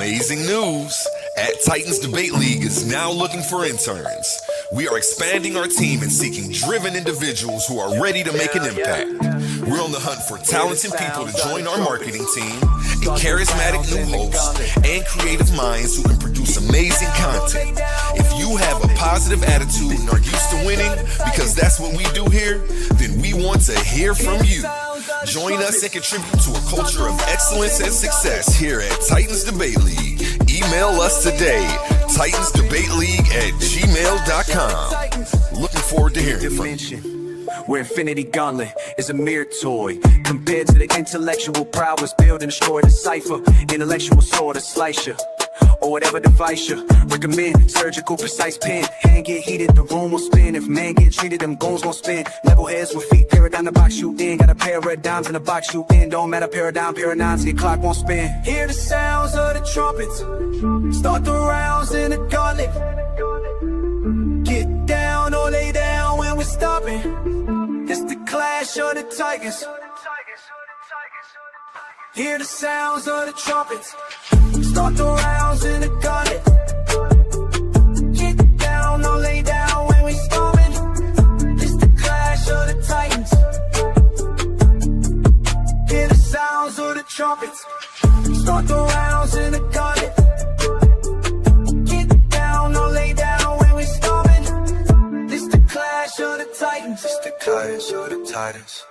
Amazing news! At Titans Debate League is now looking for interns. We are expanding our team and seeking driven individuals who are ready to make an impact. We're on the hunt for talented people to join our marketing team, a charismatic new host, and creative minds who can produce amazing content. If you have a positive attitude and are used to winning, because that's what we do here, then we want to hear from you. Join us and contribute to a culture of excellence and success here at Titans Debate League. Email us today, titansdebateleague@gmail.com. Looking forward to hearing from you. Where infinity gauntlet is a mere toy compared to the intellectual prowess build and destroy the cipher. Intellectual sword to slice you, or whatever device you recommend. Surgical precise pen, hand get heated, the room will spin. If man get treated, them goals gon' spin. Level heads with feet, paradigm the box you in. Got a pair of red dimes in the box you in. Don't matter, paradigms, your clock won't spin. Hear the sounds of the trumpets, start the rounds in the gauntlet. Get down or lay down when we're stopping. It's the clash of the titans. Hear the sounds of the trumpets, start the rounds in the gauntlet. Get down or lay down when we storming. It's the clash of the titans. Hear the sounds of the trumpets, start the rounds in the gauntlet. Get down or lay down when we storming. It's the clash of the titans. It's the clash of the titans.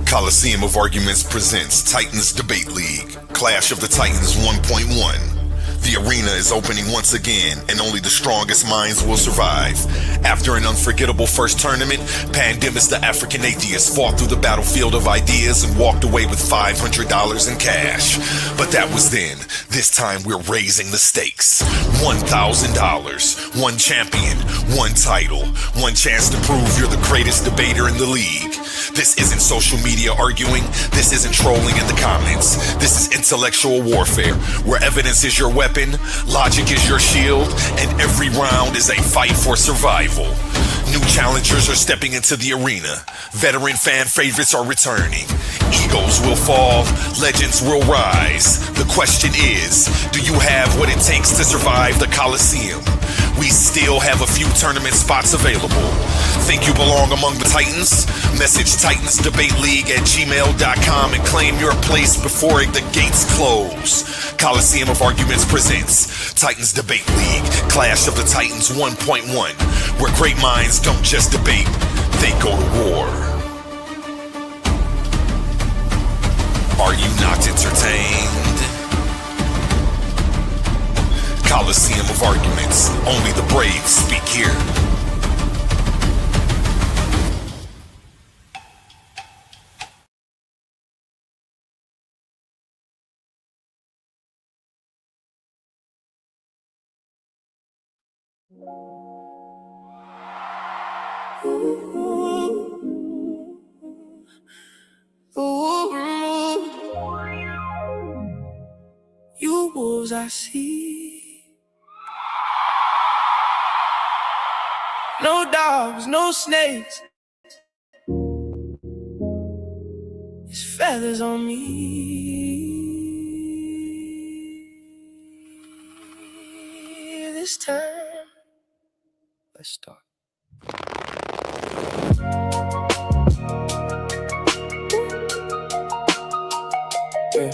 Coliseum of Arguments presents Titans Debate League, Clash of the Titans 1.1. The arena is opening once again, and only the strongest minds will survive. After an unforgettable first tournament, Pandemus the African atheist fought through the battlefield of ideas and walked away with $500 in cash. But that was then. This time we're raising the stakes. $1,000, one champion, one title, one chance to prove you're the greatest debater in the league. This isn't social media arguing, this isn't trolling in the comments. This is intellectual warfare, where evidence is your weapon, logic is your shield, and every round is a fight for survival. New challengers are stepping into the arena. Veteran fan favorites are returning. Egos will fall, legends will rise. The question is, do you have what it takes to survive the Coliseum? We still have a few tournament spots available. Think you belong among the Titans? Message titansdebateleague@gmail.com and claim your place before the gates close. Coliseum of Arguments presents Titans Debate League, Clash of the Titans 1.1, where great minds don't just debate, they go to war. Are you not entertained? Coliseum of Arguments, only the brave speak here. You wolves I see, no dogs, no snakes, it's feathers on me. This time, let's start. Yeah.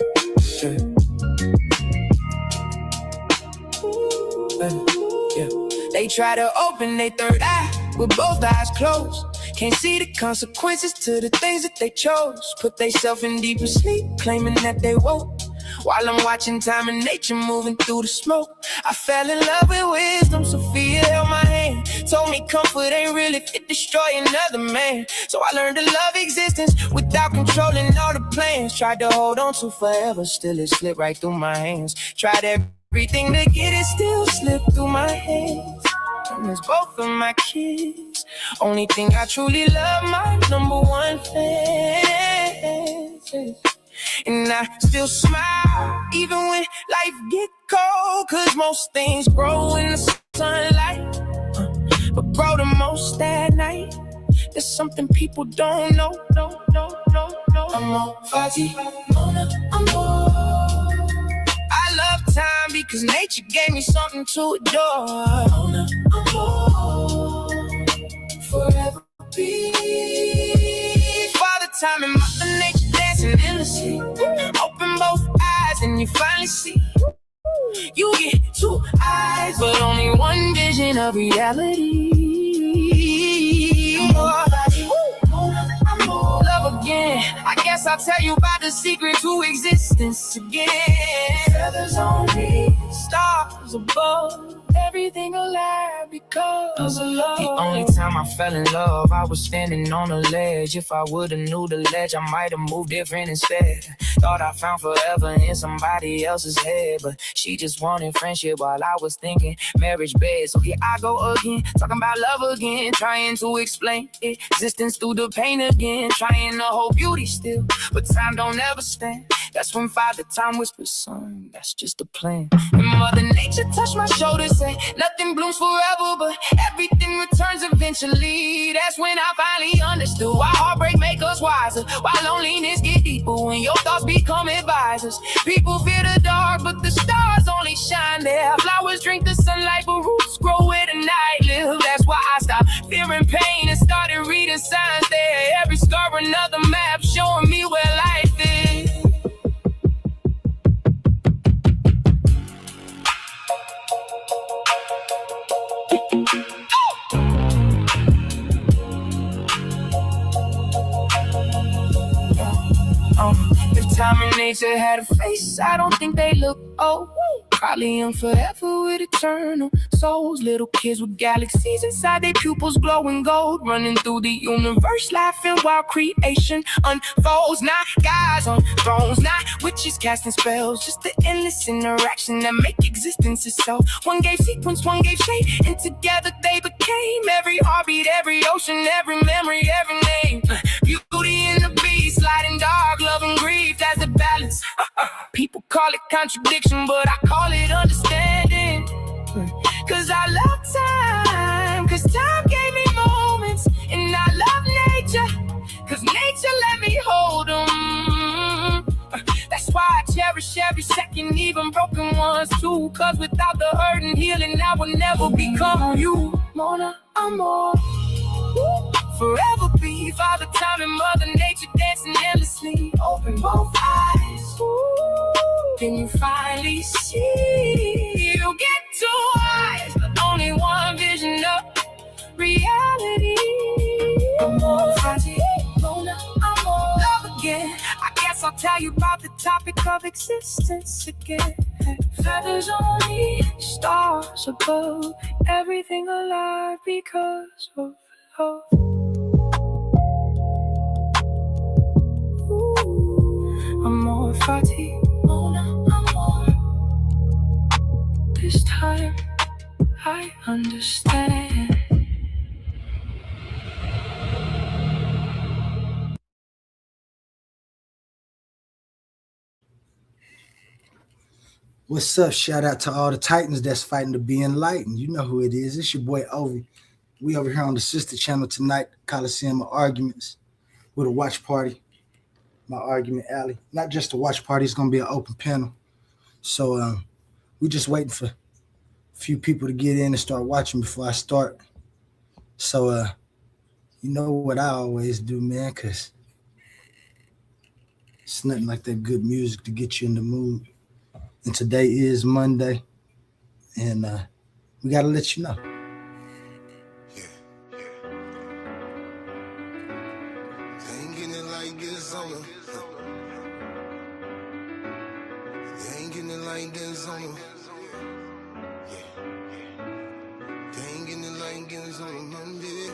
try to open their third eye with both eyes closed. Can't see the consequences to the things that they chose. Put theyself in deeper sleep, claiming that they woke. While I'm watching time and nature moving through the smoke, I fell in love with wisdom. Sophia held my hand, told me comfort ain't really fit destroy another man. So I learned to love existence without controlling all the plans. Tried to hold on to forever, still it slipped right through my hands. Tried everything to get it, still slipped through my hands. And it's both of my kids. Only thing I truly love, my number one fan. And I still smile, even when life get cold. Cause most things grow in the sunlight, but grow the most at night. There's something people don't know. I'm on Fati, Mona, I'm on. I love time because nature gave me something to adore. Mona, I'm on. Forever be Father Time and Mother Nature dancing endlessly. Open both eyes and you finally see. You get two eyes, but only one vision of reality. Love again. I guess I'll tell you about the secret to existence again. Feathers on me, stars above. Everything alive because of love. The only time I fell in love, I was standing on a ledge. If I would've knew the ledge, I might've moved different instead. Thought I found forever in somebody else's head, but she just wanted friendship while I was thinking marriage bed. So here I go again, talking about love again, trying to explain existence through the pain again, trying to hold beauty still, but time don't ever stand. That's when Father Time whispers, son, that's just a plan. And Mother Nature touched my shoulder, said nothing blooms forever, but everything returns eventually. That's when I finally understood why heartbreak make us wiser, why loneliness get deeper when your thoughts become advisors. People fear the dark, but the stars only shine there. Flowers drink the sunlight, but roots grow where the night lives. That's why I stopped fearing pain and started reading signs there. Every scar another map showing me where life is. If time and nature had a face, I don't think they look old. Probably young forever with eternal souls. Little kids with galaxies inside their pupils glowing gold, running through the universe laughing while creation unfolds. Not guys on thrones, not witches casting spells, just the endless interaction that make existence itself. One gave sequence, one gave shape, and together they became every heartbeat, every ocean, every memory, every name. Beauty in the beast, light and dark, love and grief, that's the balance. People call it contradiction, but I call it understanding. Cause I love time, cause time gave me moments. And I love nature, cause nature let me hold them. That's why I cherish every second, even broken ones too. Cause without the hurt and healing, I would never become you. Mona, I'm more. Forever be Father Time and Mother Nature dancing endlessly. Open both eyes, then you finally see. You get two eyes, but only one vision of reality. I'm on Fati, Mona, I'm on love again. I guess I'll tell you about the topic of existence again. Feathers on me, stars above, everything alive because of love. I'm on Fati, Mona, I'm on. This time I understand. What's up? Shout out to all the Titans that's fighting to be enlightened. You know who it is. It's your boy Ovi. We over here on the sister channel tonight, Coliseum of Arguments, with a watch party. My argument alley. Not just a watch party, it's gonna be an open panel. So we just waiting for a few people to get in and start watching before I start. So you know what I always do, man, cause it's nothing like that good music to get you in the mood. And today is Monday, and we gotta let you know. getting it like this on them. They ain't getting it like this on them. They ain't getting it like this on a Monday.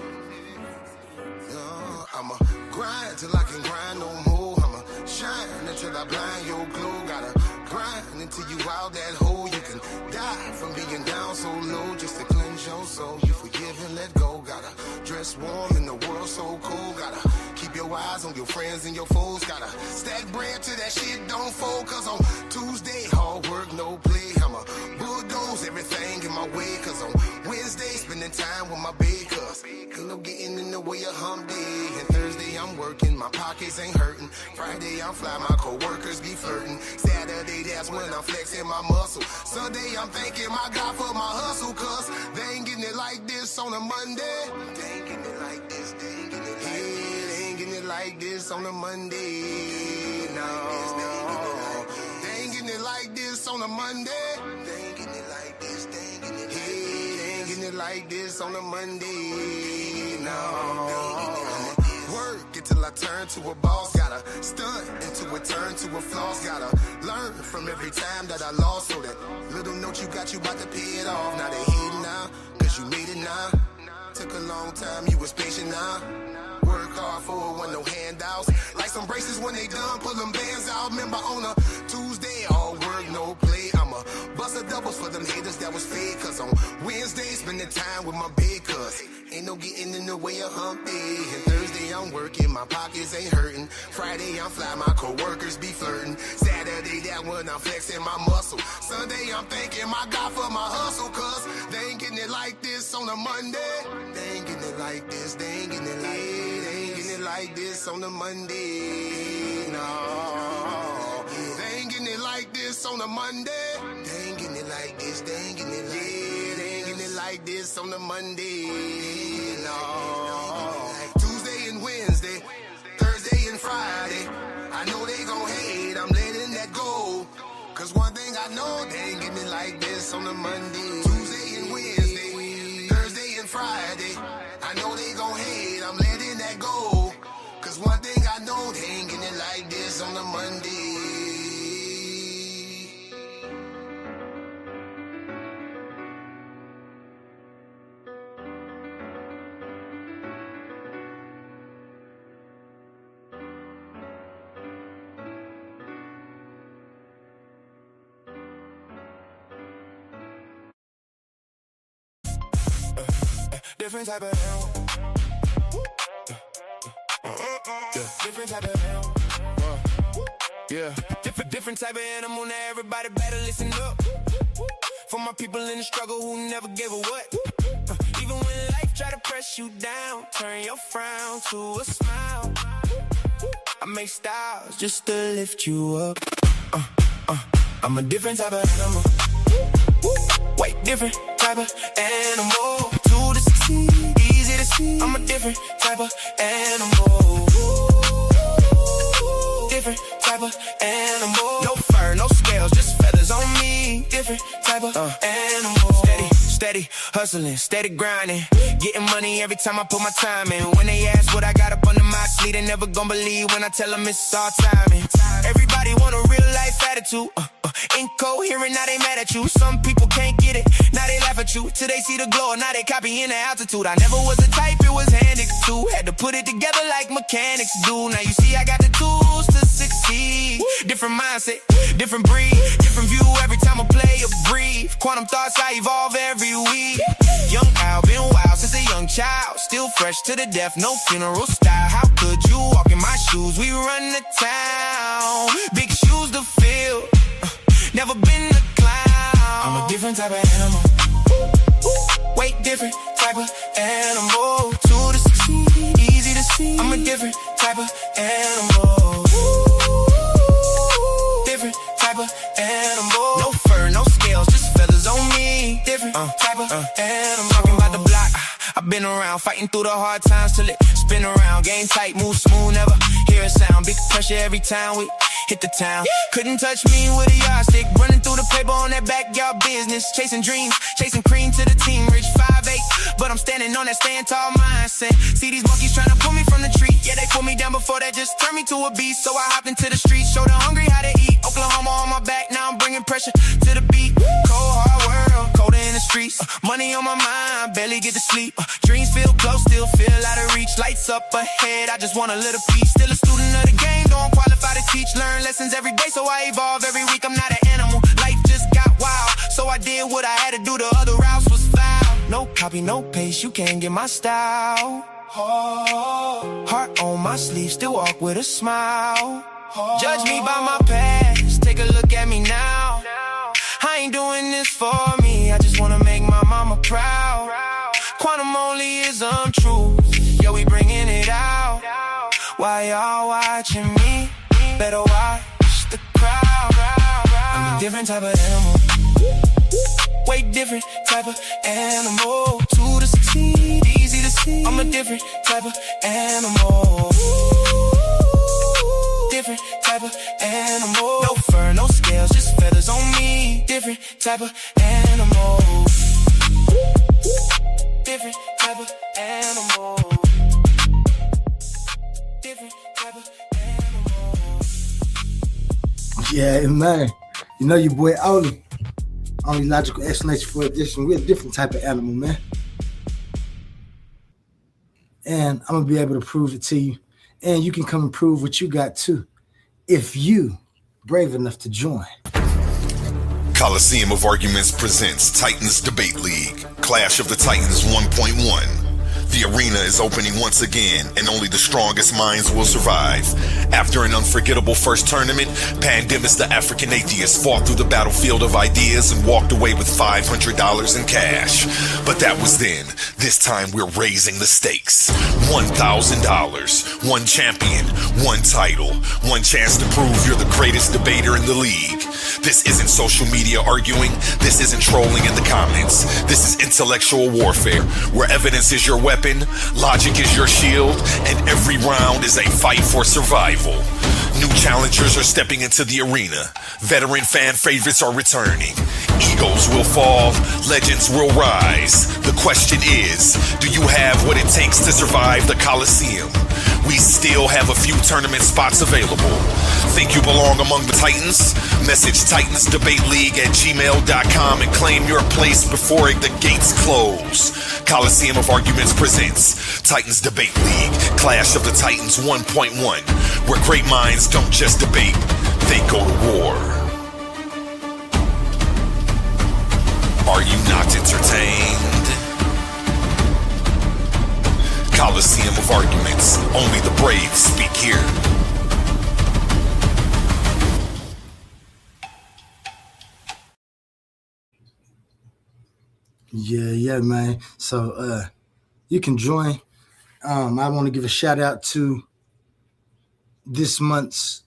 I'ma grind till I can grind no more. I'ma shine until I blind your glow. Gotta grind until you out that hole. You can die from being down so low just to cleanse your soul. You forgive and let go. Gotta dress warm in the world so cold. Gotta keep your eyes on your friends and your foes. Gotta stack bread till that shit don't fold. Cause on Tuesday, hard work, no play. I'ma bulldoze everything in my way. Cause on Wednesday, spending time with my babe. Cause ain't no getting in the way of hump day. And Thursday, I'm working, my pockets ain't hurting. Friday, I'm fly, my co-workers be flirting. Saturday, that's when I'm flexing my muscle. Sunday, I'm thanking my God for my hustle. Cause they ain't getting it like this on a Monday. They ain't getting it like this, they ain't getting it like this. They ain't getting it like this on a Monday. No, they ain't getting it like this on a Monday. They ain't getting it like this, they ain't getting it like this. They ain't getting it like this on a Monday. No. Work it till I turn to a boss. Gotta stunt into a turn to a floss. Gotta learn from every time that I lost. So that little note you got, you about to pay it off. Now they hating now, cause you made it now. Took a long time, you was patient now. Work hard for it, wasn't no handouts. Like some braces when they done, pull them bands out. Remember on a Tuesday, all work, no play. I'ma bust a doubles for them haters that was fake. Cause on Wednesday, spending time with my babe. Cause ain't no getting in the way of hump day. And Thursday, I'm working, my pockets ain't hurting. Friday, I'm fly, my co-workers be flirting. Saturday, that one, I'm flexing my muscle. Sunday, I'm thanking my God for my hustle. Cause they ain't getting it like this on a Monday. They ain't getting it like this, they ain't getting it like this. They ain't getting it like this on a Monday. No, they ain't getting it like this on a Monday. They ain't getting it like this, they ain't getting it like this. They ain't getting it like this on a Monday. No, Tuesday and Wednesday, Thursday and Friday. I know they gon' hate, I'm letting that go. Cause one thing I know, they ain't getting it like this on a Monday. Tuesday and Wednesday, Thursday and Friday. I know they gon' hate, I'm letting that go. Cause one thing I know, they ain't getting it like this on a Monday. Different type of hell. Different type of hell. Yeah. Different type of animal. Now everybody better listen up. For my people in the struggle who never gave a what. Even when life try to press you down, turn your frown to a smile. I make styles just to lift you up. I'm a different type of animal. Way different type of animal. To the succeed, easy to see. I'm a different type of animal. Different type of animal. No fur, no scales, just feathers on me. Different type of animal. Steady hustling, steady grinding. Getting money every time I put my time in. When they ask what I got up under my sleeve, they never gon' believe when I tell them it's all timing. Everybody want a real life attitude. Incoherent, now they mad at you. Some people can't get it, now they laugh at you. Till they see the glow, now they copying the altitude. I never was a type, it was handed to. Had to put it together like mechanics do. Now you see I got the tools to succeed. Different mindset, different breed, different view every time I play or breathe. Quantum thoughts, I evolve every week. Young Al, been wild since a young child. Still fresh to the death, no funeral style. How could you walk in my shoes? We run the town, big shoes to fill. Never been a clown. I'm a different type of animal. Way different type of animal. To the succeed, easy to see. I'm a different type of animal. Different type of animal. No fur, no scales, just feathers on me. Different type of animal. Talking about the block, I've been around, fighting through the hard times till it spin around. Game tight, move smooth, never hear a sound. Big pressure every time we hit the town. Couldn't touch me with a yardstick. Running through the paper on that backyard business. Chasing dreams, chasing cream to the team. Rich 5'8", but I'm standing on that stand tall mindset. See these monkeys trying to pull me from the tree. Yeah, they put me down before that, just turned me to a beast. So I hopped into the streets, showed the hungry how to eat. Oklahoma on my back, now I'm bringing pressure to the beat. Cold hard world, colder in the streets. Money on my mind, barely get to sleep. Dreams feel close, still feel out of reach. Lights up ahead, I just want a little piece. Still a student of the game, don't qualify to teach. Learn lessons every day, so I evolve every week. I'm not an animal, life just got wild. So I did what I had to do, the other routes was foul. No copy, no paste, you can't get my style. Heart on my sleeve, still walk with a smile. Judge me by my past, take a look at me now. I ain't doing this for me, I just wanna make my mama proud. Quantum Onlyism truth, yo, we bringing it out. Why y'all watching me? Better watch the crowd. I'm a different type of animal, way different type of animal. 2 to 16, easy to see. I'm a different type of animal. Different type of animal. No fur, no scales, just feathers on me. Different type of animal. Different type of animal. Different type of animal. Yeah, man. You know your boy O.L.E.E. Only logical explanation for addition. We're a different type of animal, man. And I'm gonna be able to prove it to you. And you can come and prove what you got too, if you brave enough to join. Coliseum of Arguments presents Titans Debate League, Clash of the Titans 1.1. The arena is opening once again, and only the strongest minds will survive. After an unforgettable first tournament, Pandemus the African Atheist fought through the battlefield of ideas and walked away with $500 in cash. But that was then. This time we're raising the stakes. $1,000, one champion, one title, one chance to prove you're the greatest debater in the league. This isn't social media arguing. This isn't trolling in the comments. This is intellectual warfare, where evidence is your weapon, logic is your shield, and every round is a fight for survival. New challengers are stepping into the arena. Veteran fan favorites are returning. Egos will fall, legends will rise. The question is, do you have what it takes to survive the Coliseum? We still have a few tournament spots available. Think you belong among the Titans? Message titansdebateleague@gmail.com and claim your place before the gates close. Coliseum of Arguments presents Titans Debate League, Clash of the Titans 1.1, where great minds don't just debate, they go to war. Are you not entertained? Coliseum of Arguments, only the brave speak here. Yeah, man. So you can join. I want to give a shout out to this month's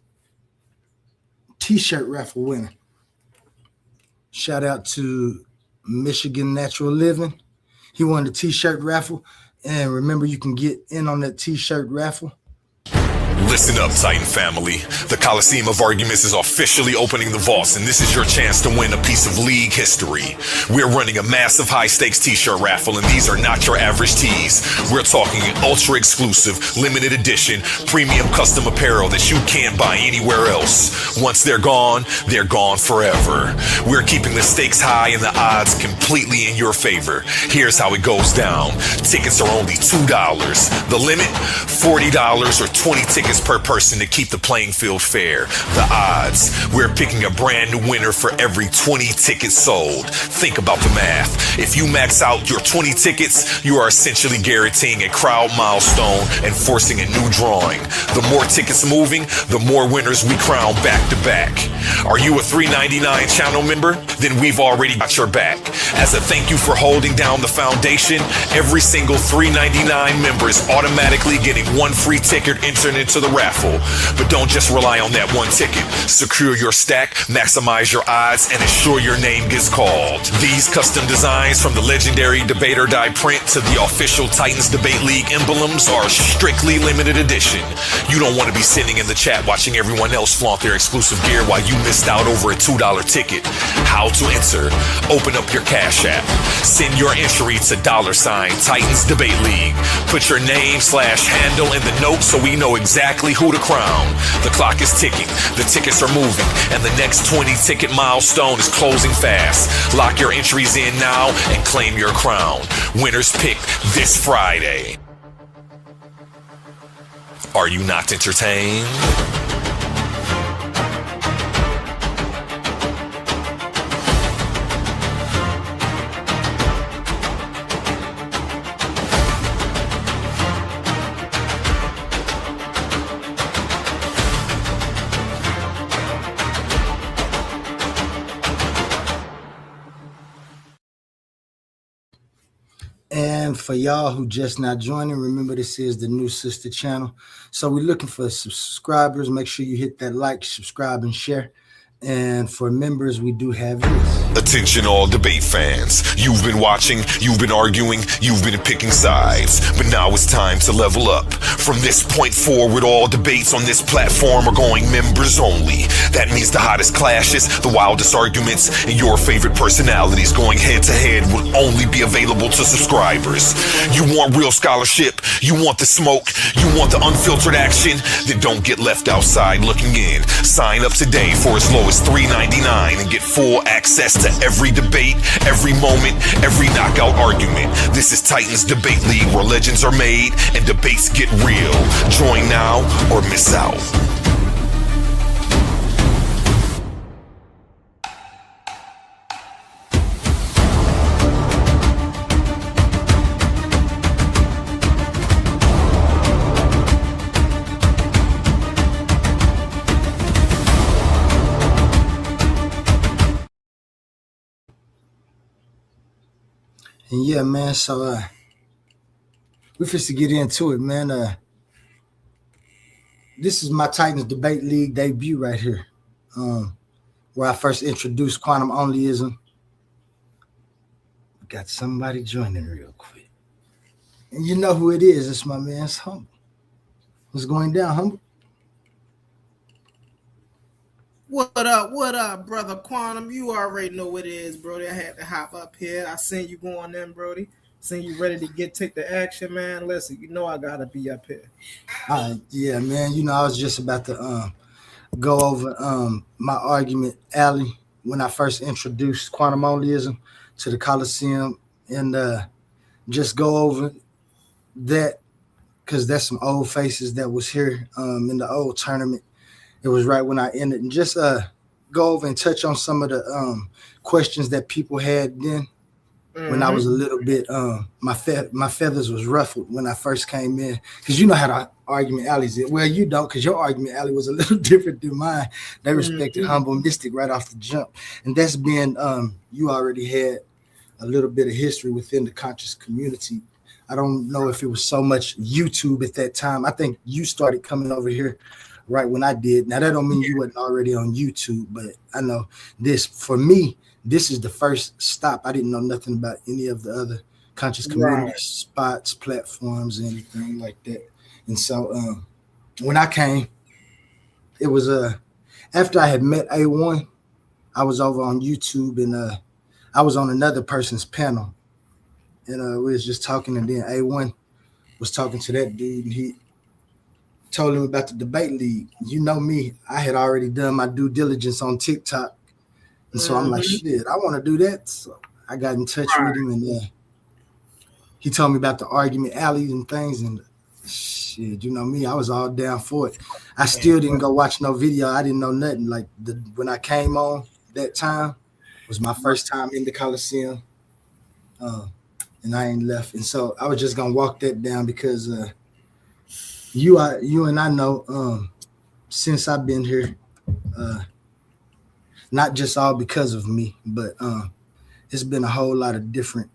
t-shirt raffle winner. Shout out to Michigan Natural Living. He won the t-shirt raffle. And remember, you can get in on that t-shirt raffle. Listen up, Titan family. The Coliseum of Arguments is officially opening the vaults, and this is your chance to win a piece of league history. We're running a massive high-stakes t-shirt raffle, and these are not your average tees. We're talking ultra-exclusive, limited edition, premium custom apparel that you can't buy anywhere else. Once they're gone forever. We're keeping the stakes high and the odds completely in your favor. Here's how it goes down. Tickets are only $2. The limit, $40 or 20 tickets per person to keep the playing field fair. The odds, we're picking a brand new winner for every 20 tickets sold. Think about the math. If you max out your 20 tickets, you are essentially guaranteeing a crowd milestone and forcing a new drawing. The more tickets moving, the more winners we crown back to back. Are you a $3.99 channel member? Then we've already got your back. As a thank you for holding down the foundation, every single $3.99 member is automatically getting one free ticket entered into the raffle. But don't just rely on that one ticket. Secure your stack, maximize your odds, and ensure your name gets called. These custom designs, from the legendary Debate or Die print to the official Titans Debate League emblems, are strictly limited edition. You don't want to be sitting in the chat watching everyone else flaunt their exclusive gear while you missed out over a $2 ticket. How to enter? Open up your Cash App. Send your entry to $Titans Debate League. Put your name /handle handle in the notes so we know exactly who to crown. The clock is ticking, the tickets are moving, and the next 20 ticket milestone is closing fast. Lock your entries in now and claim your crown. Winners picked this Friday. Are you not entertained? And for y'all who just not joining, remember this is the new sister channel. So we're looking for subscribers. Make sure you hit that like, subscribe, and share. And for members, we do have this. Attention all debate fans. You've been watching, you've been arguing, you've been picking sides. But now it's time to level up. From this point forward, all debates on this platform are going members only. That means the hottest clashes, the wildest arguments, and your favorite personalities going head to head will only be available to subscribers. You want real scholarship, you want the smoke, you want the unfiltered action, then don't get left outside looking in. Sign up today for as low as $3.99 and get full access to every debate, every moment, every knockout argument. This is Titans Debate League, where legends are made and debates get real. Join now or miss out. And yeah, man, so we're supposed to get into it, man. This is my Titans Debate League debut right here, where I first introduced quantum Onlyism. Got somebody joining real quick. And you know who it is. It's my man's Humble. What's going down, Humble? What up, brother Quantum? You already know what it is, Brody. I had to hop up here. I seen you going in, Brody. Seen you ready to take the action, man. Listen, you know I gotta be up here. Yeah, man. You know, I was just about to go over my argument alley when I first introduced quantum onlyism to the Coliseum, and just go over that because that's some old faces that was here in the old tournament. It was right when I ended, and just go over and touch on some of the questions that people had then. When I was a little bit, my feathers was ruffled when I first came in, because you know how the argument alleys is. Well, you don't, because your argument alley was a little different than mine. They respected Humble Mystic right off the jump, and that's been you already had a little bit of history within the conscious community. I don't know if it was so much YouTube at that time. I think you started coming over here right when I did. Now that don't mean you wasn't already on YouTube, but I know this for me. This is the first stop. I didn't know nothing about any of the other conscious community spots, platforms, anything like that. And so when I came, it was after I had met A1, I was over on YouTube, and I was on another person's panel, and we was just talking, and then A1 was talking to that dude, and he told him about the debate league. You know me, I had already done my due diligence on TikTok. And so I'm like, shit, I want to do that. So I got in touch with him, and he told me about the argument alleys and things. And shit, you know me, I was all down for it. I still didn't go watch no video. I didn't know nothing. Like when I came on that time was my first time in the Coliseum, and I ain't left. And so I was just gonna walk that down because you and I know since I've been here. Not just all because of me, but it's been a whole lot of different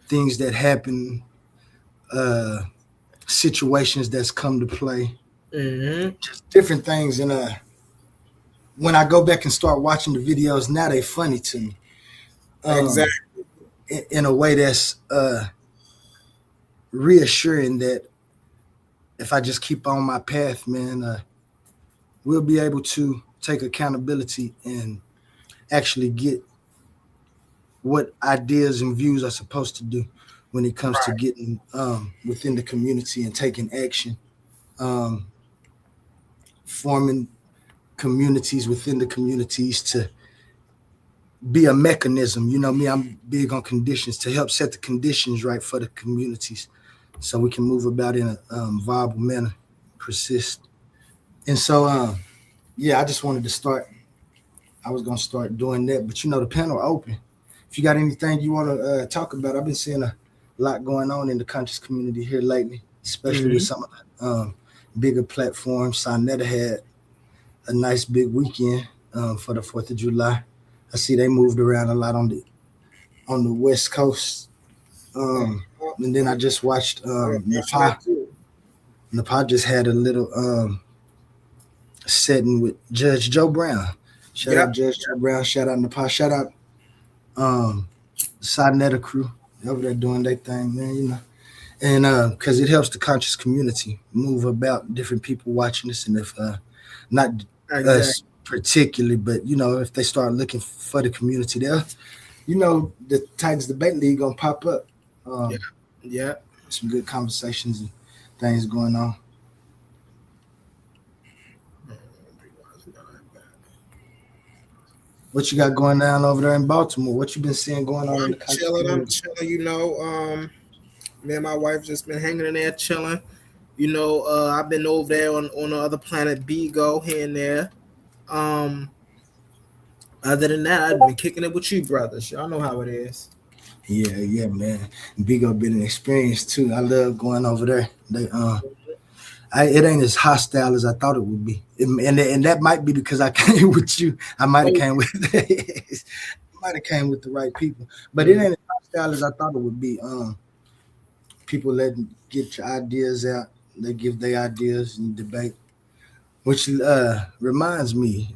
things that happen, situations that's come to play, just different things. And when I go back and start watching the videos, now they funny to me. Exactly. In a way that's reassuring that if I just keep on my path, man, we'll be able to take accountability and actually get what ideas and views are supposed to do. when it comes to getting within the community and taking action, um, forming communities within the communities to be a mechanism. You know me, I'm big on conditions to help set the conditions right for the communities so we can move about in a viable manner, persist. And so, yeah, I just wanted to start. I was going to start doing that, but the panel open. If you got anything you want to talk about, I've been seeing a lot going on in the conscious community here lately, especially with some of the bigger platforms. Sonetta had a nice big weekend for the 4th of July. I see they moved around a lot on the West Coast. And then I just watched Napa. Napa just had a little setting with Judge Joe Brown. Shout out Judge Joe Brown. Shout out Napa. Shout out Sonetta crew over there doing their thing, man. And because it helps the conscious community move about, different people watching this, and if not us particularly, but if they start looking for the community there, the Titans Debate League gonna pop up. Some good conversations and things going on. What you got going down over there in Baltimore? What you been seeing going on in the conscious community? I'm chilling, me and my wife just been hanging in there chilling. I've been over there on the other planet Bigo here and there. Other than that, I've been kicking it with you brothers. Y'all know how it is. Yeah, man. Bigo been an experience too. I love going over there. It ain't as hostile as I thought it would be, and that might be because I came with you. I might have came with the right people, but it ain't as hostile as I thought it would be. People get your ideas out. They give their ideas and debate, which reminds me,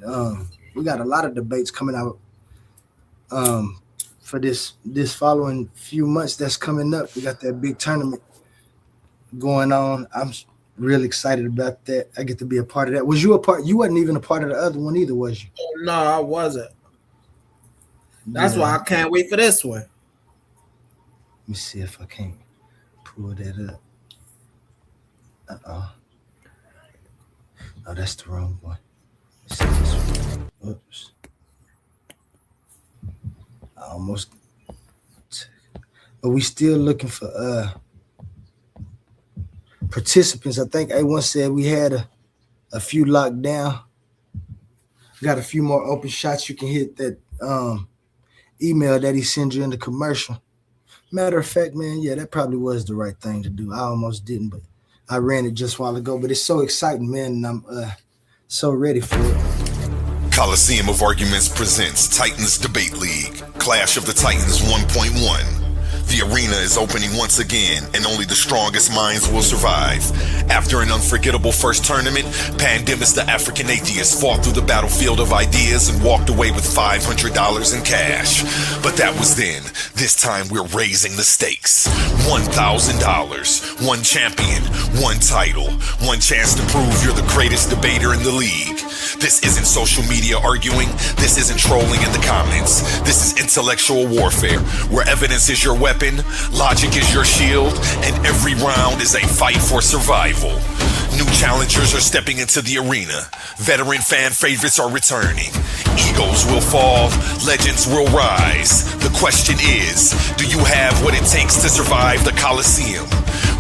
we got a lot of debates coming out for this following few months that's coming up. We got that big tournament going on. I'm really excited about that. I get to be a part of that. Was you a part? You wasn't even a part of the other one either, was you? No, I wasn't. That's why I can't wait for this one. Let me see if I can pull that up. Oh, that's the wrong one. Let's see this one. Oops. Almost. But we still looking for participants. I think A1 said we had a few locked down. Got a few more open shots. You can hit that email that he sends you in the commercial. Matter of fact, man, yeah, that probably was the right thing to do. I almost didn't, but I ran it just a while ago. But it's so exciting, man, and I'm so ready for it. Coliseum of Arguments presents Titans Debate League, Clash of the Titans 1.1. The arena is opening once again, and only the strongest minds will survive. After an unforgettable first tournament, Pandemus the African Atheist fought through the battlefield of ideas and walked away with $500 in cash. But that was then. This time we're raising the stakes. $1,000, one champion, one title, one chance to prove you're the greatest debater in the league. This isn't social media arguing. This isn't trolling in the comments. This is intellectual warfare, where evidence is your weapon, logic is your shield, and every round is a fight for survival. New challengers are stepping into the arena. Veteran fan favorites are returning. Egos will fall, legends will rise. The question is, do you have what it takes to survive the Coliseum?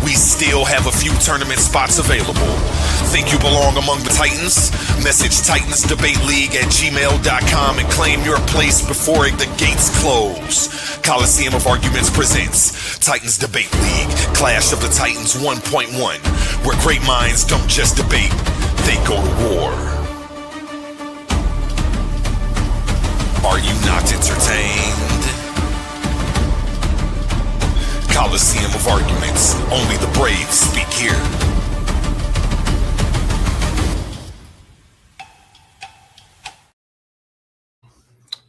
We still have a few tournament spots available. Think you belong among the Titans? Message titansdebate.league@gmail.com and claim your place before the gates close. Coliseum of Arguments presents Titans Debate League, Clash of the Titans 1.1, where great minds don't just debate, they go to war. Are you not entertained? Coliseum of Arguments, only the brave speak here.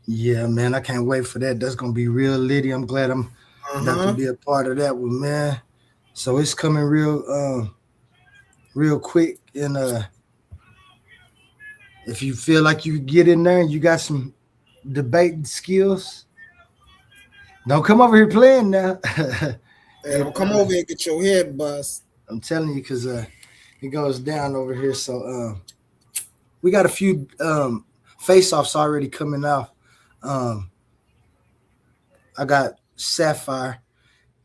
Yeah, man, I can't wait for that. That's gonna be real litty. I'm glad I'm about to be a part of that one, man. So it's coming real quick. And if you feel like you get in there and you got some debating skills, don't come over here playing now. Hey, don't come over here and get your head bust. I'm telling you, because it goes down over here. So we got a few face-offs already coming off. Um, I got Sapphire,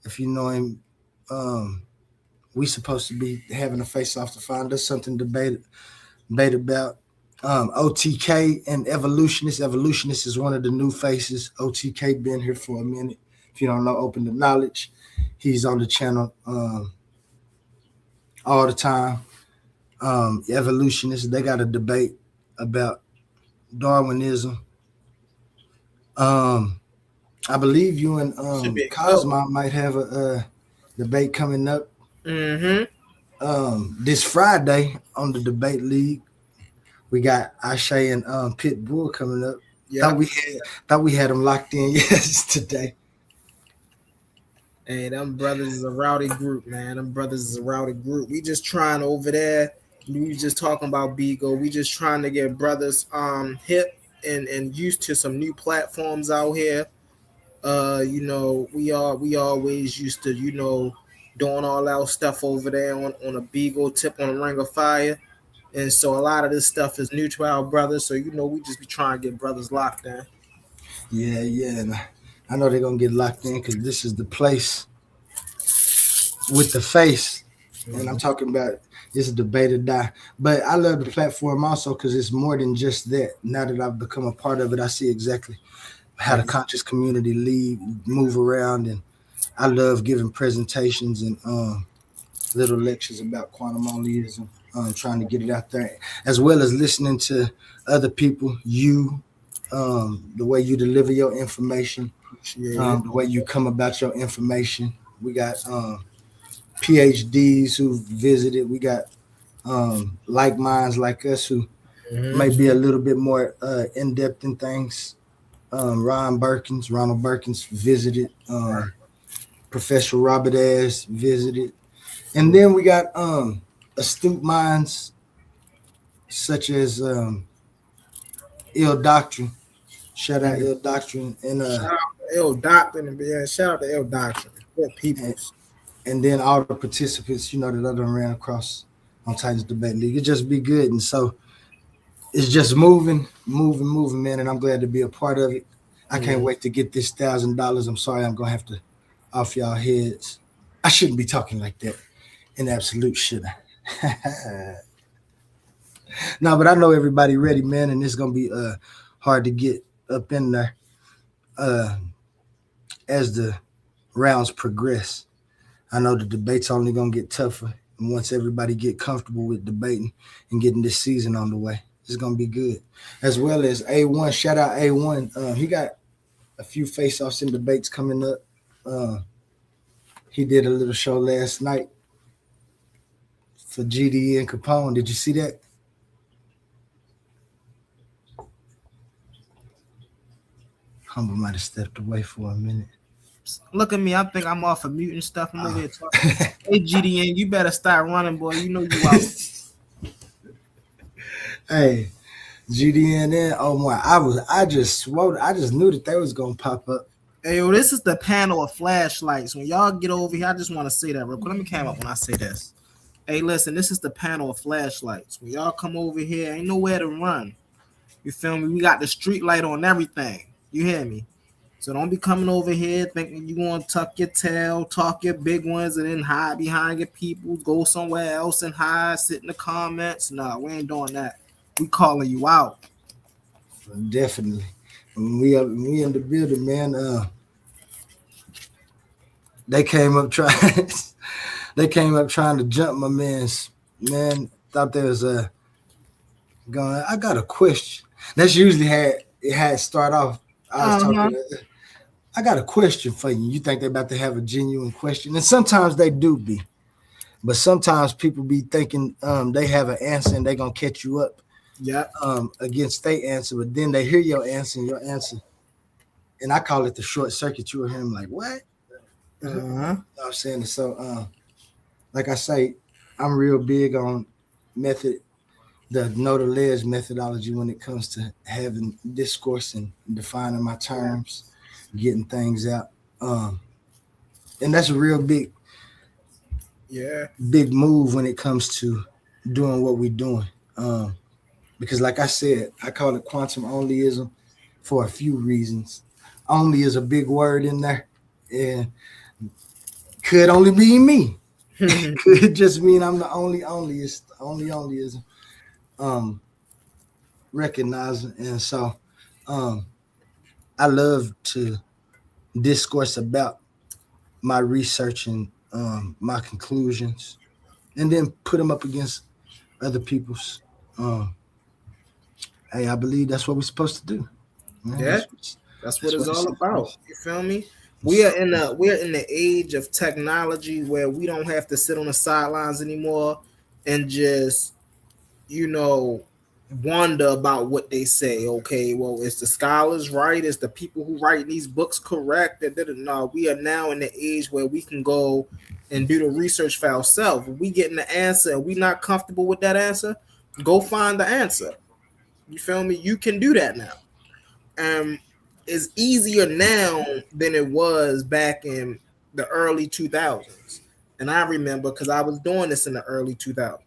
if you know him. Um, we supposed to be having a face-off to find us something to debate about. OTK and Evolutionist. Evolutionist is one of the new faces. OTK been here for a minute. If you don't know, Open to Knowledge. He's on the channel all the time. Evolutionists, they got a debate about Darwinism. Um, I believe you and Should be a good one. Cosmo might have a debate coming up Mm-hmm. this Friday on the debate league. We got Ashay and Pitbull coming up. Yeah. Thought we had them locked in yesterday. Hey, them brothers is a rowdy group, man. Them brothers is a rowdy group. We just trying over there. We just talking about Bigo. We just trying to get brothers hip and used to some new platforms out here. We always used to, doing all our stuff over there on a Beagle tip on a Ring of Fire. And so a lot of this stuff is new to our brothers. So we just be trying to get brothers locked in. Yeah, yeah. And I know they're gonna get locked in because this is the place with the face. And I'm talking about this is debate or die. But I love the platform also because it's more than just that. Now that I've become a part of it, I see exactly how the conscious community lead, move around, and I love giving presentations and little lectures about quantum Onlyism, trying to get it out there, as well as listening to other people, the way you deliver your information, the way you come about your information. We got PhDs who visited. We got like minds like us who may be a little bit more in depth in things. Ronald Berkins visited. Professor Robert Ash visited. And then we got astute minds such as Ill Doctrine. Shout out Ill Doctrine and Shout out to L Doctrine, man. Shout out to L Doctrine. Good peoples. and then all the participants, that I done ran across on Titans Debate League. It just be good. And so it's just moving, man. And I'm glad to be a part of it. I can't wait to get this $1,000. I'm sorry, I'm gonna have to off y'all heads. I shouldn't be talking like that in absolute, should I? No, but I know everybody ready, man, and it's gonna be hard to get up in there as the rounds progress. I know the debate's only gonna get tougher, and once everybody get comfortable with debating and getting this season on the way, it's gonna be good. As well as A1, shout out A1. He got a few face-offs and debates coming up. He did a little show last night for GDE and Capone. Did you see that? Humble might have stepped away for a minute. Look at me. I think I'm off of mute and stuff. I'm over here talking. Hey, GDN, you better start running, boy. You know you out. Hey, GDN and Omar. I just knew that they was gonna pop up. Hey, yo, this is the panel of flashlights. When y'all get over here, I just want to say that real quick. Let me come up when I say this. Hey, listen, this is the panel of flashlights. When y'all come over here, ain't nowhere to run. You feel me? We got the street light on everything. You hear me? So don't be coming over here thinking you want to tuck your tail, talk your big ones, and then hide behind your people, go somewhere else and hide, sit in the comments. Nah, we ain't doing that. We calling you out. Definitely. We in the building, man. They came up trying to jump my man's man. Thought there was a going. I got a question. That's usually how it had start off. I was talking. I got a question for you. You think they're about to have a genuine question, and sometimes they do be, but sometimes people be thinking they have an answer and they gonna catch you up. Yeah. Against their answer, but then they hear your answer, and I call it the short circuit. You hear him like, what? You know what I'm saying? So, like I say, I'm real big on method, the know the ledge methodology when it comes to having discourse and defining my terms, getting things out. and that's a real Yeah. big move when it comes to doing what we're doing. Because, like I said, I call it quantum onlyism for a few reasons. Only is a big word in there, and could only be me. Could just mean I'm the onlyest, onlyism. Um, recognizing, and so um, I love to discourse about my research and my conclusions, and then put them up against other people's. Um, hey, I believe that's what we're supposed to do. Yeah, Yeah, that's what that's it's what all it's about. supposed. You feel me? It's, We're in the age of technology where we don't have to sit on the sidelines anymore and just, you know, wonder about what they say. Okay, well, is the scholars right? Is the people who write these books correct? No, we are now in the age where we can go and do the research for ourselves. If we getting the answer and we not comfortable with that answer, go find the answer. You feel me? You can do that now. um is easier now than it was back in the early 2000s. And I remember because I was doing this in the early 2000s.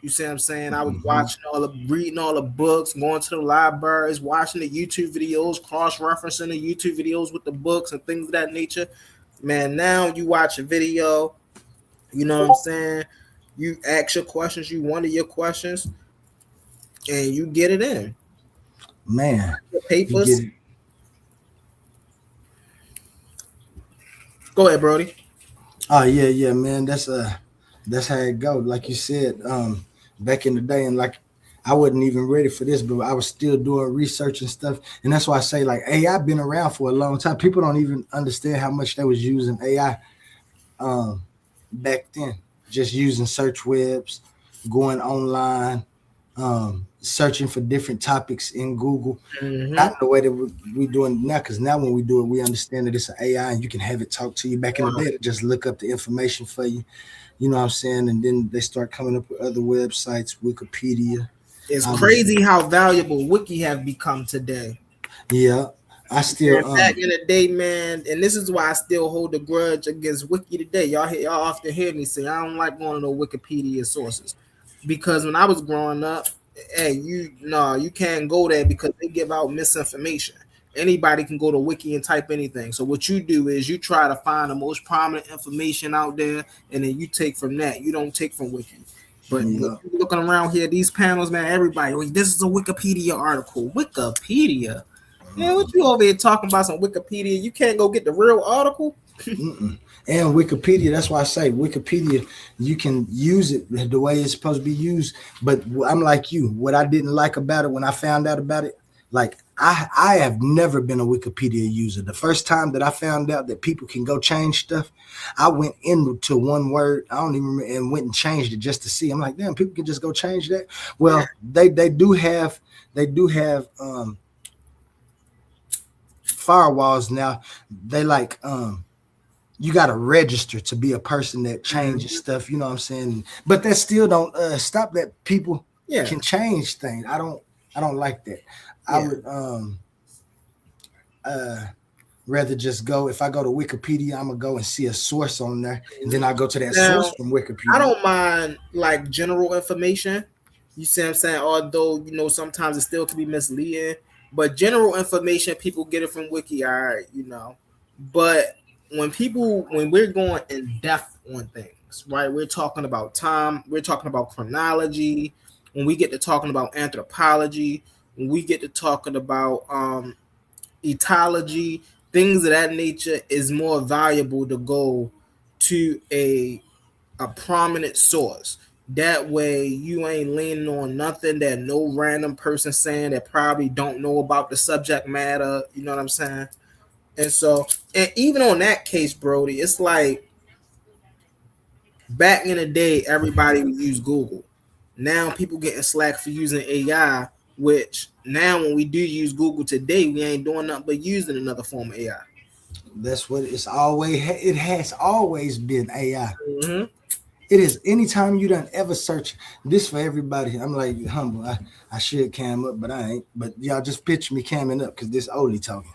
You see what I'm saying? I was mhm. watching reading all the books, going to the libraries, watching the YouTube videos, cross-referencing the YouTube videos with the books and things of that nature. Man, now you watch a video, you know what I'm saying? You ask your questions, you wonder your questions, and you get it in. Man, The you get papers. it. Go ahead, Brody. Oh yeah, yeah, man. That's how it go. Like you said, back in the day, and like I wasn't even ready for this, but I was still doing research and stuff. And that's why I say like AI been around for a long time. People don't even understand how much they was using AI um back then. Just using search webs, going online, searching for different topics in Google. Hmm. Not in the way that we doing it now, because now when we do it, we understand that it's an AI and you can have it talk to you. Back in the day, they just look up the information for you. You know what I'm saying? And then they start coming up with other websites, Wikipedia. It's Obviously, crazy how valuable wiki have become today. yeah. I Man, still back in the day, man, and this is why I still hold a grudge against wiki today. Y'all often hear me say I don't like going to no Wikipedia sources because when I was growing up, hey, you can't go there because they give out misinformation. Anybody can go to wiki and type anything. So what you do is you try to find the most prominent information out there, and then you take from that. You don't take from wiki. But yeah. looking around here, these panels, man, everybody, "Oh, this is a Wikipedia article. Wikipedia. Man, what you over here talking about some Wikipedia? You can't go get the real article? Mm-mm. And Wikipedia, that's why I say Wikipedia, you can use it the way it's supposed to be used. But I'm like you. What I didn't like about it when I found out about it, like I have never been a Wikipedia user. The first time that I found out that people can go change stuff, I went into one word, I don't even remember, and went and changed it just to see. I'm like, damn, people can just go change that. Yeah, Well, they do have firewalls now. They like you got to register to be a person that changes stuff, you know what I'm saying? But that still don't stop that people yeah, can change things. I don't like that. I yeah. would uh rather just go, if I go to Wikipedia, I'm gonna go and see a source on there, and then I go to that source Now, from I Wikipedia. don't mind like general information. You see what I'm saying? Although sometimes it still can be misleading, but general information people get it from wiki. All right. But when we're going in depth on things, right? We're talking about time. We're talking about chronology. When we get to talking about anthropology, when we get to talking about etology, things of that nature, is more valuable to go to a prominent source. That way you ain't leaning on nothing that no random person saying that probably don't know about the subject matter. You know what I'm saying? And so, and even on that case, Brody, it's like back in the day, everybody would use Google. Now people getting slack for using AI, which now when we do use Google today, we ain't doing nothing but using another form of AI. That's what it's always, it has always been AI. Mm-hmm. It is anytime you done ever search this for everybody. I'm like humble. I should cam up, but I ain't. But y'all just picture me camming up because this O.L.E.E talking.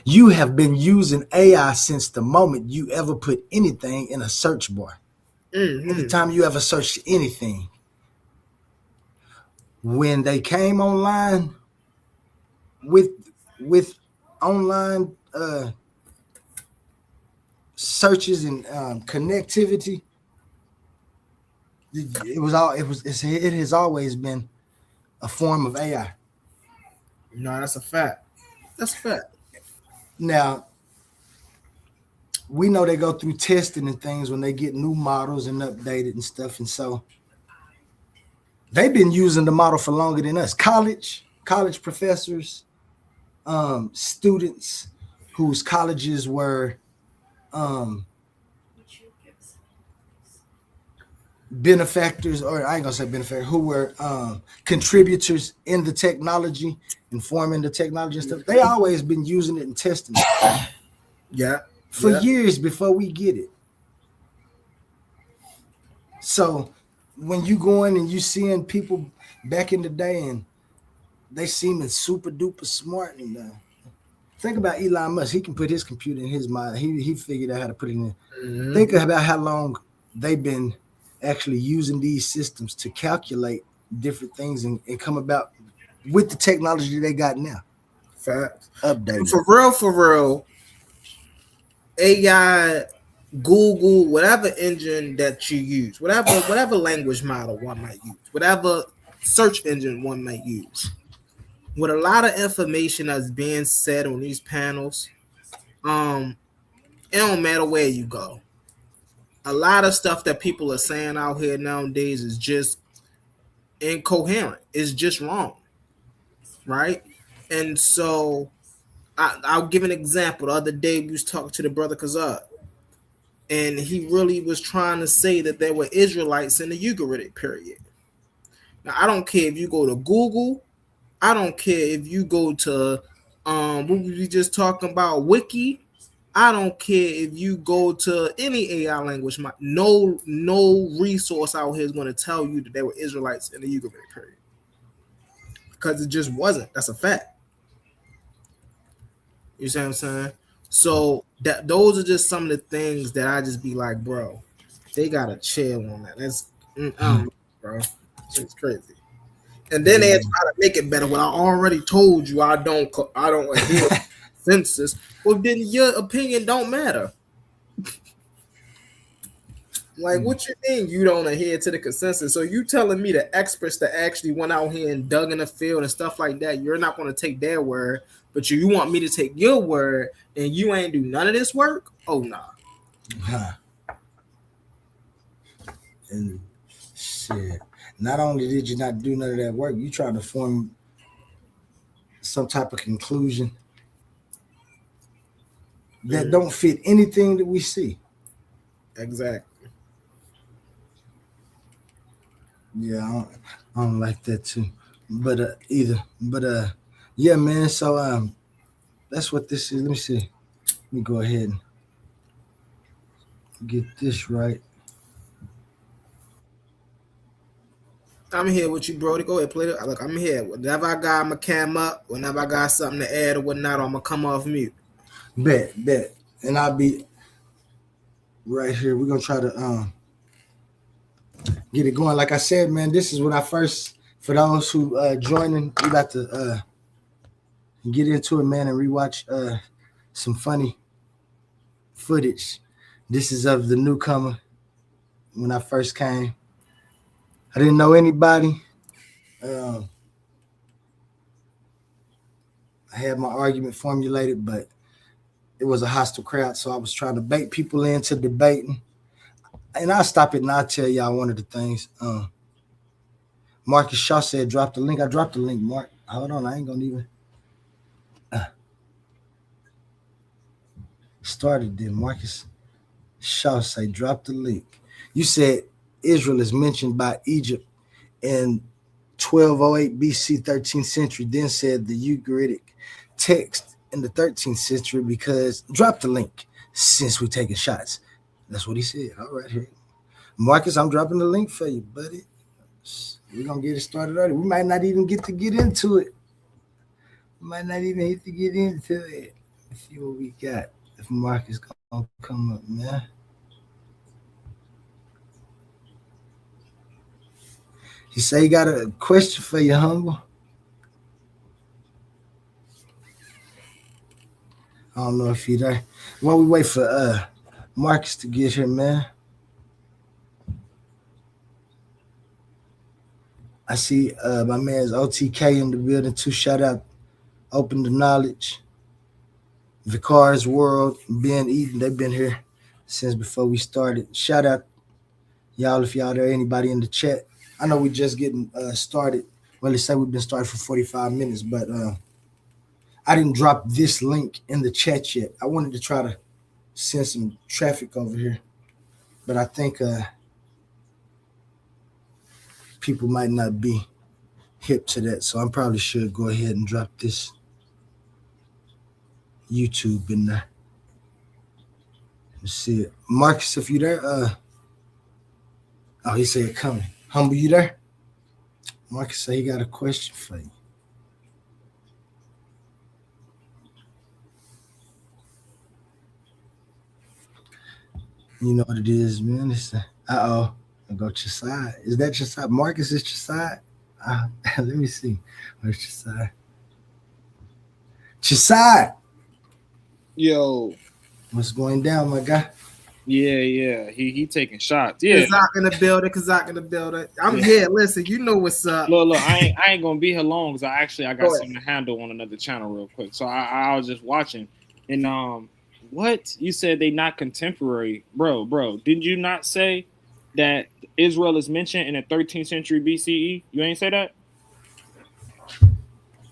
You have been using AI since the moment you ever put anything in a search bar. Every time you ever searched anything. When they came online with online searches and connectivity, it has always been a form of AI. No, that's a fact. That's a fact. Now, we know they go through testing and things when they get new models and updated and stuff. And so they've been using the model for longer than us. College professors, students whose colleges were benefactors, or I ain't gonna say benefactors, who were contributors in the technology, informing the technology and stuff. They always been using it and testing it. Yeah. For years before we get it. So when you go in and you seeing people back in the day and they seeming super duper smart and think about Elon Musk. He can put his computer in his mind. He figured out how to put it in. Think about how long they've been actually using these systems to calculate different things and come about with the technology they got now. Fact. Updated. For real, AI, Google, whatever engine that you use, whatever language model one might use, whatever search engine one might use, with a lot of information that's being said on these panels, it don't matter where you go. A lot of stuff that people are saying out here nowadays is just incoherent. It's just wrong, right? And so I'll give an example. The other day we was talking to the brother Kazad, and he really was trying to say that there were Israelites in the Ugaritic period. Now, I don't care if you go to Google. I don't care if you go to what we just talking about, Wiki. I don't care if you go to any AI language. No resource out here is going to tell you that there were Israelites in the Ugaritic period, because it just wasn't. That's a fact. You see what I'm saying? So those are just some of the things that I just be like, bro, they gotta chill on that. That's bro, it's crazy. And then they try to make it better. Well, I already told you I don't adhere to census. Well, then your opinion don't matter. Like, what you mean you don't adhere to the consensus? So you telling me the experts that actually went out here and dug in the field and stuff like that, you're not going to take their word, but you want me to take your word and you ain't do none of this work? Oh, nah. And shit, not only did you not do none of that work, you tried to form some type of conclusion that don't fit anything that we see. Exactly. Yeah, I don't like that too. But either. But yeah, man. So that's what this is. Let me see. Let me go ahead and get this right. I'm here with you, Brody. Go ahead, play it. Look, I'm here. Whenever I got my cam up, whenever I got something to add or whatnot, I'm gonna come off mute. Bet. And I'll be right here. We're gonna try to get it going. Like I said, man, this is when I first, for those who joining, we got to get into it, man, and rewatch some funny footage. This is of the newcomer when I first came. I didn't know anybody. I had my argument formulated, but it was a hostile crowd, so I was trying to bait people into debating. And I'll stop it and I'll tell y'all one of the things. Marcus Shaw said, drop the link. I dropped the link, Mark. Hold on, I ain't going to even. Started then. Marcus Shaw say, drop the link. You said Israel is mentioned by Egypt in 1208 BC, 13th century, then said the Ugaritic text in the 13th century because, drop the link since we're taking shots. That's what he said. All right, here. Marcus, I'm dropping the link for you, buddy. We're going to get it started early. We might not even get into it. see what we got. If Marcus gonna come up, man. He say he got a question for you, humble. I don't know if he there. While we wait for Marcus to get here, man. I see my man's OTK in the building too. Shout out, Open the Knowledge, Vicar's World, Ben Eden. They've been here since before we started. Shout out y'all if y'all there. Anybody in the chat? I know we just getting started. Well, they say we've been started for 45 minutes, but I didn't drop this link in the chat yet. I wanted to try to send some traffic over here, but I think people might not be hip to that, so I probably should go ahead and drop this YouTube in there. Let's see it. Marcus, if you there, oh, he said coming. Humble, you there? Marcus said he got a question for you. You know what it is, man. It's uh-oh. I'll go to your side. Is that your side? Marcus, is your side? Let me see. Where's your side? Your side. Yo. What's going down, my guy? Yeah. He taking shots. Yeah. Kazak in the building. I'm here. Listen, you know what's up. Look, I ain't gonna be here long because I got something to handle on another channel real quick. So I was just watching. And what? You said they not contemporary. Bro, did you not say that Israel is mentioned in the 13th century BCE? You ain't say that?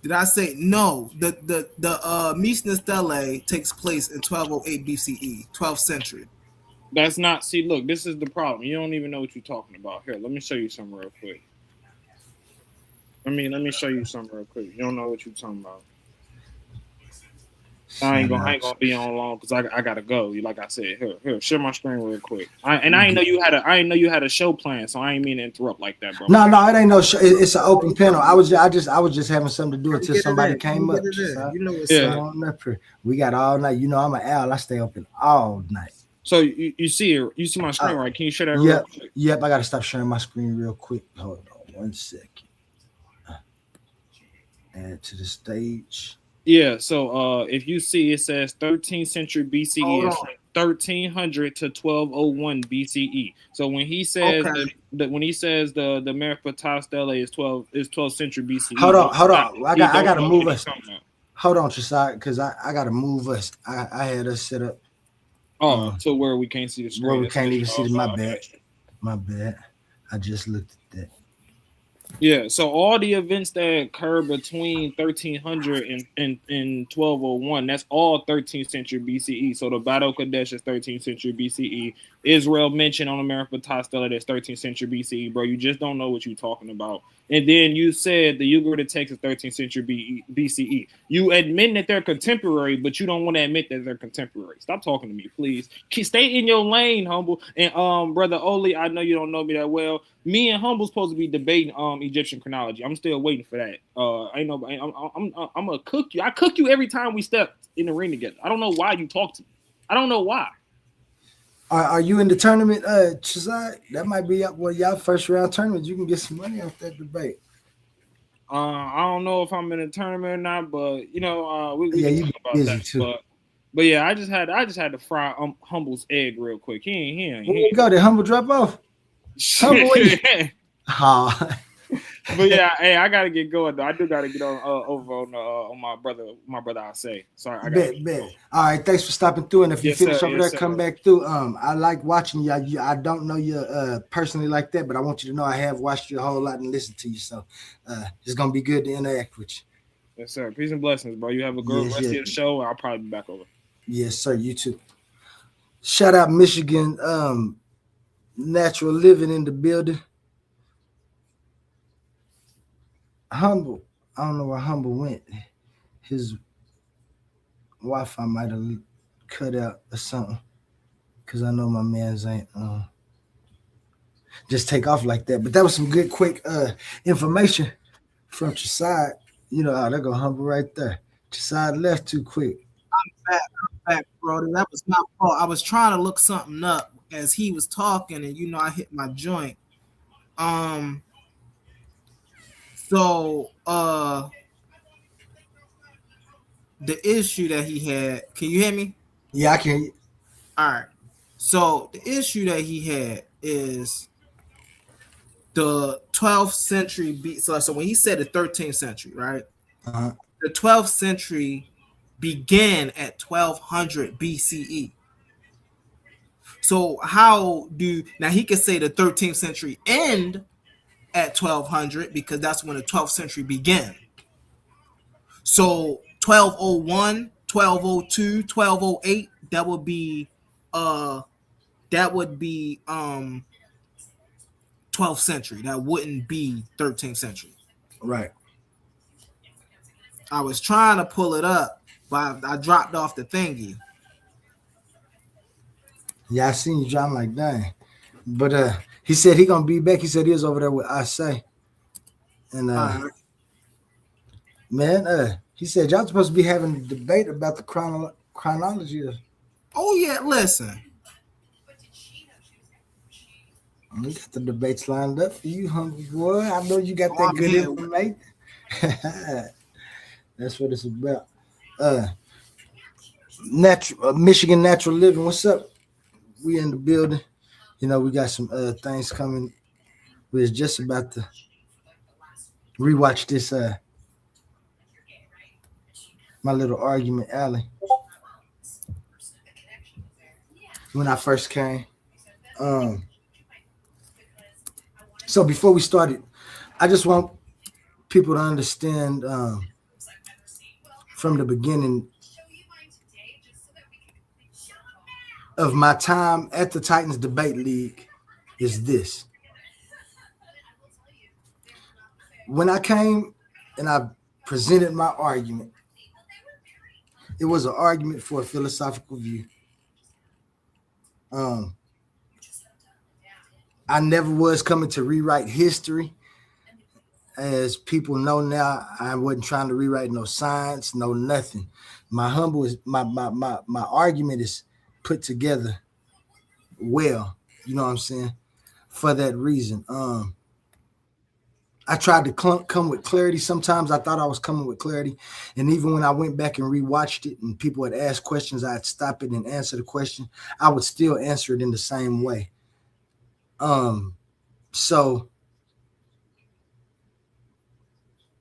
Did I say no? The Mishnah Stele takes place in 1208 BCE, 12th century. That's not. See, look, this is the problem. You don't even know what you're talking about. Here, let me show you something real quick. Let me show you something real quick. You don't know what you're talking about. I ain't gonna be on long because I gotta go. Like I said, here, share my screen real quick. I ain't know you had a show plan, so I ain't mean to interrupt like that, bro. No, it ain't no show. It's an open panel. I was just having something to do until somebody came up. You know what's up. We got all night. You know I'm an owl. I stay open all night. So you see my screen, right? Can you share that real quick? Yep, I gotta stop sharing my screen real quick. Hold on 1 second. Add to the stage. Yeah, so if you see, it says 13th century BCE, 1300 to 1201 BCE. So when he says the Meripata Stele is 12th century BCE. Hold on. I gotta move us. Hold on, Chisai, because I gotta move us. I had us set up. To where we can't see the screen. Where we can't even see my bad. My bad. I just looked at that. Yeah, so all the events that occur between 1300 and 1201, that's all 13th century BCE. So the Battle of Kadesh is 13th century BCE. Israel mentioned on America Tostella, that's 13th century BCE, bro. You just don't know what you're talking about. And then you said the Ugaritic text is 13th century BCE. You admit that they're contemporary, but you don't want to admit that they're contemporary. Stop talking to me, please. Stay in your lane, Humble. And brother O.L.E.E, I know you don't know me that well. Me and Humble's supposed to be debating Egyptian chronology. I'm still waiting for that. I'm gonna cook you. I cook you every time we step in the ring together. I don't know why you talk to me. I don't know why. Are you in the tournament, Chazai? That might be one of y'all first round tournaments. You can get some money off that debate. I don't know if I'm in a tournament or not, but we you can talk about busy that. Too. But yeah, I just had to fry Humble's egg real quick. He ain't go. Did Humble drop off? Humble, But yeah, hey, I gotta get going though. I do gotta get over on my brother. I say sorry. I bet. All right, thanks for stopping through. And if you finish over there, come back through. I like watching you. I don't know you personally like that, but I want you to know I have watched you a whole lot and listened to you. So it's gonna be good to interact with you. Yes, sir. Peace and blessings, bro. You have a good rest of the show. I'll probably be back over. Yes, sir. You too. Shout out Michigan. Natural living in the building. Humble. I don't know where Humble went. His Wi-Fi might have cut out or something. Cause I know my man's ain't just take off like that. But that was some good quick information from your side. You know, there go Humble right there. Your side left too quick. back, bro. That was my fault. I was trying to look something up as he was talking, and I hit my joint. So the issue that he had, can you hear me? Yeah, I can. All right. So the issue that he had is the 12th century. So when he said the 13th century, right? Uh-huh. The 12th century began at 1200 BCE. So how do now he could say the 13th century end at 1200 because that's when the 12th century began. So 1201, 1202, 1208, that would be 12th century. That wouldn't be 13th century. Right. I was trying to pull it up, but I dropped off the thingy. Yeah, I seen you driving like dang. But he said he gonna be back. He said he was over there with I say. And man, he said y'all supposed to be having a debate about the chronology of. Oh yeah, listen. We got the debates lined up for you, hungry boy. I know you got that good information. That's what it's about. Michigan Natural Living. What's up? We in the building. You know, we got some things coming. We was just about to rewatch this my little argument alley when I first came. So before we started, I just want people to understand from the beginning of my time at the Titans Debate League is this. When I came and I presented my argument, it was an argument for a philosophical view. I never was coming to rewrite history. As people know now, I wasn't trying to rewrite no science, no nothing. My argument is put together well, you know what I'm saying? For that reason. I tried to come with clarity. Sometimes I thought I was coming with clarity. And even when I went back and rewatched it and people had asked questions, I'd stop it and answer the question. I would still answer it in the same way. So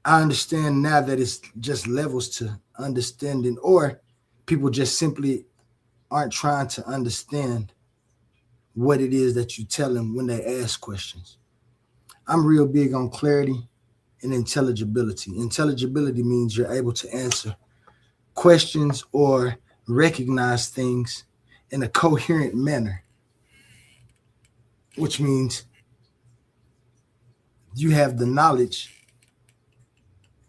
I understand now that it's just levels to understanding, or people just simply aren't trying to understand what it is that you tell them when they ask questions. I'm real big on clarity and intelligibility. Intelligibility means you're able to answer questions or recognize things in a coherent manner, which means you have the knowledge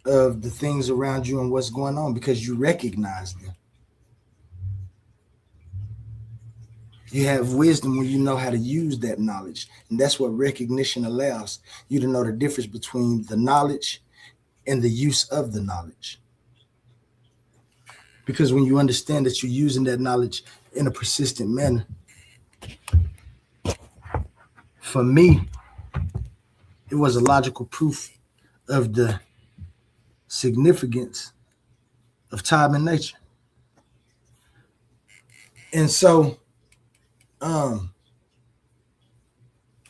of the things around you and what's going on because you recognize them. You have wisdom when you know how to use that knowledge. And that's what recognition allows you to know the difference between the knowledge and the use of the knowledge. Because when you understand that you're using that knowledge in a persistent manner, for me, it was a logical proof of the significance of time and nature. And so I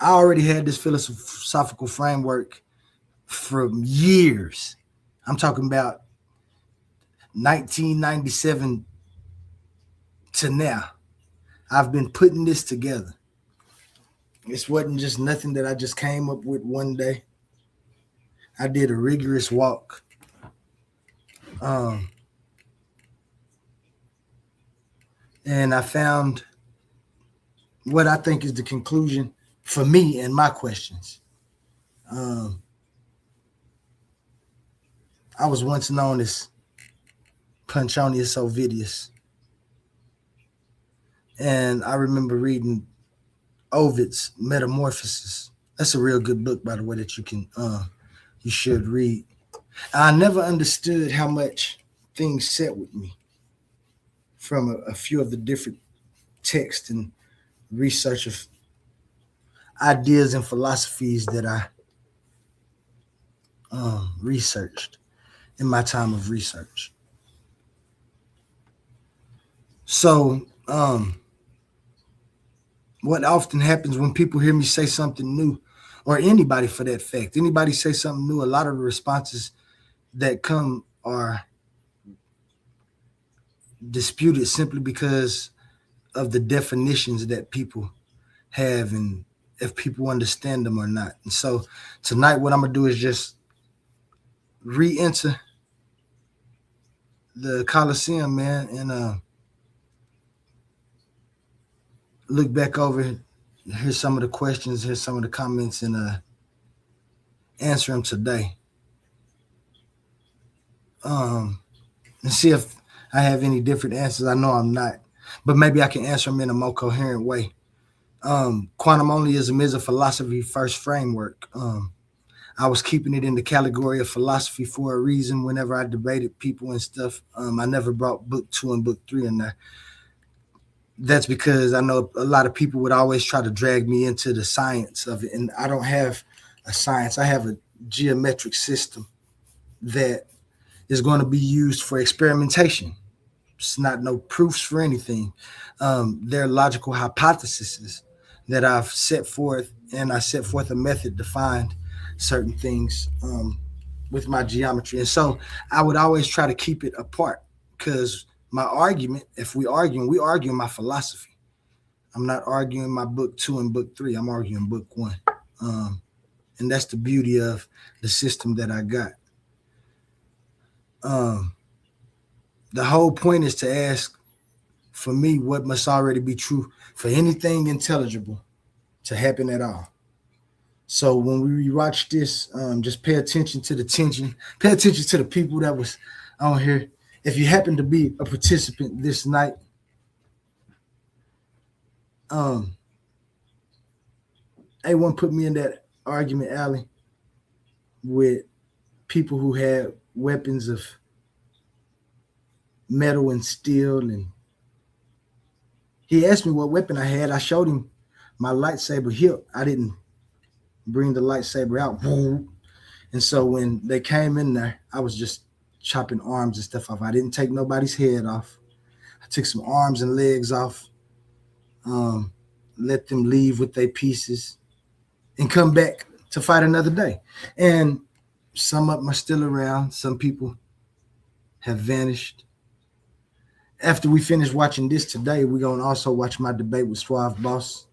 already had this philosophical framework from years. I'm talking about 1997 to now. I've been putting this together. This wasn't just nothing that I just came up with one day. I did a rigorous walk. And I found what I think is the conclusion for me and my questions. I was once known as Punchonius Ovidius. And I remember reading Ovid's Metamorphosis. That's a real good book, by the way, that you should read. I never understood how much things set with me from a few of the different texts and research of ideas and philosophies that I researched in my time of research. So, what often happens when people hear me say something new, or anybody for that fact, anybody say something new, a lot of the responses that come are disputed simply because of the definitions that people have and if people understand them or not. And so tonight, what I'm gonna do is just re-enter the Coliseum, man, and look back over. Here's some of the questions. Here's some of the comments, and answer them today. And see if I have any different answers. I know I'm not, but maybe I can answer them in a more coherent way. Quantum Onlyism is a philosophy first framework. I was keeping it in the category of philosophy for a reason. Whenever I debated people and stuff, I never brought book 2 and book 3 in there. That's because I know a lot of people would always try to drag me into the science of it, and I don't have a science. I have a geometric system that is going to be used for experimentation. It's not no proofs for anything. They're logical hypotheses that I've set forth, and I set forth a method to find certain things with my geometry. And so I would always try to keep it apart because my argument, if we argue my philosophy. I'm not arguing my book 2 and book 3. I'm arguing book 1. And that's the beauty of the system that I got. The whole point is to ask, for me, what must already be true for anything intelligible to happen at all. So when we rewatch this, just pay attention to the tension. Pay attention to the people that was on here. If you happen to be a participant this night, A1 put me in that argument alley with people who had weapons of metal and steel, and he asked me what weapon I had. I showed him my lightsaber hilt. I didn't bring the lightsaber out. And so when they came in there, I was just chopping arms and stuff off. I didn't take nobody's head off. I took some arms and legs off, let them leave with their pieces and come back to fight another day. And some of them are still around. Some people have vanished. After we finish watching this today, we're going to also watch my debate with Suave Boss.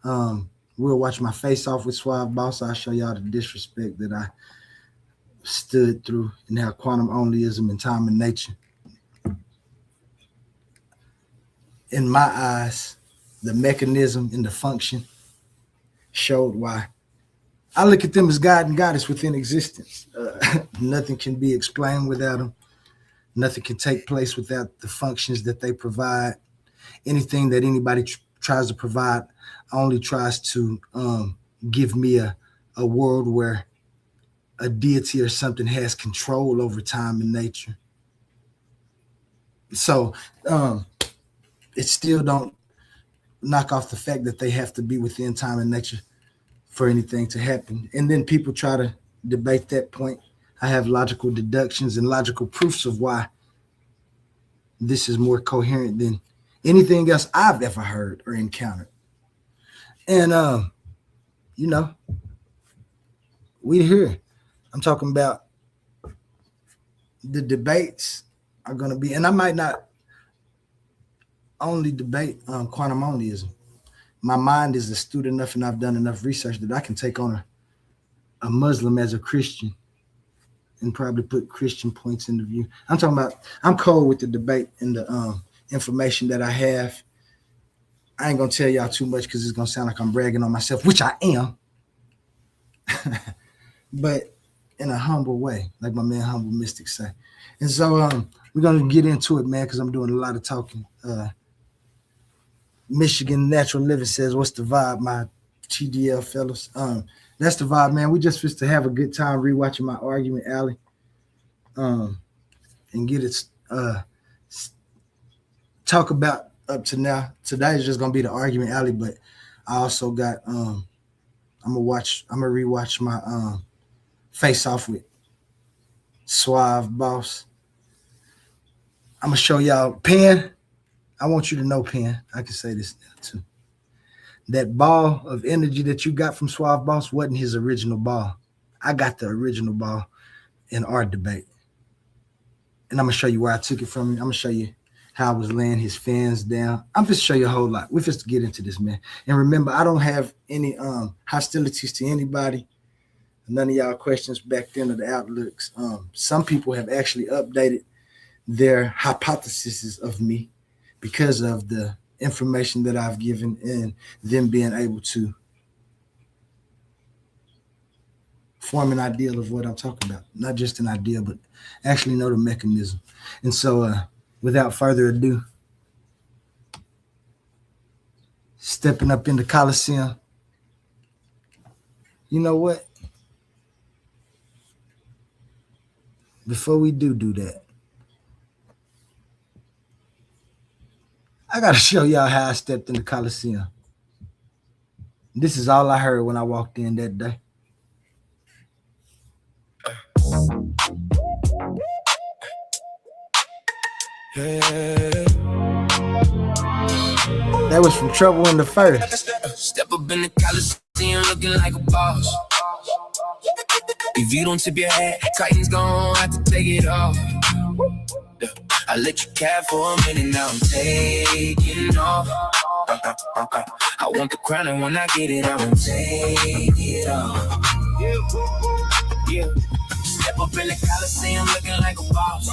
We'll watch my face off with Suave Boss. I'll show y'all the disrespect that I stood through and how quantum onlyism and time and nature, in my eyes, the mechanism and the function showed why. I look at them as God and Goddess within existence. Nothing can be explained without them. Nothing can take place without the functions that they provide. Anything that anybody tries to provide only tries to give me a world where a deity or something has control over time and nature. So it still don't knock off the fact that they have to be within time and nature for anything to happen. And then people try to debate that point. I have logical deductions and logical proofs of why this is more coherent than anything else I've ever heard or encountered. And, we're here. I'm talking about the debates are going to be, and I might not only debate quantum onlyism. My mind is astute enough and I've done enough research that I can take on a Muslim as a Christian and probably put Christian points into view. I'm talking about, I'm cold with the debate and the information that I have. I ain't going to tell y'all too much because it's going to sound like I'm bragging on myself, which I am. But in a humble way, like my man Humble Mystic say. And so we're going to get into it, man, because I'm doing a lot of talking. Michigan Natural Living says, what's the vibe, my TDL fellas? That's the vibe, man. We just supposed to have a good time rewatching my argument alley and get it talk about up to now. Today is just gonna be the argument alley, but I also got I'm gonna rewatch my face off with Suave Boss. I'm gonna show y'all Pen. I want you to know, Pen. I can say this now too. That ball of energy that you got from Suave Boss wasn't his original ball. I got the original ball in our debate. And I'm gonna show you where I took it from. I'm gonna show you how I was laying his fans down. I'm just show you a whole lot. We're just get into this, man. And remember, I don't have any hostilities to anybody. None of y'all questions back then of the outlooks. Some people have actually updated their hypotheses of me because of the information that I've given and them being able to form an ideal of what I'm talking about. Not just an idea, but actually know the mechanism. And so without further ado, stepping up in the Coliseum, you know what? Before we do that, I got to show y'all how I stepped in the Coliseum. This is all I heard when I walked in that day. That was from Trouble in the First. Step up in the Coliseum looking like a boss. If you don't tip your hat, Titans gon' have to take it off. I let you cap for a minute, now I'm taking off. I want the crown, and when I get it, I won't take it off. Yeah. Step up in the Coliseum looking like a boss.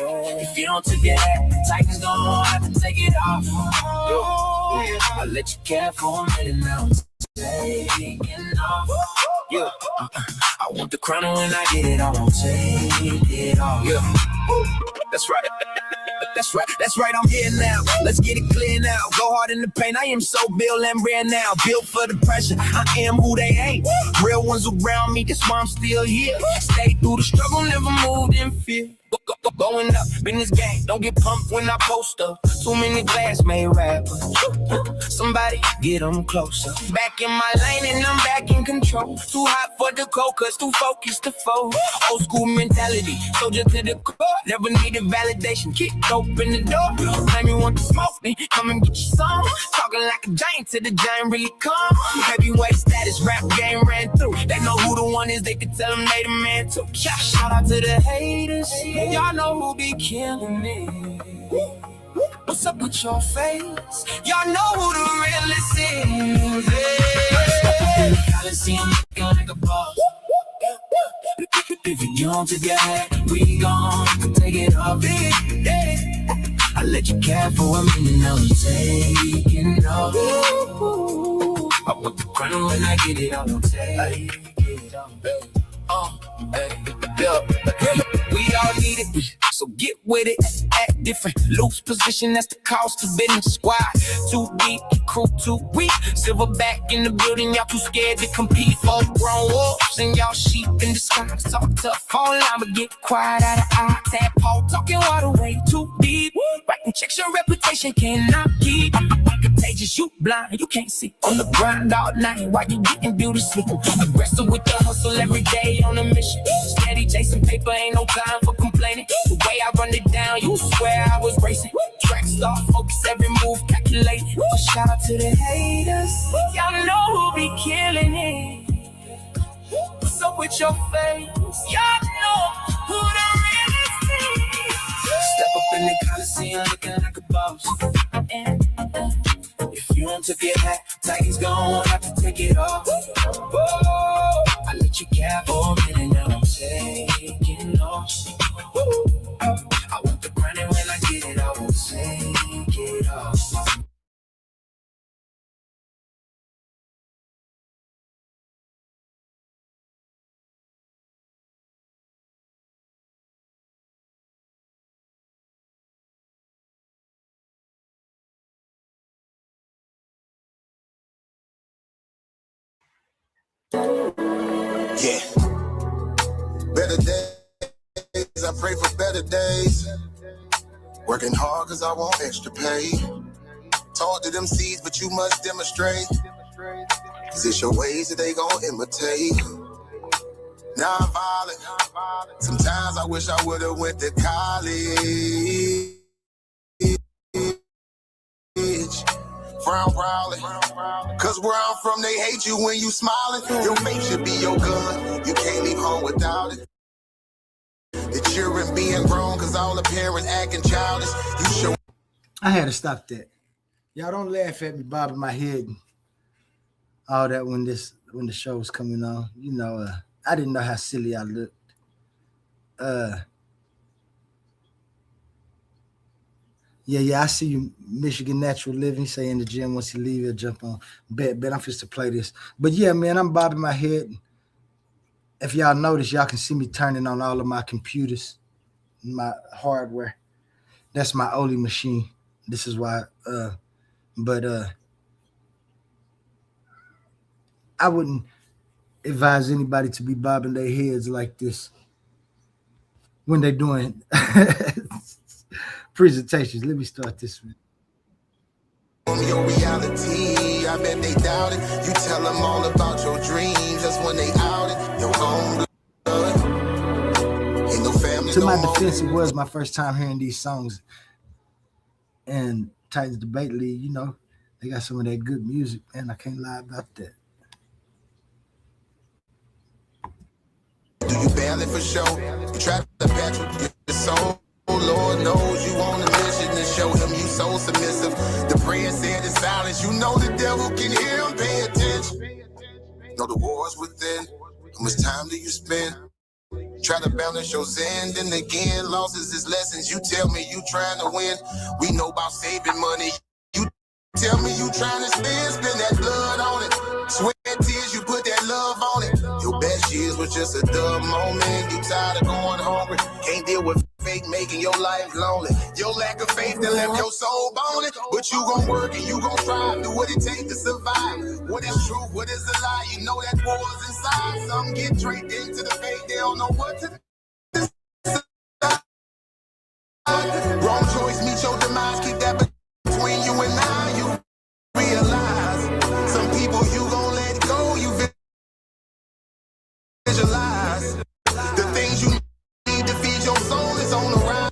If you don't tip your hat, Titans gon' have to take it off. I let you cap for a minute, now I'm taking off. Yeah. I want the crown, and when I get it, I won't take it off. Yeah. That's right. That's right, I'm here now. Let's get it clear now. Go hard in the paint, I am so Bill and rare now. Built for the pressure, I am who they ain't. Real ones around me, that's why I'm still here. Stay through the struggle, never moved in fear. Going up in this game, don't get pumped when I post up. Too many classmate rappers. Somebody get them closer. Back in my lane and I'm back in control. Too hot for the cold, cause too focused to fold. Old school mentality, soldier to the core. Never needed validation, kick open the door. Claim you want to smoke me, come and get your some. Talking like a giant till the giant really come. Heavyweight status, rap game ran through. They know who the one is, they can tell them they the man too. Shout out to the haters, y'all know who be killing me. What's up with your face? Y'all know who the realest is. Hey. Coliseum looking like a boss. If you don't take your hat, we gon' take it off. I let you cap for a minute, now I'm taking off. I want the crown, when I get it, I won't take it off. We all need it, so get with it. Act different, loose position, that's the cost of business. Squad too deep, crew too weak. Silverback in the building, y'all too scared to compete. Full grown wolves and y'all sheep in disguise. Talk tough, all line, but get quiet out of eye. Tadpole talking water way too deep. Writing checks, your reputation cannot keep. Contagious, you blind, you can't see. On the grind all night, while you getting beauty sleep. Aggressive with the hustle every day on a mission. Steady chasing paper, ain't no time for complaining. The way I run it down, you swear I was racing. Track star, focus every move, calculating. Shout out to the haters, y'all know who be killing it. What's up with your face? Y'all know who the realest is. Step up in the Coliseum looking like a boss. If you don't take your hat, Titans gon' have to take it off. Oh, I let you cap for a minute, now I'm taking off. I want the crown, and when I get it, I won't take it off. Yeah. Better days, I pray for better days. Working hard cause I want extra pay. Talk to them seeds, but you must demonstrate. Cause it's your ways that they gon' imitate. Non-violent. Sometimes I wish I would've went to college. Frown proudly. Cause where I'm from, they hate you when you smiling. Your face should be your gun. You can't leave home without it. The children being grown cause all the parents acting childish. You show. I had to stop that. Y'all don't laugh at me bobbing my head and all that when the show was coming on. You know, I didn't know how silly I looked. Yeah, I see you, Michigan Natural Living, say in the gym once you leave, he'll jump on. Bet, I'm supposed to play this. But yeah, man, I'm bobbing my head. If y'all notice, y'all can see me turning on all of my computers, my hardware. That's my O.L.E.E machine. This is why, but I wouldn't advise anybody to be bobbing their heads like this when they're doing presentations. Let me start this one. Your reality, I bet they doubt it. You tell them all about your dreams, that's when they out it. Your own blood. Ain't no family. To my defense, it was my first time hearing these songs. And Titans Debate League, you know, they got some of that good music, and I can't lie about that. Do you barely for show? You try to patch with your soul. Lord knows you on a mission to show him you so submissive. The prayer said in silence, you know the devil can hear him. Pay attention. Know the war's within. How much time do you spend? Try to balance your zen, then again, losses is lessons. You tell me you trying to win. We know about saving money. You tell me you trying to spend that blood on it. Sweat tears, you put that love on it. Your best years was just a dumb moment. You tired of going hungry. Can't deal with fake making your life lonely. Your lack of faith that left your soul bone it. But you gon' work and you gon' strive. Do what it takes to survive. What is truth? What is a lie? You know that war's inside. Some get tricked into the faith. They don't know what to decide. Wrong choice meet your demise. Keep that between you and I. You realize some people you gon' let go. You visualize the things you need to feed your soul is on the rise.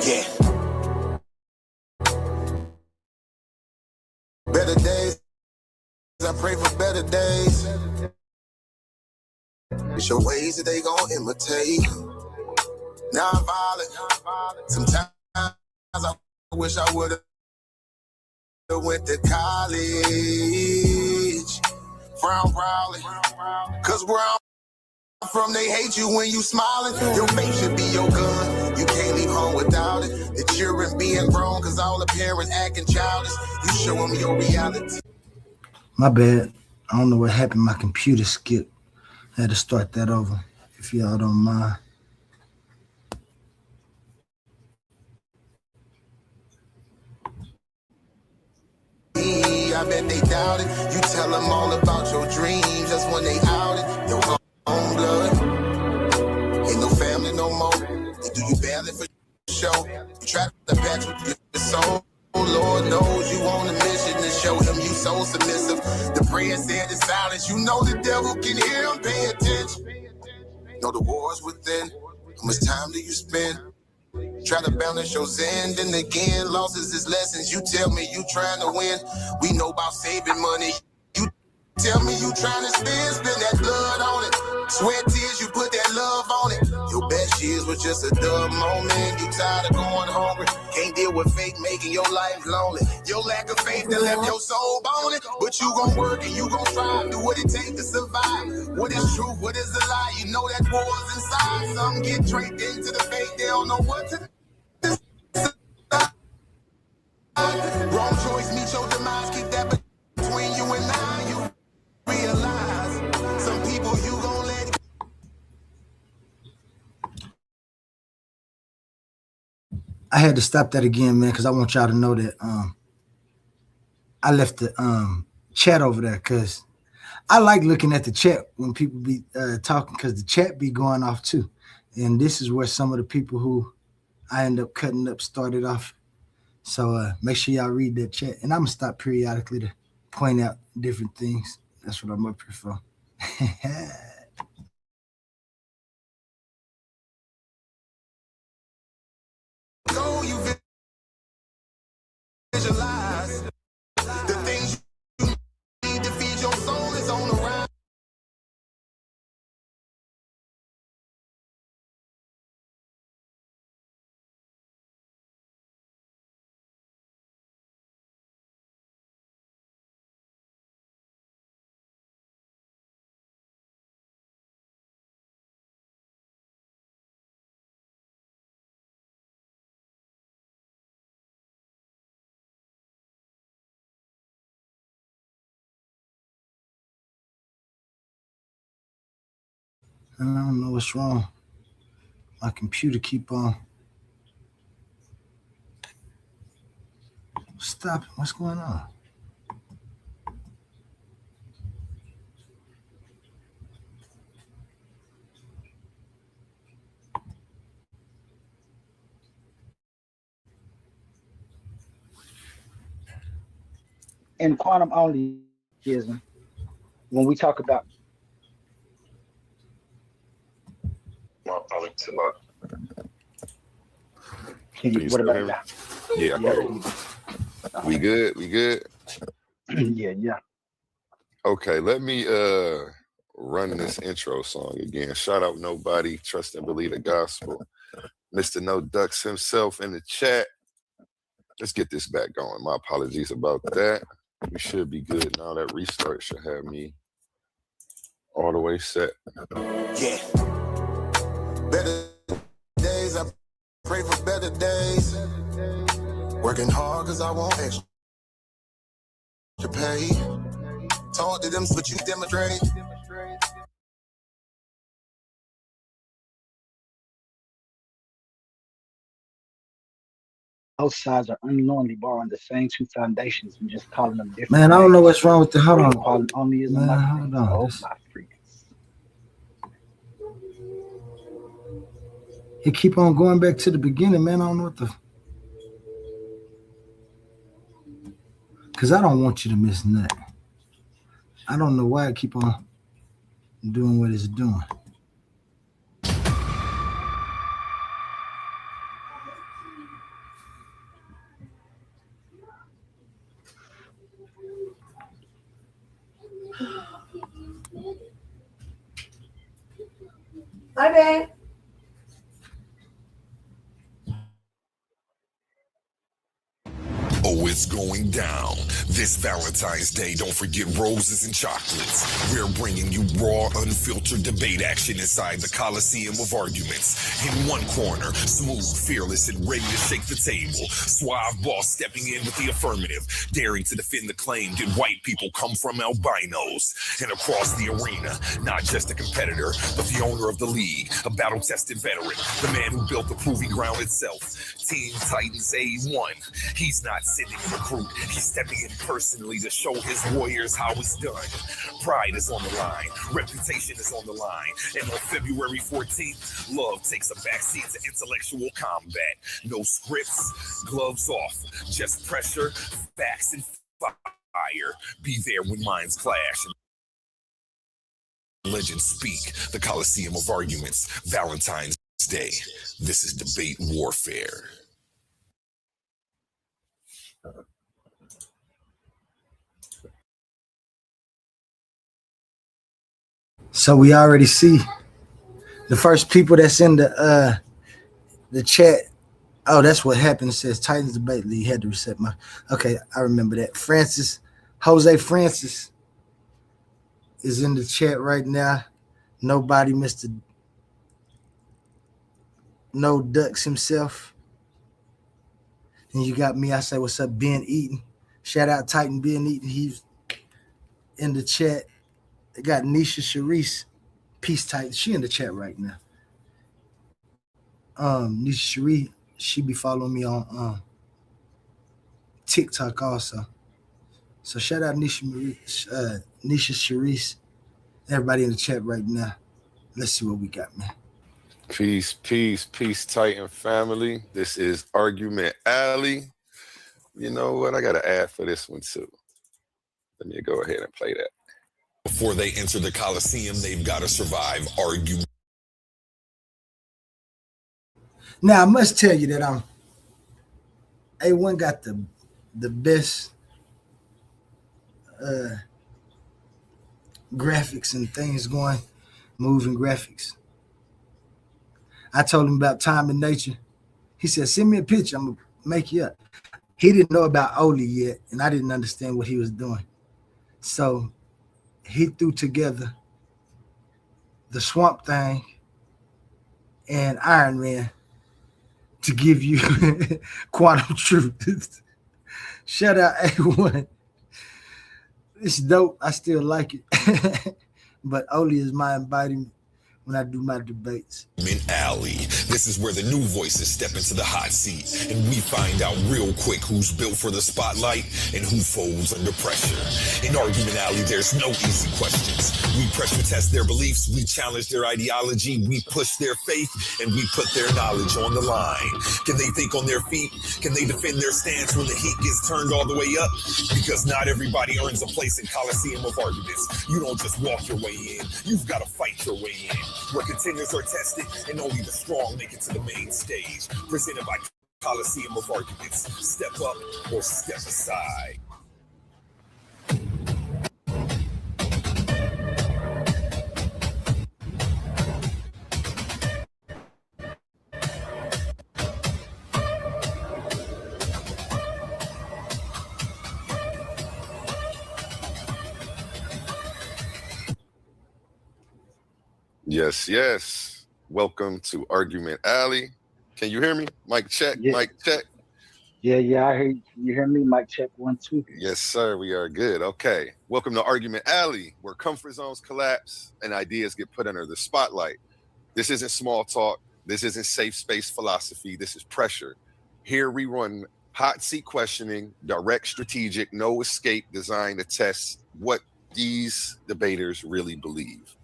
Yeah. Better days. I pray for better days. It's your ways that they gon' imitate. Non-violent. Sometimes I wish I would've went to college. Frown proudly. Cause where I'm from, they hate you when you smiling. Your face should be your gun. You can't leave home without it. The children being grown cause all the parents acting childish. You show them your reality. My bad. I don't know what happened. My computer skipped. I had to start that over, if y'all don't mind. I bet they doubt it. You tell them all about your dreams. That's when they out it. Your own blood. Ain't no family no more. They do you barely for show. You try to patch with your soul. Lord knows you on a mission to show him you so submissive. The prayer said in silence. You know the devil can hear him. Pay attention. Know the war's within. How much time do you spend? Try to balance your zen, then again, losses is lessons. You tell me you trying to win. We know about saving money. You tell me you trying to spend that blood on it. Sweat tears, you put that love on it. Your best years was just a dumb moment. You tired of going hungry. Can't deal with fake making your life lonely. Your lack of faith that left your soul bone it. But you gon' work and you gon' strive. Do what it takes to survive. What is truth? What is a lie? You know that war's inside. Some get tricked into the faith. They don't know what to decide. Wrong choice, meet your demise. Keep that between you and I. You realize some people you gon' let. I had to stop that again, man, because I want y'all to know that I left the chat over there because I like looking at the chat when people be talking because the chat be going off too. And this is where some of the people who I end up cutting up started off. So make sure y'all read that chat. And I'm going to stop periodically to point out different things. That's what I'm up here for. Go, you visualize the things you need to feed your soul is on the rise. And I don't know what's wrong. My computer keep on stopping. What's going on? In quantum onlyism, when we talk about Can you what still about hear me? now? Yeah, I can hear you. We good? We good? Yeah. Okay, let me run this intro song again. Shout out nobody, trust and believe the gospel. Mr. No Ducks himself in the chat. Let's get this back going. My apologies about that. We should be good now. That restart should have me all the way set. Yeah. Better days, I pray for better days. Working hard cause I want extra pay. Talk to them so you demonstrate. Both sides are unknowingly borrowing the same two foundations and just calling them different. Man, I don't know what's wrong with the. Hold on. Onlyism, Man, like hold on. oh This, my freaks. it keep on going back to the beginning, man. I don't know what the. Because I don't want you to miss nothing. I don't know why I keep on doing what it's doing. Hi, babe. Oh, it's going down. This Valentine's Day, don't forget roses and chocolates. We're bringing you raw, unfiltered debate action inside the Coliseum of Arguments. In one corner, smooth, fearless, and ready to shake the table. Suave boss stepping in with the affirmative, daring to defend the claim, did white people come from albinos? And across the arena, not just a competitor, but the owner of the league, a battle-tested veteran, the man who built the proving ground itself. Team Titans A1. He's not sending a recruit. He's stepping in personally to show his warriors how it's done. Pride is on the line. Reputation is on the line. And on February 14th, love takes a backseat to intellectual combat. No scripts, gloves off. Just pressure, facts, and fire. Be there when minds clash. Legends speak. The Coliseum of Arguments. Valentine's Day. This is debate warfare. So we already see the first people that's in the chat. Oh, that's what happened. It says Titans Debate League had to reset my. Okay, I remember that. Jose Francis is in the chat right now. Nobody, Mr. No Ducks himself. And you got me. I say, what's up, Ben Eaton? Shout out Titan Ben Eaton. He's in the chat. They got Nisha Sharice. Peace Titan. She in the chat right now. Nisha Sharice, she be following me on TikTok also. So shout out Nisha Sharice. Everybody in the chat right now. Let's see what we got, man. Peace, peace, peace, Titan family. This is Argument Alley. You know what? I got to add for this one too. Let me go ahead and play that. Before they enter the Coliseum, they've got to survive argument. Now I must tell you that A1 got the best graphics and things going, moving graphics. I told him about time and nature. He said, send me a picture, I'm gonna make you up. He didn't know about O.L.E.E yet, and I didn't understand what he was doing. So he threw together the Swamp Thing and Iron Man to give you quantum truth. Shout out A1. It's dope. I still like it. But O.L.E.E is my embodiment when I do my debates. Alley. This is where the new voices step into the hot seat, and we find out real quick who's built for the spotlight and who folds under pressure. In Argument Alley, there's no easy questions. We pressure test their beliefs, we challenge their ideology, we push their faith, and we put their knowledge on the line. Can they think on their feet? Can they defend their stance when the heat gets turned all the way up? Because not everybody earns a place in Coliseum of Arguments. You don't just walk your way in, you've got to fight your way in. Where contenders are tested and only the strong make it to the main stage. Presented by Coliseum of Arguments. Step up or step aside. Yes, yes. Welcome to Argument Alley. Can you hear me? Mic check, Yeah. mic check. Yeah, I hear you. Can you hear me? Mic check 1, 2. Yes, sir. We are good. Okay. Welcome to Argument Alley, where comfort zones collapse and ideas get put under the spotlight. This isn't small talk. This isn't safe space philosophy. This is pressure. Here we run hot seat questioning, direct, strategic, no escape, designed to test what these debaters really believe.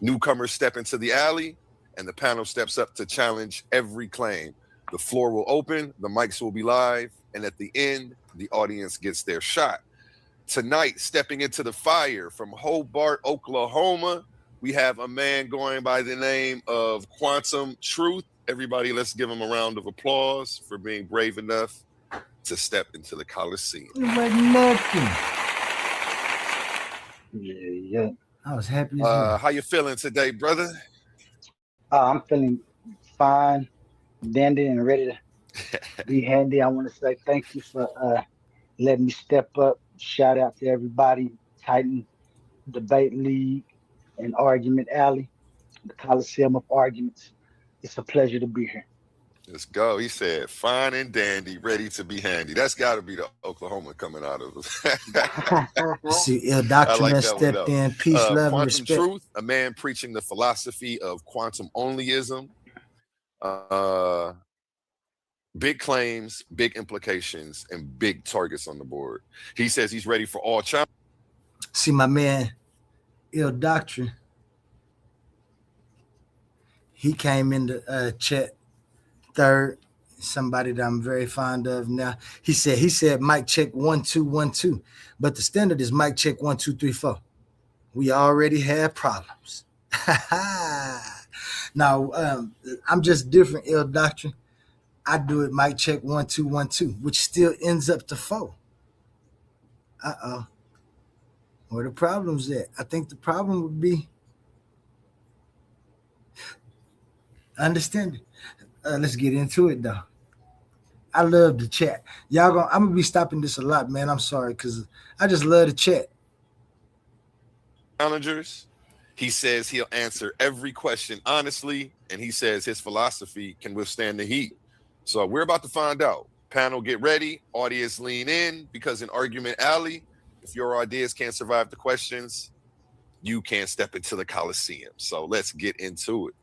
Newcomers step into the alley, and the panel steps up to challenge every claim. The floor will open, the mics will be live, and at the end, the audience gets their shot. Tonight, stepping into the fire from Hobart, Oklahoma, we have a man going by the name of Quantum Truth. Everybody, let's give him a round of applause for being brave enough to step into the Coliseum. It was nothing. Yeah. I was happy as hell. How you feeling today, brother? I'm feeling fine, dandy, and ready to be handy. I want to say thank you for letting me step up. Shout out to everybody, Titan Debate League and Argument Alley, the Coliseum of Arguments. It's a pleasure to be here. Let's go. He said, fine and dandy, ready to be handy. That's got to be the Oklahoma coming out of us. See, Doctrine stepped in. Peace, love, and Quantum respect. Truth, a man preaching the philosophy of quantum Onlyism. Big claims, big implications, and big targets on the board. He says he's ready for all challenges. See, my man, Ill Doctrine, he came in the chat third, somebody that I'm very fond of now. He said mic check 1 2 1 2, but the standard is mic check 1 2 3 4. We already had problems. Now I'm just different, Ill Doctrine. I do it mic check 1 2 1 2, which still ends up to 4. Where the problem's at? I think the problem would be understanding. Let's get into it though. I love the chat. I'm gonna be stopping this a lot, man. I'm sorry, because I just love the chat. Challengers. He says he'll answer every question honestly, and he says his philosophy can withstand the heat. So we're about to find out Panel, get ready. Audience, lean in, because in Argument Alley, if your ideas can't survive the questions, you can't step into the Coliseum. So let's get into it.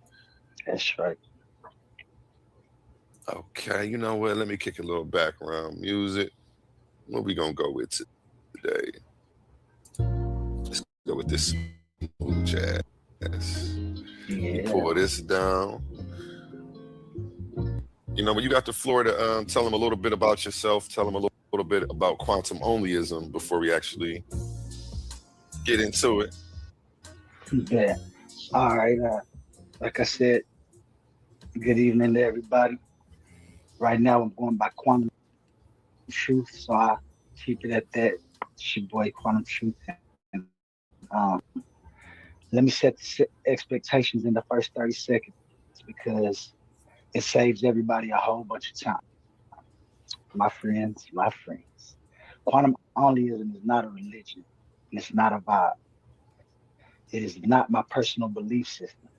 That's right. Okay, you know what? Let me kick a little background music. What we gonna go with today? Let's go with this smooth jazz. You pull this down. You know, when you got the floor to tell them a little bit about yourself, tell them a little bit about quantum onlyism before we actually get into it. Yeah. All right. Like I said, good evening to everybody. Right now, I'm going by Quantum Truth, so I keep it at that. It's your boy Quantum Truth. And let me set the expectations in the first 30 seconds because it saves everybody a whole bunch of time. My friends, Quantum onlyism is not a religion, and it's not a vibe. It is not my personal belief system.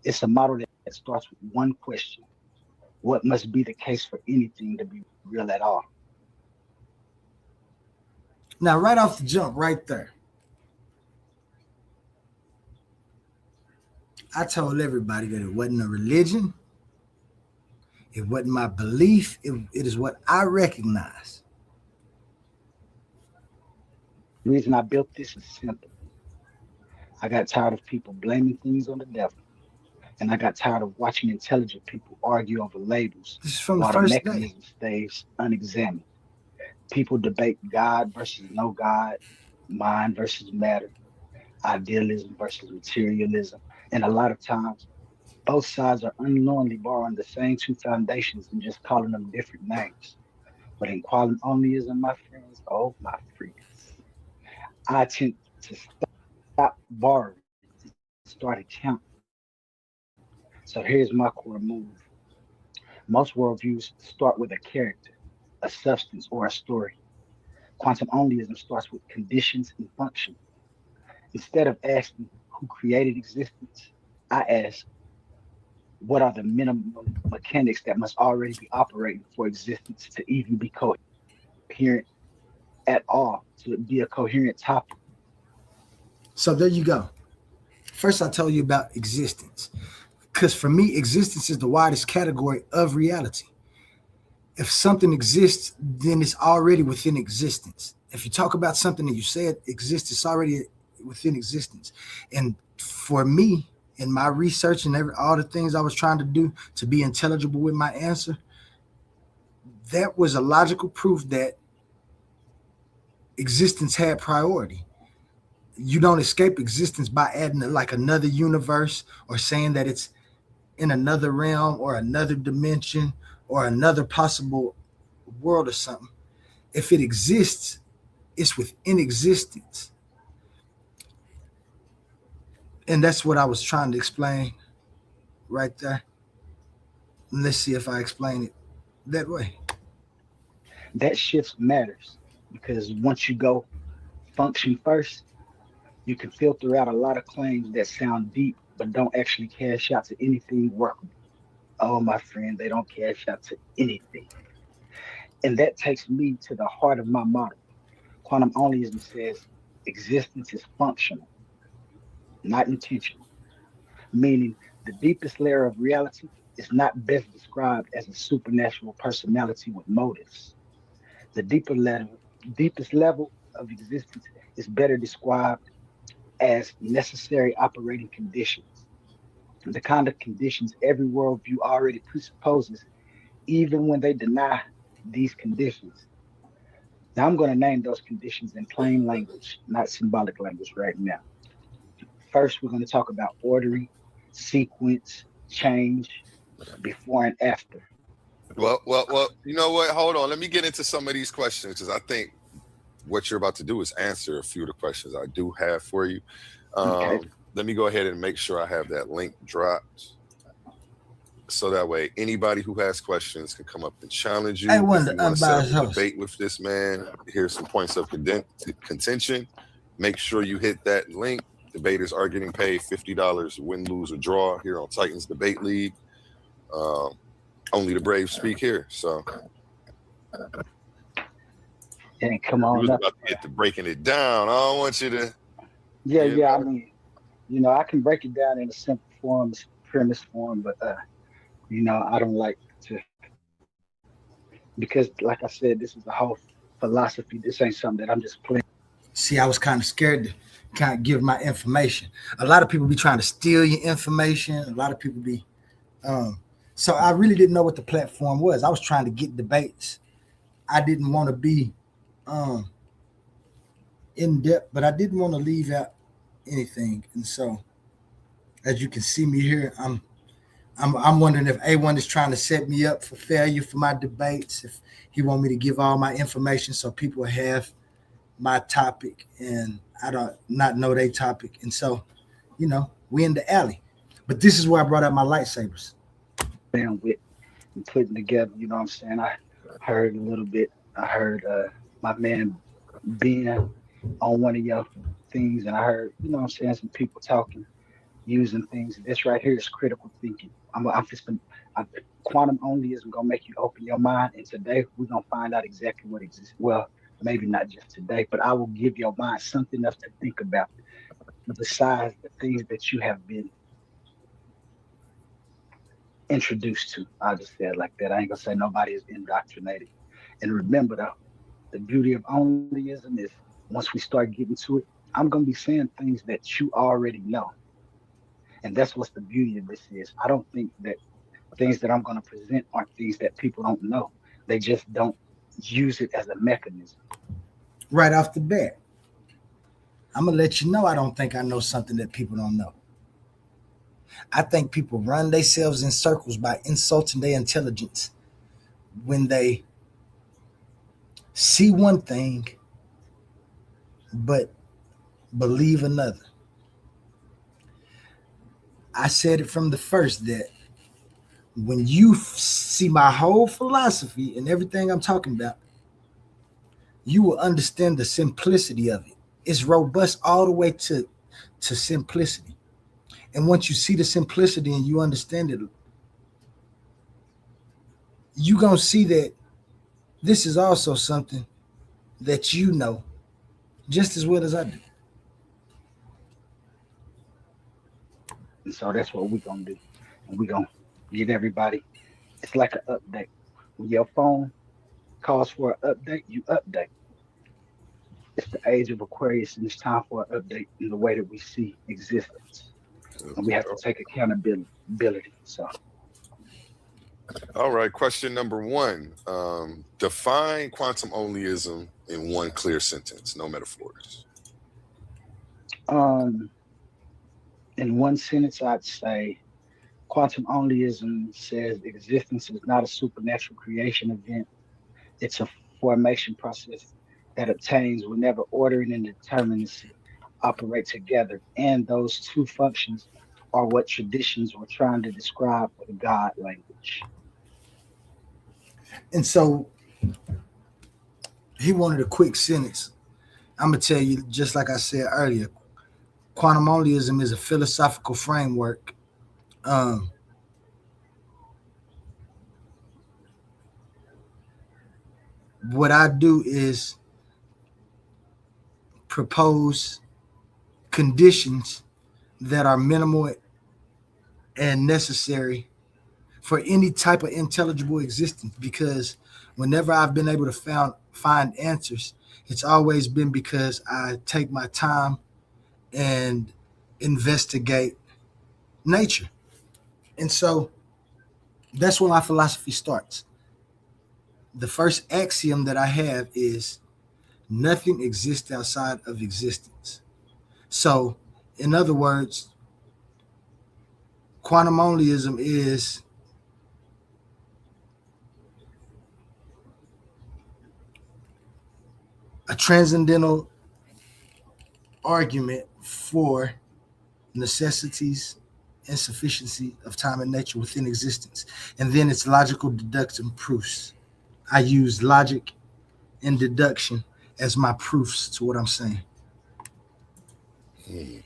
It's a model that starts with one question: what must be the case for anything to be real at all? Now, right off the jump, right there, I told everybody that it wasn't a religion. It wasn't my belief. It is what I recognize. The reason I built this is simple. I got tired of people blaming things on the devil, and I got tired of watching intelligent people argue over labels This is from the while the first day. mechanism stays unexamined. People debate God versus no God, mind versus matter, idealism versus materialism, and a lot of times both sides are unknowingly borrowing the same two foundations and just calling them different names. But in quantum onlyism, my friends, oh my friends, I tend to stop borrowing and start counting. So here's my core move. Most worldviews start with a character, a substance, or a story. Quantum onlyism starts with conditions and function. Instead of asking who created existence, I ask what are the minimum mechanics that must already be operating for existence to even be coherent at all, to be a coherent topic. So there you go. First, I told you about existence. Because for me, existence is the widest category of reality. If something exists, then it's already within existence. If you talk about something that you said exists, it's already within existence. And for me, in my research and all the things I was trying to do to be intelligible with my answer, that was a logical proof that existence had priority. You don't escape existence by adding like another universe or saying that it's in another realm or another dimension or another possible world or something. If it exists, it's within existence. And that's what I was trying to explain right there. And let's see if I explain it that way. That shift matters because once you go function first, you can filter out a lot of claims that sound deep but don't actually cash out to anything workable. Oh, my friend, they don't cash out to anything. And that takes me to the heart of my model. Quantum onlyism says existence is functional, not intentional, meaning the deepest layer of reality is not best described as a supernatural personality with motives. The deepest level of existence is better described as necessary operating conditions, the kind of conditions every worldview already presupposes, even when they deny these conditions. Now, I'm going to name those conditions in plain language, not symbolic language right now. First, we're going to talk about ordering, sequence, change, before and after. Well. You know what? Hold on. Let me get into some of these questions because I think what you're about to do is answer a few of the questions I do have for you. Okay. Let me go ahead and make sure I have that link dropped. So that way, anybody who has questions can come up and challenge you. I wonder, if you want to set unbiased up a host. debate with this man, here's some points of contention. Make sure you hit that link. Debaters are getting paid $50, win, lose, or draw here on Titans Debate League. Only the brave speak here. So And come We on was up. about to get to breaking it down. I don't want you to, Yeah, you yeah. I know. mean, I can break it down in a simple form, premise form, but I don't like to because, like I said, this is a whole philosophy. This ain't something that I'm just playing. See, I was kind of scared to kind of give my information. A lot of people be trying to steal your information. A lot of people be, um, so I really didn't know what the platform was. I was trying to get debates. I didn't want to be um, in depth, but I didn't want to leave out anything. And so, as you can see me here, I'm wondering if A1 is trying to set me up for failure for my debates. If he want me to give all my information so people have my topic and I don't not know their topic. And so, we in the alley. But this is where I brought out my lightsabers. With and putting together. You know what I'm saying? I heard a little bit. I heard my man being on one of your things, and I heard what I'm saying, some people talking, using things. This right here is critical thinking. I'm just been, I, quantum only isn't gonna make you open your mind, and today we're gonna find out exactly what exists. Well, maybe not just today, but I will give your mind something else to think about besides the things that you have been introduced to. I'll just say it like that. I ain't gonna say nobody is indoctrinated. And remember though, the beauty of onlyism is once we start getting to it, I'm gonna be saying things that you already know. And that's what's the beauty of this is. I don't think that things that I'm gonna present aren't things that people don't know. They just don't use it as a mechanism. Right off the bat, I'm gonna let you know I don't think I know something that people don't know. I think people run themselves in circles by insulting their intelligence when they see one thing but believe another. I said it from the first that when you see my whole philosophy and everything I'm talking about, you will understand the simplicity of it. It's robust all the way to simplicity. And once you see the simplicity and you understand it, you're going to see that this is also something that you know just as well as I do. And so that's what we're gonna do. And we're gonna give everybody it's like an update. When your phone calls for an update, you update. It's the age of Aquarius and it's time for an update in the way that we see existence. And we have to take accountability. So All right, question number one. Define quantum onlyism in one clear sentence, no metaphors. um in one sentence I'd say quantum onlyism says existence is not a supernatural creation event. It's a formation process that obtains whenever order and determinacy operate together. And those two functions are what traditions were trying to describe with God language. And so he wanted a quick sentence. I'm going to tell you, just like I said earlier, quantum onlyism is a philosophical framework. Um, what I do is propose conditions that are minimal and necessary for any type of intelligible existence because whenever I've been able to find answers, it's always been because I take my time and investigate nature. And so that's where my philosophy starts. The first axiom that I have is nothing exists outside of existence. So, in other words, quantum onlyism is a transcendental argument for necessities and sufficiency of time and nature within existence. And then it's logical deduction proofs. I use logic and deduction as my proofs to what I'm saying. Hmm,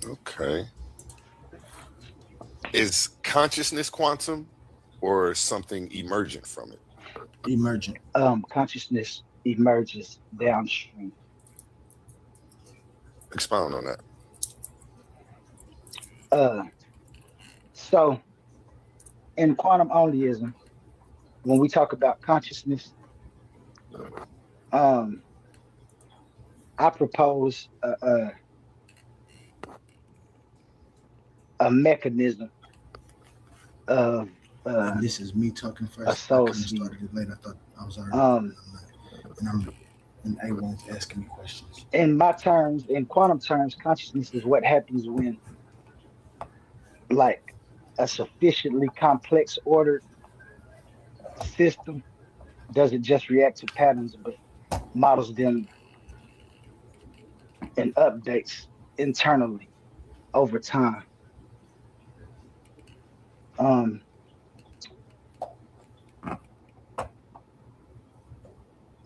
okay. Is consciousness quantum or something emergent from it? Emergent. Consciousness emerges downstream. Expound on that. Uh, so in quantum onlyism, when we talk about consciousness, um, I propose a mechanism of And this is me talking a first. I soul kind of seed. started it late. I thought I was already done. Um, I'm not. And A1's asking me questions. in my terms, in quantum terms, consciousness is what happens when, like, a sufficiently complex ordered system doesn't just react to patterns, but models them and updates internally over time. Um,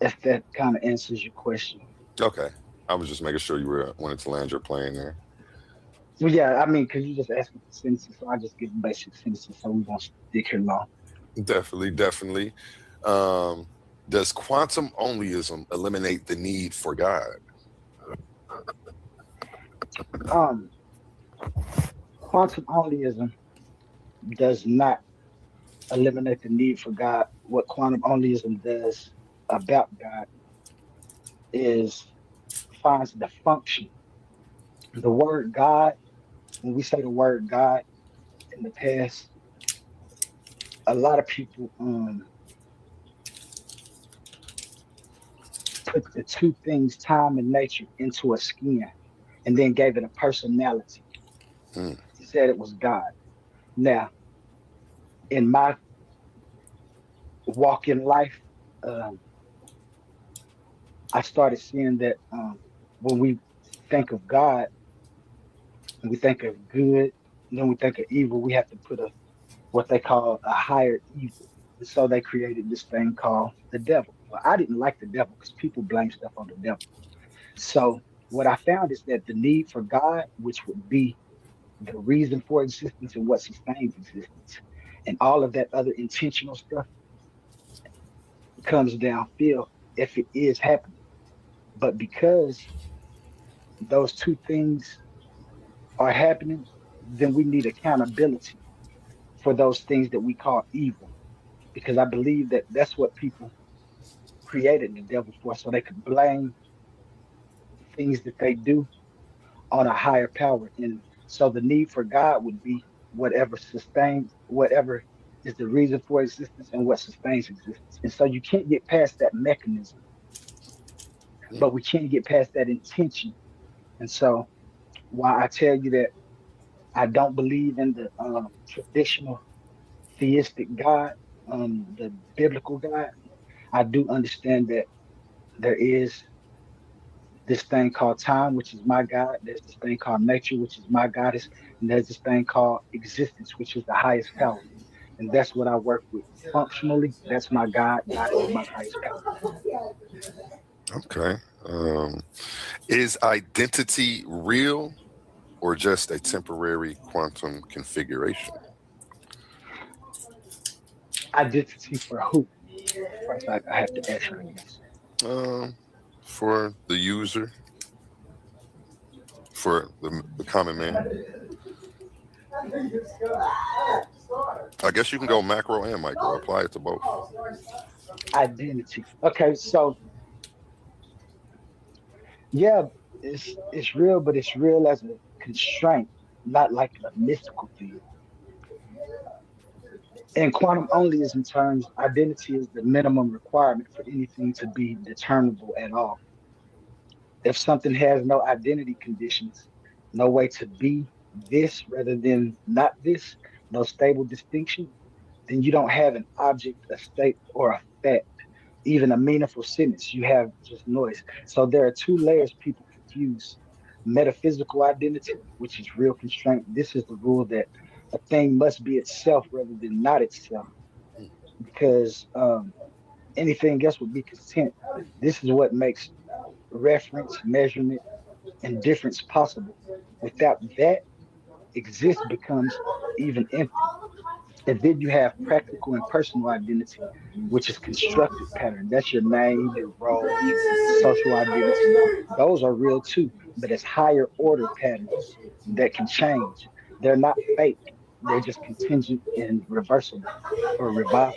if that kind of answers your question. Okay. I was just making sure you were wanted to land your plane there. Well, yeah, I mean, because you just asking for sentences, so I just give basic sentences, so we won't stick here long. Definitely, definitely. Um, does quantum onlyism eliminate the need for God? Um, Quantum onlyism does not eliminate the need for God. What quantum onlyism does about God is finds the function. The word God, when we say the word God in the past, a lot of people put the two things, time and nature, into a skin and then gave it a personality. Hmm. Said it was God. Now, in my walk in life, um, I started seeing that when we think of God, we think of good, and then we think of evil, we have to put a what they call a higher evil. And so they created this thing called the devil. Well, I didn't like the devil because people blame stuff on the devil. So what I found is that the need for God, which would be the reason for existence and what sustains existence, and all of that other intentional stuff comes downfield if it is happening. But because those two things are happening, then we need accountability for those things that we call evil. Because I believe that that's what people created the devil for, so they could blame the things that they do on a higher power. And so the need for God would be whatever sustains, whatever is the reason for existence and what sustains existence. And so you can't get past that mechanism, Hmm. but we can't get past that intention. And so why I tell you that I don't believe in the traditional theistic God, the biblical God, I do understand that there is this thing called time, which is my God. There's this thing called nature, which is my goddess. And there's this thing called existence, which is the highest power. And that's what I work with. Functionally, that's my God. God is my highest power. Okay. Is identity real or just a temporary quantum configuration? Identity for who? First, I have to ask, I guess. Um, for the user, for the common man. I guess you can go macro and micro. Apply it to both. Identity. Okay, so yeah, it's real, but it's real as a constraint, not like a mystical thing. In quantum onlyism terms, identity is the minimum requirement for anything to be determinable at all. If something has no identity conditions, no way to be this rather than not this, no stable distinction, then you don't have an object, a state, or a fact, even a meaningful sentence. You have just noise. So there are two layers people confuse: metaphysical identity, which is real constraint. This is the rule that a thing must be itself rather than not itself, because anything else would be content. This is what makes reference, measurement, and difference possible. Without that, exist becomes even empty. And then you have practical and personal identity, which is constructed pattern. That's your name, your role, social identity. Those are real too, but it's higher order patterns that can change. They're not fake. They're just contingent and reversible or revival.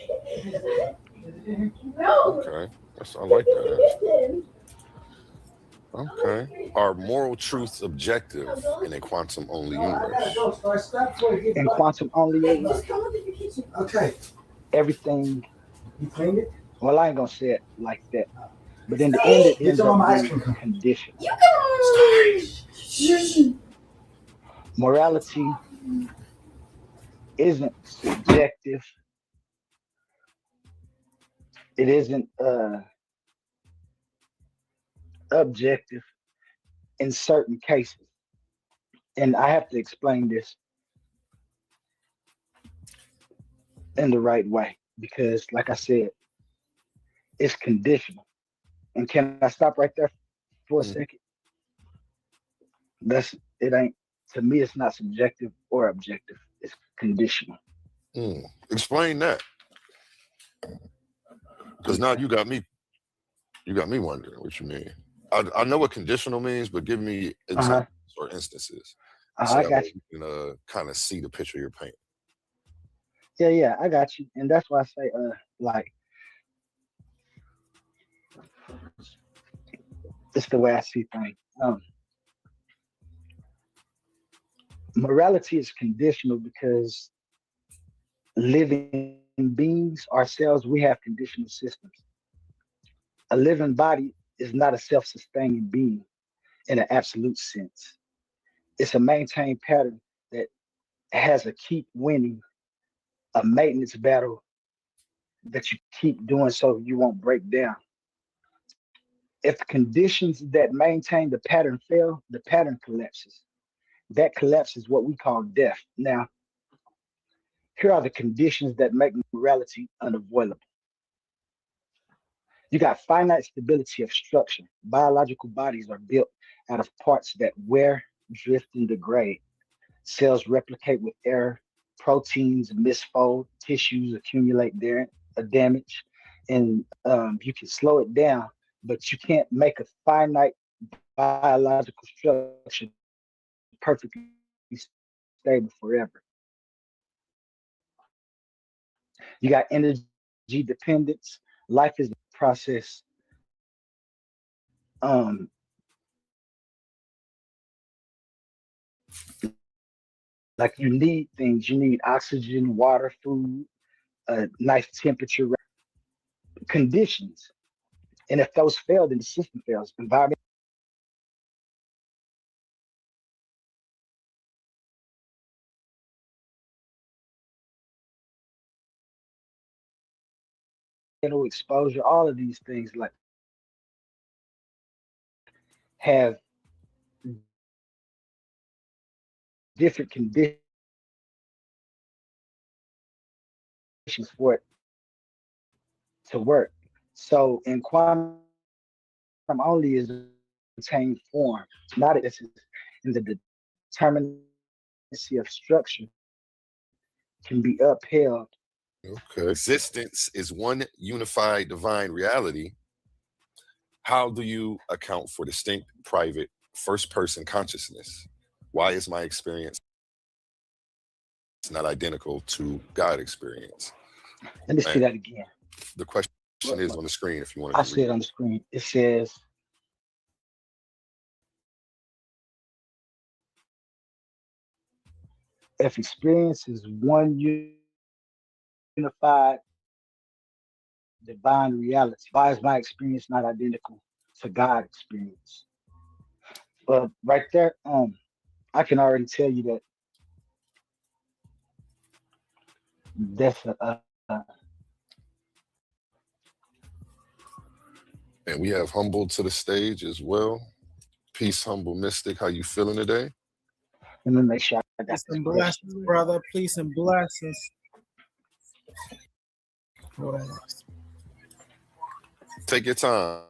Okay. I like that answer. Okay. Are moral truths objective in a quantum only universe? In quantum only universe, Okay. everything, You cleaned it? well, I ain't gonna say it like that. But in the end, it Get ends your up mama ice being cream cone. conditional. Sorry. Morality isn't subjective. It isn't objective in certain cases. And I have to explain this in the right way because, like I said, it's conditional. And can I stop right there for a Mm, second? That's it. Ain't to me. It's not subjective or objective. It's conditional. mm. Explain that. Because now Okay. you got me wondering what you mean. I know what conditional means, but give me Uh huh. examples or instances so I that way got you. we can kind of see the picture you're painting. Yeah, yeah. I got you. And that's why I say, like, it's the way I see things. Morality is conditional because living beings ourselves, we have conditional systems. A living body is not a self-sustaining being in an absolute sense. It's a maintained pattern that has a keep winning, a maintenance battle that you keep doing so you won't break down. If the conditions that maintain the pattern fail, the pattern collapses. That collapse is what we call death. Now, here are the conditions that make morality unavoidable. You got finite stability of structure. Biological bodies are built out of parts that wear, drift, and degrade. Cells replicate with error, proteins misfold, tissues accumulate there, damage, and you can slow it down, but you can't make a finite biological structure perfectly stable forever. You got energy dependence. Life is a process. Um, like you need things. You need oxygen, water, food, a nice temperature, conditions. And if those fail, then the system fails. Environmental exposure, all of these things like have different conditions for it to work. So in quantum only is maintained form, not this is in the determinacy of structure can be upheld. Okay. Existence is one unified divine reality. How do you account for distinct, private, first person consciousness? Why is my experience not identical to God experience? Let me see And that again. the question is on the screen if you wanted I to see read it it. on the screen. It says if experience is one unified divine reality, why is my experience not identical to God experience? But right there, I can already tell you that that's And we have Humble to the stage as well. Peace, Humble Mystic. How you feeling today? let me make sure I got Peace this and question. blessings, brother. Peace and blessings. Hold on. Take your time.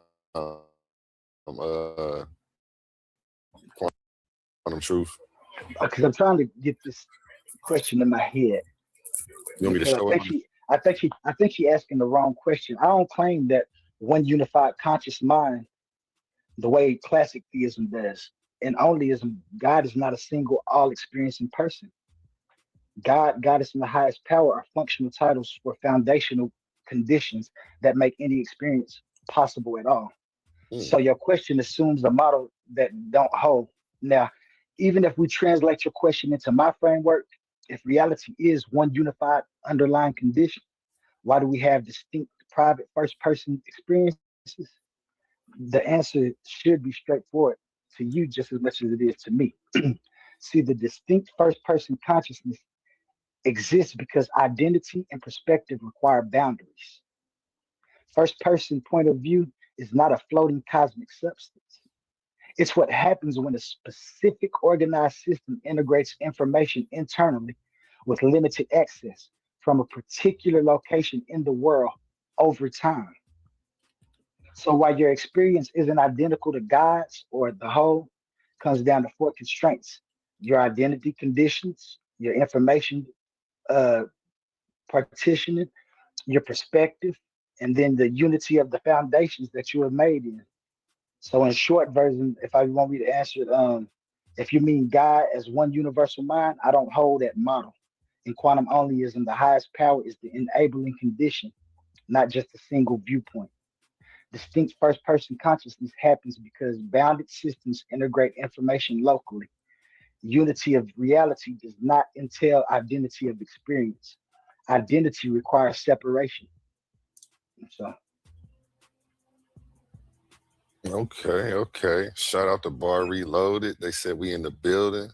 Quantum Truth. Because I'm trying to get this question in my head. You want me to because show it? I think she asking the wrong question. I don't claim that one unified conscious mind the way classic theism does. In onlyism, God is not a single all experiencing person. God is in the highest power are functional titles for foundational conditions that make any experience possible at all. So Mm. your question assumes a model that don't hold. Now, even if we translate your question into my framework, if reality is one unified underlying condition, why do we have distinct private first person experiences? The answer should be straightforward to you just as much as it is to me. See, the distinct first person consciousness exists because identity and perspective require boundaries. First person point of view is not a floating cosmic substance. It's what happens when a specific organized system integrates information internally with limited access from a particular location in the world over time. So while your experience isn't identical to God's or the whole, comes down to four constraints: your identity conditions, your information uh, partitioning, your perspective, and then the unity of the foundations that you are made in. So in short version, if I want me to answer it, if you mean God as one universal mind, I don't hold that model. In quantum onlyism, the highest power is the enabling condition, not just a single viewpoint. Distinct first person consciousness happens because bounded systems integrate information locally. Unity of reality does not entail identity of experience. Identity requires separation. So Okay, okay. Shout out to Bar Reloaded. They said we in the building.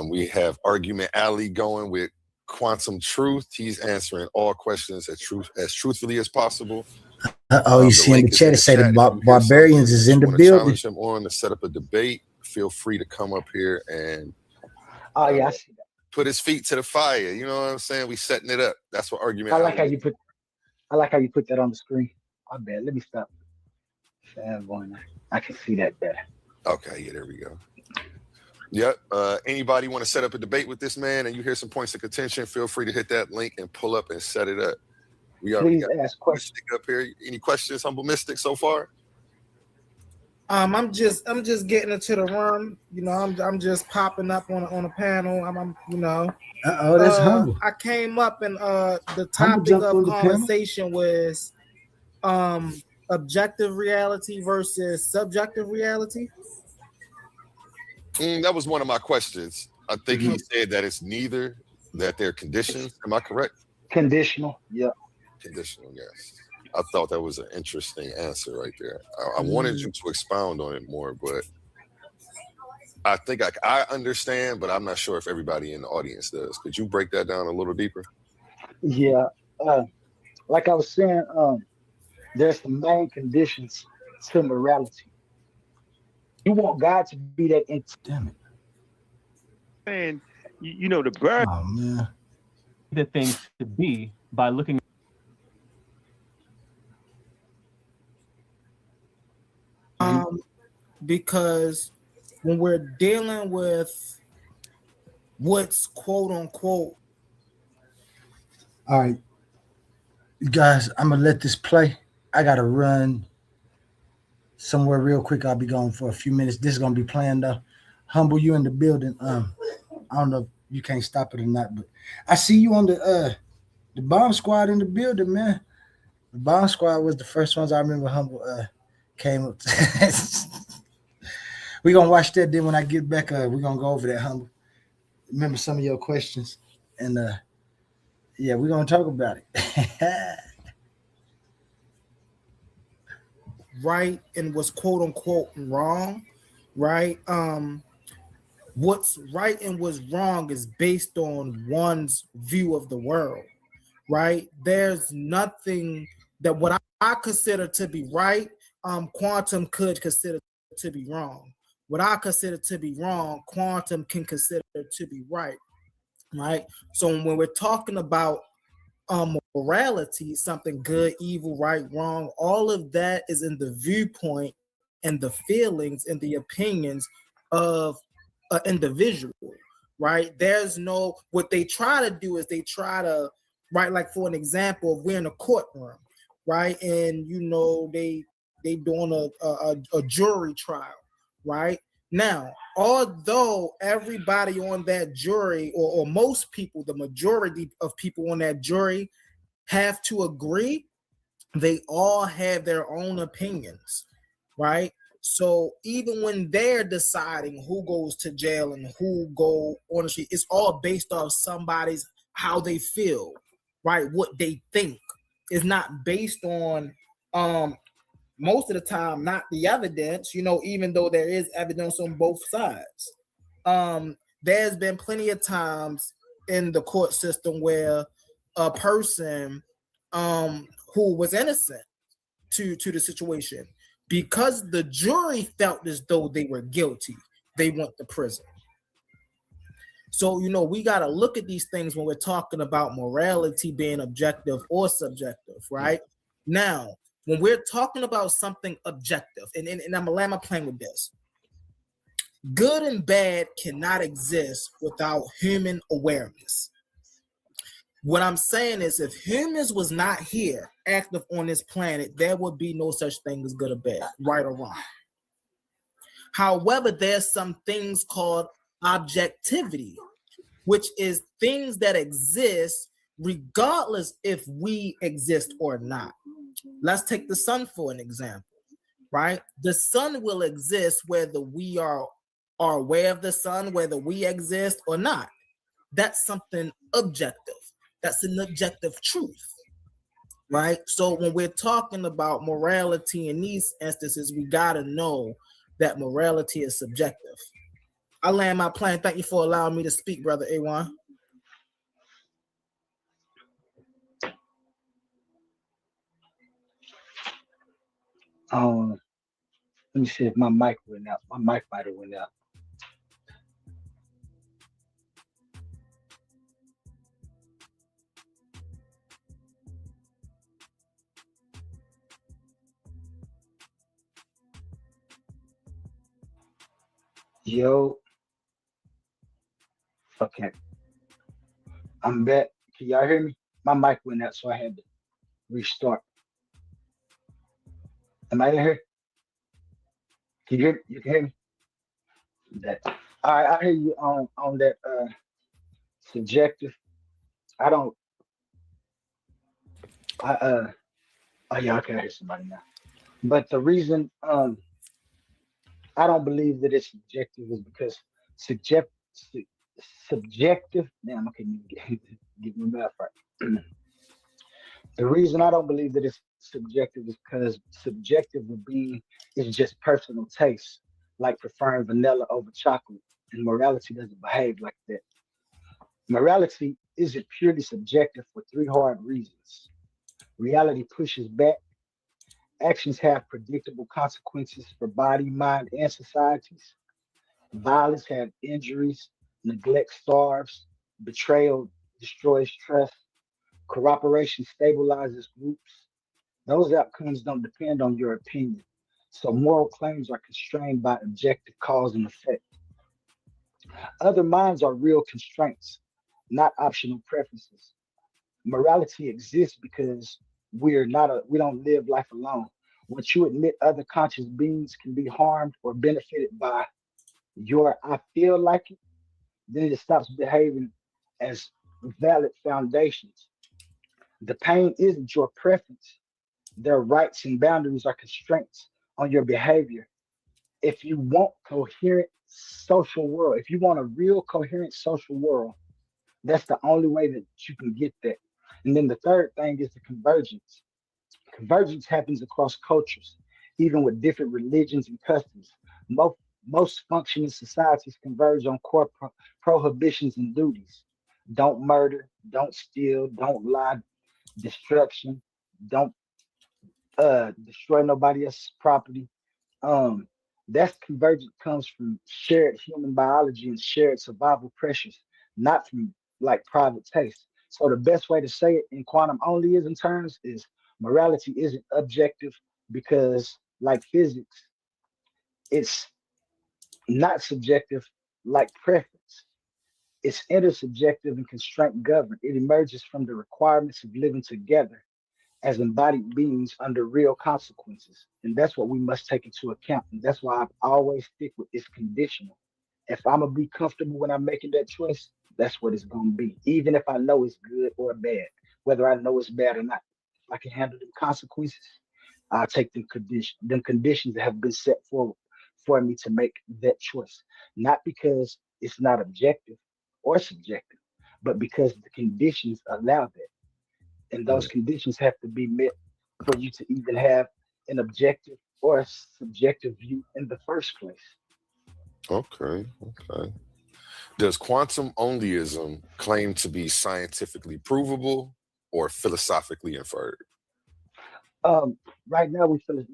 We have Argument Alley going with Quantum Truth. He's answering all questions as truthfully as possible. Oh, you The see in the link is chat in it the say the chat. If you hear barbarians something is that in you the want to building. challenge him on to set up a debate, feel free to come up here and oh yeah, I see that. put his feet to the fire. You know what I'm saying? We setting it up. That's what Argument I like how Alley you is. put I like how you put that on the screen. I bet. Let me stop. Fanboy. I can see that better. Okay, yeah, there we go. Yep. Anybody want to set up a debate with this man and you hear some points of contention, feel free to hit that link and pull up and set it up. We already Please got ask questions. Mystic up here. Any questions, Humble Mystic, so far? I'm just getting into the run. You know, I'm just popping up on a panel. I'm you know. Oh, that's humble. I came up and the Humble topic jumped of on the panel. conversation was objective reality versus subjective reality. That was one of my questions. I think he said that it's neither, that they're conditions. Am I correct? Conditional. Yep. Conditional, yes. I thought that was an interesting answer right there. I wanted you to expound on it more, but I think I understand, but I'm not sure if everybody in the audience does. Could you break that down a little deeper? Yeah. Like I was saying, there's some main conditions to morality. You want God to be that Damn it. And you know, the bird Oh man. the things to be by looking Because when we're dealing with what's quote unquote All right, you guys, I'm gonna let this play. I gotta run somewhere real quick. I'll be gone for a few minutes. This is gonna be playing though. Humble, you in the building. I don't know if you can't stop it or not, but I see you on the bomb squad in the building, man. The bomb squad was the first ones I remember Humble came up to. We're gonna watch that, then when I get back, we're gonna go over that, Humble. Remember some of your questions. And yeah, we're gonna talk about it. right and what's quote unquote wrong, right? What's right and what's wrong is based on one's view of the world, right? There's nothing that what I consider to be right, quantum could consider to be wrong. What I consider to be wrong, quantum can consider to be right, right? So when we're talking about morality, something good, evil, right, wrong, all of that is in the viewpoint and the feelings and the opinions of an individual, right? There's no, what they try to do is they try to, right, like for an example, if we're in a courtroom, right, and you know they doing a jury trial, right? Now, although everybody on that jury, or most people, the majority of people on that jury have to agree, they all have their own opinions, right? So even when they're deciding who goes to jail and who go on the street, it's all based off somebody's, how they feel, right? What they think. Is not based on most of the time not the evidence, you know, even though there is evidence on both sides. There's been plenty of times in the court system where a person who was innocent to the situation, because the jury felt as though they were guilty, they went to prison. So, you know, we got to look at these things when we're talking about morality being objective or subjective, right? Now, when we're talking about something objective, and I'm going to land my plane with this, good and bad cannot exist without human awareness. What I'm saying is, if humans was not here active on this planet, there would be no such thing as good or bad, right or wrong. However, there's some things called objectivity, which is things that exist regardless if we exist or not. Let's take the sun for an example, right? The sun will exist whether we are aware of the sun, whether we exist or not. That's something objective. That's an objective truth, right? So when we're talking about morality in these instances, we got to know that morality is subjective. I land my plane. Thank you for allowing me to speak, brother A1. Let me see if my mic went out. My mic might have went out. Yo, okay, I'm back. Can y'all hear me? My mic went out, so I had to restart. Am I in here? Can you hear me? You can hear me? That. All right, I hear you on that subjective. I don't. Oh yeah, okay, I hear somebody now. But the reason I don't believe that it's subjective is because subject subjective. Damn, I can't even get my math right. The reason I don't believe that it's subjective is because subjective would be is just personal taste, like preferring vanilla over chocolate, and morality doesn't behave like that. Morality isn't purely subjective for three hard reasons. Reality pushes back. Actions have predictable consequences for body, mind, and societies. Violence has injuries. Neglect starves. Betrayal destroys trust. Cooperation stabilizes groups. Those outcomes don't depend on your opinion. So moral claims are constrained by objective cause and effect. Other minds are real constraints, not optional preferences. Morality exists because we don't live life alone. Once you admit other conscious beings can be harmed or benefited by your I feel like it, then it stops behaving as valid foundations. The pain isn't your preference. Their rights and boundaries are constraints on your behavior. If you want coherent social world, if you want a real coherent social world, that's the only way that you can get that. And then the third thing is the convergence. Convergence happens across cultures, even with different religions and customs. Most functioning societies converge on core prohibitions and duties. Don't murder, don't steal, don't lie, destruction, don't destroy nobody else's property. Um, that's convergence comes from shared human biology and shared survival pressures, not from like private taste. So the best way to say it in quantum onlyism terms is morality isn't objective because, like physics, it's not subjective like preference. It's intersubjective and constraint governed. It emerges from the requirements of living together as embodied beings under real consequences. And that's what we must take into account. And that's why I always stick with it's conditional. If I'm gonna be comfortable when I'm making that choice, that's what it's gonna be. Even if I know it's good or bad, whether I know it's bad or not. If I can handle the consequences, I'll take them conditions that have been set forward for me to make that choice. Not because it's not objective or subjective, but because the conditions allow that. And those conditions have to be met for you to even have an objective or a subjective view in the first place. Okay. Okay. Does quantum onlyism claim to be scientifically provable or philosophically inferred? Right now, we gonna,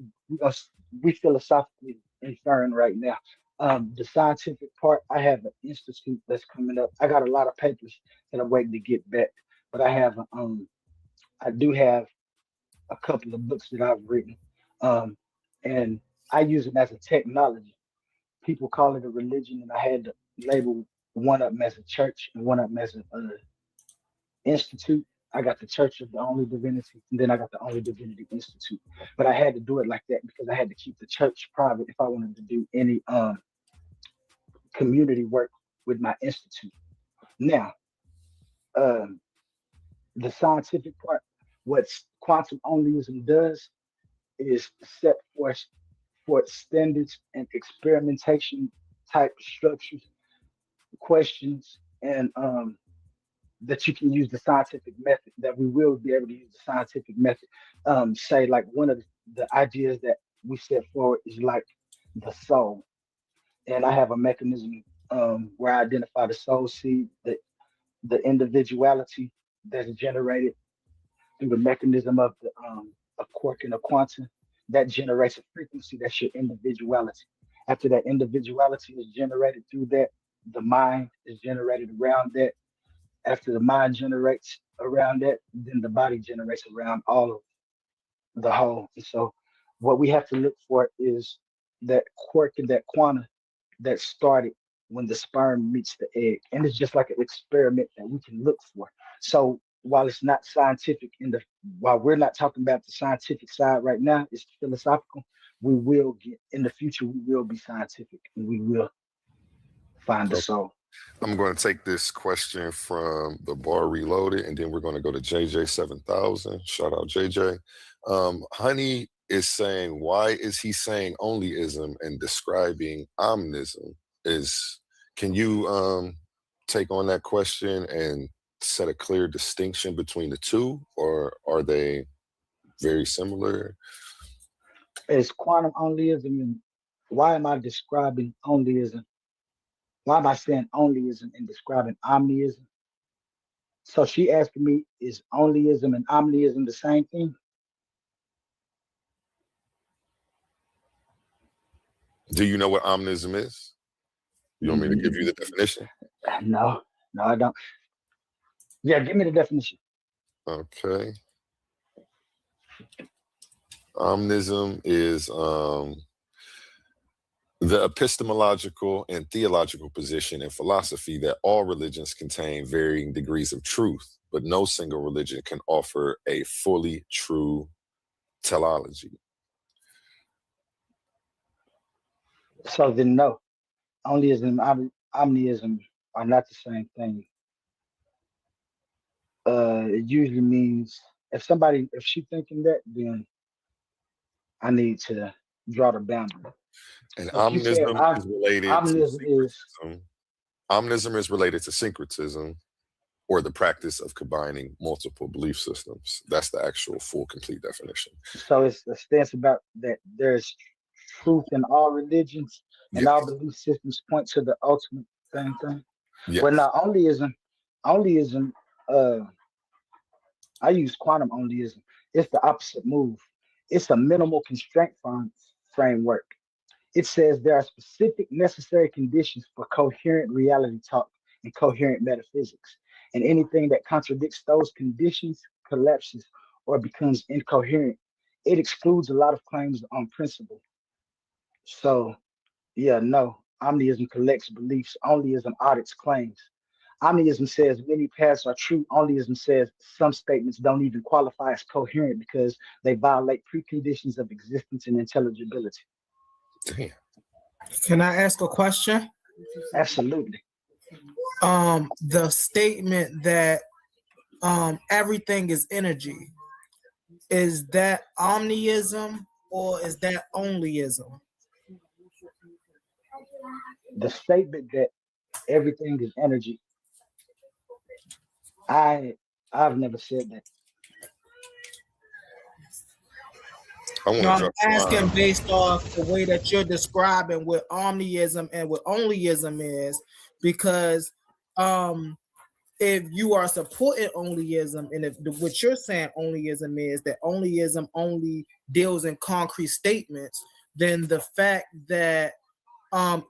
we philosophically inferring right now. The scientific part, I have an institute that's coming up. I got a lot of papers that I'm waiting to get back, but I do have a couple of books that I've written, um, and I use it as a technology. People call it a religion, and I had to label one of them as a church and one of them as an institute. I got the Church of the Only Divinity, and then I got the Only Divinity Institute. But I had to do it like that because I had to keep the church private if I wanted to do any community work with my institute. Now, um, the scientific part, what quantum onlyism does is set for standards and experimentation type structures, questions, and that you can use the scientific method, that we will be able to use the scientific method. Say, like, one of the ideas that we set forward is like the soul. And I have a mechanism where I identify the soul seed, the individuality that's generated through the mechanism of the a quark and a quantum that generates a frequency that's your individuality. After that individuality is generated through that, the mind is generated around that. After the mind generates around that, then the body generates around all of the whole. And so what we have to look for is that quark and that quantum that started when the sperm meets the egg. And it's just like an experiment that we can look for. So while it's not scientific while we're not talking about the scientific side right now, it's philosophical. We will get in the future, we will be scientific and we will find the soul. I'm going to take this question from the bar reloaded, and then we're going to go to JJ7000. Shout out JJ. Honey is saying, why is he saying onlyism and describing omnism? Can you take on that question and set a clear distinction between the two, or are they very similar? It's quantum onlyism, and why am I describing onlyism? Why am I saying onlyism and describing omniism? So she asking me, is onlyism and omniism the same thing? Do you know what omnism is? You want me to give you the definition? No, I don't. Yeah, give me the definition. Okay. Omnism is the epistemological and theological position in philosophy that all religions contain varying degrees of truth, but no single religion can offer a fully true teleology. So then, no, onlyism, omniism are not the same thing. It usually means if she thinking that, then I need to draw the boundary. And So she said, omnism is related to omnism is syncretism. Omnism is related to syncretism, or the practice of combining multiple belief systems. That's the actual full, complete definition. so it's a stance about that there's truth in all religions and Yes. all belief systems point to the ultimate same thing. Yes. But now onlyism, I use quantum onlyism. It's the opposite move. It's a minimal constraint framework. It says there are specific necessary conditions for coherent reality talk and coherent metaphysics. And anything that contradicts those conditions collapses or becomes incoherent. It excludes a lot of claims on principle. So, yeah, no, omniism collects beliefs, onlyism audits claims. Omniism says many paths are true. Onlyism says some statements don't even qualify as coherent because they violate preconditions of existence and intelligibility. Damn. Can I ask a question? Absolutely. The statement that everything is energy, is that omniism or is that onlyism? The statement that everything is energy, I've never said that. I want No, to I'm drop a asking line. based off the way that you're describing what omniism and what onlyism is, because if you are supporting onlyism, and if what you're saying onlyism is that onlyism only deals in concrete statements, then the fact that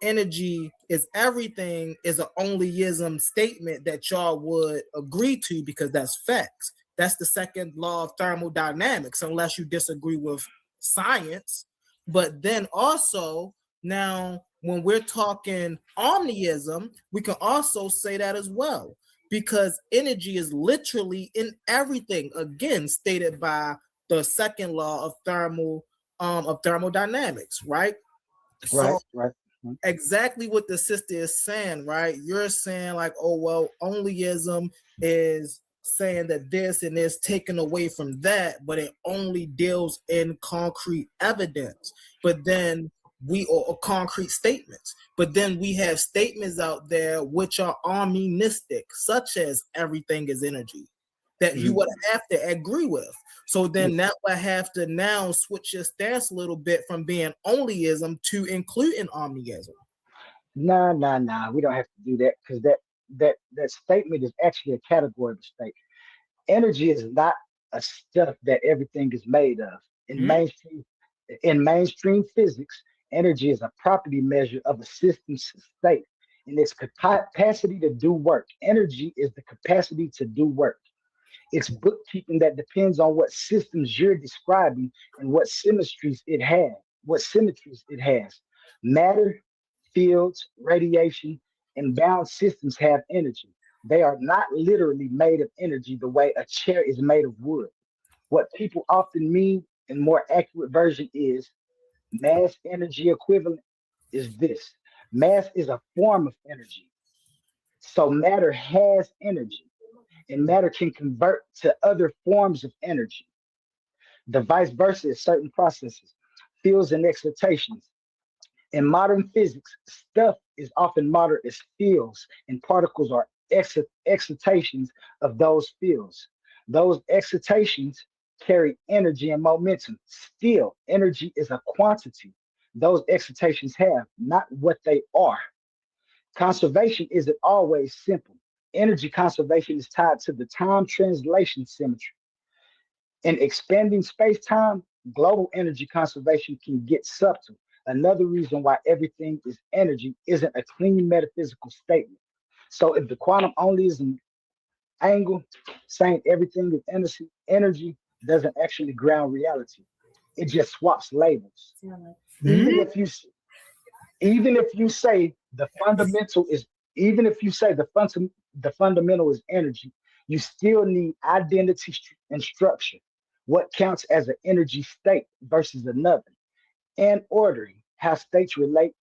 energy is everything is an onlyism statement that y'all would agree to because that's facts. That's the second law of thermodynamics, unless you disagree with science. But then also, now when we're talking omniism, we can also say that as well, because energy is literally in everything, again stated by the second law of thermodynamics, right? Right, So right. exactly what the sister is saying, right? You're saying like, oh well, onlyism is saying that this and this taken away from that, but it only deals in concrete evidence. But then we or concrete statements. But then we have statements out there which are omnistic, such as everything is energy, that you would have to agree with. So then that would have to now switch your stance a little bit from being onlyism to including omniism. Nah. We don't have to do that because that statement is actually a categorical statement. Energy is not a stuff that everything is made of. In mainstream physics, energy is a property measure of a system's state and its capacity to do work. Energy is the capacity to do work. It's bookkeeping that depends on what systems you're describing and what symmetries it has. Matter, fields, radiation, and bound systems have energy. They are not literally made of energy the way a chair is made of wood. What people often mean in more accurate version is mass energy equivalent is this. Mass is a form of energy. So matter has energy and matter can convert to other forms of energy. The vice versa is certain processes, fields and excitations. In modern physics, stuff is often modeled as fields, and particles are excitations of those fields. Those excitations carry energy and momentum. Still, energy is a quantity those excitations have, not what they are. Conservation isn't always simple. Energy conservation is tied to the time translation symmetry. In expanding space-time, global energy conservation can get subtle. Another reason why everything is energy isn't a clean metaphysical statement. So if the quantum onlyism angle saying everything is energy doesn't actually ground reality. It just swaps labels. Even if you even if you say the fundamental is even if you say the fundamental is energy, you still need identity and structure. What counts as an energy state versus another, and ordering how states relate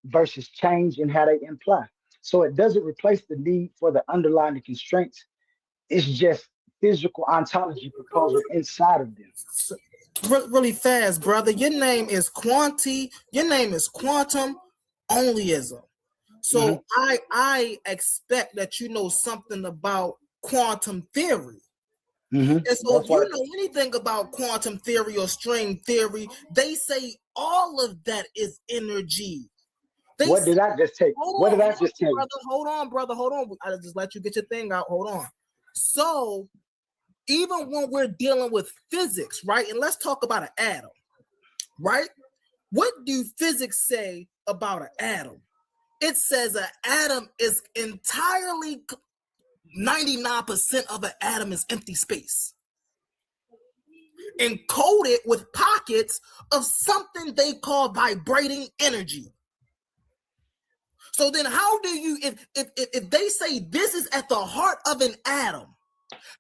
versus change and how they imply. So it doesn't replace the need for the underlying constraints. It's just physical ontology proposal inside of them. Really fast, brother. Your name is quantum onlyism. So I expect that you know something about quantum theory. And so if you know anything about quantum theory or string theory, they say all of that is energy. What did I just tell you? What did I just tell you? Hold on, brother. Hold on. I just let you get your thing out. Hold on. So even when we're dealing with physics, right? And let's talk about an atom, right? What do physics say about an atom? It says an atom is entirely 99% of an atom is empty space, encoded with pockets of something they call vibrating energy. So then how do you, if they say this is at the heart of an atom,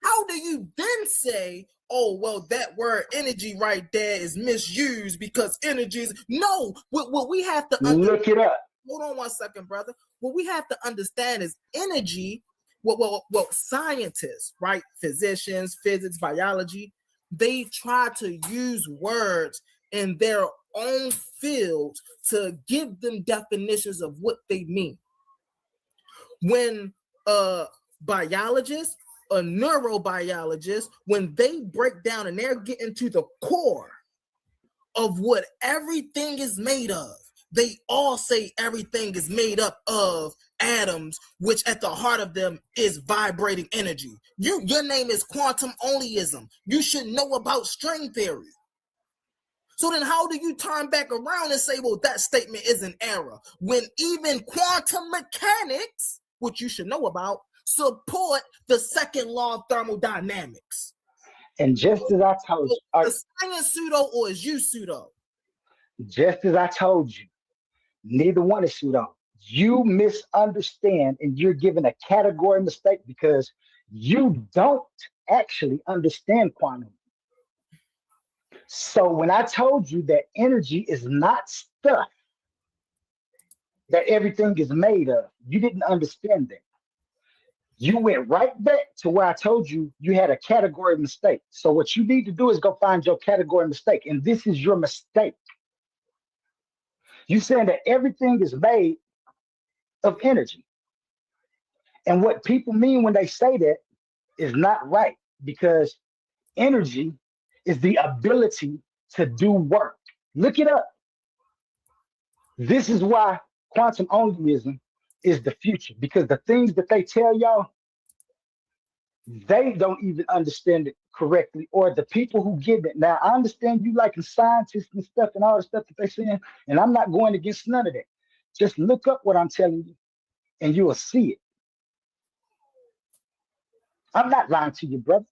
how do you then say, oh, well, that word energy right there is misused because energy is, no, what we have to Look it up. Hold on 1 second, brother. What we have to understand is energy, well, scientists, right? Physicians, physics, biology, they try to use words in their own field to give them definitions of what they mean. When biologists, a neurobiologist, when they break down and they're getting to the core of what everything is made of, they all say everything is made up of atoms, which at the heart of them is vibrating energy. Your name is quantum Onlyism. You should know about string theory. So then how do you turn back around and say, well, that statement is an error, when even quantum mechanics, which you should know about, support the second law of thermodynamics? And just as I told you, is science pseudo or is you pseudo? just as I told you, neither one is pseudo. You misunderstand and you're given a category mistake because you don't actually understand quantum. So when I told you that energy is not stuff that everything is made of, you didn't understand that. You went right back to where I told you you had a category mistake. So what you need to do is go find your category mistake. And this is your mistake. You saying that everything is made of energy. And what people mean when they say that is not right, because energy is the ability to do work. Look it up. This is why quantum onlyism is the future, because the things that they tell y'all, they don't even understand it correctly, or the people who get it. Now, I understand you liking scientists and stuff and all the stuff that they're saying, and I'm not going against none of that. Just look up what I'm telling you, and you will see it. I'm not lying to you, brother.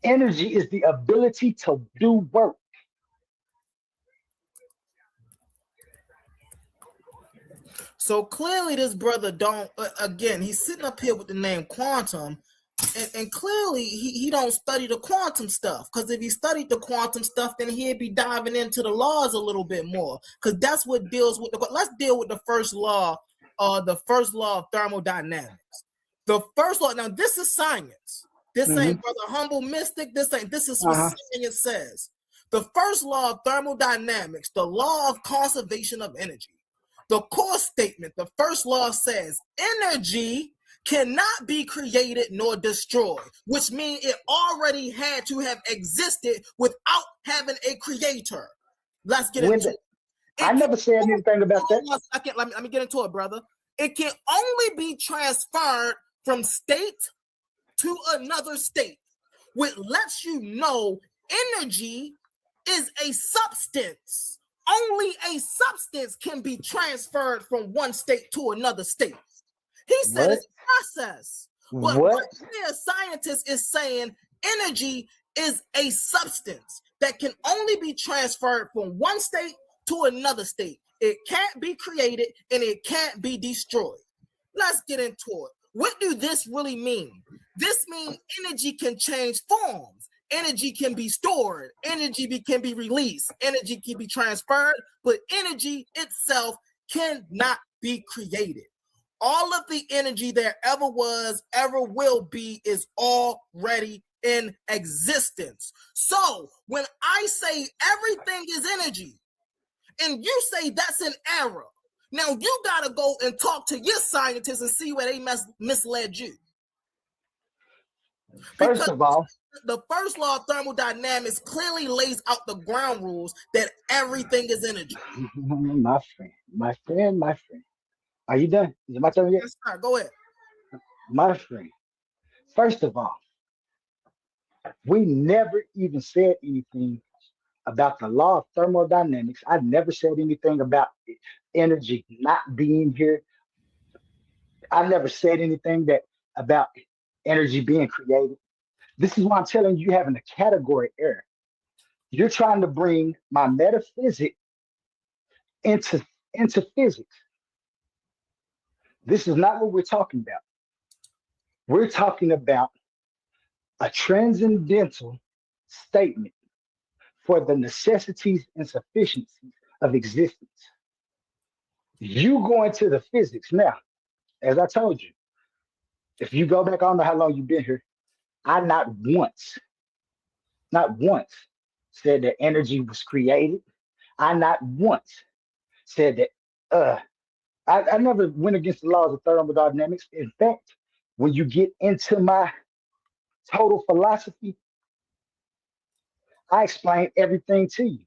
Energy is the ability to do work. So clearly this brother don't, again, he's sitting up here with the name quantum, and clearly he don't study the quantum stuff, because if he studied the quantum stuff, then he'd be diving into the laws a little bit more, because that's what deals with the, let's deal with the first law of thermodynamics. The first law, now this is science. This ain't brother humble mystic, this is what science says. The first law of thermodynamics, the law of conservation of energy. The core statement, the first law says, energy cannot be created nor destroyed, which means it already had to have existed without having a creator. Let's get into it. I never said anything about that. Let me get into it, brother. It can only be transferred from state to another state, which lets you know energy is a substance. Only a substance can be transferred from one state to another state. He said it's a process. But what a scientist is saying, energy is a substance that can only be transferred from one state to another state. It can't be created and it can't be destroyed. Let's get into it. What do this really mean? This means energy can change forms. Energy can be stored, energy can be released, energy can be transferred, but energy itself cannot be created. All of the energy there ever was, ever will be, is already in existence. So when I say everything is energy, and you say that's an error, now you gotta go and talk to your scientists and see where they misled you. First of all, the first law of thermodynamics clearly lays out the ground rules that everything is energy. My friend. Are you done? Is it my turn yet? Yes, sir. Go ahead. My friend. First of all, we never even said anything about the law of thermodynamics. I never said anything about energy not being here. I never said anything about energy being created. This is why I'm telling you, you're having a category error. You're trying to bring my metaphysics into into physics, this is not what we're talking about. We're talking about a transcendental statement for the necessities and sufficiencies of existence. You go into the physics now, as I told you, if you go back, I don't know how long you've been here, I not once said that energy was created. I not once said that I never went against the laws of thermodynamics. In fact, when you get into my total philosophy, I explain everything to you.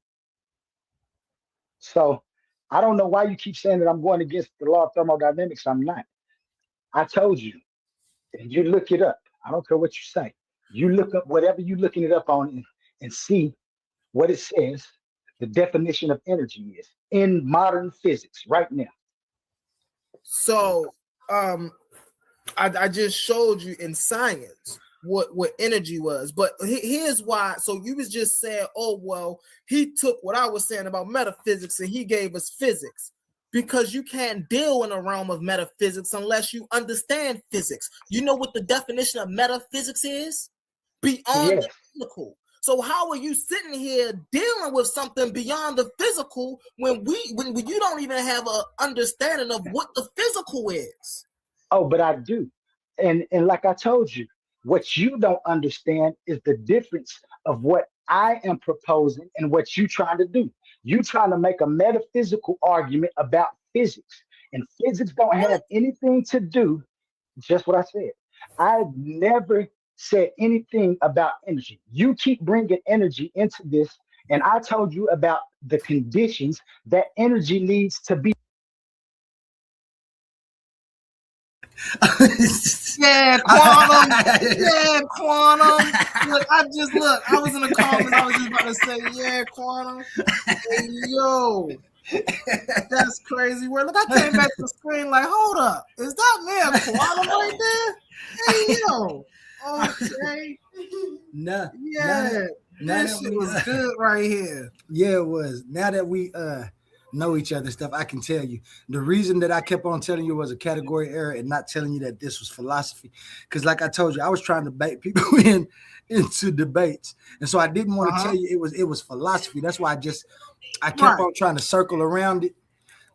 So I don't know why you keep saying that I'm going against the law of thermodynamics. I'm not. I told you, and you look it up. I don't care what you say. You look up whatever you're looking it up on and see what it says the definition of energy is in modern physics right now. So I just showed you in science what energy was, but here's why. So you was just saying, oh well, he took what I was saying about metaphysics and he gave us physics, because you can't deal in a realm of metaphysics unless you understand physics. You know what the definition of metaphysics is? Beyond the physical. So how are you sitting here dealing with something beyond the physical when you don't even have an understanding of what the physical is? Oh, but I do. And like I told you, what you don't understand is the difference of what I am proposing and what you trying to do. You trying to make a metaphysical argument about physics, and physics don't have anything to do, just what I said. I've never said anything about energy. You keep bringing energy into this, and I told you about the conditions that energy needs to be. Yeah, quantum. Yeah, quantum. Look, I was in the comments. I was just about to say, yeah, quantum. Hey, yo, that's crazy. Word. Look, I came back to the screen like, hold up, is that man quantum right there? Hey, yo. Okay. No. Yeah. This shit was good right here. Yeah, it was. Now that we know each other stuff, I can tell you the reason that I kept on telling you was a category error and not telling you that this was philosophy, because like I told you, I was trying to bait people into debates, and so I didn't want to tell you it was philosophy. That's why I kept on trying to circle around it,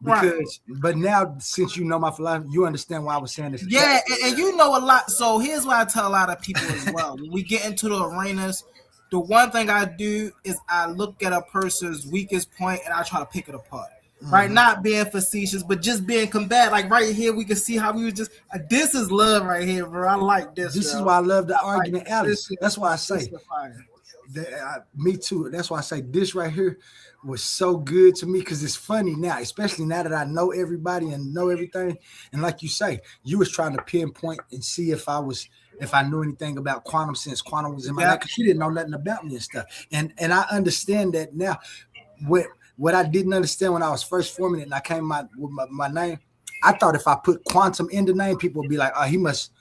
because but now since you know my philosophy, you understand why I was saying this. Yeah, and you know a lot. So here's what I tell a lot of people as well. When we get into the arenas, the one thing I do is I look at a person's weakest point and I try to pick it apart. Right, not being facetious, but just being combative. Like right here, we can see how we was just. This is love right here, bro. I like this. This is why I love the argument, Alex. That's why I say. Me too. That's why I say this right here was so good to me, because it's funny now, especially now that I know everybody and know everything. And like you say, you was trying to pinpoint and see if I knew anything about quantum, since quantum was in my life, because she didn't know nothing about me and stuff. And I understand that now. What I didn't understand when I was first forming it and I came out with my name, I thought if I put quantum in the name, people would be like, oh, he must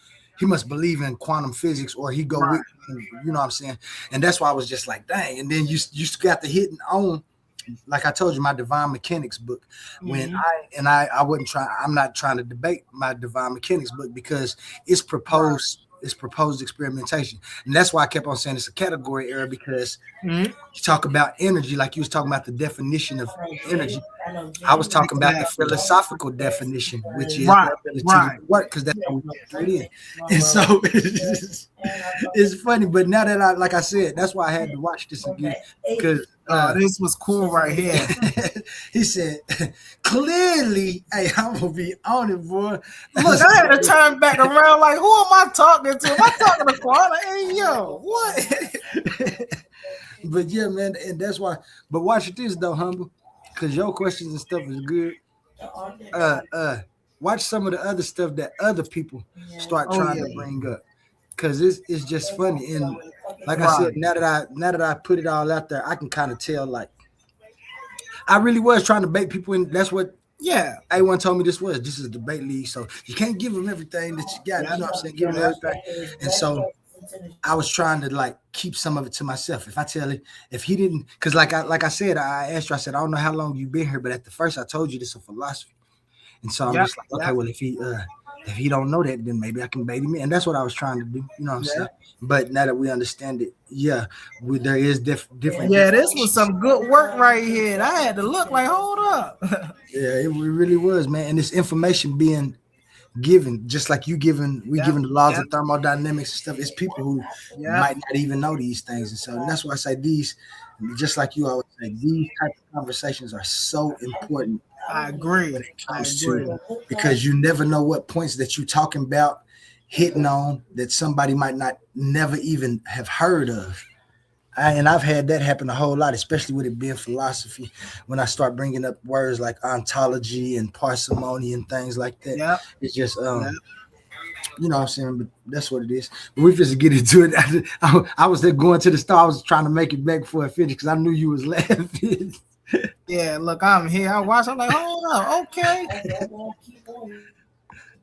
believe in quantum physics, or he go with, you know what I'm saying? And that's why I was just like, dang. And then you got the hitting on, like I told you, my divine mechanics book. When I wasn't trying, I'm not trying to debate my divine mechanics book, because it's proposed experimentation. And that's why I kept on saying it's a category error, because you talk about energy like you was talking about the definition of energy. I was talking about the philosophical definition, which is the ability to work, because that's how we get in. And so it's funny. But now that like I said, that's why I had to watch this again, because this was cool right here. He said, clearly, hey, I'm gonna be on it, boy. Look, I had to turn back around like, who am I talking to? Am I talking to Quantum? Hey, yo, what? But yeah, man, and that's why. But watch this though, Humble, because your questions and stuff is good. Watch some of the other stuff that other people start trying to bring up, because it's just funny. And like I said, now that I put it all out there, I can kind of tell, like, I really was trying to bait people in. That's what A1 told me this is a debate league, so you can't give them everything that you got. You know what I'm saying? Give them everything. And so I was trying to like keep some of it to myself. If I tell it, if he didn't, because like I said, I asked you, I said, I don't know how long you've been here, but at the first I told you this is a philosophy. And so I'm Yep, just like, okay, yep, well, if he don't know that, then maybe I can bait him in. And that's what I was trying to do. You know what I'm saying? yep. But now that we understand it, yeah, there is different. Yeah, this was some good work right here. I had to look like, hold up. Yeah, it really was, man. And this information being given, just like we Yep, given the laws yep, of thermodynamics and stuff. It's people who yep. might not even know these things, and so that's why I say these, just like you always say, these type of conversations are so important I agree. when it I comes agree. to, because you never know what points that you're talking about, hitting on, that somebody might not never even have heard of. And I've had that happen a whole lot, especially with it being philosophy. When I start bringing up words like ontology and parsimony and things like that, Yep, it's just yep. you know what I'm saying, but that's what it is. But we just get into it. I was there going to the store. I was trying to make it back before I finished because I knew you was laughing. Yeah, look, I'm here. I watch. I'm like, hold up, okay.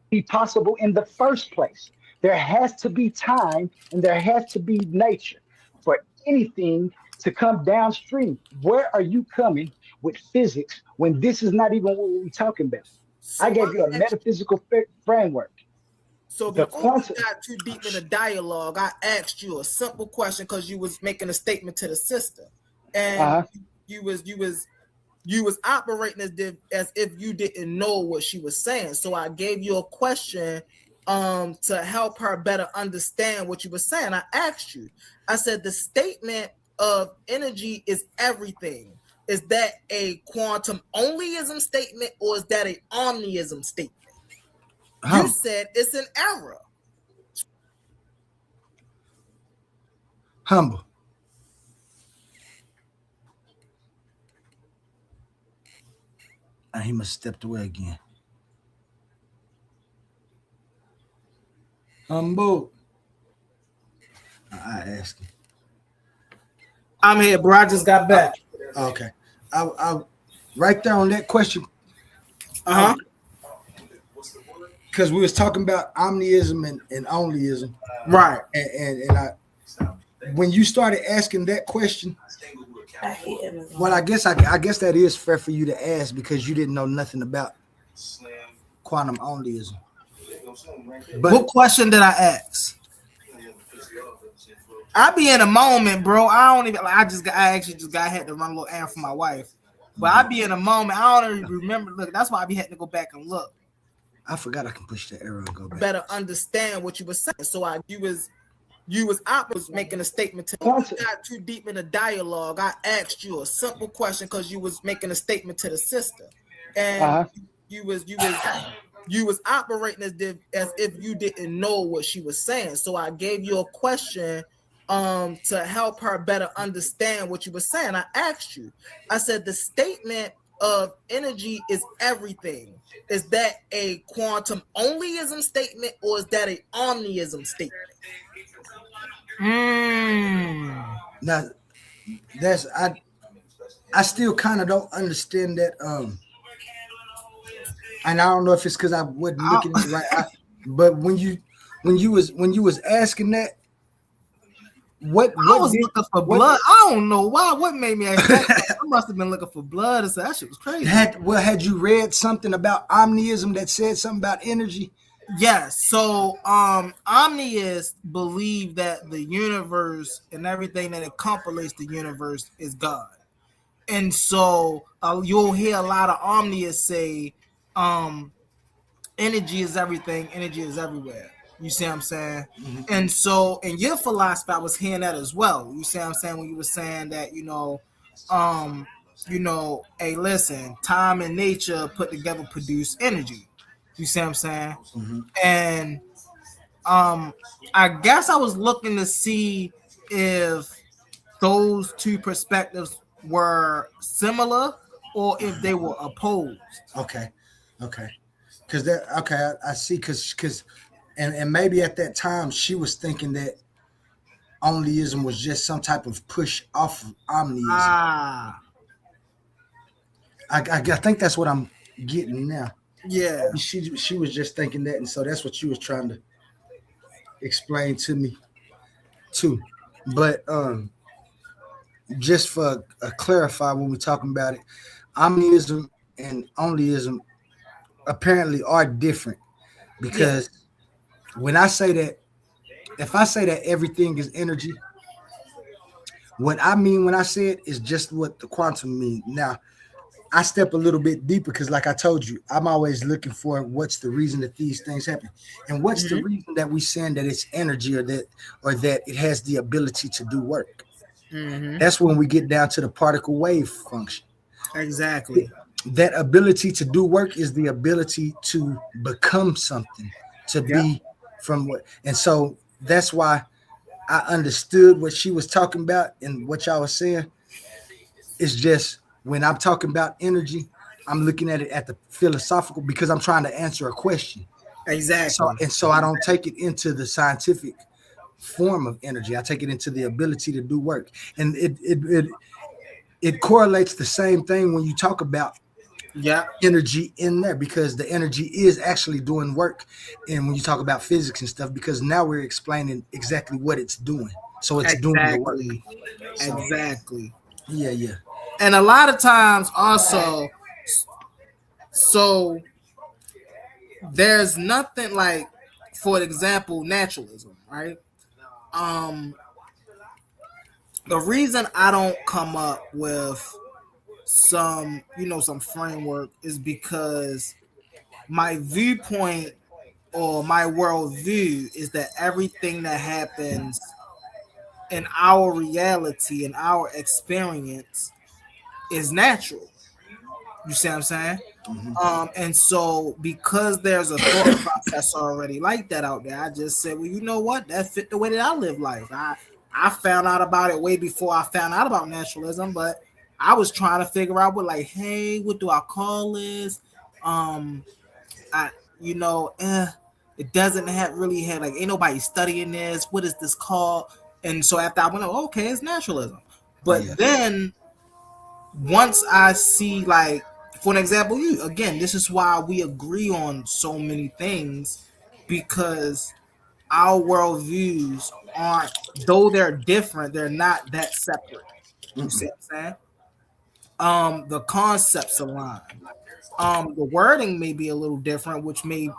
Be possible in the first place. There has to be time and there has to be nature for anything to come downstream. Where are you coming with physics when this is not even what we're talking about? I So gave you a I asked, metaphysical framework. so The before we quantum. got too deep in the dialogue, I asked you a simple question because you was making a statement to the sister, and Uh-huh. you was operating as if you didn't know what she was saying. So I gave you a question to help her better understand what you were saying. I asked you, I said the statement of energy is everything. Is that a quantum onlyism statement or is that a omniism statement? You said it's an error. Humble. And he must have stepped away again. Humble. I asked him. I'm here, bro. I just got back. Okay. I right there on that question. Uh-huh. Because we was talking about omniism and onlyism. Right. And I, when you started asking that question, well, I guess that is fair for you to ask because you didn't know nothing about quantum onlyism. But What question did I ask? I be in a moment, bro. I don't even. I actually just had to run a little errand for my wife. But I be in a moment. I don't even remember. Look, that's why I be having to go back and look. I forgot I can push the arrow and go back. Better understand what you were saying. So you was making a statement to me. You got too deep in the dialogue. I asked you a simple question because you was making a statement to the sister, and you was operating as if you didn't know what she was saying. So I gave you a question to help her better understand what you were saying. I asked you. I said the statement of energy is everything. Is that a quantum onlyism statement or is that a omniism statement? Now, that's I still kind of don't understand that. And I don't know if it's because I wasn't looking at it right. But when you was asking that, what I was looking for blood. I don't know why. What made me ask that? I must have been looking for blood. And so that shit was crazy. Had you read something about omniism that said something about energy? Yes. So omniists believe that the universe and everything that encompasses the universe is God. And so you'll hear a lot of omniists say energy is everything, energy is everywhere. You see what I'm saying? Mm-hmm. And so in your philosophy, I was hearing that as well. You see what I'm saying? When you were saying that, hey, listen, time and nature put together produce energy. You see what I'm saying? Mm-hmm. And I guess I was looking to see if those two perspectives were similar or if they were opposed. Okay. Because I see. Because and maybe at that time she was thinking that onlyism was just some type of push off of omniism. I think that's what I'm getting now. Yeah. She was just thinking that, and so that's what she was trying to explain to me. too. But just for clarify when we're talking about it, omnism and onlyism apparently are different Yeah, because when I say that, if I say that everything is energy, what I mean when I say it is just what the quantum mean. Now, I step a little bit deeper because, like I told you, I'm always looking for what's the reason that these things happen, and what's the hmm reason that we saying that it's energy or that it has the ability to do work. hmm That's when we get down to the particle wave function. exactly. That ability to do work is the ability to become something, to Yep, be from what, and so that's why I understood what she was talking about and what y'all was saying. It's just when I'm talking about energy, I'm looking at it at the philosophical because I'm trying to answer a question. So exactly. and so I don't take it into the scientific form of energy. I take it into the ability to do work, and it correlates the same thing when you talk about Yep, energy in there because the energy is actually doing work. And when you talk about physics and stuff, because now we're explaining exactly what it's doing, so it's doing the work. exactly, So exactly. yeah, yeah. And a lot of times also, so there's nothing like, for example, naturalism, right? Um, the reason I don't come up with some, some framework is because my viewpoint or my worldview is that everything that happens in our reality and our experience is natural. You see what I'm saying? Hmm. And so because there's a thought process already like that out there, I just said, well, you know what? That fit the way that I live life. I found out about it way before I found out about naturalism, but I was trying to figure out what, like, hey, what do I call this? Um, I it doesn't have really had, like, ain't nobody studying this. What is this called? And so after I went, oh, okay, it's naturalism. Yeah. But then once I see, like, for an example, you again, this is why we agree on so many things, because our worldviews aren't, though they're different, they're not that separate. You see Mm-mm. what I'm saying? The concepts align. The wording may be a little different, which may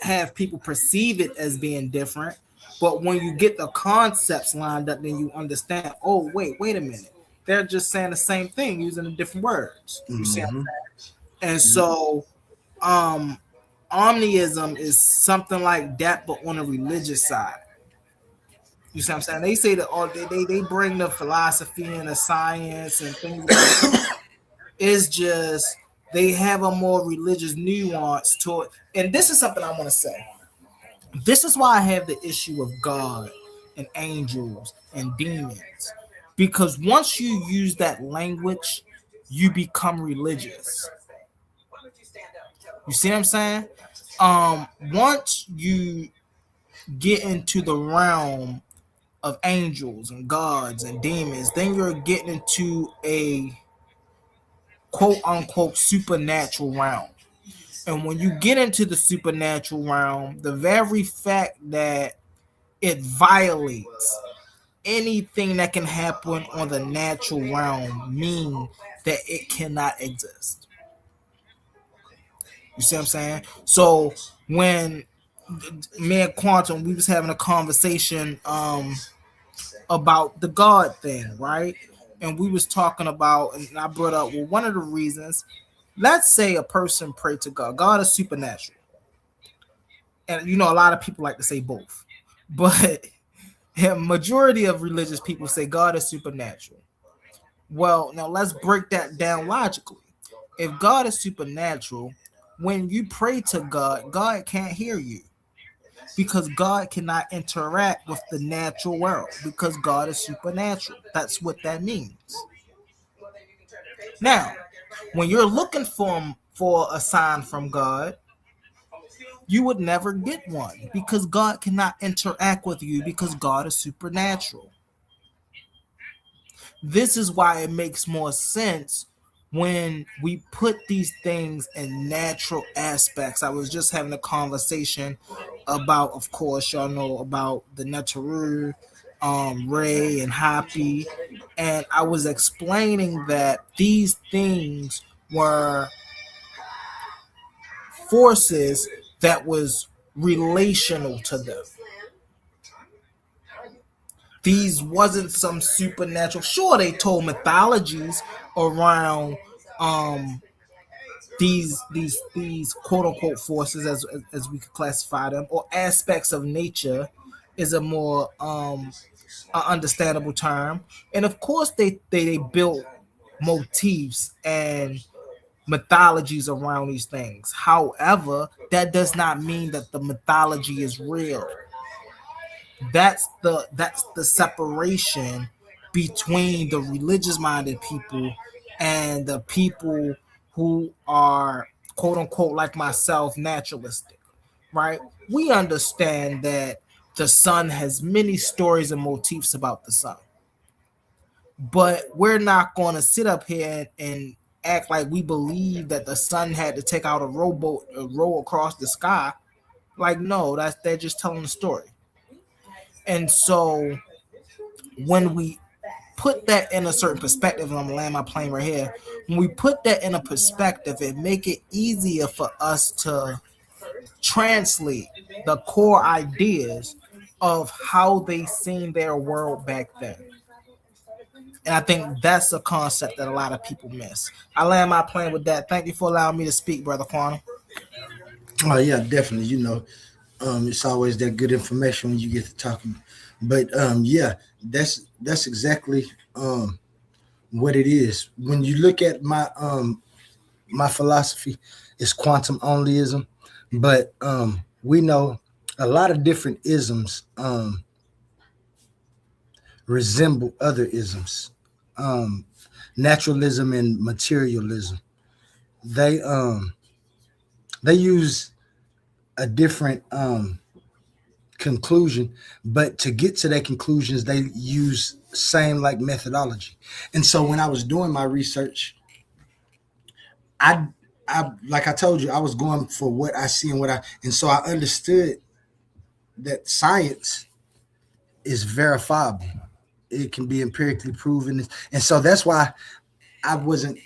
have people perceive it as being different. But when you get the concepts lined up, then you understand, oh, wait a minute. They're just saying the same thing using the different words. You see what I'm Hmm. saying? And so omniism is something like that, but on a religious side. You see what I'm saying? They say that all they bring the philosophy and the science and things like that. It's just they have a more religious nuance to it. And this is something I want to say. This is why I have the issue of God and angels and demons. Because once you use that language, you become religious. You see what I'm saying? Once you get into the realm of angels and gods and demons, then you're getting into a quote unquote supernatural realm. And when you get into the supernatural realm, the very fact that it violates anything that can happen on the natural realm mean that it cannot exist. You see what I'm saying? So when me and Quantum, we was having a conversation about the God thing, right? And we was talking about, and I brought up, well, one of the reasons, let's say a person prayed to God. God is supernatural. And a lot of people like to say both. But a majority of religious people say God is supernatural. Well, now let's break that down logically. If God is supernatural, when you pray to God, God can't hear you because God cannot interact with the natural world because God is supernatural. That's what that means. Now, when you're looking for a sign from God, you would never get one because God cannot interact with you because God is supernatural. This is why it makes more sense when we put these things in natural aspects. I was just having a conversation about, of course, y'all know about the Neteru, Ray and Happy, and I was explaining that these things were forces that was relational to them. These wasn't some supernatural. Sure, they told mythologies around these quote unquote forces, as we could classify them, or aspects of nature is a more understandable term. And of course, they built motifs and mythologies around these things. However, that does not mean that the mythology is real. That's the separation between the religious minded people and the people who are quote unquote like myself naturalistic, right? We understand that the sun has many stories and motifs about the sun, but we're not going to sit up here and act like we believe that the sun had to take out a rowboat row across the sky. Like, no, they're just telling the story. And so when we put that in a certain perspective, and I'm gonna land my plane right here. When we put that in a perspective, it make it easier for us to translate the core ideas of how they seen their world back then. And I think that's a concept that a lot of people miss. I land my plane with that. Thank you for allowing me to speak, Brother Quantum. Oh yeah, definitely. It's always that good information when you get to talking. But yeah, that's exactly what it is. When you look at my philosophy, it's quantum onlyism, but we know a lot of different isms resemble other isms. Um, Naturalism and materialism. They um they use a different conclusion, but to get to their conclusions, they use same like methodology. And so when I was doing my research, I I like I told you, I was going for what I see and and so I understood that science is verifiable. It can be empirically proven. And so that's why I wasn't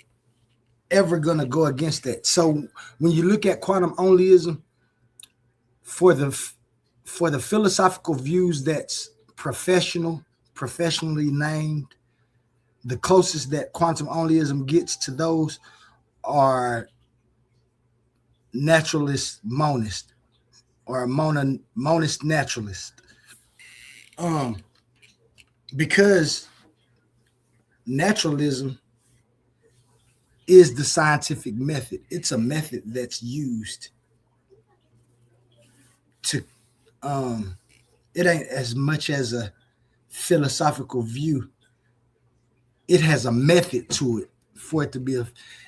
ever gonna go against that. So when you look at quantum onlyism, for the for the philosophical views that's professionally named, the closest that quantum onlyism gets to those are naturalist monist or monist naturalist. Um, because naturalism is the scientific method. It's a method that's used to it ain't as much as a philosophical view. It has a method to it for it to be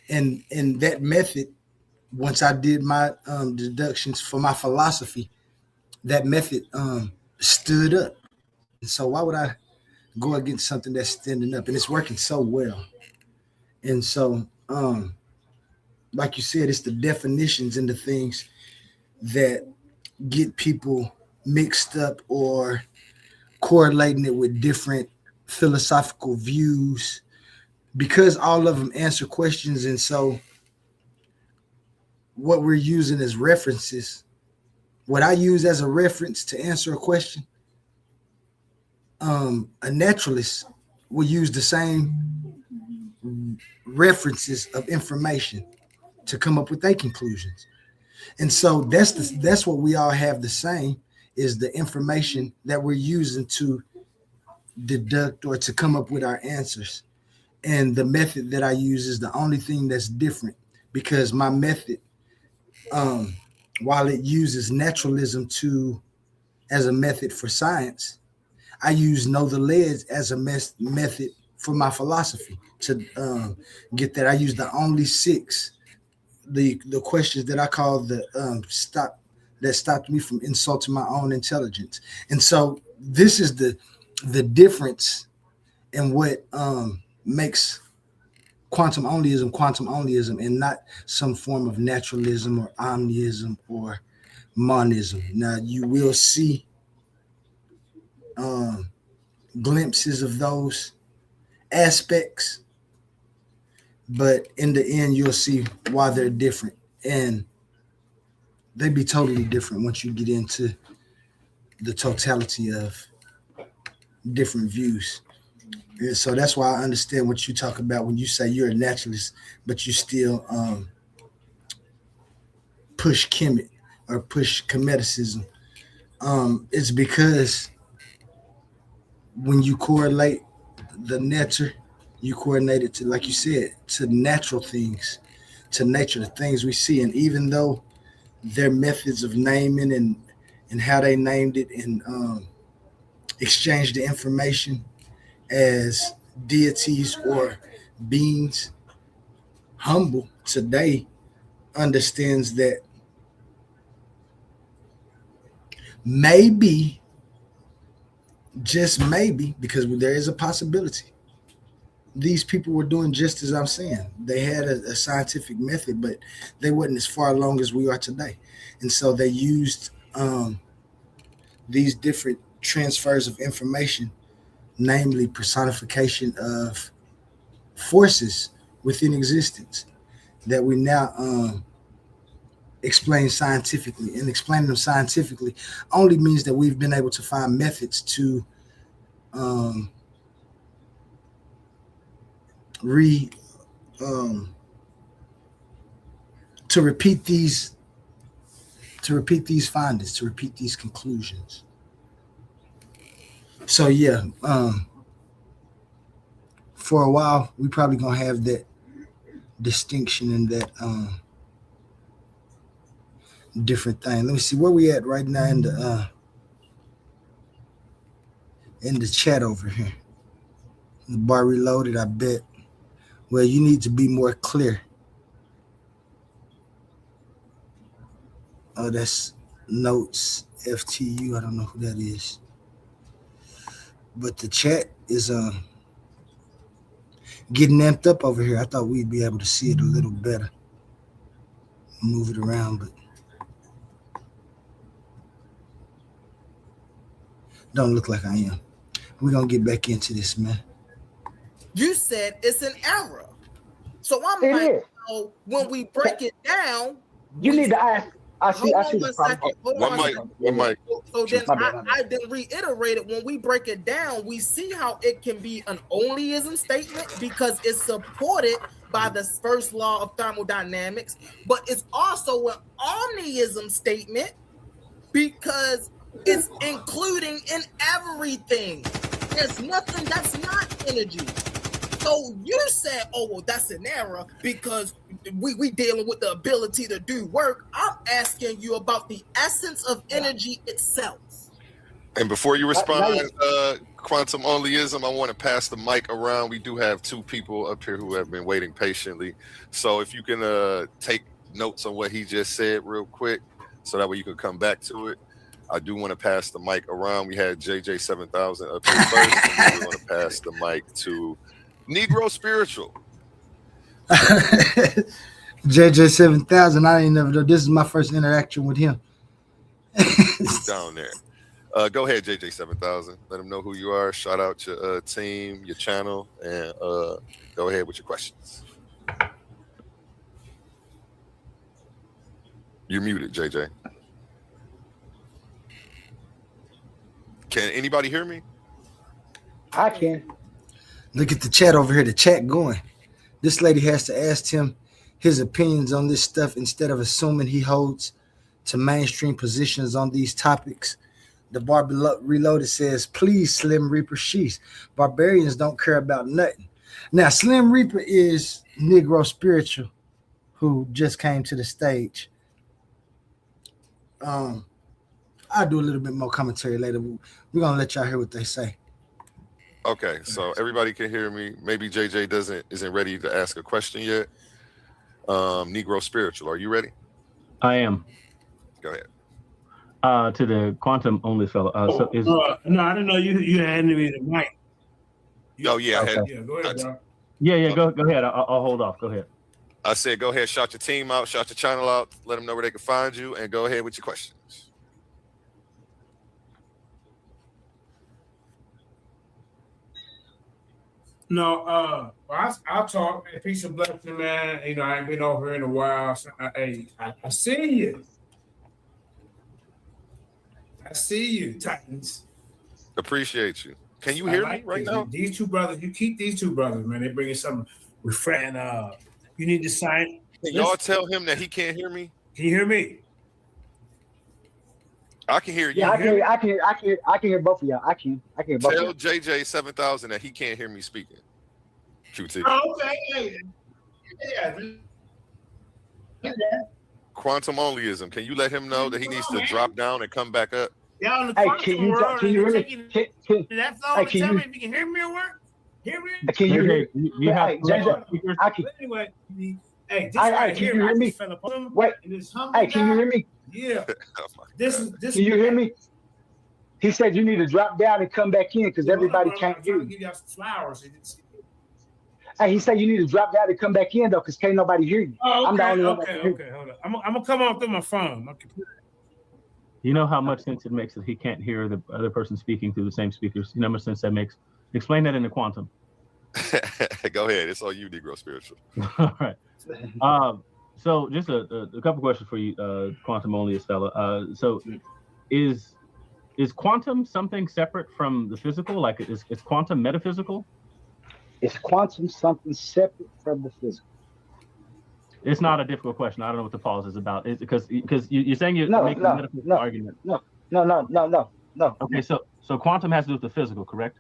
and that method, once I did my deductions for my philosophy, that method stood up. And so why would I go against something that's standing up? And it's working so well. And so like you said, it's the definitions and the things that get people mixed up or correlating it with different philosophical views, because all of them answer questions. And so what we're using as references, what I use as a reference to answer a question, a naturalist will use the same references of information to come up with their conclusions. And so that's what we all have the same, is the information that we're using to deduct or to come up with our answers. And the method that I use is the only thing that's different, because my method, while it uses naturalism to as a method for science, I use know the leads as a method for my philosophy to get that. I use the only six, the questions that I call the that stopped me from insulting my own intelligence. And so this is the difference in what makes quantum onlyism, and not some form of naturalism or omnism or monism. Now you will see glimpses of those aspects, but in the end, you'll see why they're different, and they be totally different once you get into the totality of different views. And so that's why I understand what you talk about when you say you're a naturalist, but you still push Kemet or push Kemeticism. It's because when you correlate the nature, you coordinate it to, like you said, to natural things, to nature, the things we see. And even though their methods of naming and how they named it and exchanged the information as deities or beings, humble today understands that maybe, just maybe, because there is a possibility, these people were doing just as I'm saying. They had a scientific method, but they wasn't as far along as we are today. And so they used these different transfers of information, namely personification of forces within existence that we now explain scientifically. And explaining them scientifically only means that we've been able to find methods to um, re um, to repeat these findings, to repeat these conclusions. So yeah, for a while we probably gonna have that distinction and that different thing. Let me see where we at right now in the chat over here. The bar reloaded, I bet. Well, you need to be more clear. Oh, that's notes FTU. I don't know who that is. But the chat is getting amped up over here. I thought we'd be able to see it a little better. Move it around, but don't look like I am. We're gonna get back into this, man. You said it's an error. So I'm It like, is. oh, when we break it down, You need to ask. I see hold on the one problem. second. Hold on One one mic, second. one mic. So then My bad. I then reiterated when we break it down, we see how it can be an Onlyism statement because it's supported by the first law of thermodynamics, but it's also an omniism statement because it's including in everything. There's nothing that's not energy. So you said, oh, well, that's an error because we dealing with the ability to do work. I'm asking you about the essence of energy itself. And before you Now respond, you- Quantum Onlyism, I want to pass the mic around. We do have two people up here who have been waiting patiently. So if you can take notes on what he just said real quick, so that way you can come back to it. I do want to pass the mic around. We had JJ 7000 up here first, and then we're going to pass the mic to Negro Spiritual. JJ 7000. I ain't never know. This is my first interaction with him. Down there. Go ahead, JJ 7000. Let them know who you are. Shout out your team, your channel, and go ahead with your questions. You're muted, JJ. Can anybody hear me? I can. Look at the chat over here. The chat going. This lady has to ask him his opinions on this stuff instead of assuming he holds to mainstream positions on these topics. The bar reloaded says, please, Slim Reaper, sheesh. Barbarians don't care about nothing. Now, Slim Reaper is Negro Spiritual, who just came to the stage. I'll do a little bit more commentary later. We're going to let y'all hear what they say. Okay, so everybody can hear me. Maybe JJ isn't ready to ask a question yet. Negro Spiritual, are you ready? I am. Go ahead. To the quantum only fellow. No, I didn't know you had me the mic. Oh yeah, okay. Yeah, go ahead, bro. Yeah. Go ahead. I'll hold off. Go ahead. I said, go ahead, shout your team out, shout your channel out, let them know where they can find you, and go ahead with your questions. No, I'll talk. Man. Peace and blessing, man. You know, I ain't been over here in a while. So I see you. I see you, Titans. Appreciate you. Can you I hear me like right now? these two brothers. You keep these two brothers, man. They bringing something refreshing. You need to sign. Can y'all tell him that he can't hear me? Can you hear me? I can hear Yeah, you. I can hear both of y'all. I can hear both of Tell y'all. JJ 7000 that he can't hear me speaking. QT. Oh, okay. Yeah. Quantum Onlyism. Can you let him know that he needs to drop down and come back up? Y'all in the Hey, quantum world, can you hear me? That phone to tell me if you can hear me or what? Hear me? Can you hear me? You have JJ, I can. Anyway, hey, this Can right you here, hear me? Wait. Hey, can you hear me? Yeah. Oh This. Can you hear me? He said you need to drop down and come back in because everybody can't hear I'm you. give y'all some flowers. Hey, he said you need to drop down and come back in though, because can't nobody hear you. Oh, okay, I'm the only one that can hear you. Okay, hold on. I'm gonna come on through my phone, my computer. You know how much sense it makes that he can't hear the other person speaking through the same speakers? You know how much sense that makes? Explain that in the quantum. Go ahead. It's all you, Negro Spiritual. All right. So just a couple questions for you, quantum only fella. So is quantum something separate from the physical? Like is quantum metaphysical? Is quantum something separate from the physical? It's not a difficult question. I don't know what the pause is about. Is because you're saying you're making a metaphysical argument. No. Okay, so quantum has to do with the physical, correct?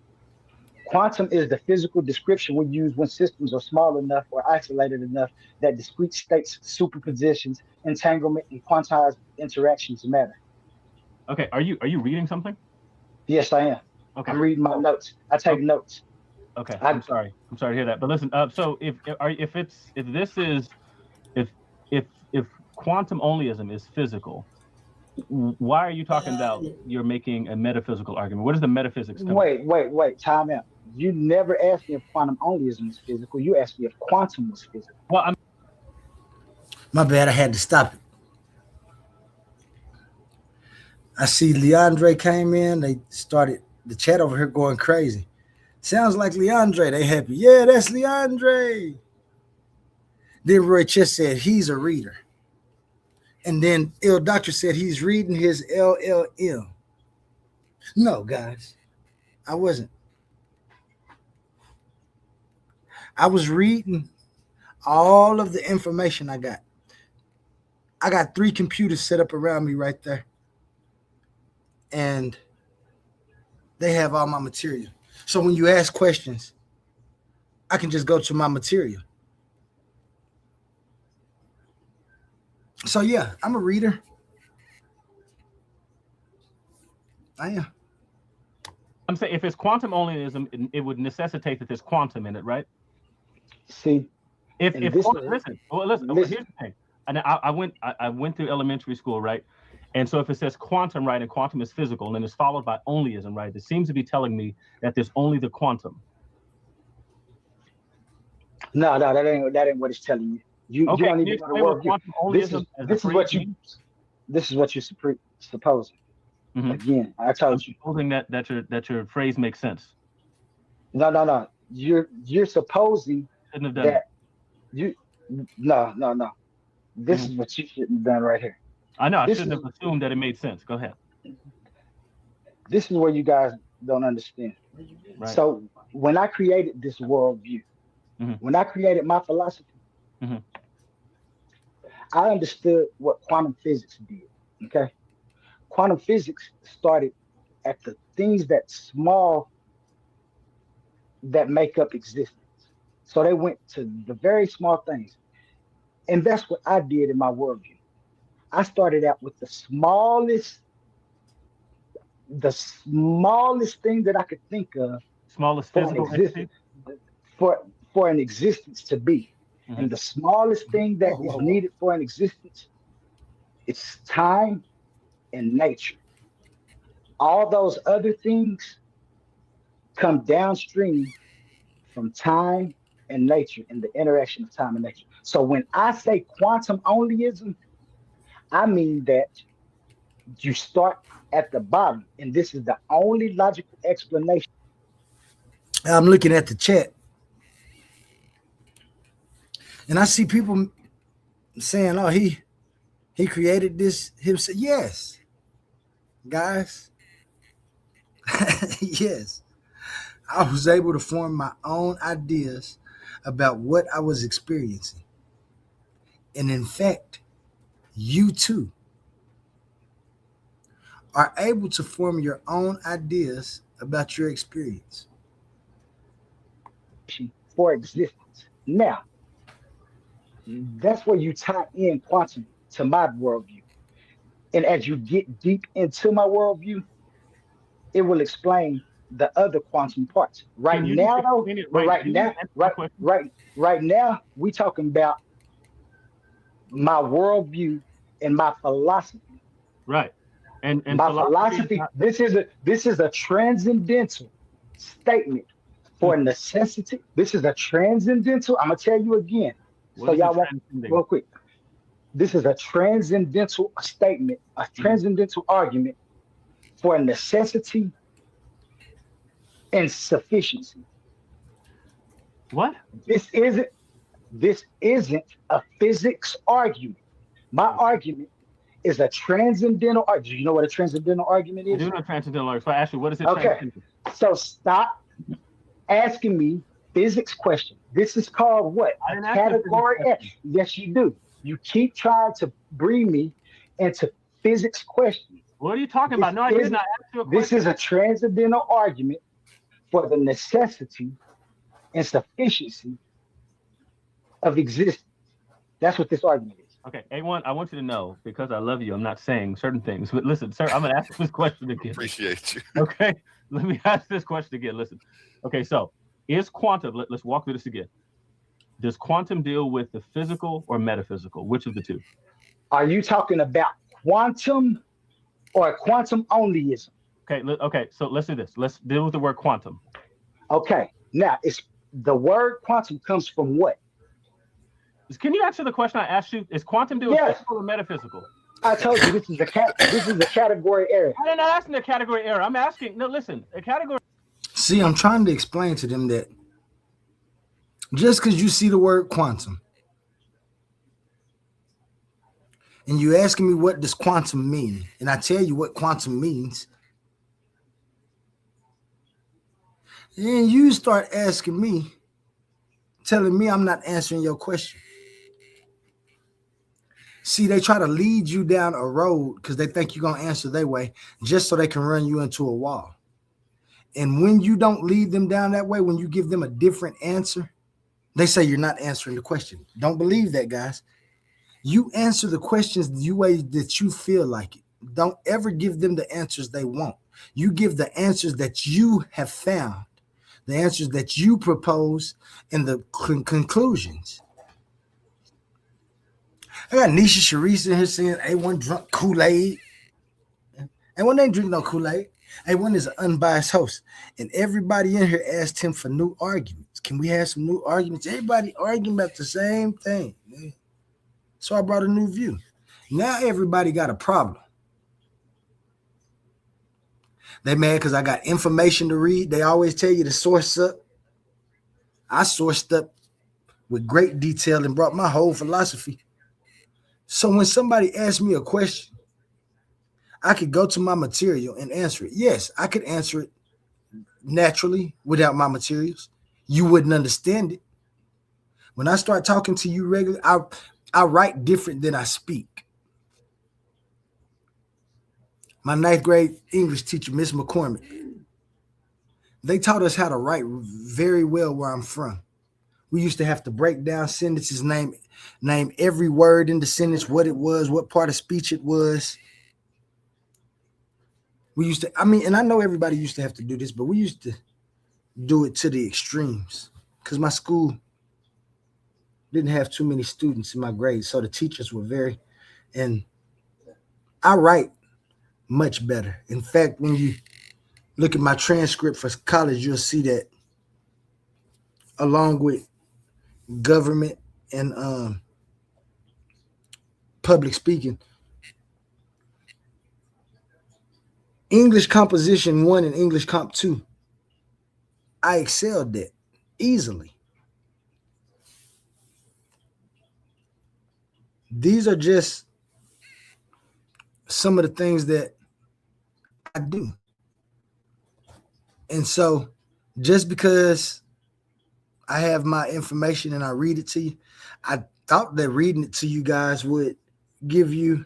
Quantum is the physical description we use when systems are small enough or isolated enough that discrete states, superpositions, entanglement, and quantized interactions matter. Okay, are you reading something? Yes, I am. Okay. I'm reading my notes. I take notes. Okay, I'm sorry to hear that. But listen, so if quantum onlyism is physical, why are you talking about you're making a metaphysical argument? What is the metaphysics? Wait. Time out. You never asked me if quantum onlyism is physical. You asked me if quantum was physical. Well, my bad. I had to stop it. I see Leandre came in. They started the chat over here going crazy. Sounds like Leandre. They happy. Yeah, that's Leandre. Then Roy Chess said he's a reader. And then Il Doctor said he's reading his LLM. No, guys, I wasn't. I was reading all of the information I got. I got 3 computers set up around me right there. And they have all my material. So when you ask questions, I can just go to my material. So yeah, I'm a reader. I am. I'm saying if it's quantum onlyism, it would necessitate that there's quantum in it, right? See, if here's the thing. And I went through elementary school, right? And so if it says quantum, right, and quantum is physical, and then it's followed by onlyism, right? It seems to be telling me that there's only the quantum. No, that ain't what it's telling you. You don't need to know the word. This is what you're supposing. Mm-hmm. Again, I told you. Supposing that your phrase makes sense. No. You're supposing that you. No. This is what you shouldn't have done right here. I know. I shouldn't have assumed that it made sense. Go ahead. This is where you guys don't understand. Right. So when I created this worldview, when I created my philosophy, I understood what quantum physics did. Okay. Quantum physics started at the things that make up existence. So they went to the very small things. And that's what I did in my worldview. I started out with the smallest thing that I could think of. Smallest physical for an existence to be. And the smallest thing that is needed for an existence, it's time and nature. All those other things come downstream from time and nature and the interaction of time and nature. So when I say quantum onlyism, I mean that you start at the bottom, and this is the only logical explanation. I'm looking at the chat. And I see people saying, "Oh, he created this himself." Yes, guys. Yes, I was able to form my own ideas about what I was experiencing. And in fact, you too are able to form your own ideas about your experience. For existence. Now, that's where you tie in quantum to my worldview. And as you get deep into my worldview, it will explain the other quantum parts. Right Can you just now, though, explain it but right? right Can you now, just answer my right, question? right, right now, we talking about my worldview and my philosophy. Right. And My philosophy is philosophy. not This is a transcendental statement for necessity. This is a transcendental. I'm gonna tell you again, so what is it y'all won't. transcending? Real quick. This is a transcendental statement, a Mhm. transcendental argument for necessity and sufficiency. What? This isn't this isn't a physics argument. My Okay. argument is a transcendental argument. Do you know what a transcendental argument I do is? know transcendental argument. So I ask you, what is it Okay. transcending? So stop asking me physics questions. This is called what? I A didn't ask you a physics category F. question. Yes, you do. You keep trying to bring me into physics questions. What are you talking This about? No, I did isn't. not ask you a This is question. a transcendental argument for the necessity and sufficiency of existence. That's what this argument is. Okay, A1, I want you to know, because I love you, I'm not saying certain things. But listen, sir, I'm going to ask this question again. Appreciate you. Okay, let me ask this question again. Listen. Okay, so is quantum, let's walk through this again. Does quantum deal with the physical or metaphysical? Which of the two? Are you talking about quantum or quantum onlyism? Okay, okay, so let's do this. Let's deal with the word quantum. Okay, now it's the word quantum comes from what? Can you answer the question I asked you? Is quantum deal with Yes, physical or metaphysical? I told you this is a category area. I'm not asking a category error. I'm asking, no, listen, a category. See, I'm trying to explain to them that just because you see the word quantum and you asking me what does quantum mean, and I tell you what quantum means, then you start asking me, telling me I'm not answering your question. See, they try to lead you down a road because they think you're going to answer their way just so they can run you into a wall. And when you don't lead them down that way, when you give them a different answer, they say you're not answering the question. Don't believe that, guys. You answer the questions the way that you feel like it. Don't ever give them the answers they want. You give the answers that you have found, the answers that you propose, and the conclusions. I got Nisha Sharice in here saying A1 drunk Kool-Aid. A1 ain't drink no Kool-Aid. A1 is an unbiased host. And everybody in here asked him for new arguments. Can we have some new arguments? Everybody arguing about the same thing. So I brought a new view. Now everybody got a problem. They mad because I got information to read. They always tell you to source up. I sourced up with great detail and brought my whole philosophy. So when somebody asks me a question, I could go to my material and answer it. Yes, I could answer it naturally without my materials. You wouldn't understand it. When I start talking to you regularly, I write different than I speak. My ninth grade English teacher, Miss McCormick, they taught us how to write very well where I'm from. We used to have to break down sentences, name every word in the sentence, what it was, what part of speech it was. We used to, and I know everybody used to have to do this, but we used to do it to the extremes because my school didn't have too many students in my grade. So the teachers were and I write much better. In fact, when you look at my transcript for college, you'll see that along with government and public speaking, English composition 1 and English comp 2, I excelled at easily. These are just some of the things that I do. And so just because I have my information and I read it to you, I thought that reading it to you guys would give you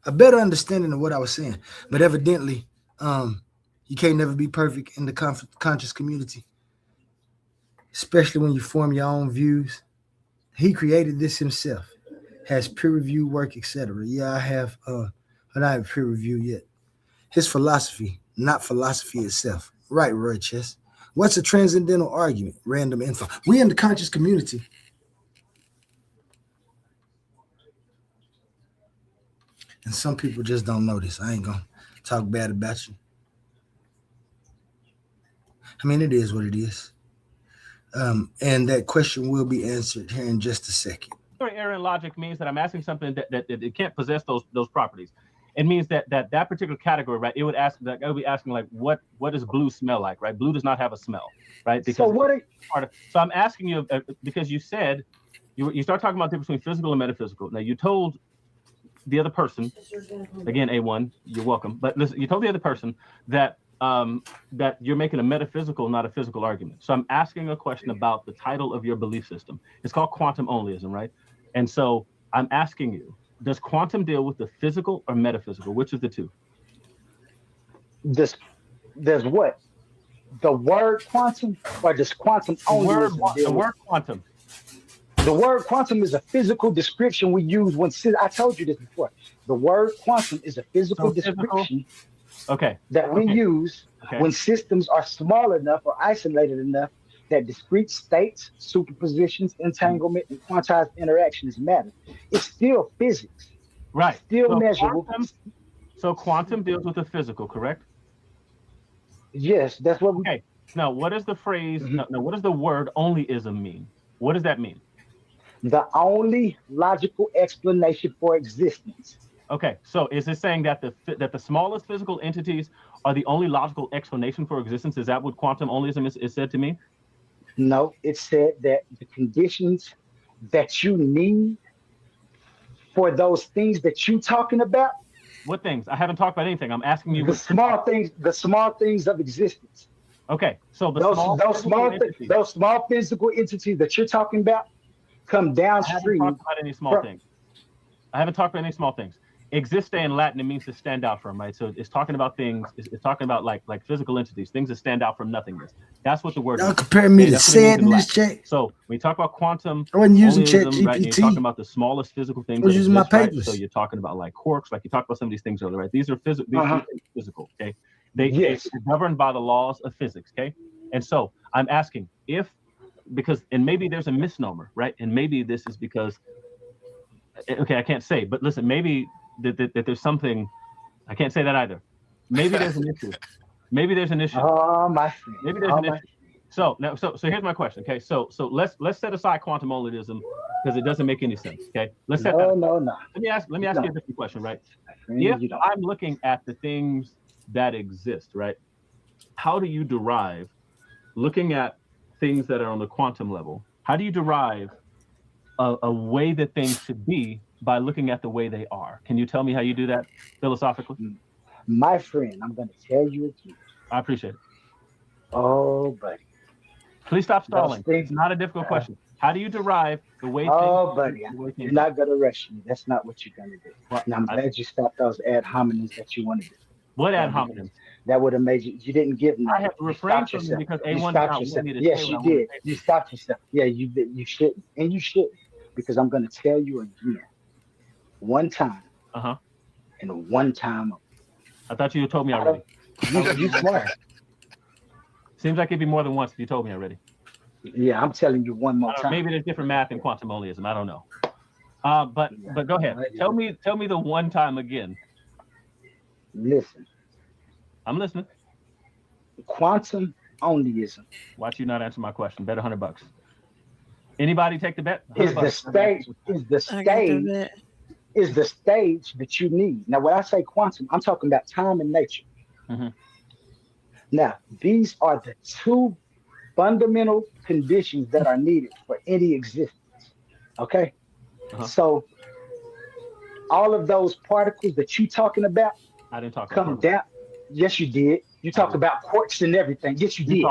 a better understanding of what I was saying. But evidently, you can't never be perfect in the conscious community, especially when you form your own views. He created this himself, has peer review work, etc. Yeah, I have, but I haven't peer review yet. His philosophy, not philosophy itself. Right, Roy Chess. What's a transcendental argument? Random info. We in the conscious community. And some people just don't know this. I ain't gonna talk bad about you. I mean, it is what it is. And that question will be answered here in just a second. Error in logic means that I'm asking something that it can't possess those properties. It means that particular category, right? It would ask that I would be asking like, what does blue smell like, right? Blue does not have a smell, right? Because so I'm asking you because you said you start talking about the difference between physical and metaphysical. Now you told the other person, again, A1, you're welcome. But listen, you told the other person that that you're making a metaphysical, not a physical argument. So I'm asking a question about the title of your belief system. It's called quantum onlyism, right? And so I'm asking you, does quantum deal with the physical or metaphysical? Which of the two? There's what? The word quantum or just quantum onlyism? The word quantum. The word quantum is a physical description we use when I told you this before. The word quantum is a physical description that we use when systems are small enough or isolated enough that discrete states, superpositions, entanglement, and quantized interactions matter. It's still physics. Right. Still measurable. So quantum deals with the physical, correct? Yes, that's what we... Okay. Now, what is the phrase, now, what does the word onlyism mean? What does that mean? The only logical explanation for existence. Okay, so is it saying that the smallest physical entities are the only logical explanation for existence? Is that what quantum onlyism is said to mean? No, it said that the conditions that you need for those things that you're talking about. What things? I haven't talked about anything. I'm asking you the small things of existence. Okay, so those small physical entities that you're talking about come downstream. I haven't talked about any small things. I haven't talked about any small things. Existe in Latin, it means to stand out from, right? So it's talking about things, it's talking about like physical entities, things that stand out from nothingness. That's what the word is. Y'all compare me to said in this chat. So when you talk about quantum, I wasn't using chat GPT. Right, you're talking about the smallest physical things. I was using my papers. Right? So you're talking about like quarks, like you talked about some of these things earlier, right? These are physical, okay? They're governed by the laws of physics, okay? And so I'm asking and maybe there's a misnomer, right? And maybe this is because, okay, I can't say, but listen, maybe that there's something, I can't say that either. Maybe there's an issue. Maybe there's an issue. Oh, my friend. Maybe there's an issue. So now, so here's my question. Okay, so let's set aside quantum onlyism because it doesn't make any sense. Okay, let's set that. No. Let me ask you a different question, right? If I'm looking at the things that exist, right? How do you derive, looking at things that are on the quantum level? How do you derive a way that things should be by looking at the way they are? Can you tell me how you do that philosophically? My friend, I'm going to tell you again. I appreciate it. Oh, buddy. Please stop stalling. It's not a difficult question. How do you derive the way things... Oh, buddy, you're not going to rush me. That's not what you're going to do. Well, and I'm glad you stopped those ad hominems that you wanted to do. What ad hominems? That would have made you didn't give me. I have to refrain from you because A1 stopped yourself. Yes, you did. You stopped yourself. Yeah, you shouldn't. And you shouldn't. Because I'm going to tell you again. One time. And one time only. I thought you told me already. You smart. Seems like it'd be more than once if you told me already. Yeah, I'm telling you one more time. Maybe there's different math in quantum onlyism. I don't know. But go ahead. Tell me the one time again. Listen. I'm listening. Quantum onlyism. Watch you not answer my question. Bet $100. Anybody take the bet? Is the stage that you need. Now, when I say quantum, I'm talking about time and nature. Now, these are the two fundamental conditions that are needed for any existence. Okay? So all of those particles that you talking about I didn't talk come about down. Yes, you did. You talk about quarks and everything. Yes, you did.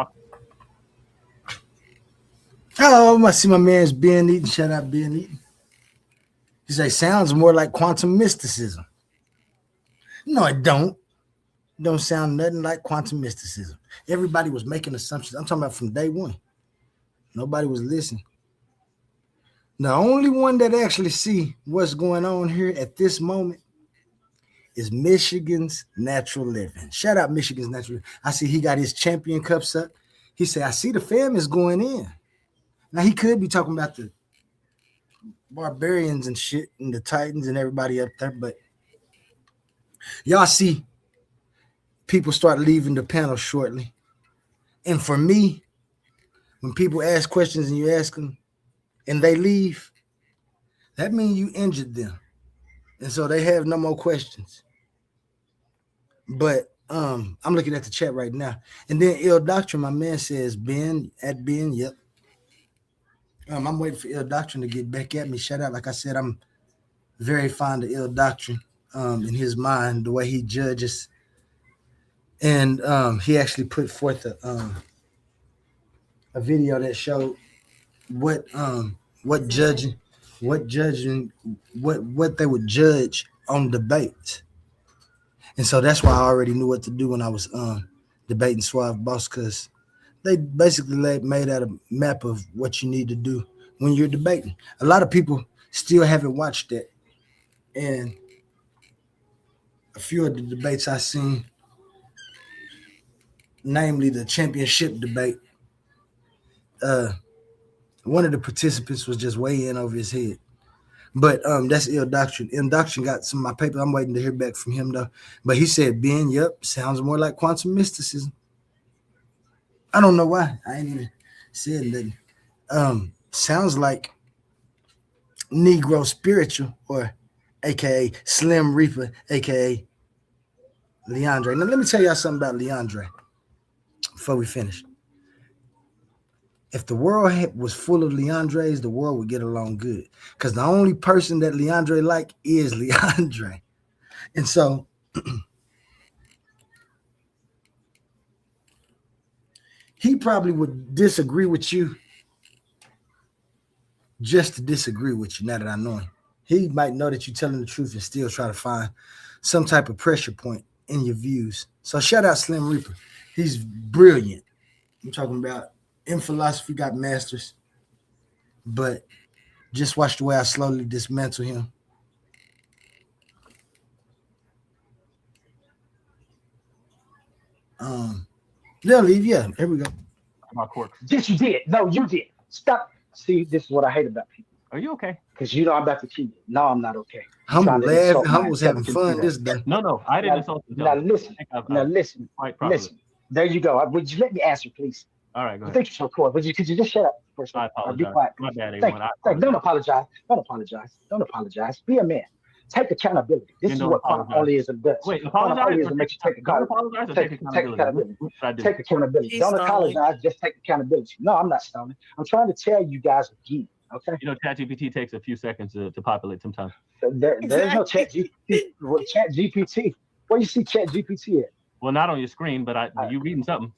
Oh, I see my man's Ben Eaton. Shout out Ben Eaton. He say sounds more like quantum mysticism. No, it don't. Don't sound nothing like quantum mysticism. Everybody was making assumptions. I'm talking about from day one. Nobody was listening. The only one that actually see what's going on here at this moment is Michigan's Natural Living. Shout out Michigan's Natural Living. I see he got his champion cups up. He said, I see the fam is going in. Now he could be talking about the barbarians and shit and the Titans and everybody up there, but y'all see people start leaving the panel shortly. And for me, when people ask questions and you ask them and they leave, that means you injured them. And so they have no more questions. But I'm looking at the chat right now. And then Ill Doctrine, my man says, Ben, yep. I'm waiting for Ill Doctrine to get back at me. Shout out. Like I said, I'm very fond of Ill Doctrine in his mind, the way he judges. And he actually put forth a video that showed what they would judge on debates. And so that's why I already knew what to do when I was debating Suave Boss, because they basically made out a map of what you need to do when you're debating. A lot of people still haven't watched that. And a few of the debates I've seen, namely the championship debate, one of the participants was just way in over his head. But that's Ill Doctrine. Ill Doctrine got some of my paper. I'm waiting to hear back from him, though. But he said, Ben, yep, sounds more like quantum mysticism. I don't know why. I ain't even said nothing. Sounds like Negro spiritual, or a.k.a. Slim Reaper, a.k.a. Leandre. Now, let me tell y'all something about Leandre before we finish. If the world was full of Leandres, the world would get along good. Because the only person that Leandre like is Leandre. And so he probably would disagree with you just to disagree with you, now that I know him. He might know that you're telling the truth and still try to find some type of pressure point in your views. So shout out Slim Reaper. He's brilliant. I'm talking about in philosophy, got masters. But just watch the way I slowly dismantle him. They'll leave. Yeah, here we go. About quarks. Yes, you did. No, you did. Stop. See, this is what I hate about people. Are you okay? Because you know I'm about to kill you. No, I'm not okay. Humble laughing. Humble's having fun this day. No, I didn't insult you. Now listen. Listen. There you go. Would you let me answer, please? All right, go ahead. Thank you so cool. Could you just shut up first? I apologize. Be quiet. My bad, Thank. Don't apologize. Don't apologize. Don't apologize. Be a man. Take accountability. This is what Onlyism does. Wait, apologize. Onlyism makes you take accountability. Take accountability. Take accountability. Don't apologize. Just take accountability. No, I'm not stoning. I'm trying to tell you guys again. Okay. You know, ChatGPT takes a few seconds to populate sometimes. There's no ChatGPT. ChatGPT. Where you see ChatGPT at? Well, not on your screen, but you reading something.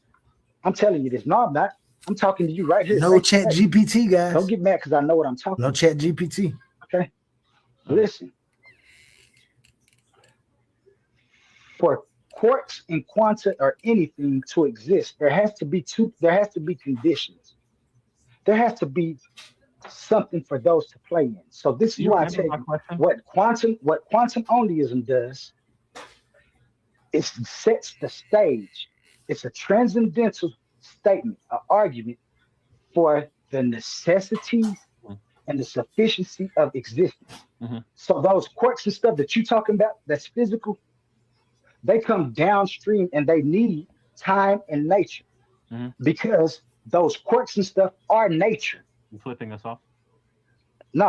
I'm telling you this. No, I'm not. I'm talking to you right here. No ChatGPT, guys. Don't get mad because I know what I'm talking about. No ChatGPT. Okay. Listen. For quarks and quanta or anything to exist, there has to be conditions. There has to be something for those to play in. So this is why I tell you what quantum onlyism does is sets the stage. It's a transcendental statement, an argument for the necessities and the sufficiency of existence. Mm-hmm. So those quarks and stuff that you're talking about, that's physical, they come downstream and they need time and nature. Mm-hmm. Because those quarks and stuff are nature. You flipping us off? No.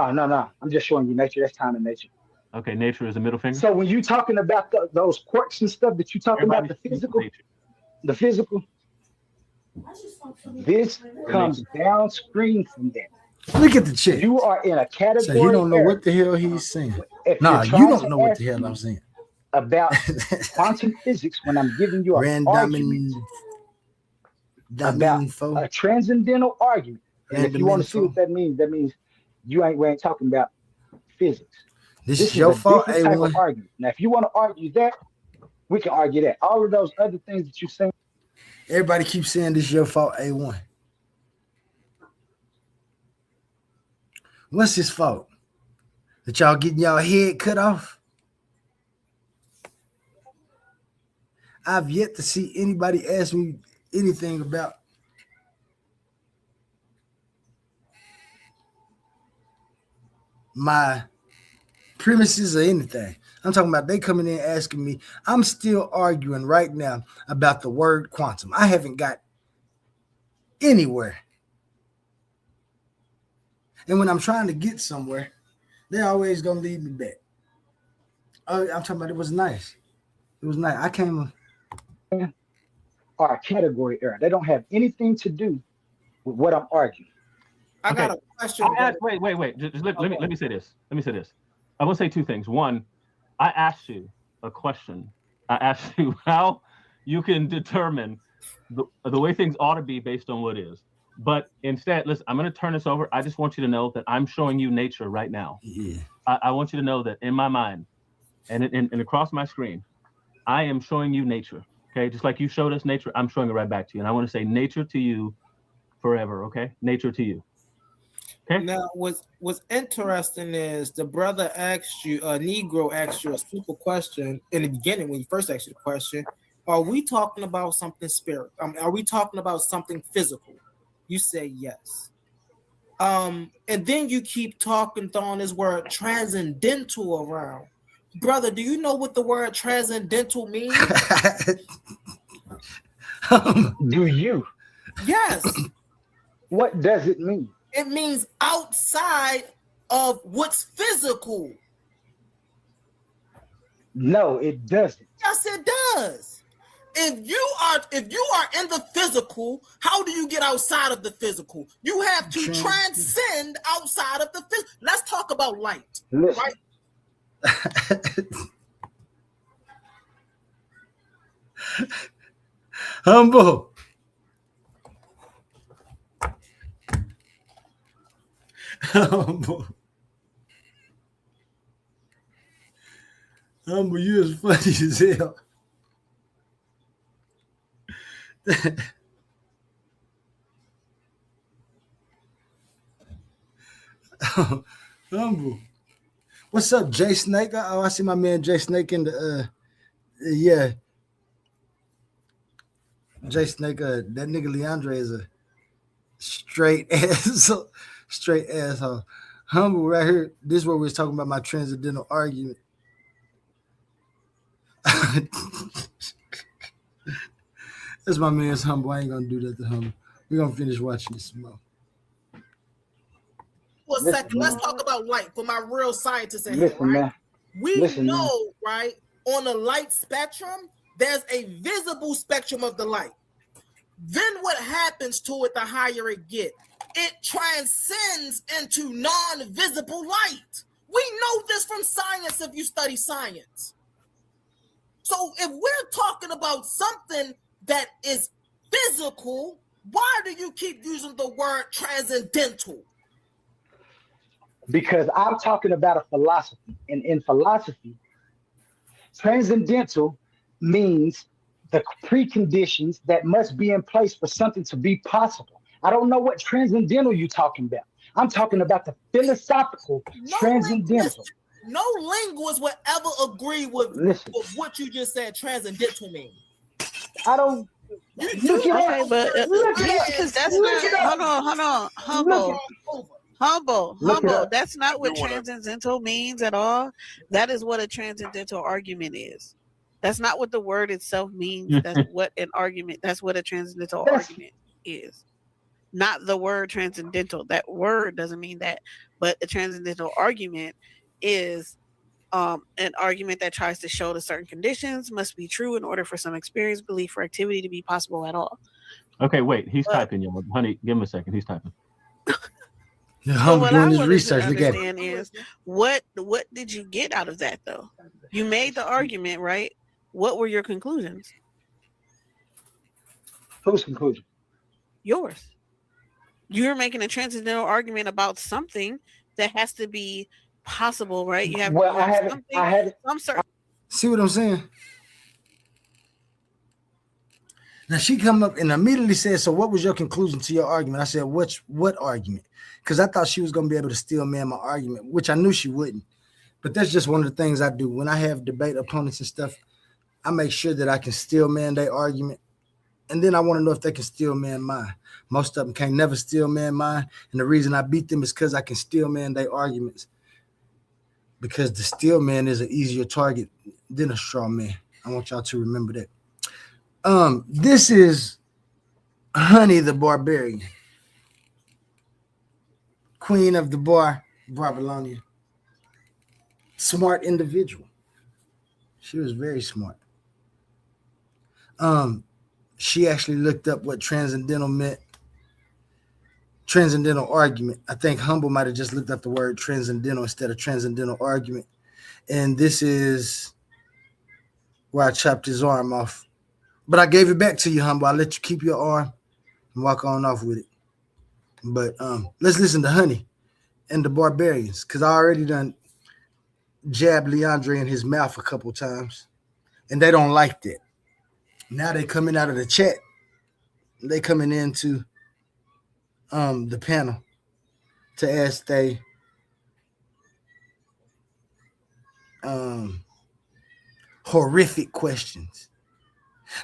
I'm just showing you nature. That's time and nature. Okay, nature is the middle finger. So when you're talking about those quarks and stuff that you're talking about, the physical, This comes downstream from that. Look at the chat. You are in a category. So he don't know area. what the hell he's saying. If Nah, you're you trying don't to know what ask the hell me I'm saying. about quantum physics when I'm giving you an argument about a transcendental argument. And if you want to see what that means we ain't talking about physics. This is your a fault, different type A1. of argument. Now, if you want to argue that, we can argue that. All of those other things that you say. Everybody keeps saying this is your fault, A1. What's his fault? That y'all getting y'all head cut off? I've yet to see anybody ask me anything about my premises or anything. I'm talking about they coming in asking me. I'm still arguing right now about the word quantum. I haven't got anywhere. And when I'm trying to get somewhere, they're always going to lead me back. Oh, I'm talking about it was nice. It was nice. I came. Are a category error. They don't have anything to do with what I'm arguing. I got a question. Wait. Just let me say this. I want to say two things. One, I asked you a question. I asked you how you can determine the way things ought to be based on what is. But instead, listen, I'm going to turn this over. I just want you to know that I'm showing you nature right now. Yeah. I want you to know that in my mind and across my screen, I am showing you nature. Okay, just like you showed us nature, I'm showing it right back to you. And I want to say nature to you forever, okay? Nature to you. Okay. Now, what's interesting is the brother asked you, a Negro asked you a simple question in the beginning when you first asked you the question. Are we talking about something spirit? Are we talking about something physical? You say yes. And then you keep throwing this word transcendental around. Brother, do you know what the word transcendental means? Do you? Yes. What does it mean? It means outside of what's physical. No, it doesn't. Yes, it does. If you are in the physical, how do you get outside of the physical? You have to transcend outside of the physical. Let's talk about light. Listen. Right? Humble. Humble, you as funny as hell. Humble. What's up, Jay Snake? Oh, I see my man Jay Snake in the yeah. Jay Snake, that nigga Leandre is a straight asshole. Humble right here. This is where we was talking about my transcendental argument. That's my man's Humble. I ain't gonna do that to Humble. We're gonna finish watching this more. For a second, let's talk about light for my real scientists in here, right? Man. We know, right, on the light spectrum, there's a visible spectrum of the light. Then what happens to it the higher it gets? It transcends into non-visible light. We know this from science if you study science. So if we're talking about something that is physical, why do you keep using the word transcendental? Because I'm talking about a philosophy. And in philosophy, transcendental means the preconditions that must be in place for something to be possible. I don't know what transcendental you're talking about. I'm talking about the philosophical transcendental. No linguist would ever agree with what you just said transcendental means. I don't. Look at because that's not. Hold on. Humble. That's not what transcendental means at all. That is what a transcendental argument is. That's not what the word itself means. That's what an argument. That's what a transcendental argument is. Not the word transcendental. That word doesn't mean that. But a transcendental argument is an argument that tries to show that certain conditions must be true in order for some experience, belief, or activity to be possible at all. Okay, wait. He's typing, y'all. Honey, give him a second. He's typing. So what I doing his wanted research. to Look at it. understand is what did you get out of that though? You made the argument, right? What were your conclusions? Whose conclusion? Yours. You're making a transcendental argument about something that has to be possible, right? You have some certain. See what I'm saying? Now she come up and immediately said, "So what was your conclusion to your argument?" I said, "What argument?" Because I thought she was going to be able to steel man my argument, which I knew she wouldn't. But that's just one of the things I do when I have debate opponents and stuff. I make sure that I can steel man their argument, and then I want to know if they can steel man mine. Most of them can't never steel man mine, and the reason I beat them is because I can steel man their arguments. Because the steel man is an easier target than a straw man. I want y'all to remember that. This is Honey the Barbarian, queen of the bar, Babylonia. Smart individual. She was very smart. She actually looked up what transcendental meant. Transcendental argument. I think Humble might have just looked up the word transcendental instead of transcendental argument. And this is where I chopped his arm off. But I gave it back to you, Humble. I let you keep your arm and walk on off with it. But let's listen to Honey and the Barbarians, because I already done jabbed Leandre in his mouth a couple times, and they don't like that. Now they coming out of the chat. They coming into the panel to ask they horrific questions.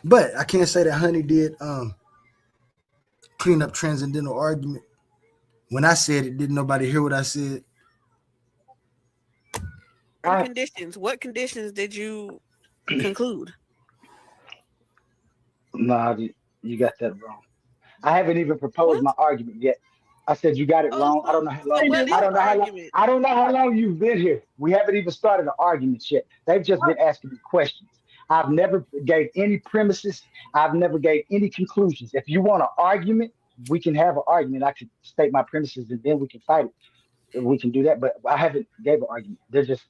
But I can't say that Honey did clean up transcendental argument. When I said it, didn't nobody hear what I said? Conditions. What conditions did you conclude? Nah, you got that wrong. I haven't even proposed my argument yet. I said you got it wrong. I don't know how long. I don't know how long you've been here. We haven't even started an argument yet. They've just been asking me questions. I've never gave any premises. I've never gave any conclusions. If you want an argument, we can have an argument. I can state my premises and then we can fight it. We can do that. But I haven't gave an argument. They're just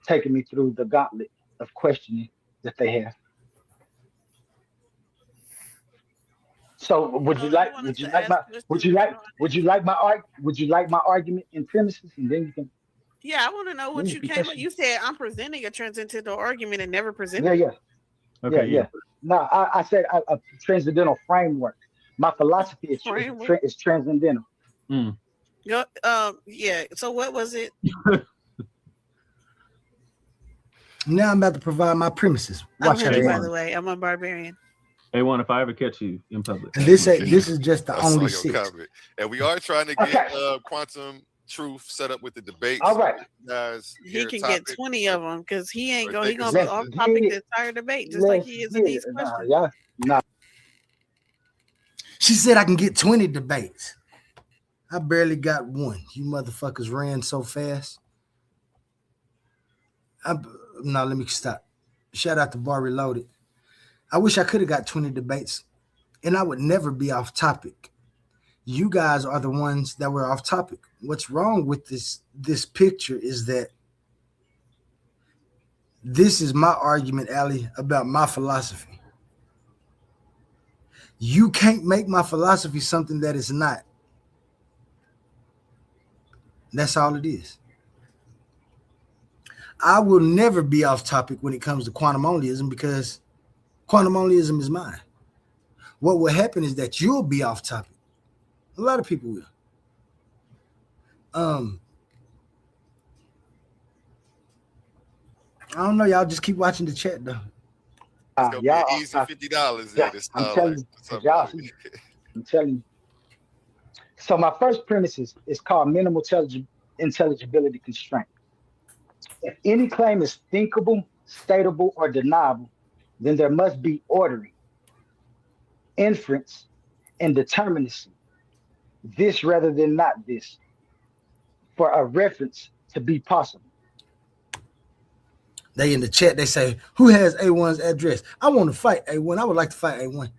taking me through the gauntlet of questioning that they have. So would you like my argument in premises, and then you can. Yeah, I want to know what you came. You said I'm presenting a transcendental argument and never presented. Yeah. Okay, yeah. No, I said a transcendental framework. My philosophy is transcendental. Yeah. So what was it? Now I'm about to provide my premises. Watch I'm Henry, by the way. I'm a barbarian. A1, if I ever catch you in public. This is just the only six. And we are trying to get Quantum Truth set up with the debate. All right, guys. He can get 20 of them because he ain't going. He's gonna be off topic the entire debate, just like he is in these questions. She said I can get 20 debates. I barely got one. You motherfuckers ran so fast. No, let me stop. Shout out to Bar Reloaded. I wish I could have got 20 debates, and I would never be off topic. You guys are the ones that were off topic. What's wrong with this picture is that this is my argument, Ali, about my philosophy. You can't make my philosophy something that it's not. That's all it is. I will never be off topic when it comes to quantum onlyism because quantum onlyism is mine. What will happen is that you'll be off topic. A lot of people will. I don't know. Y'all just keep watching the chat though. It's gonna be an easy $50. I'm telling you. So my first premise is called minimal intelligibility constraint. If any claim is thinkable, statable, or deniable, then there must be ordering, inference, and determinacy. This rather than not this, for a reference to be possible. They in the chat, they say, who has A1's address? I want to fight A1. I would like to fight A1.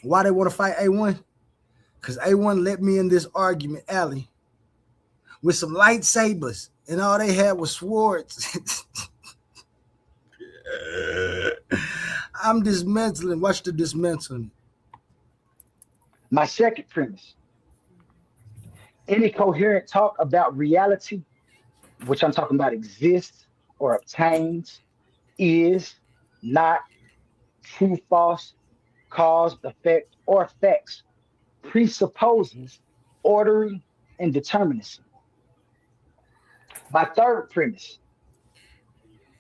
Why they want to fight A1? Because A1 let me in this argument alley with some lightsabers, and all they had was swords. I'm dismantling. Watch the dismantling. My second premise: any coherent talk about reality, which I'm talking about exists or obtains, is not true, false, cause, effect, or effects, presupposes ordering and determinacy. My third premise: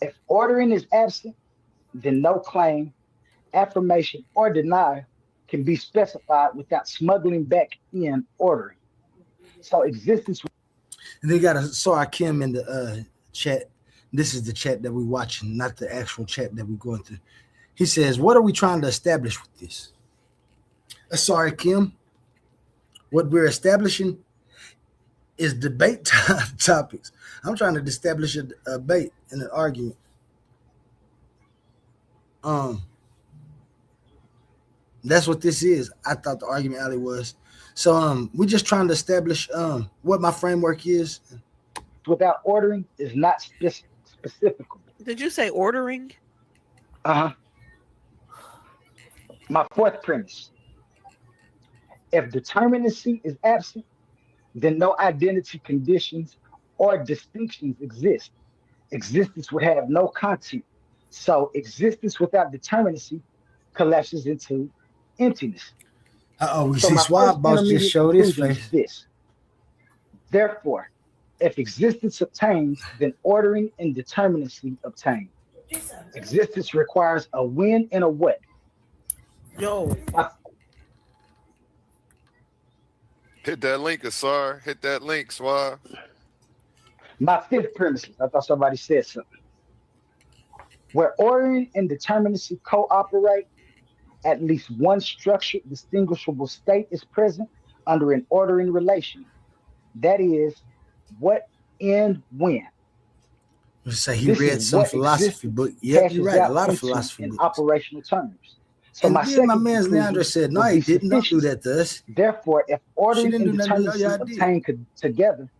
if ordering is absent, then no claim, affirmation, or denial can be specified without smuggling back in ordering. So existence. And they got a Sorry Kim in the chat. This is the chat that we're watching, not the actual chat that we're going through. He says, what are we trying to establish with this? Sorry, Kim. What we're establishing is debate topics. I'm trying to establish a debate and an argument. That's what this is. I thought the argument alley was. So we're just trying to establish what my framework is. Without ordering is not specific. Did you say ordering? Uh-huh. My fourth premise: if determinacy is absent, then no identity conditions or distinctions exist. Existence would have no content. So existence without determinacy collapses into emptiness. We see Swab Boss just showed his face. This. Therefore, if existence obtains, then ordering and determinacy obtain. Existence requires a when and a what. Yo. Hit that link, Asar. Hit that link, Swab. My fifth premise, I thought somebody said something. Where ordering and determinacy cooperate, at least one structured, distinguishable state is present under an ordering relation. That is, what and when. Say he read some philosophy book. Yep, you're right. A lot of philosophy in operational terms. So and then my man Leandro said, no, he did not do that to us. Therefore, if ordering and determinacy obtain together,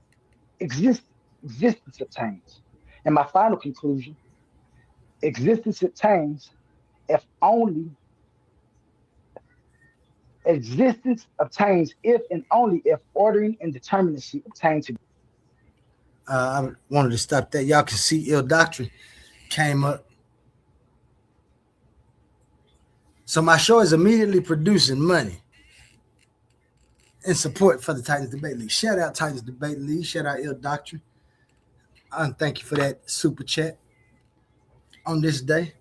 existence obtains. And my final conclusion: existence obtains if only existence obtains if and only if ordering and determinacy obtain together. I wanted to stop that. Y'all can see ill doctrine came up. So my show is immediately producing money in support for the Titans Debate League. Shout out Titans Debate League. Shout out ill doctrine. Thank you for that super chat on this day.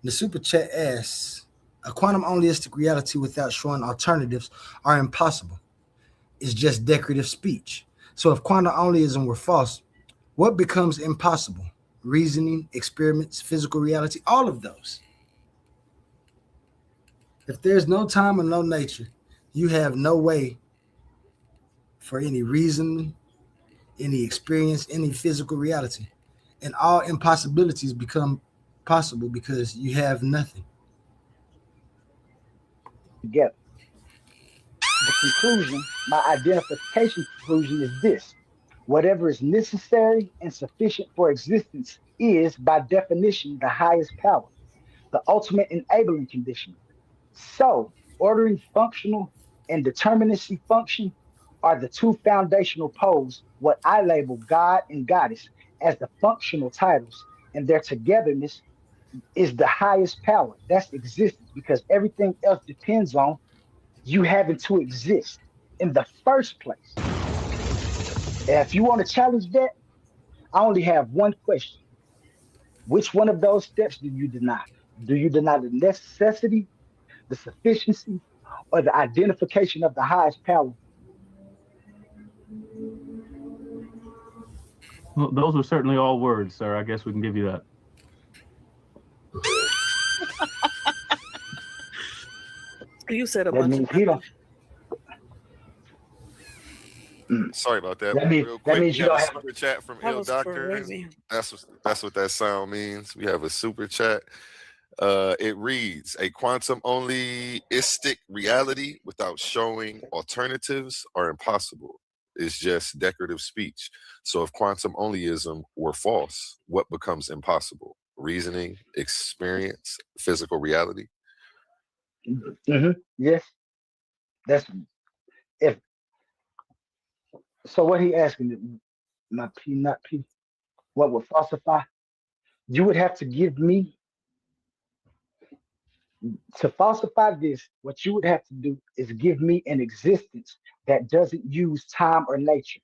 The super chat asks, a quantum onlyistic reality without showing alternatives are impossible. It's just decorative speech. So if quantum onlyism were false, what becomes impossible? Reasoning, experiments, physical reality, all of those. If there's no time and no nature, you have no way for any reasoning, any experience, any physical reality. And all impossibilities become possible because you have nothing. Together. The conclusion, my identification conclusion is this: whatever is necessary and sufficient for existence is, by definition, the highest power, the ultimate enabling condition. So, ordering functional and determinacy function are the two foundational poles, what I label God and Goddess, as the functional titles, and their togetherness is the highest power. That's existence, because everything else depends on you having to exist in the first place. And if you want to challenge that, I only have one question. Which one of those steps do you deny? Do you deny the necessity, the sufficiency, or the identification of the highest power? Well, those are certainly all words, sir. I guess we can give you that. You said a bunch of things. Sorry about that. That means, real quick, that means we you have don't a have super chat from That Ill was Doctor. crazy. That's what that sound means. We have a super chat. It reads, a quantum onlyistic reality without showing alternatives are impossible. It's just decorative speech. So if quantum onlyism were false, what becomes impossible? Reasoning, experience, physical reality? Yes, that's if so. What he asking? Not P, not P. What would falsify? You would have to give me to falsify this. What you would have to do is give me an existence that doesn't use time or nature.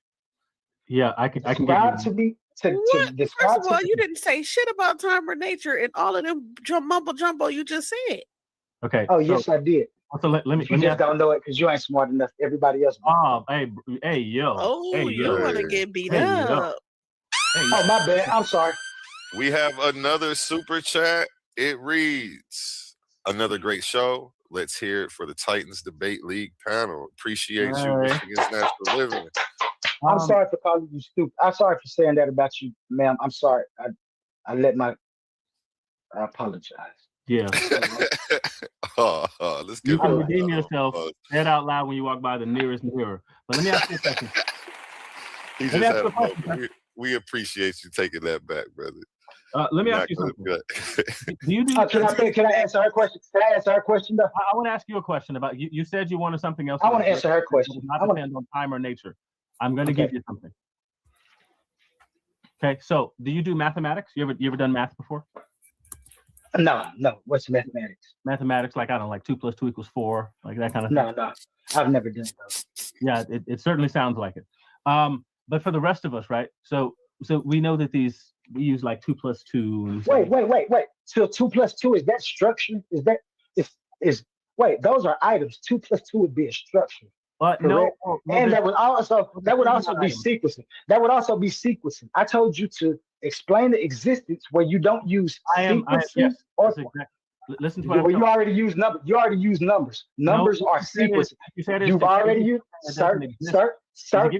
Yeah, I can give Describe you. to me to What? First describe of all, to you didn't say shit about time or nature and all of them mumbo jumbo you just said. Okay. Oh so, yes, I did. So let me You let me just ask. don't know it because you ain't smart enough. Everybody else. Oh, hey, yo. Oh, Hey, you yo. want to get beat Hey, yo. up. Hey, Oh my bad. I'm sorry. We have another super chat. It reads, another great show. Let's hear it for the Titans Debate League panel. Appreciate you, Michigan's Natural Living. I'm sorry for calling you stupid. I'm sorry for saying that about you, ma'am. I'm sorry. I apologize. Yeah. Let's You give can it redeem another yourself. applause. Say it out loud when you walk by the nearest mirror. But let me ask you a question. He Let just me ask had you a a question. moment. We appreciate you taking that back, brother. Let me Not ask you gonna something. be Do you do? Can I answer her question? Can I answer her question though? I want to ask you a question about you. You said you wanted something else. I want to answer her That question. does not depend on time or nature. I'm going to Okay. give you something. Okay. So, do you do mathematics? You ever done math before? No. What's mathematics? Mathematics, like I don't know, like 2 + 2 = 4, like that kind of thing. No. I've never done those. Yeah, it certainly sounds like it. But for the rest of us, right? So we know that we use like 2 + 2. Wait. So 2 + 2 is that structure? Wait? Those are items. 2 + 2 would be a structure. No, and that would also be sequencing. That would also be sequencing. I told you to explain the existence where you don't use sequencing or listen to what you already use numbers. You already use numbers. Numbers are sequencing. You've already used, sir.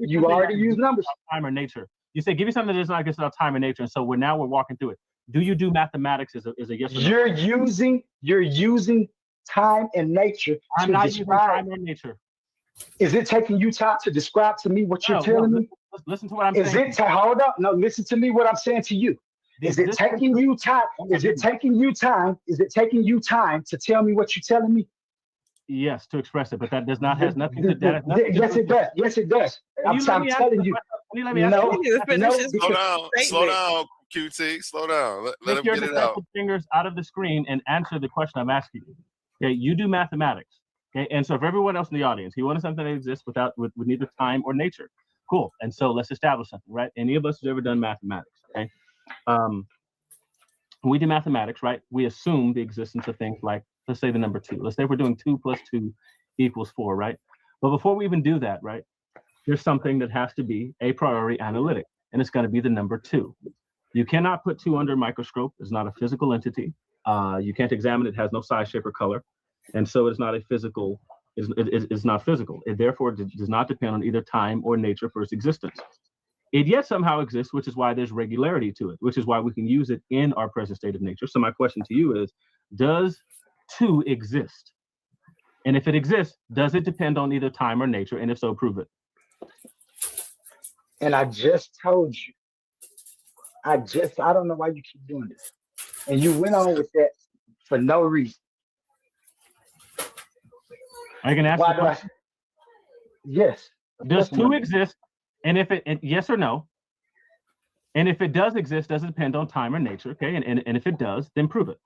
You already used numbers. Time or nature. You say, give me something that does not exist without time or nature. And so we're walking through it. Do you do mathematics as a yes or no? You're using time and nature I'm to not describe. using time or nature. Is it taking you time to describe to me what you're telling me? Listen to what I'm saying. Hold up. No, listen to me what I'm saying to you. Is it taking you time? Is it taking you time? Is it taking you time to tell me what you're telling me? Yes, to express it, but that has nothing to do. Yes, it does. Yes, it does. I'm telling you. No. Slow down, QT. Slow down. Let him get it out. Fingers out of the screen and answer the question I'm asking you. Okay, you do mathematics. Okay, and so for everyone else in the audience, he wanted something that exists with neither time or nature. Cool. And so let's establish something, right? Any of us who's ever done mathematics, okay? When we do mathematics, right? We assume the existence of things like, let's say the number 2. Let's say we're doing 2 + 2 = 4, right? But before we even do that, right? There's something that has to be a priori analytic, and it's going to be the number 2. You cannot put 2 under a microscope. It's not a physical entity. You can't examine it. It has no size, shape, or color. And so it's not a physical, it's not physical. It therefore does not depend on either time or nature for its existence. It yet somehow exists, which is why there's regularity to it, which is why we can use it in our present state of nature. So my question to you is, does 2 exist? And if it exists, does it depend on either time or nature? And if so, prove it. And I just told you. I don't know why you keep doing this. And you went on with that for no reason. I can ask you. Yes. Does 2 exist? And if yes or no? And if it does exist, does it depend on time or nature? Okay. And if it does, then prove it.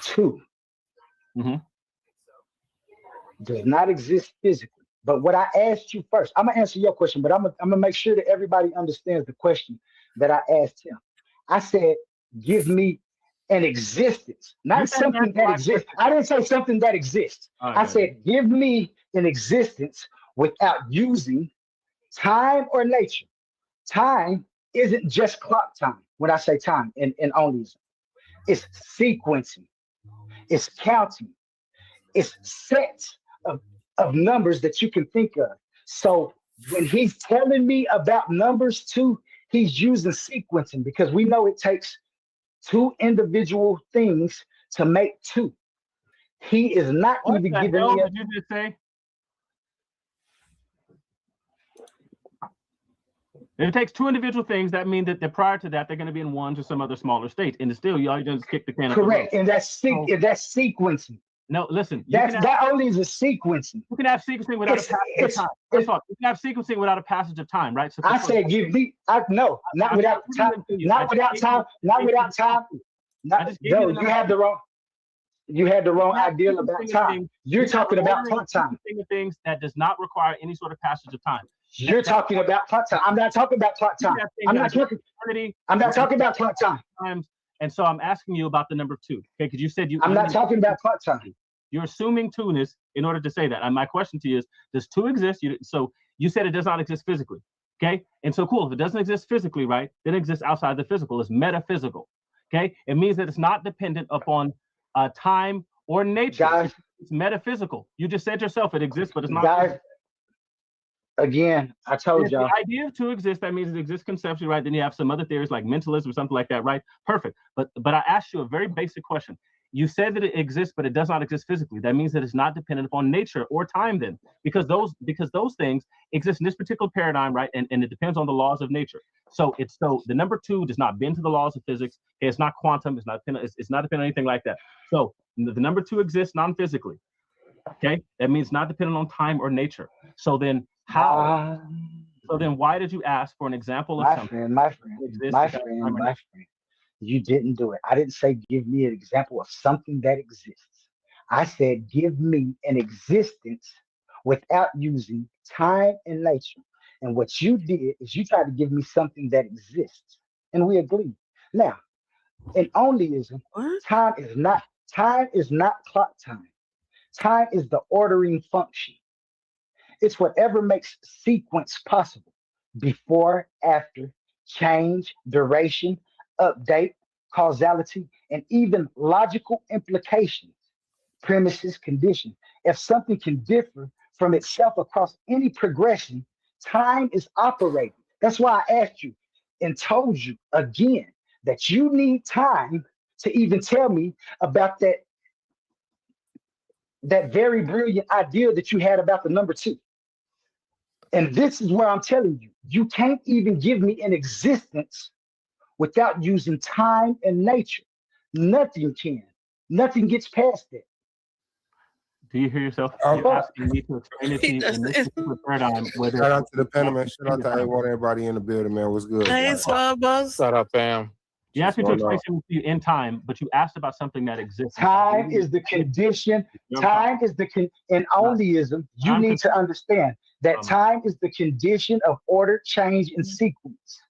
2 does not exist physically. But what I asked you first, I'm gonna answer your question, but I'm gonna make sure that everybody understands the question that I asked him. I said, give me an existence, not something that exists. I didn't say something that exists. I said, give me an existence without using time or nature. Time isn't just clock time. When I say time in Onlyism, it's sequencing, it's counting, it's sets of numbers that you can think of. So when he's telling me about numbers too, he's using sequencing because we know it takes two individual things to make two. He is not What even the giving hell me a did you just say? If it takes two individual things, that means that prior to that, they're going to be in one to some other smaller state. And still, you all just kick the can up the road. correct, and that's sequencing. No, listen. That only is a sequencing. You can have sequencing without a passage of time. First of all, you can have sequencing without a passage of time, right? So I said, give me. Not without time. Not without time. Not without time. No, you had the wrong. You had the wrong idea about time. You're talking about clock time. Things that does not require any sort of passage of time. You're talking about clock time. I'm not talking about clock time. I'm not talking about clock time. And so I'm asking you about the number two, okay? Because you said I'm not talking about clock time. You're assuming two-ness in order to say that. And my question to you is, does two exist? So you said it does not exist physically, okay? And so cool, if it doesn't exist physically, right, then it exists outside the physical. It's metaphysical, okay? It means that it's not dependent upon time or nature. Guys, it's metaphysical. You just said yourself it exists, but it's not. Guys, again, I told y'all. The idea of two exists, that means it exists conceptually, right? Then you have some other theories like mentalism or something like that, right? Perfect. But I asked you a very basic question. You said that it exists, but it does not exist physically. That means that it's not dependent upon nature or time then, because those things exist in this particular paradigm, right? And it depends on the laws of nature. So the number two does not bend to the laws of physics. Okay? It's not quantum. It's not dependent on anything like that. So the number two exists non-physically. Okay, that means not dependent on time or nature. So then how? So then why did you ask for an example of something? My friend. You didn't do it. I didn't say give me an example of something that exists. I said give me an existence without using time and nature. And what you did is you tried to give me something that exists. And we agreed. Now, in Onlyism, time is not clock time. Time is the ordering function. It's whatever makes sequence possible. Before, after, change, duration, update, causality, and even logical implications, premises, conditions. If something can differ from itself across any progression, time is operating. That's why I asked you and told you again that you need time to even tell me about that very brilliant idea that you had about the number two. And this is where I'm telling you, you can't even give me an existence without using time and nature. Nothing can. Nothing gets past that. Do you hear yourself? You're asking me to explain it to you in this particular paradigm. Shout out to the Pentaman. Shout out to everybody in the building, man. What's good? Hey, Buzz. Shout out, fam. You asked me to explain something to you in time, but you asked about something that exists. Time is the condition. Time is in Onlyism, you need to understand that time is the condition of order, change, and sequence.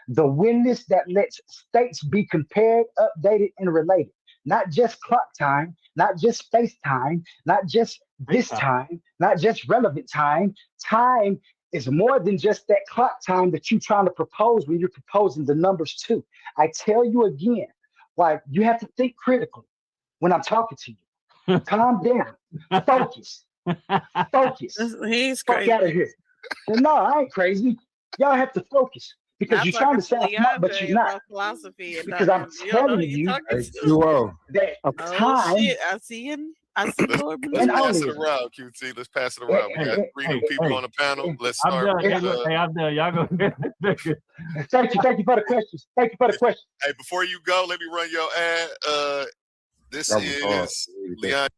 The witness that lets states be compared, updated, and related. Not just clock time, not just space time, not just this time, not just relevant time. Time is more than just that clock time that you're trying to propose when you're proposing the numbers two. I tell you again, why you have to think critically when I'm talking to you. Calm down. Focus. Focus. He's Fuck crazy. out of here. No, I ain't crazy. Y'all have to focus because you're trying to sound smart, but you're not. Philosophy because I'm telling you that time. Shit, I see him. I see Lord. Let's pass it around, QT. Let's pass it around. We got three new people on the panel. Let's start. I'm done. Y'all go. Thank you for the questions. Thank you for the questions. Hey, before you go, let me run your ad. This is Leon.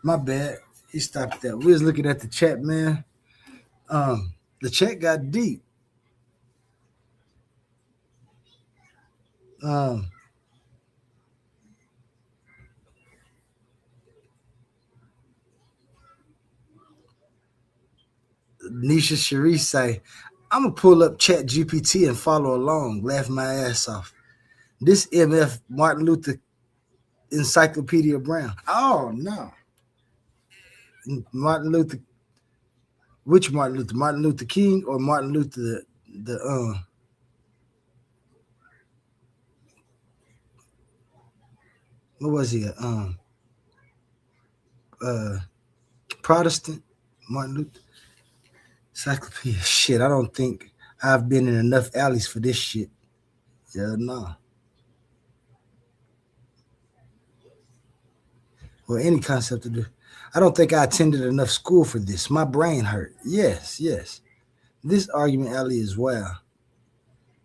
My bad. He stopped that. We was looking at the chat, man. The chat got deep. Nisha Cherie say, I'm gonna pull up Chat GPT and follow along, laugh my ass off. This MF Martin Luther Encyclopedia Brown. Oh no. Martin Luther, which Martin Luther? Martin Luther King or Martin Luther the what was he? Protestant? Martin Luther? Encyclopedia. Shit, I don't think I've been in enough alleys for this shit. Yeah, no. Or any concept of this. I don't think I attended enough school for this. My brain hurt. Yes, yes. This argument alley as well.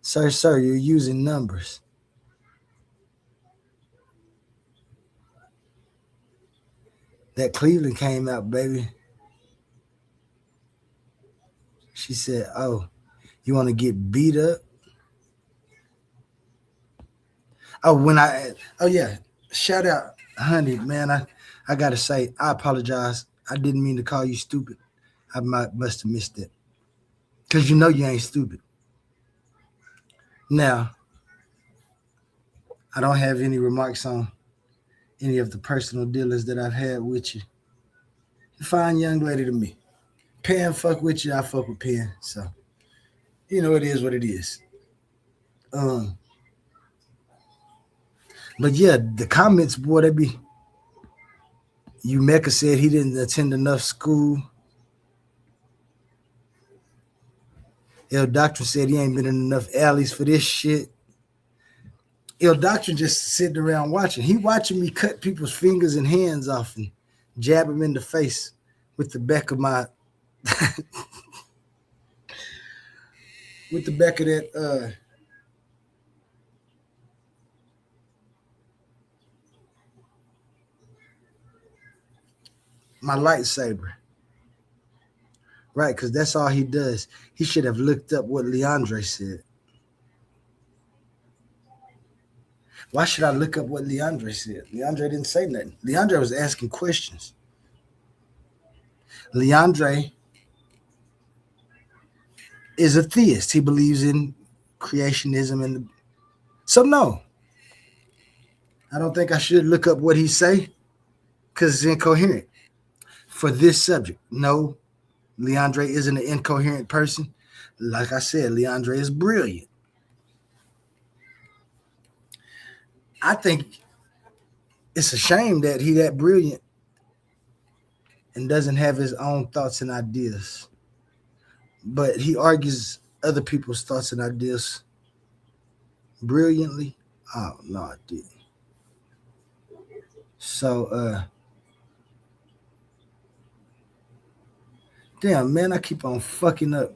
Sir, you're using numbers. That Cleveland came out, baby. She said, oh, you want to get beat up? Oh yeah, shout out, honey, man. I gotta say, I apologize. I didn't mean to call you stupid. I must have missed it. Cause you know you ain't stupid. Now, I don't have any remarks on any of the personal dealings that I've had with you. Fine young lady to me. Pen fuck with you, I fuck with Pen. So, you know, it is what it is. But yeah, the comments, boy, they be. Mecca said he didn't attend enough school. Doctrine said he ain't been in enough alleys for this shit. Doctrine just sitting around watching. He watching me cut people's fingers and hands off and jab him in the face with the back of my with the back of that my lightsaber. Right, because that's all he does. He should have looked up what Leandre said. Why should I look up what Leandre said? Leandre didn't say nothing. Leandre was asking questions. Leandre is a theist. He believes in creationism and so no. I don't think I should look up what he say because it's incoherent. For this subject, no, Leandre isn't an incoherent person. Like I said, Leandre is brilliant. I think it's a shame that he that brilliant and doesn't have his own thoughts and ideas. But he argues other people's thoughts and ideas brilliantly. Oh, no, I didn't. So, damn, man, I keep on fucking up.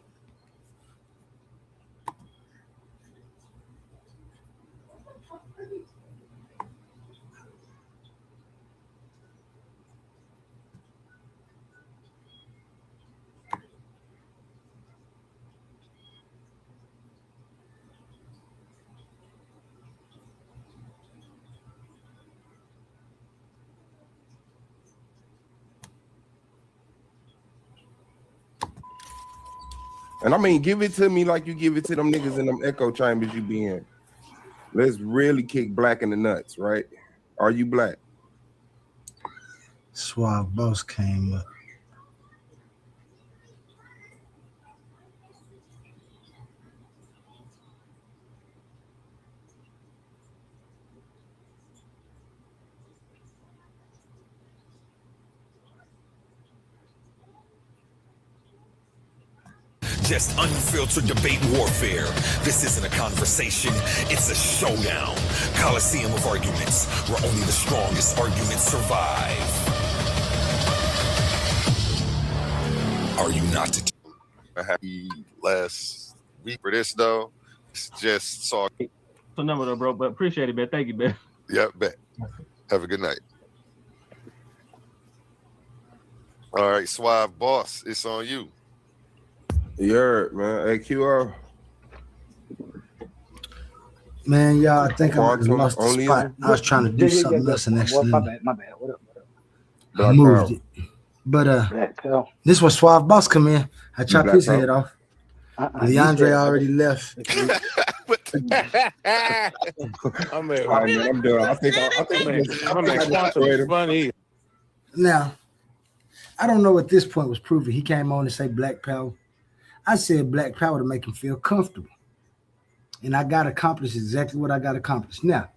And I mean, give it to me like you give it to them niggas in them echo chambers you be in. Let's really kick black in the nuts, right? Are you black? Suave Boss came up. Just unfiltered debate warfare. This isn't a conversation, it's a showdown. Coliseum of arguments, where only the strongest arguments survive. Are you not happy last week for this though? Just saw the number though, bro, but appreciate it, man. Thank you, man. Yep, bet. Have a good night. All right, Suave Boss, it's on you. Yeah, man. Hey, QO. Man, y'all, I think I might have Quantum lost the spot. Onlyism. I was trying to do something else and My accidentally bad. What up? Black moved Power. it. But Black Pill. this was Suave Boss come in. I You chopped Black his Power? head off. You said Leandre already left. I'm at All right, man. I'm done. I think Quantum funny. Now, I don't know at this point was proven. He came on to say Black Power. I said Black Power to make him feel comfortable. And I got accomplished exactly what I got accomplished. Now,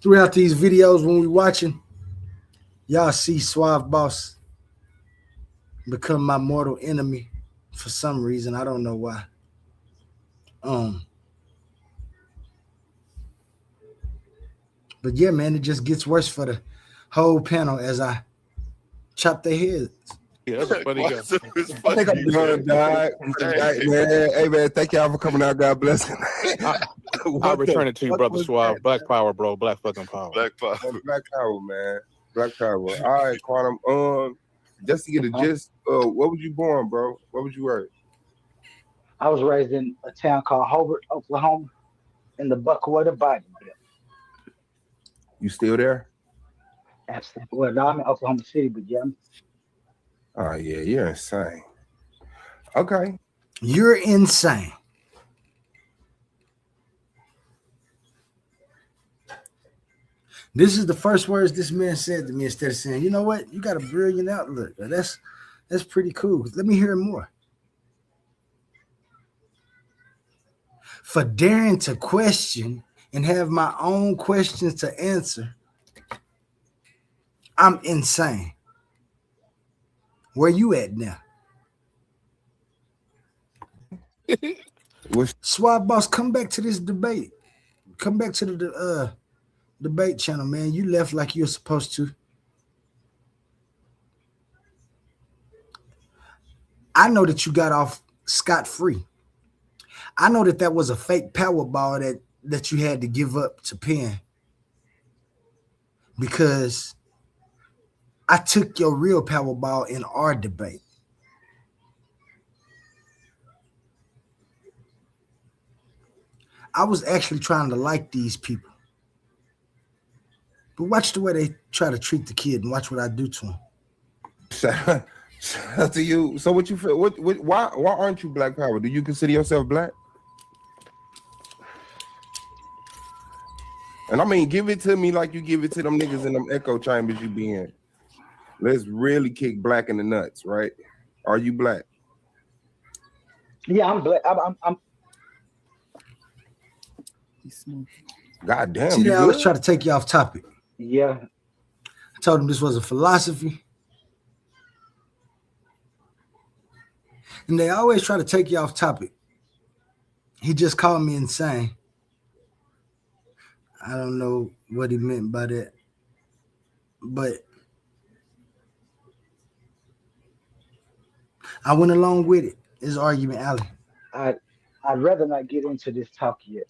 throughout these videos when we watching, y'all see Suave Boss become my mortal enemy for some reason. I don't know why. But yeah, man, it just gets worse for the whole panel as I chop their heads. Yeah, that's a funny guy. I think I'm done, dog. Man, hey, man, thank y'all for coming out. God bless. I'll return it to you, Brother Suave. Black Power, bro. Black fucking power. Black Power. Black Power, man. Black Power. All right, Quantum. Just to get a gist, what was you born, bro? What was you raised? I was raised in a town called Hobart, Oklahoma, in the Buckwater Bible Belt. You still there? Absolutely. Well, no, I'm in Oklahoma City, but yeah. Oh, yeah, you're insane. Okay. You're insane. This is the first words this man said to me instead of saying, you know what? You got a brilliant outlook. That's pretty cool. Let me hear more. For daring to question and have my own questions to answer, I'm insane. Where you at now? Suave Boss, come back to this debate. Come back to the debate channel, man. You left like you're supposed to. I know that you got off scot-free. I know that was a fake Powerball that you had to give up to Penn because I took your real Powerball in our debate. I was actually trying to like these people. But watch the way they try to treat the kid and watch what I do to him. Shout out to you. So what you feel? Why aren't you Black Power? Do you consider yourself black? And I mean, give it to me like you give it to them niggas in them echo chambers you be in. Let's really kick black in the nuts, right? Are you black? Yeah, I'm black. I'm God damn. See, they always try to take you off topic. Yeah. I told him this was a philosophy. And they always try to take you off topic. He just called me insane. I don't know what he meant by that. But I went along with it. His argument, Allen. I'd rather not get into this talk yet.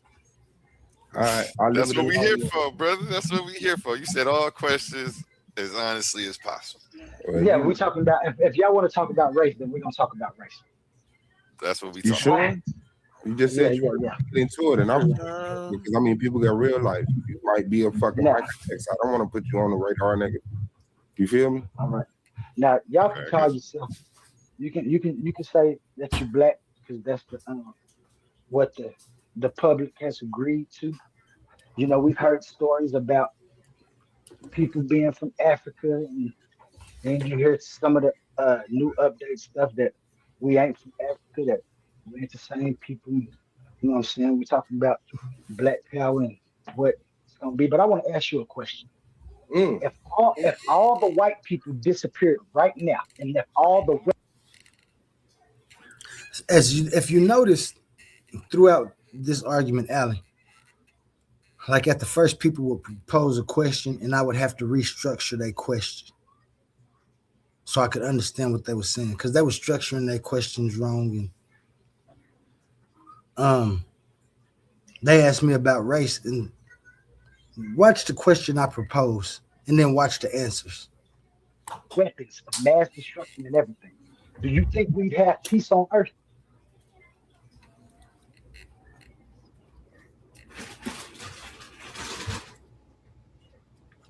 All right. That's what we here for, brother. That's what we here for. You said all questions as honestly as possible. Yeah, we talking about if y'all want to talk about race, then we're gonna talk about race. That's what we You talking sure? about. You just said you want to get into it, and I'm because I mean people got real life. You might be a fucking architect. I don't want to put you on the radar, nigga. You feel me? All right. Now y'all can call yourself. You can say that you're black because that's what the public has agreed to. You know, we've heard stories about people being from Africa, and then you hear some of the new update stuff that we ain't from Africa, that we ain't the same people. You know what I'm saying? We're talking about black power and what it's gonna be. But I want to ask you a question. If all the white people disappeared right now, and if all the if you notice throughout this argument, Allen, like at the first, people would propose a question and I would have to restructure their question so I could understand what they were saying, because they were structuring their questions wrong. And they asked me about race, and watch the question I propose and then watch the answers. weapons of mass destruction and everything, do you think we'd have peace on Earth?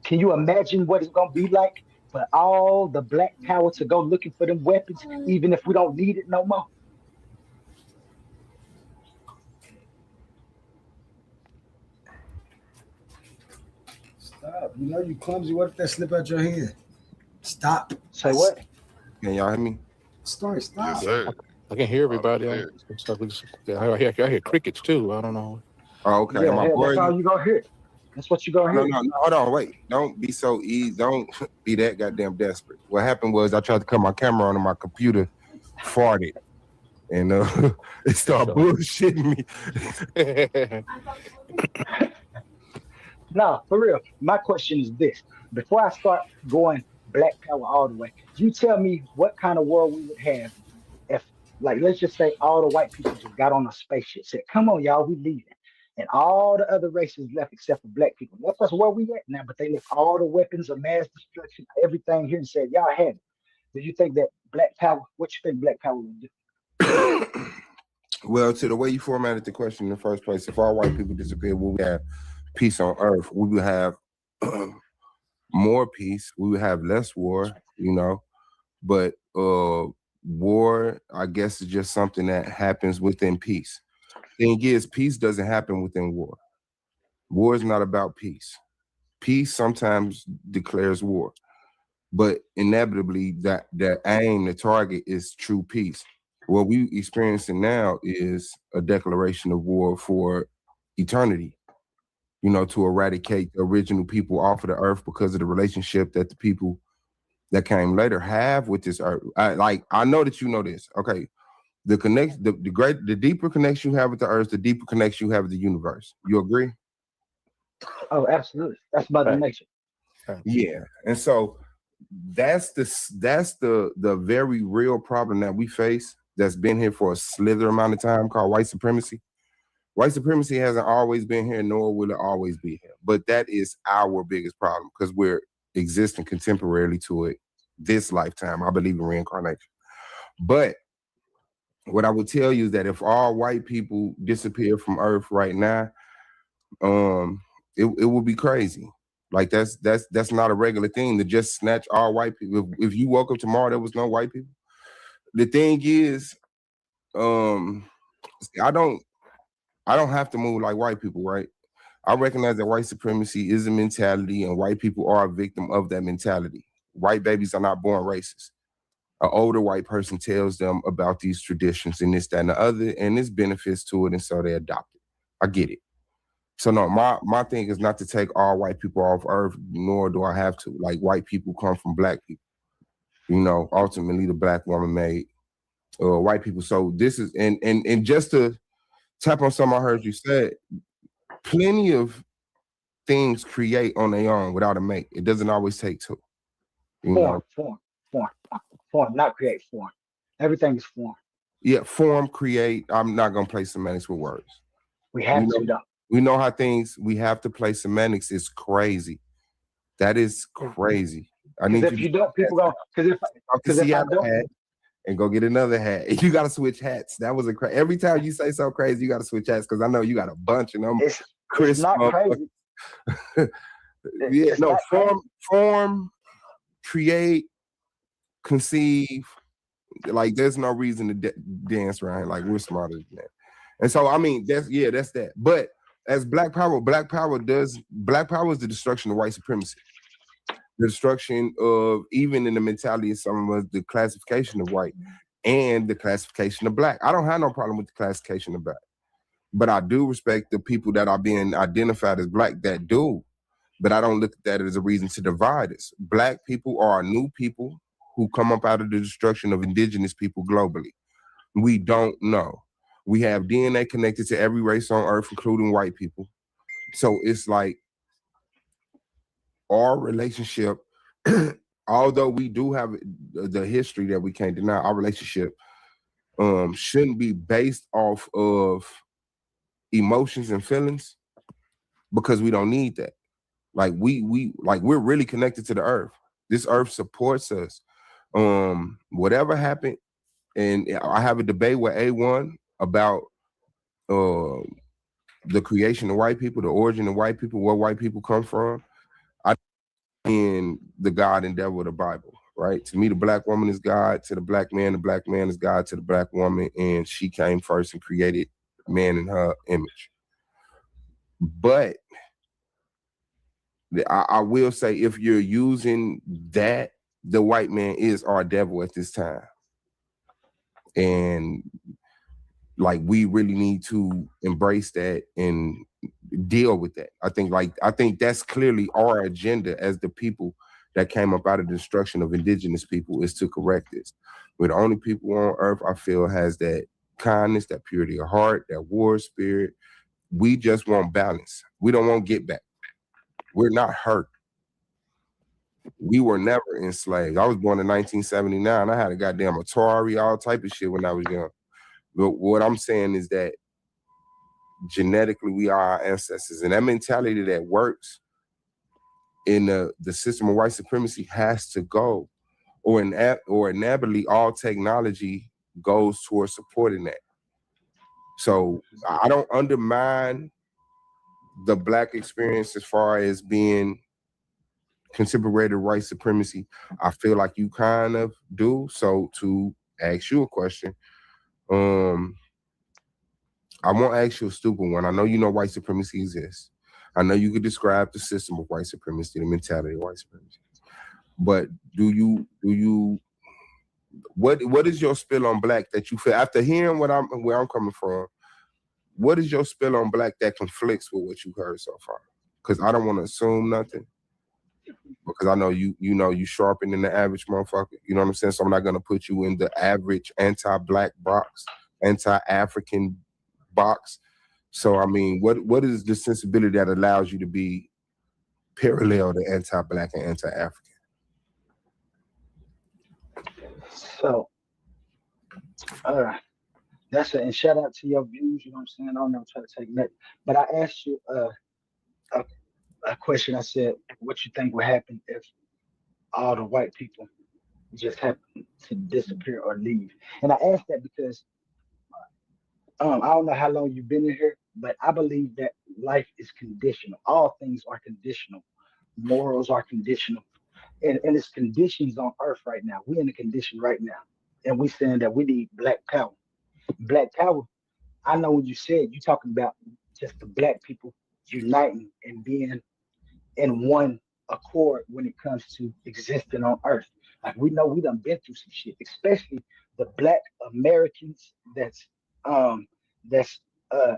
Can you imagine what it's gonna be like for all the black power to go looking for them weapons, even if we don't need it no more? Stop. You know you clumsy. What if that slip out your hand? Stop. Say what? Can y'all hear me? Story, stop. Yes, sir. I can hear everybody. I hear crickets too. I don't know. Oh, okay. Yeah, Am I that's boring all you? you gonna hear. That's what you gonna No, hear. no, no. Hold on, wait. Don't be so easy. Don't be that goddamn desperate. What happened was I tried to cut my camera on and my computer farted. And it started bullshitting me. No, for real. My question is this. Before I start going black power all the way, you tell me what kind of world we would have if, like, let's just say all the white people just got on a spaceship, said, come on, y'all, we leaving. And all the other races left except for black people. That's us where we at now, but they left all the weapons of mass destruction, everything here, and said, y'all have it. Do you think that black power, what you think black power would do? Well, to the way you formatted the question in the first place, if all white people disappear, we would have peace on Earth. We would have more peace. We would have less war, you know. But war, I guess, is just something that happens within peace. Thing is, peace doesn't happen within war. War is not about peace. Peace sometimes declares war, but inevitably that aim, the target is true peace. What we experiencing now is a declaration of war for eternity, you know, to eradicate the original people off of the earth because of the relationship that the people that came later have with this earth. I know that you know this. Okay. The deeper connection you have with the earth, the deeper connection you have with the universe. You agree? Oh, absolutely. That's Mother Nature. Yeah. And so that's the very real problem that we face that's been here for a slither amount of time called white supremacy. White supremacy hasn't always been here, nor will it always be here. But that is our biggest problem because we're existing contemporarily to it this lifetime. I believe in reincarnation. But what I would tell you is that if all white people disappear from Earth right now, it would be crazy. Like that's not a regular thing to just snatch all white people. If you woke up tomorrow, there was no white people. The thing is, I don't have to move like white people, right? I recognize that white supremacy is a mentality and white people are a victim of that mentality. White babies are not born racist. An older white person tells them about these traditions and this, that, and the other, and there's benefits to it, and so they adopt it. I get it. So no, my thing is not to take all white people off Earth, nor do I have to. Like, white people come from black people. You know, ultimately the black woman made white people. So this is, and just to tap on something I heard you said, plenty of things create on their own without a mate. It doesn't always take two. Form, not create form. Everything is form. Yeah, form, create. I'm not gonna play semantics with words. We have to though. We know how we have to play semantics. It's crazy. That is crazy. I need if you don't, people go, because if I don't, hat and go get another hat. You got to switch hats. That was every time you say so crazy, you got to switch hats because I know you got a bunch of them. It's not crazy. Form, create, conceive. Like, there's no reason to dance around. Like, we're smarter than that. And so, I mean, that's that. But as black power is the destruction of white supremacy. The destruction of, even in the mentality of some of us, the classification of white and the classification of black. I don't have no problem with the classification of black, but I do respect the people that are being identified as black that do. But I don't look at that as a reason to divide us. Black people are new people who come up out of the destruction of indigenous people globally. We don't know. We have DNA connected to every race on earth, including white people. So it's like our relationship, although we do have the history that we can't deny, our relationship shouldn't be based off of emotions and feelings, because we don't need that. Like we're really connected to the earth. This earth supports us. Whatever happened, and I have a debate with A1 about the creation of white people, the origin of white people, where white people come from. In the God and devil of the Bible, right? To me, the black woman is God. To the black man is God to the black woman, and she came first and created man in her image. But I will say, if you're using that, the white man is our devil at this time. And like, we really need to embrace that and deal with that. I think that's clearly our agenda as the people that came up out of the destruction of indigenous people, is to correct this. We're the only people on earth, I feel, has that kindness, that purity of heart, that war spirit. We just want balance. We don't want get back. We're not hurt. We were never enslaved. I was born in 1979. I had a goddamn Atari, all type of shit when I was young. But what I'm saying is that genetically we are our ancestors, and that mentality that works in the system of white supremacy has to go, or inevitably all technology goes towards supporting that. So I don't undermine the black experience as far as being contemporary white supremacy. I feel like you kind of do. So to ask you a question, I won't ask you a stupid one. I know you know white supremacy exists. I know you could describe the system of white supremacy, the mentality of white supremacy. But what is your spill on black that you feel, after hearing where I'm coming from, what is your spill on black that conflicts with what you heard so far? Because I don't want to assume nothing. Because I know you sharper than the average motherfucker. You know what I'm saying? So I'm not gonna put you in the average anti-black box, anti-African box. So I mean, what is the sensibility that allows you to be parallel to anti-black and anti-African? So and shout out to your views, you know what I'm saying? I don't never try to take that. But I asked you a question. I said, what you think would happen if all the white people just happen to disappear or leave? And I asked that because I don't know how long you've been in here, but I believe that life is conditional. All things are conditional. Morals are conditional. And it's conditions on earth right now. We're in a condition right now. And we're saying that we need black power. Black power, I know what you said, you're talking about just the black people uniting and being in one accord when it comes to existing on earth. Like, we know we done been through some shit, especially the black Americans that's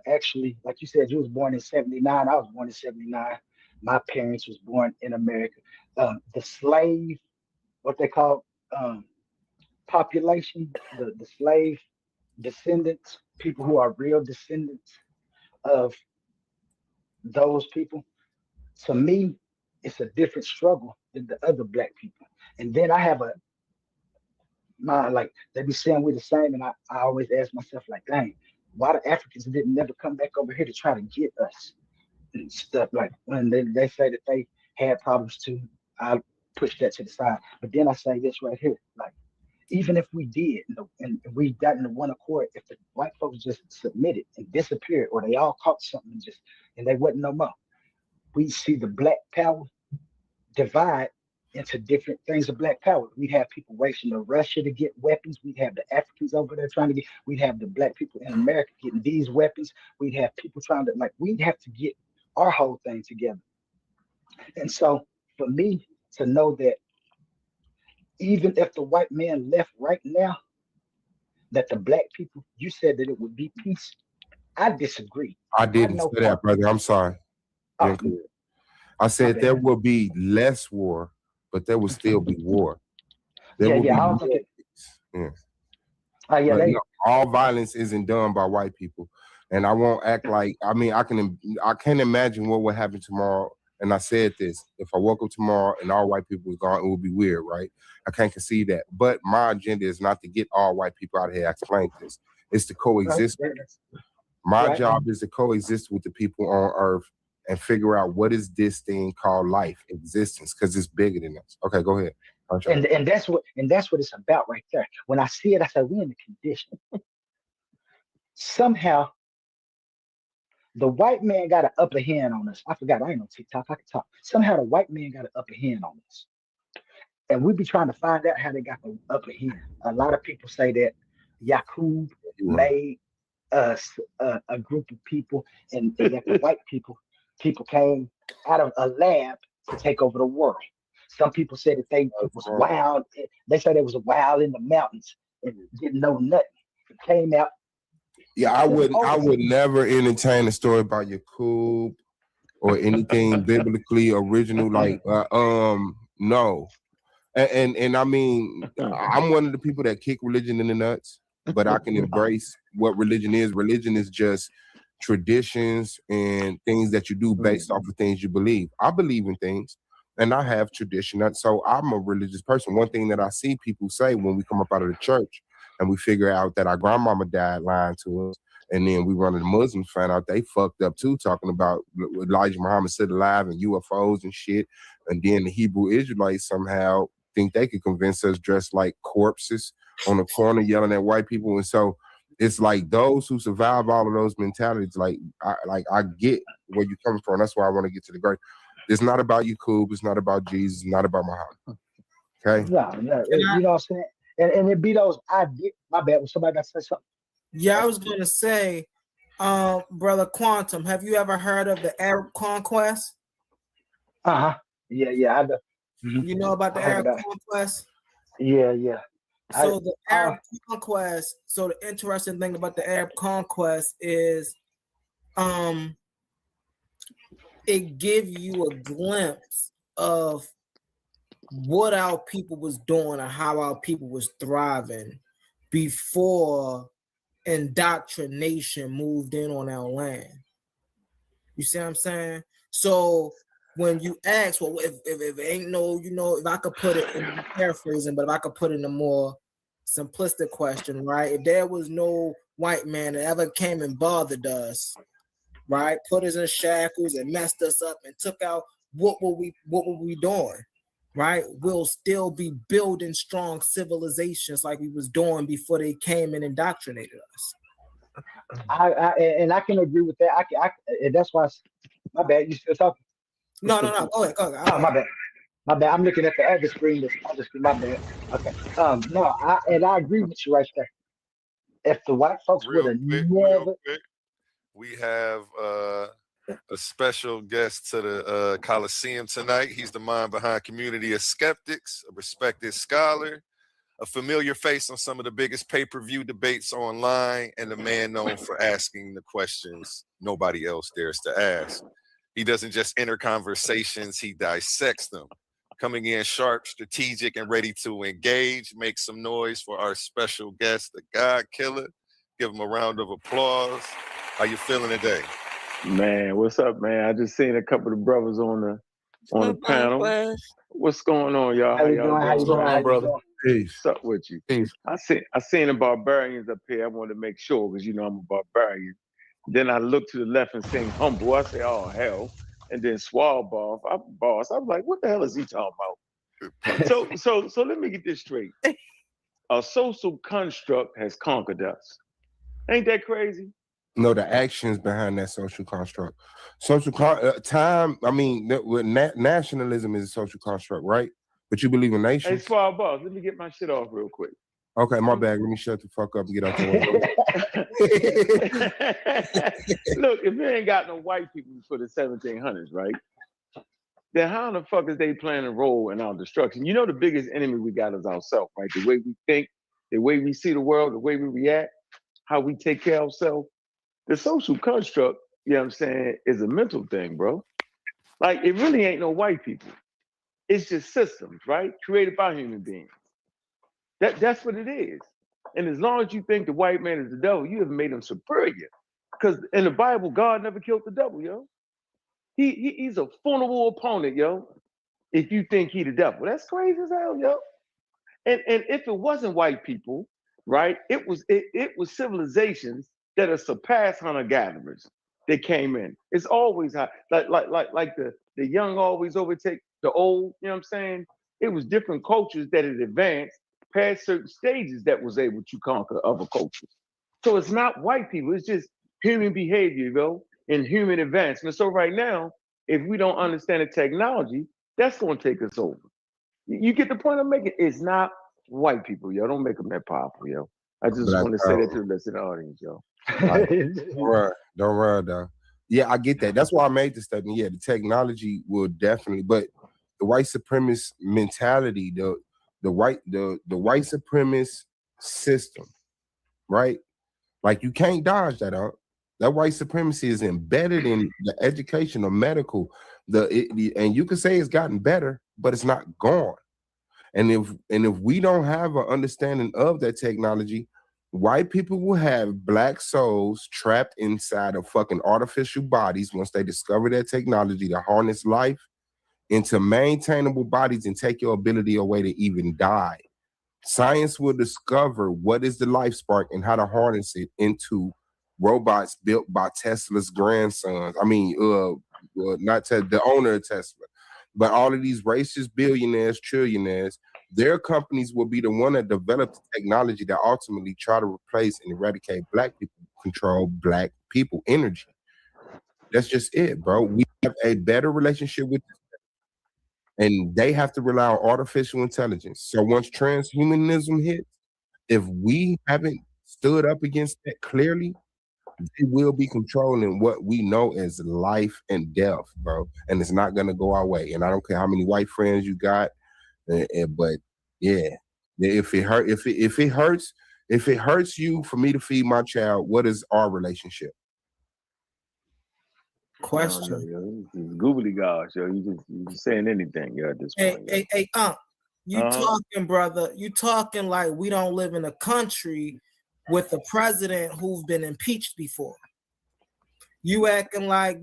actually, like you said, you was born in 79, I was born in 79. My parents was born in America. The slave, what they call population, the slave descendants, people who are real descendants of those people, to me, it's a different struggle than the other black people. And then I have like, they be saying we're the same, and I always ask myself, like, dang, why the Africans didn't never come back over here to try to get us and stuff? Like, when they say that they had problems too, I push that to the side. But then I say this right here, like, even if we did, and we got into one accord, if the white folks just submitted and disappeared, or they all caught something and they wasn't no more, we see the black power divide into different things of black power. We'd have people racing to Russia to get weapons. We'd have the Africans over there trying to get, we'd have the black people in America getting these weapons. We'd have people trying to, like, we'd have to get our whole thing together. And so for me to know that even if the white man left right now, that the black people, you said that it would be peace. I disagree. I didn't say that, brother. I'm sorry. I said there will be less war, but there will still be war. There will be I don't think it. All violence isn't done by white people, and I won't act like. I mean, I can't imagine what would happen tomorrow. And I said this: if I woke up tomorrow and all white people was gone, it would be weird, right? I can't concede that. But my agenda is not to get all white people out of here. I explained this. It's to coexist. My job is to coexist with the people on earth and figure out what is this thing called life, existence, because it's bigger than us. Okay, go ahead. And that's what it's about right there. When I see it, I say we're in the condition. Somehow the white man got an upper hand on us. I forgot, I ain't on TikTok. I can talk. Somehow the white man got an upper hand on us. And we be trying to find out how they got the upper hand. A lot of people say that Yakub made us a group of people, and that the white people came out of a lab to take over the world. Some people said that they was wild. They said they was wild in the mountains and didn't know nothing. Came out. Yeah, I would never entertain a story about Yakub or anything biblically original. Like, no. And I mean, I'm one of the people that kick religion in the nuts, but I can embrace what religion is. Religion is just traditions and things that you do based off of things you believe. I believe in things, and I have tradition. So I'm a religious person. One thing that I see people say when we come up out of the church and we figure out that our grandmama died lying to us, and then we run to the Muslims, find out they fucked up too, talking about Elijah Muhammad still alive and UFOs and shit. And then the Hebrew Israelites somehow think they could convince us dressed like corpses on the corner yelling at white people. And so it's like those who survive all of those mentalities, I get where you're coming from. That's why I want to get to the great. It's not about Yakub. It's not about Jesus. It's not about Muhammad. Okay? No, you know what I'm saying? And it be those ideas. My bad. Was somebody got to say something? Yeah, I was going to say, Brother Quantum, have you ever heard of the Arab conquest? Yeah, I do. You know about the Arab conquest? Yeah. So the Arab conquest, so the interesting thing about the Arab conquest is it gives you a glimpse of what our people was doing and how our people was thriving before indoctrination moved in on our land. You see what I'm saying? So when you ask, well, if it ain't no, if I could put it in paraphrasing, but if I could put it in a more simplistic question, right? If there was no white man that ever came and bothered us, right, put us in shackles and messed us up and took out, what were we doing? Right? We'll still be building strong civilizations like we was doing before they came and indoctrinated us. I can agree with that. I that's why. My bad. You still talking? No. Go ahead. Oh, my bad. I'm looking at the other screen. My bad. Okay. No. I agree with you right there. If the white folks would have never. We have a special guest to the Coliseum tonight. He's the mind behind Community of Skeptics, a respected scholar, a familiar face on some of the biggest pay-per-view debates online, and a man known for asking the questions nobody else dares to ask. He doesn't just enter conversations, he dissects them. Coming in sharp, strategic, and ready to engage. Make some noise for our special guest, the God Killer. Give him a round of applause. How you feeling today? Man, what's up, man? I just seen a couple of brothers on the panel. What's going on, y'all? How you doing, brother? Peace. What's up with you? Peace. I seen the barbarians up here. I wanted to make sure because I'm a barbarian. Then I looked to the left and seen humble. I say, oh hell. And then Swab off. I was like, what the hell is he talking about? So let me get this straight. A social construct has conquered us. Ain't that crazy? No, the actions behind that social construct. Nationalism is a social construct, right? But you believe in nations? Hey, Swab Boss, let me get my shit off real quick. Okay, my bad. Let me shut the fuck up and get out the way. Look, if they ain't got no white people for the 1700s, right? Then how in the fuck is they playing a role in our destruction? You know the biggest enemy we got is ourselves, right? The way we think, the way we see the world, the way we react, how we take care of ourselves. The social construct, you know what I'm saying, is a mental thing, bro. Like, it really ain't no white people. It's just systems, right? Created by human beings. That's what it is. And as long as you think the white man is the devil, you have made him superior. Because in the Bible, God never killed the devil, yo. He's a formidable opponent, yo. If you think he the devil, that's crazy as hell, yo. And if it wasn't white people, right, it was civilizations that have surpassed hunter-gatherers. that came in. It's always high. Like the young always overtake the old, you know what I'm saying? It was different cultures that had advanced past certain stages that was able to conquer other cultures. So it's not white people, it's just human behavior, and human advancement. So right now, if we don't understand the technology, that's going to take us over. You get the point I'm making? It's not white people, yo. Don't make them that powerful, yo. I just Black want to say that power. to the listening audience, yo. Don't run though. Yeah, I get that. That's why I made the statement. Yeah, the technology will definitely, but the white supremacist mentality, the white supremacist system, right? Like you can't dodge that out. That white supremacy is embedded in the education of medical. And you could say it's gotten better, but it's not gone. And if we don't have an understanding of that technology, white people will have black souls trapped inside of fucking artificial bodies once they discover that technology to harness life into maintainable bodies and take your ability away to even die. Science will discover what is the life spark and how to harness it into robots built by Tesla's grandsons. I mean, not the owner of Tesla, but all of these racist billionaires, trillionaires, their companies will be the one that develop the technology that ultimately try to replace and eradicate black people, control black people energy. That's just it, bro. We have a better relationship with this, and they have to rely on artificial intelligence. So once transhumanism hits, if we haven't stood up against that clearly, they will be controlling what we know as life and death, bro. And it's not gonna go our way. And I don't care how many white friends you got, but yeah, if it hurts you for me to feed my child, what is our relationship? Question. Googly gosh, yo. You just saying anything, yo, at this point. Hey, you talking, brother? You talking like we don't live in a country with a president who's been impeached before. You acting like,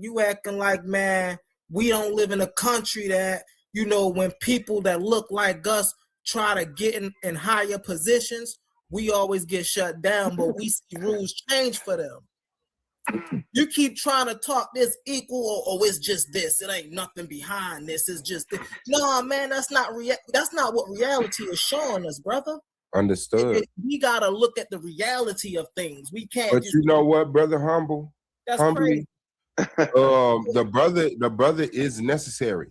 man, we don't live in a country that, when people that look like us try to get in higher positions, we always get shut down, but we see rules change for them. You keep trying to talk this equal, or it's just this. It ain't nothing behind this. It's just this. No, man, that's not what reality is showing us, brother. Understood. We gotta look at the reality of things. We can't. But you know what, brother? That's Humbly, crazy. the brother is necessary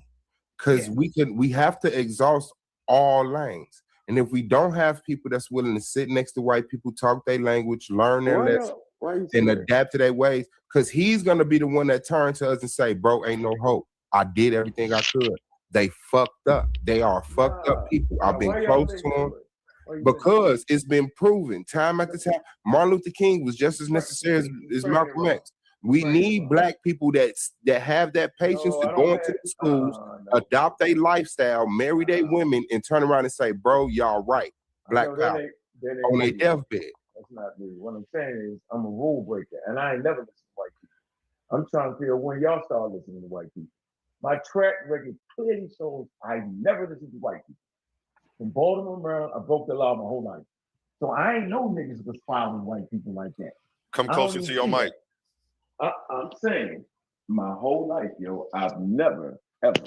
because we have to exhaust all lanes. And if we don't have people that's willing to sit next to white people, talk their language, learn their lessons, and adapt to their ways, because he's gonna be the one that turns to us and say, "Bro, ain't no hope. I did everything I could. They fucked up. They are fucked up people. I've been close to them." Because it's been proven time after time. Martin Luther King was just as necessary as Malcolm X. We need black people that have that patience to go into the schools, adopt a lifestyle, marry their women, and turn around and say, "Bro, y'all right. Black power on their deathbed." That's not me. What I'm saying is I'm a rule breaker, and I ain't never listened to white people. I'm trying to figure when y'all start listening to white people. My track record clearly shows I never listened to white people. From Baltimore, Maryland, I broke the law my whole life. So I ain't know niggas was following white people like that. Come closer to your mic. I'm saying my whole life, yo, I've never, ever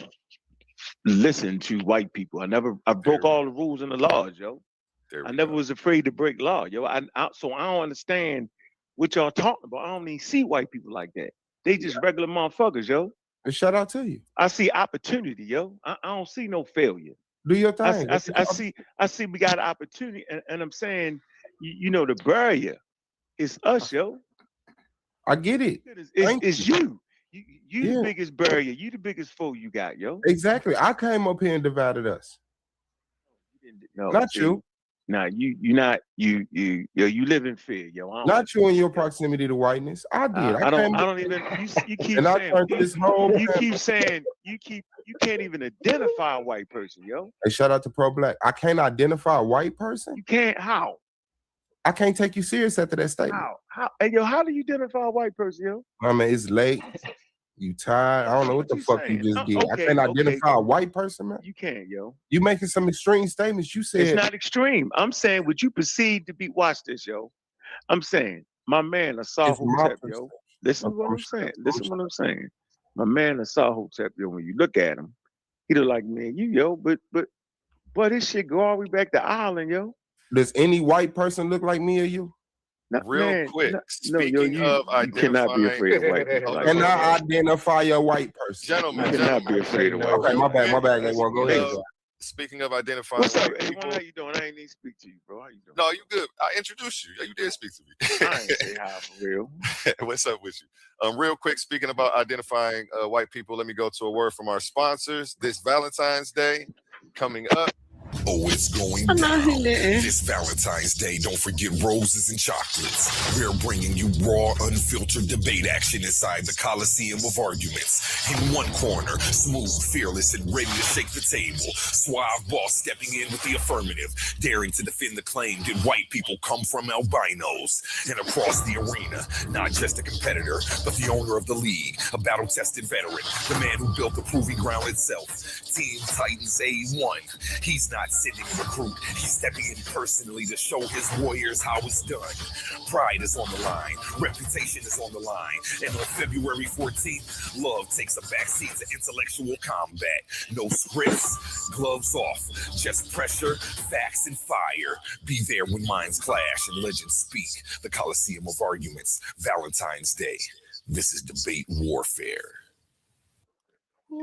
listened to white people. I broke all the rules and the laws, yo. I never was afraid to break law, yo. So I don't understand what y'all talking about. I don't even see white people like that. They just regular motherfuckers, yo. And shout out to you. I see opportunity, yo. I don't see no failure. Do your thing. I see we got an opportunity, and I'm saying, the barrier is us, yo. I get it. It's you. You the biggest barrier. You the biggest foe you got, yo. Exactly. I came up here and divided us. No, not you. Nah, you not you live in fear, yo. Not you in your proximity to whiteness. I did. I don't even. You keep saying. You can't even identify a white person, yo. Hey, shout out to Pro Black. I can't identify a white person. You can't. How? I can't take you serious after that statement. How? Hey, yo, how do you identify a white person, yo? I mean, it's late. You tired? I don't know what the fuck you just did. I can't identify a white person, man. You can't, yo. You making some extreme statements. You said it's not extreme. I'm saying what you perceive to be. Watch this, yo. I'm saying my man, Asaf Hotep, yo. Listen to what I'm saying. Listen to what I'm saying. My man Asahotep, yo, when you look at him, he look like, man, but this shit go all the way back to Ireland, yo. Does any white person look like me or you? No, Real man, quick, no, yo, speaking of you cannot be afraid of white people. Like Can that, I identify a white person? Gentlemen, you cannot be afraid of white Okay, people. my bad. A1, go ahead. Speaking of identifying What's up, white A1? people, How you doing? I ain't even speak to you, bro. How you doing? no, you good. I introduced you. You did speak to me. I ain't say hi for real. What's up with you? Real quick, speaking about identifying white people, let me go to a word from our sponsors. This Valentine's Day coming up. Oh, it's going I'm down. not in there. This Valentine's Day, don't forget roses and chocolates. We're bringing you raw, unfiltered debate action inside the Coliseum of Arguments. In one corner, smooth, fearless, and ready to shake the table. Suave boss stepping in with the affirmative, daring to defend the claim, did white people come from albinos? And across the arena, not just a competitor, but the owner of the league, a battle-tested veteran, the man who built the proving ground itself. Team Titans A1. He's not sending a recruit. He's stepping in personally to show his warriors how it's done. Pride is on the line. Reputation is on the line. And on February 14th, love takes a backseat to intellectual combat. No scripts, gloves off. Just pressure, facts, and fire. Be there when minds clash and legends speak. The Coliseum of Arguments, Valentine's Day. This is debate warfare.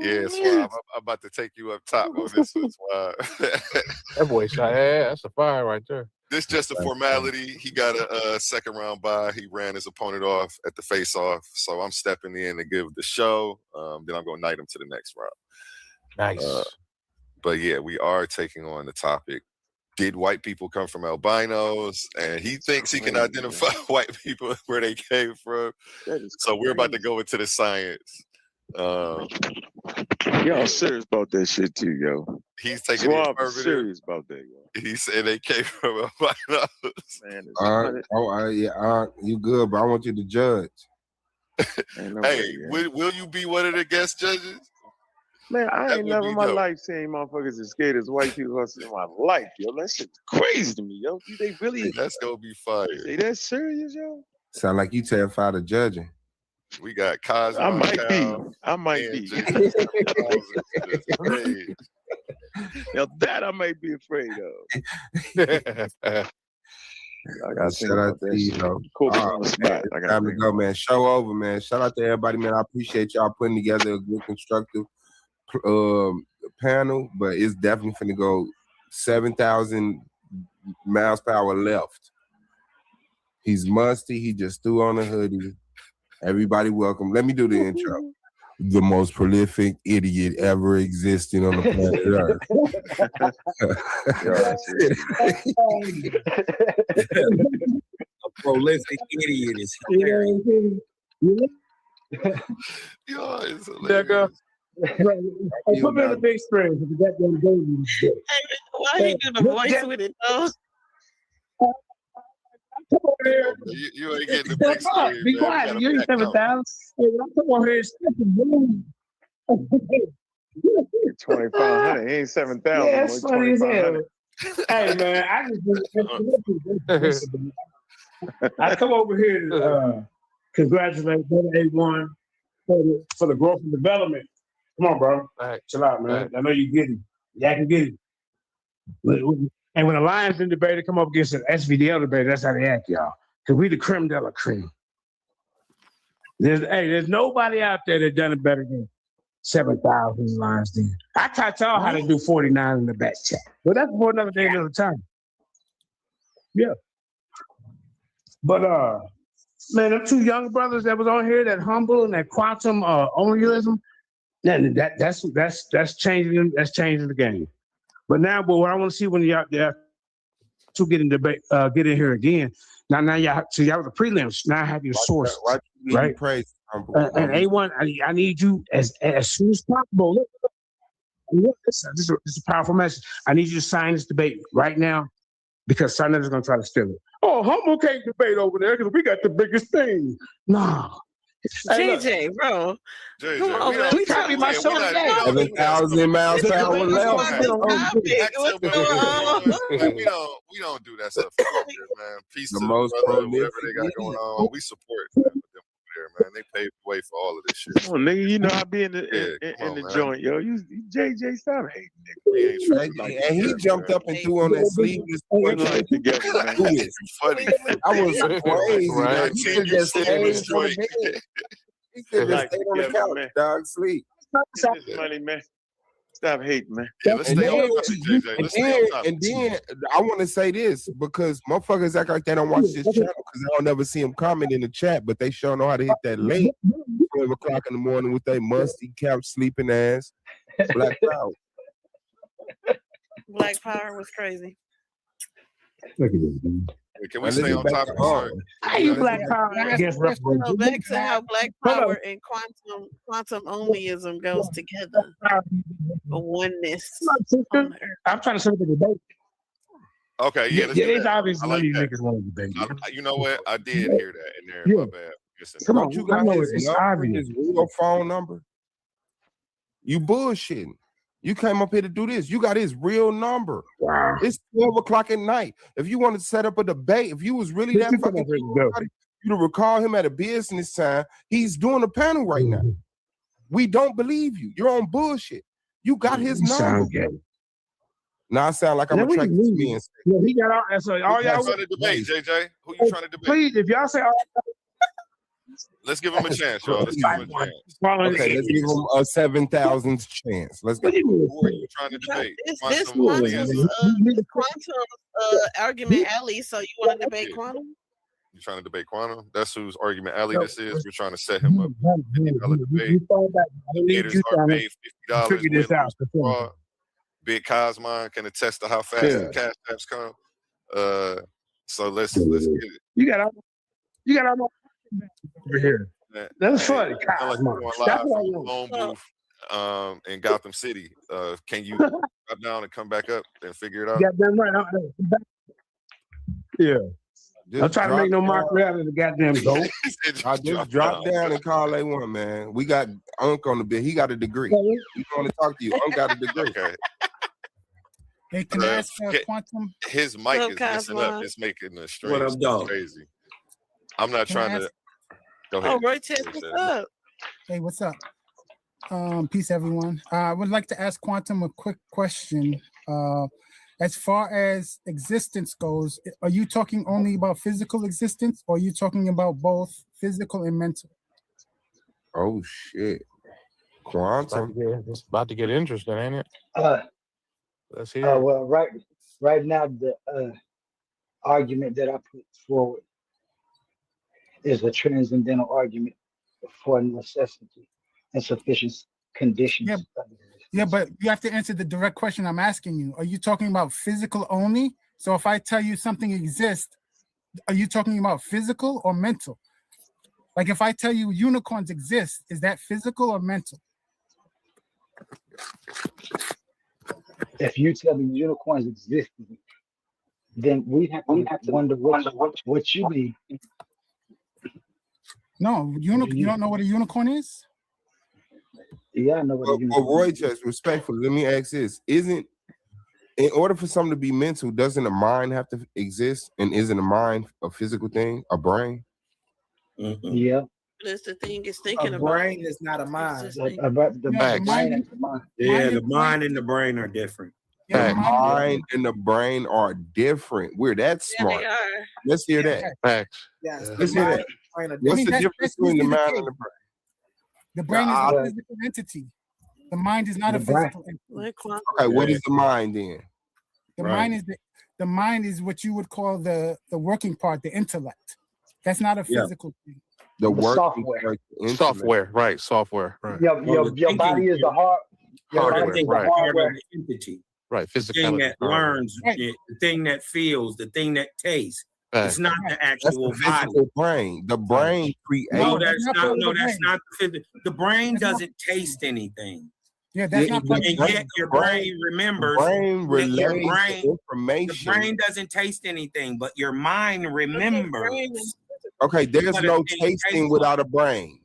Yeah, Suave, I'm about to take you up top on this one, Suave. That boy shot ass. That's a fire right there. This just a formality. He got a second round bye. He ran his opponent off at the face-off. So I'm stepping in to give the show. Then I'm going to knight him to the next round. Nice. But yeah, we are taking on the topic. Did white people come from albinos? And he thinks he can identify white people where they came from. So we're about to go into the science. Y'all serious about that shit too, yo. He's taking the affirmative. Serious about that, yo. He said they came from albinos. Man, you good, but I want you to judge. Hey, will you be one of the guest judges? Man, I That ain't would never be in my dope. life seen motherfuckers as scared as white people in my life, yo. That shit's crazy to me, yo. They really That's gonna be fire. Say that serious, yo? Sound like you terrified of judging. We got Cosmo. I might be. Now that I might be afraid of. I got shout out to you, on the spot. Time to go, man. Show over, man. Shout out to everybody, man. I appreciate y'all putting together a good, constructive panel, but it's definitely finna go 7,000 miles per hour left. He's musty. He just threw on a hoodie. Everybody welcome. Let me do the intro. The most prolific idiot ever existing on the planet Earth. A prolific idiot is hilarious. Yo, it's hilarious. Put me on the big screen because that damn baby. Why he do the voice with it though? You ain't getting the big screen. Be quiet. You ain't 7,000. Hey, I'm talking about here. 2,500. He ain't 7,000. Yeah, that's funny as hell. Hey man, I come over here to congratulate Brother A1 for the growth and development. Come on, bro. Chill out, man. I know you get it. Yeah, I can get it. And when the Lions in debater come up against an SVDL debater, that's how they act, y'all. Because we the creme de la creme. There's nobody out there that done it better than 7,000 Lions then. I taught y'all how to do 49 in the back chat. But that's for another day, another time. Yeah. But man, them two young brothers that was on here, that humble and that quantum Onlyism, that's changing the game. But now, what I want to see when y'all two get in debate, get in here again. Now y'all, so y'all with the prelims. Now I have your sources, right? And A1, I need you as soon as possible. Look, this is a powerful message. I need you to sign this debate right now because Sonnet is going to try to steal it. Oh, Humble can't debate over there because we got the biggest thing. No. JJ, bro. JJ, come on, man. Please copy my show today. 7,000 miles per hour left. We don't do that stuff here, man. Peace the to most brother, whatever they got going on. We support them there, man. They paved the way for all of this shit. Oh, nigga, you know I be in the man. joint, yo. You JJ, stop hating, nigga. And he jumped up and threw on that sleeveless like together, man. Funny. I was crazy. Right. Like, he could just stay on the bed. He could just stay on the couch, dog, sleep. Get this money, man. Stop hating, man. Yeah, let's stay on topic, JJ. Let's stay on topic. And then I want to say this because motherfuckers act like they don't watch this channel because I don't ever see them comment in the chat, but they sure know how to hit that link 12 o'clock in the morning with their musty couch sleeping ass. Black Power. Black Power was crazy. Look at this dude. Can we stay on topic? How you Black Power? So back to how Black Power and quantum onlyism goes together. A oneness. I'm trying to set up a debate. Okay, yeah. It's obvious one of you niggas want to debate. You know what? I did hear that in there. Yeah. My bad. Come on, you got his number, obvious. his real phone number. You bullshitting. You came up here to do this. You got his real number. Wow. It's 12 o'clock at night. If you wanted to set up a debate, if you was really that fucking you to recall him at a business time, he's doing a panel right now. We don't believe you. You're on bullshit. You got his number. Now I sound like I'm attracted to men. Yeah, he got all. So all y'all trying to debate, JJ. Who you trying to debate? Please, if y'all say all. Let's give him a chance, y'all. Let's give him a chance. Okay, let's give him a 7,000th chance. Let's go. Who are you trying to debate? This quantum argument alley. So you want to debate quantum? You trying to debate quantum? That's whose argument alley this is. We're trying to set him up. $50 debate. Haters are paid $50. Figure this out. Big Cosmon can attest to how fast the cash apps come. So let's get it. You got all over here. That's funny. Like we're going live from the phone booth in Gotham City. Can you drop down and come back up and figure it out? Goddamn right. Yeah. I'm trying to make no mockery out of the goddamn goat. I just drop down and call A1, man. We got Unc on the bit. He got a degree. We want to talk to you. Unc got a degree. Okay. Hey, can I ask quantum? His mic is messing up. It's making the stream crazy. I'm not trying to. Go ahead. Oh, Roy Tess, what's up? Hey, what's up? Peace, everyone. I would like to ask Quantum a quick question. As far as existence goes, are you talking only about physical existence, or are you talking about both physical and mental? Oh shit, Quantum. It's about to get interesting, ain't it? Let's hear it. Well, right now the argument that I put forward is a transcendental argument for necessity and sufficient conditions. Yeah, but you have to answer the direct question I'm asking you. Are you talking about physical only? So if I tell you something exists, are you talking about physical or mental? Like if I tell you unicorns exist, is that physical or mental? If you tell me unicorns exist, then we have to wonder what you mean. No, you don't know what a unicorn is? Yeah, I know what a unicorn is. Roy, just respectfully, let me ask this. In order for something to be mental, doesn't a mind have to exist? And isn't a mind a physical thing, a brain? Yeah. That's the thing is thinking a about. brain is not a mind. The mind and the mind. Yeah, the mind and the brain are different. The mind and the brain are different. We're that smart. They are. Let's hear that. Facts. Yes. Let's hear that. What's the difference between the mind and the brain? The brain is a physical entity. The mind is not a physical entity. Okay, what is the mind then? The mind is what you would call the working part, the intellect. That's not a physical thing. The Software, right? Software, right? Your body is the heart. Hardware, right? Hardware entity. Right, the thing that learns, the thing that feels, the thing that tastes. It's not the actual body. Brain. The brain creates. No, that's not. No, that's not the brain. Doesn't taste anything. Yeah, that's not. And yet your brain remembers. Brain relays information. The brain doesn't taste anything, but your mind remembers. Okay, there's no tasting without a brain.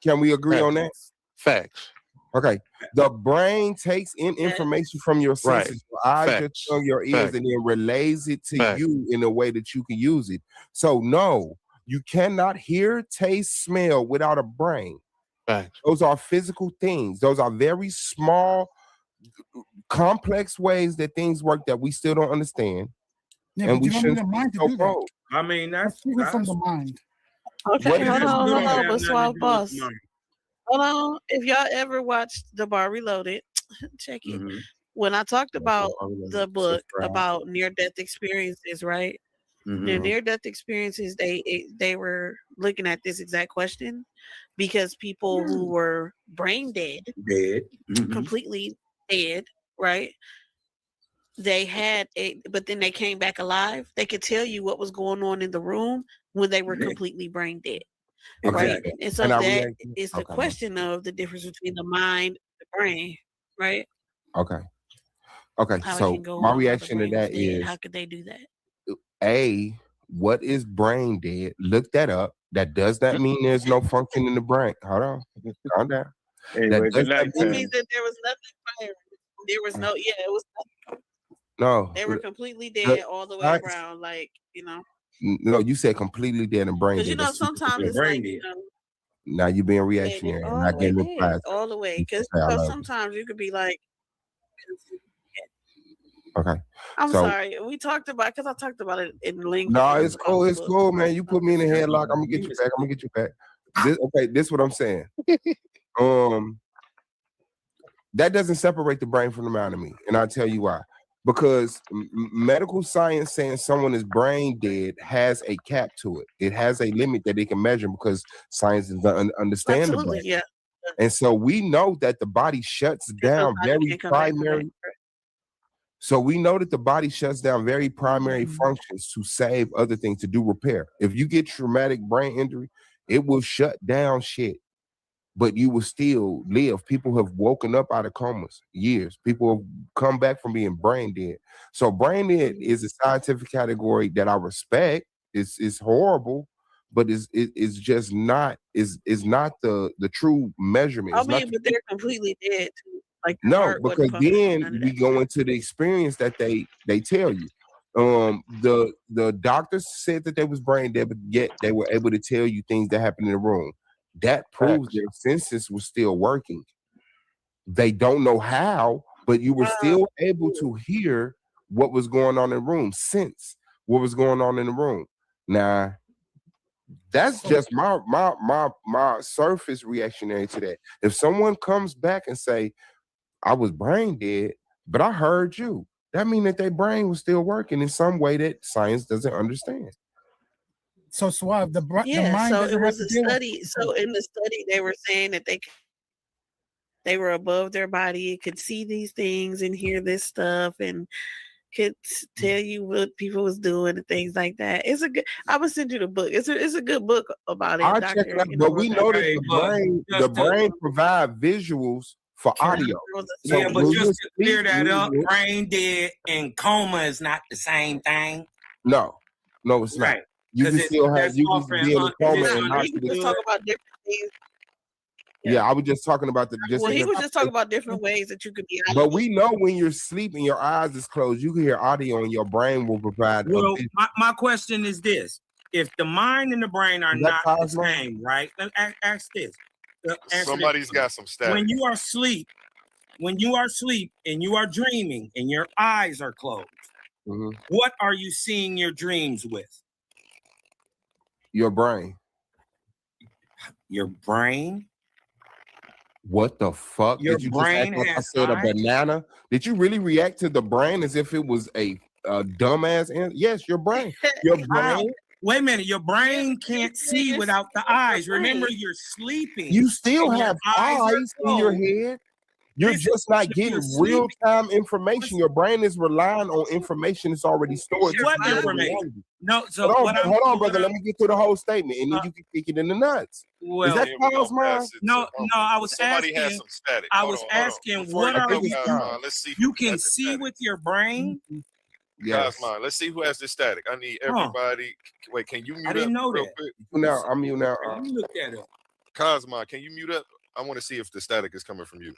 Can we agree on that? Facts. Okay, the brain takes in information from your senses, your eyes, your tongue, your ears, and then relays it to you in a way that you can use it. So no, You cannot hear, taste, smell without a brain. Facts. Those are physical things. Those are very small, complex ways that things work that we still don't understand. Yeah, and but we you don't need shouldn't a be mind to so do that. bold. I mean, That's even from the mind. Okay, hold on, but Have Suave nothing to do with Boss. mine. Hold on. If y'all ever watched The Bar Reloaded, check it. Mm-hmm. When I talked about the book Subscribe. about near-death experiences, right? The Mm-hmm. near-death experiences, they were looking at this exact question because people who were brain dead, Dead. Mm-hmm. completely dead, right? They had but then they came back alive. They could tell you what was going on in the room when they were Yeah. completely brain dead. Exactly. Right. And so Can I that react? is the Okay. question of the difference between the mind and the brain, right? Okay. How it So can go my on while the reaction to brain was that dead. is How could they do that? A, what is brain dead? Look that up. That does not mean there's no function in the brain. Hold on. Calm down. Anyway, That does good not night, That mean means that there was nothing firing. There was no, it was nothing. no. They were completely dead all the way science- around, like, No, you said completely dead and brain because dead. That's two different sometimes things. it's like, Now you're being dead, reactionary, and all I the way gave dead, replies. all the way. You Because say I love you. sometimes you could be like, Okay. I'm So sorry. We talked about, because I talked about it in length. no, it's cool. It's cool, man. You put me in a headlock. I'm gonna get you back. I'm gonna get you back. This what I'm saying. That doesn't separate the brain from the mind of me, and I'll tell you why. Because medical science saying someone is brain dead has a cap to it. It has a limit that they can measure because science doesn't understand the Absolutely, brain. yeah. And so we know that the body shuts down very Can't come back from that. primary. So we know that the body shuts down very primary functions to save other things, to do repair. If you get traumatic brain injury, it will shut down shit, but you will still live. People have woken up out of comas years. People have come back from being brain dead. So brain dead is a scientific category that I respect. It's horrible, but it's just not is not the true measurement. I It's not mean, but they're completely dead too. Like the no, heart wasn't because pumping, then none of we that. go into the experience that they tell you. The doctors said that they was brain dead, but yet they were able to tell you things that happened in the room. That proves their senses were still working. They don't know how, but you were still able to hear what was going on in the room, sense what was going on in the room. Now, that's just my surface reactionary to that. If someone comes back and say, I was brain dead, but I heard you, that means that their brain was still working in some way that science doesn't understand. So Suave, the mind So doesn't it was have a to deal with study. So in the study, they were saying that they were above their body, could see these things and hear this stuff, and could tell you what people was doing and things like that. It's a good. I would send you the book. It's a good book about it. I'll check it out, but we know that the brain provide visuals for audio. So Yeah, but just to clear that up, brain dead and coma is not the same thing. No, it's not. Right. You can still have you can be in a coma and not He was just talking about different things. Yeah, I was just talking about the Well, he was just talking about different ways that you could be. But we know when you're sleeping, your eyes is closed, you can hear audio and your brain will provide. Well, my question is this: if the mind and the brain are not the same, right? Let me ask this. Somebody's got some static. When you are asleep and you are dreaming and your eyes are closed, what are you seeing your dreams with? Your brain. Your brain? What the fuck? Your Did you brain just ask has I said a eyes? banana? Did you really react to the brain as if it was a dumbass answer? Yes, your brain. Your brain. Wait a minute, your brain can't see without the eyes. Remember, you're sleeping. You still and your have eyes are eyes in your closed. head. You're just not getting real-time information. Your brain is relying on information that's already stored. What information? No, so hold on, brother. Let me get through the whole statement, and then you can kick it in the nuts. Well, is that Kyle's mind? No, I was Somebody asking. has some static. I Hold was on, hold on. asking, Before what you are go, you? Cosmo, let's see You who can has the see static. with your brain. Yes. Cosmo, let's see who has the static. I need everybody. Wait, can you mute I didn't up know real that. quick? Now I'm mute now. Let me look that up. Cosmo, can you mute up? I want to see if the static is coming from you.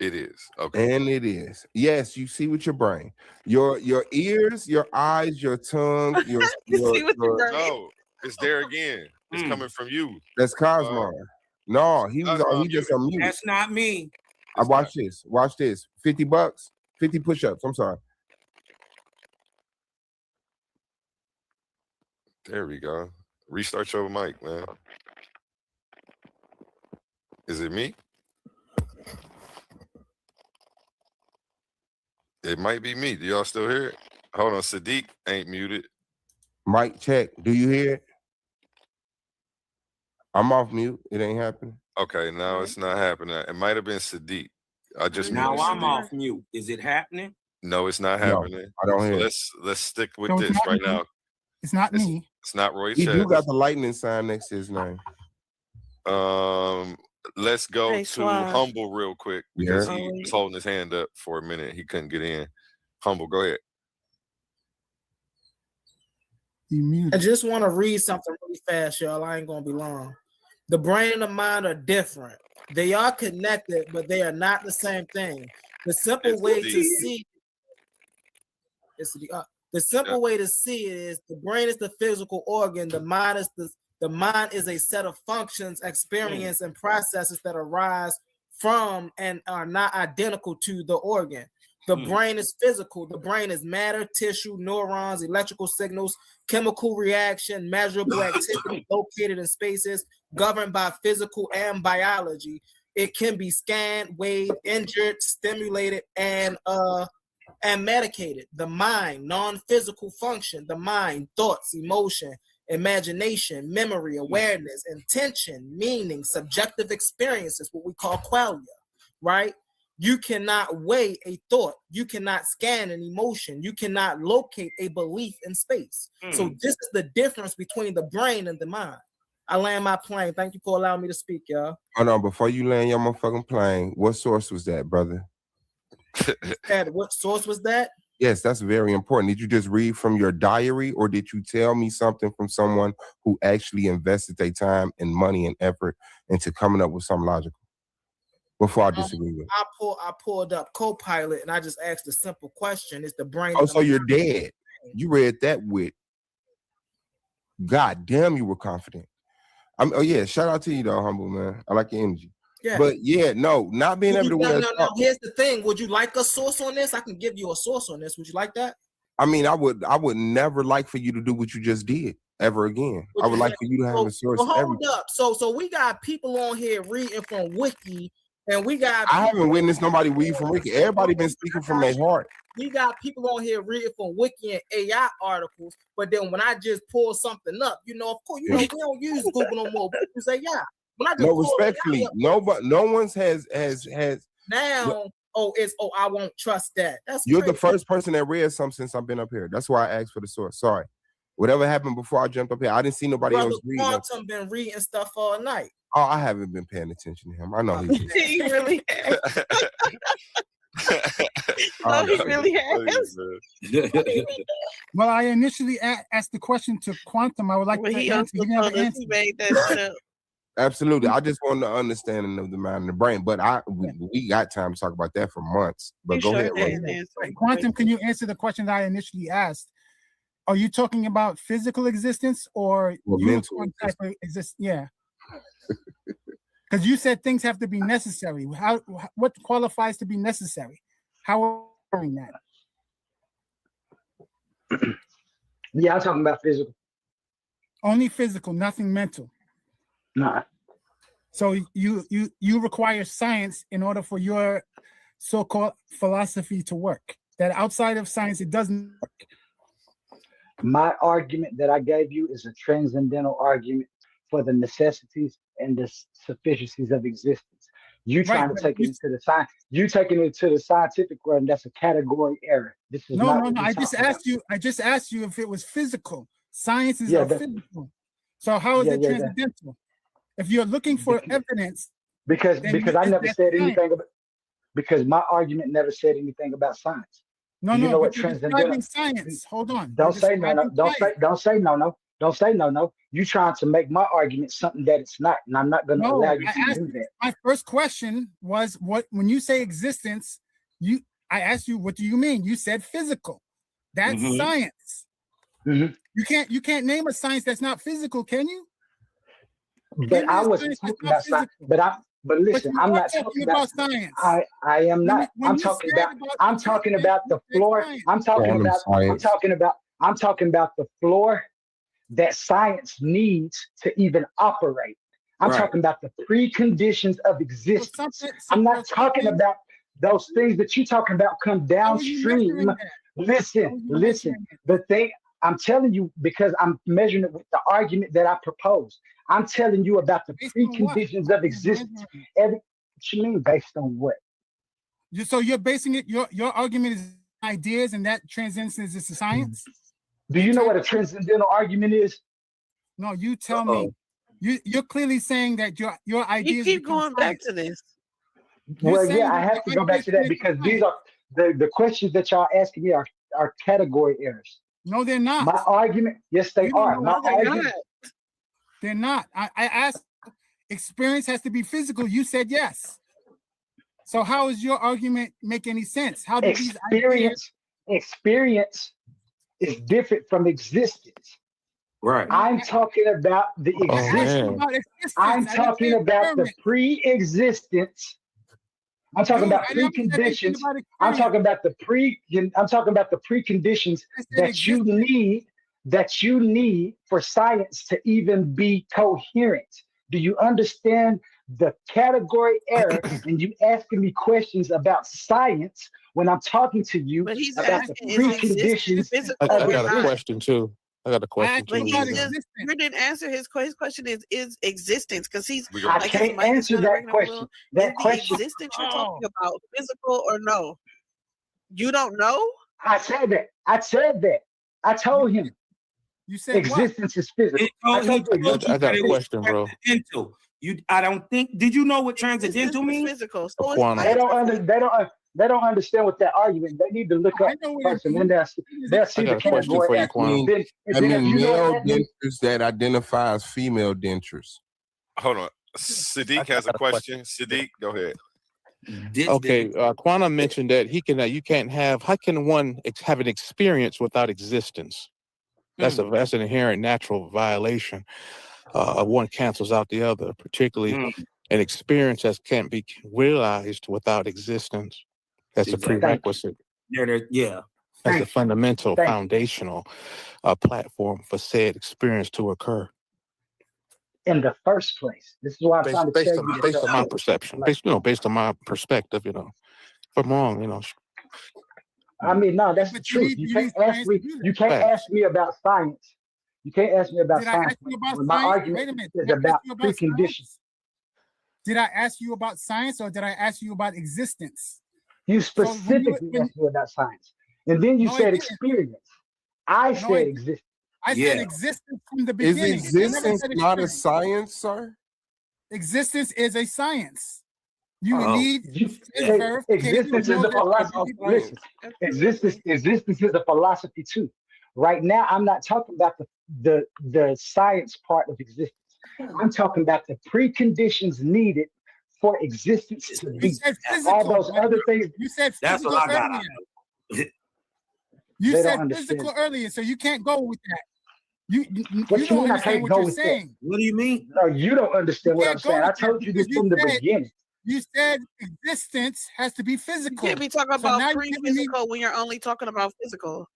It is. Okay. And it is. Yes, you see with your brain. Your ears, your eyes, your tongue, your No, it's there again. It's coming from you. That's Cosmo. No, he just on mute. That's not me. I watch this. Watch this. $50, 50 push-ups. I'm sorry. There we go. Restart your mic, man. Is it me? It might be me. Do y'all still hear it? Hold on. Sadiq ain't muted. Mic check. Do you hear it? I'm off mute. It ain't happening. Okay, now it's not happening. It might have been Sadiq. I just now muted I'm Sadiq. off mute. Is it happening? No, it's not happening. I don't hear it. Let's stick with So this right now. It's not me. It's not Roy He Chetz. do got the lightning sign next to his name. Let's go Hey, to Suave. Humble real quick because Yeah. he was holding his hand up for a minute. He couldn't get in. Humble, go ahead. I just want to read something really fast, y'all. I ain't gonna be long. The brain and the mind are different. They are connected, but they are not the same thing. The simple way to see way to see it is the brain is the physical organ. The mind is a set of functions, experience, and processes that arise from and are not identical to the organ. The brain is physical. The brain is matter, tissue, neurons, electrical signals, chemical reaction, measurable activity located in spaces governed by physical and biology. It can be scanned, weighed, injured, stimulated, and medicated. The mind, non-physical function. The mind, thoughts, emotion, imagination, memory, awareness, intention, meaning, subjective experiences, what we call qualia, right? You cannot weigh a thought. You cannot scan an emotion. You cannot locate a belief in space. So this is the difference between the brain and the mind. I land my plane. Thank you for allowing me to speak, y'all. Hold on, before you land your motherfucking plane, what source was that, brother? What source was that? Yes, that's very important. Did you just read from your diary, or did you tell me something from someone who actually invested their time and money and effort into coming up with something logical? Before I disagree with it. I pulled up Copilot and I just asked a simple question: is the brain? Oh, so you're dead. You read that with. God damn, you were confident. Oh yeah, shout out to you though, Humble man. I like your energy. Yeah. But yeah, no, not being able to wear. No. Here's the thing: would you like a source on this? I can give you a source on this. Would you like that? I mean, I would never like for you to do what you just did ever again. I would like for you to have a source. Hold up. So we got people on here reading from Wiki, and we got. I haven't witnessed nobody read from Wiki. Everybody been speaking from their heart. We got people on here reading from Wiki and AI articles, but then when I just pull something up, of course, we don't use Google no more. But you say no, respectfully, no one's has now. I won't trust that. You're the first person that read something since I've been up here. That's why I asked for the source. Sorry, whatever happened before I jumped up here, I didn't see nobody else reading. Quantum been reading stuff all night. Oh, I haven't been paying attention to him. I know he really has. He really has. Well, I initially asked the question to Quantum. I would like to answer. He never answered. He made that Absolutely. I just want the understanding of the mind and the brain, but we got time to talk about that for months. But go ahead. Quantum, can you answer the question that I initially asked? Are you talking about physical existence or mental type of existence? Yeah. Because you said things have to be necessary. What qualifies to be necessary? How are we doing that? Yeah, I'm talking about physical. Only physical, nothing mental. Nah. So you require science in order for your so-called philosophy to work. That outside of science, it doesn't work. My argument that I gave you is a transcendental argument for the necessities and the sufficiencies of existence. You trying to take it into the science. You taking it to the scientific realm. That's a category error. This is no. I just asked you if it was physical. Science is physical. So how is it transcendental? If you're looking for evidence, because I never said anything about. Because my argument never said anything about science. No, but you're describing science. Hold on. Don't say no. Don't say no. Don't say no. You trying to make my argument something that it's not, and I'm not going to allow you to do that. My first question was, when you say existence, I asked you, what do you mean? You said physical. That's science. You can't name a science that's not physical, can you? But I wasn't talking about science. But listen, I'm not talking about science. I am not. I'm talking about the floor. I'm talking about the floor that science needs to even operate. I'm talking about the preconditions of existence. I'm not talking about those things that you're talking about come downstream. Listen. The thing I'm telling you, because I'm measuring it with the argument that I proposed. I'm telling you about the preconditions of existence. What you mean based on what? So you're basing it, your argument is ideas, and that transcends into science? Do you know what a transcendental argument is? No, you tell me. You're clearly saying that your ideas. You keep going back to this. Well, yeah, I have to go back to that because these are the questions that y'all asking me are category errors. No, they're not. My argument, yes, they are. They're not. I asked, experience has to be physical. You said yes. So how does your argument make any sense? How do experience is different from existence? Right. I'm talking about the existence. I'm talking about the pre-existence. I'm talking about preconditions. I'm talking about the preconditions that you need for science to even be coherent. Do you understand the category error? And you asking me questions about science when I'm talking to you about the preconditions. I got a question too. But you didn't answer his question. Is existence, because I can't answer that question. That question. Existence you're talking about physical or no? You don't know. I said that. I told him. You said existence is physical. I got a question, bro. I don't think. Did you know what transcendental means? Physical. They don't understand what that argument. They need to look up first, and then they'll see the category. I mean, male dentures that identify as female dentures. Hold on. Sadiq has a question. Sadiq, go ahead. Okay, Quantum mentioned that how can one have an experience without existence? That's an inherent natural violation. One cancels out the other, particularly an experience that can't be realized without existence. That's a prerequisite. Yeah. That's a fundamental, foundational platform for said experience to occur. In the first place, this is why I'm trying to tell you. Based on my perception, based on my perspective, if I'm wrong, I mean, no, that's the truth. You can't ask me. You can't ask me about science. You can't ask me about science. My argument is about preconditions. Did I ask you about science, or did I ask you about existence? You specifically asked me about science, and then you said experience. I said existence. I said existence from the beginning. Is existence not a science, sir? Existence is a science. You need existence is a philosophy. Listen, existence is a philosophy too. Right now, I'm not talking about the science part of existence. I'm talking about the preconditions needed for existence to be. All those other things. You said that's what I got. You said physical earlier, so you can't go with that. You don't understand what you're saying. What do you mean? No, you don't understand what I'm saying. I told you this from the beginning. You said existence has to be physical. You can't be talking about pre-physical when you're only talking about physical.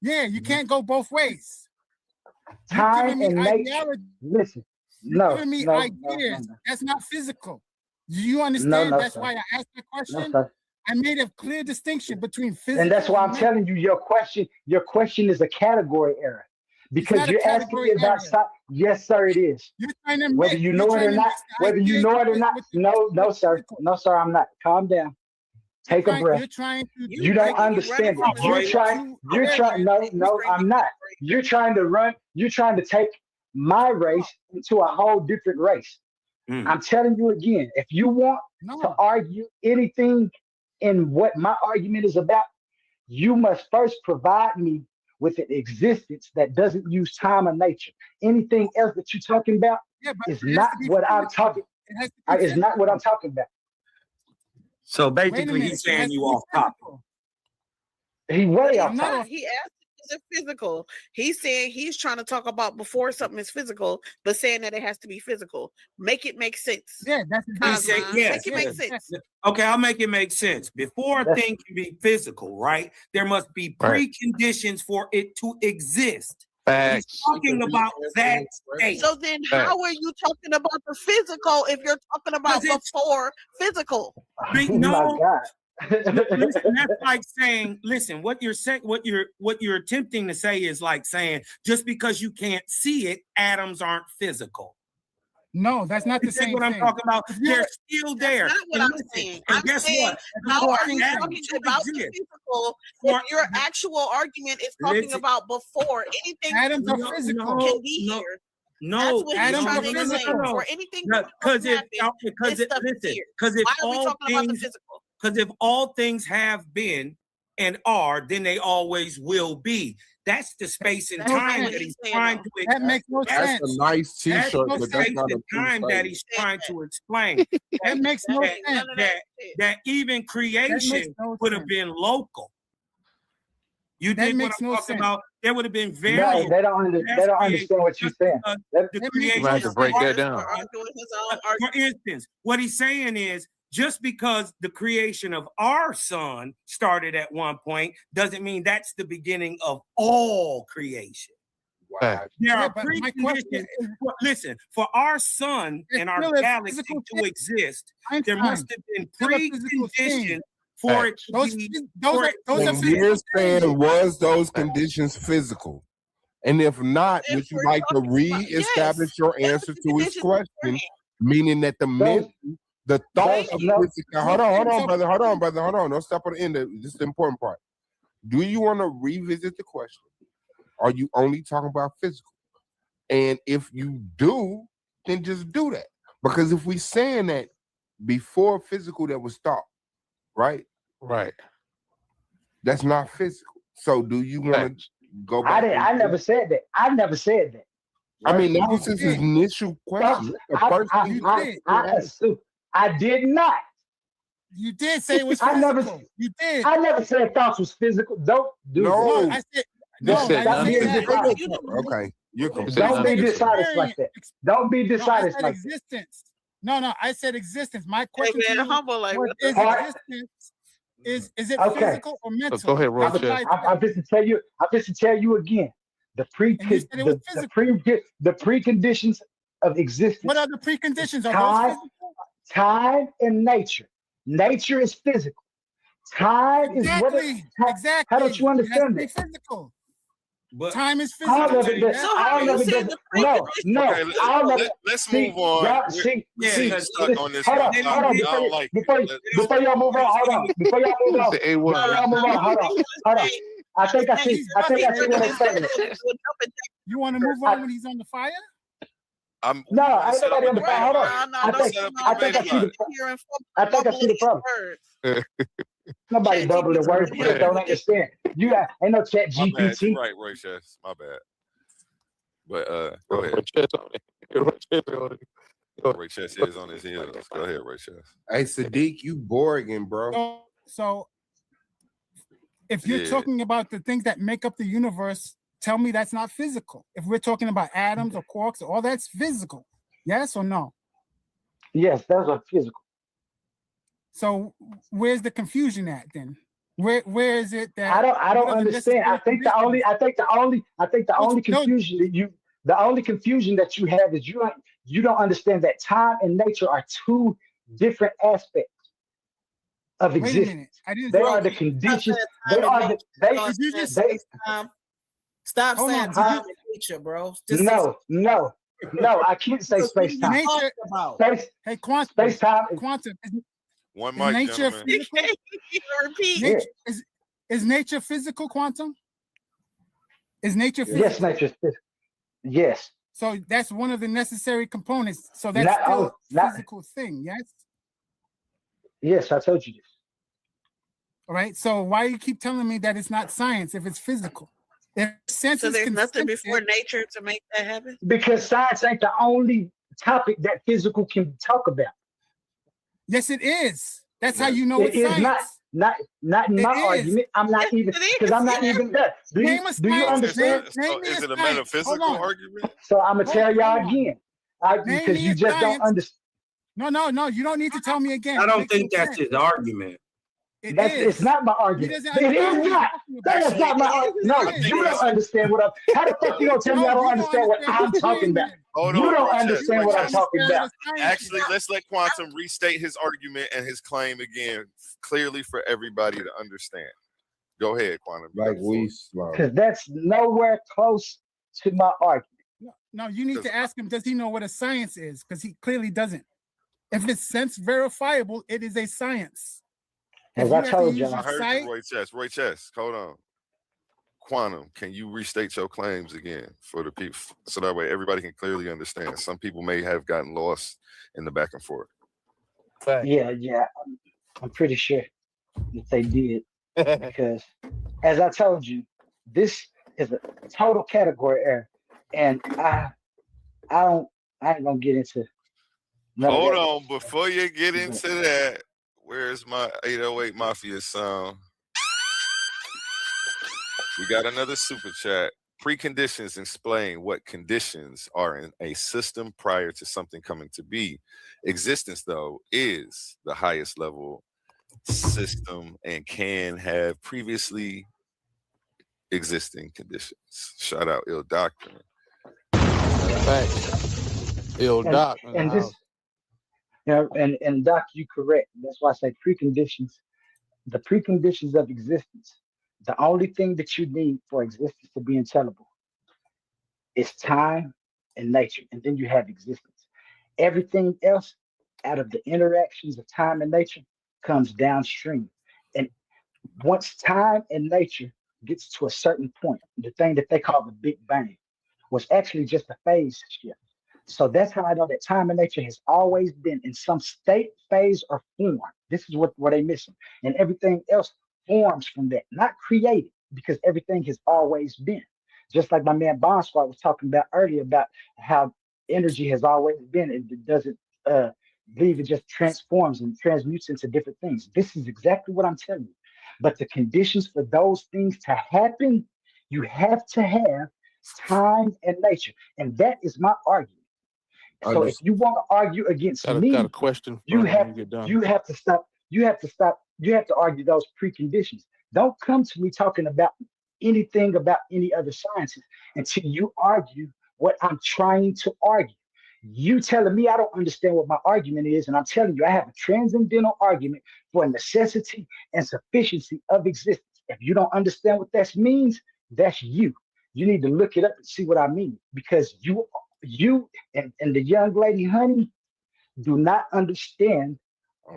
Yeah, you can't go both ways. Time and nature. Listen, you're giving me ideas. That's not physical. Do you understand? That's why I asked the question. I made a clear distinction between physical and that's why I'm telling you your question is a category error. Because you're asking me about science. Yes, sir, it is. Whether you know it or not, no, sir. No, sir, I'm not. Calm down. Take a breath. You don't understand it. You're trying. No, I'm not. You're trying to take my race into a whole different race. I'm telling you again, if you want to argue anything in what my argument is about, you must first provide me with an existence that doesn't use time or nature. Anything else that you're talking about is not what I'm talking. It's not what I'm talking about. So basically, he's saying you off topic. He way off He topic. asked is it physical. He's saying he's trying to talk about before something is physical, but saying that it has to be physical. Make it make sense. Yeah, that's Make it make sense. Okay, I'll make it make sense. Before a thing can be physical, right? There must be preconditions for it to exist. He's talking about that state. So then how are you talking about the physical if you're talking about before physical? No. Listen, that's like saying, listen, what you're saying, what you're attempting to say is like saying just because you can't see it, atoms aren't physical. No, that's not the same what thing. I'm talking about. They're still there. That's not what I'm saying. I'm saying, how are you talking about the physical if your actual argument is talking about before anything atoms are physical can be here? No, atoms are physical. For anything because if all things have been and are, then they always will be. That's the space and time that he's trying to explain. That makes no sense. That's a nice T-shirt, but that's not a time that he's trying to explain. That makes no sense. That even creation would have been local. You did what I'm talking about. There would have been various. No, they don't understand what you're saying. The creation have to break that down. For instance, what he's saying is, just because the creation of our sun started at one point doesn't mean that's the beginning of all creation. Wow. There are preconditions. Listen, for our sun and our galaxy to exist, there must have been preconditions for it to be. You're saying, was those conditions physical? And if not, would you like to re-establish your answer to his question? Meaning that the mental, the thought of physical. Hold on, brother. Don't stop at the end. This is the important part. Do you want to revisit the question? Are you only talking about physical? And if you do, then just do that. Because if we saying that before physical that was thought, right? Right. That's not physical. So do you want to go back? I never said that. I never said that. I mean, that was his initial question. I did not. You did say it was physical. You did. I never said thoughts was physical. Don't do that. I said okay. You're Don't be dishonest like that. Don't be dishonest like existence. No, I said existence. My question to you is existence. Is it physical or mental? Go ahead, Roy. I'm just to tell you again. The preconditions of existence. What are the preconditions? Time and nature. Nature is physical. Time is what exactly. How don't you understand that? Physical. But time is physical. Let's move on. Stuck on this. Before y'all move on, hold on. I think I see what I'm saying. You want to move on when he's on the fire? I ain't nobody on the fire. Hold on. I think I see the problem. Nobody double the words. People don't understand. You ain't no chat GPT. Right, Roy Chess. My bad. But go ahead. Roy Chess is on his heels. Go ahead, Roy Chess. Hey, Sadiq, you boring, bro. So if you're talking about the things that make up the universe, tell me that's not physical. If we're talking about atoms or quarks, all that's physical. Yes or no? Yes, those are physical. So where's the confusion at then? Where is it that I don't understand? I think the only confusion that you have is you don't understand that time and nature are two different aspects of existence. They are the conditions. Stop saying time and nature, bro. No, I can't say space time. Hey, quantum. Space time. Quantum. One mic, nature gentlemen. Repeat. Is nature physical, quantum? Is nature physical? Yes, nature is physical. Yes. So that's one of the necessary components. So that's still a physical thing, yes? Yes, I told you this. All right. So why you keep telling me that it's not science if it's physical? If sense So is there's nothing consensus, before nature to make that happen? Because science ain't the only topic that physical can talk about. Yes, it is. That's how you know It it's is science. not in my argument. I'm not even because I'm not even there. Do Name a you science. understand? Name me Is a it a science. Hold metaphysical on. argument? So I'm gonna tell y'all Hold on. again, Name because me you a just don't science. understand. No. You don't need to tell me again. I It don't makes think no that's sense. his argument. It's not my He argument. doesn't It understand is what he's not. talking about. That is not my argument. No, It you is. don't understand what I'm. How the fuck you gonna tell me I No, don't you don't understand what understand I'm what I'm talking about? saying. Hold You on, don't Roy Chess, understand Roy what I'm Chess. talking about. Actually, let's let Quantum restate his argument and his claim again, clearly for everybody to understand. Go ahead, Quantum. Like we slow. Because that's nowhere close to my argument. No, you need to ask him, does he know what a science is? Because he clearly doesn't. If it's sense verifiable, it is a science. As I told y'all, I heard you, Roy Chess. Roy Chess, hold on. Quantum, can you restate your claims again for the people so that way everybody can clearly understand? Some people may have gotten lost in the back and forth. Yeah, I'm pretty sure that they did because, as I told you, this is a total category error, and I ain't gonna get into. Hold on, before you get into that, where's my 808 Mafia song? We got another super chat. Preconditions explain what conditions are in a system prior to something coming to be. Existence, though, is the highest level system and can have previously existing conditions. Shout out Il Doctrine. Thanks. Il Doc. And this, and Doc, you correct. That's why I say preconditions. The preconditions of existence. The only thing that you need for existence to be intelligible is time and nature, and then you have existence. Everything else out of the interactions of time and nature comes downstream. And once time and nature gets to a certain point, the thing that they call the Big Bang was actually just a phase shift. So that's how I know that time and nature has always been in some state, phase, or form. This is what they're missing. And everything else forms from that, not created, because everything has always been. Just like my man Bonswat was talking about earlier about how energy has always been. It doesn't leave, it just transforms and transmutes into different things. This is exactly what I'm telling you. But the conditions for those things to happen, you have to have time and nature. And that is my argument. So if you want to argue against me, got a question. You have to stop. You have to argue those preconditions. Don't come to me talking about anything about any other sciences until you argue what I'm trying to argue. You telling me I don't understand what my argument is, and I'm telling you I have a transcendental argument for necessity and sufficiency of existence. If you don't understand what that means, that's you. You need to look it up and see what I mean, because you and the young lady Honey do not understand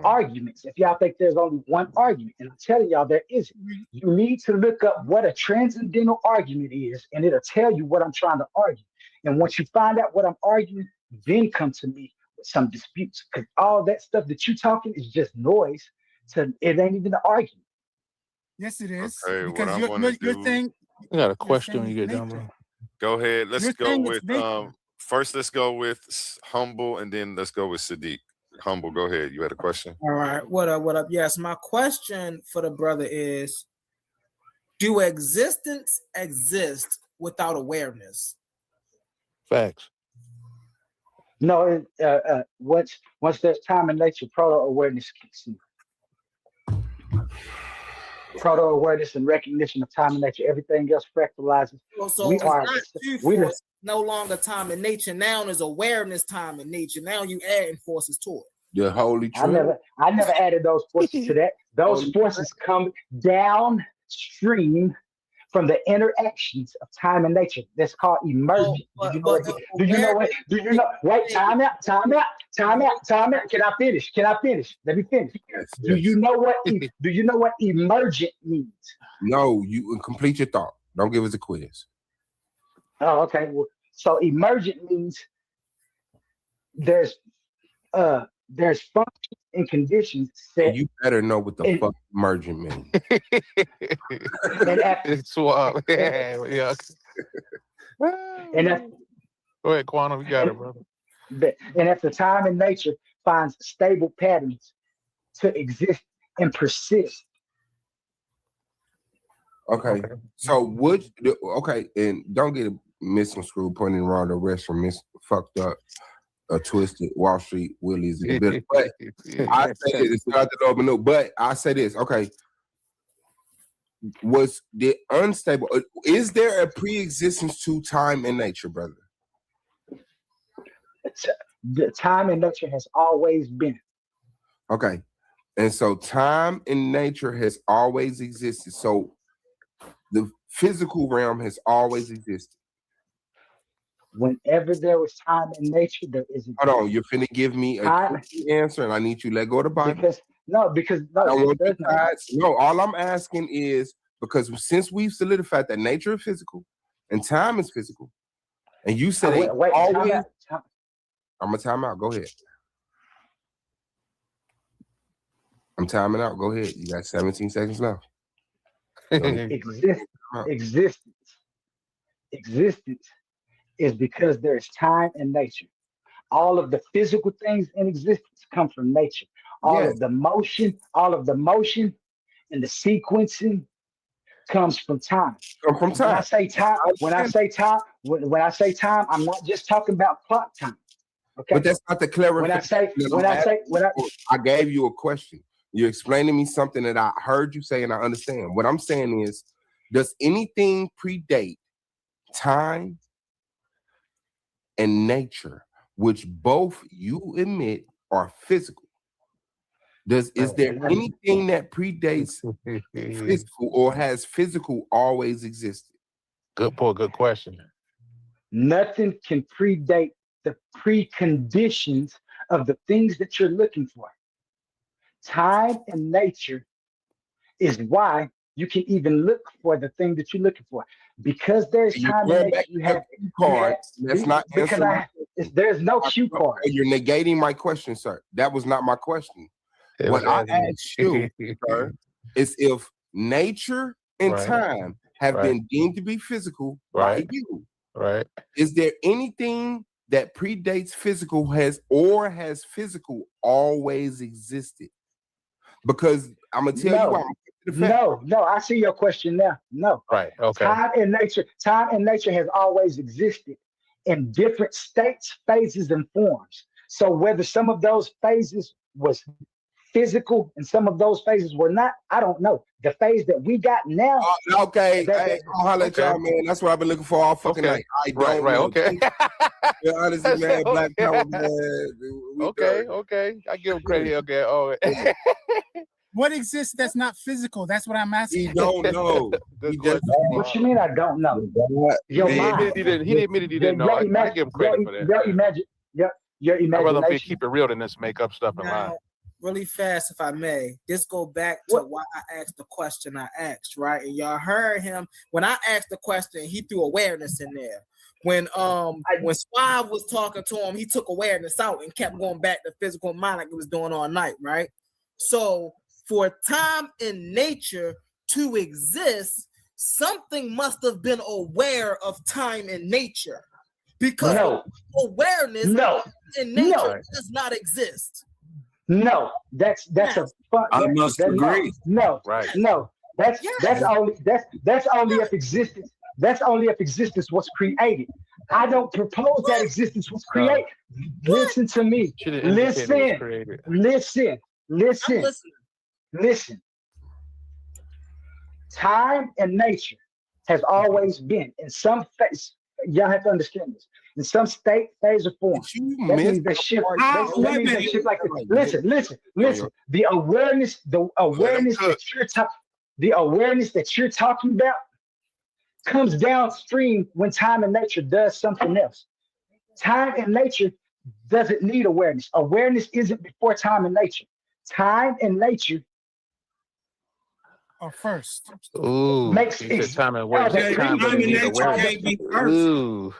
arguments. If y'all think there's only one argument, and I'm telling y'all there isn't. You need to look up what a transcendental argument is, and it'll tell you what I'm trying to argue. And once you find out what I'm arguing, then come to me with some disputes, because all that stuff that you talking is just noise. So it ain't even an argument. Yes, it is. Okay, because what I'm you're gonna do. saying. I got a question when you get done, bro. Go ahead. Let's You're go saying with it's nature. first let's go with Humble and then let's go with Sadiq. Humble, go ahead. You had a question? All right. What up? Yes, my question for the brother is, do existence exist without awareness? Facts. No, once there's time and nature, proto-awareness kicks in. Proto-awareness and recognition of time and nature. Everything else fractalizes. So we it's are not two force, no longer time and nature. Now is awareness, time and nature. Now you adding forces to it. The Holy Trinity. I never added those forces to that. Those forces come downstream from the interactions of time and nature. That's called emergent. Do you know what? Wait, time out. Can I finish? Let me finish. Yes. Do you know what emergent means? No, you complete your thought. Don't give us a quiz. Oh, okay. Well, so emergent means there's functions and conditions set. And you better know what the fuck emergent means. It's suave. Yeah. And that's, go ahead, Quantum. You got it, brother. And at the time in nature finds stable patterns to exist and persist. Okay. So and don't get misconstrued, pointing in the wrong direction, fucked up, twisted Wall Street Willies. But I say this, but I say this, okay. Was the unstable? Is there a pre-existence to time and nature, brother? The time and nature has always been. Okay. And so time and nature has always existed. So the physical realm has always existed. Whenever there was time and nature, there isn't. Hold on, you're finna give me a answer, and I need you to let go of the Bible. Because I don't want you guys. No, all I'm asking is because since we've solidified that nature is physical and time is physical, and you said always. I'm gonna time out. Go ahead. I'm timing out. Go ahead. You got 17 seconds left. Existence is because there's time and nature. All of the physical things in existence come from nature. All of the motion and the sequencing comes from time. When I say time, I'm not just talking about clock time. Okay. But that's not the clarification. I gave you a question. You're explaining me something that I heard you say and I understand. What I'm saying is, does anything predate time and nature, which both you admit are physical? Is there anything that predates physical, or has physical always existed? Good question. Nothing can predate the preconditions of the things that you're looking for. Time and nature is why you can even look for the thing that you're looking for. Because there's time and nature, you have cards. That's not there's no cue card. You're negating my question, sir. That was not my question. What I asked you, sir, is if nature and time have been deemed to be physical by you. Right. Is there anything that predates physical has physical always existed? Because I'm gonna tell you why. No, I see your question now. No. Right. Okay. Time and nature has always existed in different states, phases, and forms. So whether some of those phases was physical and some of those phases were not, I don't know. The phase that we got now. Okay. I'll holler at y'all, man. That's what I've been looking for all fucking night. I don't know. Okay. Honestly, man, Black Power, man. Okay. I give him credit. Okay. Oh. What exists that's not physical? That's what I'm asking. He don't know. What you mean I don't know? He admitted he didn't know. I give him credit for that. Your imagination. I'd rather keep it real than this make up stuff and lie. Really fast, if I may, this go back to why I asked the question I asked, right? And y'all heard him when I asked the question, he threw awareness in there. When Suave was talking to him, he took awareness out and kept going back to physical mind like it was doing all night, right? So for time and nature to exist, something must have been aware of time and nature, because awareness in nature does not exist. No, that's a fun. I must agree. No, that's only if existence. That's only if existence was created. I don't propose that existence was created. Listen to me. Listen. Time and nature has always been in some phase. Y'all have to understand this. In some state, phase, or form. That means they shift. They shift like this. Listen. The awareness that you're talking about comes downstream when time and nature does something else. Time and nature doesn't need awareness. Awareness isn't before time and nature. Time and nature first. Ooh, makes time and awareness. Time and nature can't be first.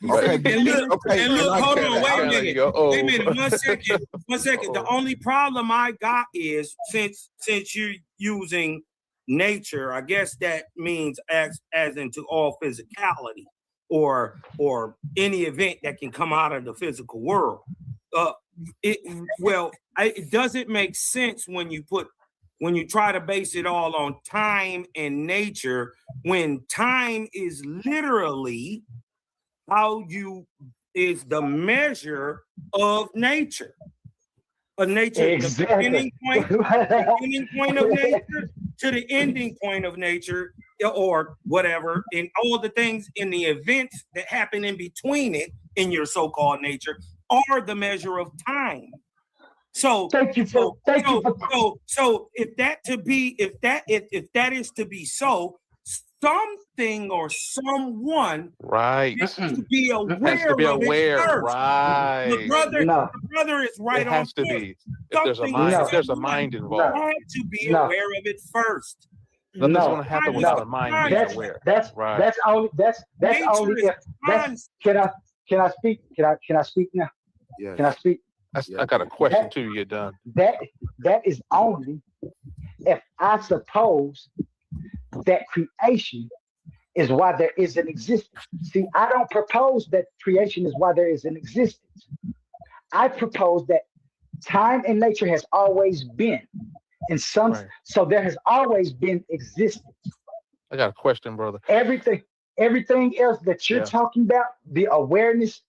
Okay, And look, hold on, wait a minute. Wait a minute, 1 second. 1 second. The only problem I got is since you're using nature, I guess that means as into all physicality or any event that can come out of the physical world. It doesn't make sense when you try to base it all on time and nature, when time is literally is the measure of nature. Exactly. The beginning point of nature to the ending point of nature, or whatever, and all the things in the events that happen in between it in your so-called nature are the measure of time. So if that is to be so, something or someone has to be aware of it first. Right. The brother is right it on has to point. be. If there's a mind involved. Had to be aware of it first. Nothing's going to happen without a mind being aware. That's only can I speak? Can I speak now? Yes. Can I speak? I got a question too. You're done. That is only if I suppose that creation is why there is an existence. See, I don't propose that creation is why there is an existence. I propose that time and nature has always been, so there has always been existence. I got a question, brother. Everything else that you're talking about, the awareness,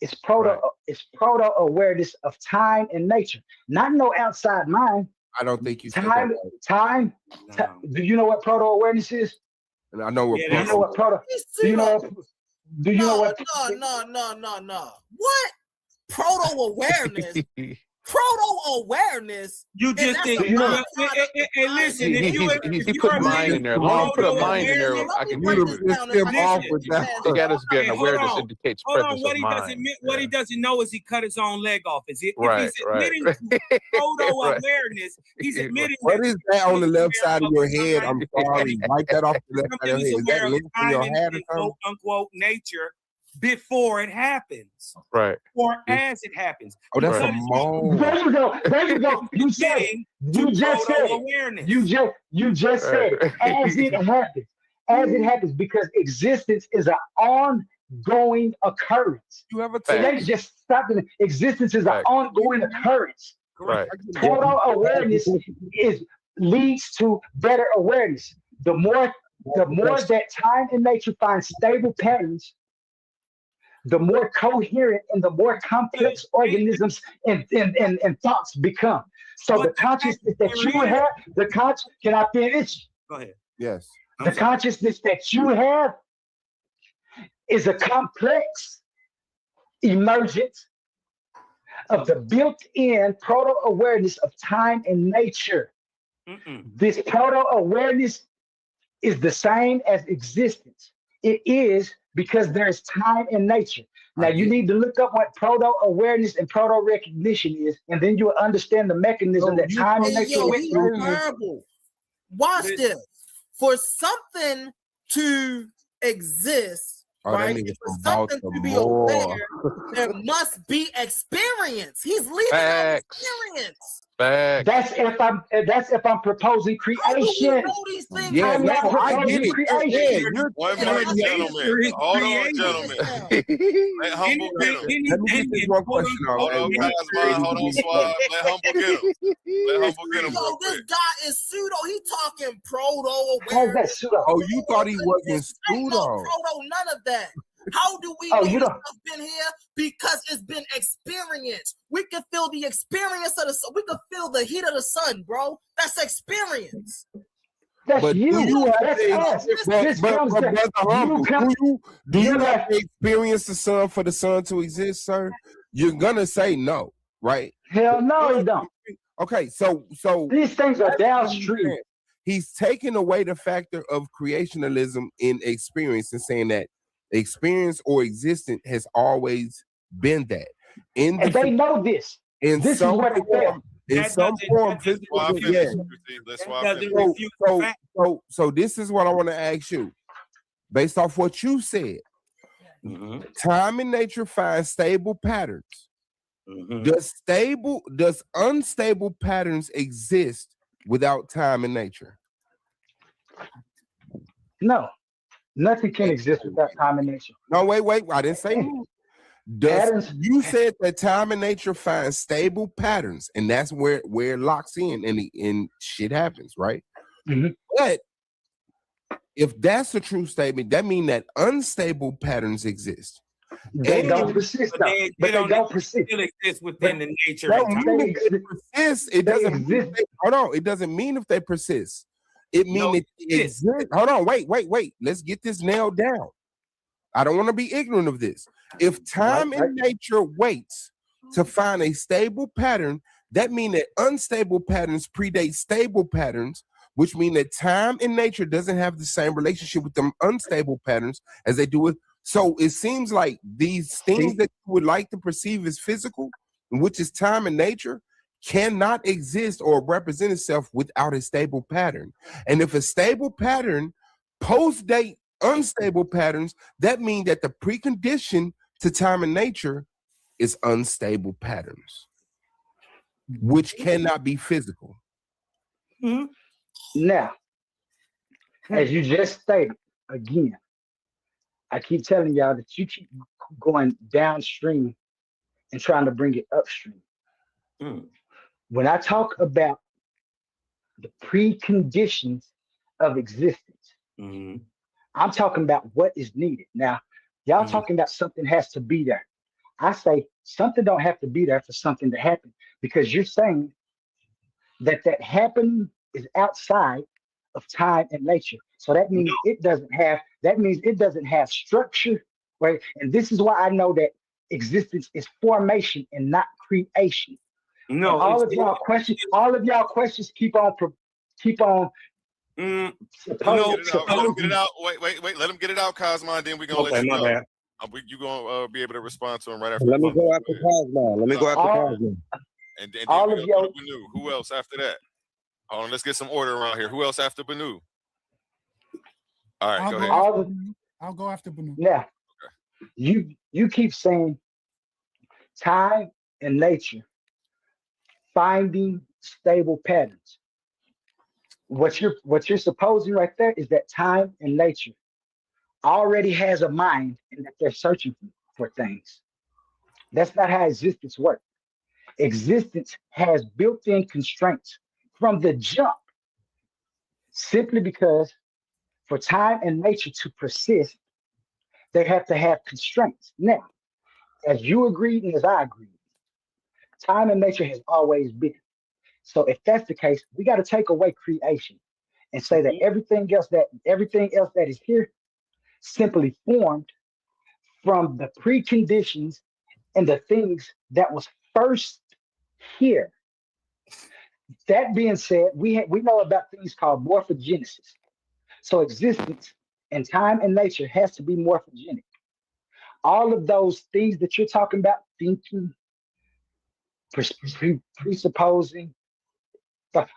is proto awareness of time and nature, not no outside mind. I don't think you time. Do you know what proto awareness is? And I know what. Do you know what proto? Do you know? Do you know what? No. What proto awareness? Proto awareness. You just think. Hey, listen. He put mind in there. Long put a mind in there. I can agree with it. They got us be an awareness indicates presence of mind. What he doesn't know is he cut his own leg off. If he's admitting right. proto awareness, he's admitting. What is that on the left side of your head? I'm sorry. Wipe that off the left side of your head. Is that linked to your head or something? Quote unquote nature. Before it happens, right? Or as it happens. Oh, that's a moan. There you go. You just said as it happens. As it happens, because existence is an ongoing occurrence. You ever so let me just stop it. Existence is an ongoing occurrence. Right. Total awareness leads to better awareness. The more that time and nature find stable patterns, the more coherent and the more complex organisms and thoughts become. So the consciousness that you have, can I finish? Go ahead. Yes. The consciousness that you have is a complex emergence of the built-in proto-awareness of time and nature. This proto-awareness is the same as existence. It is because there's time in nature. Now you need to look up what proto-awareness and proto-recognition is, and then you'll understand the mechanism that time and nature went through. Terrible. Watch this. For something to exist, right? For something to be aware, there must be experience. He's leaving out experience. That's if I'm proposing creation. Yeah, no, I get it. Creation. One minute, gentlemen. Hold on, gentlemen. Let Humble get him. Let me get this one question out. Hold on, Swab. Let Humble get him. Let Humble get him. Yo, this guy is pseudo. He talking proto-awareness. Oh, you thought he wasn't pseudo? Proto, none of that. How do we know this stuff been here? Because it's been experienced. We can feel the experience of the sun. We can feel the heat of the sun, bro. That's experience. That's you. That's us. Do you have to experience the sun for the sun to exist, sir? You're gonna say no, right? Hell no, he don't. Okay, so these things are downstream. He's taking away the factor of creationalism in experience and saying that experience or existence has always been that. And they know this. In this some is what form, in some form, physical. So this is what I want to ask you, based off what you said. Time and nature find stable patterns. Does unstable patterns exist without time and nature? No, nothing can exist without time and nature. No, wait. I didn't say patterns. You said that time and nature find stable patterns, and that's where it locks in and shit happens, right? But if that's a true statement, that means that unstable patterns exist. They don't persist, though. But they don't persist. Still exist within the nature. Persist. It doesn't mean hold on. It doesn't mean if they persist. It means it exists. Hold on. Wait. Let's get this nailed down. I don't want to be ignorant of this. If time and nature waits to find a stable pattern, that means that unstable patterns predate stable patterns, which means that time and nature doesn't have the same relationship with them unstable patterns as they do with. So it seems like these things that you would like to perceive as physical, which is time and nature, cannot exist or represent itself without a stable pattern. And if a stable pattern post-date unstable patterns, that means that the precondition to time and nature is unstable patterns, which cannot be physical. Now, as you just stated, again, I keep telling y'all that you keep going downstream and trying to bring it upstream. When I talk about the preconditions of existence, I'm talking about what is needed. Now, y'all talking about something has to be there. I say something don't have to be there for something to happen, because you're saying that happening is outside of time and nature. So that means it doesn't have structure, right? And this is why I know that existence is formation and not creation. No, and all of y'all questions keep on. Let him get it out. Wait. Let him get it out, Cosmo. Then we're gonna let you know. You gonna be able to respond to him right after. Let me go after Cosmo. And then all of y'all. Who else after that? Hold on, let's get some order around here. Who else after Banu? All right, go ahead. I'll go after Banu. Yeah. Okay. You keep saying time and nature finding stable patterns. What you're supposing right there is that time and nature already has a mind and that they're searching for things. That's not how existence works. Existence has built-in constraints from the jump, simply because for time and nature to persist, they have to have constraints. Now, as you agreed and as I agreed, time and nature has always been. So if that's the case, we got to take away creation and say that everything else that is here simply formed from the preconditions and the things that was first here. That being said, we know about things called morphogenesis. So existence and time and nature has to be morphogenic. All of those things that you're talking about, thinking, presupposing,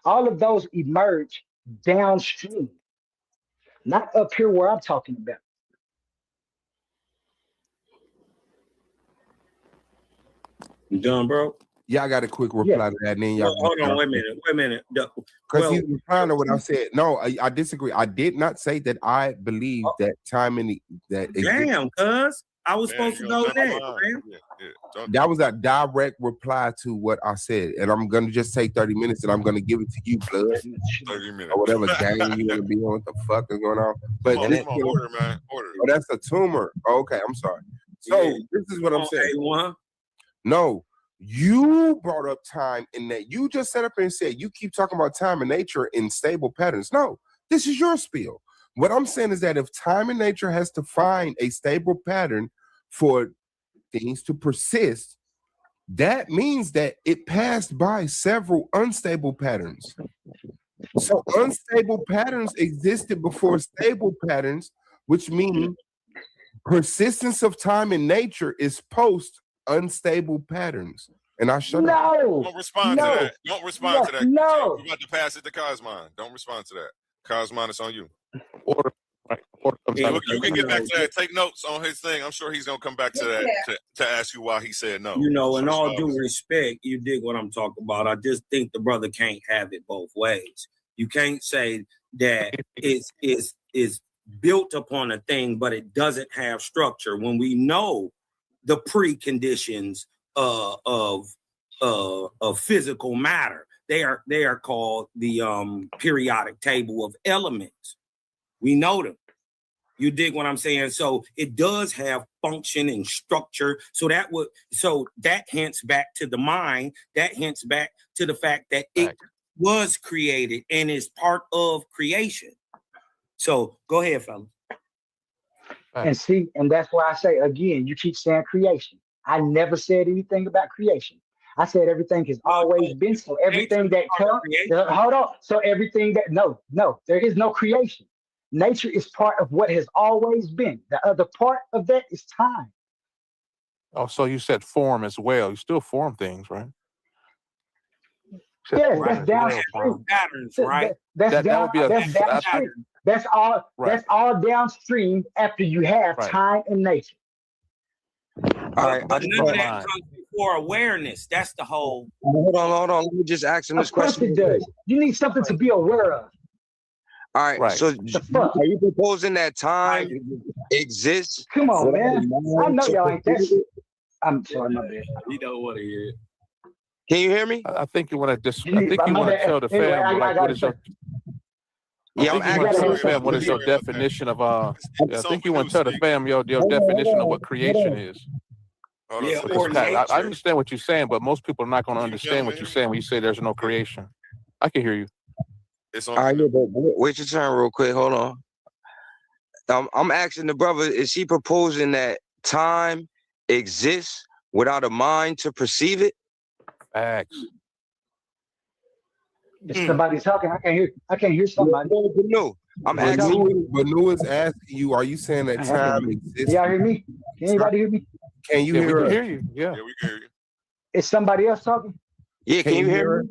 all of those emerge downstream, not up here where I'm talking about. You done, bro? Yeah, I got a quick reply to that. And then y'all hold on, wait a minute. Because he's replying to what I said. No, I disagree. I did not say that I believe that time and that. Damn, cuz I was supposed to know that. That was a direct reply to what I said, and I'm gonna just take 30 minutes, and I'm gonna give it to you, blood. 30 minutes. Or whatever game you want to be on. What the fuck is going on? But come on, order, man. Order. Oh, that's a tumor. Oh, okay, I'm sorry. So this is what I'm saying. No. You brought up time in that you just set up and said you keep talking about time and nature in stable patterns. No, this is your spiel. What I'm saying is that if time and nature has to find a stable pattern for things to persist, that means that it passed by several unstable patterns. So unstable patterns existed before stable patterns, which means persistence of time in nature is post unstable patterns. And I shut up. Don't respond to that. Don't respond to that. No. We're about to pass it to Cosmon. Don't respond to that. Cosmon, it's on you. Order. You can get back to that. Take notes on his thing. I'm sure he's gonna come back to that to ask you why he said no. You know, in all due respect, you dig what I'm talking about. I just think the brother can't have it both ways. You can't say that it's built upon a thing, but it doesn't have structure when we know the preconditions of physical matter. They are called the periodic table of elements. We know them. You dig what I'm saying? So it does have function and structure. So that hints back to the mind. That hints back to the fact that it was created and is part of creation. So go ahead, fellas. And see, and that's why I say again, you keep saying creation. I never said anything about creation. I said everything has always been. So everything that comes, hold on. So everything that no, there is no creation. Nature is part of what has always been. The other part of that is time. Oh, so you said form as well. You still form things, right? Yes, that's downstream patterns, right? That's downstream. That's all. Right. That's all downstream after you have time and nature. All right, but none of that comes before awareness. That's the whole. Hold on. Let me just ask him this question. Of course it does. You need something to be aware of. All right. So are you proposing that time exists? Come on, man. I know y'all ain't that. I'm sorry, my bad. You don't want to hear it. Can you hear me? I think you want to tell the family what is your. Yeah, I'm asking the fam what is your definition of I think you want to tell the fam your definition of what creation is. Yeah, I understand what you're saying, but most people are not going to understand what you're saying when you say there's no creation. I can hear you. All right, but wait your turn real quick. Hold on. I'm asking the brother, is he proposing that time exists without a mind to perceive it? Facts. If somebody's talking, I can't hear somebody. No, I'm asking. Banu is asking you, are you saying that time exists? Y'all hear me? Can anybody hear me? Can you hear us? We can hear you. Yeah, we can hear you. Is somebody else talking? Yeah, can you hear me?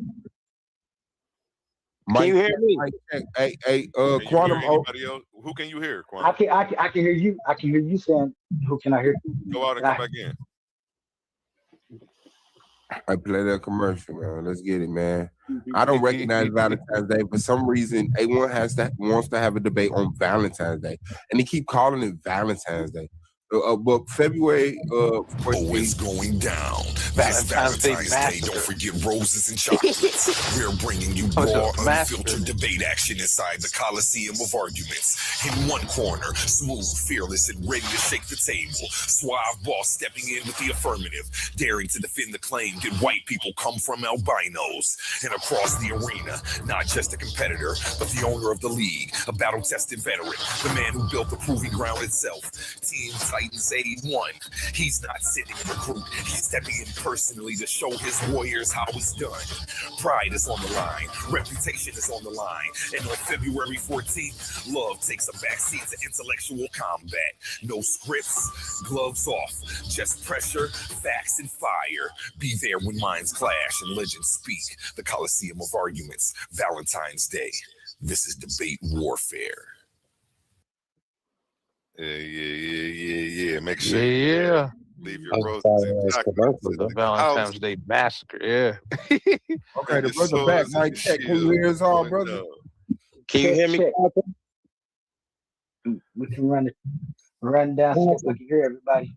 Can you hear me? Hey, Quantum. Who can you hear? Quantum? I can hear you. I can hear you saying, "Who can I hear?" Go out and come back in. I play that commercial, man. Let's get it, man. I don't recognize Valentine's Day. For some reason, A1 wants to have a debate on Valentine's Day, and they keep calling it Valentine's Day. But February, it's going down. This Valentine's Day, don't forget roses and chocolates. We're bringing you raw, unfiltered debate action inside the Coliseum of arguments. In one corner, smooth, fearless, and ready to shake the table. Suave boss stepping in with the affirmative, daring to defend the claim that white people come from albinos. And across the arena, not just a competitor, but the owner of the league, a battle-tested veteran, the man who built the proving ground itself. Team Titans 81. He's not sitting in recruit. He's stepping in personally to show his warriors how it's done. Pride is on the line. Reputation is on the line. And on February 14th, love takes a backseat to intellectual combat. No scripts, gloves off. Just pressure, facts, and fire. Be there when minds clash and legends speak. The Coliseum of Arguments. Valentine's Day. This is debate warfare. Yeah. Make sure. Yeah. Leave your roses. The Valentine's Day massacre. Yeah. Okay, the brother back. Mike, check. Can you hear us all, brother? Can you hear me? We can run down so we can hear everybody.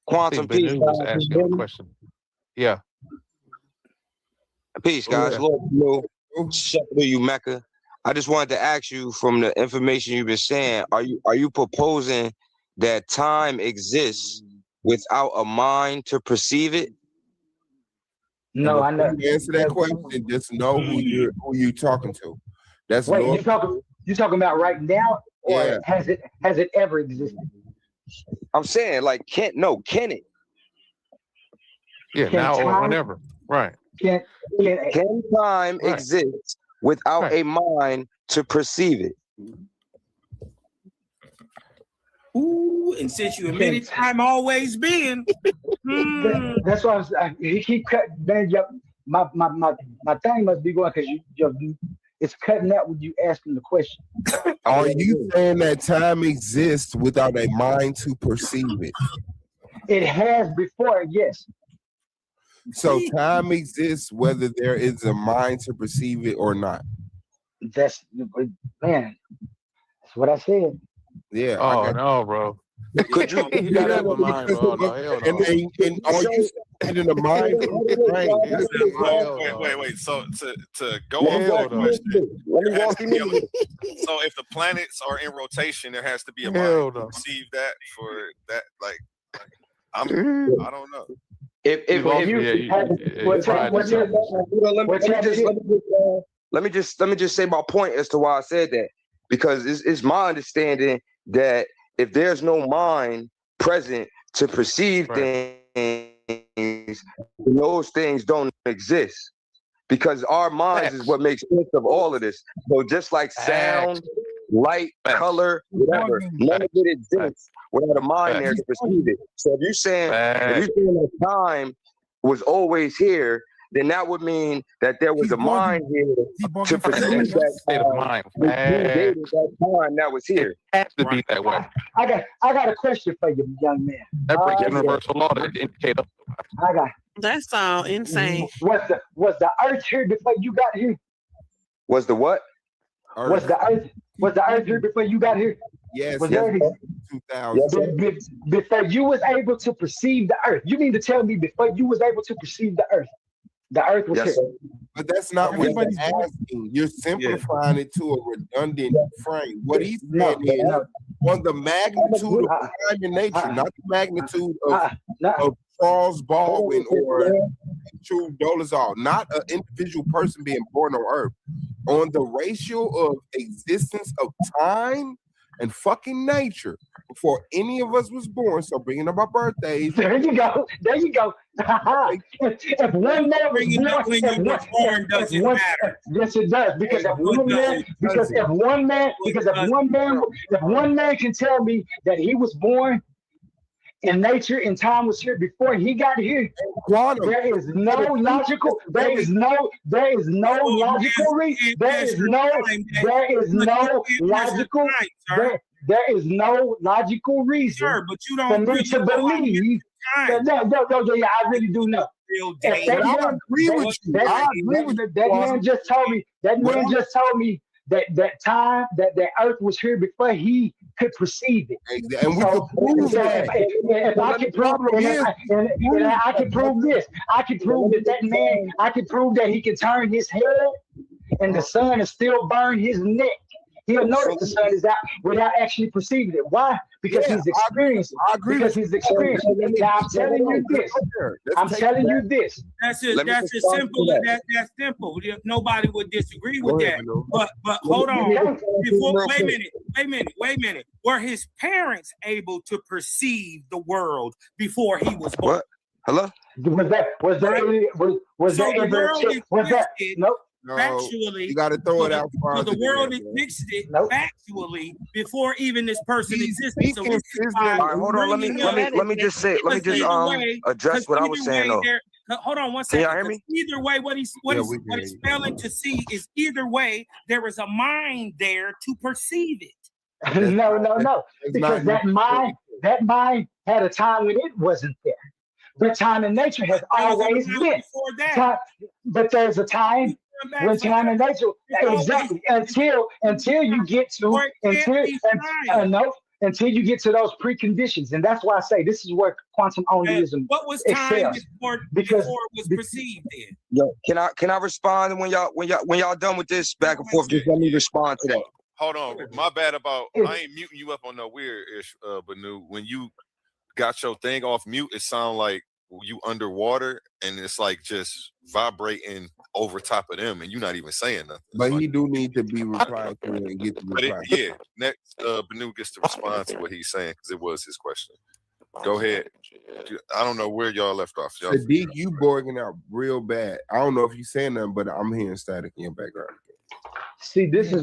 Quantum peace. Was asking a question. Yeah. Peace, guys. Lord, shout out to you, Mecca. I just wanted to ask you, from the information you've been saying, are you proposing that time exists without a mind to perceive it? No, I never answer that question. Just know who you're talking to. That's wait. You talking about right now, or has it ever existed? I'm saying, like, can it? Yeah, now or whenever. Right. Can time exist without a mind to perceive it? Ooh, and since you admitted time always been. That's why he keep cutting. Man, my thing must be going because It's cutting out when you asking the question. Are you saying that time exists without a mind to perceive it? It has before, yes. So time exists whether there is a mind to perceive it or not. That's man. That's what I said. Yeah. Oh no, bro. Could you? You gotta have a mind, bro. No, hell no. And are you saying in the mind frame? Wait. So to go Let me off that walk you question, Let me there has walk to you be into it. so if the planets are in rotation, there has to be a Hell mind to no. perceive that for that. Like I don't know. If let me just say my point as to why I said that, because it's my understanding that if there's no mind present to perceive things, those things don't exist, because our minds is what makes sense of all of this. So just like sound, light, color, whatever, none of it exists without a mind there to perceive it. So if you're saying that time was always here, then that would mean that there was a mind here to perceive that state of mind. that time that was here. It has to be that way. I got a question for you, young man. That breaks universal law to indicate. That sounds insane. Was the earth here before you got here? Was the what? Was the earth here before you got here? Yes. Was there 2000. Before you was able to perceive the earth? You mean to tell me before you was able to perceive the earth was here? But that's not what he's asking. You're simplifying it to a redundant frame. What he's saying is on the magnitude of time in nature, not the magnitude of Charles Baldwin or True Dolezal, not an individual person being born on Earth. On the ratio of existence of time and fucking nature before any of us was born. So bringing up our birthdays. There you go. If one man was born, doesn't matter. Yes, it does. Because if one man can tell me that he was born and nature and time was here before he got here, there is no logical reason but you don't for me to believe that. I really do know. I agree with you. That man just told me. That man just told me that Earth was here before he could perceive it. And we can prove that. If I can prove, I can prove this. I can prove that man. I can prove that he can turn his head, and the sun is still burn his neck. He'll know that the sun is out without actually perceiving it. Why? Because he's experienced. Because he's experienced. Now I'm telling you this. That's simple. That's simple. Nobody would disagree with that. But hold on. Wait a minute. Were his parents able to perceive the world before he was born? What? Hello? Nope. No, factually, you got to throw it out. The world existed factually before even this person existed. So all right, hold on. Let me just address what I was saying though. Hold on one second. Can y'all hear me? Either way, what he's failing to see is either way there is a mind there to perceive it. No. Because that mind had a time when it wasn't there. But time in nature has always been. But there's a time when time in nature, exactly, until you get to until you get to those preconditions, and that's why I say this is where quantum Onlyism what was time before it was perceived in? Yo, can I respond when y'all done with this back and forth? Just let me respond to that. Hold on, my bad about I ain't muting you up on no weird ish, Banu. When you got your thing off mute, it sound like you underwater and it's like just vibrating over top of them and you're not even saying nothing. But he do need to be replied to and get the reply. Next Banu gets to respond to what he's saying because it was his question. Go ahead. I don't know where y'all left off. Sadiq, you borging out real bad. I don't know if you saying nothing, but I'm hearing static in your background. See, this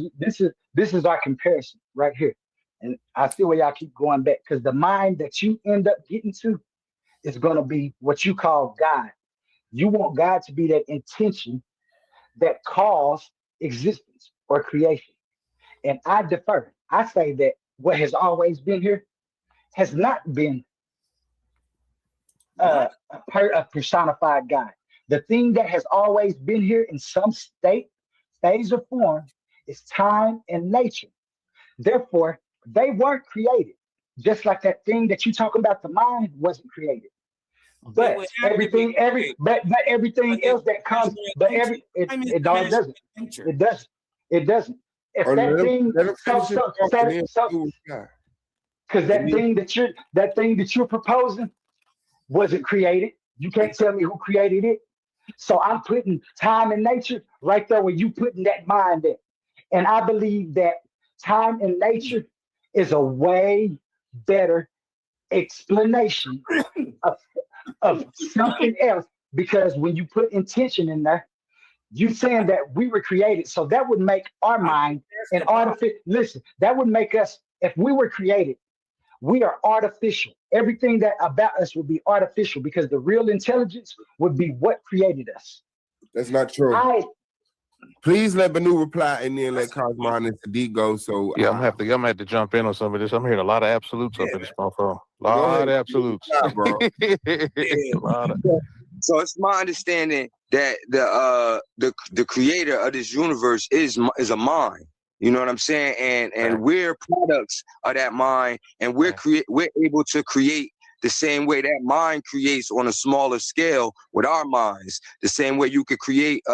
is our comparison right here. And I see where y'all keep going back because the mind that you end up getting to is going to be what you call God. You want God to be that intention that caused existence or creation. And I defer. I say that what has always been here has not been a personified God. The thing that has always been here in some state, phase, or form is time and nature. Therefore, they weren't created. Just like that thing that you talking about, the mind wasn't created. But everything, but everything else that comes, it doesn't. It doesn't. If that thing, because that thing that you're proposing wasn't created. You can't tell me who created it. So I'm putting time and nature right there where you putting that mind at. And I believe that time and nature is a way better explanation of something else, because when you put intention in there, you saying that we were created. So that would make our mind an artificial. Listen, that would make us, if we were created, we are artificial. Everything that about us would be artificial, because the real intelligence would be what created us. That's not true. Please let Banu reply and then let Cosmon and Sadiq go. So yeah, I'm gonna have to jump in on some of this. I'm hearing a lot of absolutes up in this motherfucker. A lot of absolutes. Bro. So it's my understanding that the creator of this universe is a mind. You know what I'm saying? And we're products of that mind, and we're able to create the same way that mind creates on a smaller scale with our minds. The same way you could create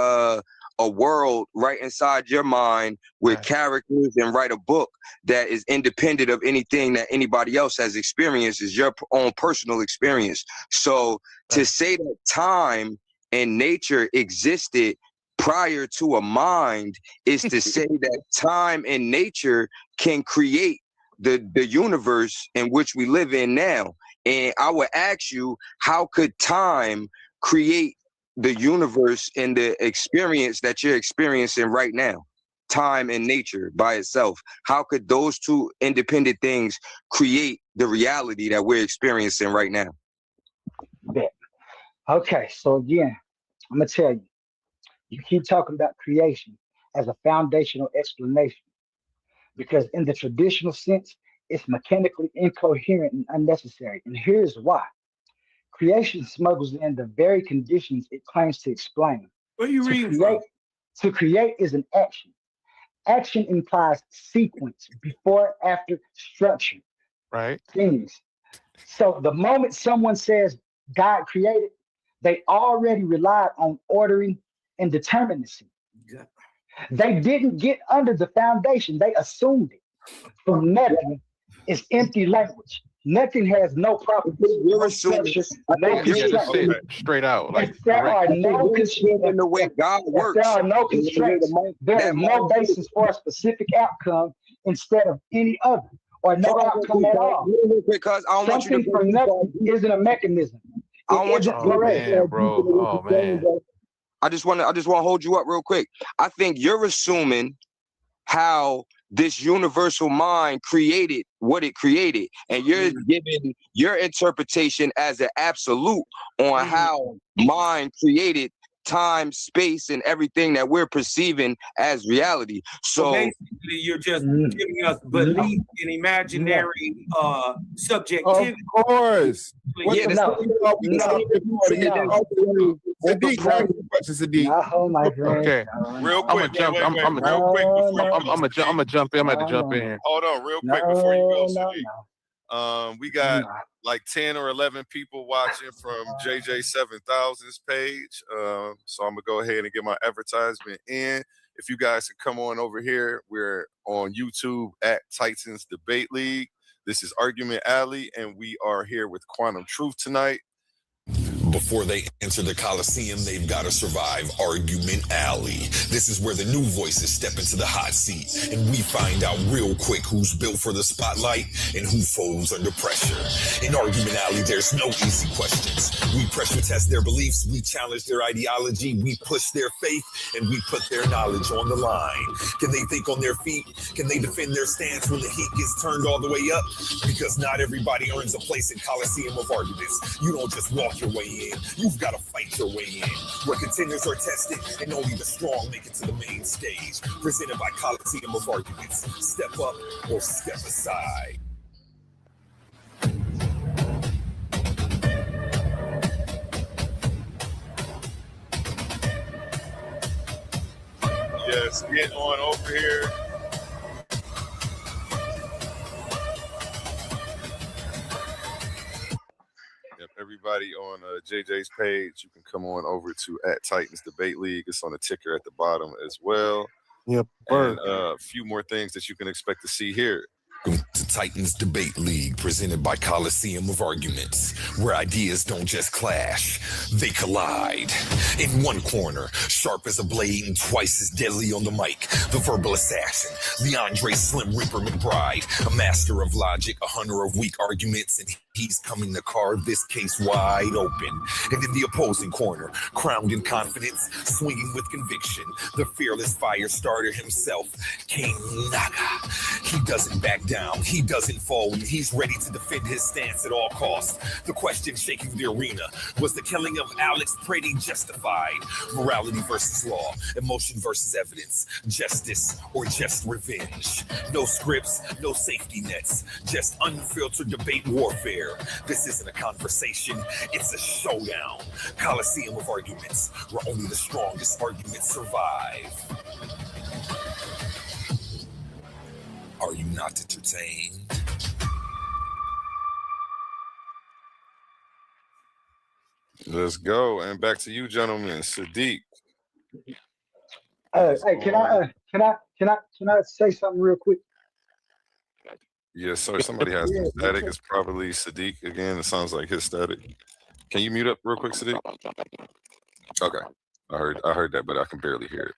a world right inside your mind with characters and write a book that is independent of anything that anybody else has experienced, is your own personal experience. So to say that time and nature existed prior to a mind is to say that time and nature can create the universe in which we live in now. And I would ask you, how could time create the universe and the experience that you're experiencing right now? Time and nature by itself. How could those two independent things create the reality that we're experiencing right now? Okay, so again, I'm gonna tell you, you keep talking about creation as a foundational explanation, because in the traditional sense, it's mechanically incoherent and unnecessary. And here's why. Creation smuggles in the very conditions it claims to explain. What are you reading from? To create is an action. Action implies sequence, before, after, structure. Right. Things. So the moment someone says God created, they already relied on ordering and determinacy. Yeah. They didn't get under the foundation. They assumed it. From nothing is empty language. Nothing has no properties. You're assuming straight out. Like if there are no constraints in the way God works, there are no constraints, there is no basis for a specific outcome instead of any other, or no outcome at all. Because I don't want you to something from nothing isn't a mechanism. I don't want you to Oh man. I just want to hold you up real quick. I think you're assuming how this universal mind created what it created, and you're giving your interpretation as an absolute on how mind created time, space, and everything that we're perceiving as reality. So basically, you're just giving us belief in imaginary subjectivity. Of course. Okay. Real quick. I'm gonna jump in. I'm gonna jump in. Hold on, real quick before you go, Sadiq. We got like 10 or 11 people watching from JJ 7000's page. So I'm gonna go ahead and get my advertisement in. If you guys can come on over here, we're on YouTube at Titans Debate League. This is Argument Alley, and we are here with Quantum Truth tonight. Before they enter the Coliseum, they've got to survive Argument Alley. This is where the new voices step into the hot seat, and we find out real quick who's built for the spotlight and who folds under pressure. In Argument Alley, there's no easy questions. We pressure test their beliefs, we challenge their ideology, we push their faith, and we put their knowledge on the line. Can they think on their feet? Can they defend their stance when the heat gets turned all the way up? Because not everybody earns a place in Coliseum of Arguments. You don't just walk your way in. in. You've got to fight your way in. Where contenders are tested and only the strong make it to the main stage. Presented by Coliseum of Arguments. Step up or step aside. Yes, get on over here. Yep, everybody on JJ's page, you can come on over to @Titans Debate League. It's on the ticker at the bottom as well. Yep. And a few more things that you can expect to see here. To Titans Debate League, presented by Coliseum of Arguments, where ideas don't just clash, they collide. In one corner, sharp as a blade and twice as deadly on the mic, the verbal assassin, Leandre Slim Reaper McBride, a master of logic, a hunter of weak arguments, and he's coming to carve this case wide open. And in the opposing corner, crowned in confidence, swinging with conviction, the fearless fire starter himself, King Naga. He doesn't back down, he doesn't fall, and he's ready to defend his stance at all costs. The question shaking the arena, was the killing of Alex Brady justified? Morality versus law, emotion versus evidence, justice or just revenge. No scripts, no safety nets, just unfiltered debate warfare. This isn't a conversation, it's a showdown. Coliseum of Arguments, where only the strongest arguments survive. Are you not entertained? Let's go. And back to you, gentlemen. Sadiq. Hey, can I say something real quick? Yes, sir. Somebody has some static. It's probably Sadiq again. It sounds like his static. Can you mute up real quick, Sadiq? Okay. I heard that, but I can barely hear it.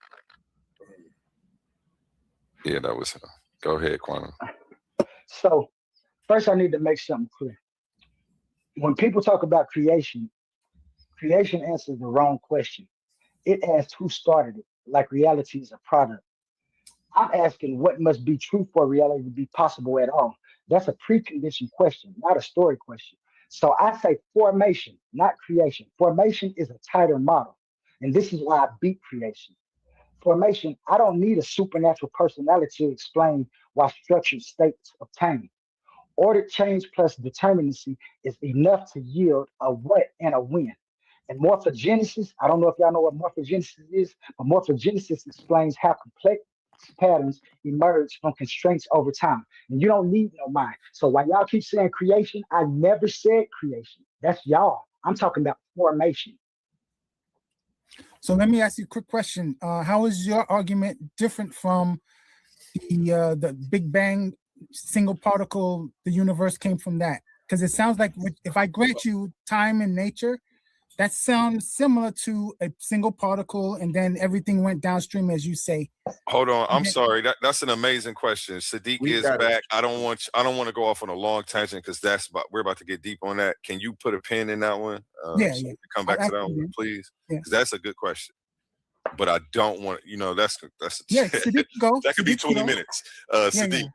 Yeah, that was him. Go ahead, Quantum. So, first I need to make something clear. When people talk about creation answers the wrong question. It asks who started it, like reality is a product. I'm asking what must be true for reality to be possible at all. That's a preconditioned question, not a story question. So I say formation, not creation. Formation is a tighter model. And this is why I beat creation. Formation, I don't need a supernatural personality to explain why structured states obtain. Ordered change plus determinacy is enough to yield a what and a when. And morphogenesis, I don't know if y'all know what morphogenesis is, but morphogenesis explains how complex patterns emerge from constraints over time. And you don't need no mind. So while y'all keep saying creation, I never said creation. That's y'all. I'm talking about formation. So let me ask you a quick question. How is your argument different from the Big Bang single particle, the universe came from that? Because it sounds like if I grant you time and nature, that sounds similar to a single particle, and then everything went downstream, as you say. Hold on, I'm sorry. That's an amazing question. Sadiq is back. I don't want to go off on a long tangent because we're about to get deep on that. Can you put a pin in that one? Yeah. Come back to that one, please. Because that's a good question. But I don't want, that's Sadiq, go. That could be 20 go. minutes. Sadiq.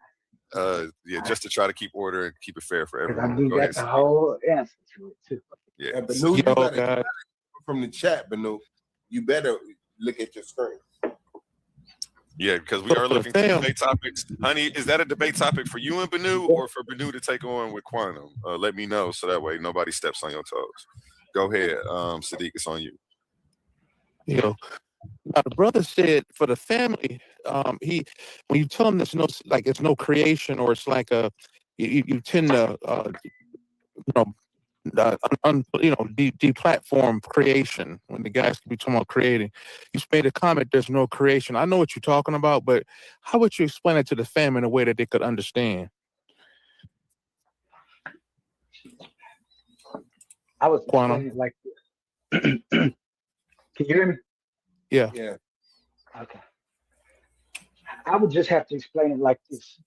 Just to try to keep order and keep it fair for everyone. I do got the whole answer to it too. Yeah, Banu, you better from the chat, Banu. You better look at your screen. Yeah, because we are looking for debate topics. Honey, is that a debate topic for you and Banu or for Banu to take on with Quantum? Let me know so that way nobody steps on your toes. Go ahead, Sadiq, it's on you. Now the brother said for the family, when you tell him there's no creation, or it's like you tend to deplatform creation when the guys could be talking about creating. You made a comment, there's no creation. I know what you're talking about, but how would you explain it to the family in a way that they could understand? I was explaining it like this. Can you hear me? Yeah. Okay. I would just have to explain it like this.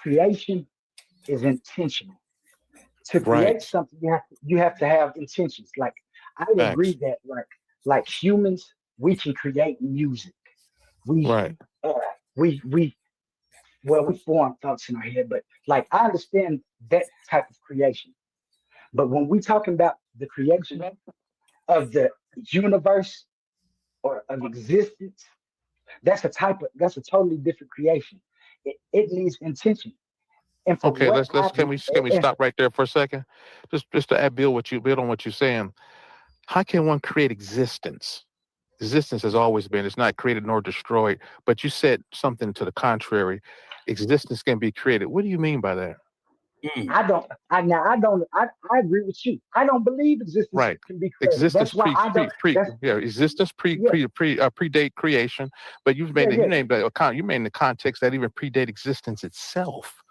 Creation is intentional. To create something, you have to have intentions. Like I would agree that like humans, we can create music. We form thoughts in our head, but like I understand that type of creation. But when we talking about the creation, of the universe or of existence, that's a totally different creation. It needs intention. And from Okay, what can we stop right there for a second? Just to build on what you're saying. How can one create existence? Existence has always been. It's not created nor destroyed. But you said something to the contrary. Existence can be created. What do you mean by that? I agree with you. I don't believe existence can be created. Existence That's why I don't. Existence predate creation. But you made the context that even predate existence itself.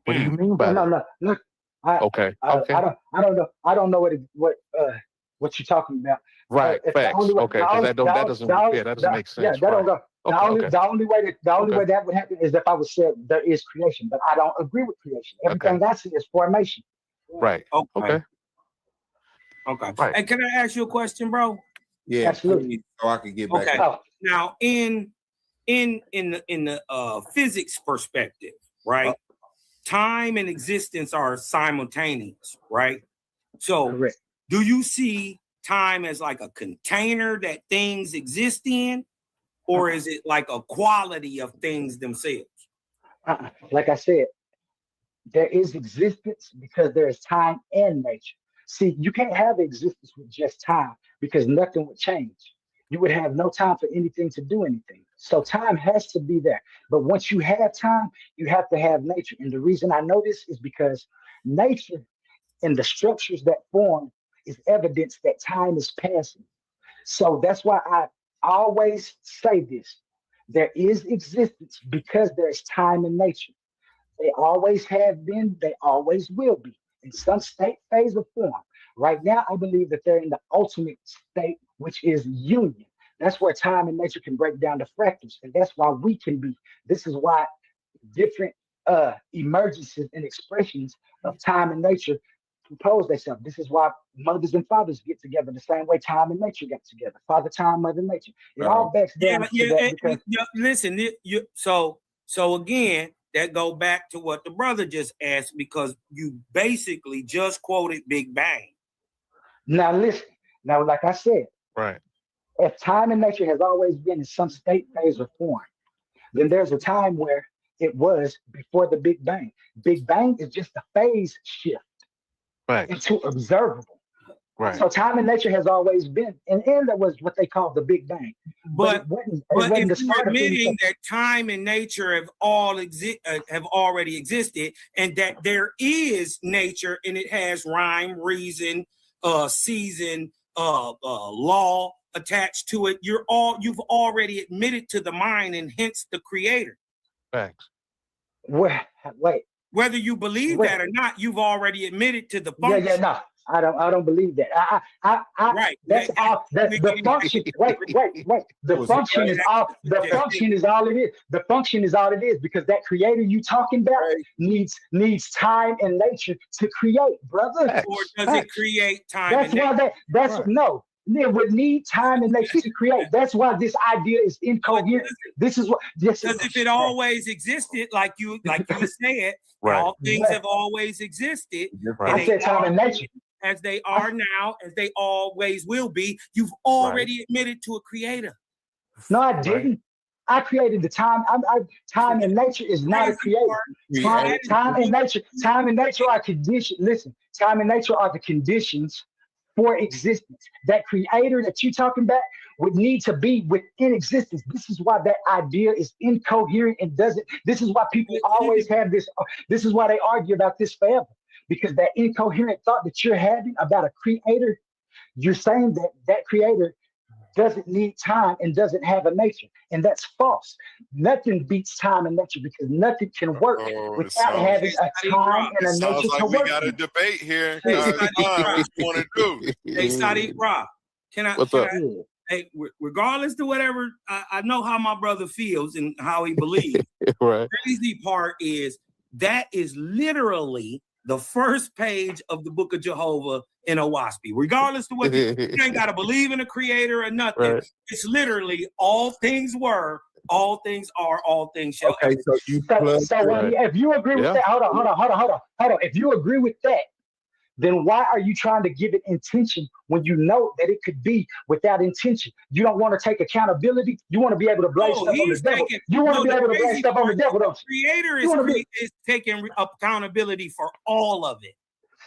What do you mean by that? No. Look, okay. I don't know what you're talking about. Right. Facts. That doesn't make sense. Yeah, that don't go. The only way that would happen is if I was said there is creation, but I don't agree with creation. Everything I see is formation. Right. Okay. Right. Hey, can I ask you a question, bro? Yeah, absolutely. So I could get back. Okay. Now, in the physics perspective, right? Time and existence are simultaneous, right? So, correct. Do you see time as like a container that things exist in, or is it like a quality of things themselves? Like I said, there is existence because there is time and nature. See, you can't have existence with just time because nothing would change. You would have no time for anything to do anything. So time has to be there. But once you have time, you have to have nature. And the reason I know this is because nature and the structures that form is evidence that time is passing. So that's why I always say this. There is existence because there's time in nature. They always have been, they always will be in some state, phase, or form. Right now, I believe that they're in the ultimate state, which is union. That's where time and nature can break down to fractals. And that's why we can be. This is why different emergences and expressions of time and nature compose themselves. This is why mothers and fathers get together the same way time and nature got together. Father time, mother nature. It all backs down to that. Because listen, so again, that go back to what the brother just asked, because you basically just quoted Big Bang. Now listen, like I said, right. If time and nature has always been in some state, phase, or form, then there's a time where it was before the Big Bang. Big Bang is just a phase shift into observable. Right. So time and nature has always been, and there was what they call the Big Bang. But if you're admitting that time and nature have already existed, and that there is nature and it has rhyme, reason, season, law attached to it, you've already admitted to the mind and hence the creator. Facts. Wait. Whether you believe that or not, you've already admitted to the function. Yeah, no. I don't believe that. Right. That's all. The function. Wait. The function is all. The function is all it is. The function is all it is because that creator you talking about needs time and nature to create, brother. Or does it create time? No. It would need time and nature to create. That's why this idea is incoherent. This is what. Because if it always existed, like you said, all things have always existed. I said time and nature. As they are now, as they always will be, you've already admitted to a creator. No, I didn't. I created the time. Time and nature is not a creator. Time and nature are conditions. Listen, time and nature are the conditions for existence. That creator that you're talking about would need to be within existence. This is why that idea is incoherent and doesn't. This is why people always have this. This is why they argue about this forever. Because that incoherent thought that you're having about a creator, you're saying that creator doesn't need time and doesn't have a nature. And that's false. Nothing beats time and nature because nothing can work without having a time and a nature to work. We got a debate here. What you want to do? Hey, Sadiq Rob, What's up? Hey, regardless to whatever, I know how my brother feels and how he believes. Right. The crazy part is that is literally the first page of the Book of Jehovah in O.L.E.E. Regardless to what you ain't got to believe in a creator or nothing. Right. It's literally all things were, all things are, all things shall. Okay, so if you agree with that, hold on. If you agree with that, then why are you trying to give it intention when you know that it could be without intention? You don't want to take accountability. You want to be able to blame stuff on the devil. You want to be able to blame stuff on the devil, don't you? Creator is taking accountability for all of it.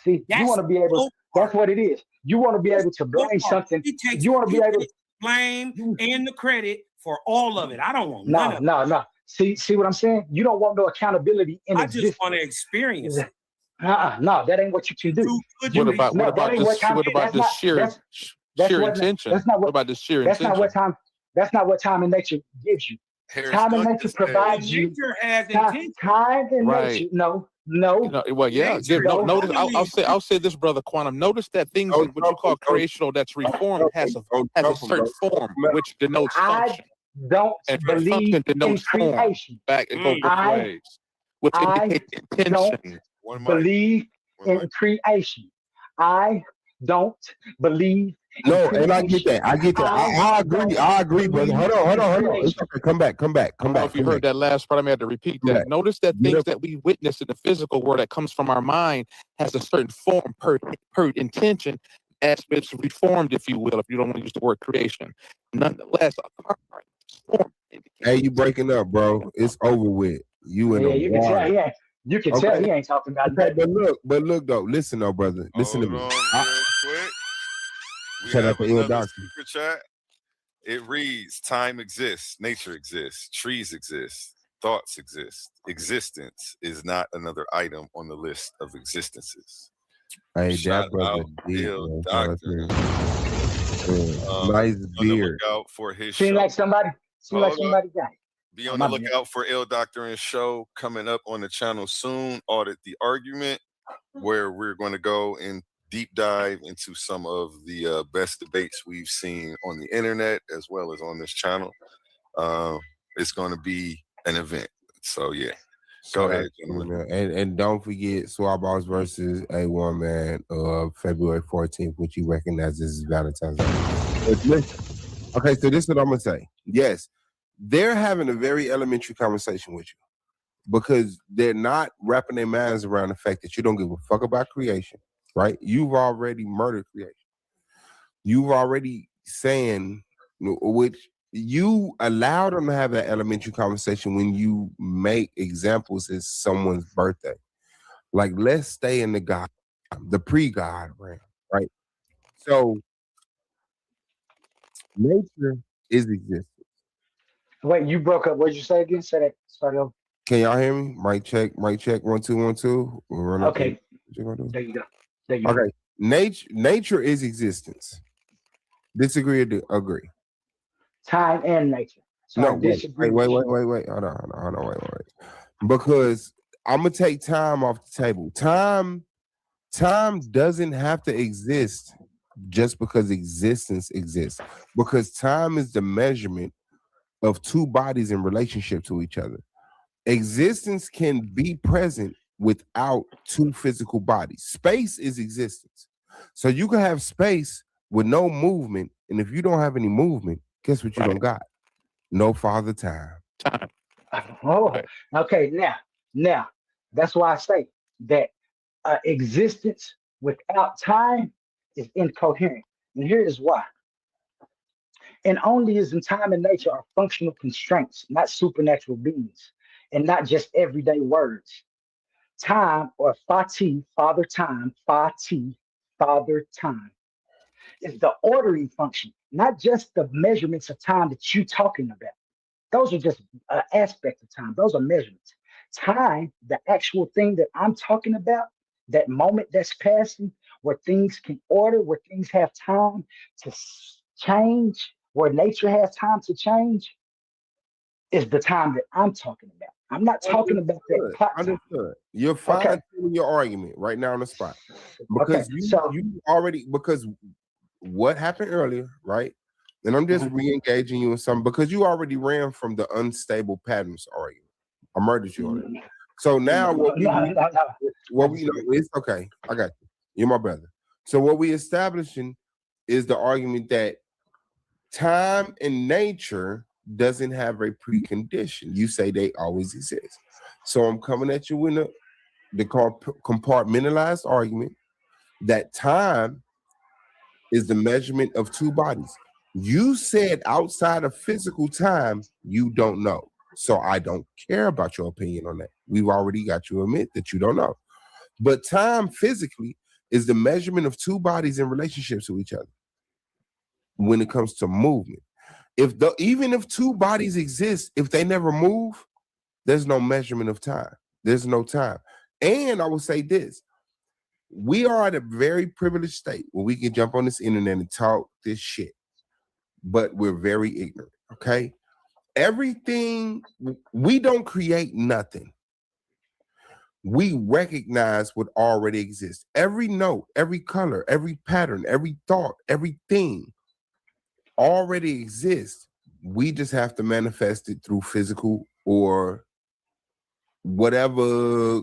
See, you want to be able. That's what it is. You want to be able to blame something. You want to be able to blame and the credit for all of it. I don't want none of it. No. See what I'm saying? You don't want no accountability in existence. I just want to experience it. No, that ain't what you can do. What about the sheer intention? What about the sheer intention? That's not what time and nature gives you. Time and nature provides you. Nature has intention. Time and nature. No. Well, yeah. Notice, I'll say this, brother Quantum. Notice that things what you call creational that's reformed has a certain form which denotes function. I don't believe in creation. Back and go both ways, which indicates intention. Believe in creation. I don't believe. No, and I get that. I agree, brother. Hold on. It's okay. Come back. If you heard that last part, I may have to repeat that. Notice that things that we witness in the physical world that comes from our mind has a certain form per intention, as it's reformed, if you will, if you don't want to use the word creation. Nonetheless, hey, you breaking up, bro. It's over with. You in the water. You can tell he ain't talking about that. But look though. Listen though, brother. Listen to me. Shout out to Super chat. It reads: time exists, nature exists, trees exist, thoughts exist. Existence is not another item on the list of existences. Hey, that brother nice beard. Look out for his Seem show. like somebody got it. Be on the lookout for L Doctor and show coming up on the channel soon. Audit the Argument, where we're going to go and deep dive into some of the best debates we've seen on the internet as well as on this channel. It's going to be an event. So yeah, go ahead, gentlemen. And don't forget Swabballs versus A1 Man February 14th, which you recognize as Valentine's Day. Okay, so this is what I'm gonna say. Yes. They're having a very elementary conversation with you because they're not wrapping their minds around the fact that you don't give a fuck about creation, right? You've already murdered creation. You've already saying, which you allow them to have that elementary conversation when you make examples as someone's birthday. Like, let's stay in the pre-God realm, right? So, nature is existence. Wait, you broke up. What did you say again? Say that. Start over. Can y'all hear me? Mic check. 1 2 1 2. Okay. There you go. Okay. Nature is existence. Disagree or agree? Time and nature. So no, wait. Hold on. Wait. Because I'm gonna take time off the table. Time doesn't have to exist just because existence exists. Because time is the measurement of two bodies in relationship to each other. Existence can be present without two physical bodies. Space is existence. So you can have space with no movement, and if you don't have any movement, guess what you don't got? No father time. Oh, okay. Now, that's why I say that existence without time is incoherent. And here is why. And Onlyism, time and nature are functional constraints, not supernatural beings, and not just everyday words. Time, or fati, father time, fati, father time, is the ordering function, not just the measurements of time that you're talking about. Those are just aspects of time. Those are measurements. Time, the actual thing that I'm talking about, that moment that's passing, where things can order, where things have time to change, where nature has time to change, is the time that I'm talking about. I'm not talking about that clock time. Understood. You're fine tuning your argument right now on the spot. Because you already, because what happened earlier, right? And I'm just re-engaging you in something because you already ran from the unstable patterns argument. I murdered you on it. So now what we know, it's okay. I got you. You're my brother. So what we establishing is the argument that time and nature doesn't have a precondition. You say they always exist. So I'm coming at you in the compartmentalized argument that time is the measurement of two bodies. You said outside of physical time, you don't know. So I don't care about your opinion on that. We've already got you admit that you don't know. But time physically is the measurement of two bodies in relationships to each other when it comes to movement. Even if two bodies exist, if they never move, there's no measurement of time. There's no time. And I will say this. We are at a very privileged state where we can jump on this internet and talk this shit, but we're very ignorant, okay? Everything, we don't create nothing. We recognize what already exists. Every note, every color, every pattern, every thought, everything already exists. We just have to manifest it through physical or whatever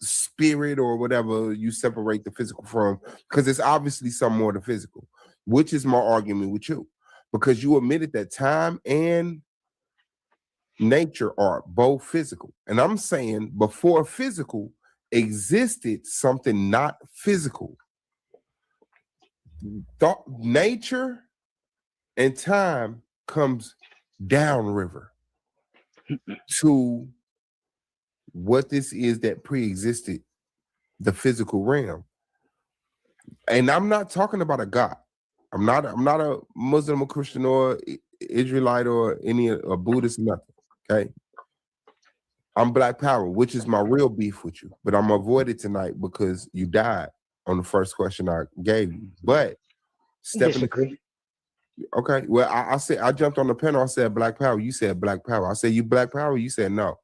spirit or whatever you separate the physical from, because it's obviously some more than physical, which is my argument with you, because you admitted that time and nature are both physical. And I'm saying before physical existed something not physical. Nature and time comes downriver to what this is that pre-existed the physical realm. And I'm not talking about a God. I'm not a Muslim or Christian or Israelite or a Buddhist, nothing. Okay. I'm Black Power, which is my real beef with you, but I'm gonna avoid it tonight because you died on the first question I gave you. But disagree. Okay, well, I said I jumped on the panel. I said Black Power. You said Black Power. I said you Black Power. You said no.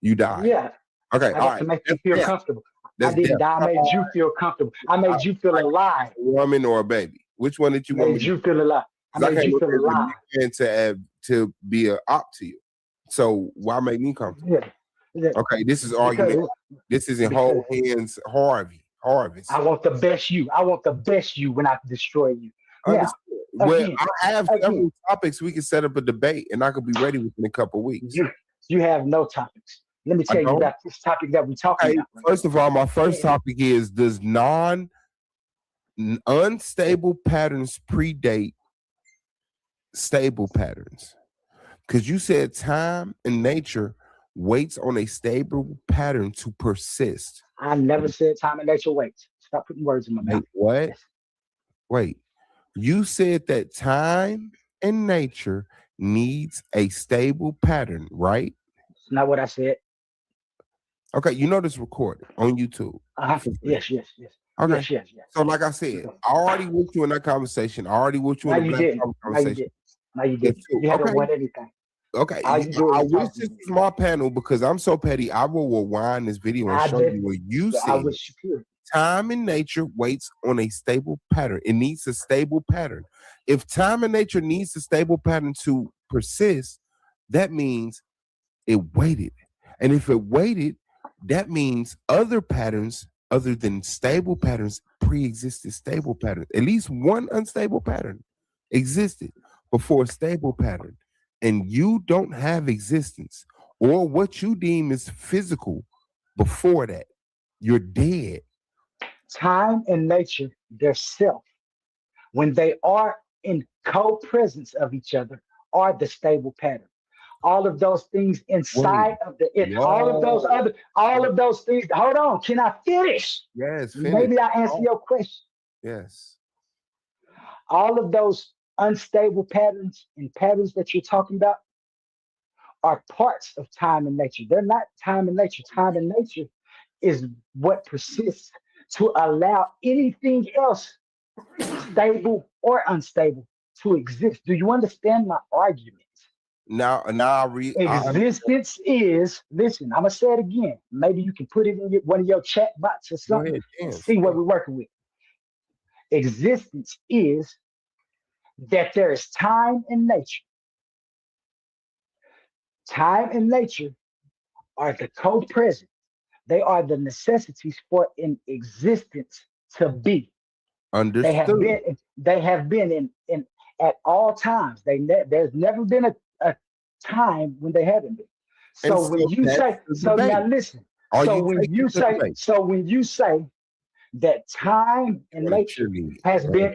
You died. Yeah. Okay. I got to make you feel comfortable. I didn't die. I made you feel comfortable. I made you feel alive. A woman or a baby? Which one did you want me to? Made you feel alive. I made you feel alive. To be an op to you. So why make me comfortable? Yeah. Okay, this is argument. This isn't whole hands harvest. I want the best you. I want the best you when I destroy you. Now, well, I have several topics we can set up a debate, and I could be ready within a couple of weeks. You have no topics. Let me tell you about this topic that we're talking about. First of all, my first topic is: does unstable patterns predate stable patterns? Because you said time and nature waits on a stable pattern to persist. I never said time and nature waits. Stop putting words in my mouth. What? Wait. You said that time and nature needs a stable pattern, right? That's not what I said. Okay, you know this recorded on YouTube. Yes. Okay. Yes. So, like I said, I already with you in that conversation. I already with you in the Black Power conversation. No, you didn't. You haven't won anything. Okay. I wish this was my panel because I'm so petty. I will rewind this video and show you what you said. Time and nature waits on a stable pattern. It needs a stable pattern. If time and nature needs a stable pattern to persist, that means it waited. And if it waited, that means other patterns other than stable patterns pre-existed stable patterns. At least one unstable pattern existed before a stable pattern. And you don't have existence or what you deem is physical before that. You're dead. Time and nature, their self, when they are in co-presence of each other, are the stable pattern. All of those things inside of all of those things. Hold on, can I finish? Yes, finish. Maybe I answer your question. Yes. All of those unstable patterns and patterns that you're talking about are parts of time and nature. They're not time and nature. Time and nature is what persists to allow anything else, stable or unstable, to exist. Do you understand my argument? Now I read. Existence is, listen, I'm going to say it again. Maybe you can put it in one of your chat bots or something and see what we're working with. Existence is that there is time and nature. Time and nature are the co-present. They are the necessities for an existence to be. Understood. They have been in at all times. There's never been a time when they haven't been. So when you say, so now listen. So when you say that time and nature has been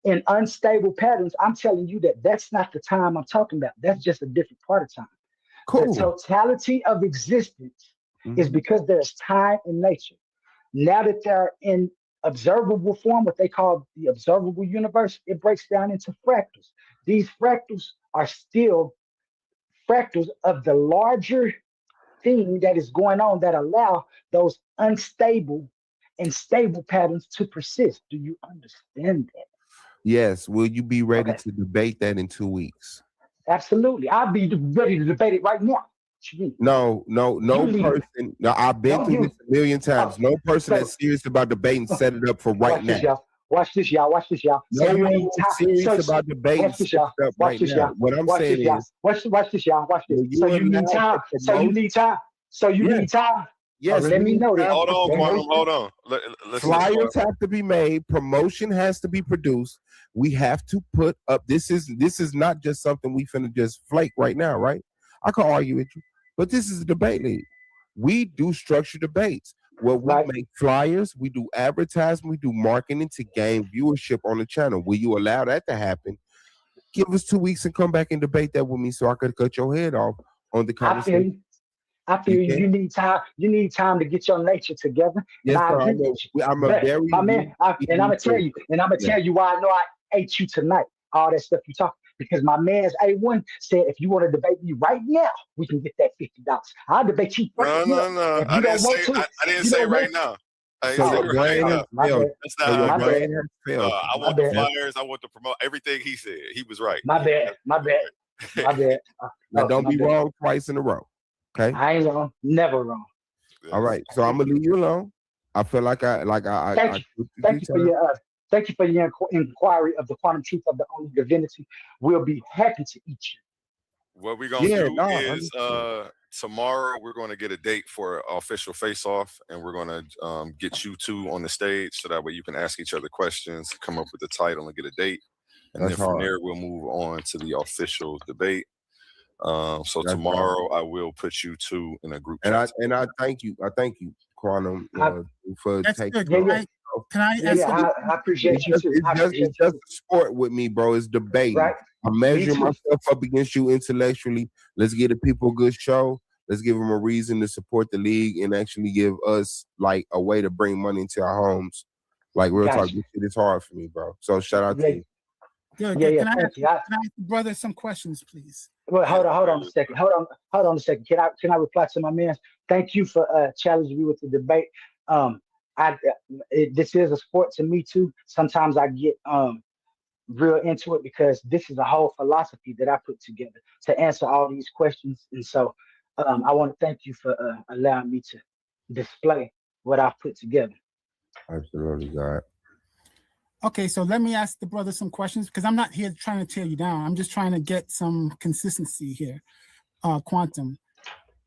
in unstable patterns. I'm telling you that that's not the time I'm talking about. That's just a different part of time. Cool. The totality of existence is because there's time and nature. Now that they're in observable form, what they call the observable universe, it breaks down into fractals. These fractals are still fractals of the larger thing that is going on that allow those unstable and stable patterns to persist. Do you understand that? Yes. Will you be ready to debate that in 2 weeks? Absolutely. I'll be ready to debate it right now. No person. No, I've been through this a million times. No person that's serious about debating set it up for right now. Watch this, y'all. No one serious about debating set it up right now. What I'm saying is, watch this, y'all. Watch this. So you need time. So you need time. Yes. Let me know that. Hold on, Quantum. Hold on. Flyers have to be made. Promotion has to be produced. We have to put up. This is not just something we finna just flake right now, right? I can argue with you, but this is a debate league. We do structured debates where we make flyers, we do advertising, we do marketing to gain viewership on the channel. Will you allow that to happen? Give us 2 weeks and come back and debate that with me so I could cut your head off on the conversation. I feel you. You need time. You need time to get your nature together. Yes, and I'm gonna tell you. And I'm gonna tell you why I know I ate you tonight. All that stuff you talk. Because my man's A1 said, if you want to debate me right now, we can get that $50. I'll debate you right now. No. I didn't say right now. I want the flyers. I want to promote everything he said. He was right. My bad. Now don't be wrong twice in a row. Okay. I ain't wrong. Never wrong. All right. So I'm gonna leave you alone. I feel like Thank you for your inquiry of the quantum truth of the only divinity. We'll be happy to eat you. What we're gonna do is tomorrow we're gonna get a date for official face-off, and we're gonna get you two on the stage so that way you can ask each other questions, come up with the title, and get a date. And then from there we'll move on to the official debate. So tomorrow I will put you two in a group chat. And I thank you, Quantum, for taking. Can I ask I appreciate you too. It's just a sport with me, bro. It's debate. Right. I measure myself up against you intellectually. Let's give the people a good show. Let's give them a reason to support the league and actually give us like a way to bring money into our homes. Like real talk, this shit is hard for me, bro. So shout out to you. Can I ask the brother some questions, please? Well, hold on a second. Hold on a second. Can I reply to my man? Thank you for challenging me with the debate. This is a sport to me too. Sometimes I get real into it because this is a whole philosophy that I put together to answer all these questions. And so I want to thank you for allowing me to display what I've put together. Absolutely, God. Okay, so let me ask the brother some questions because I'm not here trying to tear you down. I'm just trying to get some consistency here. Quantum.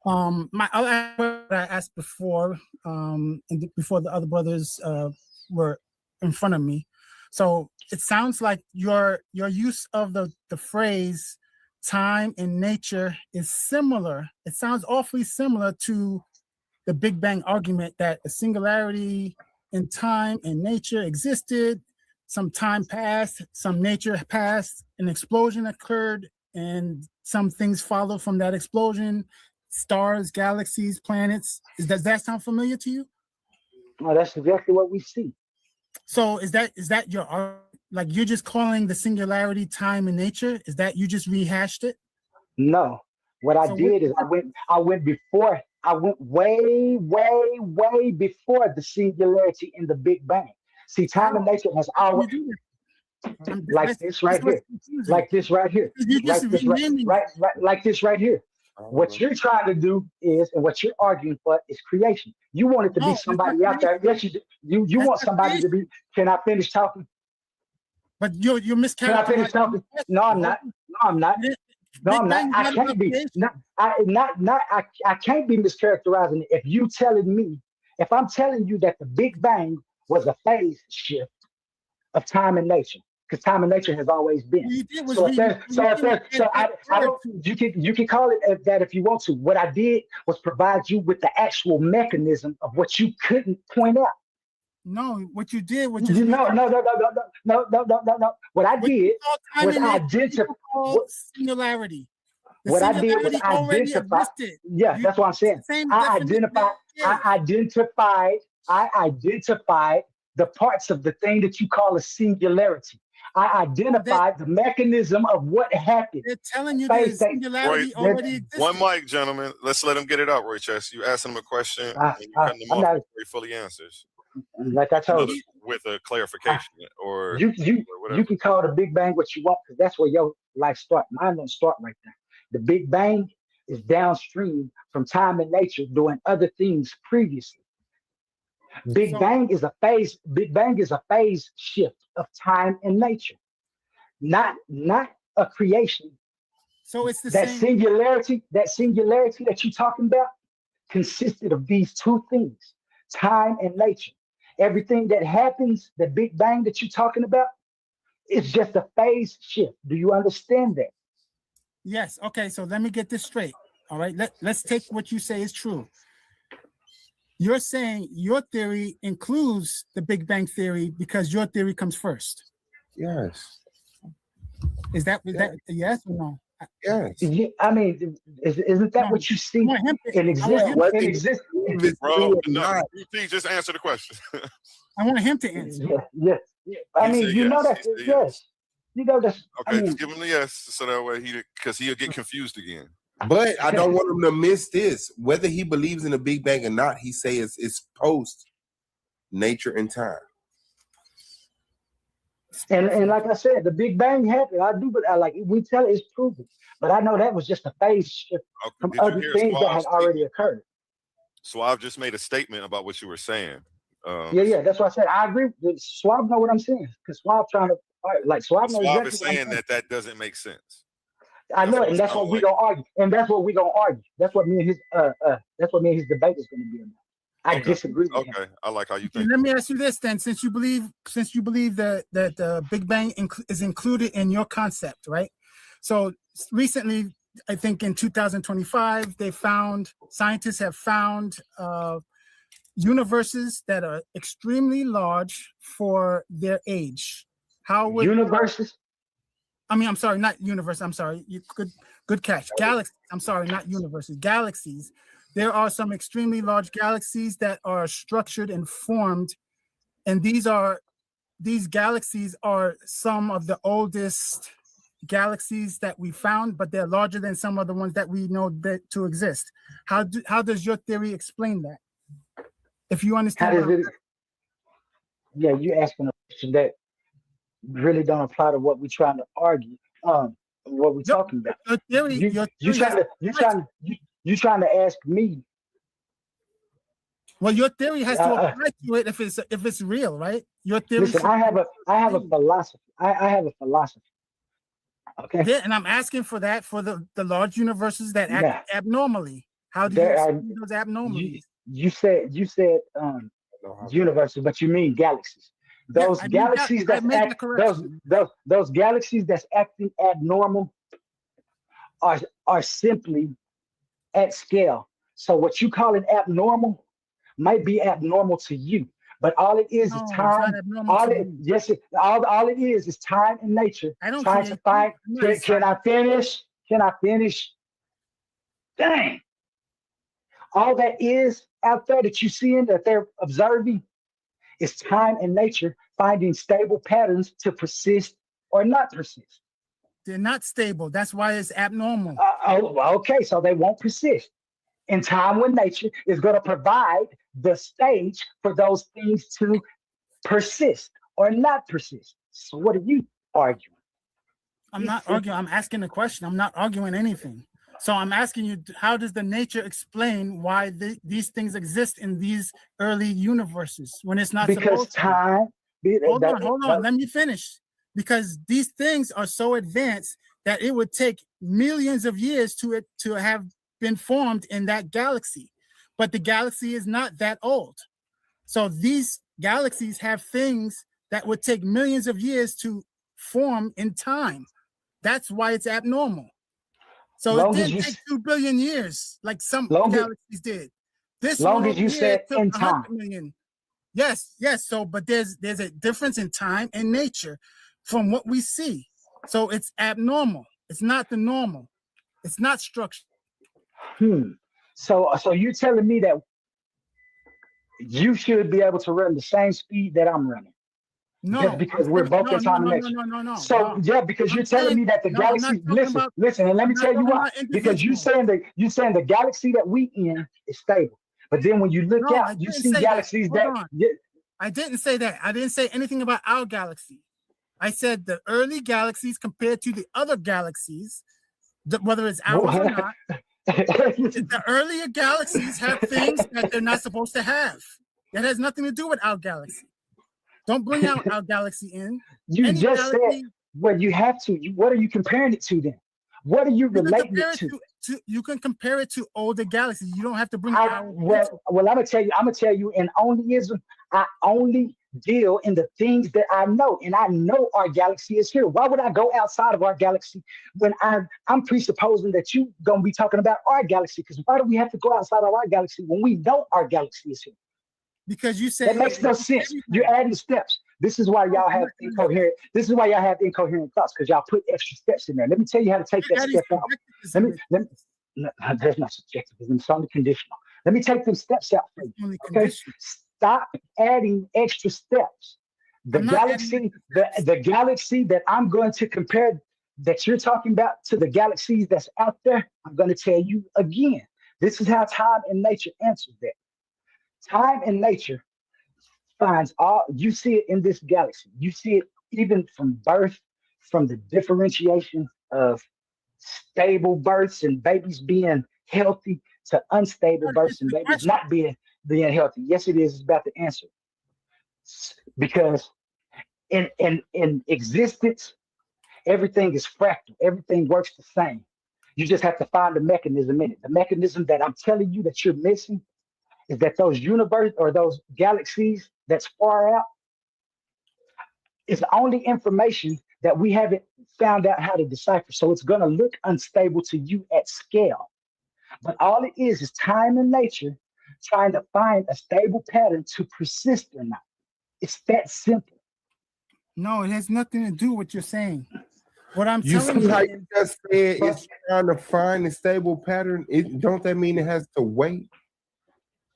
What I asked before, and before the other brothers were in front of me. So it sounds like your use of the phrase time and nature is similar. It sounds awfully similar to the Big Bang argument that a singularity in time and nature existed. Some time passed, some nature passed, an explosion occurred, and some things followed from that explosion. Stars, galaxies, planets. Does that sound familiar to you? No, that's exactly what we see. So is that your, like you're just calling the singularity time and nature? Is that you just rehashed it? No. What I did is I went way before the singularity in the Big Bang. See, time and nature has always like this right here. What you're trying to do is, and what you're arguing for is creation. You want it to be somebody out there. Yes, you do. You want somebody to be. Can I finish talking? But you're mischaracterizing. Can I finish talking? No, I'm not. I can't be. I can't be mischaracterizing it. If I'm telling you that the Big Bang was a phase shift of time and nature, because time and nature has always been. You can call it that if you want to. What I did was provide you with the actual mechanism of what you couldn't point out. No, what you did was No. What I did was identify singularity. The what I did was singularity already identify. existed. Yeah, that's what I'm saying. I identified the parts of the thing that you call a singularity. I identified the mechanism of what happened. They're telling you the singularity already existed. One mic, gentlemen. Let's let him get it out, Roy Chess. You asking him a question, and you cutting him off before he fully answers. Like I told you, with a clarification or you whatever. can call the Big Bang what you want, because that's where your life starts. Mine don't start right there. The Big Bang is downstream from time and nature doing other things previously. Big Bang is a phase shift of time and nature, not a creation. So it's the that same singularity that you're talking about consisted of these two things, time and nature. Everything that happens, the Big Bang that you're talking about, is just a phase shift. Do you understand that? Yes. Okay. So let me get this straight. All right. Let's take what you say is true. You're saying your theory includes the Big Bang theory because your theory comes first. Yes. Is that yes or no? Yes. I mean, isn't that what you see in existence? Bro, no, you just answer the question. I want him to answer. Yes. I mean, you know that's yes. You know that's. Okay, just give him the yes, so that way because he'll get confused again. But I don't want him to miss this. Whether he believes in the Big Bang or not, he says it's post nature and time. And like I said, the Big Bang happened. I do, but we tell it, it's proven. But I know that was just a phase shift from other things that had already occurred. Suave just made a statement about what you were saying. Yeah, that's what I said. I agree. Suave know what I'm saying, because Suave trying to Suave knows Suave exactly is saying that doesn't make sense. I know it, and that's what we're gonna argue. And that's what we're gonna argue. That's what me and his debate is gonna be about. I disagree with him. Okay, I like how you think. Let me ask you this then, since you believe that the Big Bang is included in your concept, right? So recently, I think in 2025, scientists have found universes that are extremely large for their age. How would universes? I mean, I'm sorry, not universe. I'm sorry. Good catch. Galaxies. I'm sorry, not universes. Galaxies. There are some extremely large galaxies that are structured and formed, and these galaxies are some of the oldest galaxies that we found, but they're larger than some of the ones that we know that to exist. How does your theory explain that? If you understand, yeah, you're asking a question that really don't apply to what we're trying to argue. What we're talking about. You trying to ask me. Well, your theory has to apply to it if it's real, right? Your theory. Listen, I have a philosophy. I have a philosophy. Okay. Yeah, and I'm asking for that for the large universes that act abnormally. How do you explain those abnormalities? You said universes, but you mean galaxies. Those galaxies those galaxies that's acting abnormal are simply at scale. So what you call it abnormal might be abnormal to you, but all it is time. All it is time and nature. Trying to find. Can I finish? Can I finish? Dang. All that is out there that you see that they're observing is time and nature finding stable patterns to persist or not persist. They're not stable. That's why it's abnormal. Okay, so they won't persist. In time when nature is going to provide the stage for those things to persist or not persist. So what are you arguing? I'm not arguing. I'm asking a question. I'm not arguing anything. So I'm asking you, how does the nature explain why these things exist in these early universes when it's not because time. Hold on. Let me finish. Because these things are so advanced that it would take millions of years to have been formed in that galaxy. But the galaxy is not that old. So these galaxies have things that would take millions of years to form in time. That's why it's abnormal. So it didn't take 2 billion years like some galaxies did. This long one as you said took in time. 100 million Yes. So, but there's a difference in time and nature from what we see. So it's abnormal. It's not the normal. It's not structured. So you're telling me that you should be able to run the same speed that I'm running? No, just because we're both in time and nature. No. So yeah, because you're telling me that the galaxy. Listen, and let me tell you why. Because you saying the galaxy that we in is stable, but then when you look out, you see galaxies that. I didn't say that. I didn't say anything about our galaxy. I said the early galaxies compared to the other galaxies, whether it's ours or not. The earlier galaxies have things that they're not supposed to have. That has nothing to do with our galaxy. Don't bring out our galaxy in. You just said, well, you have to. What are you comparing it to then? What are you relating it to? You can compare it to older galaxies. You don't have to bring well, I'm gonna tell you, in Onlyism, I only deal in the things that I know, and I know our galaxy is here. Why would I go outside of our galaxy when I'm presupposing that you gonna be talking about our galaxy? Because why do we have to go outside of our galaxy when we know our galaxy is here? Because you said that makes no sense. You're adding steps. This is why y'all have incoherent. This is why y'all have incoherent thoughts, because y'all put extra steps in there. Let me tell you how to take that step out. There's no subjectivism. It's only conditional. Let me take them steps out for you. Okay? Stop adding extra steps. The galaxy that I'm going to compare, that you're talking about, to the galaxies that's out there, I'm going to tell you again. This is how time and nature answers that. Time and nature finds all, you see it in this galaxy. You see it even from birth, from the differentiation of stable births and babies being healthy to unstable births and babies not being healthy. Yes, it is. It's about the answer. Because in existence, everything is fractal. Everything works the same. You just have to find the mechanism in it. The mechanism that I'm telling you that you're missing is that those universes or those galaxies that's far out is the only information that we haven't found out how to decipher. So it's going to look unstable to you at scale. But all it is time and nature trying to find a stable pattern to persist or not. It's that simple. No, it has nothing to do with what you're saying. What I'm you telling see you how you just said it's trying to find a stable pattern. Don't that mean it has to wait?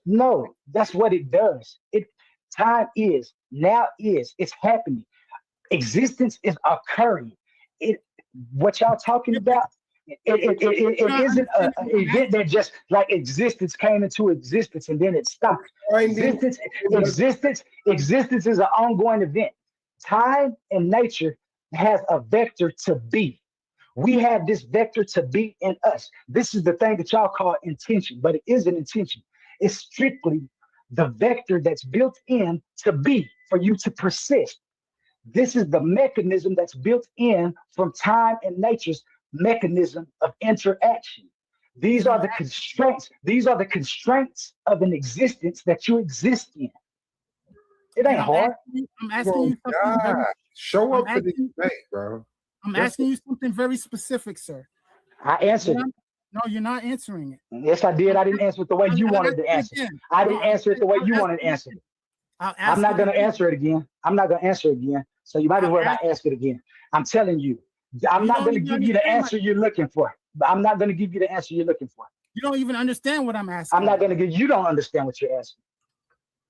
No, that's what it does. Time is, now is, it's happening. Existence is occurring. What y'all talking about, it isn't an event that just like existence came into existence and then it stopped. Existence is an ongoing event. Time and nature has a vector to be. We have this vector to be in us. This is the thing that y'all call intention, but it isn't intention. It's strictly the vector that's built in to be, for you to persist. This is the mechanism that's built in from time and nature's mechanism of interaction. These are the constraints. These are the constraints of an existence that you exist in. It ain't hard. I'm asking you something. Show up for this debate, bro. I'm asking you something very specific, sir. I answered it. No, you're not answering it. Yes, I did. I didn't answer it the way you wanted to answer. I didn't answer it the way you wanted to answer. I'm not going to answer it again. I'm not going to answer it again. So you might as well not ask it again. I'm telling you, I'm not going to give you the answer you're looking for. I'm not going to give you the answer you're looking for. You don't even understand what I'm asking. I'm not going to give you. Don't understand what you're asking.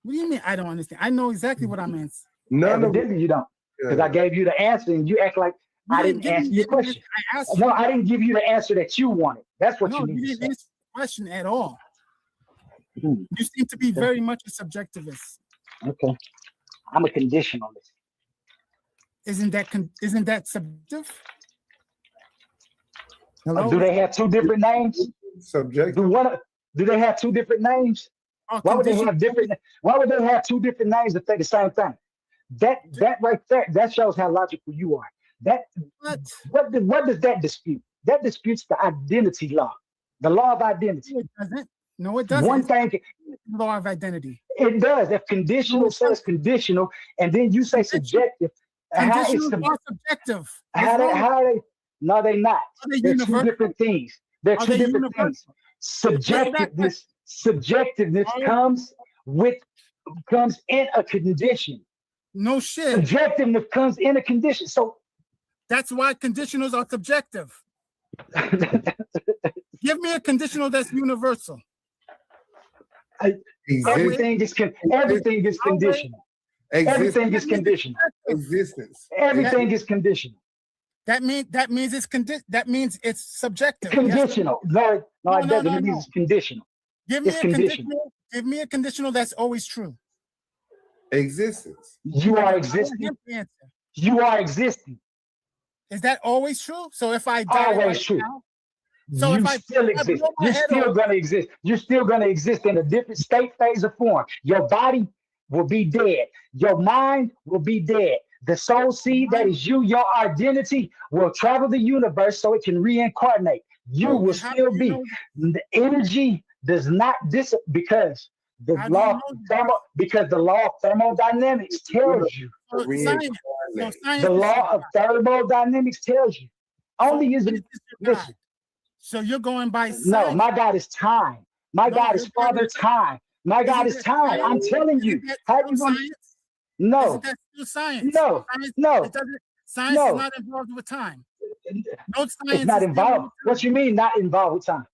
What do you mean I don't understand? I know exactly what I'm answering. Evidently you don't, because I gave you the answer and you act like I didn't answer your question. No, I didn't give you the answer that you wanted. That's what you need. You didn't answer the question at all. You seem to be very much a subjectivist. Okay, I'm a conditionalist. Isn't that subjective? Hello? Do they have two different names? Subjective. Do they have two different names? Why would they have two different names if they're the same thing? That right there, that shows how logical you are. What does that dispute? That disputes the identity law, the law of identity. It doesn't. No, it doesn't. One thing, law of identity. It does. If conditional says conditional, and then you say subjective, conditional are subjective. How are they? No, they're not. They're two different things. They're two different things. Subjectiveness comes with comes in a condition. No shit. Subjective comes in a condition. So that's why conditionals are subjective. Give me a conditional that's universal. Everything is conditional. Everything is conditional. Existence. Everything is conditional. That means it's subjective. Conditional. Yes. No, it doesn't. It means it's conditional. Give me a conditional that's always true. Existence. You are existing. You are existing. Is that always true? So if I die, always true. Now, so you still exist. You're still gonna exist. You're still gonna exist in a different state, phase, or form. Your body will be dead. Your mind will be dead. The soul seed that is you, your identity, will travel the universe so it can reincarnate. You will still be. The energy does not because the law of thermodynamics tells you. The law of thermodynamics tells you. Onlyism. Listen. So you're going by science. No, my God is time. My God is Father Time. My God is time. I'm telling you. How you going? No. Isn't that still science? No. No. Science is not involved with time. No science. It's not involved. What you mean not involved with time?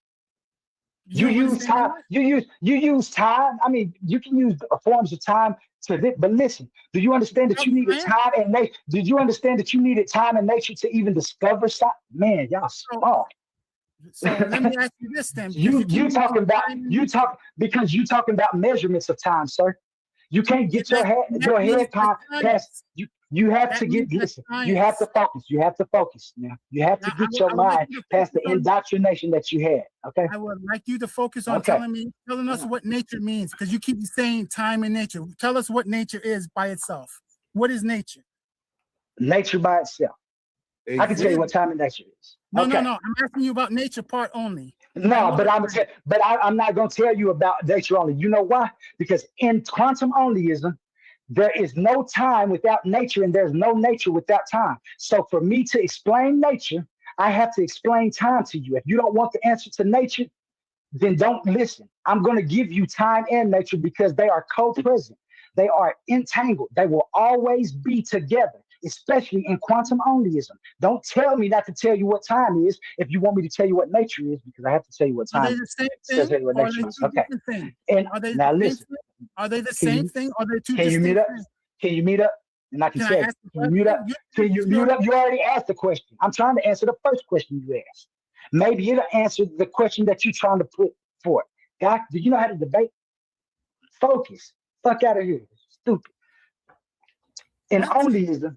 You use time. You use time. I mean, you can use forms of time to this, but listen, do you understand that you needed time and nature? Did you understand that you needed time and nature to even discover stuff? Man, y'all smart. So let me ask you this then. You talking about measurements of time, sir. You can't get your head past. You have to get listen. You have to focus. You have to focus now. You have to get your mind past the indoctrination that you had. Okay. I would like you to focus on telling us what nature means, because you keep saying time and nature. Tell us what nature is by itself. What is nature? Nature by itself. I can tell you what time and nature is. No. I'm asking you about nature part only. No, but I'm not going to tell you about nature only. You know why? Because in quantum onlyism, there is no time without nature, and there's no nature without time. So for me to explain nature, I have to explain time to you. If you don't want the answer to nature, then don't listen. I'm going to give you time and nature because they are co-present. They are entangled. They will always be together, especially in quantum onlyism. Don't tell me not to tell you what time is if you want me to tell you what nature is, because I have to tell you what time. Are they the same thing? Or are they two different things? And now listen. Are they the same thing? Or are they two Can you meet up? things? Can you meet up? And I can tell you. Can you mute up? Can you mute up? You already asked the question. I'm trying to answer the first question you asked. Maybe it'll answer the question that you're trying to put forth. God, do you know how to debate? Focus. Fuck out of here. Stupid. In onlyism,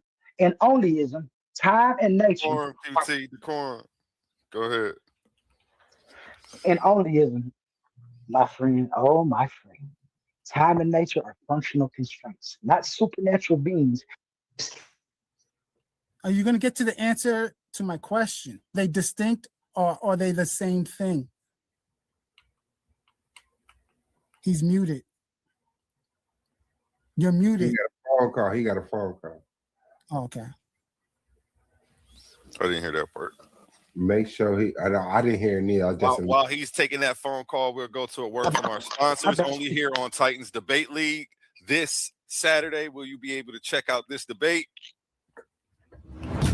time and nature. Decorum, PT, decorum. Go ahead. In onlyism, my friend, time and nature are functional constraints, not supernatural beings. Are you going to get to the answer to my question? Are they distinct or are they the same thing? He's muted. You're muted. He got a phone call. Oh, okay. I didn't hear that part. Make sure I didn't hear Neil. While he's taking that phone call, we'll go to a word from our sponsors. Only here on Titans Debate League. This Saturday, will you be able to check out this debate?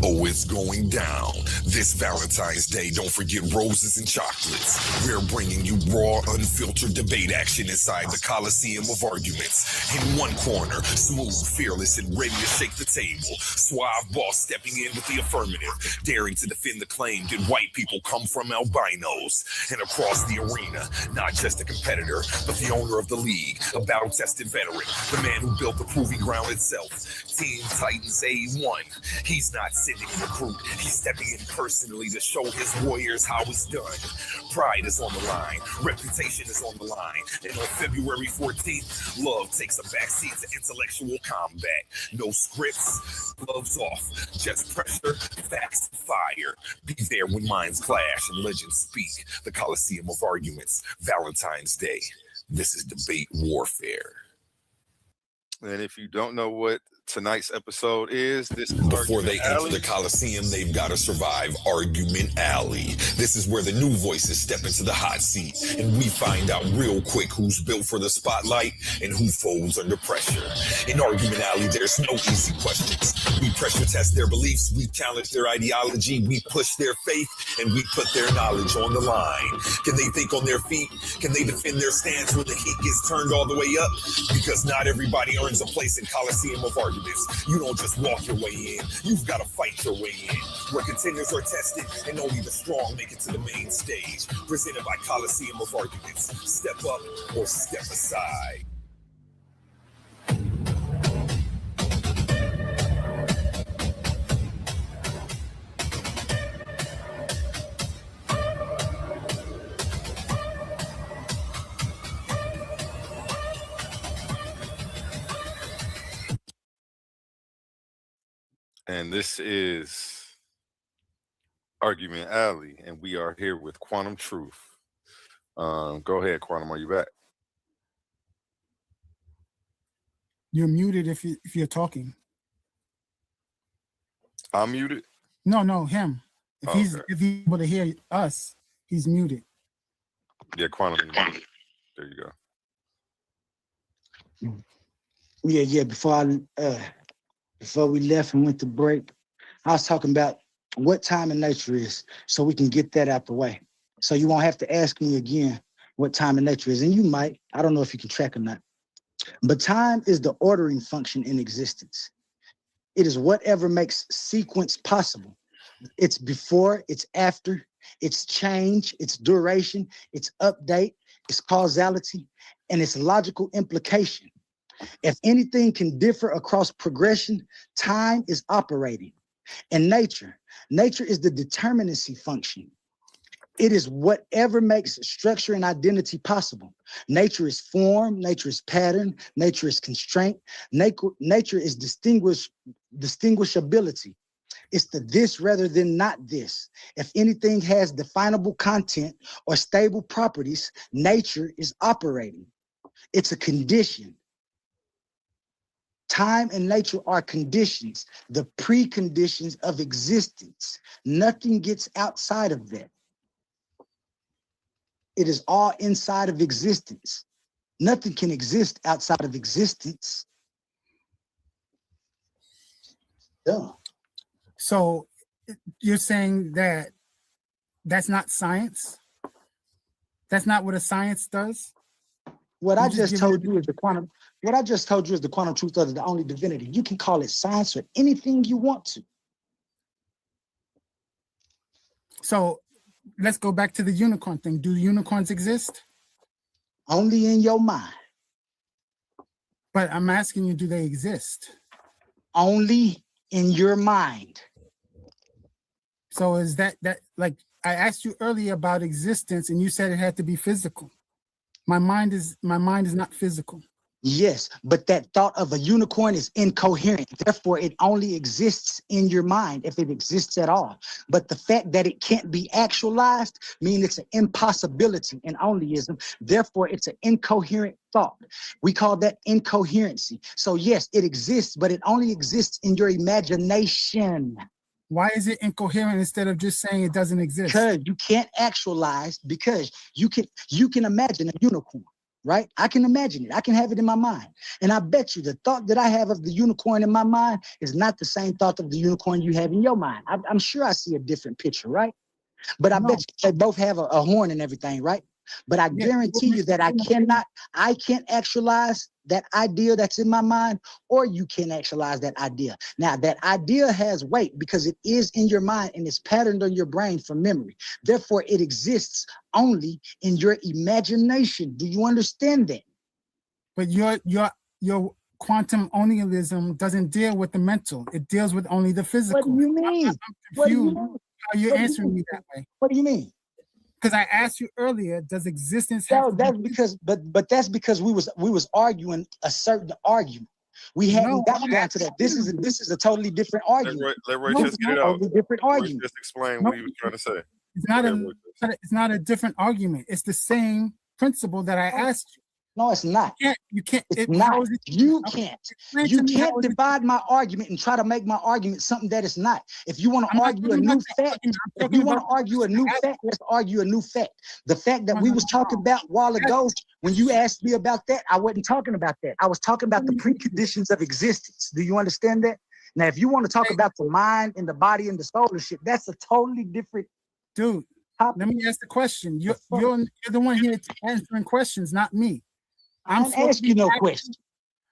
Oh, it's going down. This Valentine's Day, don't forget roses and chocolates. We're bringing you raw, unfiltered debate action inside the Coliseum of Arguments. In one corner, smooth, fearless, and ready to shake the table. Suave boss stepping in with the affirmative, daring to defend the claim that white people come from albinos. And across the arena, not just a competitor, but the owner of the league, a battle-tested veteran, the man who built the proving ground itself. Team Titans A1. He's not sending a recruit. He's stepping in personally to show his warriors how it's done. Pride is on the line. Reputation is on the line. And on February 14th, love takes a backseat to intellectual combat. No scripts, gloves off. Just pressure, facts, fire. Be there when minds clash and legends speak. The Coliseum of Arguments, Valentine's Day. This is debate warfare. And if you don't know what tonight's episode is Before they enter the Coliseum, they've got to survive Argument Alley. This is where the new voices step into the hot seat, and we find out real quick who's built for the spotlight and who folds under pressure. In Argument Alley, there's no easy questions. We pressure test their beliefs, we challenge their ideology, we push their faith, and we put their knowledge on the line. Can they think on their feet? Can they defend their stance when the heat gets turned all the way up? Because not everybody earns a place in Coliseum of Arguments. You don't just walk your way in, you've got to fight your way in. Where contenders are tested and only the strong make it to the main stage. Presented by Coliseum of Arguments. Step up or step aside. And this is Argument Alley, and we are here with Quantum Truth. Go ahead, Quantum. Are you back? You're muted if you're talking. I'm muted? No, him. If he's able to hear us, he's muted. Yeah, Quantum. There you go. Yeah. Before we left and went to break, I was talking about what time in nature is, so we can get that out the way. So you won't have to ask me again what time in nature is. And you might, I don't know if you can track or not. But time is the ordering function in existence. It is whatever makes sequence possible. It's before, it's after, it's change, it's duration, it's update, it's causality, and it's logical implication. If anything can differ across progression, time is operating. And nature is the determinacy function. It is whatever makes structure and identity possible. Nature is form, nature is pattern, nature is constraint, nature is distinguishability. It's the this rather than not this. If anything has definable content or stable properties, nature is operating. It's a condition. Time and nature are conditions, the preconditions of existence. Nothing gets outside of that. It is all inside of existence. Nothing can exist outside of existence. Duh. So you're saying that that's not science? That's not what a science does? What I just told you is the quantum truth of the only divinity. You can call it science or anything you want to. So let's go back to the unicorn thing. Do unicorns exist? Only in your mind. But I'm asking you, do they exist? Only in your mind. So is that like I asked you earlier about existence and you said it had to be physical. My mind is not physical. Yes, but that thought of a unicorn is incoherent. Therefore, it only exists in your mind if it exists at all. But the fact that it can't be actualized means it's an impossibility in Onlyism. Therefore, it's an incoherent thought. We call that incoherency. So yes, it exists, but it only exists in your imagination. Why is it incoherent instead of just saying it doesn't exist? Because you can't actualize, because you can imagine a unicorn, right? I can imagine it. I can have it in my mind. And I bet you the thought that I have of the unicorn in my mind is not the same thought of the unicorn you have in your mind. I'm sure I see a different picture, right? But I bet you they both have a horn and everything, right? But I guarantee you that I can't actualize that idea that's in my mind, or you can't actualize that idea. Now, that idea has weight because it is in your mind and it's patterned on your brain from memory. Therefore, it exists only in your imagination. Do you understand that? But your quantum Onlyism doesn't deal with the mental. It deals with only the physical. What do you mean? I'm confused how you're answering me that way. What do you mean? Because I asked you earlier, does existence have that's because we was arguing a certain argument. We hadn't gotten down to that. This is a totally different argument. Let Roy just get it out. Different argument. Just explain what he was trying to say. It's not a different argument. It's the same principle that I asked you. No, it's not. You can't. It's not. You can't. You can't divide my argument and try to make my argument something that it's not. If you want to argue a new fact, if you want to argue a new fact, let's argue a new fact. The fact that we was talking about a while ago, when you asked me about that, I wasn't talking about that. I was talking about the preconditions of existence. Do you understand that? Now, if you want to talk about the mind and the body and the soul and shit, that's a totally different. Dude, let me ask the question. You're the one here answering questions, not me. I'm asking no question.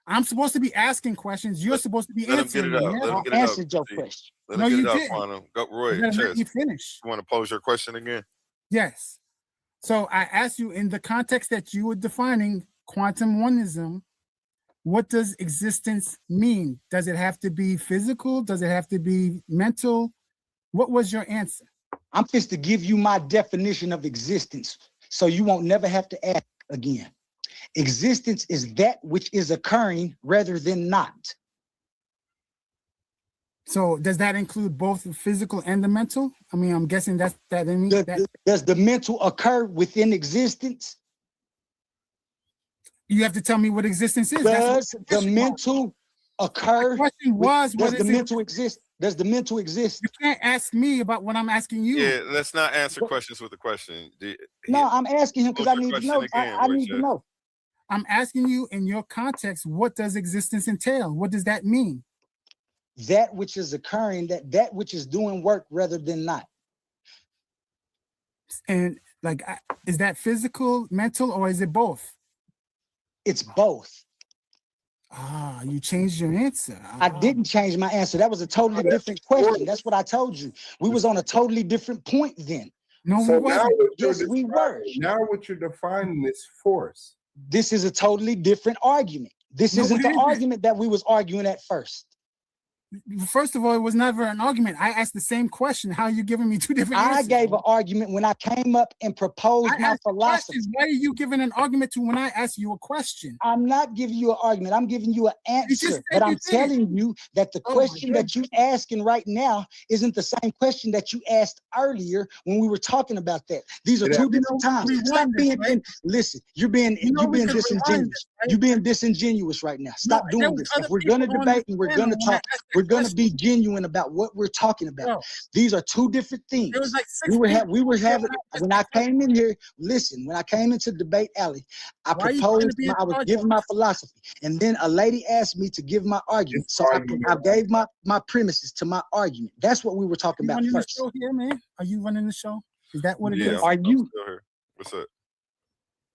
I'm supposed to be asking questions. You're supposed to be answering. Let him get it out. Answered your question. Let him get it out, Quantum. Go, Roy. Let me finish. You want to pose your question again? Yes. So I asked you, in the context that you were defining quantum oneism, what does existence mean? Does it have to be physical? Does it have to be mental? What was your answer? I'm just to give you my definition of existence, so you won't never have to ask again. Existence is that which is occurring rather than not. So does that include both the physical and the mental? I mean, I'm guessing that means does the mental occur within existence? You have to tell me what existence is. Does the mental occur? The question was, does the mental exist? Does the mental exist? You can't ask me about what I'm asking you. Yeah, let's not answer questions with a question. No, I'm asking him because I need to know. I need to know. I'm asking you, in your context, what does existence entail? What does that mean? That which is occurring, that which is doing work rather than not. And like, is that physical, mental, or is it both? It's both. Ah, you changed your answer. I didn't change my answer. That was a totally different question. That's what I told you. We was on a totally different point then. No, so we wasn't. Yes, we were. Now what you're defining is force. This is a totally different argument. This isn't the argument that we was arguing at first. First of all, it was never an argument. I asked the same question. How are you giving me two different answers? I gave an argument when I came up and proposed my philosophy. Why are you giving an argument to when I ask you a question? I'm not giving you an argument. I'm giving you an answer. But I'm telling you that the question that you're asking right now isn't the same question that you asked earlier when we were talking about that. These are two different times. Stop being listen. You're being disingenuous. You're being disingenuous right now. Stop doing this. If we're gonna debate and we're gonna talk, we're going to be genuine about what we're talking about. These are two different things. We were having, when I came in here, listen, when I came into Debate Alley, I proposed, I was giving my philosophy. And then a lady asked me to give my argument. So I gave my premises to my argument. That's what we were talking about first. The show here, man? Are you running the show? Is that what it is? Are you? What's up?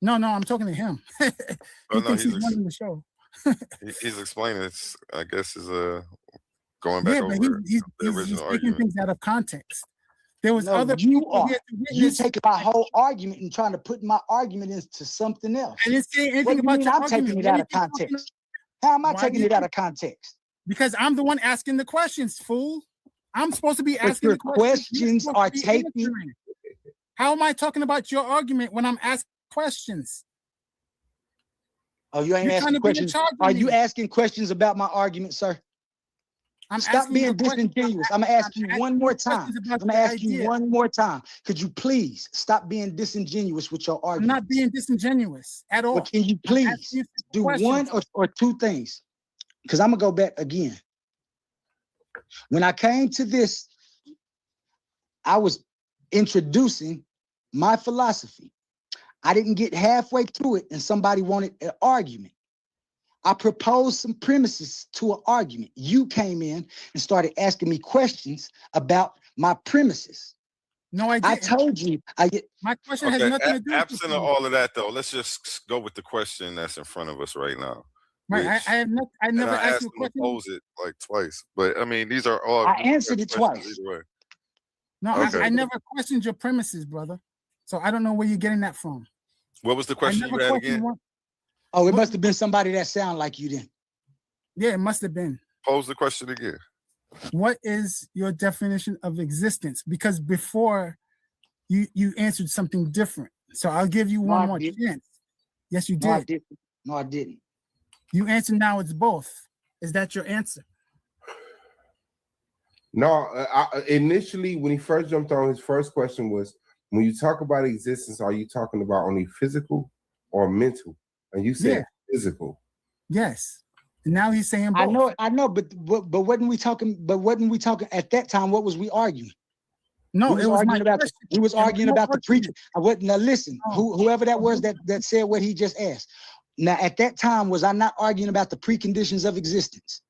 No, I'm talking to him. He thinks he's running the show. He's explaining it's, I guess, is going back over he's the original taking argument. things out of context. There was other people here to witness. You take my whole argument and trying to put my argument into something else. I didn't say anything about your I'm taking it out of context. How am I taking it out of context? Because I'm the one asking the questions, fool. I'm supposed to be asking the questions. Are taking. How am I talking about your argument when I'm asking questions? Oh, you ain't asking questions. Are you asking questions about my argument, sir? Stop being disingenuous. I'm gonna ask you one more time. I'm gonna ask you one more time. Could you please stop being disingenuous with your argument? I'm not being disingenuous at all. But can you please do one or two things? Because I'm gonna go back again. When I came to this, I was introducing my philosophy. I didn't get halfway through it and somebody wanted an argument. I proposed some premises to an argument. You came in and started asking me questions about my premises. No, I didn't. I told you. My question has nothing to do with absent of all of that, though, let's just go with the question that's in front of us right now. Right, I never asked you a question. I pose it like twice, but I mean, these are all. I answered it twice. Either way. No, I never questioned your premises, brother. So I don't know where you're getting that from. What was the question you had again? Oh, it must have been somebody that sounded like you then. Yeah, it must have been. Pose the question again. What is your definition of existence? Because before you answered something different. So I'll give you one more chance. Yes, you did. No, I didn't. You answered now it's both. Is that your answer? No, initially when he first jumped on, his first question was, when you talk about existence, are you talking about only physical or mental? And you said physical. Yes. And now he's saying both. I know, but wasn't we talking? But wasn't we talking at that time? What was we arguing? No, it was my question. We was arguing about the preach. Now listen, whoever that was that said what he just asked. Now at that time, was I not arguing about the preconditions of existence?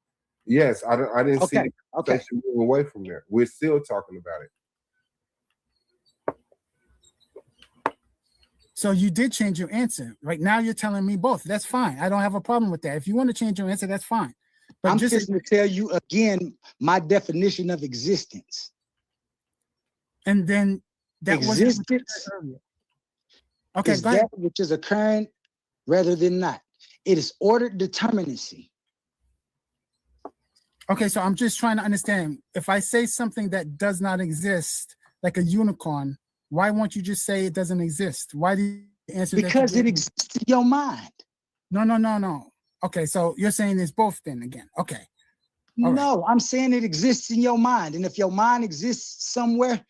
Yes, I didn't see the conversation move away from there. We're still talking about it. So you did change your answer. Right now you're telling me both. That's fine. I don't have a problem with that. If you want to change your answer, that's fine. But I'm just going to tell you again my definition of existence. And then that existence okay, is that which is occurring rather than not. It is ordered determinacy. Okay, so I'm just trying to understand. If I say something that does not exist, like a unicorn, why won't you just say it doesn't exist? Why do you answer that? Because it exists in your mind. No. Okay, so you're saying it's both then again. Okay. No, I'm saying it exists in your mind. And if your mind exists somewhere,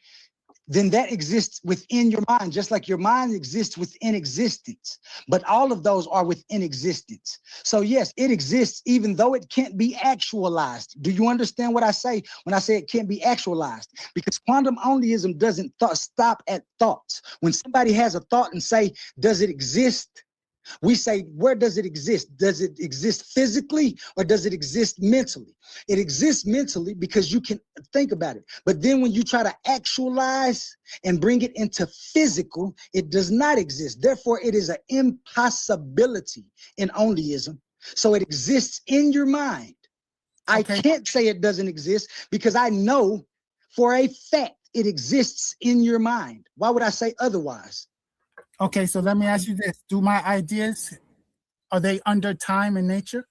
then that exists within your mind, just like your mind exists within existence. But all of those are within existence. So yes, it exists even though it can't be actualized. Do you understand what I say when I say it can't be actualized? Because quantum onlyism doesn't stop at thoughts. When somebody has a thought and say, does it exist? We say, where does it exist? Does it exist physically or does it exist mentally? It exists mentally because you can think about it. But then when you try to actualize and bring it into physical, it does not exist. Therefore, it is an impossibility in onlyism. So it exists in your mind. I can't say it doesn't exist because I know for a fact it exists in your mind. Why would I say otherwise? Okay, so let me ask you this. Do my ideas, are they under time and nature?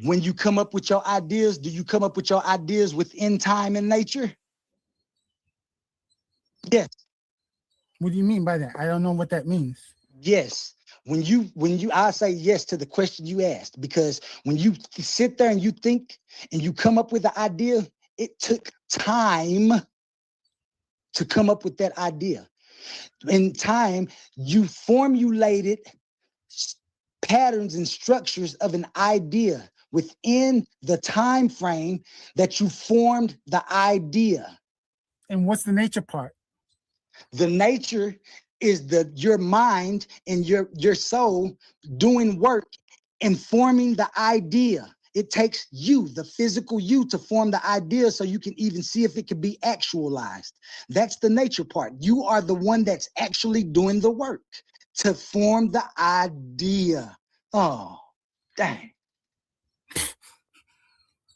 When you come up with your ideas, do you come up with your ideas within time and nature? Yes. What do you mean by that? I don't know what that means. Yes. I say yes to the question you asked, because when you sit there and you think and you come up with the idea, it took time to come up with that idea. In time, you formulated patterns and structures of an idea within the time frame that you formed the idea. And what's the nature part? The nature is your mind and your soul doing work and forming the idea. It takes you, the physical you, to form the idea so you can even see if it can be actualized. That's the nature part. You are the one that's actually doing the work to form the idea. Oh, dang.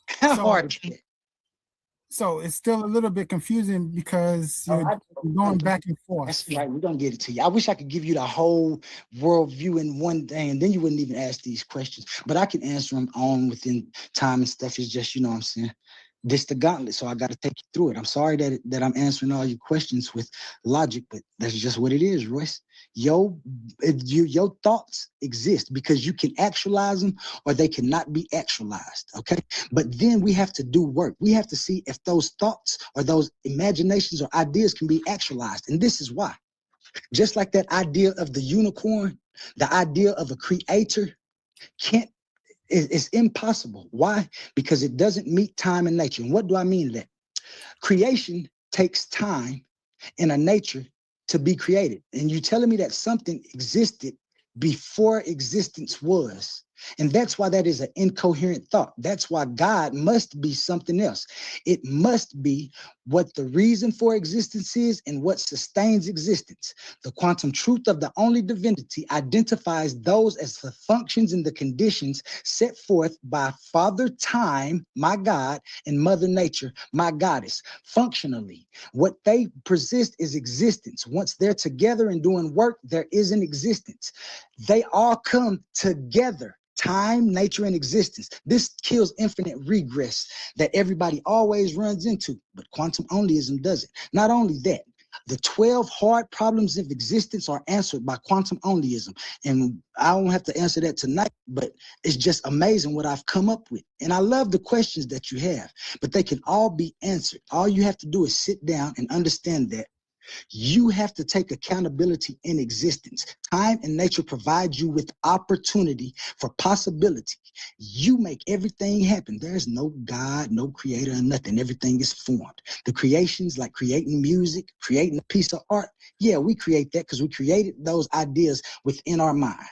How hard is it? So it's still a little bit confusing because you're going back and forth. That's right. We're going to get it to you. I wish I could give you the whole worldview in one day, and then you wouldn't even ask these questions. But I can answer them on within time and stuff. It's just, you know what I'm saying? This the gauntlet, so I got to take you through it. I'm sorry that I'm answering all your questions with logic, but that's just what it is, Royce. Your thoughts exist because you can actualize them or they cannot be actualized, okay? But then we have to do work. We have to see if those thoughts or those imaginations or ideas can be actualized, and this is why. Just like that idea of the unicorn, the idea of a creator it's impossible. Why? Because it doesn't meet time and nature. And what do I mean by that? Creation takes time and a nature to be created. And you telling me that something existed before existence was. And that's why that is an incoherent thought. That's why God must be something else. It must be what the reason for existence is and what sustains existence. The quantum truth of the only divinity identifies those as the functions and the conditions set forth by Father Time, my God, and Mother Nature, my goddess. Functionally, what they persist is existence. Once they're together and doing work, there is an existence. They all come together. Time, nature, and existence. This kills infinite regress that everybody always runs into, but quantum onlyism doesn't. Not only that, the 12 hard problems of existence are answered by quantum onlyism. And I don't have to answer that tonight, but it's just amazing what I've come up with. And I love the questions that you have, but they can all be answered. All you have to do is sit down and understand that You have to take accountability in existence. Time and nature provide you with opportunity for possibility. You make everything happen. There's no God, no creator, and nothing. Everything is formed. The creations, like creating music, creating a piece of art, yeah, we create that because we created those ideas within our mind.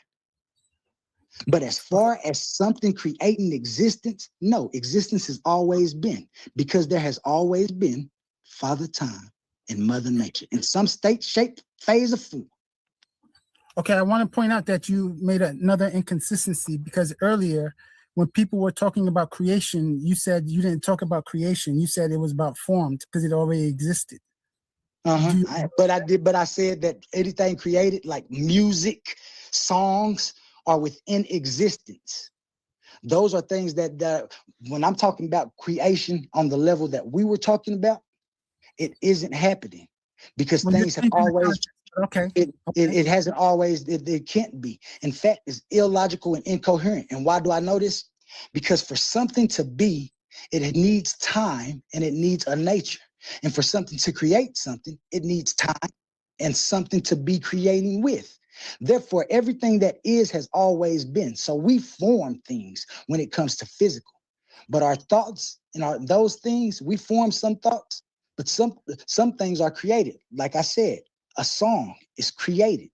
But as far as something creating existence, no, existence has always been, because there has always been Father Time and Mother Nature in some state, shape, phase, or form. Okay, I want to point out that you made another inconsistency, because earlier when people were talking about creation, you said you didn't talk about creation. You said it was about formed because it already existed. But I said that anything created, like music, songs, are within existence. Those are things that when I'm talking about creation on the level that we were talking about, it isn't happening because things have always. It hasn't always. It can't be. In fact, it's illogical and incoherent. And why do I know this? Because for something to be, it needs time and it needs a nature. And for something to create something, it needs time and something to be creating with. Therefore, everything that is has always been. So we form things when it comes to physical. But our thoughts and those things, we form some thoughts, but some things are created. Like I said, a song is created.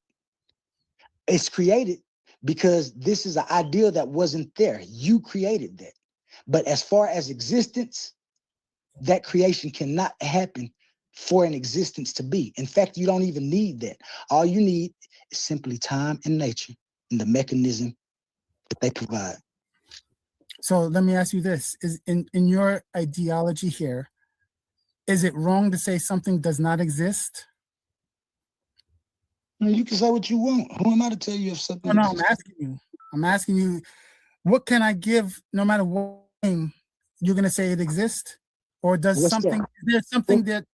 It's created because this is an ideal that wasn't there. You created that. But as far as existence, that creation cannot happen for an existence to be. In fact, you don't even need that. All you need is simply time and nature and the mechanism that they provide. So let me ask you this. Is in your ideology here, is it wrong to say something does not exist? You can say what you want. Who am I to tell you if something exists? I'm asking you, what can I give no matter what name you're going to say it exists? Or does is there something that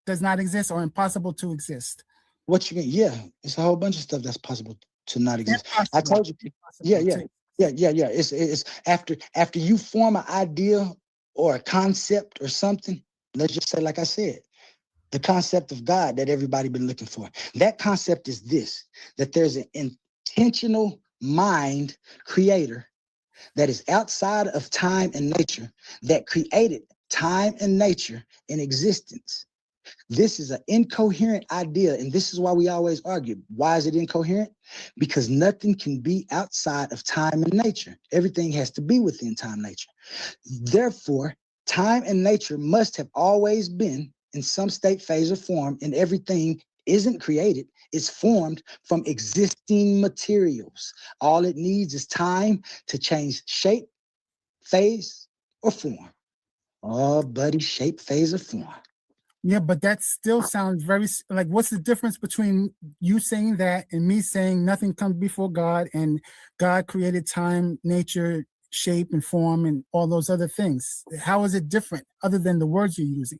does not exist or impossible to exist? What you mean? Yeah, it's a whole bunch of stuff that's possible to not exist. I told you. Yeah. It's after you form an idea or a concept or something. Let's just say, like I said, the concept of God that everybody been looking for. That concept is this: that there's an intentional mind creator that is outside of time and nature that created time and nature in existence. This is an incoherent idea, and this is why we always argue. Why is it incoherent? Because nothing can be outside of time and nature. Everything has to be within time and nature. Therefore, time and nature must have always been in some state, phase, or form, and everything isn't created. It's formed from existing materials. All it needs is time to change shape, phase, or form. Oh, buddy, shape, phase, or form. Yeah, but that still sounds very like, what's the difference between you saying that and me saying nothing comes before God and God created time, nature, shape, and form, and all those other things? How is it different other than the words you're using?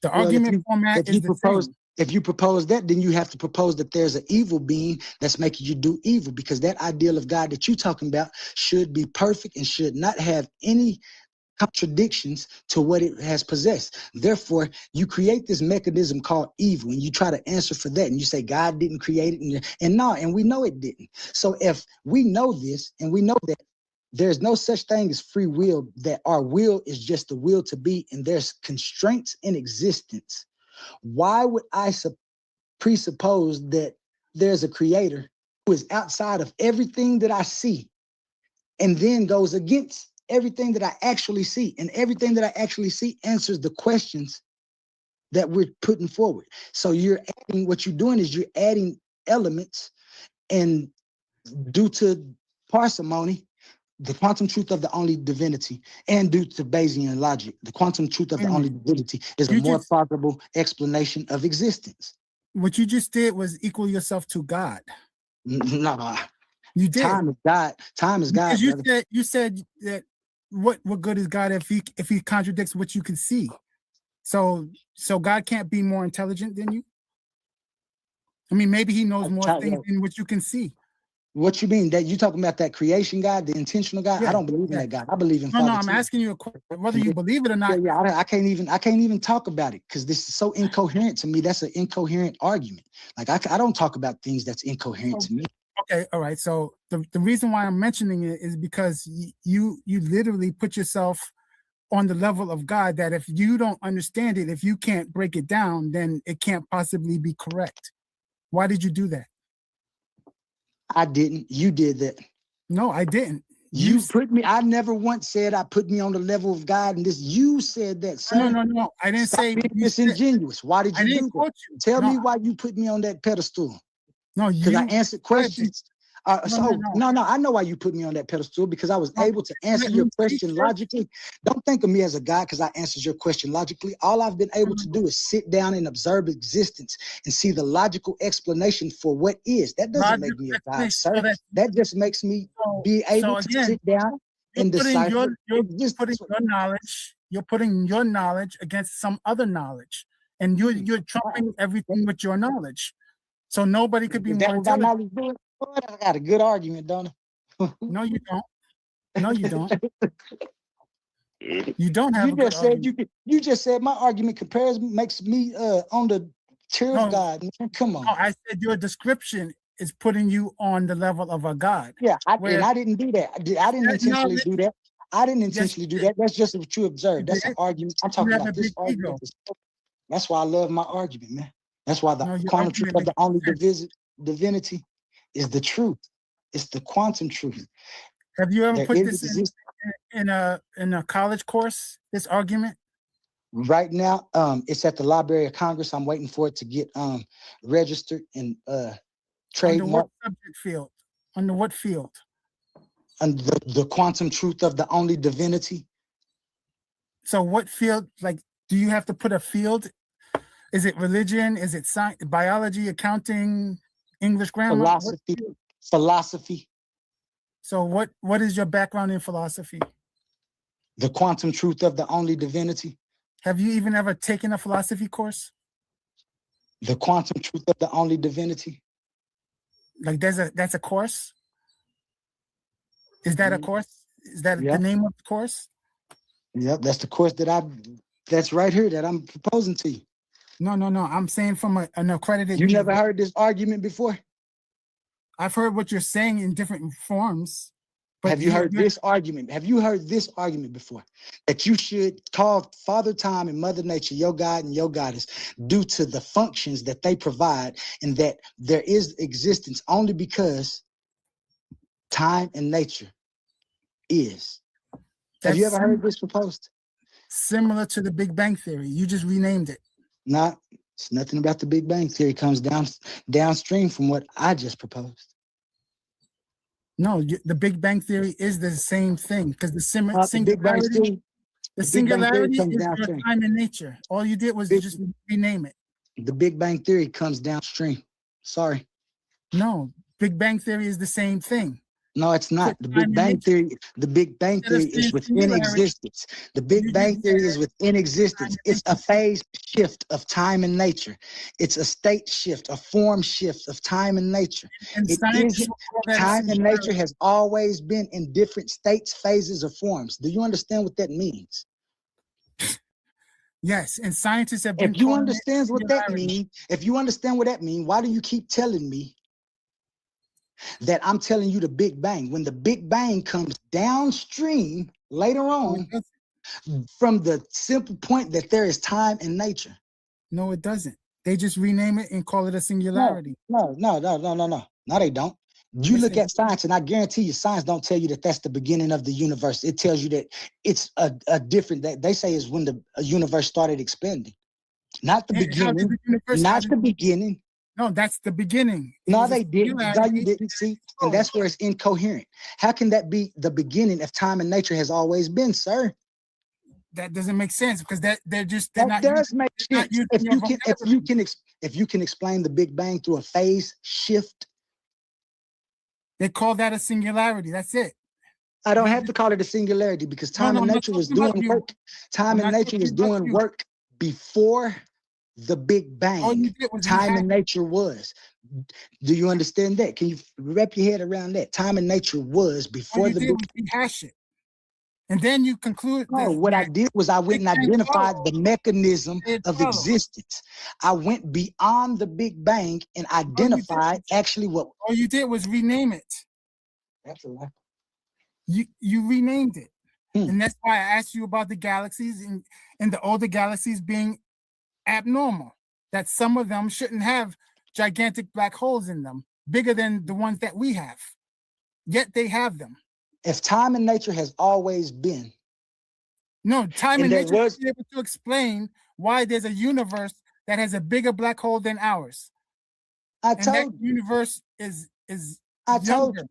The argument format is the same. If you propose that, then you have to propose that there's an evil being that's making you do evil, because that ideal of God that you're talking about should be perfect and should not have any contradictions to what it has possessed. Therefore, you create this mechanism called evil, and you try to answer for that, and you say God didn't create it, and we know it didn't. So if we know this, and we know that there's no such thing as free will, that our will is just the will to be, and there's constraints in existence, why would I presuppose that there's a creator who is outside of everything that I see and then goes against everything that I actually see? And everything that I actually see answers the questions that we're putting forward. So what you're doing is you're adding elements, and due to parsimony, the quantum truth of the only divinity, and due to Bayesian logic, the quantum truth of the only divinity is a more plausible explanation of existence. What you just did was equal yourself to God. No, you did. Time is God. Time is God. Because you said that what good is God if he contradicts what you can see? So God can't be more intelligent than you. I mean, maybe he knows more things than what you can see. What you mean? That you talking about that creation God, the intentional God? I don't believe in that God. I believe in Father. No, I'm asking you a question, whether you believe it or not. Yeah, I can't even talk about it because this is so incoherent to me. That's an incoherent argument. Like I don't talk about things that's incoherent to me. Okay, all right. So the reason why I'm mentioning it is because you literally put yourself on the level of God that if you don't understand it, if you can't break it down, then it can't possibly be correct. Why did you do that? I didn't. You did that. No, I didn't. You put me. I never once said I put me on the level of God, and this you said that, sir. No. I didn't say being disingenuous. Why did you do that? Tell me why you put me on that pedestal. No, because I answered questions. No, I know why you put me on that pedestal because I was able to answer your question logically. Don't think of me as a God because I answered your question logically. All I've been able to do is sit down and observe existence and see the logical explanation for what is. That doesn't make me a God, sir. That just makes me be able to sit down and decipher. You're putting your knowledge against some other knowledge, and you're trumping everything with your knowledge. So nobody could be more intelligent. I got a good argument, don't I? No, you don't. No, you don't. You don't have. You just said my argument makes me on the chair of God. Man, come on. No, I said your description is putting you on the level of a God. Yeah, and I didn't do that. I didn't intentionally do that. I didn't intentionally do that. That's just what you observed. That's an argument. I'm talking about this argument. That's why I love my argument, man. That's why the quantum truth of the only divinity is the truth. It's the quantum truth. Have you ever put this in a college course, this argument? Right now, it's at the Library of Congress. I'm waiting for it to get registered and trademarked. Under what subject field? Under what field? Under the quantum truth of the only divinity. So what field, like, do you have to put a field? Is it religion? Is it science, biology, accounting, English grammar? Philosophy. So what is your background in philosophy? The quantum truth of the only divinity. Have you even ever taken a philosophy course? The quantum truth of the only divinity. Like that's a course? Is that a course? Is that the name of the course? Yep, that's the course that's right here that I'm proposing to you. No. I'm saying from an accredited. You never heard this argument before? I've heard what you're saying in different forms. But have you heard this argument? Have you heard this argument before? That you should call Father Time and Mother Nature your God and your goddess due to the functions that they provide, and that there is existence only because time and nature is. Have you ever heard this proposed? Similar to the Big Bang Theory. You just renamed it. It's nothing about the Big Bang Theory. It comes downstream from what I just proposed. No, the Big Bang Theory is the same thing because the singularity is your time and nature. All you did was just rename it. The Big Bang Theory comes downstream. Sorry. No, Big Bang Theory is the same thing. No, it's not. The Big Bang Theory is within existence. The Big Bang Theory is within existence. It's a phase shift of time and nature. It's a state shift, a form shift of time and nature. Time and nature has always been in different states, phases, or forms. Do you understand what that means? Yes, and scientists have been. If you understand what that means, why do you keep telling me that I'm telling you the Big Bang when the Big Bang comes downstream later on from the simple point that there is time and nature? No, it doesn't. They just rename it and call it a singularity. No, they don't. You look at science, and I guarantee you, science don't tell you that that's the beginning of the universe. It tells you that it's a different. That they say is when the universe started expanding, not the beginning. Not the beginning. No, that's the beginning. No, they didn't. No, you didn't see. And that's where it's incoherent. How can that be the beginning if time and nature has always been, sir? That doesn't make sense because that does make sense. If you can explain the Big Bang through a phase shift. They call that a singularity. That's it. I don't have to call it a singularity because time and nature was doing work. Time and nature was doing work before the Big Bang. All you did was Time and nature was. Do you understand that? Can you wrap your head around that? Time and nature was before all you the did Big was rehash it. And then you conclude No, what I did was I went and identified the mechanism of existence. I went beyond the Big Bang and identified actually what. All you did was rename it. That's a lie. You renamed it. And that's why I asked you about the galaxies and the older galaxies being abnormal, that some of them shouldn't have gigantic black holes in them, bigger than the ones that we have. Yet they have them. If time and nature has always been. No, time and nature is able to explain why there's a universe that has a bigger black hole than ours. That universe is I told you.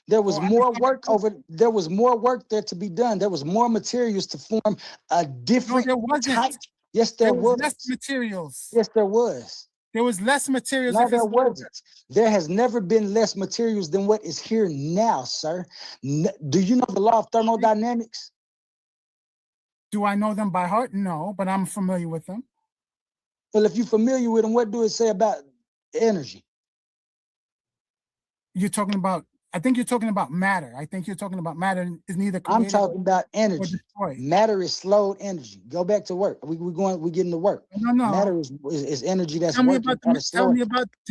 There was more work there was more work there to be done. There was more materials to form a different type. Yes, there was. Less materials. Yes, there was. There was less materials. No, there wasn't. There has never been less materials than what is here now, sir. Do you know the law of thermodynamics? Do I know them by heart? No, but I'm familiar with them. Well, if you're familiar with them, what do it say about energy? I think you're talking about matter. I think you're talking about matter is neither created. I'm talking about energy. Matter is slowed energy. Go back to work. We're getting to work. No. Matter is energy that's tell me working. Tell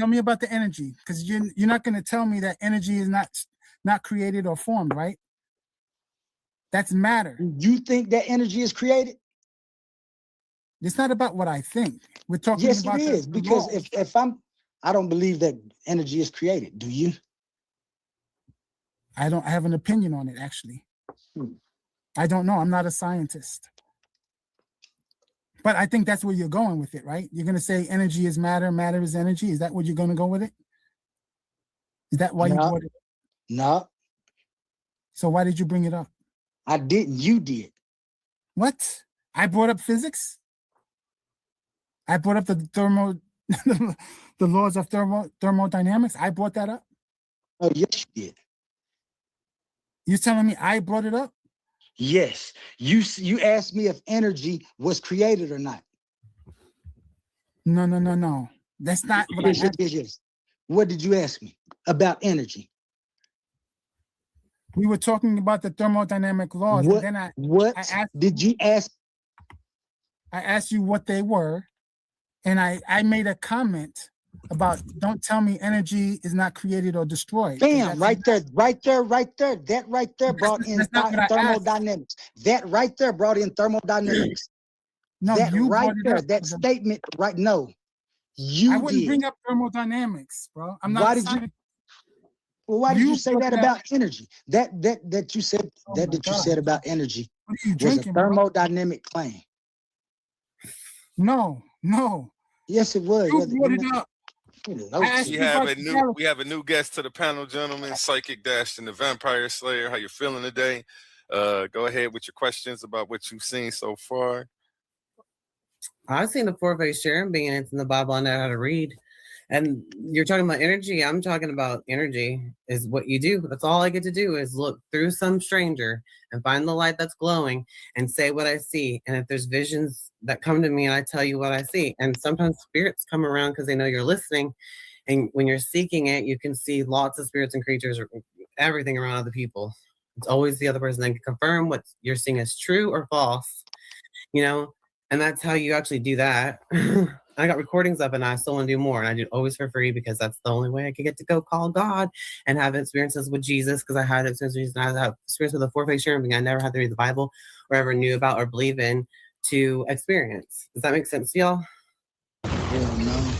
me about the energy, because you're not going to tell me that energy is not created or formed, right? That's matter. You think that energy is created? It's not about what I think. We're talking yes, about it is, because if I don't believe that energy is created. Do you? I have an opinion on it, actually. I don't know. I'm not a scientist. But I think that's where you're going with it, right? You're going to say energy is matter, matter is energy. Is that what you're going to go with it? Is that why you brought it up? No. So why did you bring it up? I didn't. You did. What? I brought up physics? I brought up the laws of thermodynamics? I brought that up? Oh, yes, you did. You're telling me I brought it up? Yes. You asked me if energy was created or not. No. That's not what I asked. Yes. What did you ask me about energy? We were talking about the thermodynamic laws. What, and then did you ask? I asked you what they were, and I made a comment about don't tell me energy is not created or destroyed. Bam, right there. That right there brought in thermodynamics. That right there brought in thermodynamics. No, that you right brought it there, up. that statement, right? No, you I wouldn't did. bring up thermodynamics, bro. I'm not. Why did you? Well, why did you say that about energy? That you said you said about energy was a thermodynamic claim. No. Yes, it was. You brought it up. We have a new guest to the panel, gentlemen. Psychic Dash and the Vampire Slayer. How you feeling today? Go ahead with your questions about what you've seen so far. I've seen the four-faced cherubim being in the Bible. I know how to read. And you're talking about energy. I'm talking about energy is what you do. That's all I get to do is look through some stranger and find the light that's glowing and say what I see. And if there's visions that come to me and I tell you what I see, and sometimes spirits come around because they know you're listening. And when you're seeking it, you can see lots of spirits and creatures or everything around other people. It's always the other person that can confirm what you're seeing is true or false, and that's how you actually do that. I got recordings up and I still want to do more. And I do it always for free because that's the only way I can get to go call God and have experiences with Jesus, because I had experiences with the four-faced cherubim. I never had to read the Bible or ever knew about or believe in to experience. Does that make sense to y'all? No.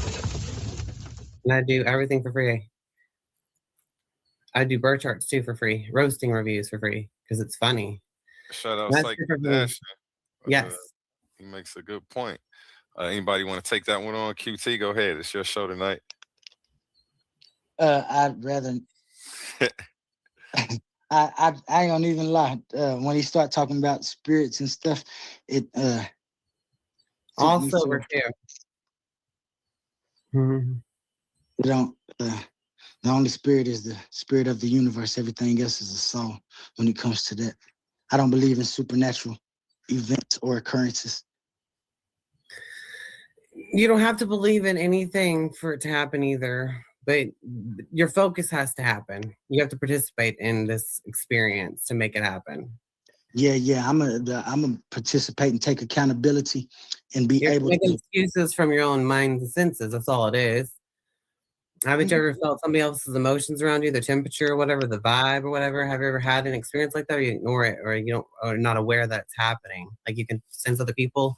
And I do everything for free. I do birth charts too for free, roasting reviews for free because it's funny. Shout out Psychic Dash. Yes. He makes a good point. Anybody want to take that one on? QT, go ahead. It's your show tonight. I'd rather. I ain't gonna even lie. When he start talking about spirits and stuff, it also over here. We don't. The only spirit is the spirit of the universe. Everything else is a soul. When it comes to that, I don't believe in supernatural events or occurrences. You don't have to believe in anything for it to happen either, but your focus has to happen. You have to participate in this experience to make it happen. Yeah. I'm a participate and take accountability and be You're able making to. excuses from your own mind and senses. That's all it is. Haven't you ever felt somebody else's emotions around you, the temperature or whatever, the vibe or whatever? Have you ever had an experience like that, or you ignore it, or you don't, or not aware that it's happening? Like you can sense other people,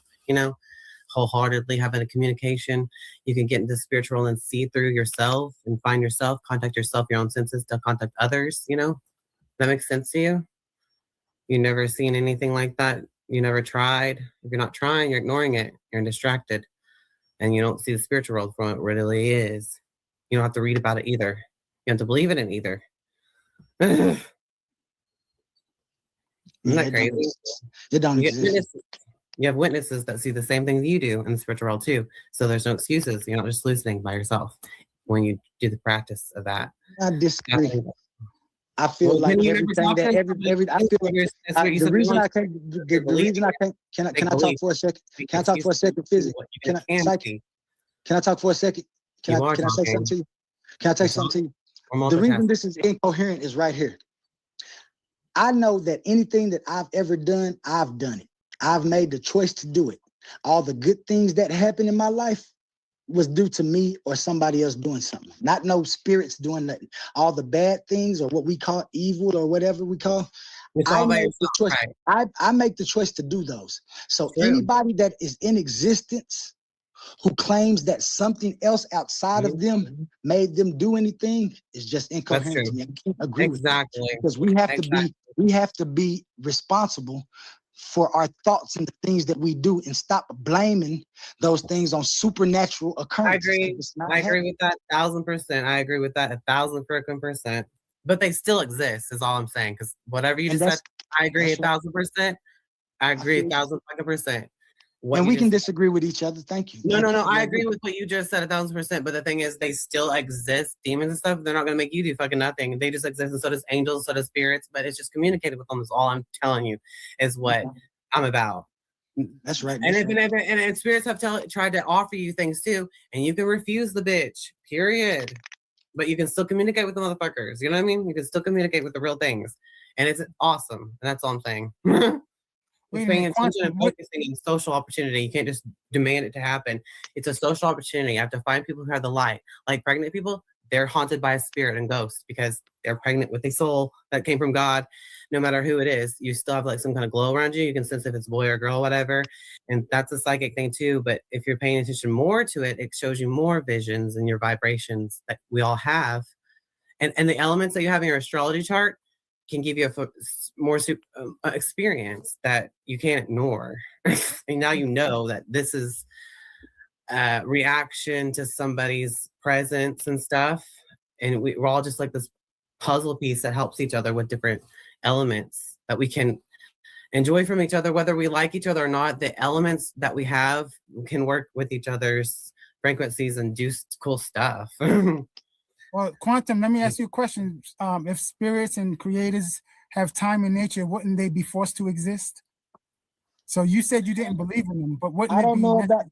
wholeheartedly having a communication. You can get into spiritual and see through yourself and find yourself, contact yourself, your own senses to contact others. That makes sense to you? You never seen anything like that? You never tried? If you're not trying, you're ignoring it. You're distracted, and you don't see the spiritual world for what it really is. You don't have to read about it either. You have to believe in it either. Isn't that crazy? It don't exist. You have witnesses that see the same things you do in the spiritual world too. So there's no excuses. You're not just listening by yourself when you do the practice of that. I disagree. I feel like everything that I feel like the reason I can't. The reason I can't. Can I talk for a second? Can I talk for a second, physically? Can I talk for a second? Can I say something to you? Can I say something to you? The reason this is incoherent is right here. I know that anything that I've ever done, I've done it. I've made the choice to do it. All the good things that happened in my life was due to me or somebody else doing something. Not no spirits doing nothing. All the bad things or what we call evil or whatever we call, I make the choice. I make the choice to do those. So anybody that is in existence who claims that something else outside of them made them do anything is just incoherent to me. I can't agree with that, because we have to be responsible for our thoughts and the things that we do, and stop blaming those things on supernatural occurrences. I agree with that 1,000%. I agree with that 1,000%. But they still exist, is all I'm saying. Because whatever you just said, I agree 1,000%. I agree 1,000%. And we can disagree with each other. Thank you. No. I agree with what you just said 1,000%. But the thing is, they still exist. Demons and stuff, they're not going to make you do fucking nothing. They just exist. And so does angels, so does spirits. But it's just communicated with them. That's all I'm telling you is what I'm about. That's right. And spirits have tried to offer you things too. And you can refuse the bitch, period. But you can still communicate with the motherfuckers. You know what I mean? You can still communicate with the real things. And it's awesome. And that's all I'm saying. It's paying attention and focusing on social opportunity. You can't just demand it to happen. It's a social opportunity. You have to find people who have the light. Like pregnant people, they're haunted by a spirit and ghosts because they're pregnant with a soul that came from God. No matter who it is, you still have like some kind of glow around you. You can sense if it's boy or girl, whatever. And that's a psychic thing too. But if you're paying attention more to it, it shows you more visions and your vibrations that we all have. And the elements that you have in your astrology chart can give you a more experience that you can't ignore. And now you know that this is a reaction to somebody's presence and stuff. And we're all just like this puzzle piece that helps each other with different elements that we can enjoy from each other, whether we like each other or not. The elements that we have can work with each other's frequencies and do cool stuff. Well, Quantum, let me ask you a question. If spirits and creators have time and nature, wouldn't they be forced to exist? So you said you didn't believe in them, but wouldn't I don't know about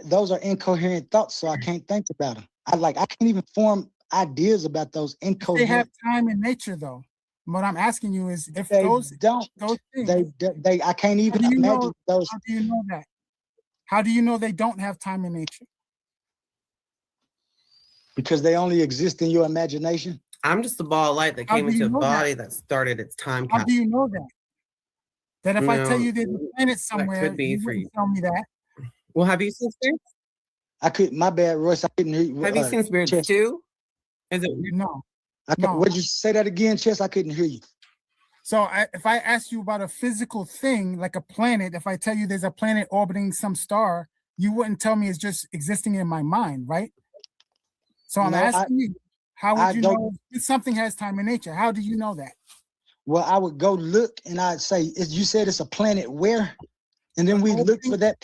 those are incoherent thoughts, so I can't think about them. I can't even form ideas about those incoherent. They have time and nature, though. What I'm asking you is, if they those things, they I can't even imagine those. How do you know that? How do you know they don't have time and nature? Because they only exist in your imagination. I'm just a ball of light that came into a body that started its time. How do you know that? That if I tell you there's a planet somewhere, could be you wouldn't tell me that. Well, have you seen spirits? I couldn't. My bad, Royce. I couldn't hear you. Have you seen spirits too? Is it no? Would you say that again, Chess? I couldn't hear you. So if I ask you about a physical thing like a planet, if I tell you there's a planet orbiting some star, you wouldn't tell me it's just existing in my mind, right? So I'm asking you, how would you know if something has time and nature? How do you know that? Well, I would go look and I'd say, you said it's a planet where? And then we look for that,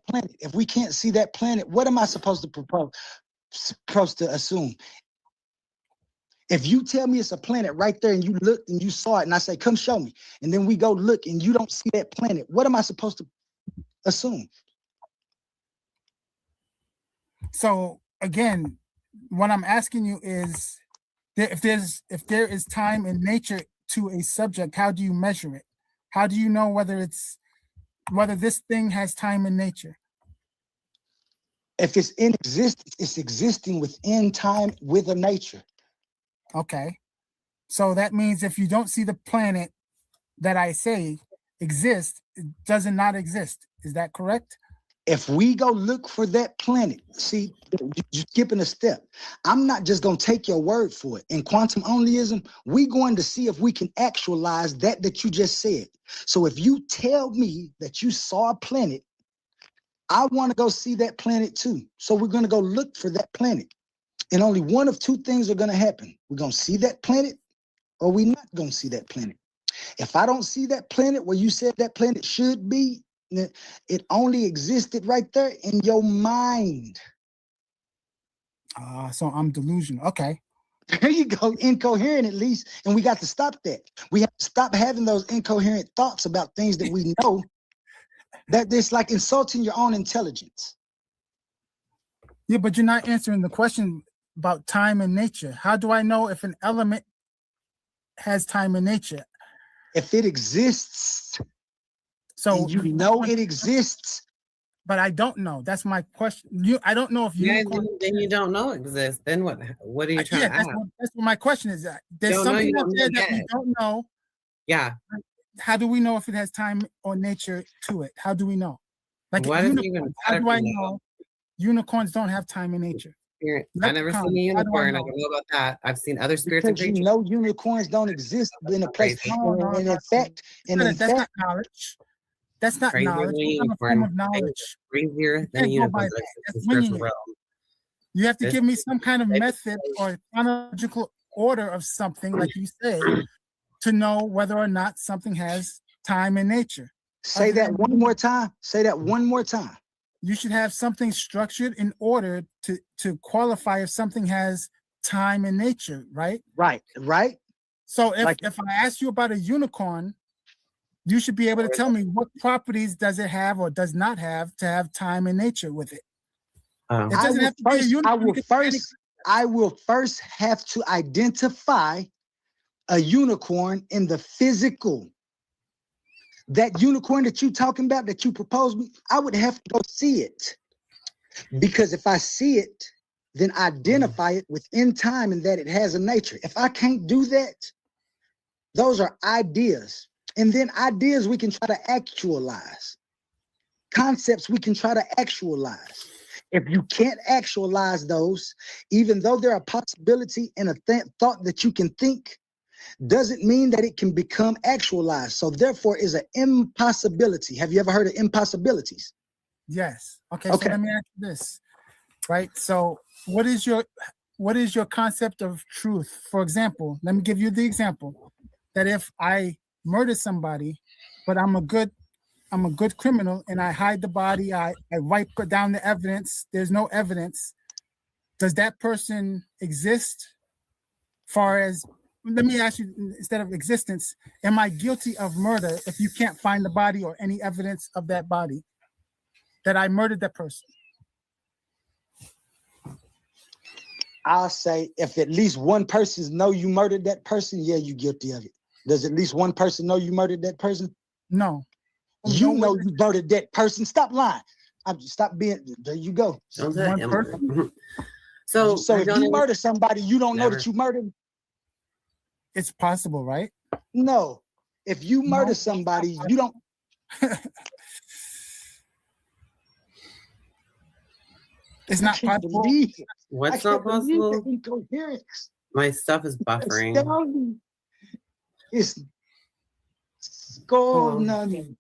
planet. If we can't see that planet, what am I supposed to assume? If you tell me it's a planet right there and you looked and you saw it and I say, come show me. And then we go look and you don't see that planet, what am I supposed to assume? So again, what I'm asking you is, if there is time in nature to a subject, how do you measure it? How do you know whether this thing has time in nature? If it's in existence, it's existing within time with a nature. Okay. So that means if you don't see the planet that I say exists, it does not exist. Is that correct? If we go look for that planet, see, you're skipping a step. I'm not just going to take your word for it. In quantum onlyism, we're going to see if we can actualize that you just said. So if you tell me that you saw a planet, I want to go see that planet too. So we're going to go look for that planet. And only one of two things are going to happen. We're going to see that planet, or we're not going to see that planet. If I don't see that planet where you said that planet should be, it only existed right there in your mind. So I'm delusional. Okay. There you go, incoherent at least. And we got to stop that. We have to stop having those incoherent thoughts about things that we know. That it's like insulting your own intelligence. Yeah, but you're not answering the question about time and nature. How do I know if an element has time and nature? If it exists, so you know it exists. But I don't know. That's my question. I don't know if you. Yeah, then you don't know it exists. Then what? What are you trying to ask? That's what my question is. There's something out there that we don't know. Yeah. How do we know if it has time or nature to it? How do we know? Like what unicorns, even how do I know unicorns don't have time and nature? I never seen a unicorn. I don't know about that. I've seen other spirits and creatures. You know unicorns don't exist in a place. And in fact, that's not knowledge. That's not knowledge. It's not a form of knowledge. Crazier than a unicorn. You have to give me some kind of method or chronological order of something, like you say, to know whether or not something has time and nature. Say that one more time. Say that one more time. You should have something structured in order to qualify if something has time and nature, right? Right. So if I ask you about a unicorn, you should be able to tell me what properties does it have or does not have to have time and nature with it. It doesn't have to be a unicorn. I will first have to identify a unicorn in the physical. That unicorn that you talking about, that you proposed me, I would have to go see it. Because if I see it, then identify it within time and that it has a nature. If I can't do that, those are ideas. And then ideas we can try to actualize. Concepts we can try to actualize. If you can't actualize those, even though they're a possibility and a thought that you can think, doesn't mean that it can become actualized. So therefore is an impossibility. Have you ever heard of impossibilities? Yes. Okay. So let me ask you this, right? So what is your concept of truth? For example, let me give you the example that if I murder somebody, but I'm a good criminal and I hide the body, I wipe down the evidence, there's no evidence, does that person exist? Far as, let me ask you, instead of existence, am I guilty of murder if you can't find the body or any evidence of that body that I murdered that person? I'll say if at least one person know you murdered that person, yeah, you're guilty of it. Does at least one person know you murdered that person? No. You know you murdered that person. Stop lying. Stop being, there you go. One person. So if you murder somebody, you don't know that you murdered. It's possible, right? No. If you murder somebody, you don't. It's not possible. What's not possible? My stuff is buffering. It's going.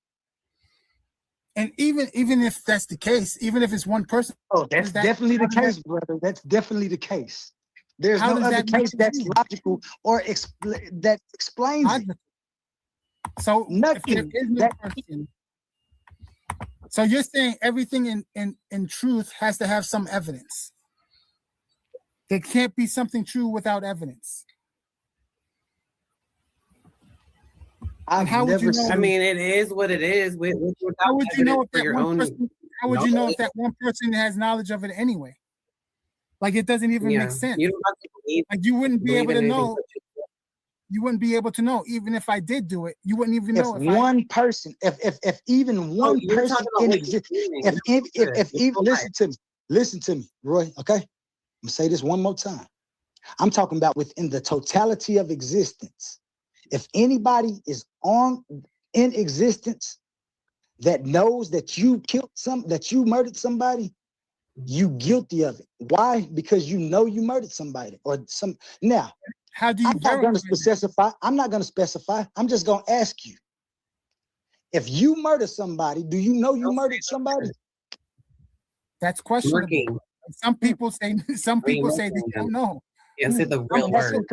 And even if that's the case, even if it's one person, that's definitely the case, brother. That's definitely the case. There's no other case that's logical or that explains it. So nothing. So you're saying everything in truth has to have some evidence. There can't be something true without evidence. And how would you know? I mean, it is what it is. How would you know if that one person? How would you know if that one person has knowledge of it anyway? Like it doesn't even make sense. You don't have to believe, like you wouldn't be able to anything know. You wouldn't be able to know, even if I did do it. You wouldn't even know if one person, if even one person in existence, if even listen to me, Roy. Okay, I'm gonna say this one more time. I'm talking about within the totality of existence. If anybody is in existence that knows that you killed that you murdered somebody, you guilty of it. Why? Because you know you murdered somebody or some. Now, how do you? I'm not going to specify. I'm not going to specify. I'm just going to ask you. If you murder somebody, do you know you murdered somebody? That's questionable. Some people say. Some people say they don't know. Yeah, say the real word.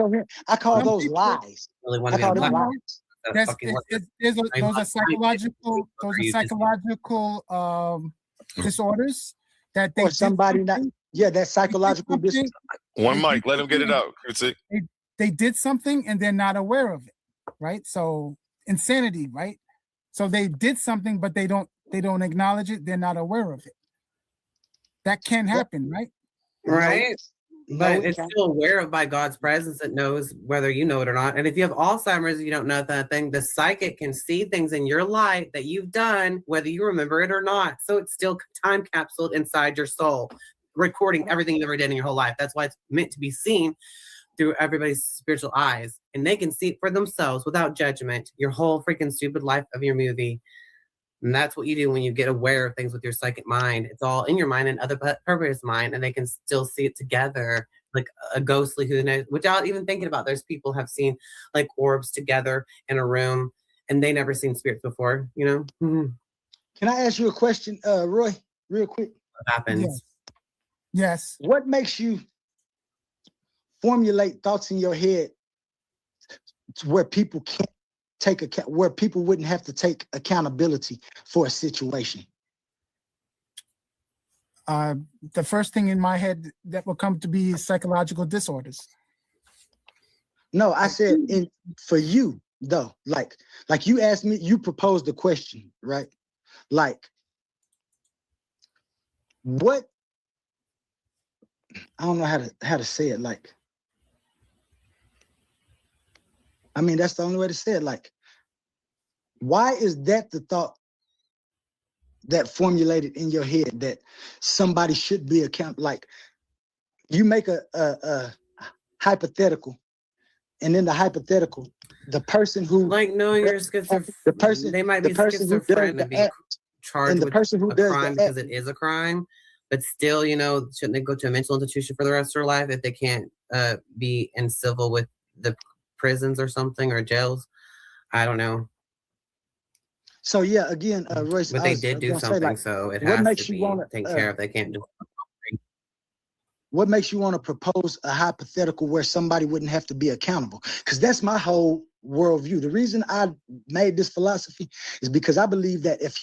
I call those lies. I call them lies. Those are psychological. Those are psychological disorders that they. Or somebody not. Yeah, that's psychological disorder. One mic, let him get it out. They did something and they're not aware of it, right? So insanity, right? So they did something, but they don't acknowledge it. They're not aware of it. That can happen, right? Right. But it's still aware of by God's presence. It knows whether you know it or not. And if you have Alzheimer's, you don't know that thing. The psychic can see things in your life that you've done, whether you remember it or not. So it's still time capsuled inside your soul, recording everything you ever did in your whole life. That's why it's meant to be seen through everybody's spiritual eyes. And they can see it for themselves without judgment, your whole freaking stupid life of your movie. And that's what you do when you get aware of things with your psychic mind. It's all in your mind and other purpose mind, and they can still see it together, like a ghostly who knows, without even thinking about. There's people have seen like orbs together in a room, and they never seen spirits before. You know. Mm-hmm. Can I ask you a question, Roy, real quick? What happens? Yes. What makes you formulate thoughts in your head to where people can't take account, where people wouldn't have to take accountability for a situation? The first thing in my head that will come to be is psychological disorders. No, I said for you though, like you asked me, you proposed the question, right? Like, what? I don't know how to say it. Like, I mean, that's the only way to say it. Like, why is that the thought that formulated in your head that somebody should be accountable? Like, you make a hypothetical, and in the hypothetical, the person who you're schizophrenic. The person they might be schizophrenic and be charged with a crime because it is a crime. But still, shouldn't they go to a mental institution for the rest of their life if they can't be in civil with the prisons or something or jails? I don't know. So yeah, again, Royce, but they did do something, so it has to be taken care of. They can't do it. What makes you want to propose a hypothetical where somebody wouldn't have to be accountable? Because that's my whole worldview. The reason I made this philosophy is because I believe that if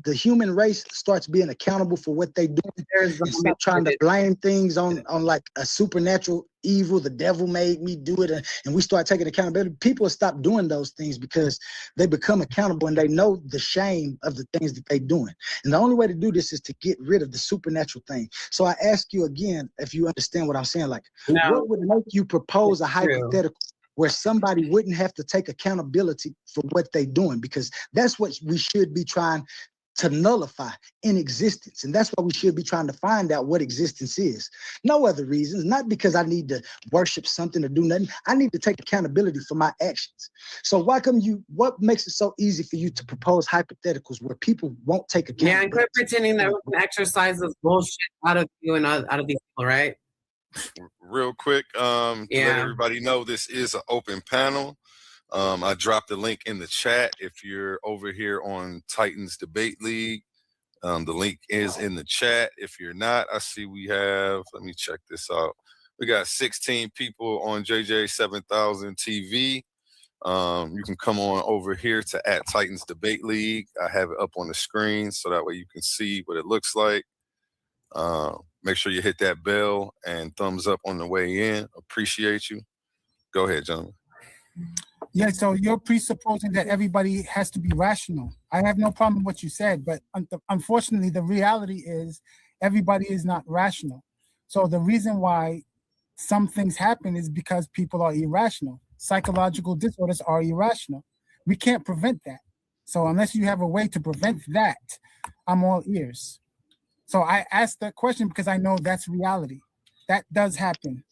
the human race starts being accountable for what they do, and stop trying to blame things on like a supernatural evil, the devil made me do it, and we start taking accountability, people will stop doing those things because they become accountable and they know the shame of the things that they're doing. And the only way to do this is to get rid of the supernatural thing. So I ask you again, if you understand what I'm saying, like, what would make you propose a hypothetical where somebody wouldn't have to take accountability for what they're doing? Because that's what we should be trying to nullify in existence. And that's why we should be trying to find out what existence is. No other reasons, not because I need to worship something or do nothing. I need to take accountability for my actions. So what makes it so easy for you to propose hypotheticals where people won't take accountability? Yeah, and quit pretending that we can exercise this bullshit out of you and out of these people, right? Real quick, to let everybody know, this is an open panel. I dropped the link in the chat if you're over here on Titans Debate League. The link is in the chat. If you're not, I see we have, let me check this out. We got 16 people on JJ 7000 TV. You can come on over here to @Titans Debate League. I have it up on the screen so that way you can see what it looks like. Make sure you hit that bell and thumbs up on the way in. Appreciate you. Go ahead, gentlemen. Yeah, so you're presupposing that everybody has to be rational. I have no problem with what you said, but unfortunately, the reality is everybody is not rational. So the reason why some things happen is because people are irrational. Psychological disorders are irrational. We can't prevent that. So unless you have a way to prevent that, I'm all ears. So I asked that question because I know that's reality. That does happen.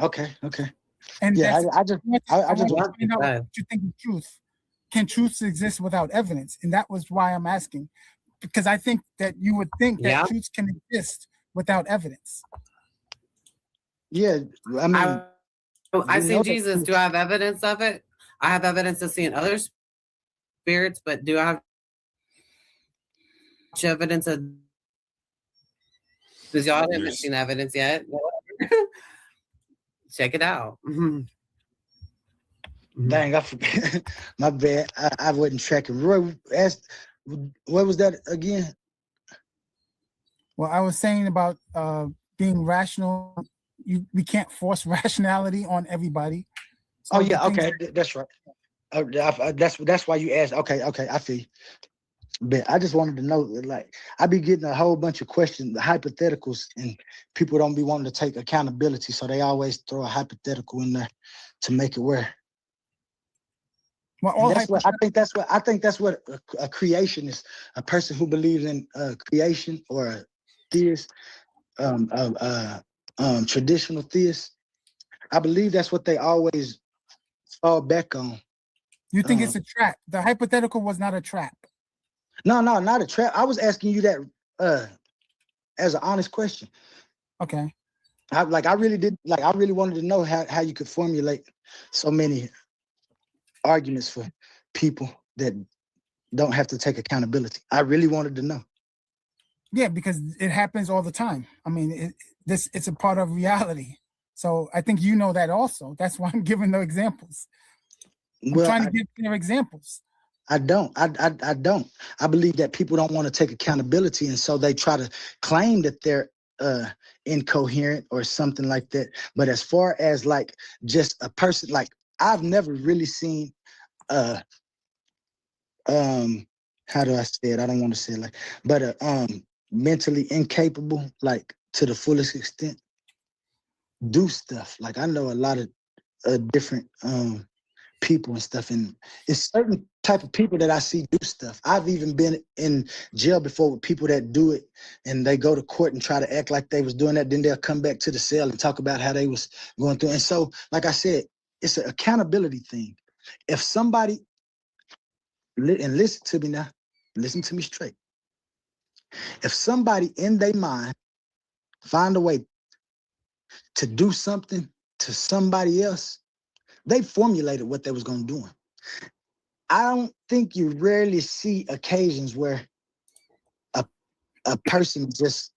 Okay. And Yeah, I just want to find out what you think of truth. Can truth exist without evidence? And that was why I'm asking, because I think that you would think that truth can exist without evidence. Yeah, I mean, I seen Jesus. Do I have evidence of it? I have evidence of seeing other spirits, but do I have evidence of? Because y'all haven't seen evidence yet. Check it out. Dang, I forgot. My bad. I wasn't tracking. Roy asked, what was that again? Well, I was saying about being rational. We can't force rationality on everybody. So okay, that's right. That's why you asked. Okay, I feel you. But I just wanted to know, like, I be getting a whole bunch of questions, hypotheticals, and people don't be wanting to take accountability, so they always throw a hypothetical in there to make it work. Well, I think that's what a creation is. A person who believes in creation, or a theist, traditional theist. I believe that's what they always fall back on. You think it's a trap? The hypothetical was not a trap. No, not a trap. I was asking you that as an honest question. Okay. I really wanted to know how you could formulate so many arguments for people that don't have to take accountability. I really wanted to know. Yeah, because it happens all the time. I mean, it's a part of reality. So I think you know that also. That's why I'm giving the examples. I'm trying to give clear examples. I don't. I don't. I believe that people don't want to take accountability, and so they try to claim that they're incoherent or something like that. But as far as like just a person, like I've never really seen how do I say it? I don't want to say it but mentally incapable, like to the fullest extent, do stuff. Like I know a lot of different people and stuff, and it's certain type of people that I see do stuff. I've even been in jail before with people that do it, and they go to court and try to act like they was doing that, then they'll come back to the cell and talk about how they was going through. And so, like I said, it's an accountability thing. If somebody, and listen to me now, listen to me straight. If somebody in their mind find a way to do something to somebody else, they formulated what they was going to do. I don't think you rarely see occasions where a person just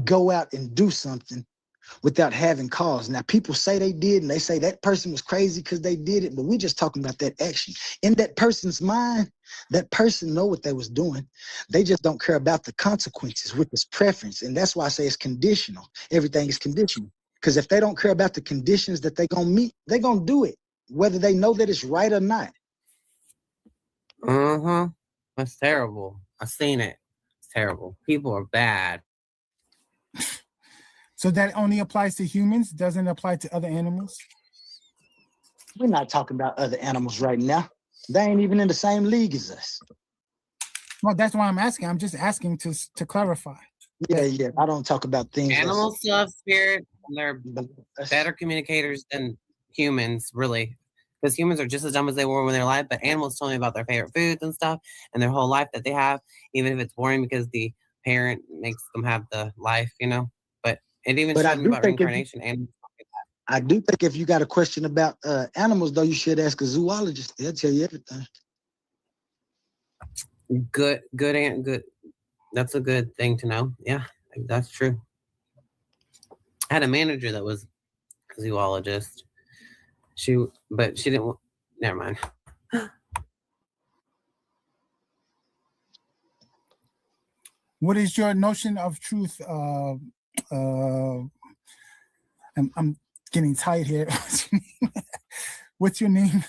go out and do something without having cause. Now, people say they did, and they say that person was crazy because they did it, but we're just talking about that action. In that person's mind, that person know what they was doing. They just don't care about the consequences, which is preference. And that's why I say it's conditional. Everything is conditional. Because if they don't care about the conditions that they're going to meet, they're going to do it, whether they know that it's right or not. That's terrible. I've seen it. It's terrible. People are bad. So that only applies to humans, doesn't apply to other animals? We're not talking about other animals right now. They ain't even in the same league as us. Well, that's why I'm asking. I'm just asking to clarify. Yeah. I don't talk about things. Animals love spirit, and they're better communicators than humans, really. Because humans are just as dumb as they were when they're alive, but animals tell me about their favorite foods and stuff and their whole life that they have, even if it's boring because the parent makes them have the life, But it even showed me about reincarnation. I do think if you got a question about animals, though, you should ask a zoologist. They'll tell you everything. Good. That's a good thing to know. Yeah, that's true. I had a manager that was a zoologist. But she didn't. Never mind. What is your notion of truth? I'm getting tired here. What's your name?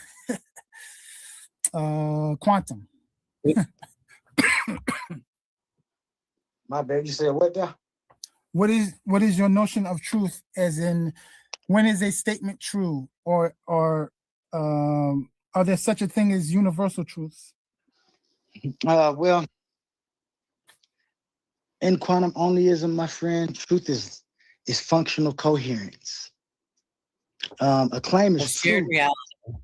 Quantum. My bad. You said what there? what is your notion of truth? As in, when is a statement true, or are there such a thing as universal truths? Well, in quantum onlyism, my friend, truth is functional coherence. A claim is true.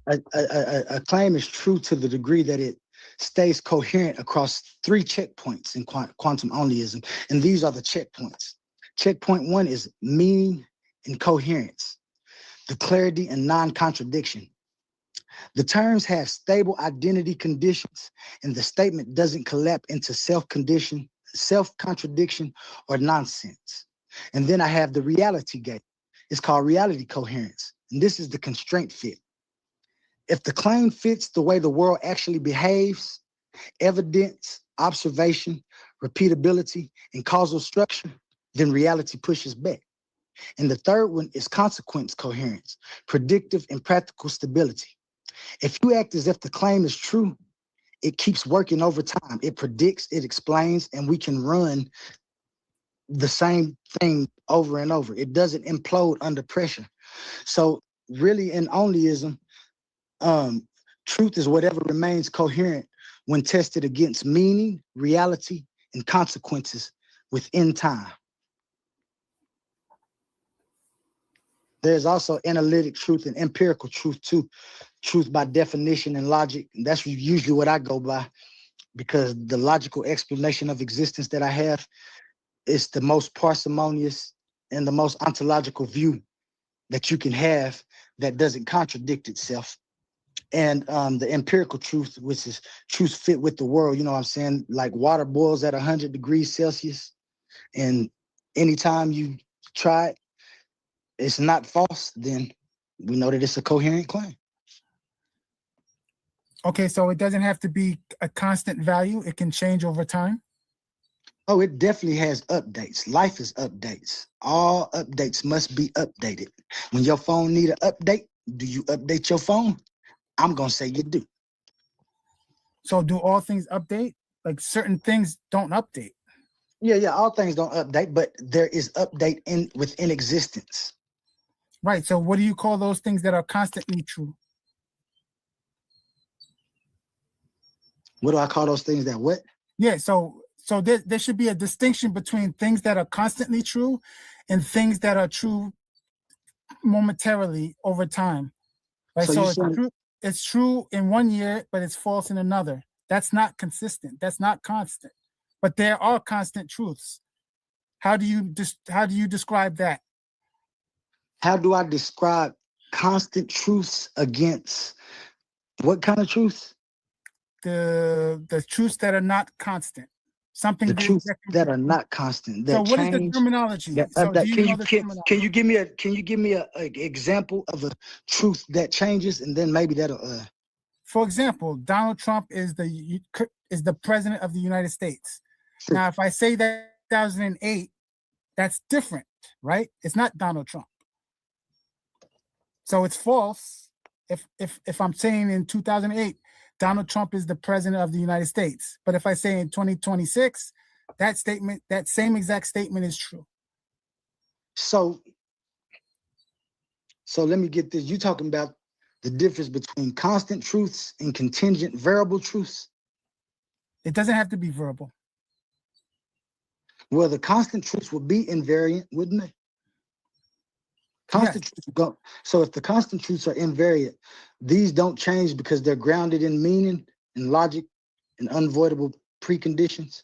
A claim is true to the degree that it stays coherent across 3 checkpoints in quantum onlyism, and these are the checkpoints. Checkpoint 1 is meaning and coherence, the clarity and non-contradiction. The terms have stable identity conditions, and the statement doesn't collapse into self-contradiction, or nonsense. And then I have the reality gate. It's called reality coherence, and this is the constraint fit. If the claim fits the way the world actually behaves, evidence, observation, repeatability, and causal structure, then reality pushes back. And the third one is consequence coherence, predictive and practical stability. If you act as if the claim is true, it keeps working over time. It predicts, it explains, and we can run the same thing over and over. It doesn't implode under pressure. So really in onlyism, truth is whatever remains coherent when tested against meaning, reality, and consequences within time. There's also analytic truth and empirical truth too. Truth by definition and logic. And that's usually what I go by, because the logical explanation of existence that I have is the most parsimonious and the most ontological view that you can have that doesn't contradict itself. And the empirical truth, which is truth fit with the world, you know what I'm saying? Like water boils at 100 degrees Celsius, and anytime you try it, it's not false, then we know that it's a coherent claim. Okay, so it doesn't have to be a constant value. It can change over time. Oh, it definitely has updates. Life is updates. All updates must be updated. When your phone need an update, do you update your phone? I'm going to say you do. So do all things update? Like certain things don't update. Yeah, all things don't update, but there is update within existence. Right, so what do you call those things that are constantly true? What do I call those things that what? Yeah, so there should be a distinction between things that are constantly true and things that are true momentarily over time. Right, so it's true in one year, but it's false in another. That's not consistent. That's not constant. But there are constant truths. How do you describe that? How do I describe constant truths against what kind of truths? The truths that are not constant. Something the truths that are not constant. That so what change, is the terminology? Can you give me a example of a truth that changes, and then maybe that'll. For example, Donald Trump is the president of the United States. Sure. Now, if I say that 2008, that's different, right? It's not Donald Trump. So it's false if I'm saying in 2008, Donald Trump is the president of the United States. But if I say in 2026, that same exact statement is true. So let me get this. You talking about the difference between constant truths and contingent variable truths? It doesn't have to be verbal. Well, the constant truths would be invariant, wouldn't they? Constant truths go. So if the constant truths are invariant, these don't change because they're grounded in meaning and logic and unavoidable preconditions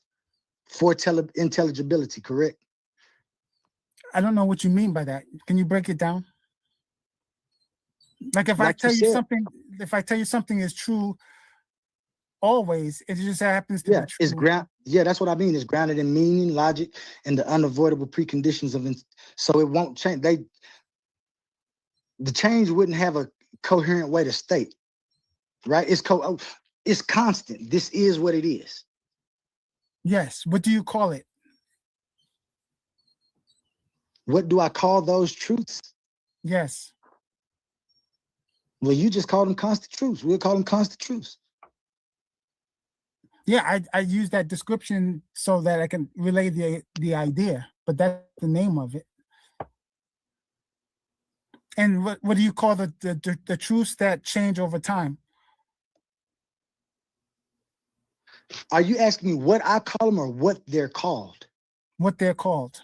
for intelligibility, correct? I don't know what you mean by that. Can you break it down? Like if I tell you something is true always, it just happens to be true. It's that's what I mean. It's grounded in meaning, logic, and the unavoidable preconditions of so it won't change. The change wouldn't have a coherent way to state, right? It's constant. This is what it is. Yes. What do you call it? What do I call those truths? Yes. Well, you just call them constant truths. We'll call them constant truths. Yeah, I use that description so that I can relay the idea. but that's the name of it. And what do you call the truths that change over time? Are you asking me what I call them or what they're called? What they're called.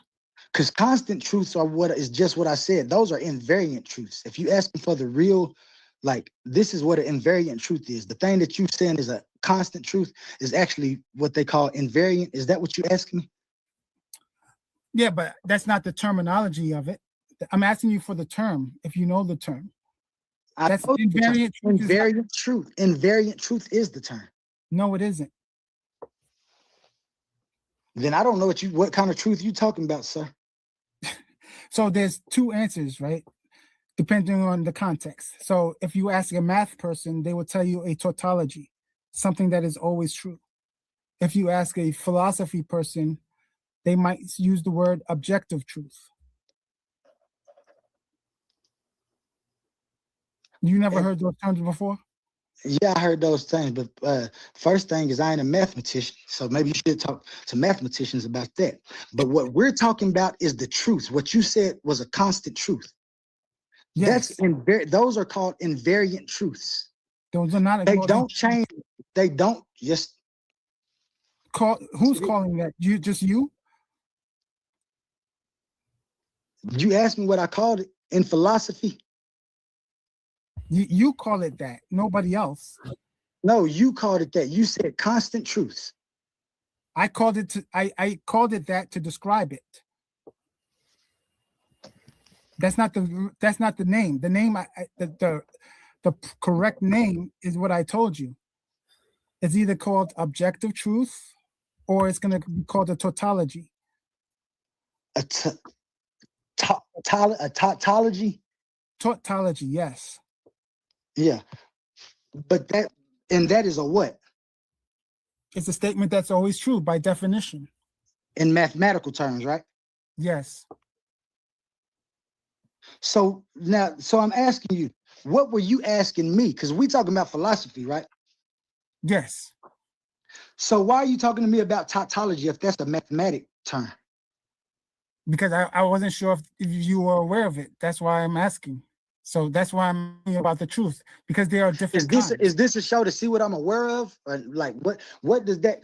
Because constant truths are what is just what I said. Those are invariant truths. If you ask me for the real, like, this is what an invariant truth is. The thing that you're saying is a constant truth is actually what they call invariant. Is that what you're asking me? Yeah, but that's not the terminology of it. I'm asking you for the term, if you know the term. That's invariant truth. Invariant truth. Invariant truth is the term. No, it isn't. Then I don't know what kind of truth you talking about, sir. So there's two answers, right? Depending on the context. So if you ask a math person, they will tell you a tautology, something that is always true. If you ask a philosophy person, they might use the word objective truth. You never heard those terms before? Yeah, I heard those things, but first thing is I ain't a mathematician, so maybe you should talk to mathematicians about that. But what we're talking about is the truth. What you said was a constant truth. Yes. Those are called invariant truths. Those are not. They don't change. They don't just call. Who's calling that? You just you? You asked me what I called it in philosophy. You call it that. Nobody else. No, you called it that. You said constant truths. I called it I called it that to describe it. That's not the name. The name the correct name is what I told you. It's either called objective truth or it's going to be called a tautology. A tautology? Tautology, yes. Yeah. But that is a what? It's a statement that's always true by definition. In mathematical terms, right? Yes. So I'm asking you, what were you asking me? Because we talking about philosophy, right? Yes. So why are you talking to me about tautology if that's a mathematic term? Because I wasn't sure if you were aware of it. That's why I'm asking. So that's why I'm asking about the truth, because there are different kinds. Is this a show to see what I'm aware of? Or like what does that,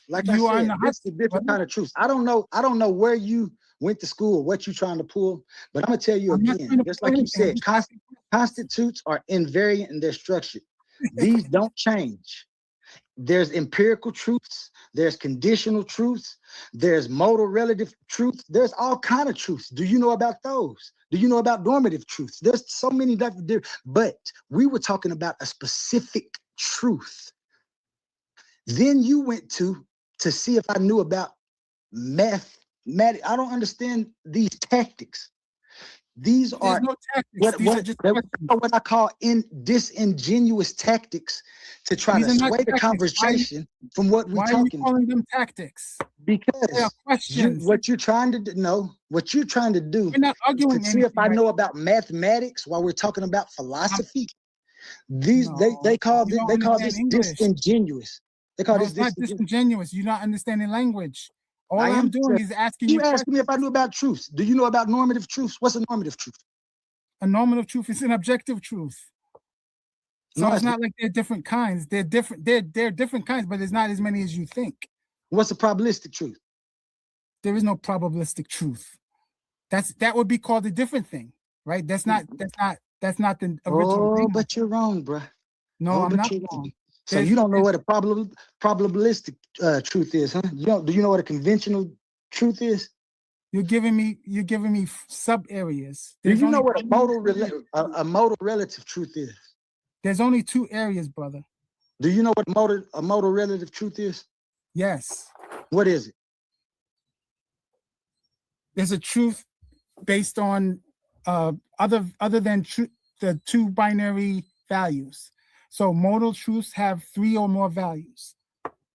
like you I said, this is a different kind of truth. I don't know where you went to school, what you trying to pull, but I'm gonna tell you again, just like you said, constitutes are invariant in their structure. These don't change. There's empirical truths, there's conditional truths, there's modal relative truths, there's all kind of truths. Do you know about those? Do you know about normative truths? There's so many different, but we were talking about a specific truth. Then you went to see if I knew about math. I don't understand these tactics. These are no tactics. what I call disingenuous tactics to try to sway the conversation from what we're talking about. Why are you calling them tactics? Because what you're trying to do We're not arguing to see if I know about mathematics while we're talking about philosophy. They call this disingenuous. They call this not disingenuous. You're not understanding language. All I'm doing is asking you. You asked me if I knew about truths. Do you know about normative truths? What's a normative truth? A normative truth is an objective truth. So it's not like they're different kinds. They're different. They're different kinds, but there's not as many as you think. What's a probabilistic truth? There is no probabilistic truth. That would be called a different thing, right? That's not the original thing. But you're wrong, bro. No, I'm not wrong. So you don't know what a probabilistic truth is, huh? Do you know what a conventional truth is? You're giving me sub areas. Do you know what a modal relative truth is? There's only 2 areas, brother. Do you know what a modal relative truth is? Yes. What is it? There's a truth based on other than the 2 binary values. So modal truths have 3 or more values,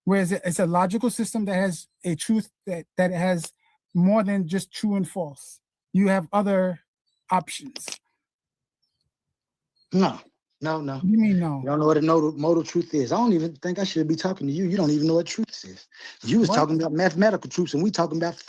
whereas it's a logical system that has a truth that has more than just true and false. You have other options. No. What do you mean no? You don't know what a modal truth is. I don't even think I should be talking to you. You don't even know what truth is. You was talking about mathematical truths, and we talking about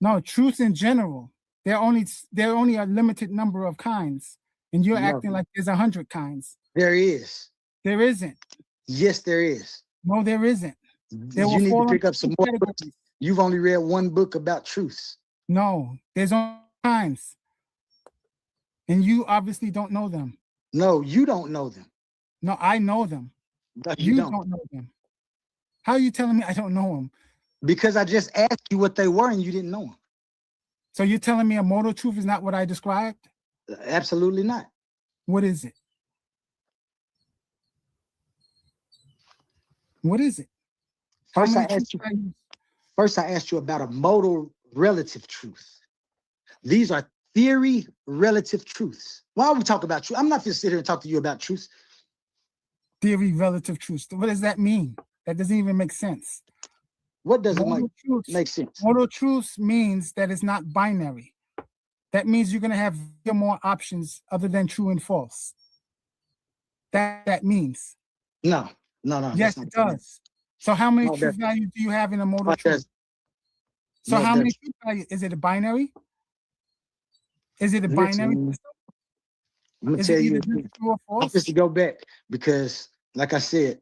No, truth in general. There are only a limited number of kinds, and you're acting like there's 100 kinds. There is. There isn't. Yes, there is. No, there isn't. There You need to pick up some more categories. books. You've only read one book about truths. No, there's only kinds, and you obviously don't know them. No, you don't know them. No, I know them. No, you don't know them. How are you telling me I don't know them? Because I just asked you what they were and you didn't know them. So you're telling me a mortal truth is not what I described? Absolutely not. What is it? What is it? First, I asked you about a modal relative truth. These are theory relative truths. Why are we talking about truth? I'm not going to sit here and talk to you about truths. Theory relative truths. What does that mean? That doesn't even make sense. What doesn't make sense? Modal truths means that it's not binary. That means you're going to have more options other than true and false. That means. No. Yes, it does. So how many truth values do you have in a modal truth? So how many truth values? Is it a binary? Is it a binary system? I'm going to tell you, I'm just to go back because, like I said,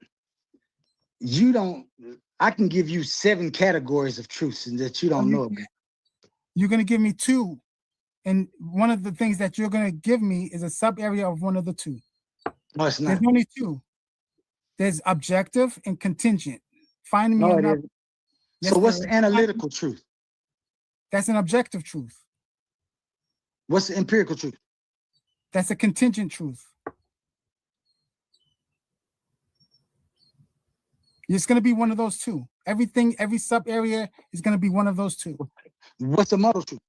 I can give you 7 categories of truths that you don't know about. You're going to give me 2. And one of the things that you're going to give me is a sub area of one of the 2. No, it's not. There's only 2. There's objective and contingent. Find me another. Yes, so what's the analytical truth? That's an objective truth. What's the empirical truth? That's a contingent truth. It's going to be one of those 2. Everything, every sub area is going to be one of those 2. What's a modal truth?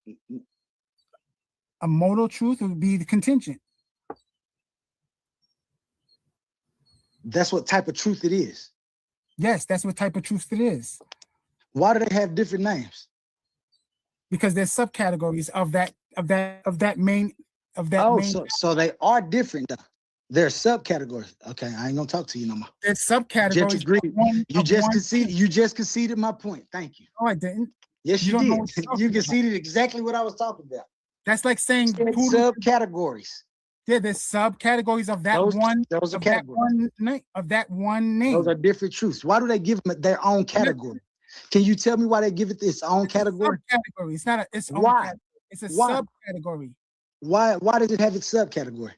A modal truth would be the contingent. That's what type of truth it is. Yes, that's what type of truth it is. Why do they have different names? Because there's subcategories of that main. So they are different though. They're subcategories. Okay, I ain't gonna talk to you no more. There's subcategories. Just agreed. You just conceded my point. Thank you. No, I didn't. Yes, you did. You conceded exactly what I was talking about. That's like saying subcategories. Yeah, there's subcategories of that those are categories. Of that one name. Those are different truths. Why do they give them their own category? Can you tell me why they give it its own category? Subcategory. It's not its own why? Category. It's a subcategory. Why does it have its subcategory?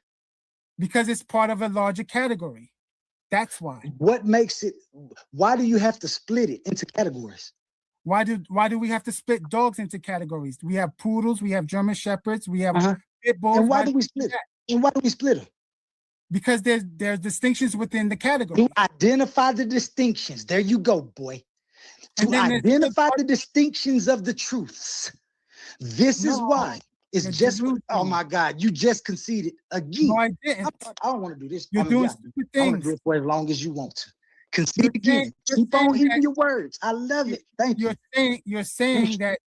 Because it's part of a larger category. That's why. What makes it? Why do you have to split it into categories? Why do we have to split dogs into categories? We have poodles, we have German shepherds, we have pit bulls. And why do we split it? And why do we split them? Because there's distinctions within the category. To identify the distinctions. There you go, boy. To identify the distinctions of the truths. This is why. It's just, oh my God, you just conceded again. No, I didn't. I don't want to do this. You're doing stupid things. I want to do it for as long as you want to. Concede again. Keep on eating your words. I love it. Thank you. You're saying that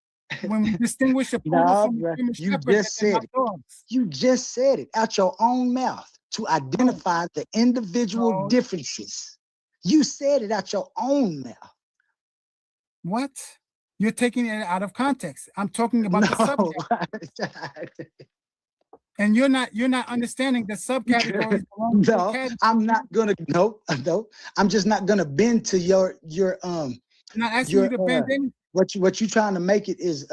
when we distinguish a poodle from a German shepherd, just said it. You just said it out your own mouth to identify the individual differences. You said it out your own mouth. What? You're taking it out of context. I'm talking about the subject. And you're not understanding the subcategories. No, I'm not gonna. No. I'm just not gonna bend to your. I'm not asking you to bend anything. What you trying to make it is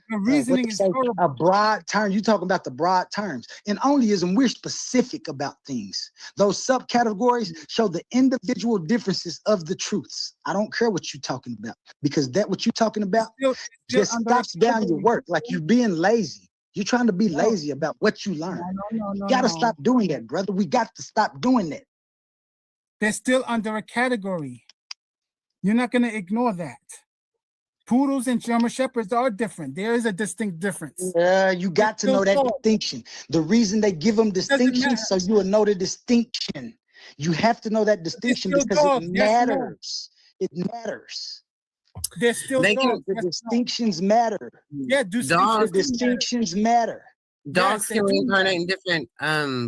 the reasoning is a broad term. You talking about the broad terms. In Onlyism, we're specific about things. Those subcategories show the individual differences of the truths. I don't care what you're talking about because what you're talking about just stops down your work. Like you being lazy. You're trying to be lazy about what you learn. You gotta stop doing that, brother. We got to stop doing that. They're still under a category. You're not gonna ignore that. Poodles and German shepherds are different. There is a distinct difference. You got to know that distinction. The reason they give them distinctions so you will know the distinction. You have to know that distinction because it matters. It matters. They're still dogs. The distinctions matter. Yeah, the distinctions matter. Dogs can reincarnate in different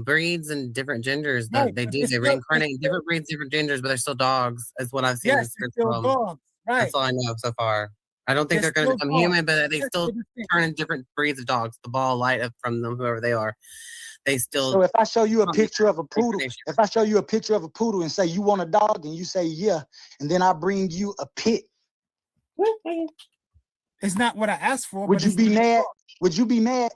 breeds and different genders. Right. They reincarnate in different breeds, different genders, but they're still dogs, is what I've seen. Yes, they're still dogs. Right. That's all I know so far. I don't think they're going to become dogs. human, but they still turn in different breeds of dogs. The ball light up from them, whoever they are. They still. So if I show you a picture of a poodle, and say you want a dog, and you say yeah, and then I bring you a pit, it's not what I asked for. Would you be mad? Would you be mad?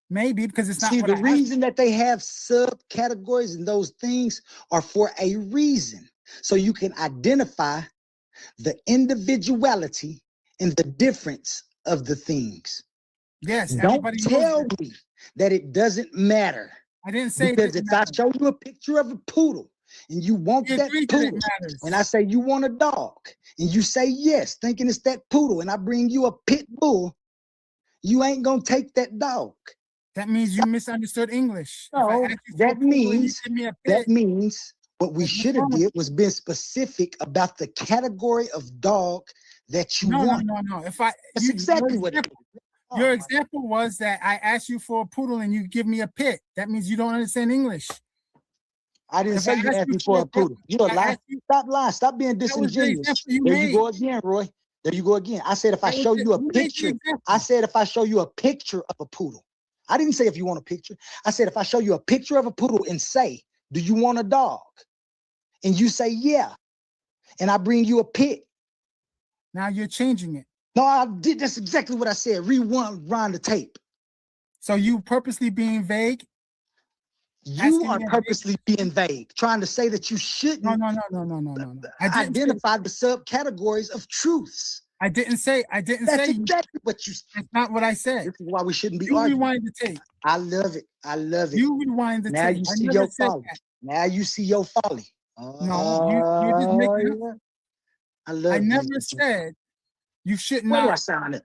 Maybe, because it's not. See, what the I reason that they have subcategories and those things are for a reason, so you can identify the individuality and the difference of the things. Yes, don't tell me that it doesn't matter. I didn't say because if I show you a picture of a poodle and you want that poodle, and I say you want a dog, and you say yes, thinking it's that poodle, and I bring you a pit bull, you ain't gonna take that dog. That means you misunderstood English. No, that means what we should have did was been specific about the category of dog that you want. No. That's exactly what it is. Your example was that I asked you for a poodle and you give me a pit. That means you don't understand English. I didn't say you asked me for a poodle. You a lie. Stop lying. Stop being disingenuous. There you go again, Roy. There you go again. I said if I show you a picture, I said if I show you a picture of a poodle. I didn't say if you want a picture. I said if I show you a picture of a poodle and say, do you want a dog? And you say, yeah. And I bring you a pit. Now you're changing it. No, I did. That's exactly what I said. Rewind the tape. So you purposely being vague? You are purposely being vague, trying to say that you shouldn't. No. Identify the subcategories of truths. I didn't say. That's exactly what you said. That's not what I said. This is why we shouldn't be you arguing. Rewind the tape. I love it. I love it. You rewind the now tape. You see your folly. Now you see your folly. No, you're just making up. I love. I never said you should not. Where do I sound it?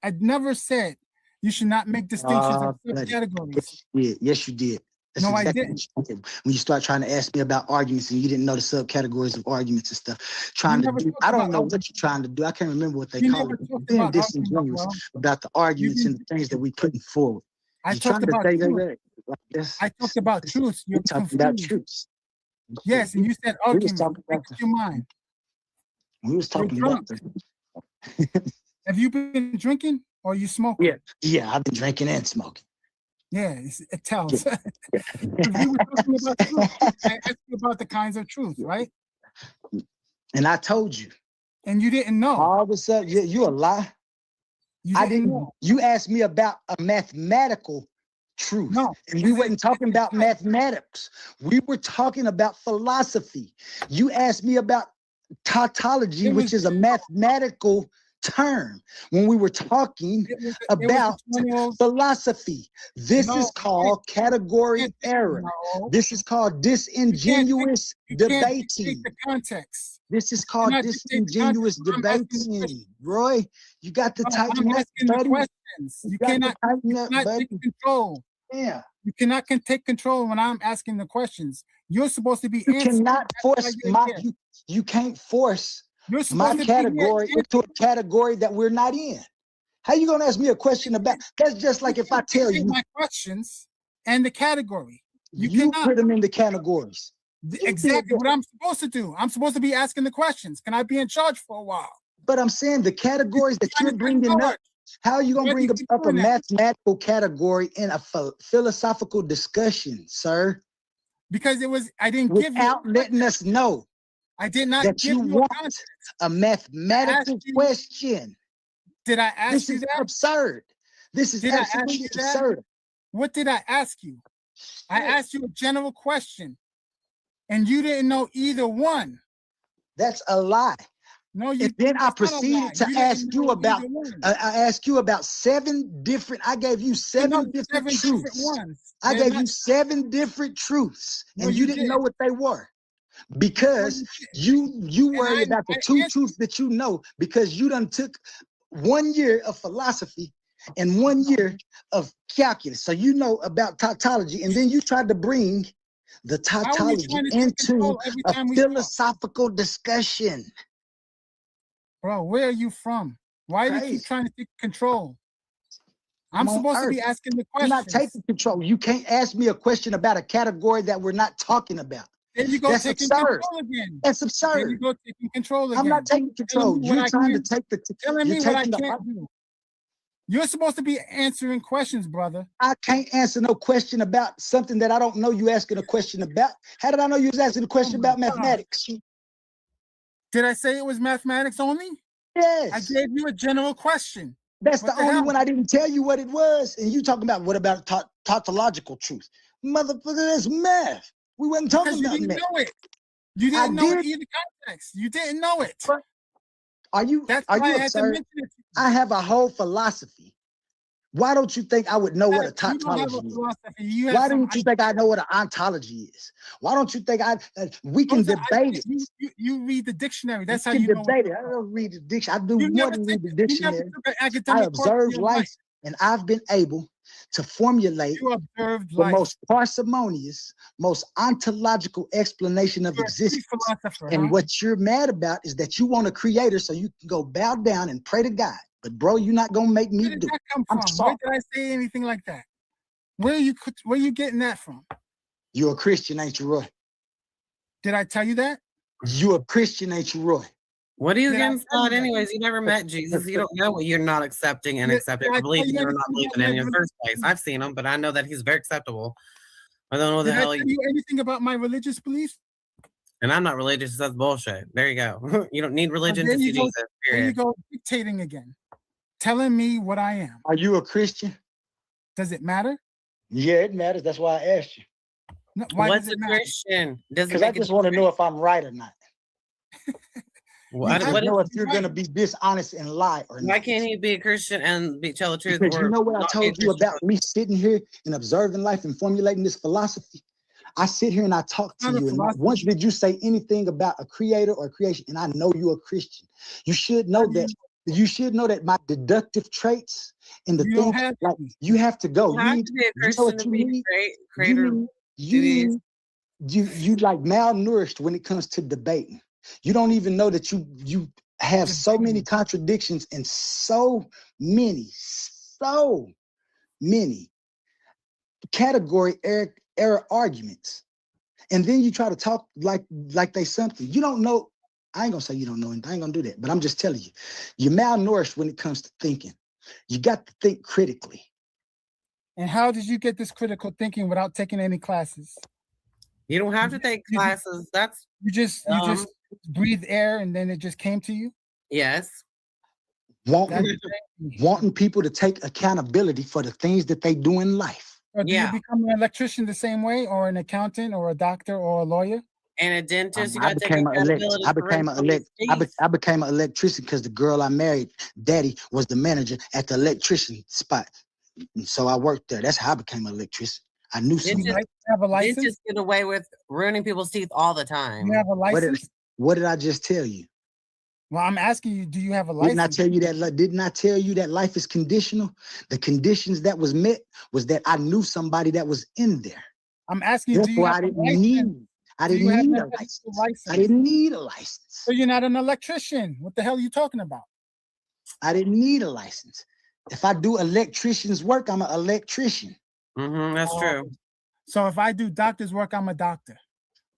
I never said you should not make distinctions of subcategories. Yes, you did. That's no, exactly I didn't. When you start trying to ask me about arguments and you didn't know the subcategories of arguments and stuff, I don't know what you're trying to do. I can't remember what they call it. You're being disingenuous about the arguments and the things that we're putting forward. I talked about truth. I talked about truth. You're talking about truths. Yes, and you said argument. Your mind. We was talking about. Have you been drinking or are you smoking? Yeah, I've been drinking and smoking. Yeah, it tells. You were talking about truth. I asked you about the kinds of truth, right? And I told you. And you didn't know. All of a sudden, you a lie. I didn't know. You asked me about a mathematical truth. No. And we weren't talking about mathematics. We were talking about philosophy. You asked me about tautology, which is a mathematical term when we were talking about philosophy. This is called category error. This is called disingenuous debating. The context. This is called disingenuous debating. Roy, you got to tighten up, buddy. You cannot take control. Yeah. You cannot take control when I'm asking the questions. You're supposed to be You cannot force you can't force my category into a category that we're not in. How you gonna ask me a question about? That's just like if I tell you my questions and the category. You put them in the categories. Exactly what I'm supposed to do. I'm supposed to be asking the questions. Can I be in charge for a while? But I'm saying the categories that you're bringing up. How are you gonna bring up a mathematical category in a philosophical discussion, sir? Because I didn't give you without letting us know. I did not that give you want a mathematical question. Did I ask you that? This is absurd. This is absolutely absurd. What did I ask you? I asked you a general question, and you didn't know either one. That's a lie. No, and then I proceeded to ask you about. I asked you about 7 different. I gave you 7 different truths. I gave you 7 different truths, and you didn't know what they were. Because you worry about the 2 truths that you know, because you done took 1 year of philosophy and 1 year of calculus. So you know about tautology, and then you tried to bring the tautology into a philosophical discussion. Bro, where are you from? Why do you keep trying to take control? I'm supposed to be asking the questions. You're not taking control. You can't ask me a question about a category that we're not talking about. There you go, That's taking absurd. control again. That's There absurd. you go, taking control again. I'm not taking control. You're trying to take the. Telling You're me what I taking the. can't do. You're supposed to be answering questions, brother. I can't answer no question about something that I don't know you asking a question about. How did I know you was asking a question about mathematics? Did I say it was mathematics only? Yes. I gave you a general question. That's What the only hell? one I didn't tell you what it was. And you talking about what about tautological truth? Motherfucker, that's math. We wasn't talking Because about you didn't math. know it. You didn't know it either context. You didn't know it. Are you That's are why you I had to absurd? mention it. I have a whole philosophy. Why don't you think I would know what a You don't have tautology a is? philosophy. You have Why some don't you think I know what an ontology is? Why don't you think we can debate it? You read the dictionary. That's We how can you know. debate it. I don't read the dictionary. I do You more never than read the took an dictionary. I academic course in observe your life, and I've been able to formulate You observed the life. most parsimonious, most ontological explanation of You're a true existence. philosopher, And huh? what you're mad about is that you want a creator so you can go bow down and pray to God. But bro, you're not gonna make me Where did do that it. come I'm from? sorry. Where did I say anything like that? Where you getting that from? You're a Christian, ain't you, Roy? Did I tell you that? You're a Christian, ain't you, Roy? What are you Did I against tell you God that? anyways? You never met Jesus. You don't know what you're not accepting and Did accepting I or believing tell you or not anything believing about in my the first place. I've seen him, but I know that he's very acceptable. I don't know what the Did I hell tell you anything about my religious beliefs? and I'm not religious, that's bullshit. There you go. You don't need religion There to see you go. Jesus. There you Period. go, dictating again, telling me what I am. Are you a Christian? Does it matter? Yeah, it matters. That's why I asked you. No, why What's does it a matter? Christian? Doesn't Because I make a just want to know if I'm right or not. What, Just what is, know if you're gonna be dishonest and lie or why not. can't he be a Christian and tell the truth? Because you Or know what I not be a told you Christian? about me sitting here and observing life and formulating this philosophy. I sit here and I talk to Not a you, and not philosophy. once did you say anything about a creator or creation, and I know you're a Christian. You should know that. You should know that my deductive traits and the You don't things have like you have to go. You have need, to be a you know Christian what to you be need? creator You duties. need you like malnourished when it comes to debating. You don't even know that you have so many contradictions and so many category error arguments. And then you try to talk like they something. You don't know. I ain't gonna say you don't know anything. I ain't gonna do that. But I'm just telling you, you're malnourished when it comes to thinking. You got to think critically. And how did you get this critical thinking without taking any classes? You don't have to take classes. That's you just breathe air and then it just came to you. yes. Wanting people to take accountability for the things that they do in life. Or do you become an electrician the same way, or an accountant, or a doctor, or a lawyer? And a dentist, you I got to take became accountability. I became an electrician because the girl I married, daddy, was the manager at the electrician spot. And so I worked there. That's how I became an electrician. I knew somebody. Have a license? Dentists get away with ruining people's teeth all the time. You have a license? What did I just tell you? Well, I'm asking you, do you have a license? Didn't I tell you that life is conditional? The conditions that was met was that I knew somebody that was in there. I'm asking you, do you have a license? I didn't need a license. I didn't need a license. So you're not an electrician. What the hell are you talking about? I didn't need a license. If I do electrician's work, I'm an electrician. That's true. So if I do doctor's work, I'm a doctor.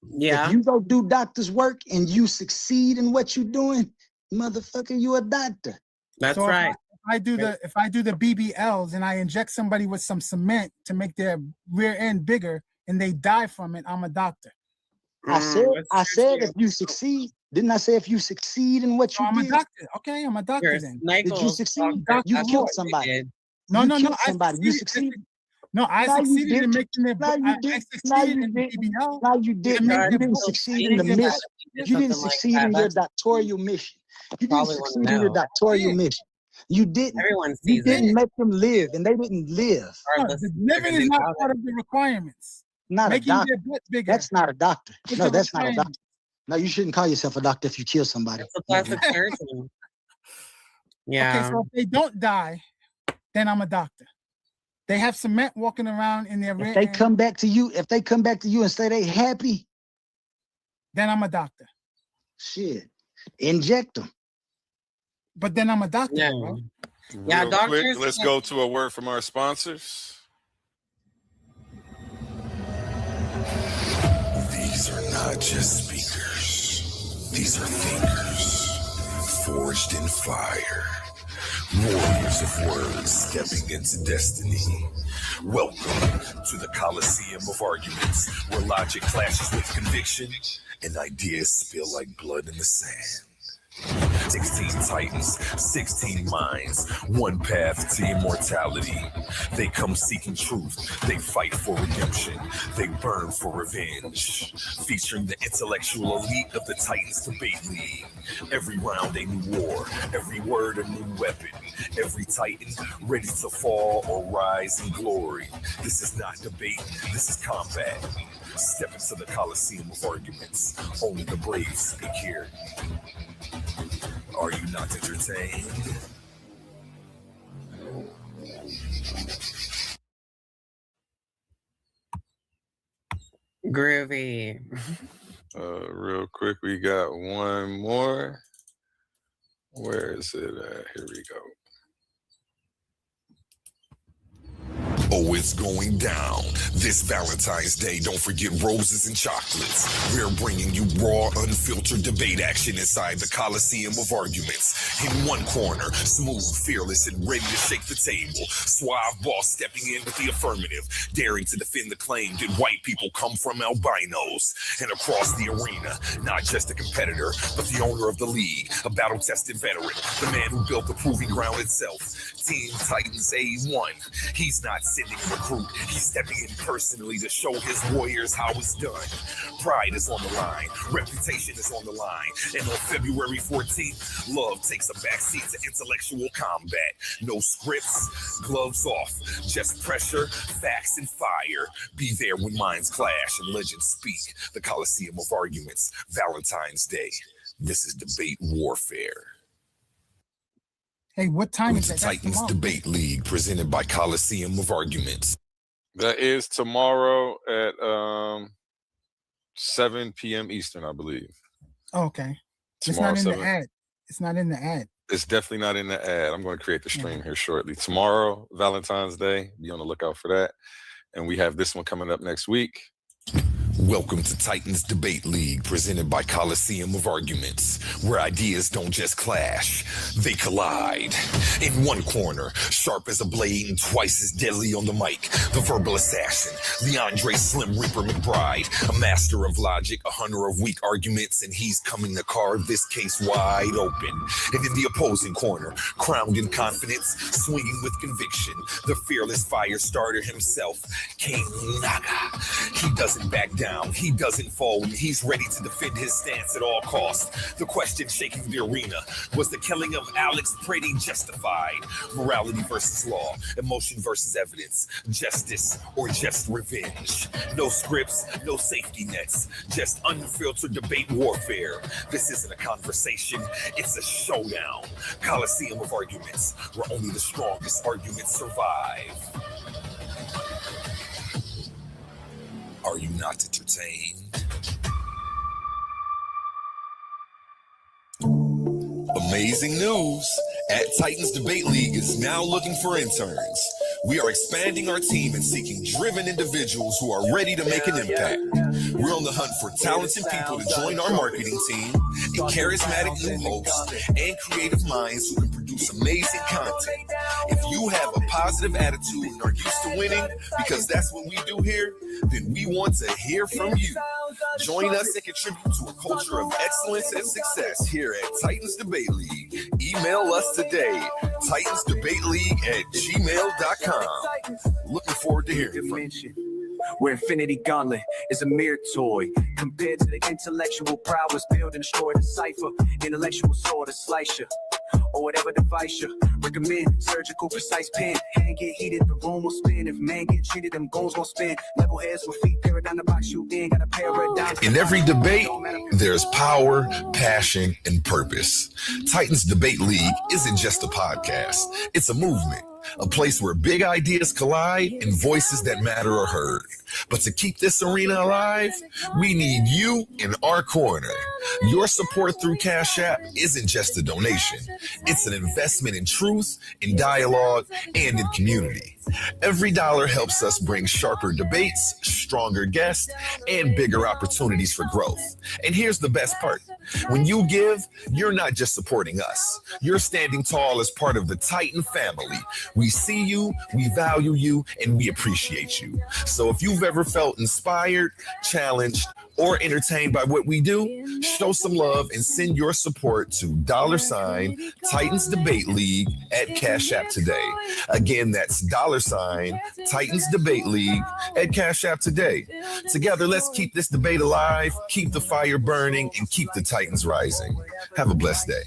Yeah. If you go do doctor's work and you succeed in what you're doing, motherfucker, you a doctor. That's so right. If I do the BBLs and I inject somebody with some cement to make their rear end bigger and they die from it, I'm a doctor. I said if you succeed. Didn't I say if you succeed in what you I'm did? a doctor. Okay, I'm a doctor then. Did you succeed? You killed somebody. No, somebody. You succeeded. No, I succeeded in making their book. I succeeded in didn't. BBL. No, you didn't. You didn't succeed in the mission. You didn't succeed in your doctoral mission. You didn't succeed in your doctoral mission. You didn't. You didn't make them live, and they didn't live. Living is not part of the requirements. Not making a doctor. their butt bigger. That's not a doctor. It's No, a that's not a requirement. doctor. No, you shouldn't call yourself a doctor if you kill somebody. It's a plastic surgeon. Yeah. Okay, so if they don't die, then I'm a doctor. They have cement walking around in their rear If they end, come back to you, and say they happy, then I'm a doctor. shit, inject them. But then I'm a doctor. Yeah. Right? Yeah, Real doctors. quick, let's go to a word from our sponsors. These are not just speakers. These are thinkers, forged in fire. Warriors of words stepping into destiny. Welcome to the Coliseum of Arguments, where logic clashes with conviction and ideas spill like blood in the sand. 16 titans, 16 minds, one path to immortality. They come seeking truth, they fight for redemption, they burn for revenge. Featuring the intellectual elite of the Titans Debate League. Every round a new war, every word a new weapon, every titan ready to fall or rise in glory. This is not debate, this is combat. Step into the Coliseum of Arguments. Only the brave speak here. Are you not entertained? Groovy. Real quick, we got one more. Where is it at? Here we go. Oh, it's going down. This Valentine's Day, don't forget roses and chocolates. We're bringing you raw, unfiltered debate action inside the Coliseum of Arguments. In one corner, smooth, fearless, and ready to shake the table. Suave boss stepping in with the affirmative, daring to defend the claim that white people come from albinos. And across the arena, not just a competitor, but the owner of the league, a battle-tested veteran, the man who built the proving ground itself. Team Titans A1. He's not sending a recruit. He's stepping in personally to show his warriors how it's done. Pride is on the line. Reputation is on the line. And on February 14th, love takes a backseat to intellectual combat. No scripts, gloves off. Just pressure, facts, and fire. Be there when minds clash and legends speak. The Coliseum of Arguments, Valentine's Day. This is debate warfare. Hey, what time is The that? Titans Debate League, presented by Coliseum of Arguments. That is tomorrow at 7 p.m. Eastern, I believe. Oh, okay. Tomorrow, it's not in 7. the ad. It's not in the ad. It's definitely not in the ad. I'm going to create the stream here shortly. Tomorrow, Valentine's Day. Be on the lookout for that. And we have this one coming up next week. Welcome to Titans Debate League, presented by Coliseum of Arguments, where ideas don't just clash, they collide. In one corner, sharp as a blade and twice as deadly on the mic, the verbal assassin, the Andre Slim Reaper McBride, a master of logic, a hunter of weak arguments, and he's coming to carve this case wide open. And in the opposing corner, crowned in confidence, swinging with conviction, the fearless fire starter himself, King Naga. He doesn't back down. He doesn't fold. He's ready to defend his stance at all costs. The question shaking the arena, was the killing of Alex Pretty justified? Morality versus law, emotion versus evidence, justice or just revenge. No scripts, no safety nets, just unfiltered debate warfare. This isn't a conversation, it's a showdown. Coliseum of Arguments, where only the strongest arguments survive. Are you not entertained? Amazing news! At Titans Debate League is now looking for interns. We are expanding our team and seeking driven individuals who are ready to make an impact. We're on the hunt for talented people to join our marketing team, and charismatic new hosts, and creative minds who can produce amazing content. If you have a positive attitude and are used to winning, because that's what we do here, then we want to hear from you. Join us and contribute to a culture of excellence and success here at Titans Debate League. Email us today, titansdebateleague@gmail.com. Looking forward to hearing from you. Where Infinity Gauntlet is a mere toy compared to the intellectual prowess build and destroy the cipher, intellectual sword to slice you, or whatever device you recommend. Surgical precise pen, hand get heated, the room will spin. If man get treated, them goals gon' spin. Level heads with feet, paradigm the box you in, got a paradigm. In every debate, there's power, passion, and purpose. Titans Debate League isn't just a podcast, it's a movement. a place where big ideas collide and voices that matter are heard. But to keep this arena alive, we need you in our corner. Your support through Cash App isn't just a donation. It's an investment in truth, in dialogue, and in community. Every dollar helps us bring sharper debates, stronger guests, and bigger opportunities for growth. And here's the best part. When you give, you're not just supporting us. You're standing tall as part of the Titan family. We see you, we value you, and we appreciate you. So if you've ever felt inspired, challenged, or entertained by what we do, show some love and send your support to $Titans Debate League at Cash App today. Again, that's $Titans Debate League at Cash App today. Together, let's keep this debate alive, keep the fire burning, and keep the Titans rising. Have a blessed day.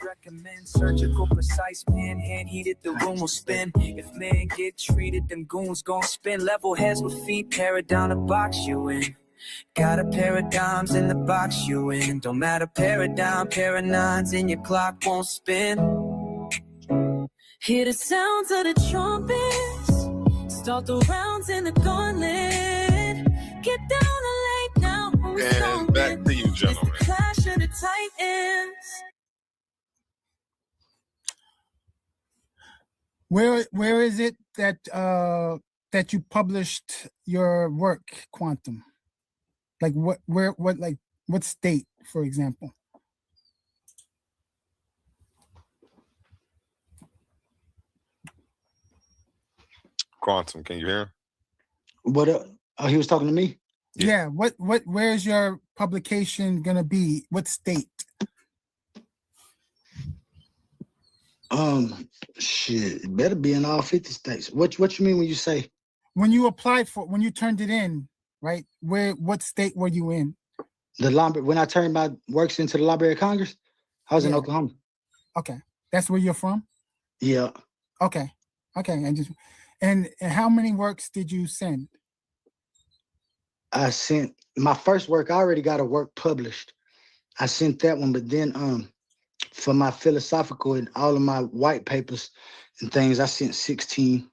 Recommend surgical, precise pen, hand heated, the room will spin. If men get treated, them goons gon' spin. Level heads with feet, paradigm to box you in. Got a pair of dimes in the box you in. Don't matter, paradigm, pair of nines, and your clock won't spin. Hear the sounds of the trumpets, start the rounds in the gauntlet. Get down the lane now. And back to you, gentlemen. Clash of the Titans. Where is it that that you published your work, Quantum? Like what state, for example? Quantum, can you hear him? What? He was talking to me. Yeah. Where's your publication gonna be? What state? Shit, it better be in all 50 states. What you mean when you say? When you applied for, when you turned it in, right? What state were you in? The library. When I turned my works into the Library of Congress, I was in Oklahoma. Okay, that's where you're from. Yeah. Okay. And how many works did you send? I sent my first work. I already got a work published. I sent that one, but then for my philosophical and all of my white papers and things, I sent 16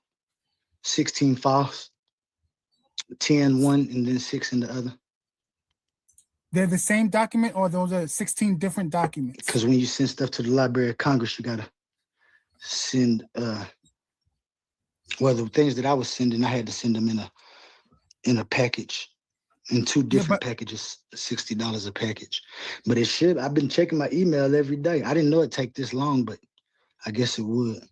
files, 10 one and then 6 in the other. They're the same document, or those are 16 different documents? Because when you send stuff to the Library of Congress, you gotta send well, the things that I was sending, I had to send them in a package, in 2 different packages, $60 a package. But it should. I've been checking my email every day. I didn't know it'd take this long, but I guess it would.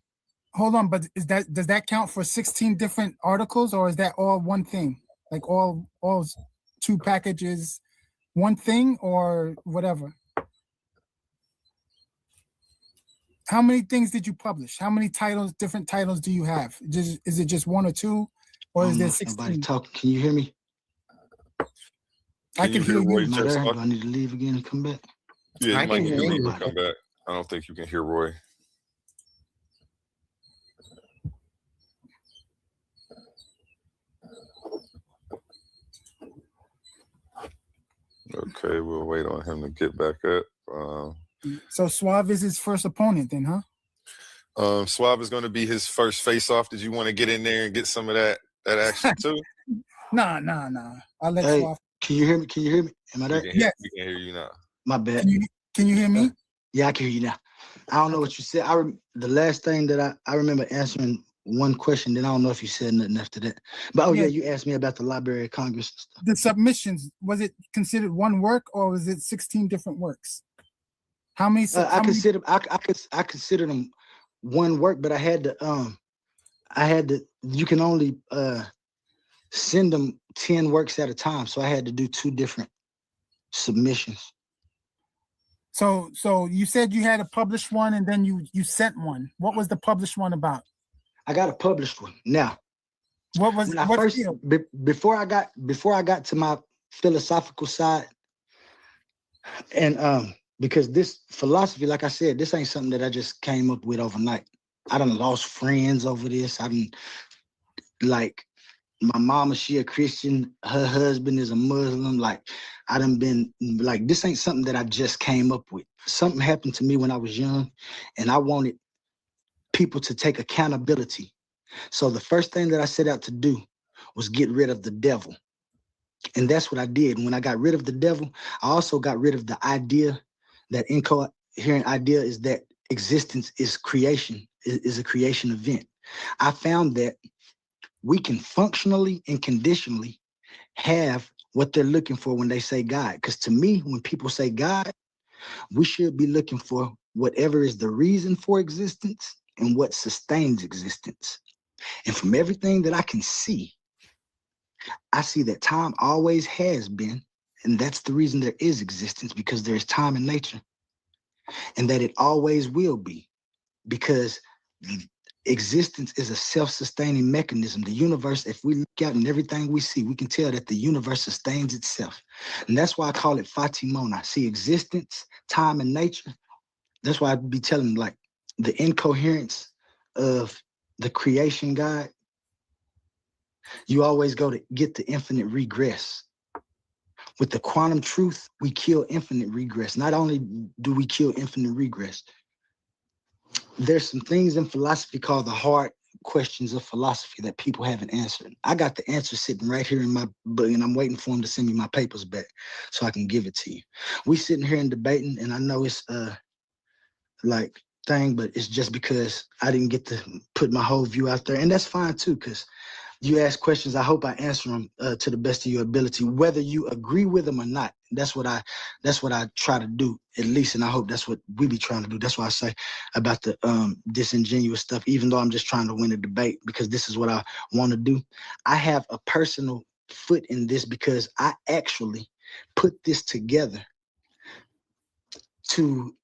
Hold on, but does that count for 16 different articles, or is that all one thing? Like all 2 packages, one thing, or whatever? How many things did you publish? How many titles, different titles do you have? Is it just 1 or 2, or is there 16? Nobody talking. Can you hear me? I can hear you. Do I need to leave again and come back? Yeah, I you might can need to hear leave you. and come back. I don't think you can hear Roy. Okay, we'll wait on him to get back up. So Suave is his first opponent then, huh? Suave is going to be his first face-off. Did you want to get in there and get some of that action too? Nah. I'll let Suave. Can you hear me? Can you hear me? Am I there? Yes. We can hear you now. My bad. Can you hear me? Yeah, I can hear you now. I don't know what you said. The last thing that I remember answering one question, then I don't know if you said nothing after that. But yeah, you asked me about the Library of Congress and stuff. The submissions, was it considered one work, or was it 16 different works? How many? I consider them one work, but I had to. You can only send them 10 works at a time, so I had to do 2 different submissions. So you said you had a published one, and then you sent one. What was the published one about? I got a published one. Now, what was before I got to my philosophical side, and because this philosophy, like I said, this ain't something that I just came up with overnight. I done lost friends over this. Like my mama, she a Christian, her husband is a Muslim. Like I done been like, this ain't something that I just came up with. Something happened to me when I was young, and I wanted people to take accountability So the first thing that I set out to do was get rid of the devil. And that's what I did. When I got rid of the devil, I also got rid of the idea, that incoherent idea is that existence is creation, is a creation event. I found that we can functionally and conditionally have what they're looking for when they say God. Because to me, when people say God, we should be looking for whatever is the reason for existence and what sustains existence. And from everything that I can see, I see that time always has been, and that's the reason there is existence, because there is time in nature, and that it always will be, because existence is a self-sustaining mechanism. The universe, if we look out and everything we see, we can tell that the universe sustains itself. And that's why I call it Fatimona. See, existence, time, and nature. That's why I'd be telling them, like, the incoherence of the creation God, you always go to get the infinite regress. With the quantum truth, we kill infinite regress. Not only do we kill infinite regress, there's some things in philosophy called the hard questions of philosophy that people haven't answered. I got the answer sitting right here in my book, and I'm waiting for them to send me my papers back so I can give it to you. We sitting here and debating, and I know it's like thing, but it's just because I didn't get to put my whole view out there, and that's fine too, because you ask questions, I hope I answer them to the best of your ability, whether you agree with them or not. That's what I try to do, at least, and I hope that's what we be trying to do. That's why I say about the disingenuous stuff, even though I'm just trying to win a debate, because this is what I want to do. I have a personal foot in this because I actually put this together to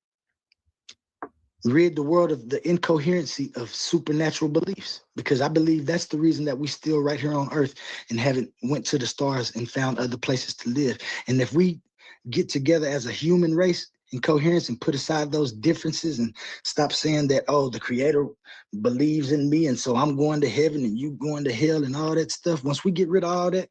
rid the world of the incoherency of supernatural beliefs, because I believe that's the reason that we still right here on earth and haven't went to the stars and found other places to live. And if we get together as a human race in coherence and put aside those differences and stop saying that, oh, the creator believes in me and so I'm going to heaven and you going to hell and all that stuff, once we get rid of all that,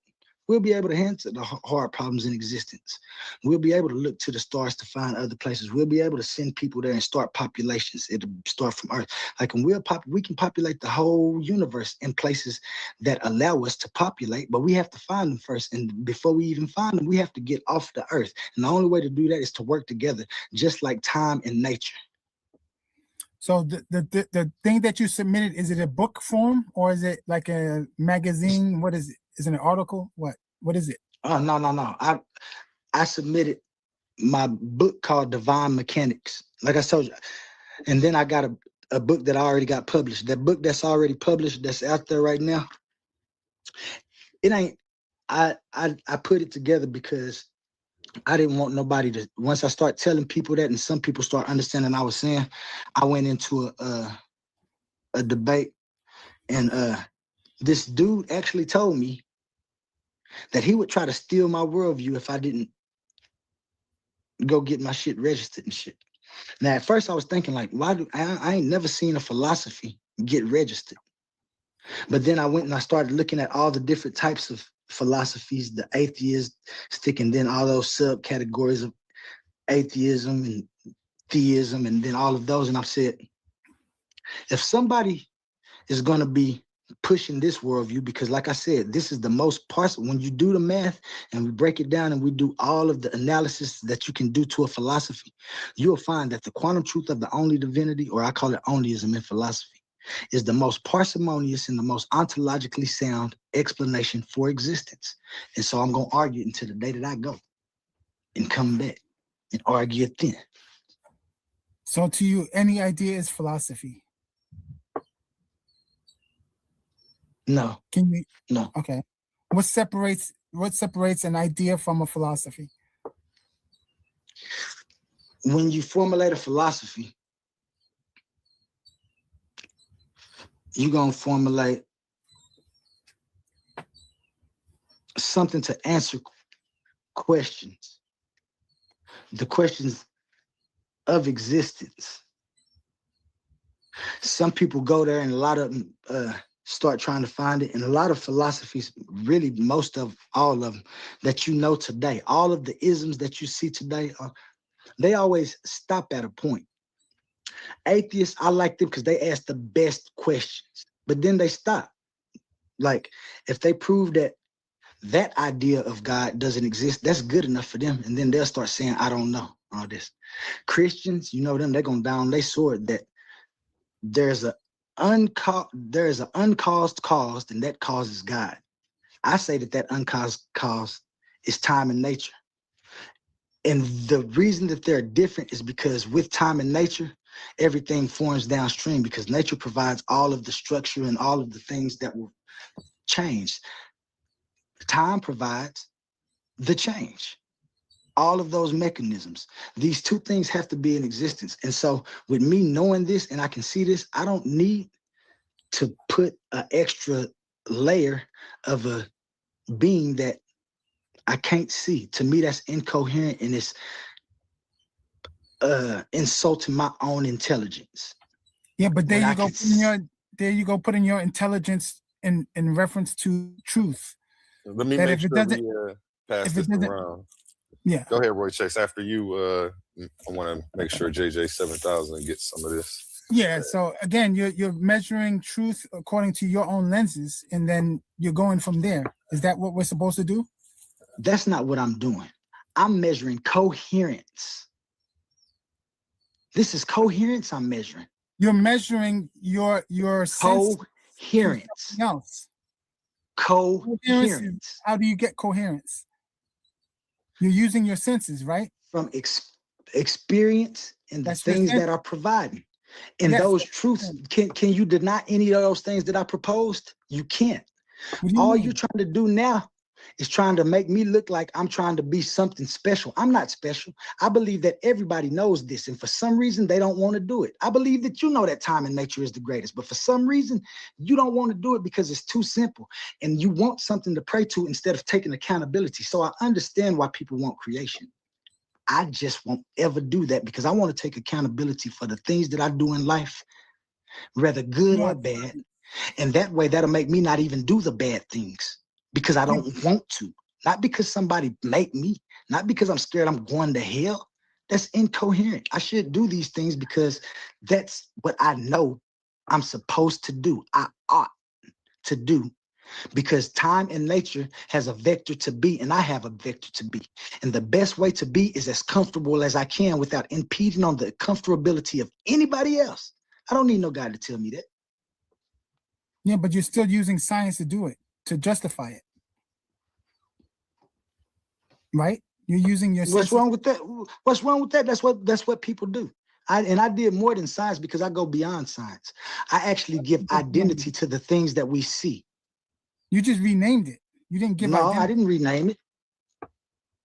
we'll be able to answer the hard problems in existence. We'll be able to look to the stars to find other places. We'll be able to send people there and start populations. It'll start from Earth. Like, when we can populate the whole universe in places that allow us to populate, but we have to find them first. And before we even find them, we have to get off the Earth. And the only way to do that is to work together, just like time and nature. So the thing that you submitted, is it a book form or is it like a magazine? What is it? Is it an article? What is it? Oh, no. I submitted my book called Divine Mechanics, like I told you. And then I got a book that I already got published. That book that's already published, that's out there right now, it ain't, I put it together because I didn't want nobody to, once I start telling people that and some people start understanding what I was saying, I went into a debate, and this dude actually told me that he would try to steal my worldview if I didn't go get my shit registered and shit. Now, at first I was thinking, like, why do I ain't never seen a philosophy get registered. But then I went and I started looking at all the different types of philosophies, the atheistic, and then all those subcategories of atheism and theism, and then all of those. And I've said, if somebody is going to be pushing this worldview, because like I said, this is the most parts, when you do the math and we break it down and we do all of the analysis that you can do to a philosophy, you'll find that the quantum truth of the only divinity, or I call it Onlyism in philosophy, is the most parsimonious and the most ontologically sound explanation for existence. And so I'm going to argue it until the day that I go and come back and argue it then. So to you, any idea is philosophy? No. Can you? No. Okay. What separates an idea from a philosophy? When you formulate a philosophy, you're going to formulate something to answer questions. The questions of existence. Some people go there and a lot of them start trying to find it. And a lot of philosophies, really most of all of them that you know today, all of the isms that you see today, they always stop at a point. Atheists, I like them because they ask the best questions. but then they stop. Like, if they prove that that idea of God doesn't exist, that's good enough for them. And then they'll start saying, I don't know, all this. Christians, you know them, they're going down their sword that there's an uncaused cause, and that cause is God. I say that uncaused cause is time and nature. And the reason that they're different is because with time and nature, everything forms downstream, because nature provides all of the structure and all of the things that will change. Time provides the change. All of those mechanisms. These two things have to be in existence. And so with me knowing this and I can see this, I don't need to put an extra layer of a being that I can't see. To me, that's incoherent, and it's insulting my own intelligence. Yeah, but there you go, putting your intelligence in reference to truth. Let me make sure we pass this around. Yeah. Go ahead, Roy Chase. After you, I want to make sure JJ 7000 gets some of this. Yeah. So again, you're measuring truth according to your own lenses, and then you're going from there. Is that what we're supposed to do? That's not what I'm doing. I'm measuring coherence. This is coherence I'm measuring. You're measuring your coherence. Else. Coherence. How do you get coherence? You're using your senses, right? From experience and the things that are provided. And those truths, can you deny any of those things that I proposed? You can't. All you're trying to do now is trying to make me look like I'm trying to be something special. I'm not special. I believe that everybody knows this, and for some reason, they don't want to do it. I believe that you know that time and nature is the greatest, but for some reason, you don't want to do it because it's too simple, and you want something to pray to instead of taking accountability. So I understand why people want creation. I just won't ever do that because I want to take accountability for the things that I do in life, whether good or bad. And that way, that'll make me not even do the bad things because I don't want to. Not because somebody made me, not because I'm scared I'm going to hell. That's incoherent. I should do these things because that's what I know I'm supposed to do. I ought to do. Because time and nature has a vector to be, and I have a vector to be. And the best way to be is as comfortable as I can without impeding on the comfortability of anybody else. I don't need no guy to tell me that. Yeah, but you're still using science to do it, to justify it. Right? You're using your What's wrong with that? What's wrong with that? That's what people do. I did more than science because I go beyond science. I actually give identity to the things that we see. You just renamed it. You didn't give identity. I didn't rename it.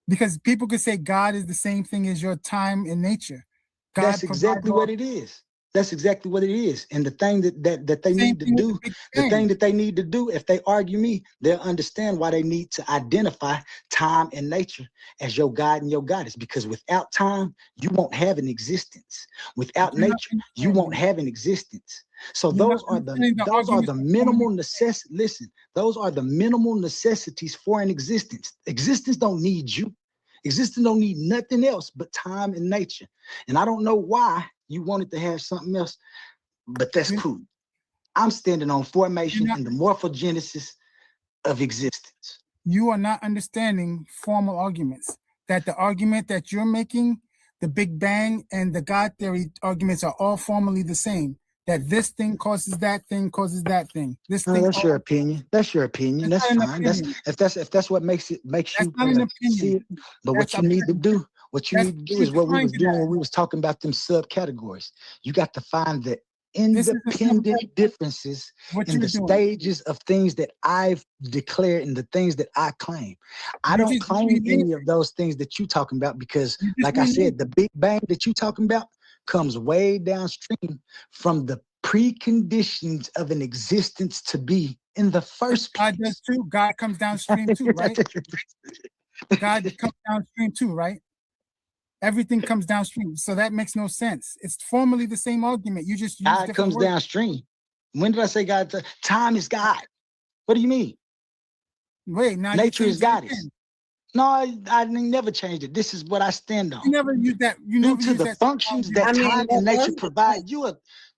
Because people could say God is the same thing as your time and nature. That's exactly what it is. That's exactly what it is. And the thing that they need to do, the thing that they need to do, if they argue me, they'll understand why they need to identify time and nature as your God and your goddess. Because without time, you won't have an existence. Without nature, you won't have an existence. So those are the minimal necessities. Listen, those are the minimal necessities for an existence. Existence don't need you. Existence don't need nothing else but time and nature. And I don't know why you wanted to have something else, but that's cool. I'm standing on formation and the morphogenesis of existence. You are not understanding formal arguments. That the argument that you're making, the Big Bang and the God theory arguments are all formally the same. That this thing causes that thing causes that thing. This thing. That's your opinion. That's your opinion. That's fine. If that's what makes you see it. But what you need to do, is what we was doing when we was talking about them subcategories. You got to find the independent differences in the stages of things that I've declared and the things that I claim. I don't claim any of those things that you talking about because, like I said, the Big Bang that you talking about comes way downstream from the preconditions of an existence to be in the first place. God does too. God comes downstream too, right? God comes downstream too, right? Everything comes downstream. So that makes no sense. It's formally the same argument. You just use God comes downstream. When did I say God? Time is God. What do you mean? Wait, now nature is goddess. No, I never changed it. This is what I stand on. You never use that. You Due never to use the that functions that time and nature provide.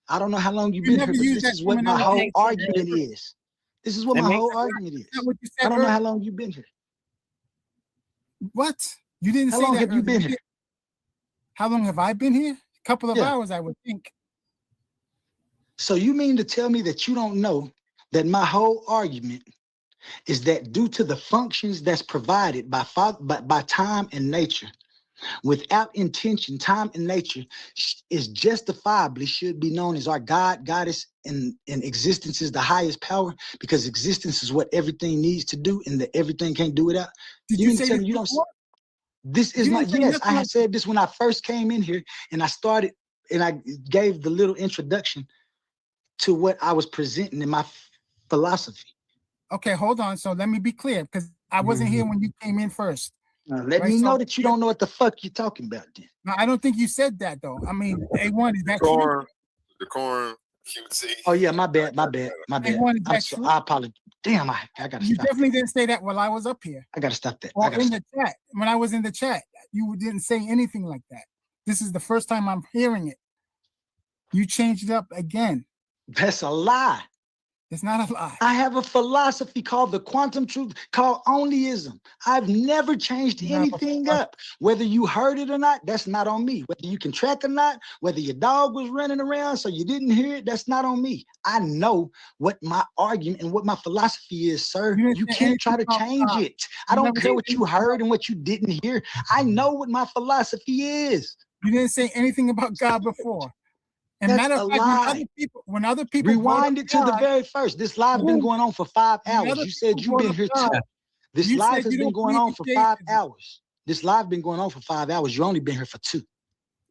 I don't know how long you've You been never here, but used this that is what my terminology. whole argument is. This is what It my makes whole sense. argument is. That's what you I said don't know how earlier. long you've been here. What? You didn't How say long that have you earlier. been You here? did- How long have I been here? A couple of Yeah. hours, I would think. So you mean to tell me that you don't know that my whole argument is that due to the functions that's provided by time and nature, without intention, time and nature is justifiably should be known as our God, goddess, and existence is the highest power because existence is what everything needs to do and that everything can't do without. Did You you mean to say tell this me you don't? before? This is You my, didn't say yes, nothing I had like said this when I first came in here and I started and I gave the little introduction to what I was presenting in my philosophy. Okay, hold on. So let me be clear because I wasn't here when you came in first. Let Right, me so- know that you don't know what the fuck you're talking about then. No, I don't think you said that though. I mean, A1, is that true? Decorum, QT. Oh yeah, my bad. A1, is that true? I apologize. Damn, I gotta You stop. definitely didn't say that while I was up here. I gotta stop that. Or in the chat. When I was in the chat, you didn't say anything like that. This is the first time I'm hearing it. You changed it up again. That's a lie. It's not a lie. I have a philosophy called the quantum truth, called Onlyism. I've never changed anything up. Whether you heard it or not, that's not on me. Whether you can track or not, whether your dog was running around so you didn't hear it, that's not on me. I know what my argument and what my philosophy is, sir. You can't try to change it. I don't care what you heard and what you didn't hear. I know what my philosophy is. You didn't say anything about God before. And That's matter of a fact, lie. when other people Rewind it to the very first. This live been going on for 5 When hours. other You said people you've been brought here up God, too. This you live said has you been don't going believe on in for creation. 5 hours. This live been going on for 5 hours. You only been here for 2.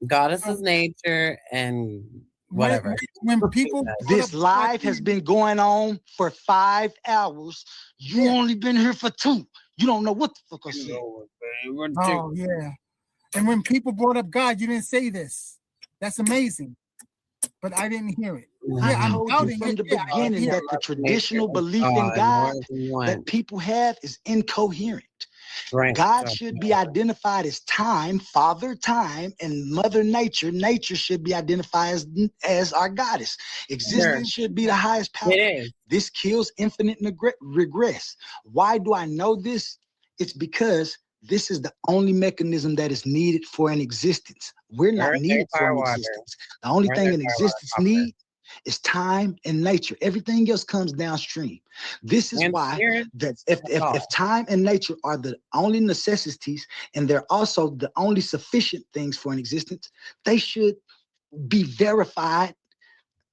Goddess is nature and whatever. When people This live has been going on for 5 hours. You only been here for 2. You don't know what the fuck I said. Oh yeah. And when people brought up God, you didn't say this. That's amazing. But I didn't hear it. Yeah, I I'm told you doubting from it. the Yeah, beginning yeah. that the traditional belief in God that people have is incoherent. Right. God should be identified as time, Father Time, and Mother Nature. Nature should be identified as our goddess. Existence should be the highest power. It is. This kills infinite regress. Why do I know this? It's because this is the only mechanism that is needed for an existence. We're not Earth, needed air, for fire, an water. existence. The only Earth, thing air, an fire, existence water. needs is time and nature. Everything else comes downstream. This is And why spirit. that if time and nature are the only necessities and they're also the only sufficient things for an existence, they should be verified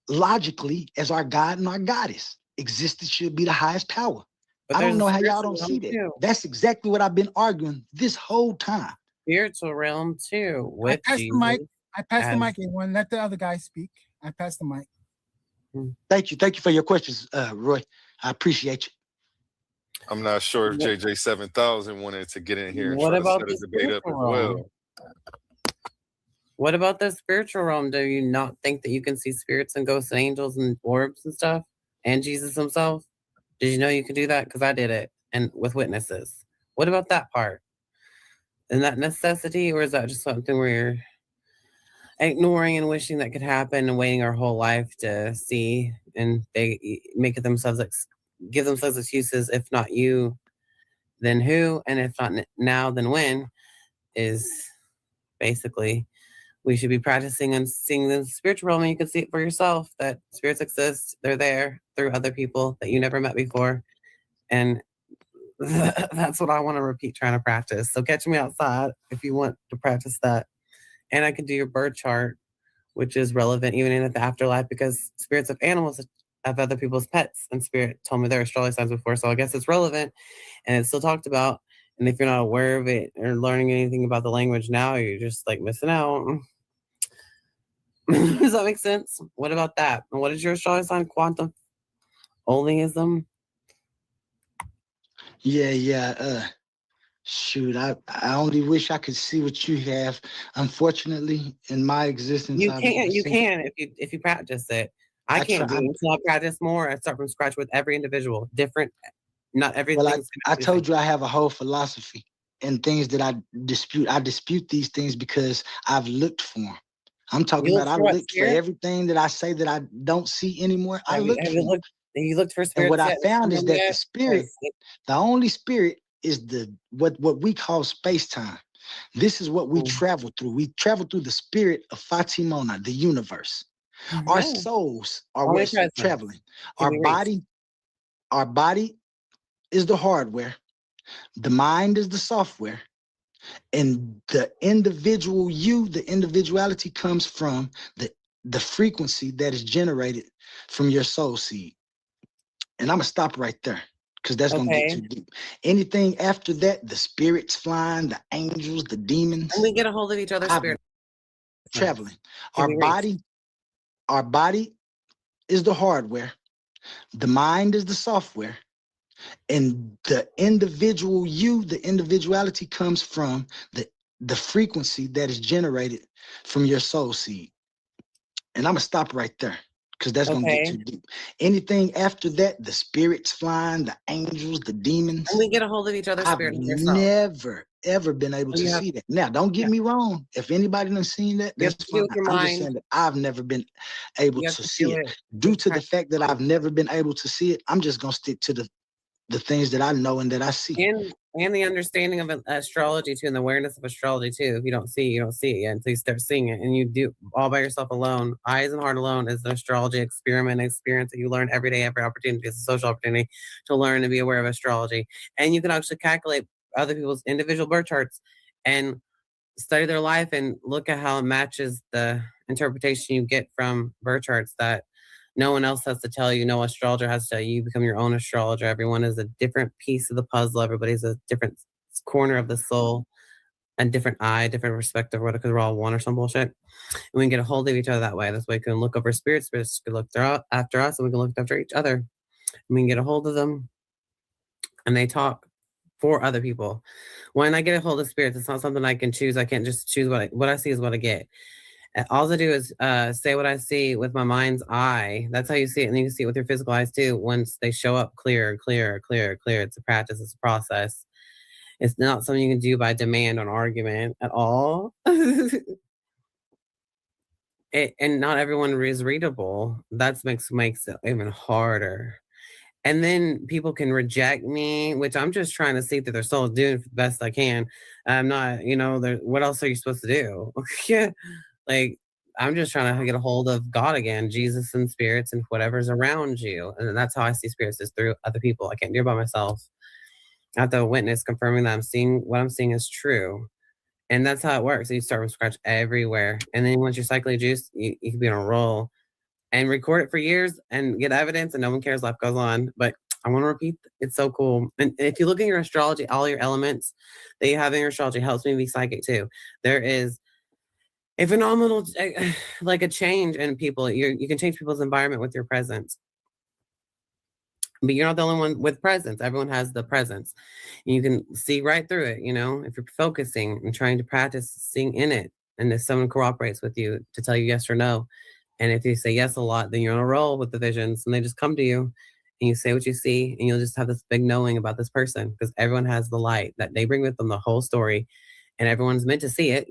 logically as our God and our goddess. Existence should be the highest power. But I don't there's know a how y'all spiritual don't see realm that. too. That's exactly what I've been arguing this whole time. Spiritual realm too. I With passed the mic. Jesus I passed the as- mic, A1. Let the other guy speak. I passed the mic. Thank you for your questions, Roy. I appreciate you. I'm not sure if JJ 7000 wanted to get in here and What try to about set a the debate up as spiritual well. realm? What about the spiritual realm? Do you not think that you can see spirits and ghosts and angels and orbs and stuff? And Jesus himself? Did you know you could do that? Because I did it, and with witnesses. What about that part? Is that necessity, or is that just something where you're ignoring and wishing that could happen and waiting our whole life to see, and they make it themselves give themselves excuses? If not you, then who? And if not now, then when? Is basically we should be practicing and seeing the spiritual realm, and you can see it for yourself that spirits exist. They're there through other people that you never met before, and that's what I want to repeat trying to practice. So catch me outside if you want to practice that. And I can do your bird chart, which is relevant even in the afterlife, because spirits of animals have other people's pets, and spirit told me their astrology signs before, so I guess it's relevant and it's still talked about. And if you're not aware of it or learning anything about the language now, you're just like missing out. Does that make sense? What about that? And what is your astrology sign? Quantum Onlyism? Yeah. Shoot, I only wish I could see what you have. Unfortunately, in my existence, You I've can seen- if you practice it. I can't do it until I practice more. I start from scratch with every individual. Different, not everything. Well, I told you I have a whole philosophy and things that I dispute. I dispute these things because I've looked for them. I'm talking You about I look for what, looked for spirit? everything that I say that I don't see anymore. I looked for it. You looked for And spirits what I yet? found is that the Yet? spirit, the only spirit is what we call space-time. This is what we travel through. We travel through the spirit of Fatimona, the universe. Our Yeah. souls are Only what's presence traveling. can be reached. Our body is the hardware. The mind is the software. And the individual you, the individuality comes from the frequency that is generated from your soul seed. And I'm gonna stop right there because that's gonna get too deep. Anything after that, the spirits flying, the angels, the demons. And we get a hold of each other's spirit. Traveling. Can be reached. Our body is the hardware. The mind is the software. And the individual you, the individuality comes from the frequency that is generated from your soul seed. And I'm gonna stop right there because that's gonna get too deep. Anything after that, the spirits flying, the angels, the demons. And we get a hold of each other's I've spirit. Yourself. never ever been able to see that. Now, don't get me wrong. If anybody done seen that, You have that's to do fine. with your I'm just mind. saying that I've never been able You have to to see do it. it. Due to the fact that I've never been able to see it, I'm just gonna stick to the things that I know and that I see. And the understanding of astrology too, and the awareness of astrology too. If you don't see, you don't see it until you start seeing it, and you do all by yourself alone. Eyes and heart alone is an astrology experience that you learn every day, every opportunity. It's a social opportunity to learn and be aware of astrology, and you can actually calculate other people's individual birth charts and study their life and look at how it matches the interpretation you get from birth charts that no one else has to tell you. No astrologer has to tell you. You become your own astrologer. Everyone is a different piece of the puzzle. Everybody's a different corner of the soul, and different eye, different perspective, because we're all one or some bullshit. And we can get a hold of each other that way. That's why we can look over spirits. Spirits can look after us, and we can look after each other. And we can get a hold of them, and they talk for other people. When I get a hold of spirits, it's not something I can choose. I can't just choose what I see is what I get. All I do is say what I see with my mind's eye. That's how you see it. And you can see it with your physical eyes too. Once they show up clear. It's a practice, it's a process. It's not something you can do by demand or argument at all. And not everyone is readable. That makes it even harder. And then people can reject me, which I'm just trying to see through their soul, doing the best I can. I'm not, what else are you supposed to do? Yeah. Like, I'm just trying to get a hold of God again, Jesus and spirits and whatever's around you. And that's how I see spirits, is through other people. I can't do it by myself. I have to witness confirming that what I'm seeing is true. And that's how it works. You start from scratch everywhere. And then once you're cycling juice, you can be on a roll and record it for years and get evidence, and no one cares. Life goes on. But I want to repeat, it's so cool. And if you look in your astrology, all your elements that you have in your astrology helps me be psychic too. There is a phenomenal, like a change in people. You can change people's environment with your presence. But you're not the only one with presence. Everyone has the presence. You can see right through it, if you're focusing and trying to practice seeing in it. And if someone cooperates with you to tell you yes or no, and if you say yes a lot, then you're on a roll with the visions, and they just come to you and you say what you see, and you'll just have this big knowing about this person, because everyone has the light that they bring with them, the whole story, and everyone's meant to see it,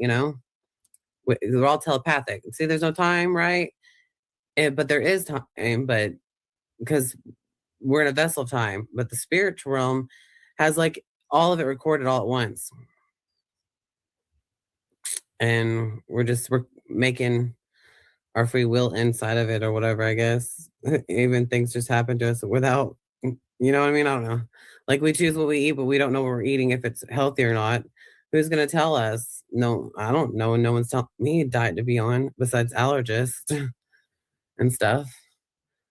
We're all telepathic. See, there's no time, right? But there is time, but because we're in a vessel of time, but the spiritual realm has like all of it recorded all at once. And we're making our free will inside of it or whatever, I guess. Even things just happen to us without, you know what I mean? I don't know. Like, we choose what we eat, but we don't know what we're eating, if it's healthy or not. Who's going to tell us? No, I don't know. And no one's telling me a diet to be on besides allergists and stuff.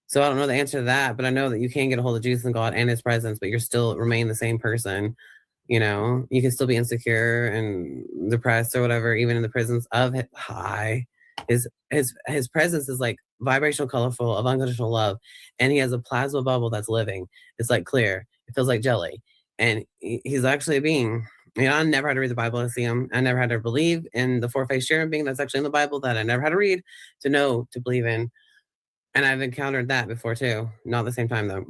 So I don't know the answer to that, but I know that you can get a hold of Jesus and God and his presence, but you're still remain the same person. You can still be insecure and depressed or whatever, even in the presence of high. His presence is like vibrational, colorful, of unconditional love. And he has a plasma bubble that's living. It's like clear. It feels like jelly. And he's actually a being. I never had to read the Bible to see him. I never had to believe in the four-faced cherubim being that's actually in the Bible, that I never had to read to know to believe in. And I've encountered that before too. Not at the same time though.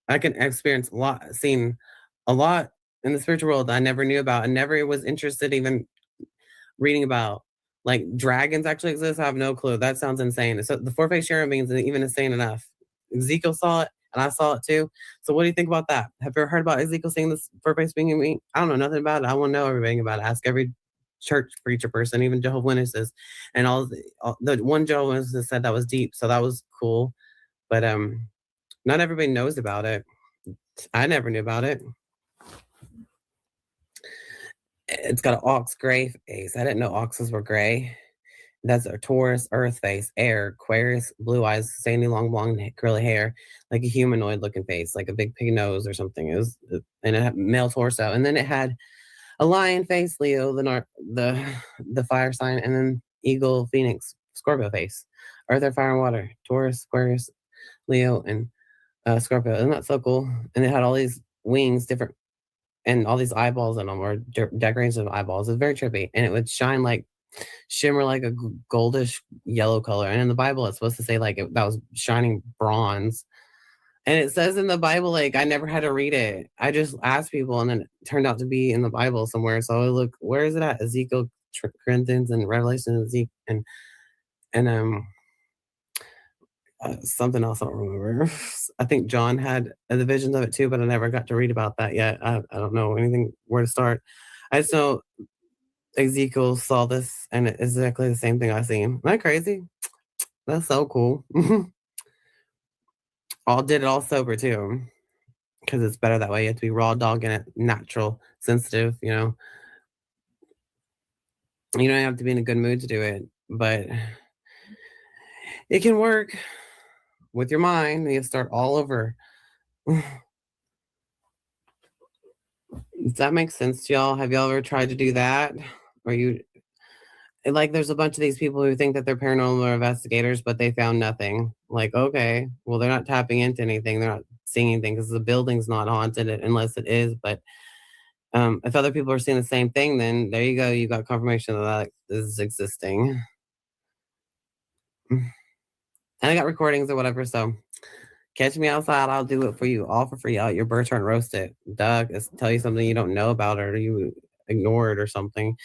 I can experience seen a lot in the spiritual world I never knew about and never was interested even reading about. like dragons actually exist. I have no clue. That sounds insane. So the four-faced cherubim being isn't even insane enough. Ezekiel saw it, and I saw it too. So what do you think about that? Have you ever heard about Ezekiel seeing this four-faced being? I don't know nothing about it. I want to know everything about it. Ask every church preacher person, even Jehovah's Witnesses, and all the one Jehovah's Witnesses said that was deep. So that was cool, but not everybody knows about it. I never knew about it. It's got an ox gray face. I didn't know oxes were gray. That's a Taurus, Earth face, Air, Aquarius, blue eyes, sandy, long, blonde, curly hair, like a humanoid looking face, like a big pig nose or something. It was, and it had male torso, and then it had a lion face, Leo, the fire sign, and then eagle, Phoenix, Scorpio face, Earth, Air, fire, and water, Taurus, Aquarius, Leo, and Scorpio. Isn't that so cool? And it had all these wings, different. And all these eyeballs in them, or decorations of eyeballs. It's very trippy, and it would shimmer like a goldish yellow color. And in the Bible, it's supposed to say like that was shining bronze. And it says in the Bible, like I never had to read it. I just asked people, and then it turned out to be in the Bible somewhere. So I look, where is it at? Ezekiel, Corinthians, and Revelation, Ezekiel, and something else I don't remember. I think John had the visions of it too, but I never got to read about that yet. I don't know anything where to start. I just know Ezekiel saw this, and it's exactly the same thing I seen. Isn't that crazy? That's so cool. All did it all sober too, because it's better that way. You have to be raw dogging it, natural, sensitive. You know, you don't have to be in a good mood to do it, but it can work with your mind. You start all over. Does that make sense to y'all? Have y'all ever tried to do that? Or you like there's a bunch of these people who think that they're paranormal investigators, but they found nothing. Like, okay, well, they're not tapping into anything. They're not seeing anything because the building's not haunted unless it is. But if other people are seeing the same thing, then there you go. You got confirmation that is existing. And I got recordings or whatever. So catch me outside. I'll do it for you, all for free. Out your bird turn roast it. Doug, tell you something you don't know about, or you ignore it or something.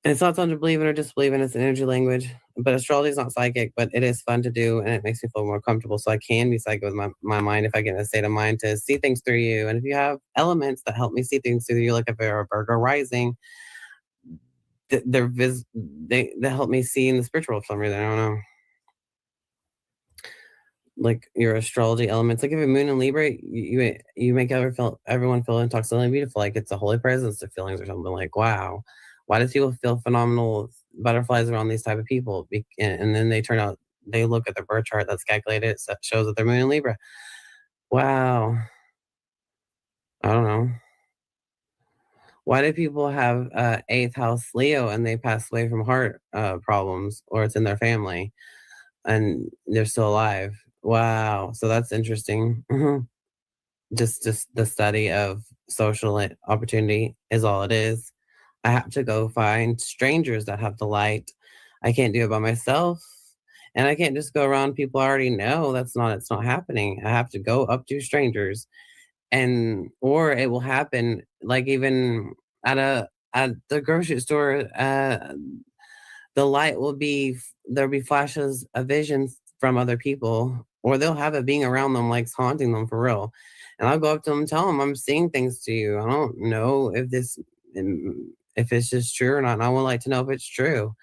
And it's not something to believe in or disbelieve in. It's an energy language. But astrology is not psychic, but it is fun to do, and it makes me feel more comfortable. So I can be psychic with my mind if I get in a state of mind to see things through you. And if you have elements that help me see things through you, like if you're a Virgo rising, they help me see in the spiritual for some reason. I don't know. Like your astrology elements, like if you're Moon and Libra, you make everyone feel intoxicatedly beautiful, like it's a holy presence of feelings or something. Like, wow, why do people feel phenomenal butterflies around these type of people? And then they look at their birth chart that's calculated, it shows that they're Moon and Libra. Wow, I don't know. Why do people have 8th house Leo and they pass away from heart problems, or it's in their family and they're still alive? Wow. So that's interesting. Just the study of social opportunity is all it is. I have to go find strangers that have the light. I can't do it by myself. And I can't just go around people I already know. It's not happening. I have to go up to strangers, or it will happen like even at the grocery store, the light will be, there'll be flashes of visions from other people, or they'll have it being around them, like haunting them for real. And I'll go up to them and tell them, I'm seeing things to you. I don't know if it's just true or not. And I would like to know if it's true.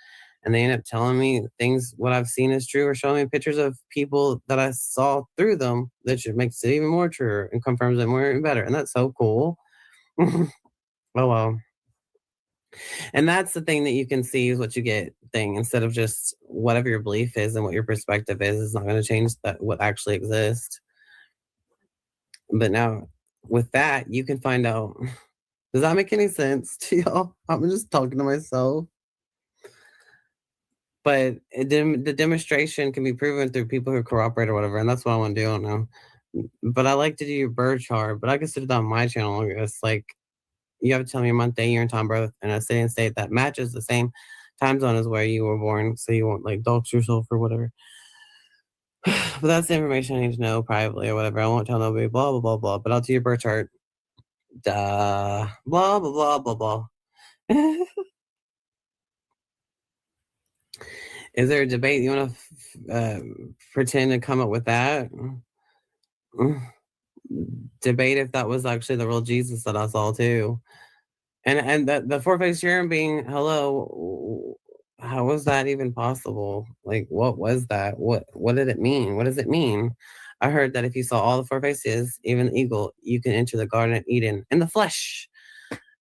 And they end up telling me things, what I've seen is true, or showing me pictures of people that I saw through them that makes it even more true and confirms it more and better. And that's so cool. Oh, well. And that's the thing that you can see is what you get thing, instead of just whatever your belief is and what your perspective is not going to change what actually exists. But now with that, you can find out. Does that make any sense to y'all? I'm just talking to myself. But the demonstration can be proven through people who cooperate or whatever. And that's what I want to do. I don't know. But I like to do your birth chart, but I consider that on my channel. It's like, you have to tell me your month, day, year, and time of birth, and a city and state that matches the same time zone as where you were born, so you won't like dox yourself or whatever. But that's the information I need to know privately or whatever. I won't tell nobody, blah, blah, blah, blah. But I'll do your birth chart. Duh. Blah, blah, blah, blah, blah. Is there a debate? You want to pretend to come up with that? Debate if that was actually the real Jesus that I saw too. And the four-faced cherub being, hello, how was that even possible? Like, what was that? What did it mean? What does it mean? I heard that if you saw all the four faces, even the eagle, you can enter the Garden of Eden in the flesh.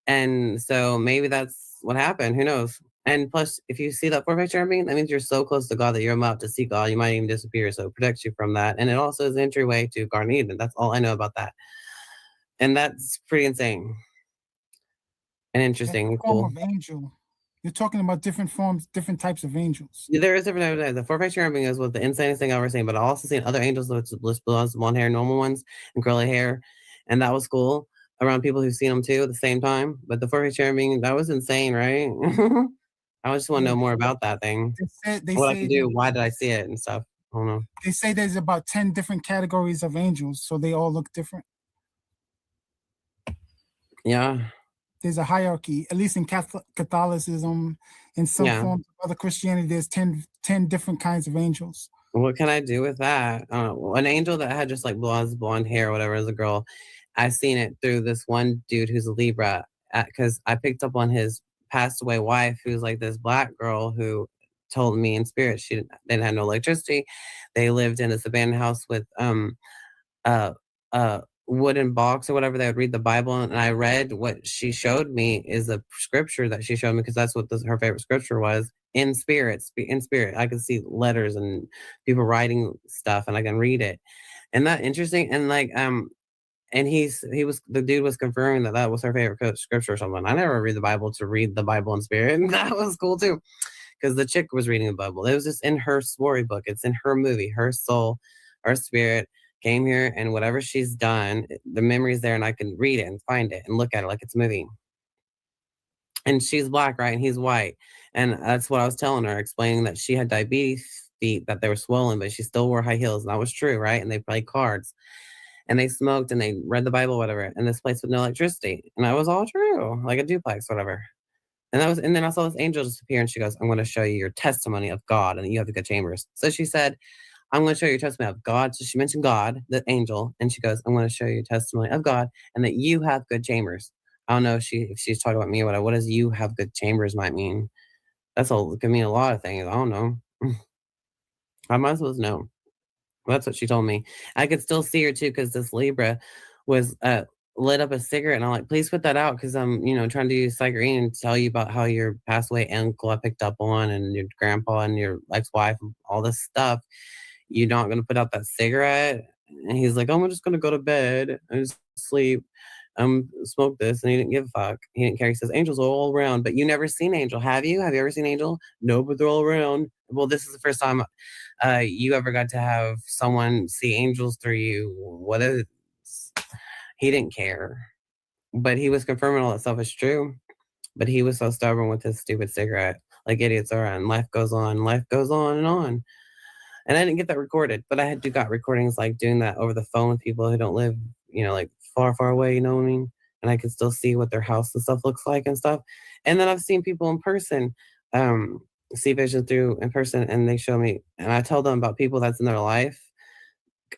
And so maybe that's what happened. Who knows? And plus, if you see that four-faced cherub being, that means you're so close to God that you're about to see God. You might even disappear. So it protects you from that. And it also is an entryway to Garden of Eden. That's all I know about that. And that's pretty insane. And interesting. That's a form of angel. You're talking about different forms, different types of angels. There is different. The four-faced cherubim is what the insanest thing I've ever seen. But I also seen other angels with blonde hair, normal ones, and curly hair, and that was cool. Around people who've seen them too at the same time. But the four-faced cherubim, that was insane, right? I just want to know more about that thing. What I can do, why did I see it, and stuff. I don't know. They say there's about 10 different categories of angels, so they all look different. Yeah. There's a hierarchy, at least in Catholicism, in some forms of other Christianity, there's 10 different kinds of angels. What can I do with that? An angel that had just like blonde hair or whatever as a girl, I seen it through this one dude who's a Libra, because I picked up on his passed away wife, who's like this black girl who told me in spirit they didn't have no electricity. They lived in this abandoned house with wooden box or whatever. They would read the Bible, and I read what she showed me is a scripture that she showed me, because that's what her favorite scripture was. In spirit, I could see letters and people writing stuff, and I can read it. And that interesting. And like and the dude was confirming that was her favorite scripture or something. I never read the Bible to read the Bible in spirit, and that was cool too, because the chick was reading the Bible. It was just in her storybook. It's in her movie. Her soul, her spirit came here, and whatever she's done, the memory's there, and I can read it and find it and look at it like it's a movie. And she's black, right? And he's white. And that's what I was telling her, explaining that she had diabetes feet, that they were swollen, but she still wore high heels. And that was true, right? And they played cards, and they smoked, and they read the Bible, whatever. And this place with no electricity. And that was all true, like a duplex, whatever. And then I saw this angel disappear, and she goes, I'm going to show you your testimony of God, and you have the good chambers. So she said, I'm going to show you your testimony of God. So she mentioned God, the angel, and she goes, I'm going to show you your testimony of God, and that you have good chambers. I don't know if she's talking about me or whatever. What does you have good chambers might mean? It can mean a lot of things. I don't know. I might as well know. Well, that's what she told me. I could still see her too, because this Libra was lit up a cigarette, and I'm like, please put that out, because I'm trying to do psychic and tell you about how your passed away uncle I picked up on, and your grandpa and your ex-wife and all this stuff. You're not going to put out that cigarette? And he's like, oh, I'm just going to go to bed and just sleep. Smoke this. And he didn't give a fuck. He didn't care. He says, angels are all around, but you never seen Angel. Have you? Have you ever seen Angel? No, but they're all around. Well, this is the first time you ever got to have someone see angels through you. What is? He didn't care, but he was confirming all that stuff is true. But he was so stubborn with his stupid cigarette, like idiots are. And life goes on and on. And I didn't get that recorded, but I got recordings like doing that over the phone with people who don't live, like far, far away, you know what I mean? And I can still see what their house and stuff looks like and stuff. And then I've seen people in person, see vision through in person, and they show me, and I tell them about people that's in their life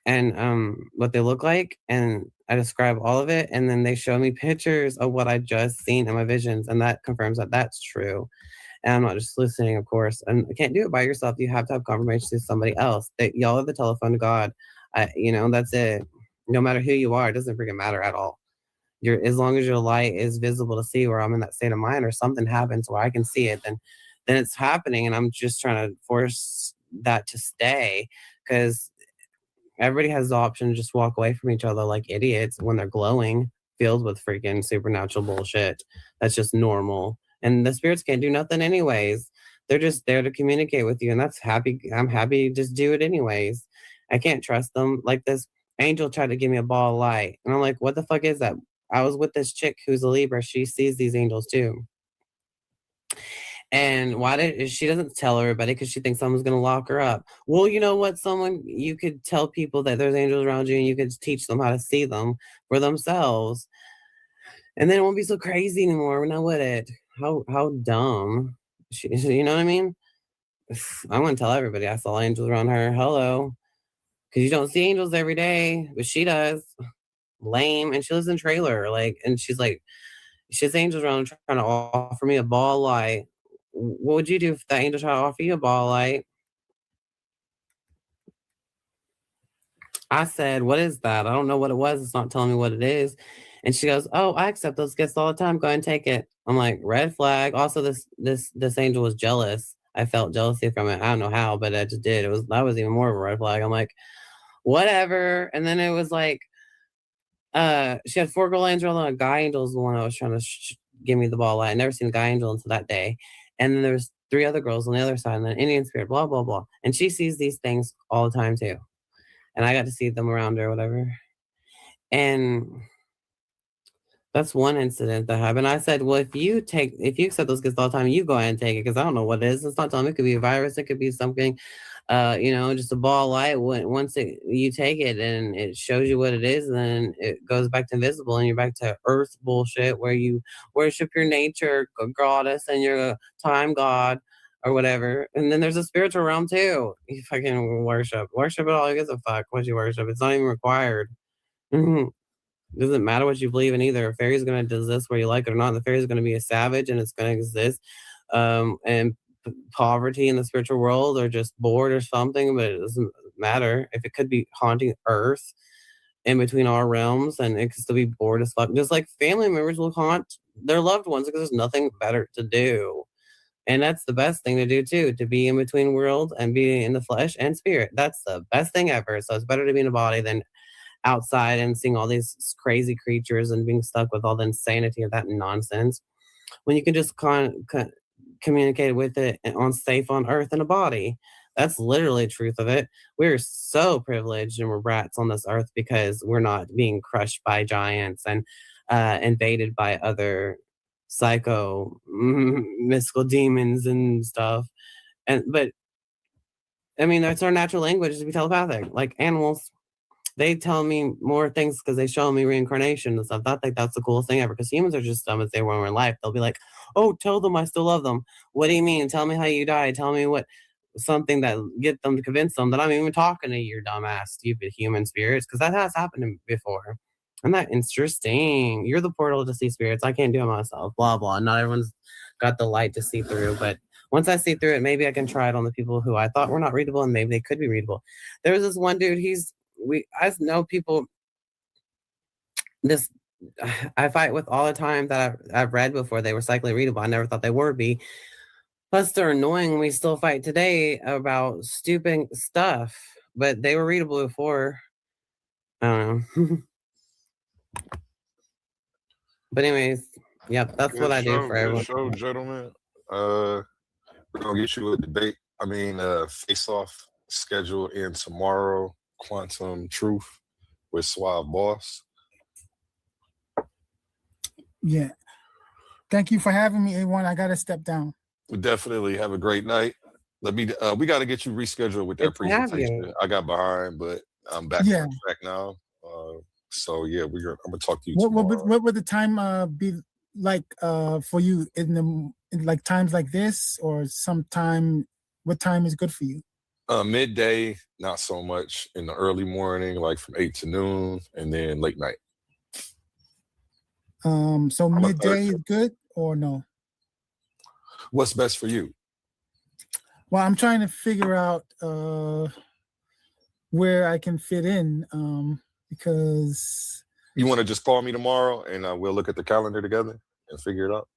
and what they look like, and I describe all of it, and then they show me pictures of what I just seen in my visions, and that confirms that that's true. And I'm not just listening, of course. And you can't do it by yourself. You have to have confirmation to somebody else. That y'all have the telephone to God. That's it. No matter who you are, it doesn't freaking matter at all. As long as your light is visible to see, where I'm in that state of mind, or something happens where I can see it, then it's happening. And I'm just trying to force that to stay, because everybody has the option to just walk away from each other like idiots when they're glowing, filled with freaking supernatural bullshit. That's just normal. And the spirits can't do nothing anyways. They're just there to communicate with you. And that's happy. I'm happy to just do it anyways. I can't trust them. Like this angel tried to give me a ball of light. And I'm like, what the fuck is that? I was with this chick who's a Libra. She sees these angels too. And she doesn't tell everybody, because she thinks someone's going to lock her up. Well, you know what? You could tell people that there's angels around you, and you could teach them how to see them for themselves. And then it won't be so crazy anymore. Now would it? How dumb. You know what I mean? I'm gonna tell everybody I saw angels around her. Hello, because you don't see angels every day, but she does. Lame, and she lives in a trailer. Like, and she's like, she has angels around trying to offer me a ball of light. What would you do if that angel tried to offer you a ball of light? I said, what is that? I don't know what it was. It's not telling me what it is. And she goes, oh, I accept those gifts all the time. Go ahead and take it. I'm like, red flag. Also, this angel was jealous. I felt jealousy from it. I don't know how, but I just did. That was even more of a red flag. I'm like, whatever. And then it was like, she had 4 girl angels and a guy angel was the one I was trying to give me the ball light. I never seen a guy angel until that day. And then there's 3 other girls on the other side, and then Indian spirit, blah, blah, blah. And she sees these things all the time too. And I got to see them around her or whatever. And that's one incident that happened. I said, well, if you accept those gifts all the time, you go ahead and take it, because I don't know what it is. It's not telling me. It could be a virus. It could be something, just a ball of light. Once you take it and it shows you what it is, then it goes back to invisible, and you're back to earth bullshit where you worship your nature goddess and your time god or whatever. And then there's a spiritual realm too. You fucking worship it all. Who gives a fuck what you worship? It's not even required. Doesn't matter what you believe in either. A fairy is going to exist whether you like it or not. The fairy is going to be a savage, and it's going to exist. And poverty in the spiritual world, or just bored or something, but it doesn't matter. If it could be haunting Earth in between our realms, and it could still be bored as fuck. Just like family members will haunt their loved ones because there's nothing better to do. And that's the best thing to do too, to be in between worlds and be in the flesh and spirit. That's the best thing ever. So it's better to be in a body than outside and seeing all these crazy creatures and being stuck with all the insanity of that nonsense, when you can just communicate with it safe on Earth in a body. That's literally the truth of it. We're so privileged and we're brats on this earth because we're not being crushed by giants and invaded by other psycho mystical demons and stuff. But I mean, that's our natural language, to be telepathic, like animals. They tell me more things because they show me reincarnation and stuff. I think that's the coolest thing ever, because humans are just dumb as they were in life. They'll be like, oh, tell them I still love them. What do you mean? Tell me how you died. Tell me something that get them to convince them that I'm even talking to your dumbass, stupid human spirits, because that has happened to me before. Isn't that interesting? You're the portal to see spirits. I can't do it myself. Blah, blah. Not everyone's got the light to see through, but once I see through it, maybe I can try it on the people who I thought were not readable, and maybe they could be readable. There was this one dude, I know people I fight with all the time that I've read before. They were psychically readable. I never thought they would be. Plus, they're annoying. We still fight today about stupid stuff, but they were readable before. I don't know. But anyways, yep, that's what I do for everyone. Good show, gentlemen. We're gonna get you a debate. Face-off scheduled in tomorrow. Quantum Truth with Suave Boss. Yeah. Thank you for having me, A1. I gotta step down. Definitely have a great night. We got to get you rescheduled with that presentation. I got behind, but I'm back on track now. So yeah, I'm gonna talk to you tomorrow. What would the time be like for you in like times like this, or sometime? What time is good for you? Midday, not so much. In the early morning, like from 8 to noon, and then late night. So midday is good or no? What's best for you? Well, I'm trying to figure out where I can fit in because... You want to just call me tomorrow and we'll look at the calendar together and figure it out?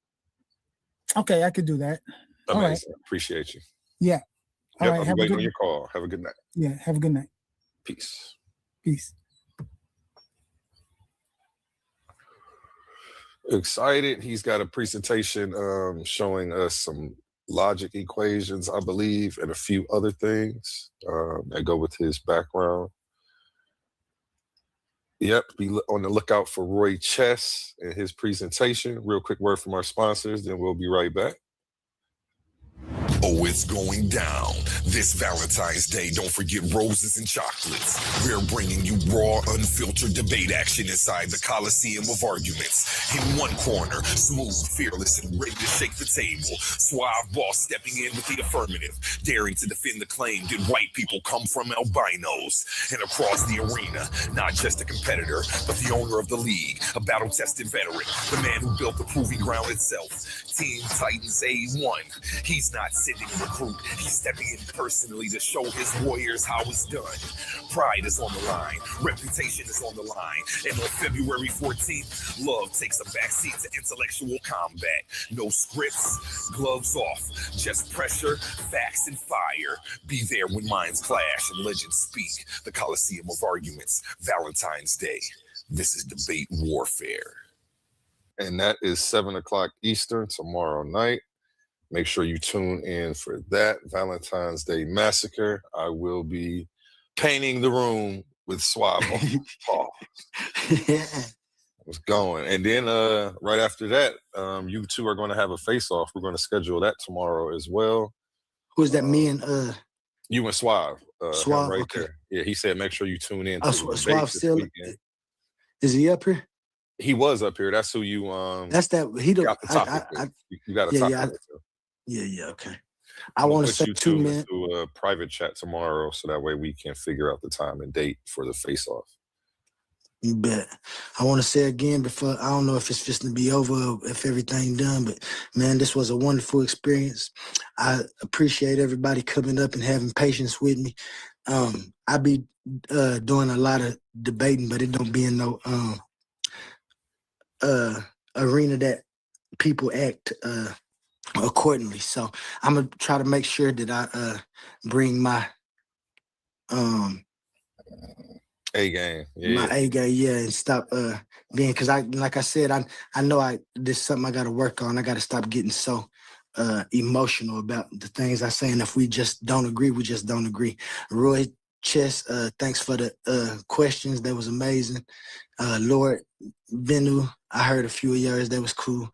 Okay, I could do that. Amazing. All right. Appreciate you. Yeah. All right. I'm waiting on your call. Have a good night. Yeah, have a good night. Peace. Peace. Excited. He's got a presentation showing us some logic equations, I believe, and a few other things that go with his background. Yep, be on the lookout for Roy Chess and his presentation. Real quick word from our sponsors, then we'll be right back. Oh, it's going down. This Valentine's Day, don't forget roses and chocolates. We're bringing you raw, unfiltered debate action inside the Coliseum of Arguments. In one corner, smooth, fearless, and ready to shake the table. Suave boss stepping in with the affirmative, daring to defend the claim that white people come from albinos. And across the arena, not just a competitor, but the owner of the league, a battle-tested veteran, the man who built the proving ground itself. Team Titans A1. He's not sending a recruit. He's stepping in personally to show his warriors how it's done. Pride is on the line. Reputation is on the line. And on February 14th, love takes a backseat to intellectual combat. No scripts, gloves off. Just pressure, facts, and fire. Be there when minds clash and legends speak. The Coliseum of Arguments, Valentine's Day. This is debate warfare. And that is 7 o'clock Eastern tomorrow night. Make sure you tune in for that Valentine's Day Massacre. I will be painting the room with Swab Paul. Yeah. What's going? And then right after that, you two are going to have a face-off. We're going to schedule that tomorrow as well. Who's that? Me and you and Suave. Suave, right okay. there. Yeah, he said make sure you tune in. Suave still is he up here? He was up here. That's who you That's that he don't. got the topic. You got a topic. Yeah, okay. I want to say two minutes. Do a private chat tomorrow, so that way we can figure out the time and date for the face-off. You bet. I want to say again before, I don't know if it's just to be over or if everything done, but man, this was a wonderful experience. I appreciate everybody coming up and having patience with me. I be doing a lot of debating, but it don't be in no arena that people act accordingly. So I'm gonna try to make sure that I bring my A game, my A game, and stop being, because like I said, I know this is something I got to work on. I got to stop getting so emotional about the things I say, and if we just don't agree, we just don't agree. Roy Chess, thanks for the questions. That was amazing. Lord Benu, I heard a few of yours. That was cool.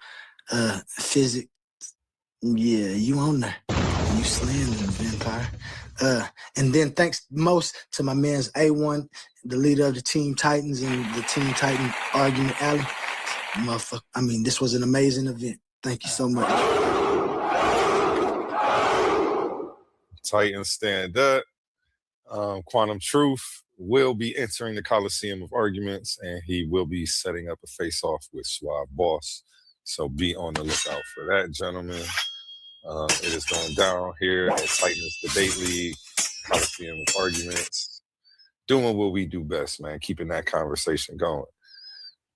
Physics, yeah, you on there. You slaying the vampire. And then thanks most to my man's A1, the leader of the Team Titans and the Team Titan Argument Alley. Motherfucker, I mean, this was an amazing event. Thank you so much. Titans stand up. Quantum Truth will be entering the Coliseum of Arguments, and he will be setting up a face-off with Suave Boss. So be on the lookout for that, gentlemen. It is going down here at Titans Debate League, Coliseum of Arguments. Doing what we do best, man. Keeping that conversation going.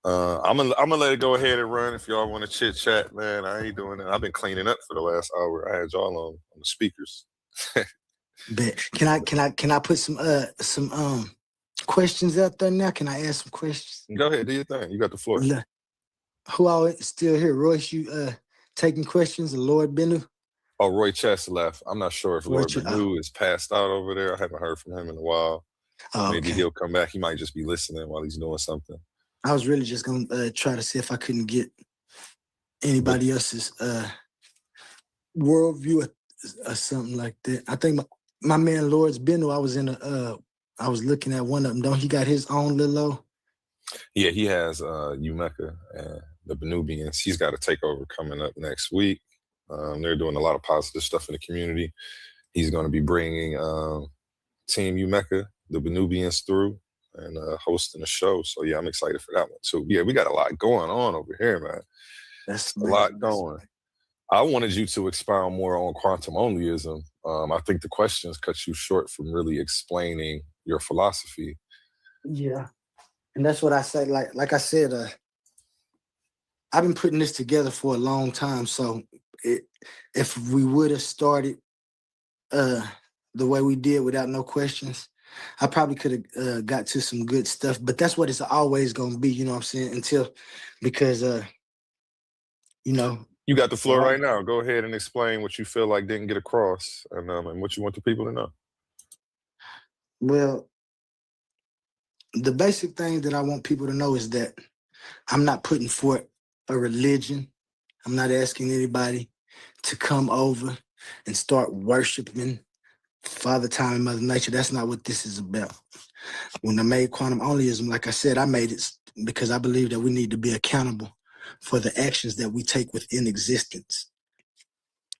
I'm gonna let it go ahead and run. If y'all want to chit chat, man, I ain't doing it. I've been cleaning up for the last hour. I had y'all on the speakers. Bet. Can I put some questions out there now? Can I ask some questions? Go ahead, do your thing. You got the floor. Who all still here? Royce, you taking questions? Lord Benu? Oh, Roy Chess left. I'm not sure if Lord Benu is passed out over there. I haven't heard from him in a while. Maybe he'll come back. He might just be listening while he's doing something. I was really just gonna try to see if I couldn't get anybody else's worldview or something like that. I think my man Lord's Benu, I was looking at one of them. Don't he got his own little? Yeah, he has Umeka and the Benubians. He's got a takeover coming up next week. They're doing a lot of positive stuff in the community. He's going to be bringing Team Umeka, the Benubians, through and hosting a show. So yeah, I'm excited for that one too. Yeah, we got a lot going on over here, man. That's a lot going. I wanted you to expound more on quantum onlyism. I think the questions cut you short from really explaining your philosophy. Yeah, and that's what I say. Like I said, I've been putting this together for a long time. So if we would have started the way we did without no questions, I probably could have got to some good stuff. But that's what it's always going to be, you know what I'm saying? Because you got the floor right now. Go ahead and explain what you feel like didn't get across and what you want the people to know. Well, the basic thing that I want people to know is that I'm not putting forth a religion. I'm not asking anybody to come over and start worshiping Father Time and Mother Nature. That's not what this is about. When I made Quantum Onlyism, like I said, I made it because I believe that we need to be accountable for the actions that we take within existence.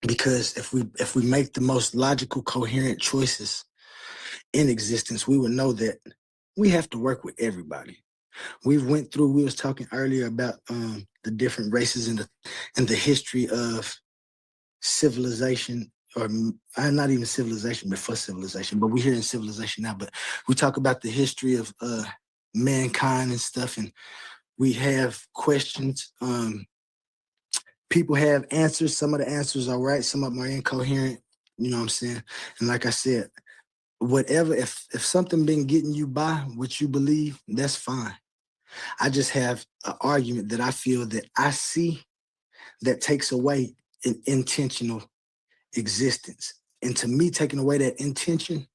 Because if we make the most logical, coherent choices in existence, we would know that we have to work with everybody. We was talking earlier about the different races in the history of civilization, or not even civilization, before civilization, but we're here in civilization now. But we talk about the history of mankind and stuff, and we have questions. People have answers. Some of the answers are right, some of them are incoherent. You know what I'm saying? And like I said, whatever, if something been getting you by what you believe, that's fine. I just have an argument that I feel that I see that takes away an intentional existence. And to me, taking away that intention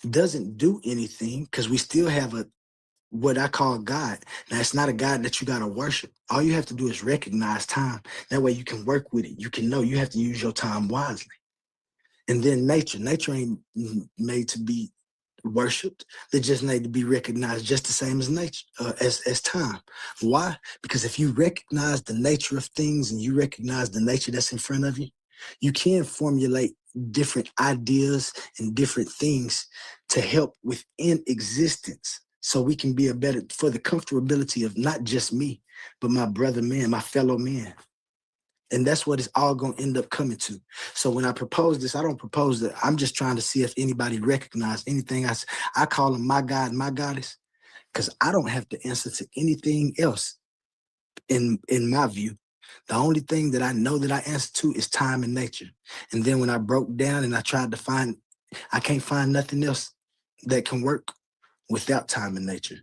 doesn't do anything, because we still have what I call God. Now, it's not a God that you got to worship. All you have to do is recognize time. That way you can work with it. You can know you have to use your time wisely. And then nature ain't made to be worshipped. They just need to be recognized just the same as nature, as time. Why? Because if you recognize the nature of things and you recognize the nature that's in front of you, you can formulate different ideas and different things to help within existence, so we can be for the comfortability of not just me, but my brother man, my fellow man. And that's what it's all going to end up coming to. So when I propose this, I don't propose that. I'm just trying to see if anybody recognizes anything. I call them my God, my goddess, because I don't have to answer to anything else in my view. The only thing that I know that I answer to is time and nature. And then when I broke down and I tried to find, I can't find nothing else that can work without time and nature.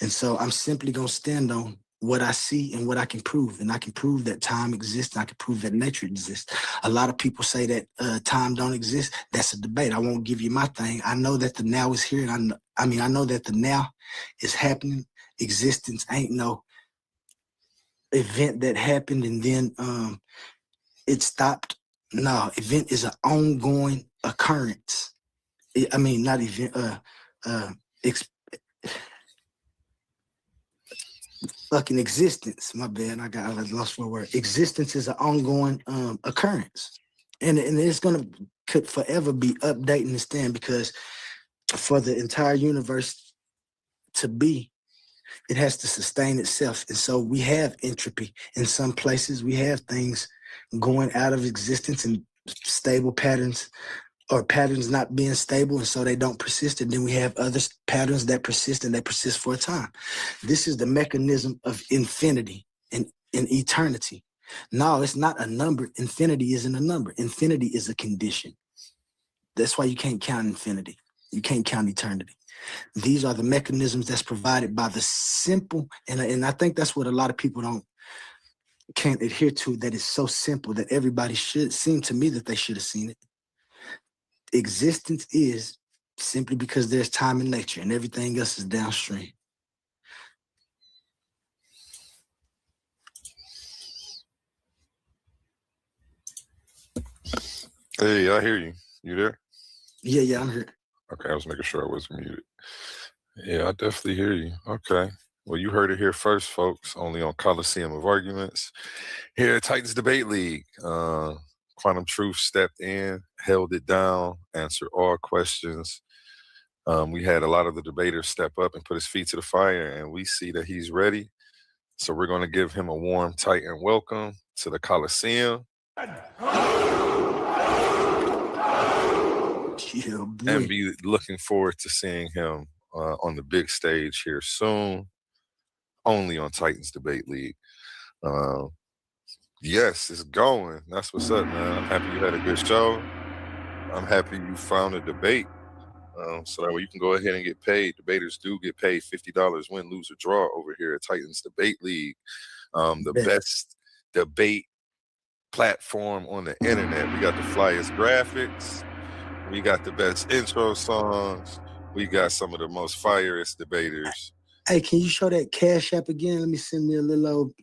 And so I'm simply going to stand on what I see and what I can prove. And I can prove that time exists. And I can prove that nature exists. A lot of people say that time don't exist. That's a debate. I won't give you my thing. I know that the now is here. And I know that the now is happening. Existence ain't no event that happened and then it stopped. No, event is an ongoing occurrence. Not event, fucking existence. My bad. I lost my word. Existence is an ongoing occurrence, and it's could forever be updating this thing, because for the entire universe to be, it has to sustain itself. And so we have entropy in some places. We have things going out of existence and stable patterns, or patterns not being stable, and so they don't persist. And then we have other patterns that persist, and they persist for a time. This is the mechanism of infinity and eternity. No, it's not a number. Infinity isn't a number. Infinity is a condition. That's why you can't count infinity. You can't count eternity. These are the mechanisms that's provided by the simple, and I think that's what a lot of people can't adhere to, that is so simple that everybody should seem to me that they should have seen it. Existence is simply because there's time in nature, and everything else is downstream. Hey, I hear you. You there? Yeah, I'm here. Okay, I was making sure I wasn't muted. Yeah, I definitely hear you. Okay. Well, you heard it here first, folks, only on Coliseum of Arguments. Here at Titans Debate League, Quantum Truth stepped in, held it down, answered all questions. We had a lot of the debaters step up and put his feet to the fire, and we see that he's ready. So we're going to give him a warm Titan welcome to the Coliseum. And be looking forward to seeing him on the big stage here soon, only on Titans Debate League. Yes, it's going. That's what's up, man. I'm happy you had a good show. I'm happy you found a debate, so that way you can go ahead and get paid. Debaters do get paid $50 win, lose, or draw over here at Titans Debate League, the best debate platform on the internet. We got the flyest graphics. We got the best intro songs. We got some of the most fireest debaters. Hey, can you show that Cash App again? Let me send me a little old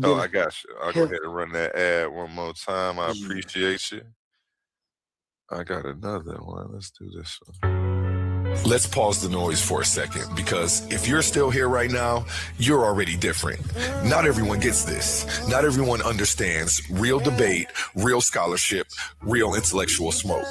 Oh, I got you. I'll go ahead and run that ad one more time. I appreciate you. I got another one. Let's do this one. Let's pause the noise for a second, because if you're still here right now, you're already different. Not everyone gets this. Not everyone understands real debate, real scholarship, real intellectual smoke.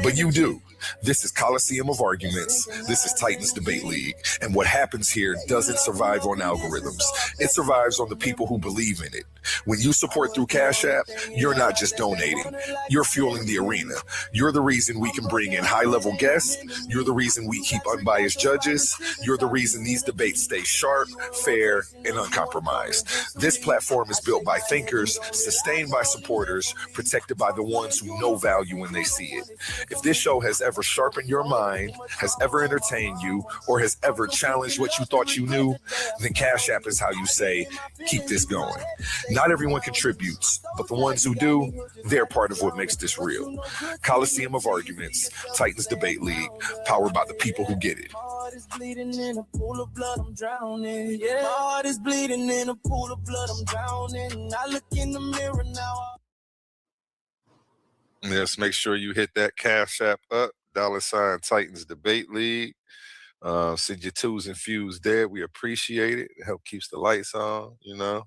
But you do. This is Coliseum of Arguments. This is Titans Debate League. And what happens here doesn't survive on algorithms. It survives on the people who believe in it. When you support through Cash App, you're not just donating. You're fueling the arena. You're the reason we can bring in high-level guests. You're the reason we keep unbiased judges. You're the reason these debates stay sharp, fair, and uncompromised. This platform is built by thinkers, sustained by supporters, protected by the ones who know value when they see it. If this show has ever sharpened your mind, has ever entertained you, or has ever challenged what you thought you knew, then Cash App is how you say, keep this going. Not everyone contributes, but the ones who do, they're part of what makes this real. Coliseum of Arguments, Titans Debate League, powered by the people who get it. My heart is bleeding in a pool of blood, I'm drowning. Yeah, my heart is bleeding in a pool of blood, I'm drowning. I look in the mirror now. Yes, make sure you hit that Cash App up, $ Titans Debate League. Send your twos and fews there. We appreciate it. It helps keeps the lights on, you know.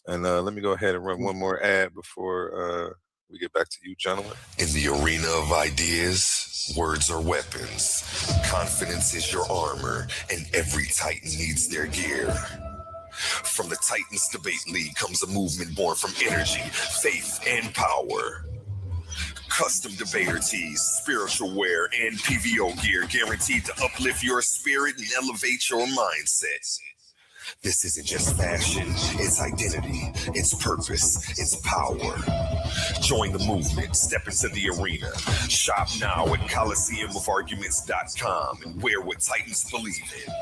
And let me go ahead and run one more ad before we get back to you, gentlemen. In the arena of ideas, words are weapons. Confidence is your armor, and every Titan needs their gear. From the Titans Debate League comes a movement born from energy, faith, and power. Custom debater tees, spiritual wear, and PVO gear guaranteed to uplift your spirit and elevate your mindset. This isn't just fashion, it's identity, it's purpose, it's power. Join the movement, step into the arena. Shop now at ColiseumofArguments.com and wear what Titans believe in.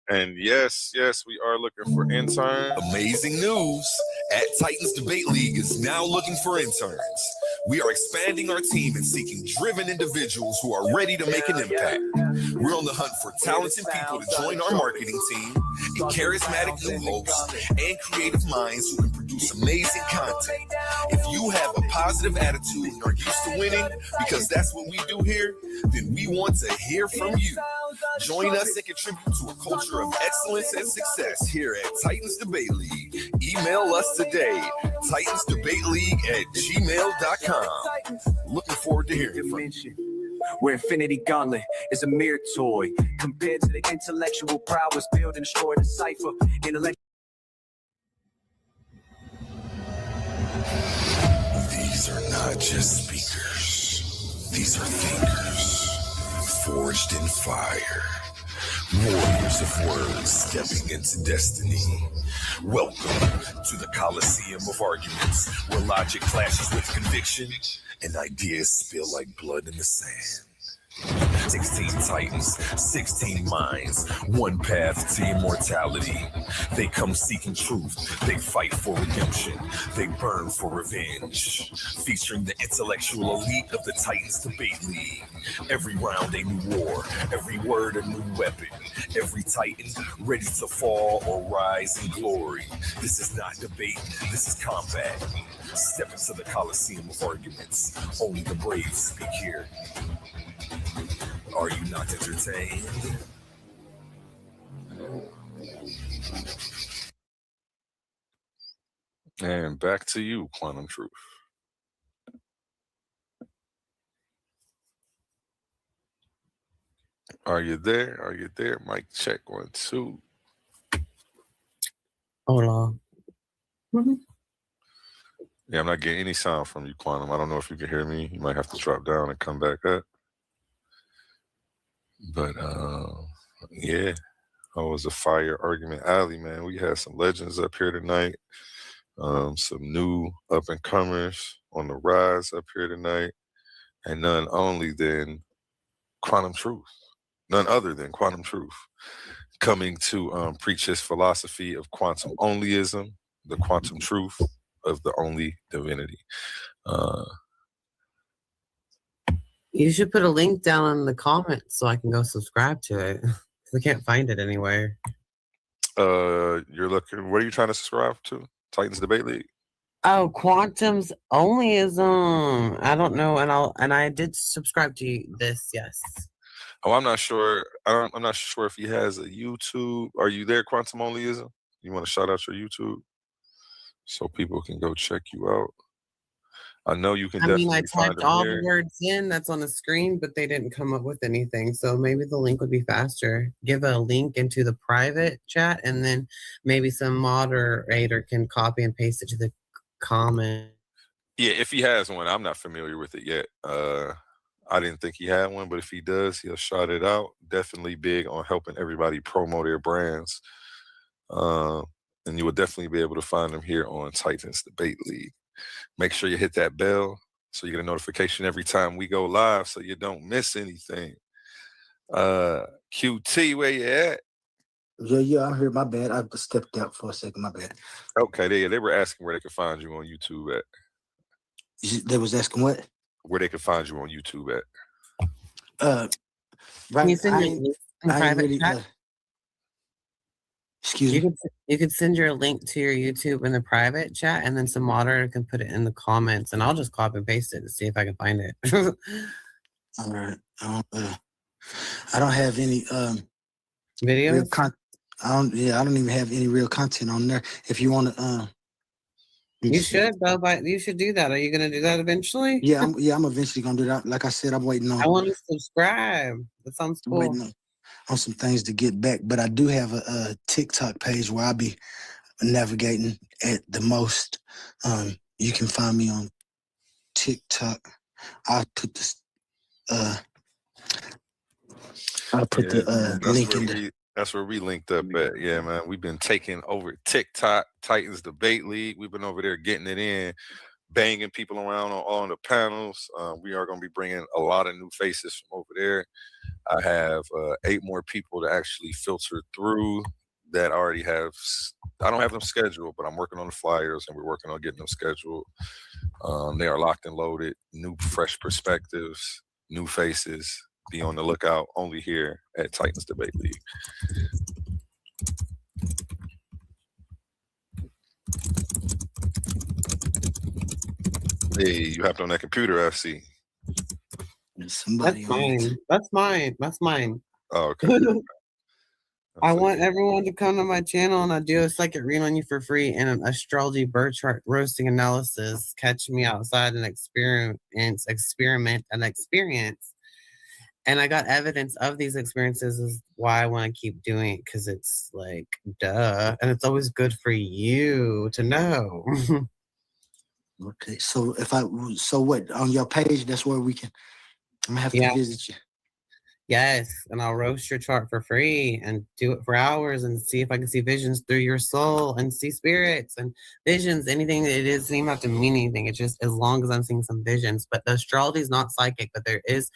And yes, we are looking for interns. Amazing news! At Titans Debate League is now looking for interns. We are expanding our team and seeking driven individuals who are ready to make an impact. We're on the hunt for talented people to join our marketing team, and charismatic new hosts, and creative minds who can produce amazing content. If you have a positive attitude and are used to winning, because that's what we do here, then we want to hear from you. Join us and contribute to a culture of excellence and success here at Titans Debate League. Email us today, titansdebateleague@gmail.com. Looking forward to hearing from you. Where Infinity Gauntlet is a mere toy compared to the intellectual prowess build and destroy the cipher. These are not just speakers. These are thinkers, forged in fire. Warriors of words stepping into destiny. Welcome to the Coliseum of Arguments, where logic clashes with conviction and ideas spill like blood in the sand. 16 Titans, 16 minds, one path to immortality. They come seeking truth, they fight for redemption, they burn for revenge. Featuring the intellectual elite of the Titans Debate League. Every round a new war, every word a new weapon. Every Titan ready to fall or rise in glory. This is not debate, this is combat. Step into the Coliseum of Arguments. Only the brave speak here. Are you not entertained? And back to you, Quantum Truth. Are you there? Are you there? Mic check 1, 2. Hola. Yeah, I'm not getting any sound from you, Quantum. I don't know if you can hear me. You might have to drop down and come back up. But yeah, it was a fire argument alley, man. We had some legends up here tonight, some new up and comers on the rise up here tonight, and none other than Quantum Truth. coming to preach his philosophy of quantum onlyism, the quantum truth of the only divinity. You should put a link down in the comments so I can go subscribe to it. I can't find it anywhere. You're looking. What are you trying to subscribe to? Titans Debate League. Oh, Quantum's Onlyism. I don't know, and I did subscribe to this. Yes. Oh, I'm not sure. I'm not sure if he has a YouTube. Are you there, Quantum Onlyism? You want to shout out your YouTube so people can go check you out? I know you can definitely find typed them all here. the words in that's on the screen, but they didn't come up with anything. So maybe the link would be faster. Give a link into the private chat, and then maybe some moderator can copy and paste it to the comment. Yeah, if he has one, I'm not familiar with it yet. I didn't think he had one, but if he does, he'll shout it out. Definitely big on helping everybody promo their brands. And you will definitely be able to find them here on Titans Debate League. Make sure you hit that bell so you get a notification every time we go live so you don't miss anything. QT, where you at? Yeah, I'm here. My bad. I stepped out for a second. My bad. Okay, they were asking where they could find you on YouTube at. They was asking what? Where they could find you on YouTube at. Right. Can you send your link in private chat? Excuse me. You could send your link to your YouTube in the private chat, and then some moderator can put it in the comments, and I'll just copy and paste it to see if I can find it. All right. I don't have any videos. I don't even have any real content on there. If you want to, you should though. But you should do that. Are you going to do that eventually? Yeah, I'm eventually gonna do that. Like I said, I'm waiting on. I want to subscribe. That sounds cool. I'm waiting on some things to get back, but I do have a TikTok page where I'll be navigating at the most. You can find me on TikTok. I'll put this. I'll put the link in there. That's where we linked up at. Yeah, man. We've been taking over TikTok, Titans Debate League. We've been over there getting it in, banging people around on the panels. We are going to be bringing a lot of new faces from over there. I have 8 more people to actually filter through that already have. I don't have them scheduled, but I'm working on the flyers and we're working on getting them scheduled. They are locked and loaded. New, fresh perspectives, new faces. Be on the lookout only here at Titans Debate League. Hey, you hopped on that computer, I see. That's mine. Oh, okay. I want everyone to come to my channel and I do a psychic read on you for free and an astrology birth chart roasting analysis. Catch me outside and experiment and experience. And I got evidence of these experiences is why I want to keep doing it, because it's like, duh. And it's always good for you to know. Okay, so what on your page? That's where we can. I'm gonna have to visit you. Yes, and I'll roast your chart for free and do it for hours and see if I can see visions through your soul and see spirits and visions. Anything that it doesn't even have to mean anything. It's just as long as I'm seeing some visions. But the astrology is not psychic, but there is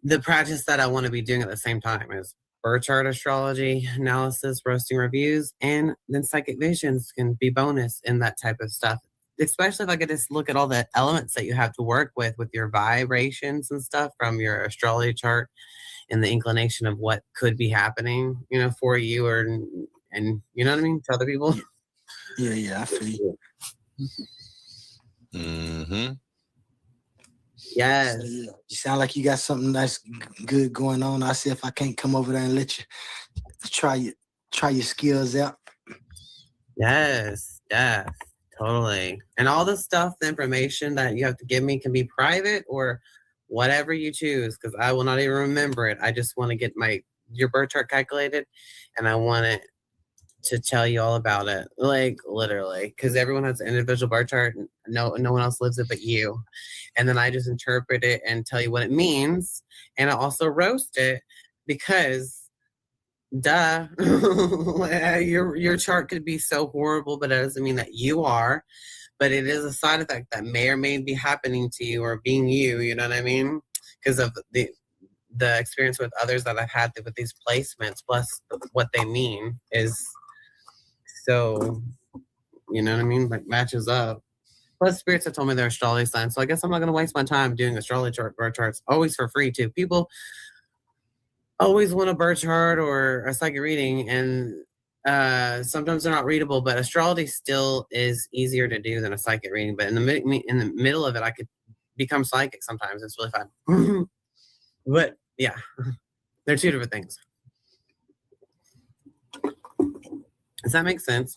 the practice that I want to be doing at the same time is birth chart astrology analysis, roasting reviews, and then psychic visions can be bonus in that type of stuff. Especially if I could just look at all the elements that you have to work with your vibrations and stuff from your astrology chart and the inclination of what could be happening, for you and you know what I mean, to other people. Yeah, I feel you. Mm-hmm. Yes. So, you sound like you got something nice, good going on. I'll see if I can't come over there and let you try your skills out. Yes, totally. And all the stuff, the information that you have to give me can be private or whatever you choose, because I will not even remember it. I just want to get your birth chart calculated, and I want it to tell you all about it, like literally, because everyone has an individual birth chart. No one else lives it but you. And then I just interpret it and tell you what it means. And I also roast it because, duh, your chart could be so horrible, but it doesn't mean that you are. But it is a side effect that may or may be happening to you or being you. You know what I mean? Because of the experience with others that I've had with these placements, plus what they mean, is so, you know what I mean? Like matches up. Plus, spirits have told me they're astrology signs, so I guess I'm not going to waste my time doing astrology birth charts, always for free too. People always want a birth chart or a psychic reading, and sometimes they're not readable. But astrology still is easier to do than a psychic reading. But in the middle of it, I could become psychic sometimes. It's really fun. But yeah, they're two different things. Does that make sense?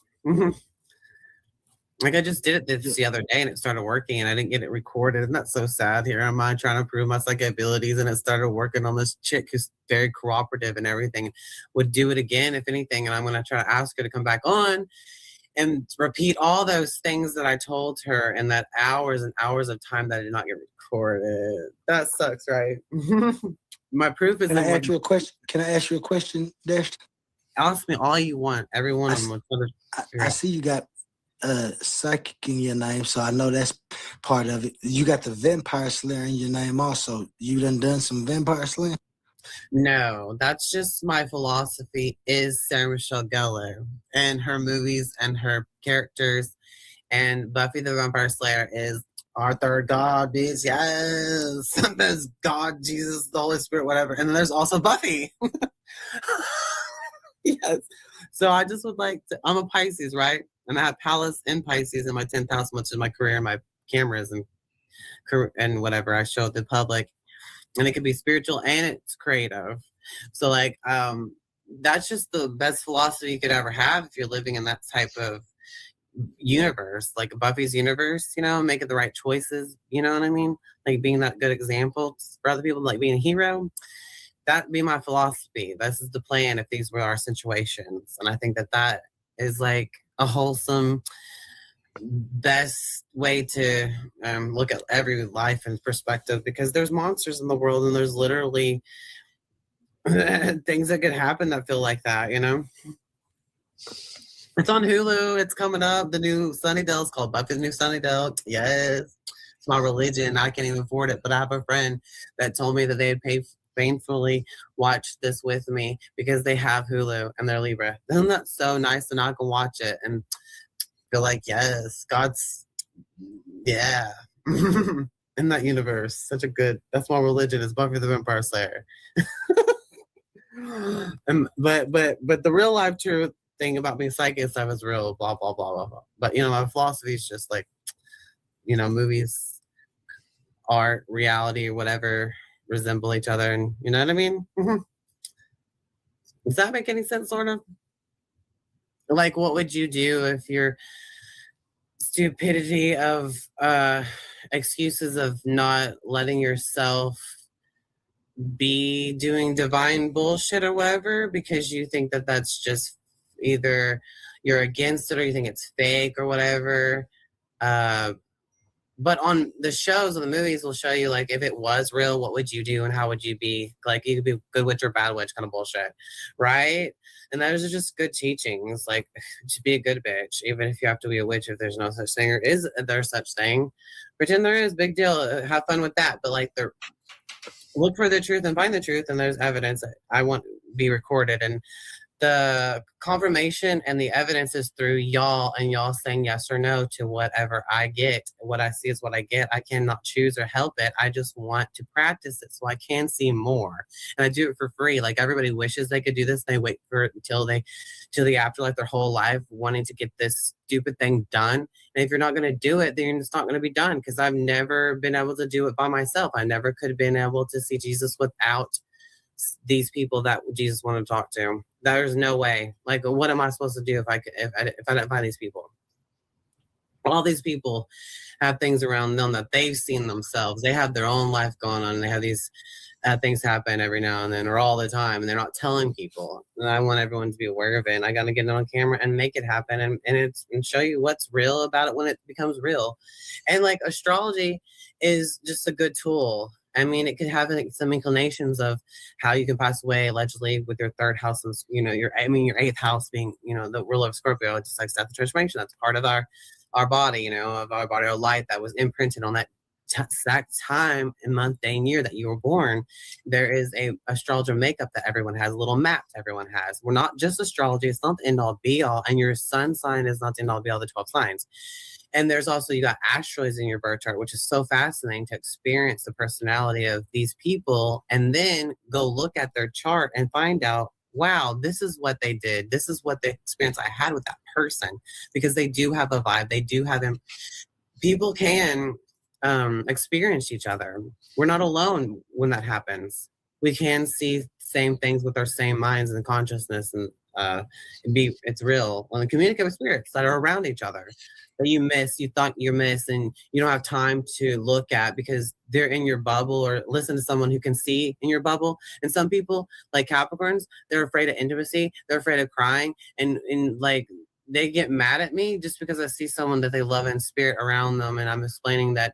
Like I just did it this the other day and it started working and I didn't get it recorded. Isn't that so sad? Here am I trying to prove my psychic abilities and it started working on this chick who's very cooperative and everything. Would do it again if anything, and I'm going to try to ask her to come back on and repeat all those things that I told her in that hours and hours of time that I did not get recorded. That sucks, right? My proof is Can I ask you a question? Can I ask you a question, Dash? Ask me all you want. Every one of them. I see you got psychic in your name, so I know that's part of it. You got the vampire slayer in your name also. You done some vampire slaying? No, that's just my philosophy is Sarah Michelle Gellar and her movies and her characters. And Buffy the Vampire Slayer is our third God, bitch. Yes. There's God, Jesus, the Holy Spirit, whatever. And then there's also Buffy. Yes. So I just would like to, I'm a Pisces, right? And I have Pallas in Pisces in my 10th house, much of my career, my cameras and whatever I show the public. And it can be spiritual and it's creative. So like, that's just the best philosophy you could ever have if you're living in that type of universe, like Buffy's universe, you know, making the right choices, you know what I mean? Like being that good example for other people, like being a hero. That'd be my philosophy. This is the plan if these were our situations. And I think that is like a wholesome, best way to look at every life in perspective, because there's monsters in the world and there's literally things that could happen that feel like that, you know? It's on Hulu. It's coming up. The new Sunnydale is called Buffy's New Sunnydale. Yes. It's my religion. I can't even afford it. But I have a friend that told me that they'd painfully watch this with me because they have Hulu and they're Libra. Isn't that so nice? And I can watch it and feel like, yes, God's, yeah. In that universe. Such a good, that's my religion is Buffy the Vampire Slayer. But the real life truth thing about being psychic and stuff is real, blah, blah, blah, blah, blah. But, you know, my philosophy is just like, you know, movies, art, reality, or whatever resemble each other. And you know what I mean? Does that make any sense, sort of? Like, what would you do if your stupidity of excuses of not letting yourself be doing divine bullshit or whatever because you think that that's just either you're against it or you think it's fake or whatever. But on the shows and the movies will show you, like, if it was real, what would you do and how would you be? Like, you could be good witch or bad witch kind of bullshit, right? And those are just good teachings, like, to be a good bitch, even if you have to be a witch, if there's no such thing, or is there such thing? Pretend there is, big deal, have fun with that. But, like, look for the truth and find the truth, and there's evidence that I want to be recorded. And the confirmation and the evidence is through y'all and y'all saying yes or no to whatever I get. What I see is what I get. I cannot choose or help it. I just want to practice it so I can see more. And I do it for free. Like everybody wishes they could do this. They wait for it until the afterlife, their whole life, wanting to get this stupid thing done. And if you're not going to do it, then it's not going to be done, because I've never been able to do it by myself. I never could have been able to see Jesus without these people that Jesus wanted to talk to. There's no way. Like, what am I supposed to do if I didn't find these people? All these people have things around them that they've seen themselves. They have their own life going on. And they have these things happen every now and then or all the time, and they're not telling people. And I want everyone to be aware of it. And I got to get it on camera and make it happen and show you what's real about it when it becomes real. And like astrology is just a good tool. I mean, it could have some inclinations of how you can pass away allegedly with your third house, and you know, your eighth house being, you know, the ruler of Scorpio. It's just like death and transformation. That's part of our body, you know, of our body, our light that was imprinted on that exact time and month, day, and year that you were born, there is a astrologer makeup that everyone has, a little map everyone has. We're not just astrology. It's not the end all be all. And your sun sign is not the end all be all, the 12 signs. And there's also, you got asteroids in your birth chart, which is so fascinating to experience the personality of these people and then go look at their chart and find out, wow, this is what they did. This is what the experience I had with that person, because they do have a vibe. They do have them. People can experience each other. We're not alone when that happens. We can see same things with our same minds and consciousness, and it's real. When we communicate with spirits that are around each other that you thought you miss, and you don't have time to look at because they're in your bubble, or listen to someone who can see in your bubble. And some people, like Capricorns, they're afraid of intimacy, they're afraid of crying, and like they get mad at me just because I see someone that they love in spirit around them, and I'm explaining that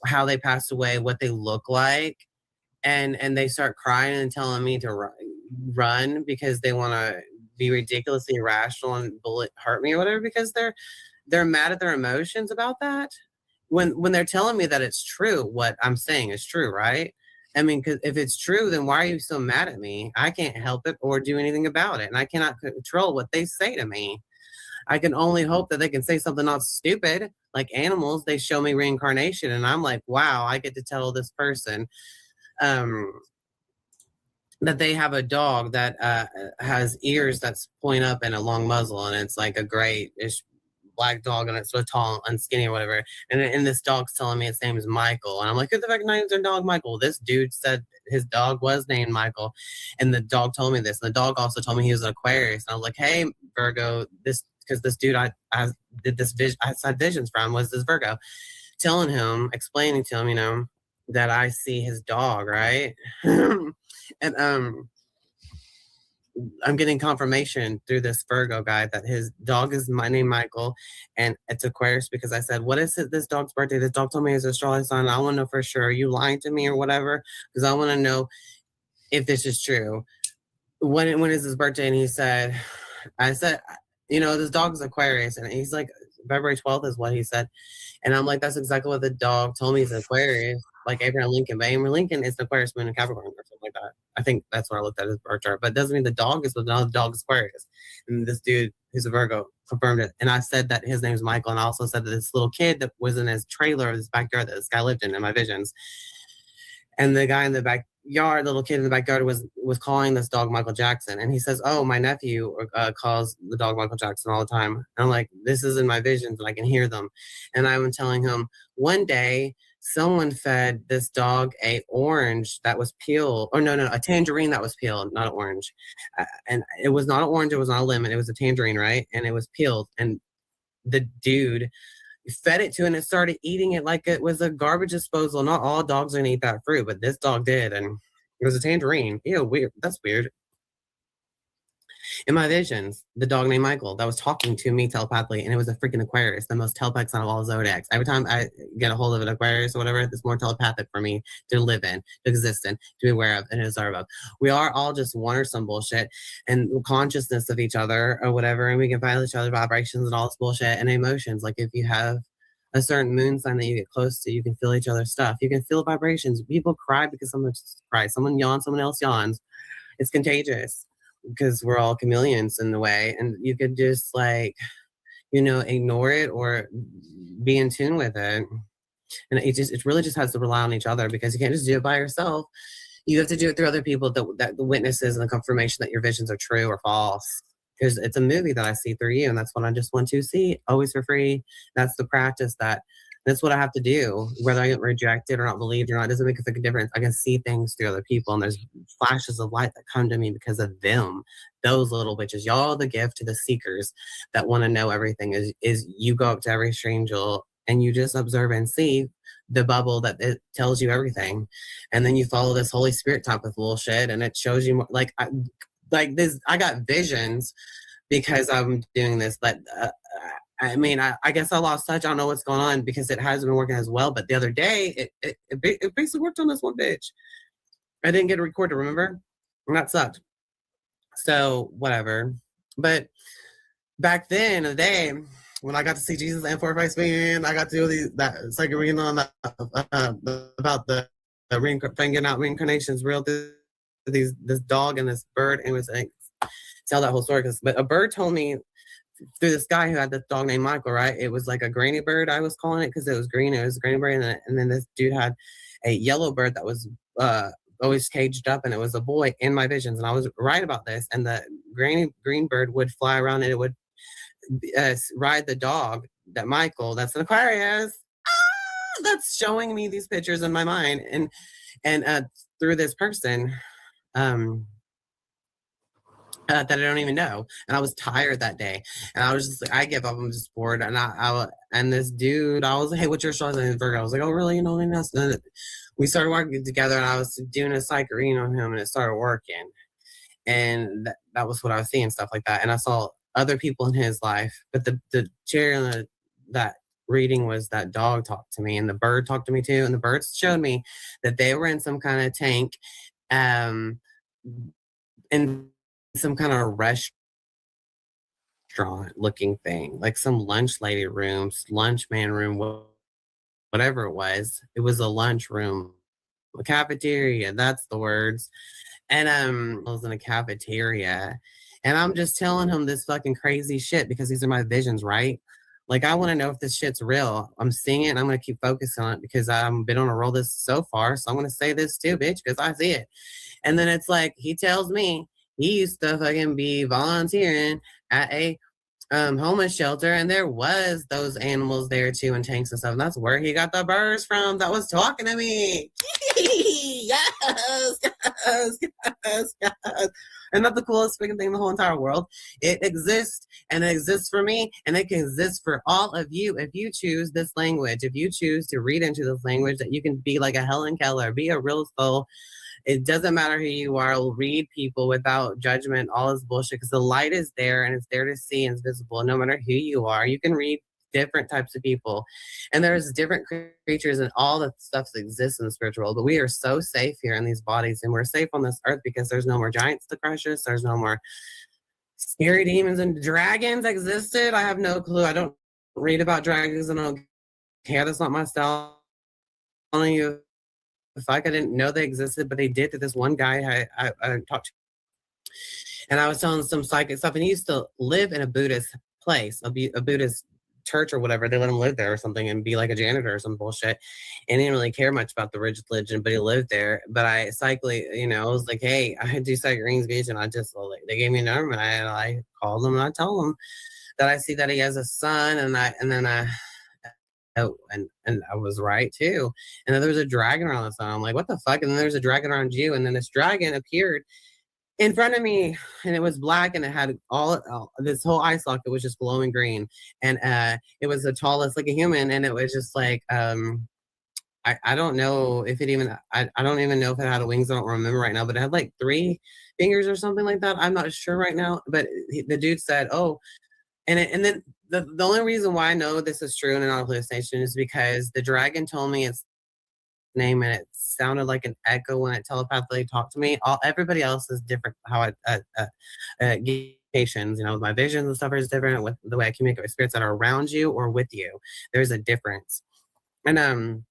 how they passed away, what they look like, and they start crying and telling me to run because they want to be ridiculously irrational and hurt me or whatever, because they're mad at their emotions about that. When they're telling me that it's true, what I'm saying is true, right? I mean, because if it's true, then why are you so mad at me? I can't help it or do anything about it, and I cannot control what they say to me. I can only hope that they can say something not stupid. Like animals, they show me reincarnation, and I'm like, wow, I get to tell this person that they have a dog that has ears that's point up and a long muzzle, and it's like a grayish black dog, and it's so tall and skinny or whatever. And this dog's telling me its name is Michael, and I'm like, who the fuck names their dog Michael? This dude said his dog was named Michael, and the dog told me this. And the dog also told me he was an Aquarius. And I was like, hey Virgo, because this dude I did this vision, I had visions from, was this Virgo, telling him, explaining to him, that I see his dog, right? And I'm getting confirmation through this Virgo guy that his dog is my name Michael, and it's Aquarius, because I said, what is it, this dog's birthday? This dog told me his astrology sign. I want to know for sure. Are you lying to me or whatever? Because I want to know if this is true. When is his birthday? And he said, I said, this dog's Aquarius, and he's like, February 12th is what he said. And I'm like, that's exactly what the dog told me. He's Aquarius, like Abraham Lincoln. But Abraham Lincoln is the Aquarius moon in Capricorn or something like that. I think that's what I looked at his birth chart. But it doesn't mean the dog is, but the dog is Aquarius. And this dude, who's a Virgo, confirmed it. And I said that his name is Michael. And I also said that this little kid that was in his trailer, his backyard that this guy lived in my visions. And the guy in the backyard, little kid in the backyard, was calling this dog Michael Jackson. And he says, oh, my nephew calls the dog Michael Jackson all the time. And I'm like, this is in my visions, and I can hear them. And I'm telling him, one day, someone fed this dog a orange that was peeled. Or no, a tangerine that was peeled, not an orange. And it was not an orange, it was not a lemon, it was a tangerine, right? And it was peeled. And the dude fed it to, and it started eating it like it was a garbage disposal. Not all dogs are gonna eat that fruit, but this dog did, and it was a tangerine. Ew, weird. That's weird. In my visions, the dog named Michael that was talking to me telepathically, and it was a freaking Aquarius, the most telepathic sign of all zodiacs. Every time I get a hold of an Aquarius or whatever, it's more telepathic for me to live in, to exist in, to be aware of, and to deserve of. We are all just one or some bullshit and consciousness of each other or whatever, and we can find each other vibrations and all this bullshit and emotions. Like if you have a certain moon sign that you get close to, you can feel each other's stuff. You can feel vibrations. People cry because someone cries. Someone yawns, someone else yawns. It's contagious, because we're all chameleons in the way, and you could just ignore it or be in tune with it. And it really just has to rely on each other, because you can't just do it by yourself. You have to do it through other people, that the witnesses and the confirmation that your visions are true or false. Because it's a movie that I see through you, and that's what I just want to see, always for free. That's the practice that's what I have to do. Whether I get rejected or not believed or not, it doesn't make a difference. I can see things through other people, and there's flashes of light that come to me because of them. Those little bitches. Y'all are the gift to the seekers that want to know everything. Is you go up to every stranger and you just observe and see the bubble that it tells you everything. And then you follow this Holy Spirit type of bullshit, and it shows you more, I got visions because I'm doing this, but I mean, I guess I lost touch. I don't know what's going on because it hasn't been working as well. But the other day, it basically worked on this one bitch. I didn't get a recorder, remember? And that sucked. So, whatever. But back then, in the day, when I got to see Jesus and Four-Faced Man, I got to do that second reading on about the figuring out reincarnations real through this dog and this bird, and it was like tell that whole story. But a bird told me through this guy who had this dog named Michael, right? It was like a granny bird, I was calling it, because it was green. It was a granny bird, and then this dude had a yellow bird that was always caged up, and it was a boy in my visions, and I was right about this. And the green bird would fly around, and it would ride the dog that Michael, that's an Aquarius, that's showing me these pictures in my mind, and through this person that I don't even know. And I was tired that day, and I was just like, I give up, I'm just bored. And and this dude, I was like, hey, what's your star sign? Virgo. I was like, oh really? You know, and then we started working together, and I was doing a psychic reading on him, and it started working. And that was what I was seeing, stuff like that. And I saw other people in his life, but the cherry on that reading was that dog talked to me, and the bird talked to me too. And the birds showed me that they were in some kind of tank, in some kind of restaurant looking thing, like some lunch lady rooms, lunch man room, whatever it was. It was a lunch room, a cafeteria. That's the words. And I was in a cafeteria, and I'm just telling him this fucking crazy shit because these are my visions, right? Like, I want to know if this shit's real. I'm seeing it, and I'm going to keep focusing on it because I've been on a roll this so far. So I'm going to say this too, bitch, because I see it. And then it's like, he tells me he used to fucking be volunteering at a homeless shelter, and there was those animals there too, and tanks and stuff. And that's where he got the birds from that was talking to me. Yes, yes, yes, yes. And that's the coolest freaking thing in the whole entire world. It exists, and it exists for me, and it can exist for all of you if you choose this language. If you choose to read into this language, that you can be like a Helen Keller, be a real soul. It doesn't matter who you are. We'll read people without judgment, all this bullshit, because the light is there, and it's there to see, and it's visible. No matter who you are, you can read different types of people, and there's different creatures and all the stuff that exists in the spiritual world. But we are so safe here in these bodies, and we're safe on this earth because there's no more giants to crush us. There's no more scary demons, and dragons existed. I have no clue. I don't read about dragons, and I don't care. That's not my style. I'm telling you, I didn't know they existed, but they did to this one guy I talked to. And I was telling some psychic stuff, and he used to live in a Buddhist place, a Buddhist church or whatever. They let him live there or something and be like a janitor or some bullshit. And he didn't really care much about the religion, but he lived there. But I I was like, hey, I do psychic readings, bitch, and I just, they gave me a number, and I called them, and I told them that I see that he has a son, and I was right too. And then there was a dragon around the sun. I'm like, what the fuck? And then there's a dragon around you. And then this dragon appeared in front of me, and it was black, and it had all this whole eye socket was just glowing green. And it was the tallest, like a human. And it was just like, I don't know if it even, I don't even know if it had wings. I don't remember right now, but it had like 3 fingers or something like that. I'm not sure right now. But the dude said, oh, and then the only reason why I know this is true and not a hallucination is because the dragon told me its name, and it sounded like an echo when it telepathically talked to me. Everybody else is different. How communications, my visions and stuff is different with the way I communicate with spirits that are around you or with you. There's a difference, and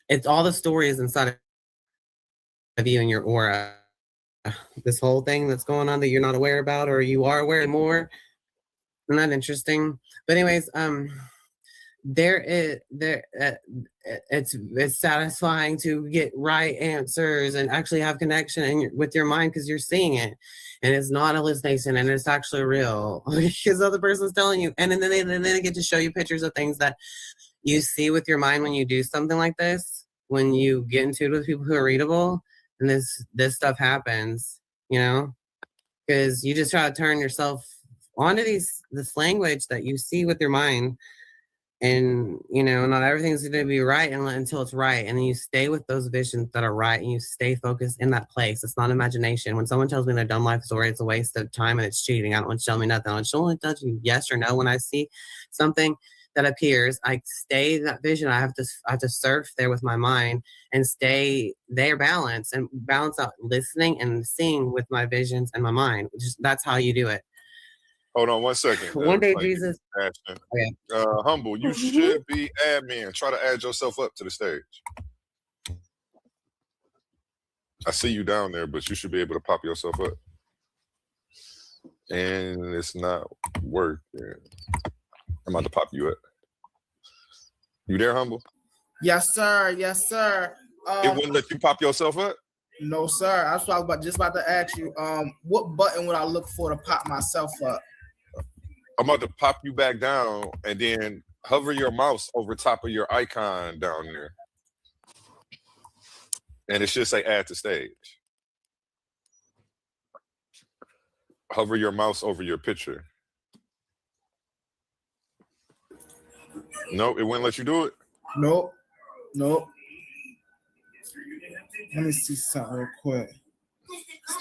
it's all the stories inside of you and your aura. This whole thing that's going on that you're not aware about, or you are aware more. Isn't that interesting? But anyways, it's satisfying to get right answers and actually have connection with your mind because you're seeing it, and it's not a hallucination, and it's actually real because the other person's telling you. And then they get to show you pictures of things that you see with your mind when you do something like this. When you get into it with people who are readable, and this stuff happens, because you just try to turn yourself onto this language that you see with your mind, and not everything's going to be right until it's right, and then you stay with those visions that are right, and you stay focused in that place. It's not imagination. When someone tells me their dumb life story, it's a waste of time and it's cheating. I don't want you to tell me nothing. I want you to only tell you yes or no. When I see something that appears, I stay in that vision. I have to surf there with my mind and stay there, balance out listening and seeing with my visions and my mind. That's how you do it. Hold on 1 second. One day, Jesus. Okay. Humble, you should be admin. Try to add yourself up to the stage. I see you down there, but you should be able to pop yourself up. And it's not working. I'm about to pop you up. You there, Humble? Yes, sir. Yes, sir. It wouldn't let you pop yourself up? No, sir. That's what I was just about to ask you. What button would I look for to pop myself up? I'm about to pop you back down and then hover your mouse over top of your icon down there. And it should say add to stage. Hover your mouse over your picture. No, it wouldn't let you do it? Nope. Nope. Let me see something real quick.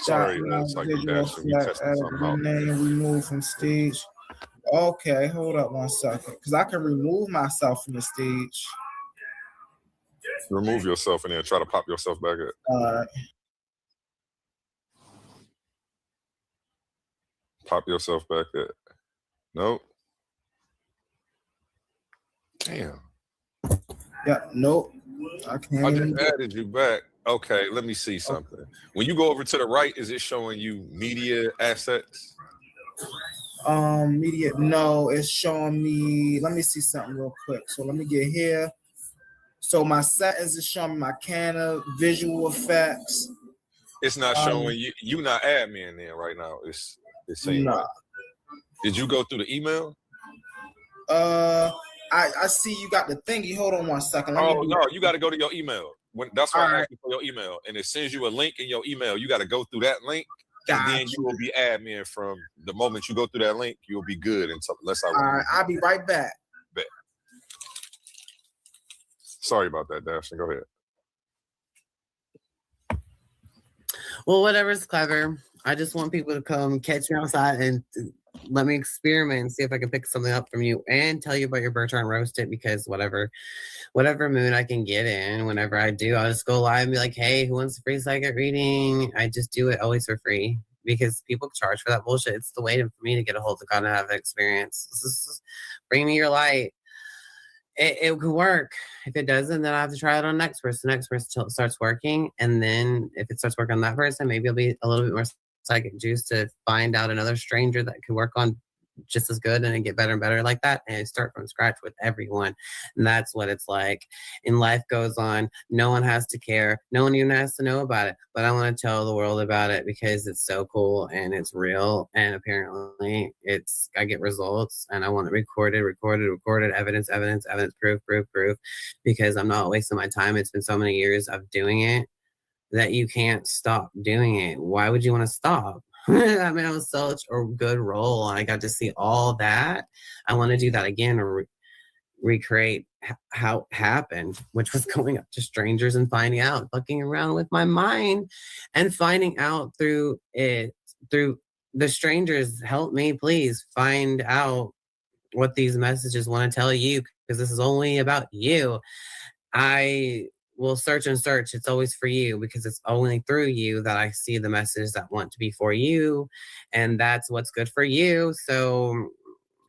Sorry, Psycho Dash. We testing something out. Name removed from stage. Okay, hold up 1 second. Because I can remove myself from the stage. Remove yourself and then try to pop yourself back up. All right. Pop yourself back up. Nope. Damn. Yeah, nope. I can't. I just added you back. Okay, let me see something. When you go over to the right, is it showing you media assets? Media. No, it's showing me. Let me see something real quick. So let me get here. So my settings is showing me my camera, visual effects. It's not showing you. You not admin then right now. It's saying. Nah. That. Did you go through the email? I see you got the thingy. Hold on 1 second. No, you got to go to your email. That's why I asked you for your email, and it sends you a link in your email. You got to go through that link, and then you will be admin from the moment you go through that link. You'll be good unless I. All right, I'll be right back. Bet. Sorry about that, Daphne. Go ahead. Well, whatever's clever. I just want people to come catch me outside and let me experiment and see if I can pick something up from you and tell you about your Bertrand roast it, because whatever mood I can get in, whenever I do, I'll just go live and be like, hey, who wants a free psychic reading? I just do it always for free because people charge for that bullshit. It's the way for me to get a hold of God and have an experience. Bring me your light. It could work. If it doesn't, then I have to try it on the next person. The next person till it starts working. And then if it starts working on that person, maybe it'll be a little bit more psychic juice to find out another stranger that could work on just as good and get better and better like that, and start from scratch with everyone. And that's what it's like. And life goes on. No one has to care. No one even has to know about it. But I want to tell the world about it because it's so cool and it's real. And apparently I get results, and I want it recorded, evidence, proof, because I'm not wasting my time. It's been so many years of doing it that you can't stop doing it. Why would you want to stop? I mean, it was such a good role. I got to see all that. I want to do that again, or recreate how it happened, which was going up to strangers and finding out, fucking around with my mind and finding out through the strangers. Help me, please, find out what these messages want to tell you, because this is only about you. I will search and search. It's always for you, because it's only through you that I see the message that want to be for you. And that's what's good for you. So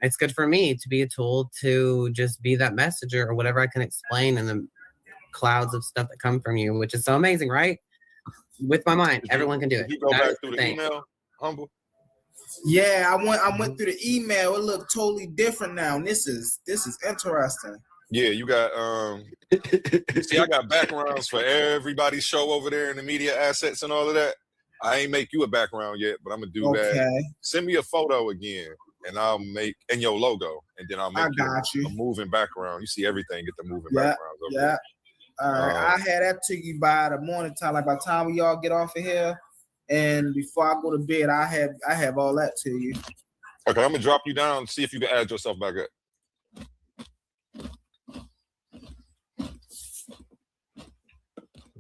it's good for me to be a tool to just be that messenger, or whatever I can explain in the clouds of stuff that come from you, which is so amazing, right? With my mind, everyone can do it. Did you go back through the email, Humble? Yeah, I went through the email. It looked totally different now. And this is interesting. Yeah, you got see, I got backgrounds for everybody's show over there in the media assets and all of that. I ain't make you a background yet, but I'm gonna do that. Send me a photo again, and I'll make and your logo, and then I'll make a moving background. You see everything, get the moving backgrounds over there. All right, I had that to you by the morning time. Like by the time we all get off of here, and before I go to bed, I have all that to you. Okay, I'm gonna drop you down and see if you can add yourself back up.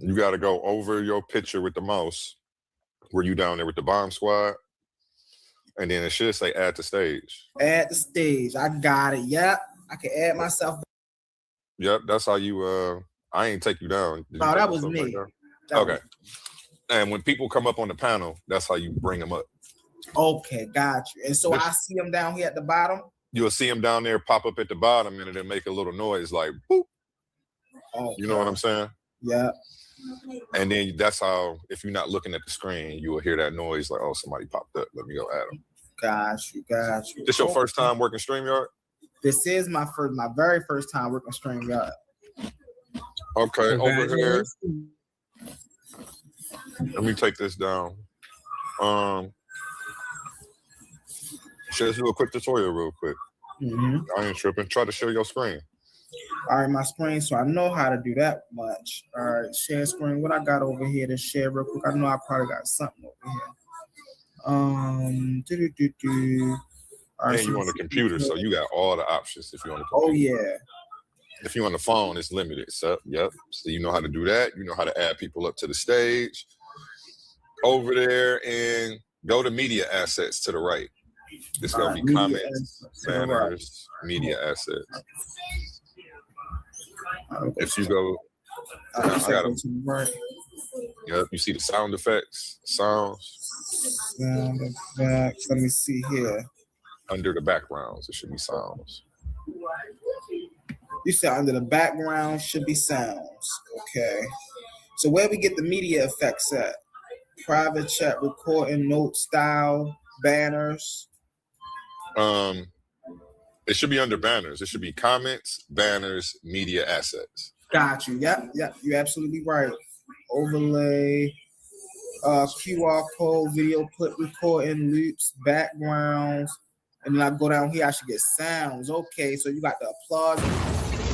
You got to go over your picture with the mouse. Were you down there with the bomb squad? And then it should say add to stage. Add to stage. I got it. Yep. I can add myself. Yep. That's how you, I ain't take you down. No, that was me. Okay. And when people come up on the panel, that's how you bring them up. Okay, got you. And so I see him down here at the bottom. You'll see him down there pop up at the bottom, and it'll make a little noise like boop. Okay. You know what I'm saying? Yeah. And then that's how, if you're not looking at the screen, you will hear that noise like, oh, somebody popped up. Let me go add them. Got you. This your first time working StreamYard? This is my very first time working StreamYard. Okay, over here. Let me take this down. Just do a quick tutorial real quick. I ain't tripping. Try to share your screen. All right, my screen. So I know how to do that much. All right, share screen. What I got over here to share real quick? I know I probably got something over here. All right, And you on the computer, so you got all the options if you're on the computer. Oh yeah. If you're on the phone, it's limited. So yep. So you know how to do that. You know how to add people up to the stage. Over there and go to media assets to the right. It's gonna be comments, banners, media assets. If you go, I got them. Right. Yep, you see the sound effects, sounds. Sound effects. Let me see here. Under the backgrounds, it should be sounds. You said under the background should be sounds. Okay. So where we get the media effects at? Private chat, recording, note style, banners. It should be under banners. It should be comments, banners, media assets. Got you. Yep. You're absolutely right. Overlay, QR code, video clip recording, loops, backgrounds, and then I go down here. I should get sounds. Okay, so you got the applause.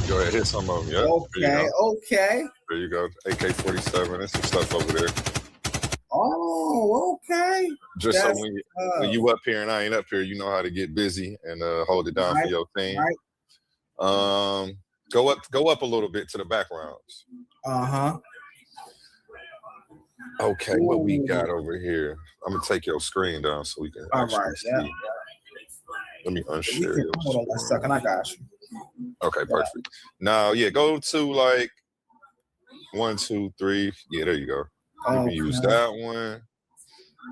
Go ahead, hit some of them. Yep. Okay. There you go. AK-47. There's some stuff over there. Oh, okay. Just so when you up here and I ain't up here, you know how to get busy and hold it down for your team. Right. Go up a little bit to the backgrounds. Okay, what we got over here? I'm gonna take your screen down so we can see. Let me unshare your Hold on 1 second, I got you. Okay, perfect. Now, yeah, go to like 1, 2, 3. Yeah, there you go. You can use that one.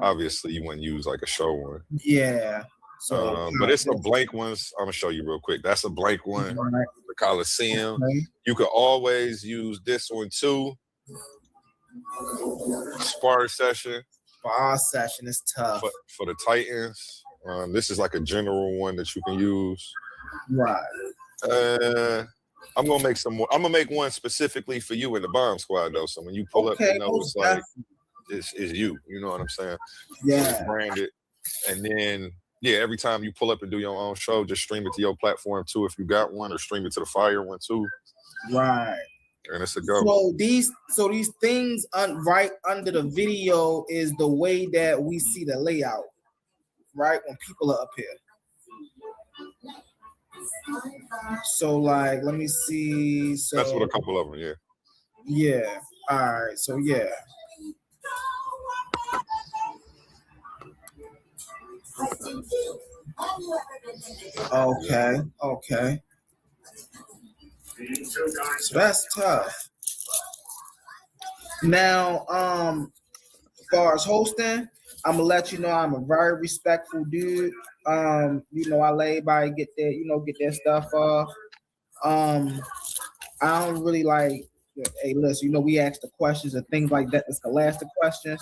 Obviously, you wouldn't use like a show one. Yeah. So, but it's the blank ones. I'm gonna show you real quick. That's a blank one. Right. The Coliseum. Okay. You could always use this one too. Spar session. Spar session is tough. But for the Titans, this is like a general one that you can use. Right. I'm gonna make some more. I'm gonna make one specifically for you in the bomb squad though. So when you pull up, you know it's like it's you. You know what I'm saying? Yeah. Branded, and then every time you pull up and do your own show, just stream it to your platform too if you got one, or stream it to the Fire one too. Right. And it's a go. So these things right under the video is the way that we see the layout, right? When people are up here. So like, let me see. So that's what a couple of them, yeah. Yeah. All right. So yeah. Okay. Okay. So that's tough. Now, as far as hosting, I'm gonna let you know I'm a very respectful dude. You know, I lay by, get their stuff off. I don't really like, hey, listen, you know, we ask the questions and things like that. It's the last of questions.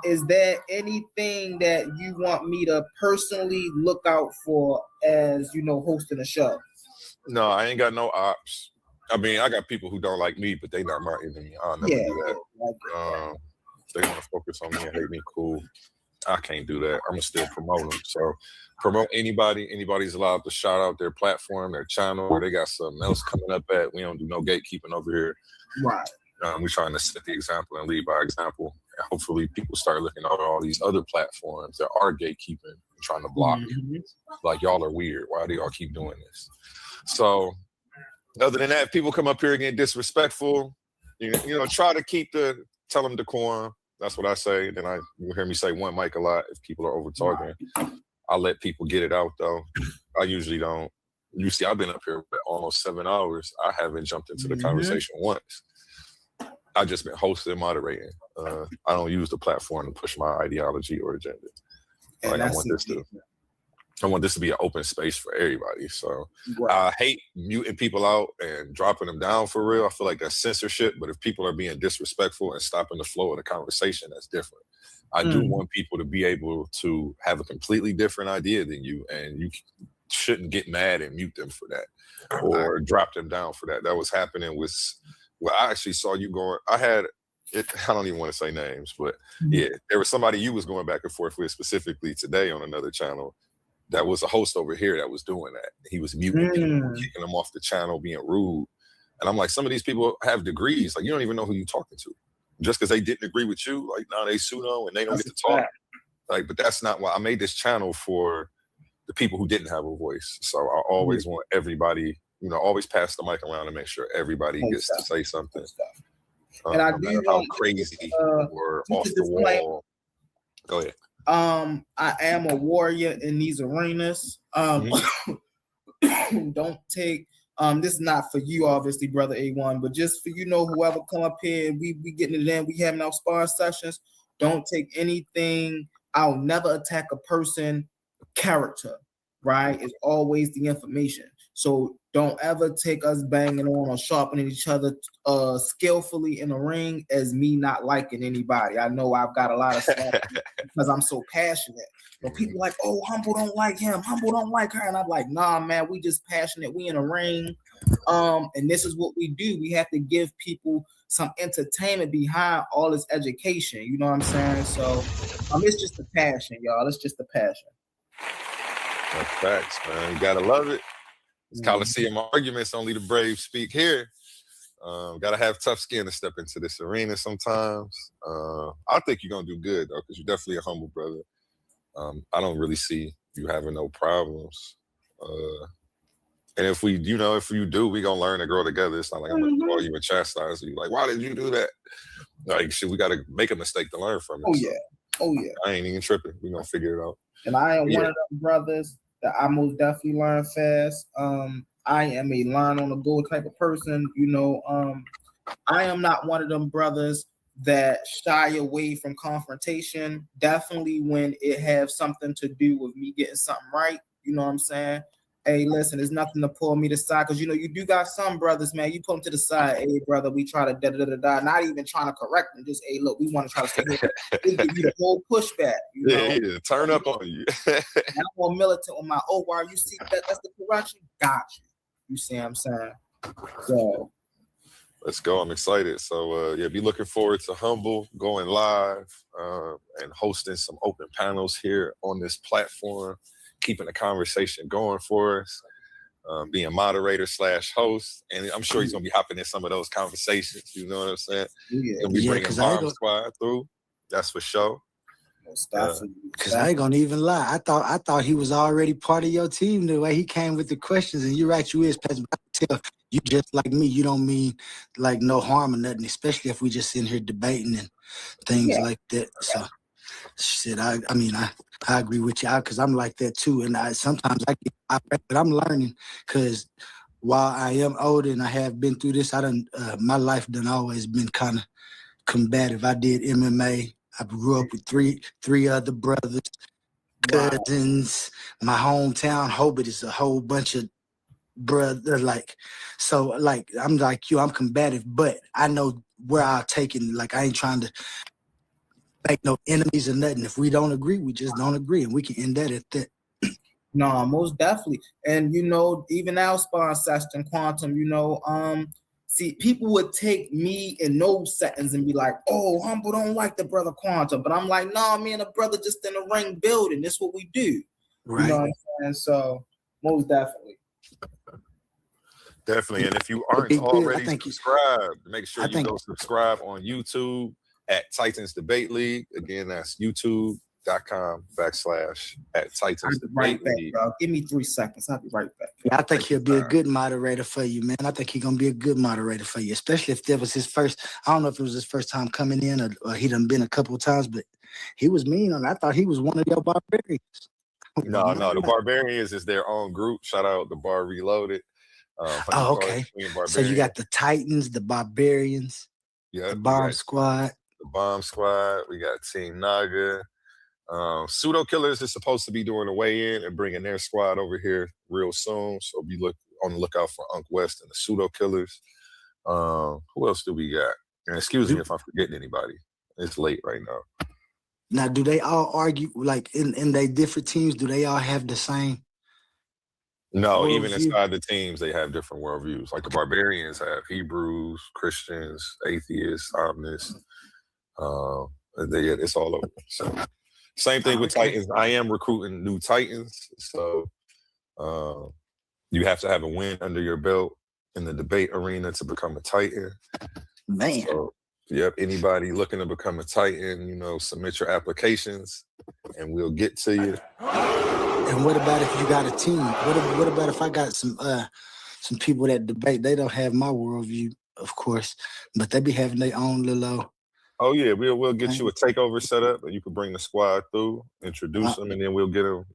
Is there anything that you want me to personally look out for as, you know, hosting a show? No, I ain't got no ops. I mean, I got people who don't like me, but they not my enemy. I'll never do that. They want to focus on me and hate me, cool. I can't do that. I'm gonna still promote them. So promote anybody. Anybody's allowed to shout out their platform, their channel, or they got something else coming up at. We don't do no gatekeeping over here. Right. We're trying to set the example and lead by example. And hopefully people start looking at all these other platforms that are gatekeeping and trying to block. Like, y'all are weird. Why do y'all keep doing this? So other than that, if people come up here and get disrespectful, you know, try to tell them decorum. That's what I say. Then you hear me say one mic a lot. If people are over talking, I let people get it out though. I usually don't. You see, I've been up here for almost 7 hours. I haven't jumped into the conversation once. I just been hosting and moderating. I don't use the platform to push my ideology or agenda. And I want this to be an open space for everybody. So I hate muting people out and dropping them down for real. I feel like that's censorship. But if people are being disrespectful and stopping the flow of the conversation, that's different. I do want people to be able to have a completely different idea than you, and you shouldn't get mad and mute them for that or drop them down for that. That was happening with, well, I actually saw you going, I don't even want to say names, but yeah, there was somebody you was going back and forth with specifically today on another channel that was a host over here that was doing that. He was muting people, kicking them off the channel, being rude. And I'm like, some of these people have degrees. Like, you don't even know who you're talking to. Just because they didn't agree with you, like, now they pseudo and they don't get to talk. Like, but that's not why I made this channel, for the people who didn't have a voice. So I always want everybody, always pass the mic around and make sure everybody gets to say something. And I no do matter how crazy or off the wall. Go ahead. I am a warrior in these arenas. Don't take this is not for you, obviously, brother A1, but just for whoever come up here, we getting it in, we having our sparring sessions. Don't take anything. I'll never attack a person character, right? It's always the information. So don't ever take us banging on or sharpening each other skillfully in the ring as me not liking anybody. I know I've got a lot of stuff because I'm so passionate. But people like, oh, Humble don't like him. Humble don't like her. And I'm like, nah, man, we just passionate. We in a ring. And this is what we do. We have to give people some entertainment behind all this education. You know what I'm saying? So it's just the passion, y'all. It's just the passion. That's facts, man. You gotta love it. It's Coliseum arguments. Only the brave speak here. Gotta have tough skin to step into this arena sometimes. I think you're gonna do good though, because you're definitely a humble brother. I don't really see you having no problems. And if we, if you do, we gonna learn and grow together. It's not like I'm gonna call you and chastise you. Like, why did you do that? Like, shit, we gotta make a mistake to learn from it. Oh yeah. I ain't even tripping. We gonna figure it out. And I am one of them brothers that I most definitely learn fast. I am a line on the go type of person. I am not one of them brothers that shy away from confrontation. Definitely when it has something to do with me getting something right. You know what I'm saying? Hey, listen, there's nothing to pull me to the side, because you do got some brothers, man. You pull them to the side. Hey, brother, we try to da-da-da-da-da. Not even trying to correct them. Just, hey, look, we want to try to stay here. We give you the whole pushback. Yeah, turn up on you. I'm more militant on my why you see that's the correction. Got you. You see what I'm saying? So let's go. I'm excited. So be looking forward to Humble going live and hosting some open panels here on this platform, keeping the conversation going for us, being moderator / host. And I'm sure he's going to be hopping in some of those conversations. You know what I'm saying? He's going to be bringing Bomb Squad through. That's for sure. Because I ain't gonna even lie. I thought he was already part of your team the way he came with the questions. And you're right, you is, Pastor. I can tell you just like me. You don't mean like no harm or nothing, especially if we just sitting here debating and things like that. So shit, I agree with you because I'm like that too. And sometimes I get, but I'm learning because while I am older and I have been through this, my life done always been kind of combative. I did MMA. I grew up with three other brothers, cousins. My hometown, Hobart, is a whole bunch of brothers. I'm like you. I'm combative, but I know where I'll take it. Like, I ain't trying to make no enemies or nothing. If we don't agree, we just don't agree, and we can end that at that. No, most definitely. And even our sparring session, Quantum, see, people would take me in those settings and be like, oh, Humble don't like the brother Quantum. But I'm like, no, me and the brother just in the ring building. This is what we do. Right. You know what I'm saying? So, most definitely. Definitely. And if you aren't already subscribed, make sure you go subscribe on YouTube at Titans Debate League. Again, that's youtube.com/@Titans Debate League. Give me 3 seconds. I'll be right back. Yeah, I think he'll be a good moderator for you, man. I think he's going to be a good moderator for you, especially if that was his first. I don't know if it was his first time coming in or he done been a couple of times, but he was mean on it. I thought he was one of your barbarians. No, the Barbarians is their own group. Shout out the Bar Reloaded. Okay. So you got the Titans, the Barbarians, the Bomb Squad. The Bomb Squad. We got Team Naga. Pseudo Killers is supposed to be doing a weigh-in and bringing their squad over here real soon. So be on the lookout for Unc West and the Pseudo Killers. Who else do we got? And excuse me if I'm forgetting anybody. It's late right now. Now, do they all argue, like in their different teams, do they all have the same? No, even inside the teams, they have different worldviews. Like the Barbarians have Hebrews, Christians, atheists, omnists. It's all over. So same thing with Titans. I am recruiting new Titans. So you have to have a win under your belt in the debate arena to become a Titan. Man. So, yep. Anybody looking to become a Titan, submit your applications and we'll get to you. And what about if you got a team? What about if I got some people that debate? They don't have my worldview, of course, but they be having their own little. Oh yeah, we'll get you a takeover set up, and you can bring the squad through, introduce them, and then we'll get them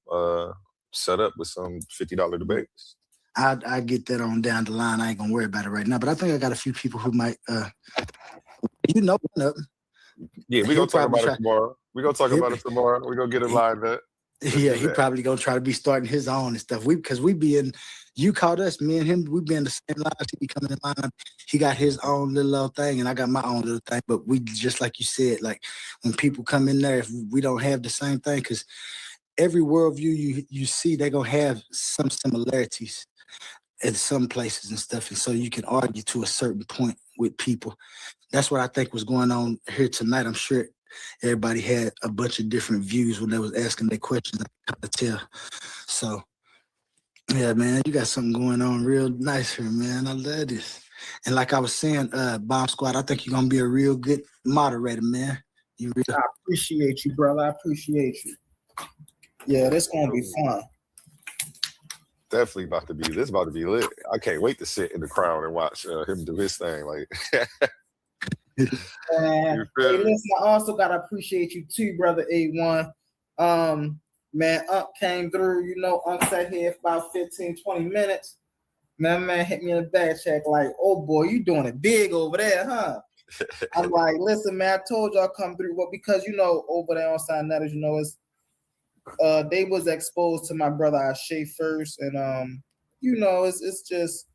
set up with some $50 debates. I get that on down the line. I ain't gonna worry about it right now, but I think I got a few people who might. One of them. Yeah, we're gonna talk about it tomorrow. We're gonna talk about it tomorrow. We're gonna get it lined up. Yeah, he probably gonna try to be starting his own and stuff. Because we be in, you caught us, me and him, we be in the same line. He be coming in line. He got his own little thing, and I got my own little thing. But we, just like you said, like when people come in there, if we don't have the same thing, because every worldview you see, they're gonna have some similarities in some places and stuff. And so you can argue to a certain point with people. That's what I think was going on here tonight. I'm sure everybody had a bunch of different views when they was asking their questions. I could tell. So, yeah, man, you got something going on real nice here, man. I love this. And like I was saying, Bomb Squad, I think you're going to be a real good moderator, man. I appreciate you, brother. I appreciate you. Yeah, this going to be fun. Definitely about to be lit. I can't wait to sit in the crowd and watch him do his thing. Like, hey, listen, I also gotta appreciate you too, brother A1. Man, Unc came through, Unc sat here for about 15-20 minutes. Man hit me in the back check like, oh boy, you doing it big over there, huh? I'm like, listen, man, I told y'all come through. Well, because over there on Sign Netters, it's they was exposed to my brother Ashe first, and it's just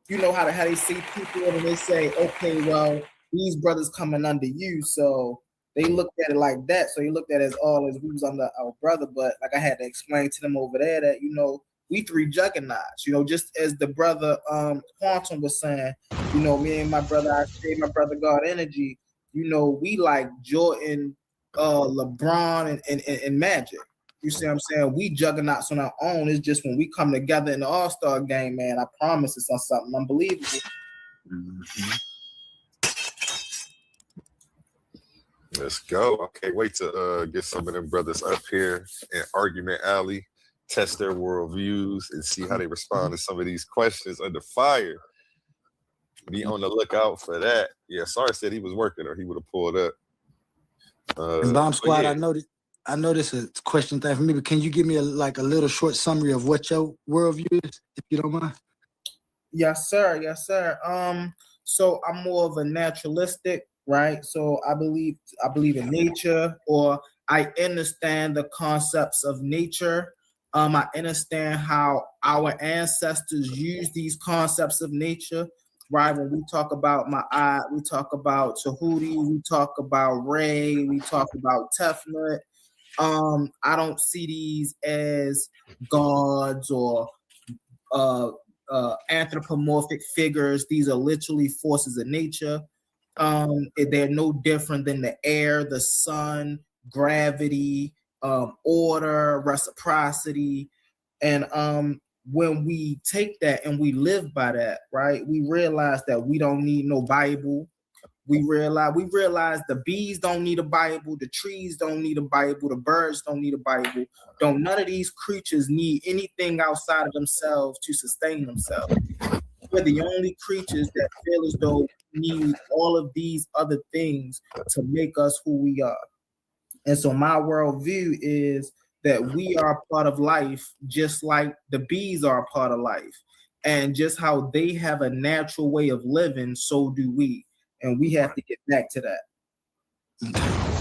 how they see people and they say, okay, well, these brothers coming under you, so they looked at it like that. So he looked at it as all as we was under our brother, but like I had to explain to them over there that we three juggernauts. Just as the brother Quantum was saying, me and my brother Ashe, my brother God Energy, we like Jordan, LeBron, and Magic. You see what I'm saying? We juggernauts on our own. It's just when we come together in the All-Star game, man, I promise it's on something unbelievable. Mm-hmm. Let's go. I can't wait to get some of them brothers up here in Argument Alley, test their worldviews, and see how they respond to some of these questions under fire. Be on the lookout for that. Yeah, Sar said he was working or he would have pulled up. And Bomb Squad, yeah. I know this is a question thing for me, but can you give me a little short summary of what your worldview is, if you don't mind? Yes, sir. Yes, sir. So I'm more of a naturalistic, right? So I believe in nature, or I understand the concepts of nature. I understand how our ancestors use these concepts of nature, right? When we talk about Ma'at, we talk about Tahuti, we talk about Ray, we talk about Tefnut. I don't see these as gods or anthropomorphic figures. These are literally forces of nature. They're no different than the air, the sun, gravity, order, reciprocity. And when we take that and we live by that, right, we realize that we don't need no Bible. We realize the bees don't need a Bible, the trees don't need a Bible, the birds don't need a Bible. None of these creatures need anything outside of themselves to sustain themselves. We're the only creatures that feel as though we need all of these other things to make us who we are. And so my worldview is that we are a part of life, just like the bees are a part of life. And just how they have a natural way of living, so do we. And we have to get back to that.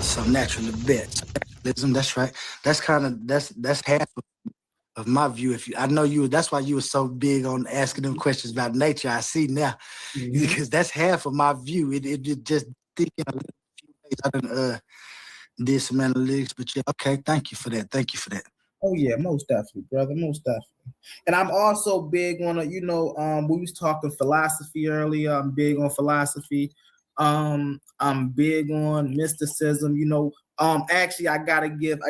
So naturally bet. Onlyism, that's right. That's half of my view. I know you, that's why you were so big on asking them questions about nature. I see now, because that's half of my view. It just thinking a little few ways. I done did some analytics, but yeah, okay. Thank you for that. Thank you for that. Oh yeah, most definitely, brother, most definitely. And I'm also big on we was talking philosophy earlier. I'm big on philosophy. I'm big on mysticism. Actually, I gotta give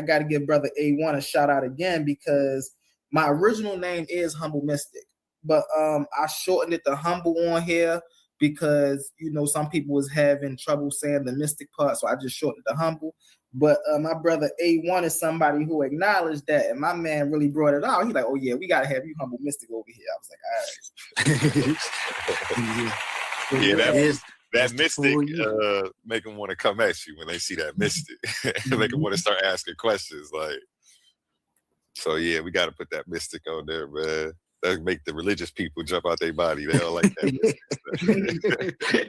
brother A1 a shout out again, because my original name is Humble Mystic, but I shortened it to Humble on here because some people was having trouble saying the mystic part, so I just shortened it to Humble. But my brother A1 is somebody who acknowledged that, and my man really brought it out. He's like, "Oh yeah, we gotta have you Humble Mystic over here." I was like, "All right." That mystic make them want to come at you when they see that mystic. Make them want to start asking questions. Like, so yeah, we got to put that mystic on there, man. That make the religious people jump out their body. They don't like that mystic stuff.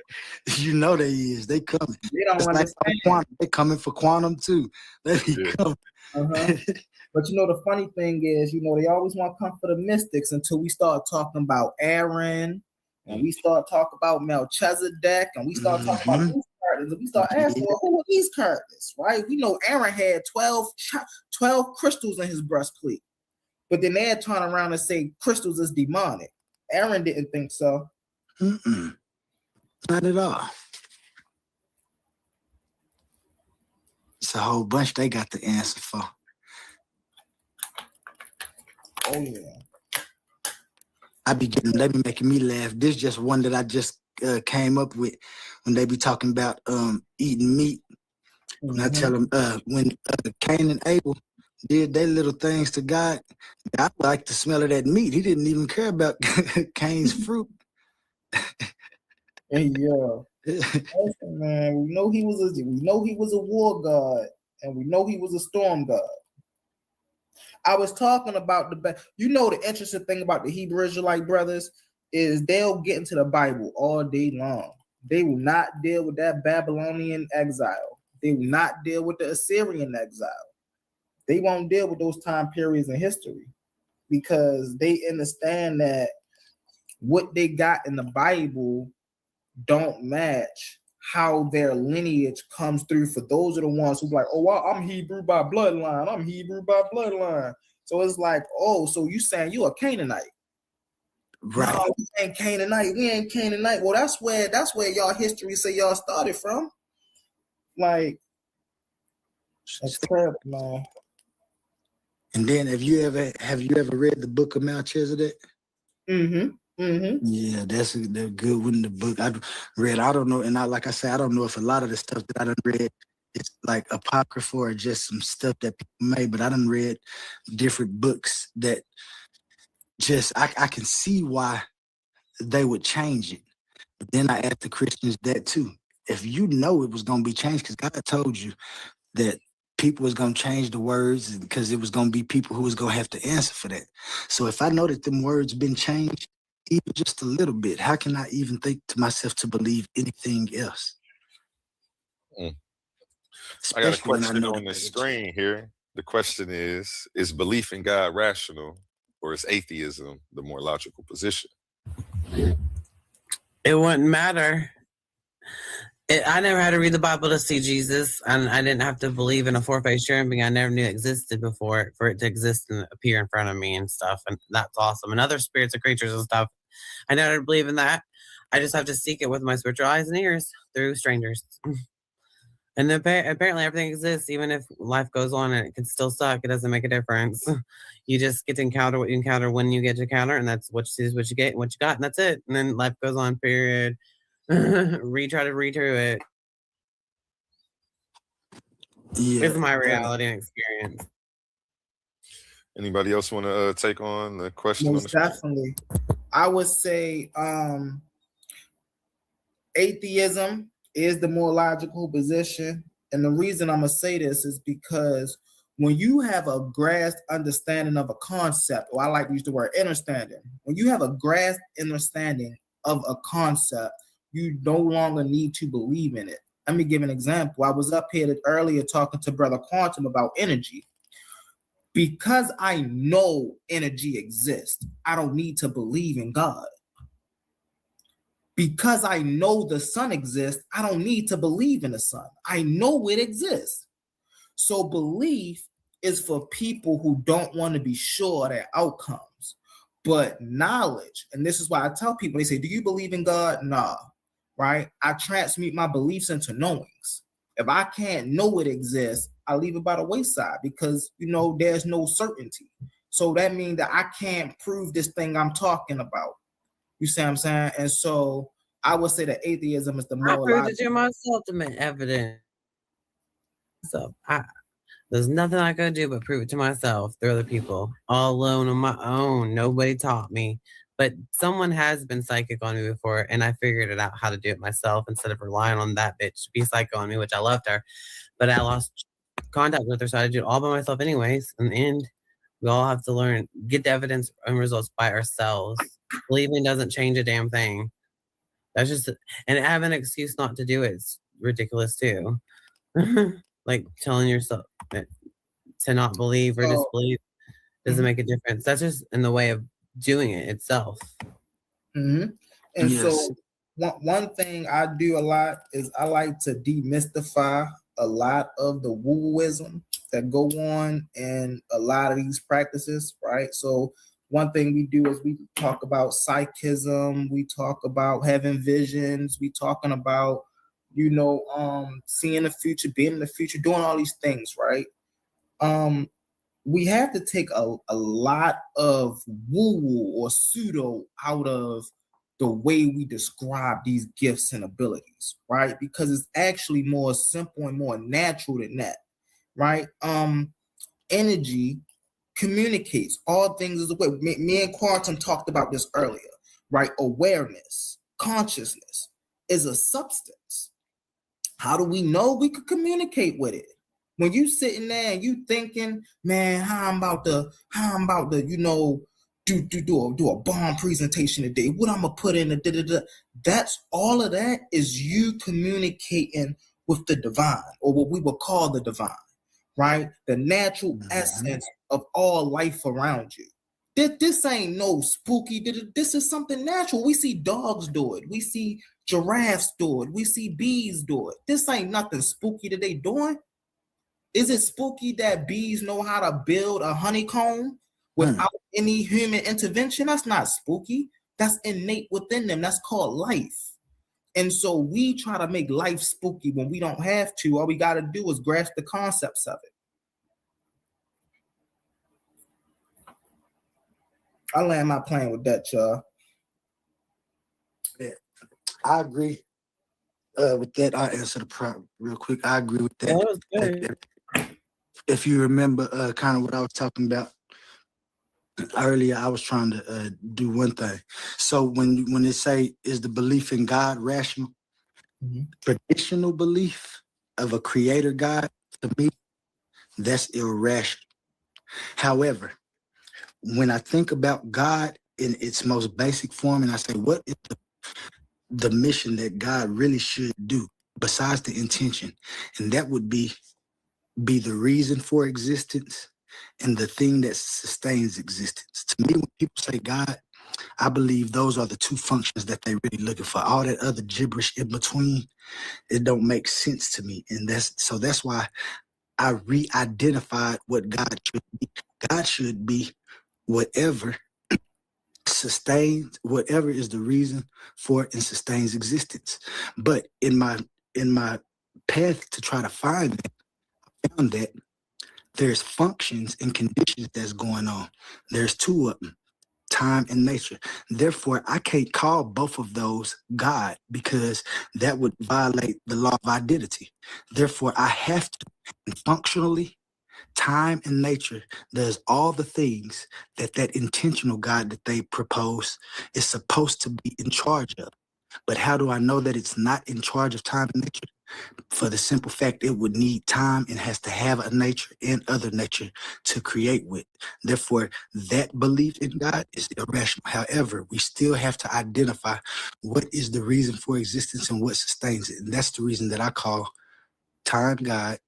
You know they is. They coming. They don't understand. Quantum. They coming for quantum too. They be coming. But the funny thing is, they always want to come for the mystics until we start talking about Aaron, and we start talking about Melchizedek, and we start talking about these characters, and we start asking, well, who are these characters, right? We know Aaron had 12 crystals in his breastplate, but then they turn around and say crystals is demonic. Aaron didn't think so. Not at all. It's a whole bunch they got the answer for. Oh yeah. They be making me laugh. This is just one that I just came up with when they be talking about eating meat. And I tell them when Cain and Abel did their little things to God, I like the smell of that meat. He didn't even care about Cain's fruit. Yeah. Listen, man, we know he was a war god, and we know he was a storm god. I was talking about the interesting thing about the Hebrew Israelite brothers is they'll get into the Bible all day long. They will not deal with that Babylonian exile. They will not deal with the Assyrian exile. They won't deal with those time periods in history because they understand that what they got in the Bible don't match how their lineage comes through. For those are the ones who like, oh, well, I'm Hebrew by bloodline. I'm Hebrew by bloodline. So it's like, oh, so you saying you a Canaanite? Right. No, we ain't Canaanite. We ain't Canaanite. Well, that's where y'all history say y'all started from. Like, that's terrible, man. And then have you ever read the book of Melchizedek? Yeah, that's a good one. The book I read, I don't know, and like I said, I don't know if a lot of the stuff that I done read is like apocryphal or just some stuff that people made, but I done read different books that just I can see why they would change it. But then I asked the Christians that too. If you know it was gonna be changed, because God told you that people was gonna change the words because it was gonna be people who was gonna have to answer for that. So if I know that them words been changed, even just a little bit, how can I even think to myself to believe anything else? I got a question on the screen here. The question is belief in God rational, or is atheism the more logical position? It wouldn't matter. I never had to read the Bible to see Jesus, and I didn't have to believe in a four-faced sharing being I never knew existed before for it to exist and appear in front of me and stuff, and that's awesome. And other spirits and creatures and stuff, I never believe in that. I just have to seek it with my spiritual eyes and ears through strangers. And apparently everything exists, even if life goes on and it can still suck. It doesn't make a difference. You just get to encounter what you encounter when you get to encounter, and that's what you see is what you get and what you got, and that's it. And then life goes on, period. Try to read through it. Yeah. It's my reality and experience. Anybody else want to take on the question? Most definitely. I would say atheism is the more logical position. And the reason I'm going to say this is because when you have a grasped understanding of a concept, or I like to use the word understanding, when you have a grasped understanding of a concept, you no longer need to believe in it. let me give an example. I was up here earlier talking to Brother Quantum about energy. Because I know energy exists, I don't need to believe in God. Because I know the sun exists, I don't need to believe in the sun. I know it exists. So belief is for people who don't want to be sure of their outcomes. But knowledge, and this is why I tell people, they say, do you believe in God? Nah, right? I transmute my beliefs into knowings. If I can't know it exists, I leave it by the wayside because, there's no certainty. So that means that I can't prove this thing I'm talking about. You see what I'm saying? And so I would say that atheism is the more I proved it to myself to make evidence. So there's nothing I could do but prove it to myself through other people, all alone on my own. Nobody taught me, but someone has been psychic on me before, and I figured it out how to do it myself instead of relying on that bitch to be psycho on me, which I loved her, but I lost contact with her, so I had to do it all by myself anyways. In the end, we all have to learn, get the evidence and results by ourselves. Believing doesn't change a damn thing. That's just, and have an excuse not to do it is ridiculous too. Like telling yourself to not believe or disbelieve doesn't make a difference. That's just in the way of doing it itself. Mm-hmm. And Yes. so one thing I do a lot is I like to demystify a lot of the woo-ism that go on in a lot of these practices, right? So one thing we do is we talk about psychism, we talk about having visions, we talking about, seeing the future, being in the future, doing all these things, right? We have to take a lot of woo-woo or pseudo out of the way we describe these gifts and abilities, right? Because it's actually more simple and more natural than that, right? Energy communicates. All things is a way. Me and Quantum talked about this earlier, right? Awareness, consciousness is a substance. How do we know? We could communicate with it. When you sitting there and you thinking, man, how I'm about to, do a bomb presentation today. What I'm gonna put in the da-da-da. That's all of that is you communicating with the divine, or what we would call the divine, right? The natural essence of all life around you. This ain't no spooky. This is something natural. We see dogs do it. We see giraffes do it. We see bees do it. This ain't nothing spooky that they doing. Is it spooky that bees know how to build a honeycomb without any human intervention? That's not spooky. That's innate within them. That's called life. And so we try to make life spooky when we don't have to. All we got to do is grasp the concepts of it. I land my plane with that, y'all. Yeah, I agree with that. I'll answer the problem real quick. I agree with that. That was good. If you remember kind of what I was talking about earlier, I was trying to do one thing. So when they say, is the belief in God rational? Traditional belief of a creator God, to me, that's irrational. However, when I think about God in its most basic form, and I say, what is the mission that God really should do besides the intention? And that would be the reason for existence and the thing that sustains existence. To me, when people say God, I believe those are the two functions that they're really looking for. All that other gibberish in between, it don't make sense to me. And that's why I re-identified what God should be. God should be whatever sustains, whatever is the reason for and sustains existence. But in my path to try to find that, I found that there's functions and conditions that's going on. There's two of them, time and nature. Therefore, I can't call both of those God because that would violate the law of identity. Therefore, I have to, functionally, time and nature does all the things that intentional God that they propose is supposed to be in charge of. But how do I know that it's not in charge of time and nature? For the simple fact it would need time and has to have a nature and other nature to create with. Therefore, that belief in God is irrational. However, we still have to identify what is the reason for existence and what sustains it. And that's the reason that I call time God,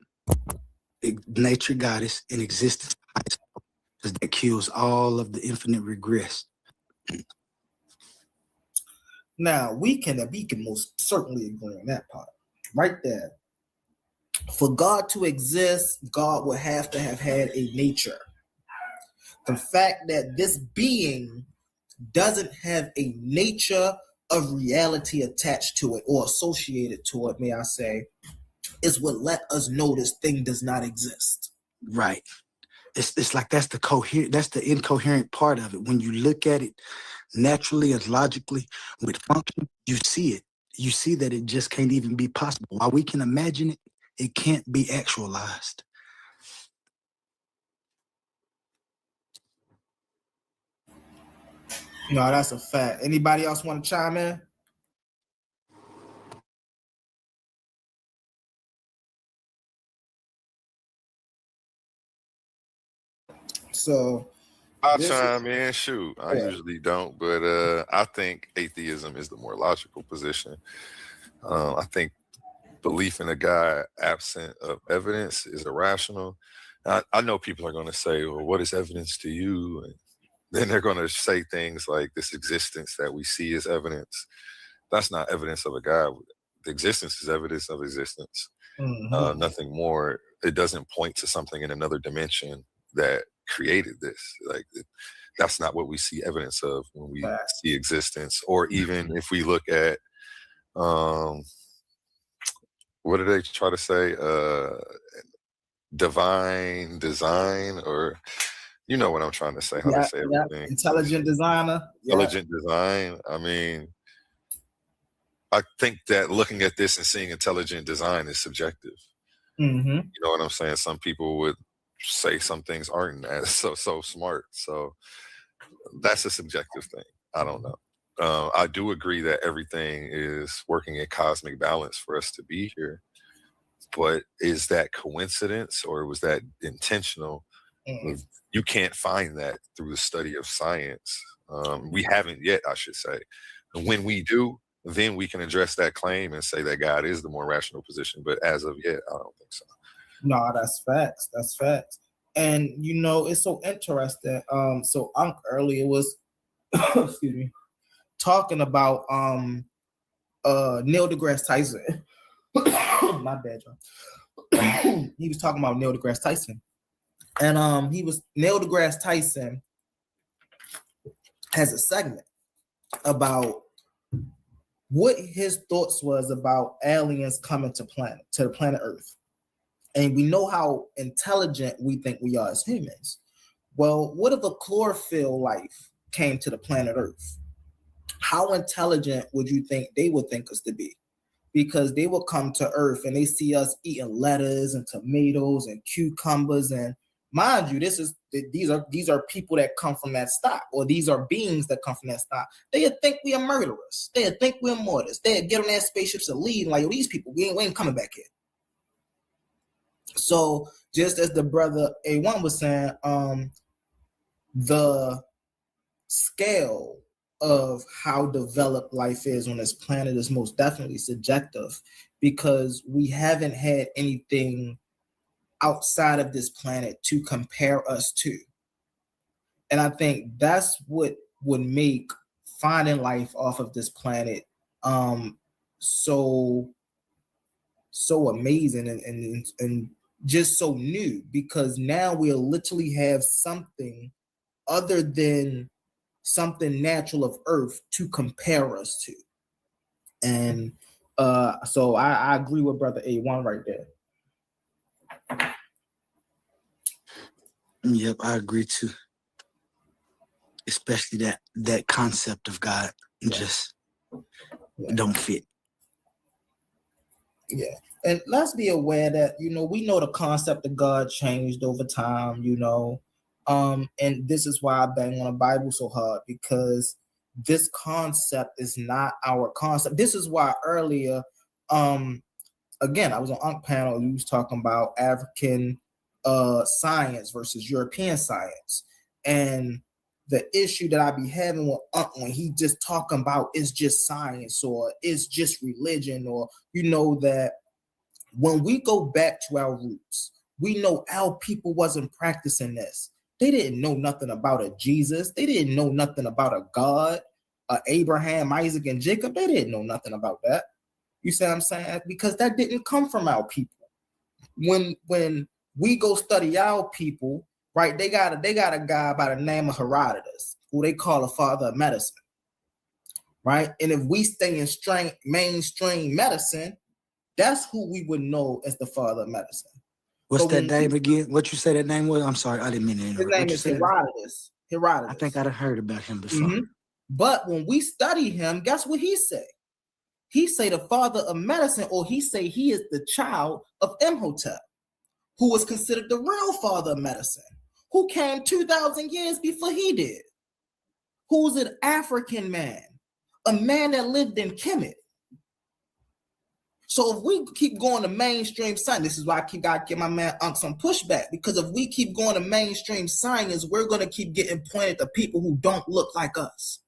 nature goddess, and existence, because that kills all of the infinite regress. Now we can most certainly agree on that part right there. For God to exist, God would have to have had a nature. The fact that this being doesn't have a nature of reality attached to it or associated to it, may I say, is what let us know this thing does not exist. Right. It's like that's the incoherent part of it. When you look at it naturally and logically with function, you see it. You see that it just can't even be possible. While we can imagine it, it can't be actualized. No, that's a fact. Anybody else want to chime in? So I'll chime in. Shoot, I usually don't, but I think atheism is the more logical position. I think belief in a God absent of evidence is irrational. I know people are going to say, well, what is evidence to you? And then they're going to say things like this existence that we see as evidence. That's not evidence of a God. The existence is evidence of existence. Mm-hmm. Nothing more. It doesn't point to something in another dimension that created this. Like that's not what we see evidence of when we see existence. Or even if we look at what do they try to say? Divine design, or you know what I'm trying to say, how they say everything. Intelligent designer. Intelligent design. I mean, I think that looking at this and seeing intelligent design is subjective. Mm-hmm. You know what I'm saying? Some people would say some things aren't as so smart. So that's a subjective thing. I don't know. I do agree that everything is working in cosmic balance for us to be here. But is that coincidence or was that intentional? Mm-hmm. You can't find that through the study of science. We haven't yet, I should say. And when we do, then we can address that claim and say that God is the more rational position. But as of yet, I don't think so. No, that's facts. That's facts. And you know, it's so interesting. So Unc earlier was excuse me, talking about Neil deGrasse Tyson. My bad, John. He was talking about Neil deGrasse Tyson. And Neil deGrasse Tyson has a segment about what his thoughts was about aliens coming to the planet Earth. And we know how intelligent we think we are as humans. Well, what if a chlorophyll life came to the planet Earth? How intelligent would you think they would think us to be? Because they will come to Earth and they see us eating lettuce and tomatoes and cucumbers, and mind you, these are people that come from that stock, or these are beings that come from that stock. They'd think we are murderers. They'd think we're mortars. They'd get on their spaceships and leave like, these people, we ain't coming back here. So just as the brother A1 was saying, the scale of how developed life is on this planet is most definitely subjective, because we haven't had anything outside of this planet to compare us to. And I think that's what would make finding life off of this planet so amazing and just so new, because now we'll literally have something other than something natural of Earth to compare us to. And so I agree with brother A1 right there. Yep, I agree too. Especially that concept of God just don't fit. Yeah. And let's be aware that, we know the concept of God changed over time, and this is why I bang on the Bible so hard, because this concept is not our concept. This is why earlier again, I was on Unc panel, and we was talking about African science versus European science. And the issue that I be having with Unc when he just talking about it's just science or it's just religion, or that when we go back to our roots, we know our people wasn't practicing this. They didn't know nothing about a Jesus. They didn't know nothing about a God, Abraham, Isaac, and Jacob. They didn't know nothing about that. You see what I'm saying? Because that didn't come from our people. When we go study our people, right? They got a guy by the name of Herodotus, who they call a father of medicine, right? And if we stay in mainstream medicine, that's who we would know as the father of medicine. What's that name again? What you say that name was? I'm sorry, I didn't mean to interrupt. His name is Herodotus. I think I'd have heard about him before. Mm-hmm. But when we study him, guess what he say? He say the father of medicine, or he say he is the child of Imhotep, who was considered the real father of medicine, who came 2,000 years before he did, who's an African man, a man that lived in Kemet. So if we keep going to mainstream science, this is why I gotta give my man Unc some pushback, because if we keep going to mainstream science, we're gonna keep getting pointed to people who don't look like us.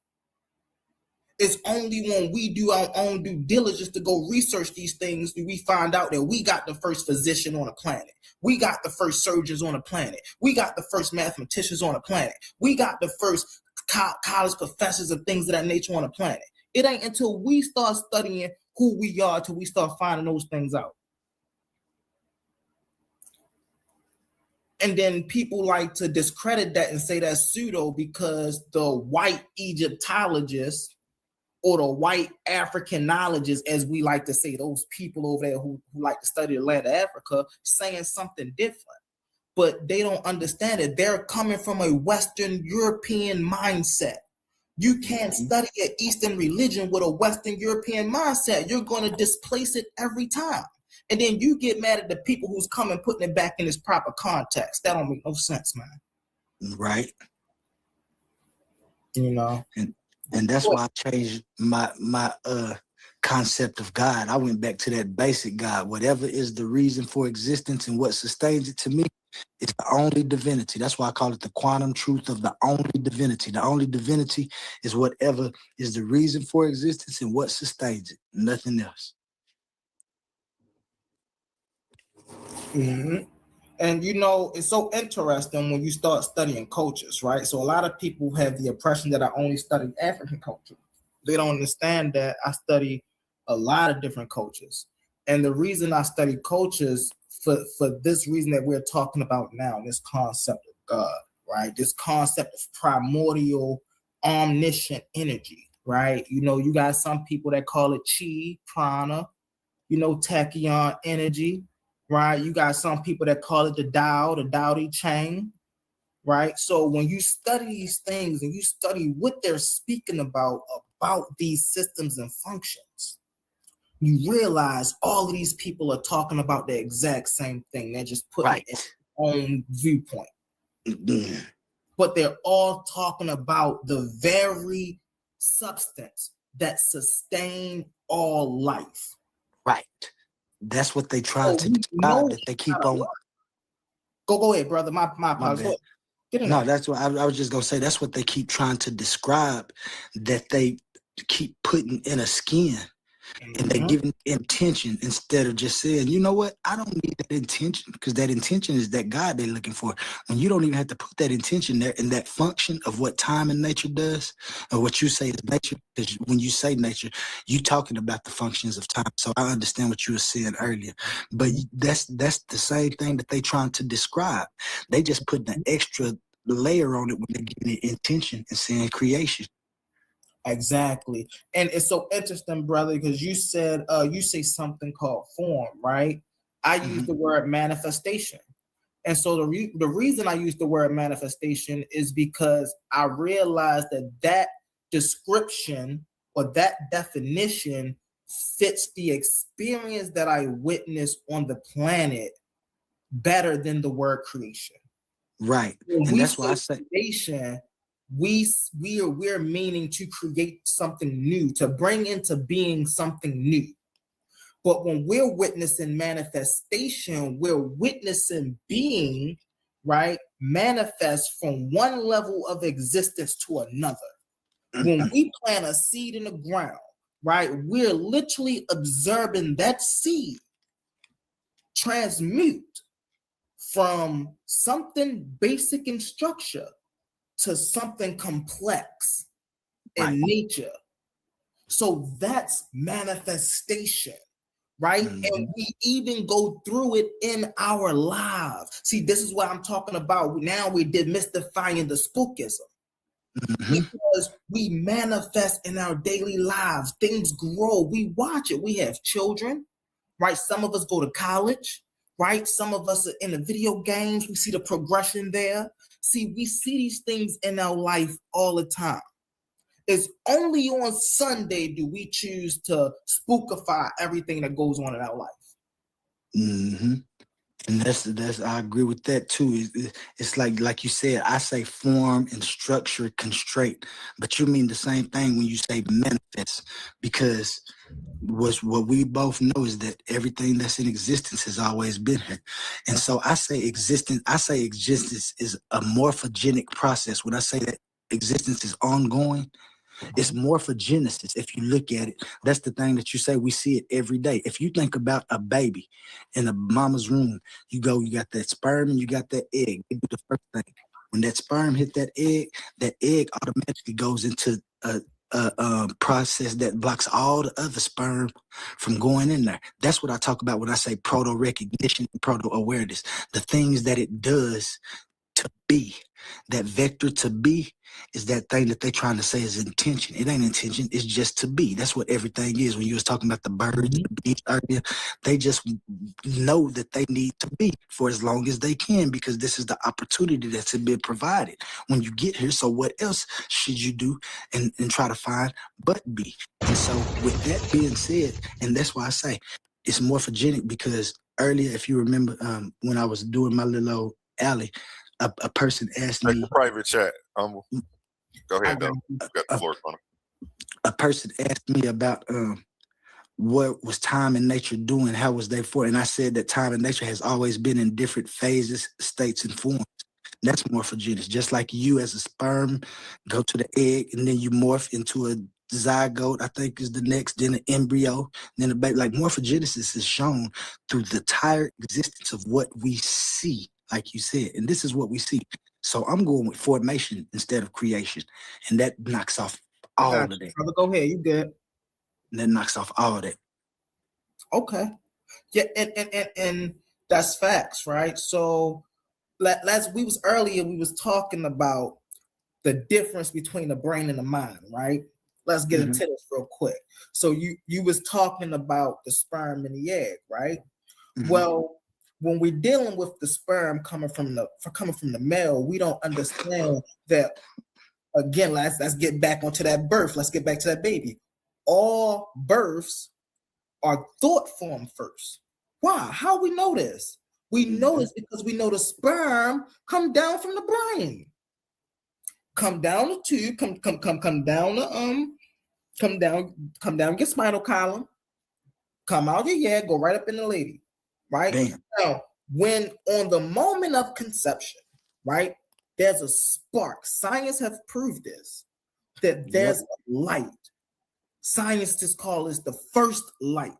It's only when we do our own due diligence to go research these things do we find out that we got the first physician on the planet. We got the first surgeons on the planet. We got the first mathematicians on the planet. We got the first college professors and things of that nature on the planet. It ain't until we start studying who we are till we start finding those things out. And then people like to discredit that and say that's pseudo because the white Egyptologists or the white Africanologists, as we like to say, those people over there who like to study the land of Africa, saying something different. But they don't understand it. They're coming from a Western European mindset. You can't study an Eastern religion with a Western European mindset. You're going to displace it every time. And then you get mad at the people who's coming putting it back in its proper context. That don't make no sense, man. Right. And that's why I changed my concept of God. I went back to that basic God. Whatever is the reason for existence and what sustains it, to me, it's the only divinity. That's why I call it the quantum truth of the only divinity. The only divinity is whatever is the reason for existence and what sustains it. Nothing else. Mm-hmm. And it's so interesting when you start studying cultures, right? So a lot of people have the impression that I only study African culture. They don't understand that I study a lot of different cultures. And the reason I study cultures for this reason that we're talking about now, this concept of God, right? This concept of primordial, omniscient energy, right? You got some people that call it chi, prana, tachyon energy, right? You got some people that call it the Tao, the Tao Te Ching, right? So when you study these things and you study what they're speaking about these systems and functions, you realize all of these people are talking about the exact same thing. They're just putting it in their own viewpoint. Mm-hmm. But they're all talking about the very substance that sustain all life. Right. That's what they try to describe, that they keep on. Go ahead, brother. My apologies. No, that's what I was just gonna say. That's what they keep trying to describe, that they keep putting in a skin. And they give intention instead of just saying, you know what, I don't need that intention, because that intention is that God they're looking for. When you don't even have to put that intention there in that function of what time and nature does, or what you say is nature, because when you say nature, you're talking about the functions of time. So I understand what you were saying earlier. But that's the same thing that they're trying to describe. They just put an extra layer on it when they're giving it intention and saying creation. Exactly. And it's so interesting, brother, because you said you say something called form, right? I use the word manifestation. And so the reason I use the word manifestation is because I realized that description or that definition fits the experience that I witnessed on the planet better than the word creation. Right. And that's why I say creation, we're meaning to create something new, to bring into being something new. But when we're witnessing manifestation, we're witnessing being, right, manifest from one level of existence to another. When we plant a seed in the ground, right, we're literally observing that seed transmute from something basic in structure to something complex in nature. So that's manifestation, right? And we even go through it in our lives. See, this is what I'm talking about. Now we're demystifying the spookism. Because we manifest in our daily lives. Things grow. We watch it. We have children, right? Some of us go to college, right? Some of us are in the video games. We see the progression there. See, we see these things in our life all the time. It's only on Sunday do we choose to spookify everything that goes on in our life. And that's I agree with that too. It's like you said, I say form and structure constraint, but you mean the same thing when you say manifest, because what we both know is that everything that's in existence has always been here. And so I say existence is a morphogenic process. When I say that existence is ongoing, it's morphogenesis. If you look at it, that's the thing that you say, we see it every day. If you think about a baby in a mama's room, you got that sperm and you got that egg. They do the first thing. When that sperm hit that egg automatically goes into a process that blocks all the other sperm from going in there. That's what I talk about when I say proto-recognition and proto-awareness. The things that it does to be. That vector to be is that thing that they're trying to say is intention. It ain't intention, it's just to be. That's what everything is. When you was talking about the birds, the bees earlier, they just know that they need to be for as long as they can, because this is the opportunity that's been provided when you get here. So what else should you do and try to find but be? And so with that being said, and that's why I say it's morphogenic, because earlier, if you remember, when I was doing my little old alley, a person asked me. Private chat. Go ahead, though. You got the floor, Connor. A person asked me about what was time and nature doing, how was they for? And I said that time and nature has always been in different phases, states, and forms. That's morphogenesis. Just like you as a sperm go to the egg and then you morph into a zygote, I think is the next, then an embryo, then a baby. Like morphogenesis is shown through the entire existence of what we see, like you said. And this is what we see. So I'm going with formation instead of creation. And that knocks off all of that. Go ahead, you good. And that knocks off all of that. Okay. Yeah, and that's facts, right? So we was talking about the difference between the brain and the mind, right? Let's get into this real quick. So you was talking about the sperm and the egg, right? Well, when we're dealing with the sperm coming from the male, we don't understand that. Again, let's get back onto that birth. Let's get back to that baby. All births are thought formed first. Why? How we know this? We know this because we know the sperm come down from the brain. Come down the tube, come down your spinal column, come out your go right up in the lady, right? Damn. Now, when on the moment of conception, right, there's a spark. Science have proved this, that there's a light. Scientists call this the first light.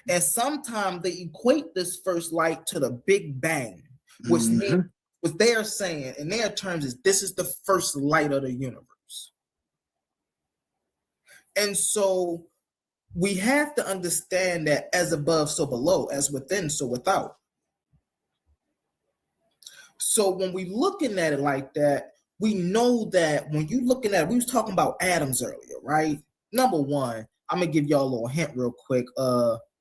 And sometimes they equate this first light to the Big Bang, which means what they are saying in their terms is this is the first light of the universe. And so we have to understand that as above, so below, as within, so without. So when we looking at it like that, we know that when you looking at it, we was talking about atoms earlier, right? Number one, I'm gonna give y'all a little hint real quick.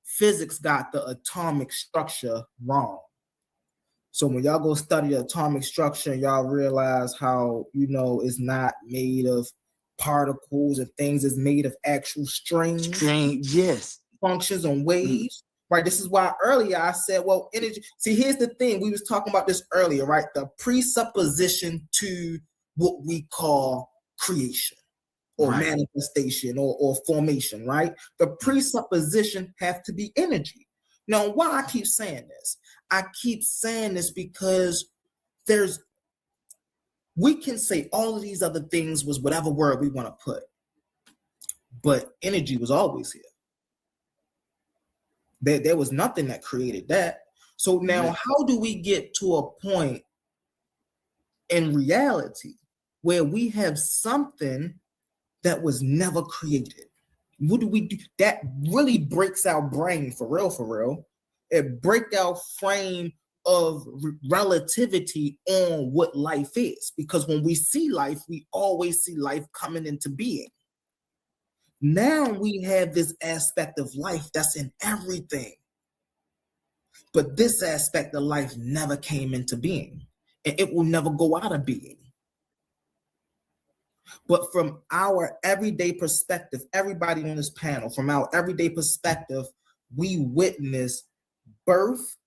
Physics got the atomic structure wrong. So when y'all go study the atomic structure, y'all realize how, it's not made of particles and things, is made of actual strings. Yes. Functions and waves. Right. This is why earlier I said, well, energy. See, here's the thing. We was talking about this earlier, right? The presupposition to what we call creation or manifestation or formation, right? The presupposition have to be energy. Now, why I keep saying this? I keep saying this because we can say all of these other things was whatever word we want to put, but energy was always here. There was nothing that created that. So now how do we get to a point in reality where we have something that was never created? What do we do? That really breaks our brain for real. It breaks our frame of relativity on what life is. Because when we see life, we always see life coming into being. Now we have this aspect of life that's in everything. But this aspect of life never came into being. And it will never go out of being. But from our everyday perspective, everybody on this panel, from our everyday perspective, we witness birth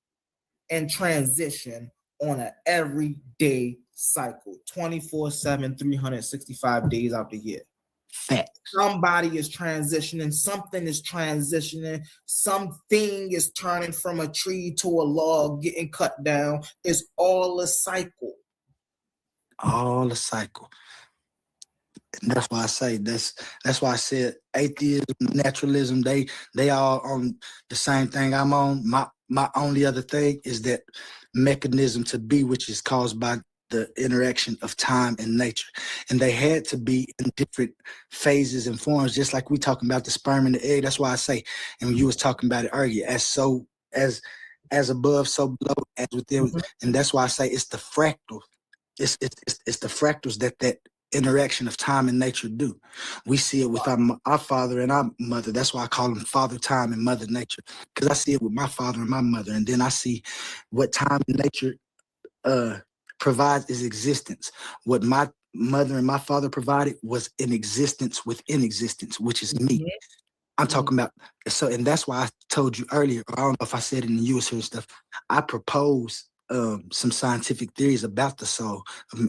and transition on an everyday cycle, 24/7, 365 days out the year. Fact. Somebody is transitioning, something is transitioning, something is turning from a tree to a log, getting cut down. It's all a cycle. All a cycle. And that's why I say that's why I said atheism, naturalism, they all on the same thing I'm on. My only other thing is that mechanism to be, which is caused by the interaction of time and nature. And they had to be in different phases and forms, just like we talking about the sperm and the egg. That's why I say, and when you was talking about it earlier, as above, so below, as within. And that's why I say it's the fractal. It's the fractals that interaction of time and nature do. We see it with our father and our mother. That's why I call them father time and mother nature, because I see it with my father and my mother, and then I see what time and nature provides is existence. What my mother and my father provided was an existence within existence, which is me. I'm talking about, so, and that's why I told you earlier, I don't know if I said it in the US and stuff, I propose some scientific theories about the soul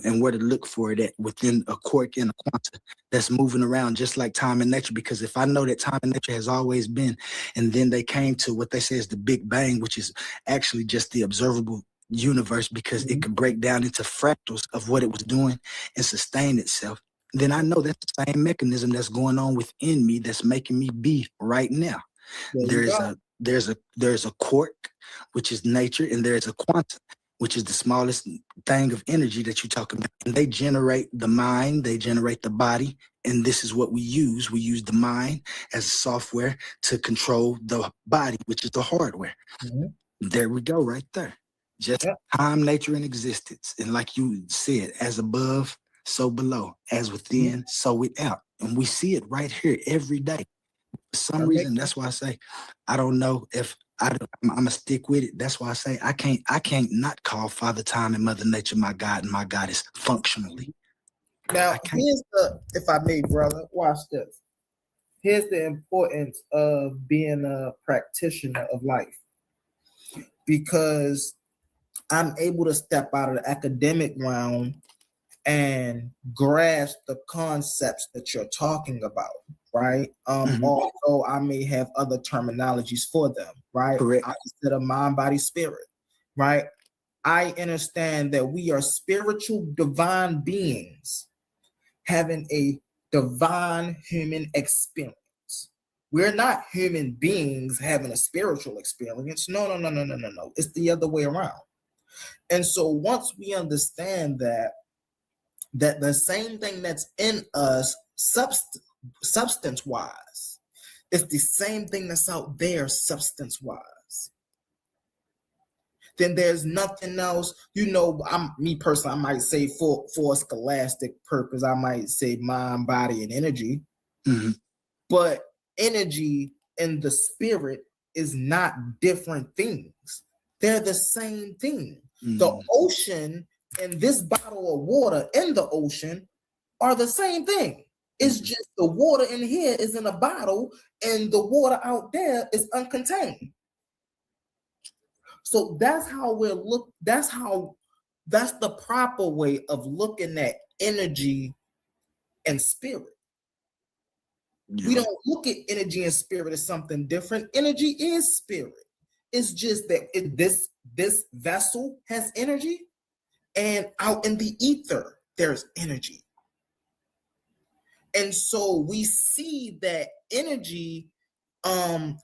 and where to look for it at within a quark and a quanta that's moving around just like time and nature. Because if I know that time and nature has always been, and then they came to what they say is the Big Bang, which is actually just the observable universe, because it could break down into fractals of what it was doing and sustain itself, then I know that's the same mechanism that's going on within me that's making me be right now. There's a quark, which is nature, and there's a quantum, which is the smallest thing of energy that you talk about. And they generate the mind, they generate the body, and this is what we use. We use the mind as software to control the body, which is the hardware. There we go, right there. Just time, nature, and existence. And like you said, as above, so below, as within, so without. And we see it right here every day. For some reason, that's why I say, I don't know if I'm gonna stick with it. That's why I say I can't not call Father Time and Mother Nature my God and my goddess functionally. Now, here's if I may, brother, watch this. Here's the importance of being a practitioner of life, because I'm able to step out of the academic realm and grasp the concepts that you're talking about, right? Although I may have other terminologies for them, right? Correct. Instead of mind, body, spirit, right? I understand that we are spiritual divine beings having a divine human experience. We're not human beings having a spiritual experience. No. It's the other way around. And so once we understand that the same thing that's in us substance-wise, it's the same thing that's out there substance-wise, then there's nothing else. Me personally, I might say for a scholastic purpose, I might say mind, body, and energy. But energy and the spirit is not different things. They're the same thing. The ocean and this bottle of water in the ocean are the same thing. It's just the water in here is in a bottle and the water out there is uncontained. So that's how that's the proper way of looking at energy and spirit. We don't look at energy and spirit as something different. Energy is spirit. It's just that this vessel has energy, and out in the ether, there's energy. And so we see that energy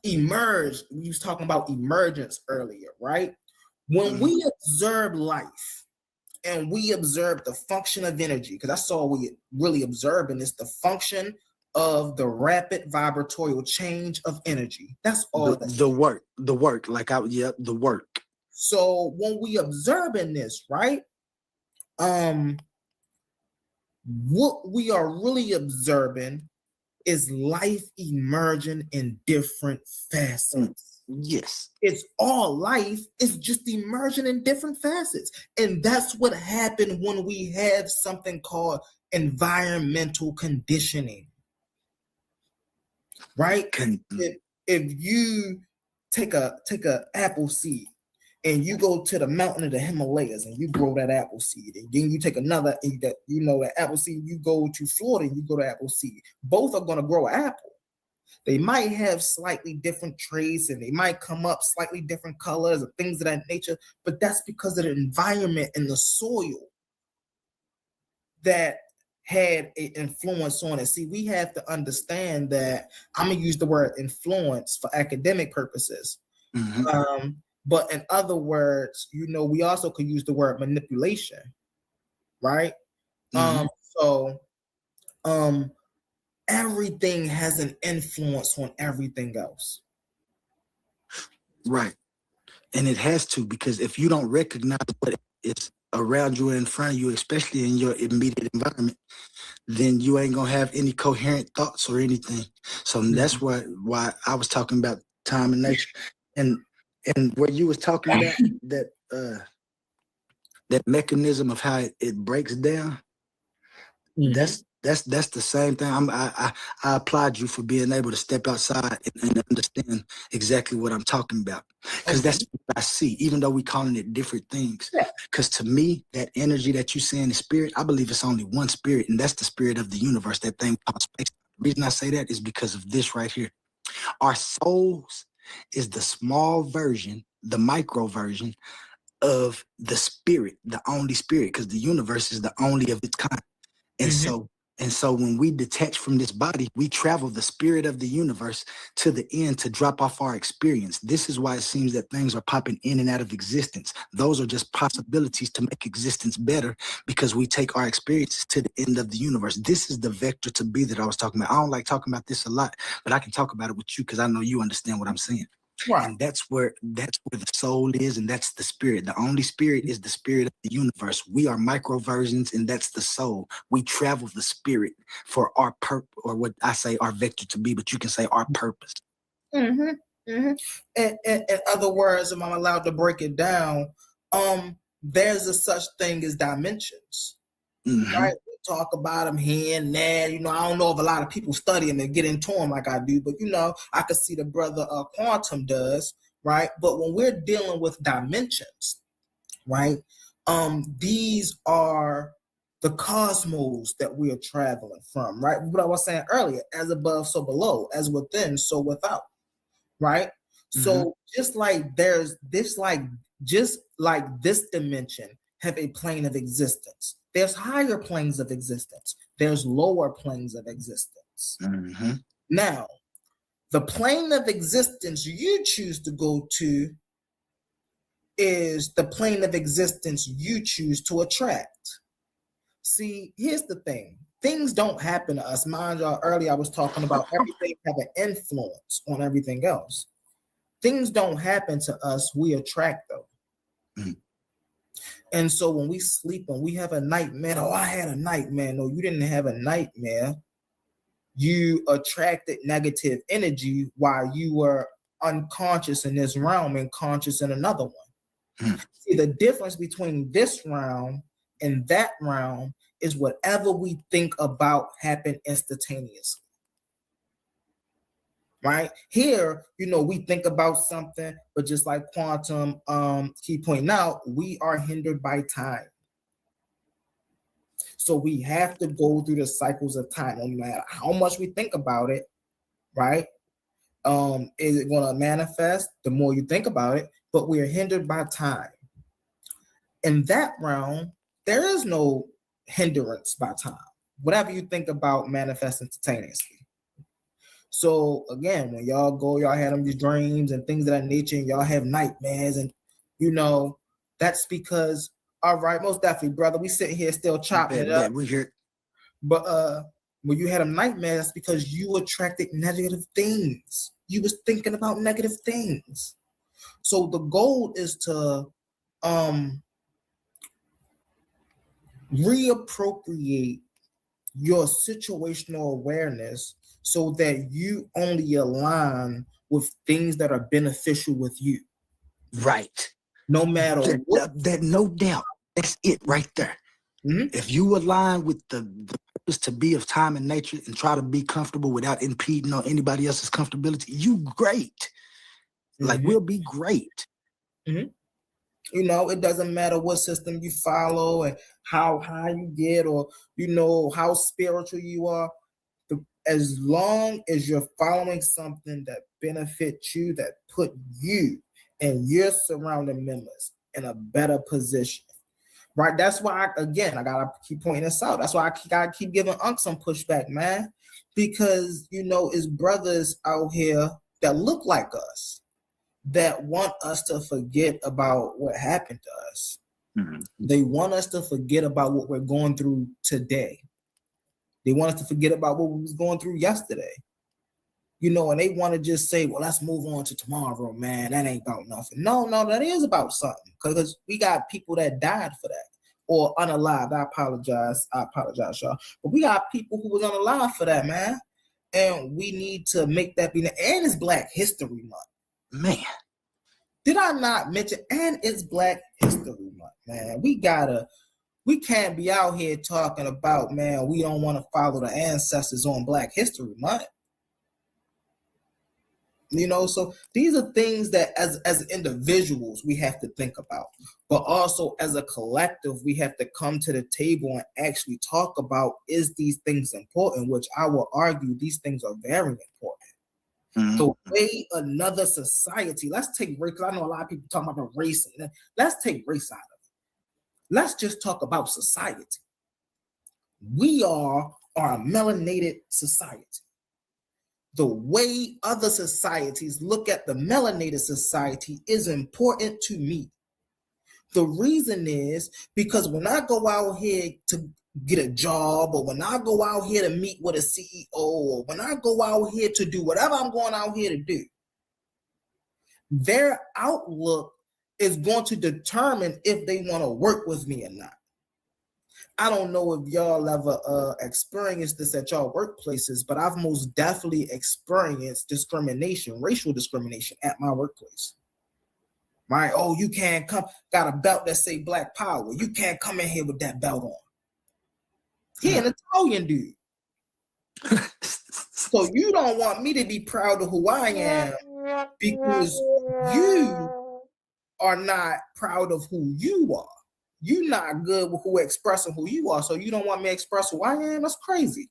emerged. We was talking about emergence earlier, right? When we observe life and we observe the function of energy, because that's all we really observing is the function of the rapid vibratorial change of energy. That's all. The work, the work. So when we observing this, right? What we are really observing is life emerging in different facets. Yes. It's all life, it's just emerging in different facets. And that's what happened when we have something called environmental conditioning. Right? If you take a apple seed and you go to the mountain of the Himalayas and you grow that apple seed, and then you take another that apple seed, you go to Florida and you grow the apple seed. Both are going to grow an apple. They might have slightly different traits and they might come up slightly different colors and things of that nature, but that's because of the environment and the soil that had an influence on it. See, we have to understand that I'm going to use the word influence for academic purposes. But in other words, we also could use the word manipulation, right? Everything has an influence on everything else. Right. And it has to, because if you don't recognize what is around you and in front of you, especially in your immediate environment, then you ain't gonna have any coherent thoughts or anything. So that's why I was talking about time and nature. And where you was talking about that mechanism of how it breaks down, that's the same thing. I applaud you for being able to step outside and understand exactly what I'm talking about, because that's what I see, even though we calling it different things. Because to me, that energy that you see in the spirit, I believe it's only one spirit, and that's the spirit of the universe, that thing called space. The reason I say that is because of this right here. Our souls is the small version, the micro version of the spirit, the only spirit, because the universe is the only of its kind. And so when we detach from this body, we travel the spirit of the universe to the end to drop off our experience. This is why it seems that things are popping in and out of existence. Those are just possibilities to make existence better, because we take our experiences to the end of the universe. This is the vector to be that I was talking about. I don't like talking about this a lot, but I can talk about it with you because I know you understand what I'm saying. Right. And that's where the soul is, and that's the spirit. The only spirit is the spirit of the universe. We are micro versions, and that's the soul. We travel the spirit for our purpose, or what I say our vector to be, but you can say our purpose. In other words, if I'm allowed to break it down, there's a such thing as dimensions. Right? We talk about them here and there. I don't know if a lot of people study them and get into them like I do, but I could see the brother Quantum does, right? But when we're dealing with dimensions, right? These are the cosmos that we are traveling from, right? What I was saying earlier, as above, so below, as within, so without, right? So just like this dimension have a plane of existence. There's higher planes of existence. There's lower planes of existence. Now, the plane of existence you choose to go to is the plane of existence you choose to attract. See, here's the thing. Things don't happen to us. Mind you, earlier I was talking about everything have an influence on everything else. Things don't happen to us, we attract them. And so when we sleep and we have a nightmare, I had a nightmare. No, you didn't have a nightmare. You attracted negative energy while you were unconscious in this realm and conscious in another one. See, the difference between this realm and that realm is whatever we think about happen instantaneously. Right here, we think about something, but just like Quantum keep pointing out, we are hindered by time. So we have to go through the cycles of time. No matter how much we think about it, right? Is it going to manifest? The more you think about it, but we are hindered by time. In that realm, there is no hindrance by time. Whatever you think about manifests instantaneously. So again, when y'all go, y'all had these dreams and things of that nature, and y'all have nightmares, and that's because, all right, most definitely, brother, we sitting here still chopping it up. We hear. But when you had a nightmare, that's because you attracted negative things. You was thinking about negative things. So the goal is to reappropriate your situational awareness so that you only align with things that are beneficial with you. Right. No matter what. That no doubt. That's it right there. Mm-hmm. If you align with the purpose to be of time and nature and try to be comfortable without impeding on anybody else's comfortability, you great. Like, we'll be great. Mm-hmm. It doesn't matter what system you follow and how high you get or, how spiritual you are. As long as you're following something that benefits you, that put you and your surrounding members in a better position, right? That's why, I gotta keep pointing this out. That's why I gotta keep giving Unc some pushback, man, because, it's brothers out here that look like us, that want us to forget about what happened to us. Mm-hmm. They want us to forget about what we're going through today. They want us to forget about what we was going through yesterday. And they want to just say, well, let's move on to tomorrow, man. That ain't about nothing. No, that is about something. Because we got people that died for that. Or unalived. I apologize, y'all. But we got people who was unalive for that, man. And we need to make that be. And it's Black History Month. Man. Did I not mention? And it's Black History Month, man. We can't be out here talking about, man, we don't want to follow the ancestors on Black History Month. So these are things that as individuals we have to think about, but also as a collective, we have to come to the table and actually talk about, is these things important, which I will argue these things are very important. Mm-hmm. The way another society, let's take race, because I know a lot of people talking about race, and let's take race out of it. Let's just talk about society. We are a melanated society. The way other societies look at the melanated society is important to me. The reason is because when I go out here to get a job, or when I go out here to meet with a CEO, or when I go out here to do whatever I'm going out here to do, their outlook is going to determine if they want to work with me or not. I don't know if y'all ever experienced this at y'all workplaces, but I've most definitely experienced discrimination, racial discrimination at my workplace. Right? Oh, you can't come, got a belt that say Black Power. You can't come in here with that belt on. He an Italian dude. So you don't want me to be proud of who I am because you are not proud of who you are. You're not good with who expressing who you are, so you don't want me to express who I am? That's crazy.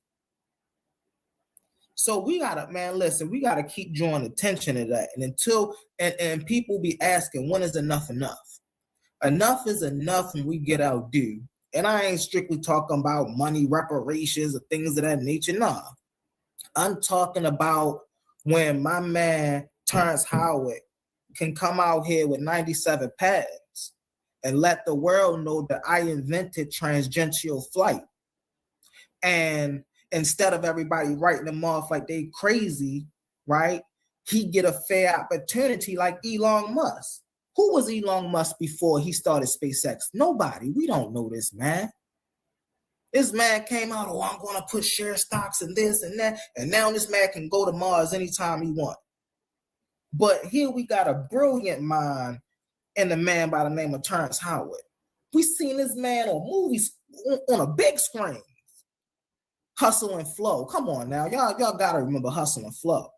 So we gotta, man, listen, we gotta keep drawing attention to that. And until, and people be asking, when is enough enough? Enough is enough when we get our due. And I ain't strictly talking about money, reparations, or things of that nature. Nah. I'm talking about when my man Terrence Howard can come out here with 97 patents and let the world know that I invented transgenital flight. And instead of everybody writing them off like they crazy, right? He get a fair opportunity like Elon Musk. Who was Elon Musk before he started SpaceX? Nobody. We don't know this man. This man came out, oh, I'm going to put share stocks and this and that. And now this man can go to Mars anytime he wants. But here we got a brilliant mind and a man by the name of Terrence Howard. We seen this man on movies on a big screen. Hustle and Flow. Come on now. Y'all got to remember Hustle and Flow.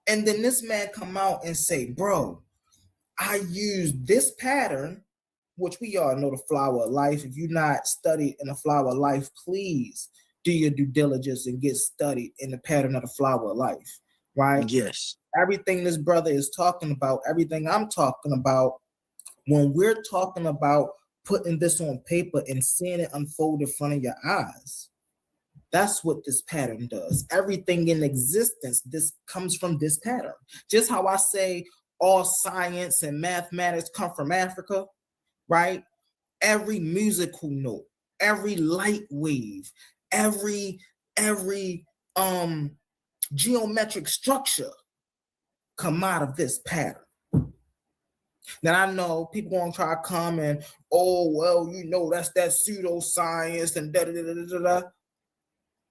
And then this man come out and say, bro, I used this pattern, which we all know the Flower of Life. If you're not studied in the Flower of Life, please do your due diligence and get studied in the pattern of the flower of life, right? Yes. Everything this brother is talking about, everything I'm talking about, when we're talking about putting this on paper and seeing it unfold in front of your eyes, that's what this pattern does. Everything in existence, this comes from this pattern. Just how I say all science and mathematics come from Africa, right? Every musical note, every light wave, every geometric structure come out of this pattern. Now I know people gonna try to come and, oh well, you know, that's that pseudoscience and da da da da da.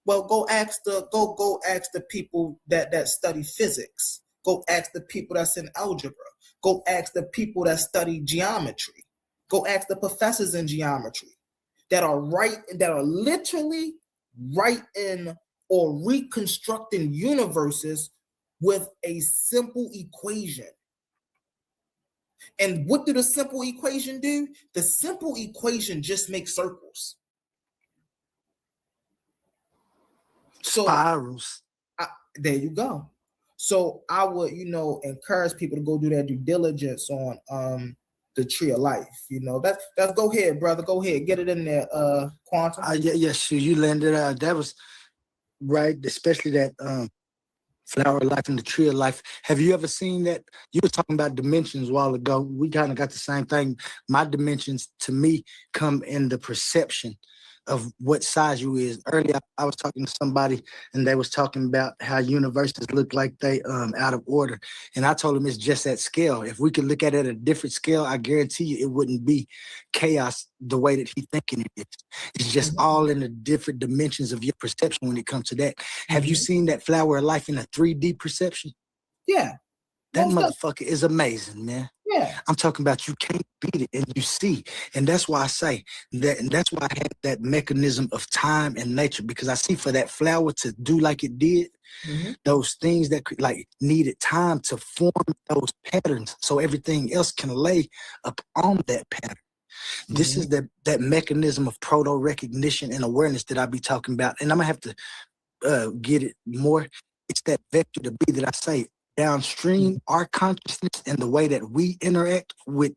Well, go ask the people that study physics. Go ask the people that's in algebra. Go ask the people that study geometry. Go ask the professors in geometry that are literally writing or reconstructing universes with a simple equation. And what do the simple equation do? The simple equation just makes circles. Spirals. There you go. So I would, encourage people to go do their due diligence on the tree of life. That's go ahead, brother. Go ahead, get it in there, Quantum. Sure, you landed out. That was right, especially that flower of life and the tree of life. Have you ever seen that? You were talking about dimensions a while ago. We kind of got the same thing. My dimensions, to me, come in the perception of what size you is. Earlier, I was talking to somebody, and they was talking about how universes look like they out of order. And I told them it's just that scale. If we could look at it at a different scale, I guarantee you it wouldn't be chaos the way that he's thinking it is. It's just all in the different dimensions of your perception when it comes to that. Have you seen that flower of life in a 3D perception? Yeah. That motherfucker is amazing, man. Yeah. I'm talking about you can't beat it and you see. And that's why I say that, and that's why I have that mechanism of time and nature, because I see for that flower to do like it did, those things that needed time to form those patterns so everything else can lay up on that pattern. This is that mechanism of proto-recognition and awareness that I be talking about. And I'm gonna have to get it more. It's that vector to be that I say downstream our consciousness and the way that we interact with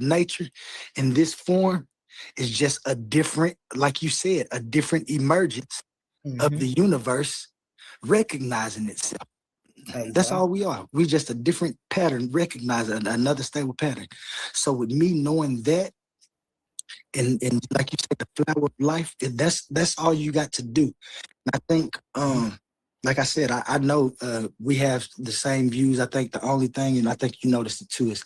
nature in this form is just a different, like you said, a different emergence of the universe recognizing itself. That's all we are. We just a different pattern, recognizing another stable pattern. So with me knowing that, and like you said, the flower of life, that's all you got to do. And I think like I said, I know we have the same views. I think the only thing, and I think you noticed it too, is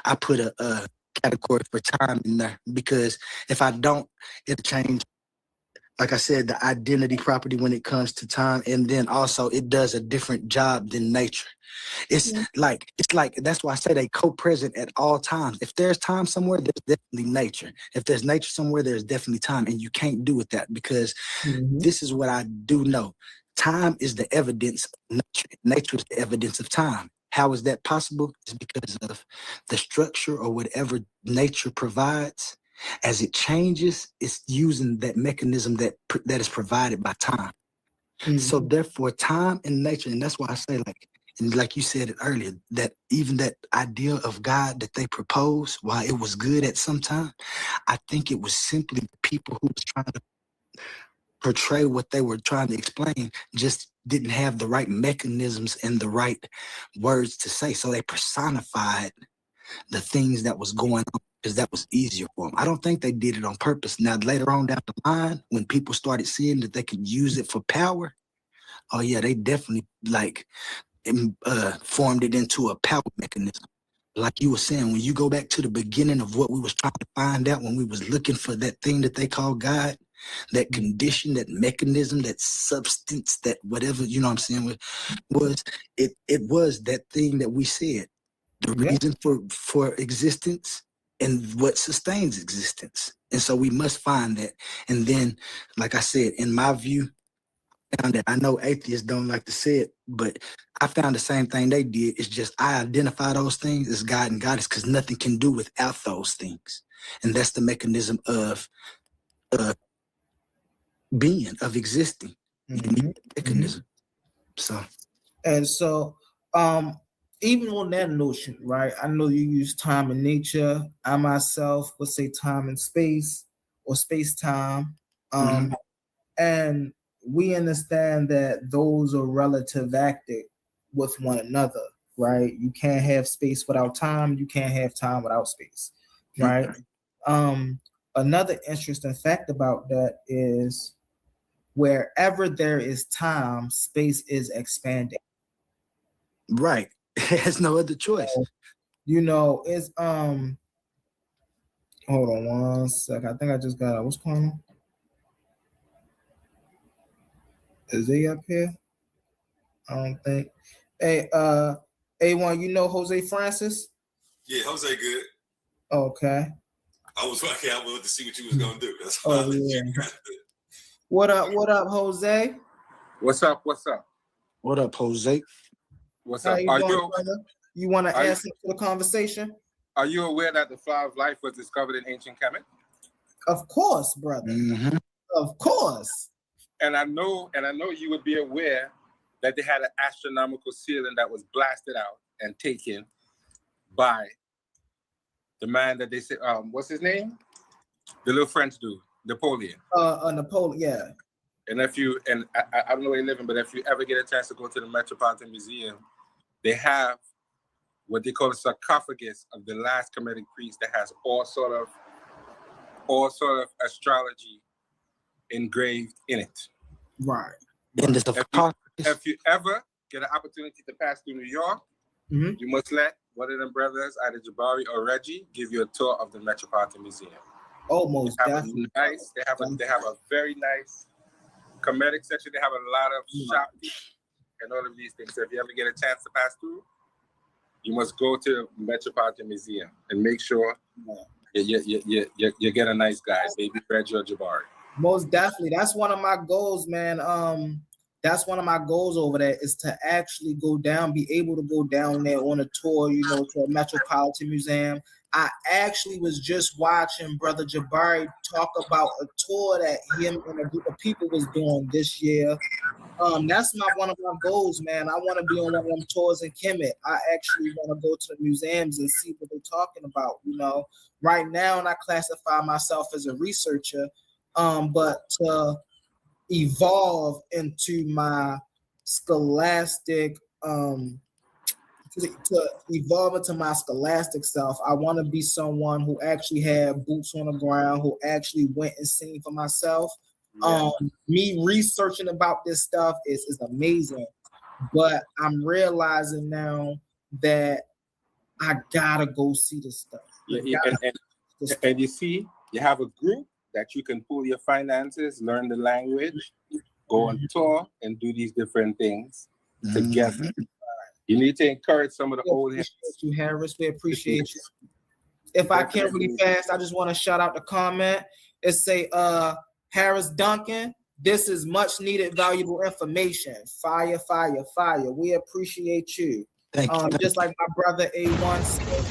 I put a category for time in there, because if I don't, it'll change, like I said, the identity property when it comes to time. And then also it does a different job than nature. It's like that's why I say they co-present at all times. If there's time somewhere, there's definitely nature. If there's nature somewhere, there's definitely time. And you can't do with that, because this is what I do know. Time is the evidence of nature. Nature is the evidence of time. How is that possible? It's because of the structure or whatever nature provides. As it changes, it's using that mechanism that is provided by time. So therefore, time and nature, and that's why I say, and like you said it earlier, that even that idea of God that they proposed, while it was good at some time, I think it was simply the people who was trying to portray what they were trying to explain just didn't have the right mechanisms and the right words to say. So they personified the things that was going on because that was easier for them. I don't think they did it on purpose. Now, later on down the line, when people started seeing that they could use it for power, oh yeah, they definitely formed it into a power mechanism. Like you were saying, when you go back to the beginning of what we was trying to find out when we was looking for that thing that they call God, that condition, that mechanism, that substance, that whatever, you know what I'm saying, it was that thing that we said, the reason for existence and what sustains existence. And so we must find that. And then, like I said, in my view, found that I know atheists don't like to say it, but I found the same thing they did. It's just I identify those things as God and Goddess because nothing can do without those things. And that's the mechanism of being, of existing. You need a mechanism. So, and so, even on that notion, right? I know you use time and nature. I myself would say time and space, or space time. And we understand that those are relativistic with one another, right? You can't have space without time. You can't have time without space, right? Another interesting fact about that is wherever there is time, space is expanding. Right. There's no other choice. You know, it's hold on one second. I think I just got what's going on? Is he up here? I don't think. Hey, A1, you know Jose Francis? Yeah, Jose good. Okay. I wanted to see what you was gonna do. That's why I let you. What up, Jose? What's up? What's up? What up, Jose? What's How up? you doing, brother? You want to answer to the conversation? Are you aware that the flower of life was discovered in ancient Kemet? Of course, brother. Of course. And I know you would be aware that they had an astronomical ceiling that was blasted out and taken by the man that they said, what's his name? The little French dude, Napoleon. Napoleon, yeah. And I don't know where you're living, but if you ever get a chance to go to the Metropolitan Museum, they have what they call a sarcophagus of the last Kemetic priest that has all sort of astrology engraved in it. Right. If you ever get an opportunity to pass through New York, you must let one of them brothers, either Jabari or Reggie, give you a tour of the Metropolitan Museum. Almost. They have a very nice Kemetic section. They have a lot of shopping and all of these things. So if you ever get a chance to pass through, you must go to the Metropolitan Museum and make sure you get a nice guy, maybe Reggie or Jabari. Most definitely. That's one of my goals, man. That's one of my goals over there is to actually be able to go down there on a tour, to a Metropolitan Museum. I actually was just watching Brother Jabari talk about a tour that him and a group of people was doing this year. That's one of my goals, man. I want to be on one of them tours in Kemet. I actually want to go to the museums and see what they're talking about, Right now, and I classify myself as a researcher, but to evolve into my scholastic, self, I want to be someone who actually had boots on the ground, who actually went and seen for myself. Me researching about this stuff is amazing, but I'm realizing now that I gotta go see this stuff. And you see, you have a group that you can pool your finances, learn the language, go on tour, and do these different things together. You need to encourage some of the old heads. You, Harris. We appreciate you. If I can really fast, I just want to shout out the comment. It say, Harris Duncan, this is much needed, valuable information. Fire, fire, fire. We appreciate you. Thank you. Just like my brother A1 said,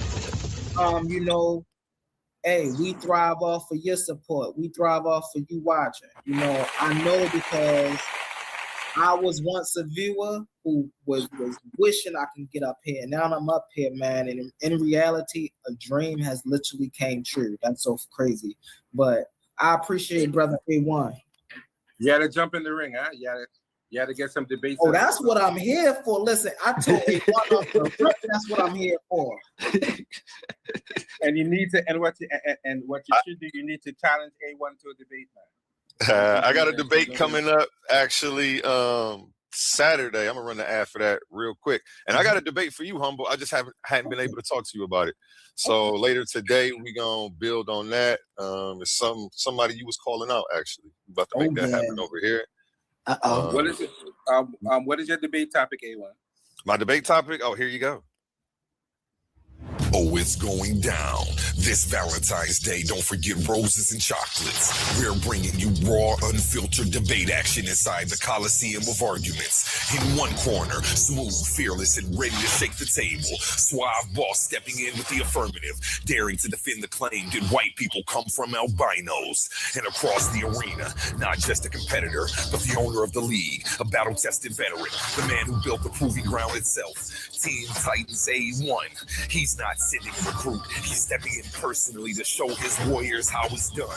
hey, we thrive off of your support. We thrive off of you watching. I know because I was once a viewer who was wishing I can get up here. Now I'm up here, man. And in reality, a dream has literally came true. That's so crazy. But I appreciate Brother A1. You had to jump in the ring, huh? You had to get some debates. Oh, that's what I'm here for. Listen, I told A1 that's what I'm here for. And you need to, and what you should do, you need to challenge A1 to a debate, man. I got a debate coming up actually Saturday. I'm gonna run the ad for that real quick. And I got a debate for you, Humble. I just hadn't been able to talk to you about it. So later today we gonna build on that. It's somebody you was calling out actually. About to make that happen over here. What is it? What is your debate topic, A1? My debate topic? Oh, here you go. Oh, it's going down. This Valentine's Day, don't forget roses and chocolates. We're bringing you raw, unfiltered debate action inside the Coliseum of Arguments. In one corner, smooth, fearless, and ready to shake the table. Suave boss stepping in with the affirmative, daring to defend the claim that white people come from albinos. And across the arena, not just a competitor, but the owner of the league, a battle-tested veteran, the man who built the proving ground itself. Team Titans A1. He's not sending a recruit. He's stepping in personally to show his warriors how it's done.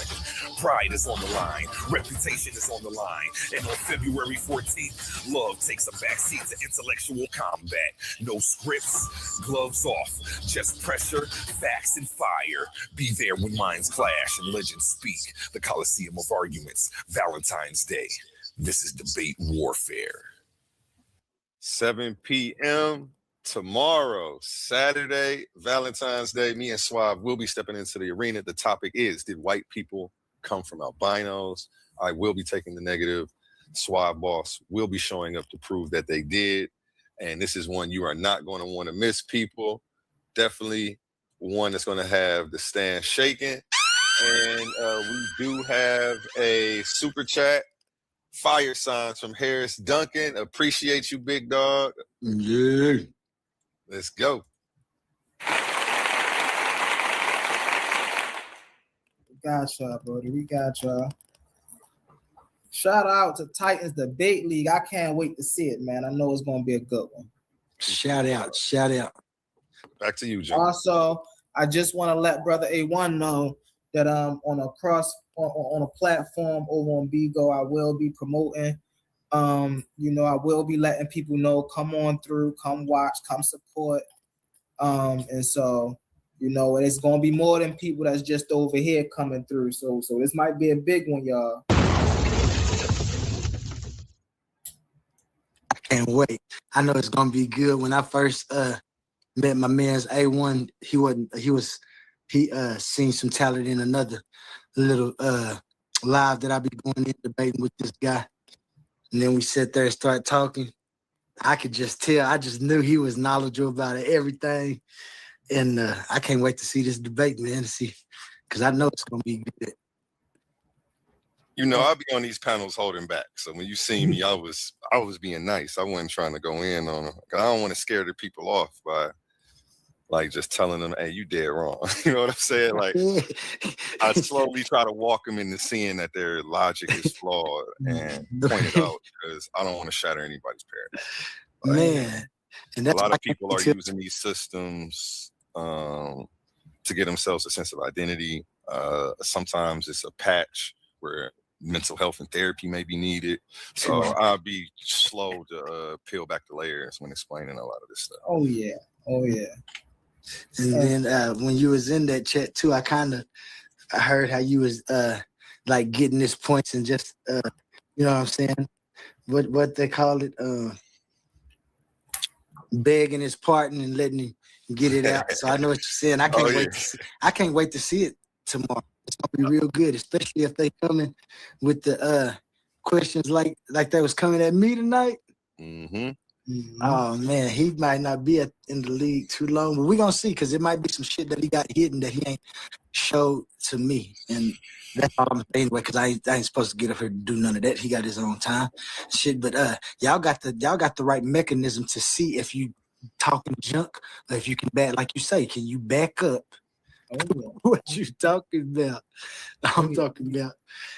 Pride is on the line. Reputation is on the line. And on February 14th, love takes a backseat to intellectual combat. No scripts, gloves off. Just pressure, facts, and fire. Be there when minds clash and legends speak. The Coliseum of Arguments. Valentine's Day. This is debate warfare. 7 p.m. tomorrow, Saturday, Valentine's Day. Me and Suave will be stepping into the arena. The topic is, did white people come from albinos? I will be taking the negative. Suave boss will be showing up to prove that they did. And this is one you are not going to want to miss, people. Definitely one that's going to have the stand shaking. And we do have a super chat. Fire signs from Harris Duncan. Appreciate you, big dog. Yeah. Let's go. We got y'all, brody. We got y'all. Shout out to Titans Debate League. I can't wait to see it, man. I know it's going to be a good one. Shout out. Shout out. Back to you, Joe. Also, I just want to let Brother A1 know that on a platform over on Bigo, I will be promoting. I will be letting people know, come on through, come watch, come support. And so, it's gonna be more than people that's just over here coming through. So this might be a big one, y'all. I can't wait. I know it's gonna be good. When I first met my man's A1, he seen some talent in another little live that I be going in debating with this guy. And then we sat there and started talking. I could just tell, I just knew he was knowledgeable about everything. And I can't wait to see this debate, man, to see, because I know it's gonna be good. I'll be on these panels holding back. So when you see me, I was being nice. I wasn't trying to go in on them. I don't want to scare the people off by just telling them, hey, you dead wrong. You know what I'm saying? I slowly try to walk them into seeing that their logic is flawed and point it out, because I don't want to shatter anybody's paradigm. Man. And that's a lot of people are using these systems to get themselves a sense of identity. Sometimes it's a patch where mental health and therapy may be needed. So I'll be slow to peel back the layers when explaining a lot of this stuff. Oh, yeah. And then when you was in that chat too, I heard how you was getting his points and just you know what I'm saying? What they call it? Begging his pardon and letting him get it out. So I know what you're saying. I can't wait to see it tomorrow. It's gonna be real good, especially if they come in with the questions like they was coming at me tonight. Mm-hmm. Oh man, he might not be in the league too long, but we're gonna see, because it might be some shit that he got hidden that he ain't showed to me. And that's all I'm saying, anyway, because I ain't supposed to get up here to do none of that. He got his own time. Shit, but y'all got the right mechanism to see if you talking junk or if you can back, like you say, can you back up what you talking about? I'm talking about.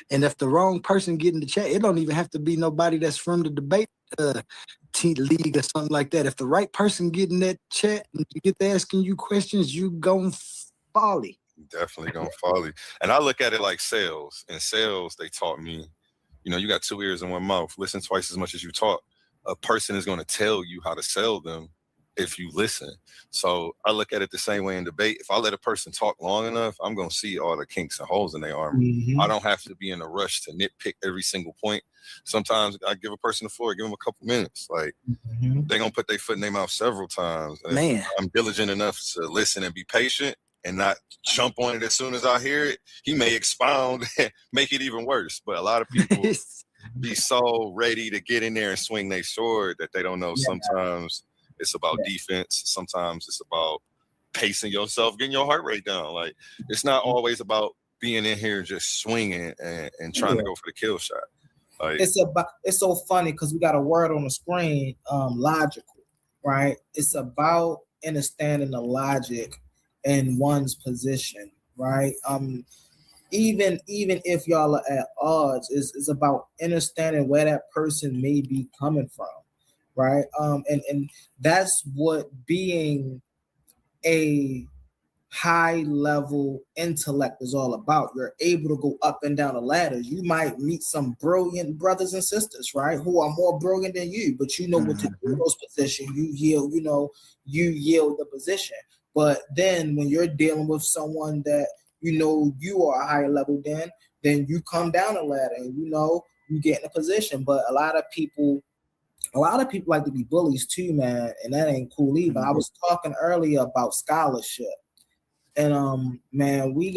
And if the wrong person get in the chat, it don't even have to be nobody that's from the debate league or something like that. If the right person get in that chat and you get to asking you questions, you gon' folly. Definitely gonna folly. And I look at it like sales. In sales, they taught me, you got 2 ears and 1 mouth. Listen twice as much as you talk. A person is going to tell you how to sell them if you listen. So I look at it the same way in debate. If I let a person talk long enough, I'm going to see all the kinks and holes in their armor. I don't have to be in a rush to nitpick every single point. Sometimes I give a person the floor, give them a couple minutes. They're going to put their foot in their mouth several times. Man. I'm diligent enough to listen and be patient and not jump on it as soon as I hear it. He may expound and make it even worse. But a lot of people be so ready to get in there and swing their sword that they don't know sometimes it's about defense. Sometimes it's about pacing yourself, getting your heart rate down. Like it's not always about being in here just swinging and trying to go for the kill shot. Like It's so funny because we got a word on the screen, logical, right? It's about understanding the logic in one's position, right? Even if y'all are at odds, it's about understanding where that person may be coming from, right? And that's what being a high level intellect is all about. You're able to go up and down the ladder. You might meet some brilliant brothers and sisters, right, who are more brilliant than you, but you know what to do in those positions. You yield the position. But then when you're dealing with someone that you are a higher level then you come down the ladder and you get in a position. But a lot of people like to be bullies too, man, and that ain't cool either. I was talking earlier about scholarship. And man, we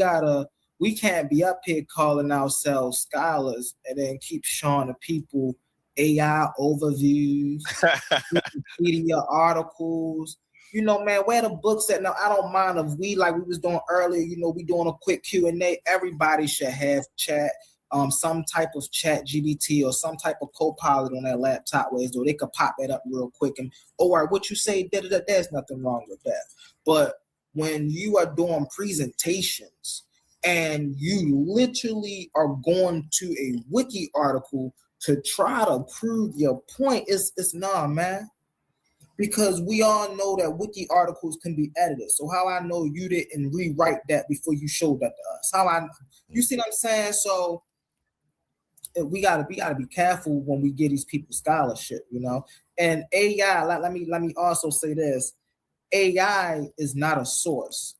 can't be up here calling ourselves scholars and then keep showing the people AI overviews, Wikipedia articles. Man, where the books at? Now, I don't mind if we, like we was doing earlier, we doing a quick Q&A. Everybody should have chat, some type of chat GBT or some type of co-pilot on their laptop where they could pop that up real quick and, all right, what you say, there's nothing wrong with that. But when you are doing presentations and you literally are going to a wiki article to try to prove your point, it's nah, man. Because we all know that wiki articles can be edited. So how I know you didn't rewrite that before you showed that to us? You see what I'm saying? So we gotta be careful when we get these people scholarship, And AI, let me also say this. AI is not a source.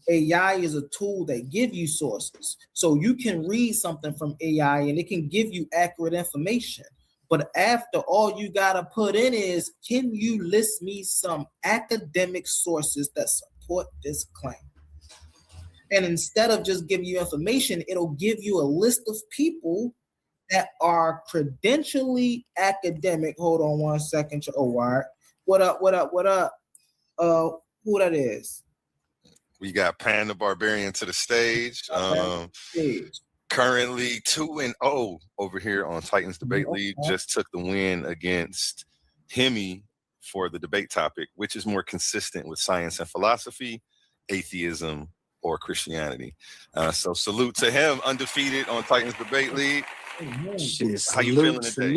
AI is a tool that gives you sources. So you can read something from AI and it can give you accurate information. But after all you got to put in is, can you list me some academic sources that support this claim? And instead of just giving you information, it'll give you a list of people that are credentially academic. Hold on one second. Oh, all right. What up? Who that is? We got Pan the Barbarian to the stage. Currently 2-0 over here on Titans Debate League. Just took the win against Hemi for the debate topic, which is more consistent with science and philosophy, atheism, or Christianity. So salute to him, undefeated on Titans Debate League. How you feeling today?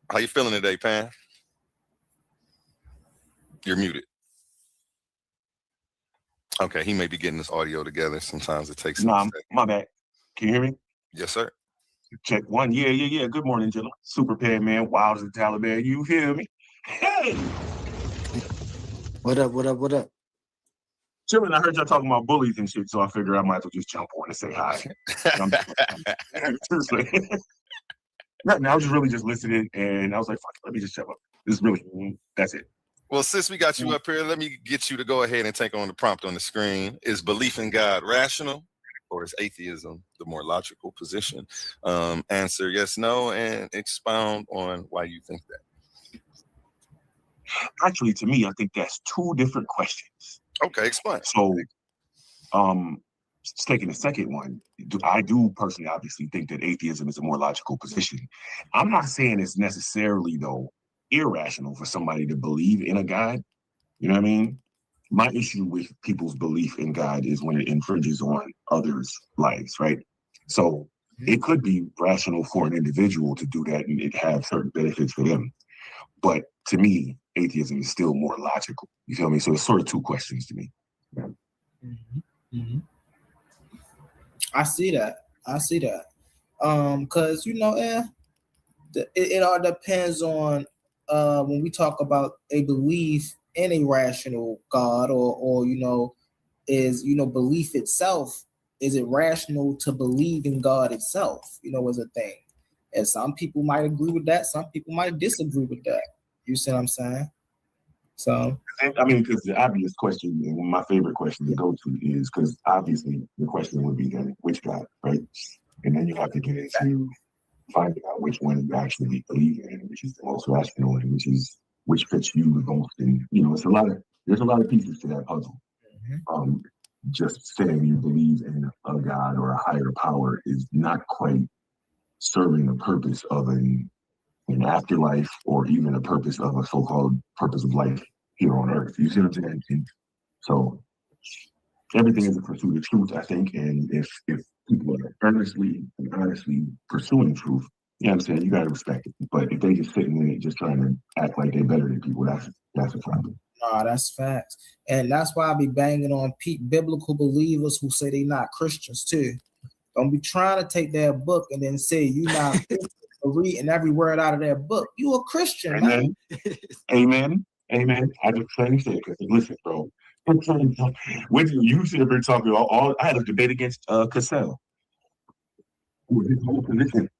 How you feeling today, Pan? You're muted. Okay, he may be getting this audio together. Sometimes it takes. My bad. Can you hear me? Yes, sir. Check one. Yeah. Good morning, gentlemen. Super Pan Man, wild as the Taliban. You hear me? Hey! What up? Chillin', I heard y'all talking about bullies and shit, so I figured I might as well just jump on and say hi. Nothing. I was really just listening, and I was like, fuck it, let me just jump up. That's it. Well, since we got you up here, let me get you to go ahead and take on the prompt on the screen. Is belief in God rational, or is atheism the more logical position? Answer yes, no, and expound on why you think that. Actually, to me, I think that's two different questions. Okay, explain. So, taking the second one, I do personally obviously think that atheism is a more logical position. I'm not saying it's necessarily, though, irrational for somebody to believe in a God. You know what I mean? My issue with people's belief in God is when it infringes on others' lives, right? So it could be rational for an individual to do that and it have certain benefits for them. But to me, atheism is still more logical. You feel me? So it's sort of two questions to me. I see that. Because, it all depends on when we talk about a belief in a rational God or is, belief itself, is it rational to believe in God itself, is a thing. And some people might agree with that. Some people might disagree with that. You see what I'm saying? So, I mean, because the obvious question, and my favorite question to go to is, because obviously the question would be then, which God, right? And then you have to get into finding out which one you actually believe in, which is the most rational, and which fits you the most. And, it's a lot of There's a lot of pieces to that puzzle. Just saying you believe in a God or a higher power is not quite serving the purpose of an afterlife or even a purpose of a so-called purpose of life here on earth. You see what I'm saying? And so everything is a pursuit of truth, I think. And if people are earnestly and honestly pursuing truth, you know what I'm saying, you gotta respect it. But if they just sitting in it just trying to act like they're better than people, that's a problem. Nah, that's facts. And that's why I be banging on biblical believers who say they not Christians too. Don't be trying to take their book and then say you not reading every word out of their book. You a Christian, Amen. man. Amen. Amen. I just trying to say, listen, bro. When you sit up here talking all I had a debate against Cassell. His whole position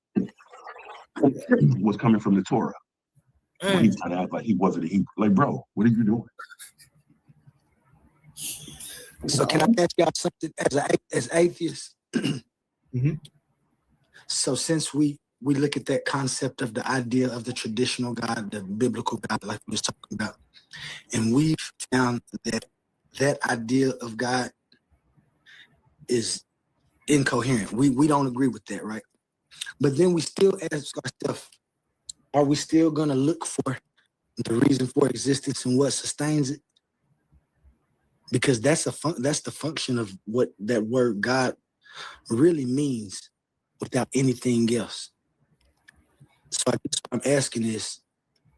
was coming from the Torah. When he's trying to act like he wasn't a Hebrew. Like, bro, what are you doing? So can I ask y'all something as atheists? So since we look at that concept of the idea of the traditional God, the biblical God, like we was talking about, and we've found that idea of God is incoherent. We don't agree with that, right? But then we still ask ourselves, are we still gonna look for the reason for existence and what sustains it? Because that's the function of what that word God really means without anything else. So I guess what I'm asking is,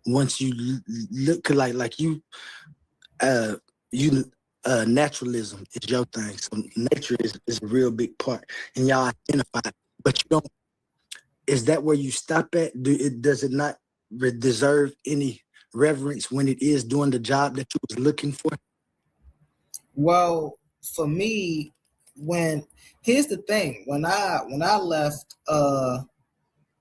once you look like you naturalism is your thing. So nature is a real big part, and y'all identify it, but you don't. Is that where you stop at? Does it not deserve any reverence when it is doing the job that you was looking for? Well, for me, here's the thing, when I left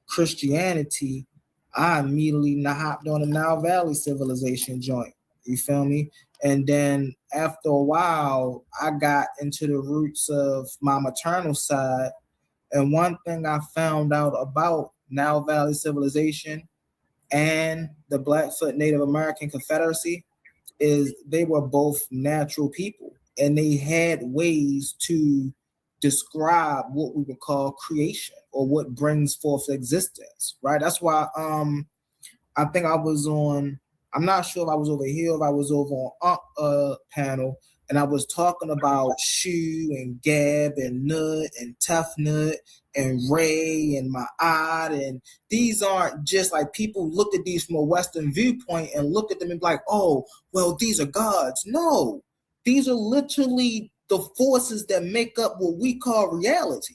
Christianity, I immediately hopped on the Nile Valley civilization joint. You feel me? And then after a while, I got into the roots of my maternal side. And one thing I found out about Nile Valley civilization and the Blackfoot Native American Confederacy is they were both natural people, and they had ways to describe what we would call creation or what brings forth existence, right? That's why I think I was on, I'm not sure if I was over here, if I was over on panel, and I was talking about Shu and Gab and Nut and Tough Nut and Ray and Ma'at, and these aren't just like people look at these from a Western viewpoint and look at them and be like, oh, well, these are gods. No, these are literally the forces that make up what we call reality.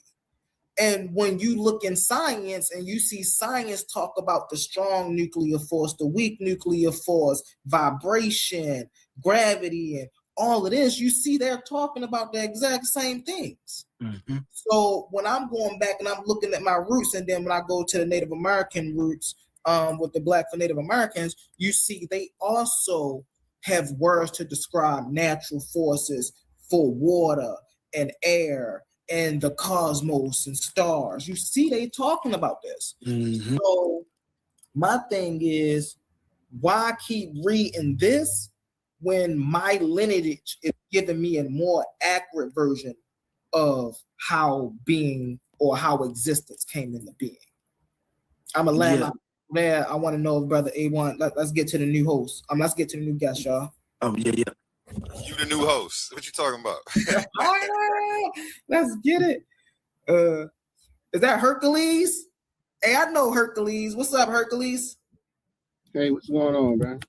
And when you look in science and you see science talk about the strong nuclear force, the weak nuclear force, vibration, gravity, and all of this, you see they're talking about the exact same things. Mm-hmm. So when I'm going back and I'm looking at my roots, and then when I go to the Native American roots with the Black for Native Americans, you see they also have words to describe natural forces for water and air and the cosmos and stars. You see they talking about this. Mm-hmm. So my thing is, why keep reading this when my lineage is giving me a more accurate version of how being or how existence came into being? I'm a land there. I want to know, brother A1. Let's get to the new host. Let's get to the new guest, y'all. Oh yeah. You the new host. What you talking about? Let's get it. Is that Hercules? Hey, I know Hercules. What's up, Hercules? Hey, what's going on, man?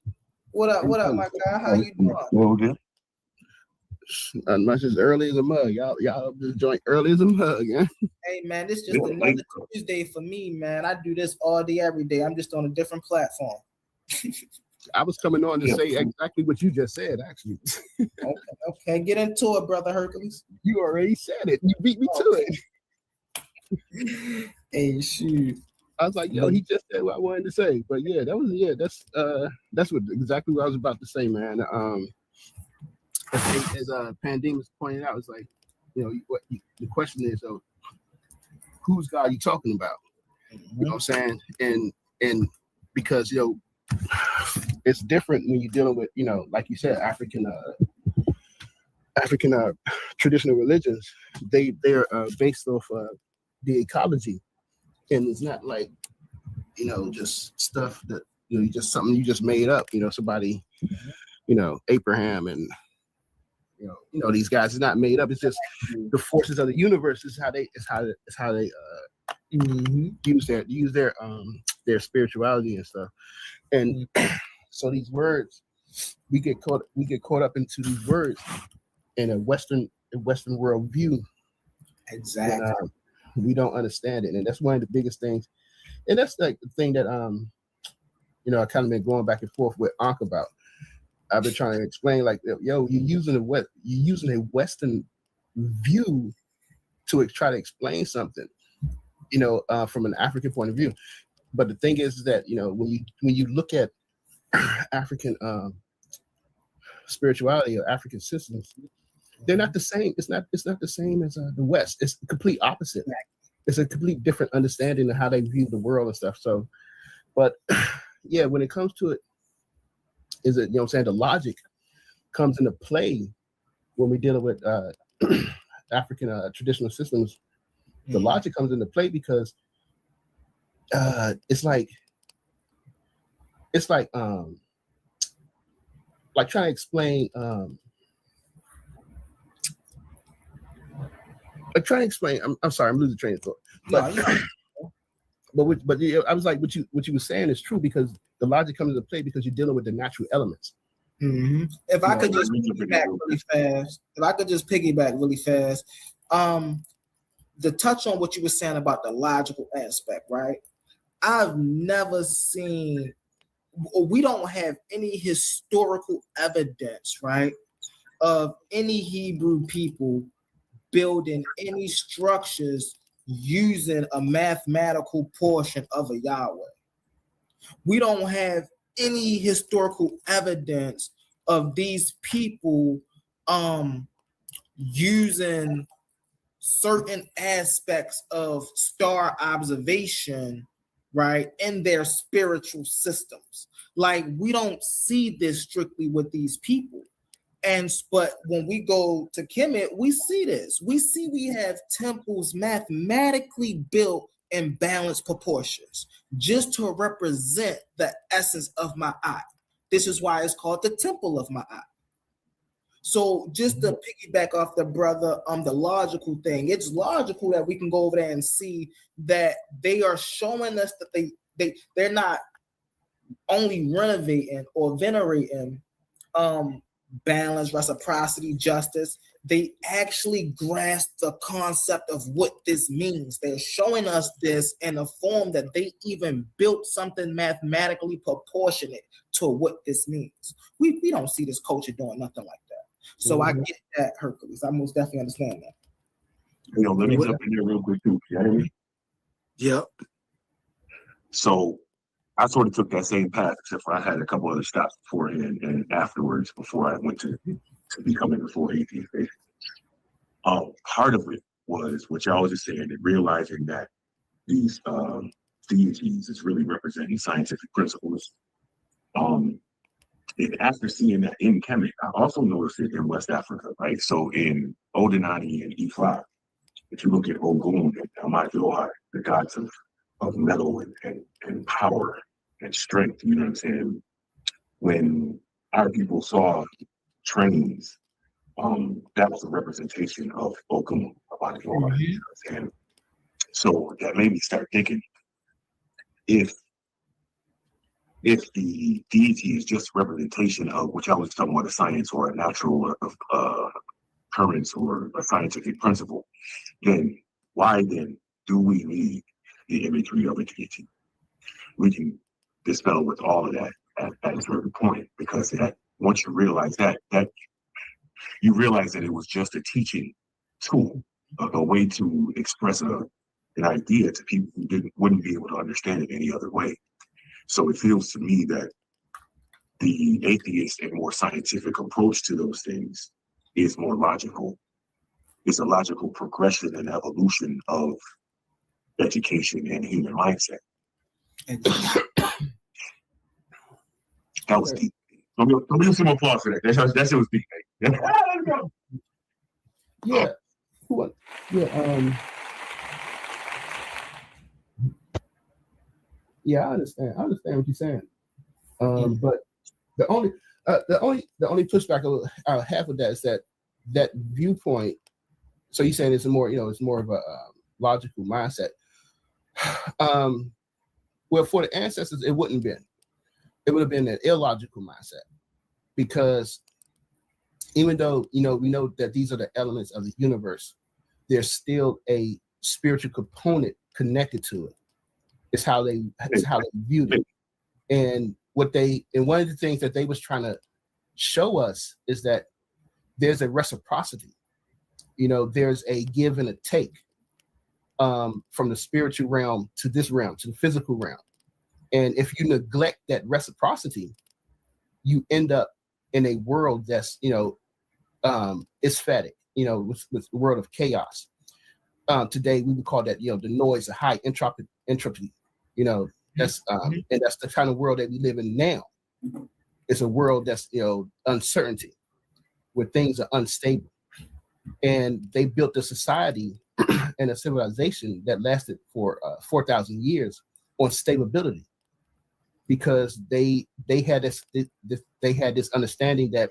What up, my guy? How you doing? Well, good. Not much as early as a mug. Y'all just joint early as a mug, yeah. Hey man, this is just another Tuesday for me, man. I do this all day, every day. I'm just on a different platform. I was coming on to say exactly what you just said, actually. Okay, get into it, brother Hercules. You already said it. You beat me to it. Hey, shoot. I was like, yo, he just said what I wanted to say. But yeah, that's what exactly what I was about to say, man. As Pandemus pointed out, it's like, the question is, whose God are you talking about? You know what I'm saying? And because it's different when you're dealing with, like you said, African traditional religions. They're based off the ecology, and it's not like just stuff that just something you just made up. Somebody, Abraham and these guys is not made up. It's just the forces of the universe. Is how they use their spirituality and stuff. And so these words, we get caught up into these words in a Western world view. Exactly. And, we don't understand it, and that's one of the biggest things. And that's like the thing that I kind of been going back and forth with Ankh about. I've been trying to explain, like, you're using a Western view to try to explain something, from an African point of view. But the thing is that when you look at African spirituality or African systems, they're not the same. It's not the same as the West. It's the complete opposite. It's a complete different understanding of how they view the world and stuff. So, but yeah, when it comes to it, is it, the logic comes into play when we're dealing with African traditional systems. The logic comes into play because it's like trying to explain I'm sorry, I'm losing train of thought. But I was like, what you were saying is true, because the logic comes into play because you're dealing with the natural elements. Mm-hmm. If I could just piggyback really fast, to touch on what you were saying about the logical aspect, right? I've never seen, we don't have any historical evidence, right, of any Hebrew people building any structures using a mathematical portion of a Yahweh. We don't have any historical evidence of these people using certain aspects of star observation, right, in their spiritual systems. Like, we don't see this strictly with these people. But when we go to Kemet, we see this. We have temples mathematically built in balanced proportions, just to represent the essence of Ma'at. This is why it's called the Temple of Ma'at. So just to piggyback off the brother, the logical thing, it's logical that we can go over there and see that they are showing us that they're not only renovating or venerating balance, reciprocity, justice. They actually grasp the concept of what this means. They're showing us this in a form that they even built something mathematically proportionate to what this means. We don't see this culture doing nothing like that. So I get that, Hercules. I most definitely understand that. Let me jump in there real quick too. You hear me? Yep. So I sort of took that same path, except for I had a couple other stops beforehand and afterwards before I went to becoming a full atheist. Part of it was what y'all was just saying, and realizing that these deities is really representing scientific principles. And after seeing that in Kemet, I also noticed it in West Africa, right? So in Odinani and Ifa, if you look at Ogun and Amadioha, the gods of metal and power and strength, you know what I'm saying? When our people saw trains, that was a representation of Ogun, Amadioha. And so that made me start thinking, if the deity is just representation of which I was talking about, a science or a natural occurrence or a scientific principle, then why then do we need the imagery of a deity? We can dispel with all of that at a certain point, because once you realize that you realize that it was just a teaching tool, a way to express an idea to people who wouldn't be able to understand it any other way. So it feels to me that the atheist and more scientific approach to those things is more logical. It's a logical progression and evolution of education and human mindset. That was deep. Let me give some applause for that. That shit was deep, man. Yeah. What? Yeah. Yeah, I understand. I understand what you're saying. But the only pushback I'll have with that is that viewpoint. So you're saying it's more, it's more of a logical mindset. Well, for the ancestors, it wouldn't have been. It would have been an illogical mindset, because even though we know that these are the elements of the universe, there's still a spiritual component connected to it. It's how they viewed it, and one of the things that they was trying to show us is that there's a reciprocity. There's a give and a take from the spiritual realm to this realm, to the physical realm. And if you neglect that reciprocity, you end up in a world that's, asphatic, with the world of chaos. Today, we would call that, the noise, the high entropy, that's and that's the kind of world that we live in now. It's a world that's, uncertainty, where things are unstable. And they built a society and a civilization that lasted for 4,000 years on stability, because they had this understanding that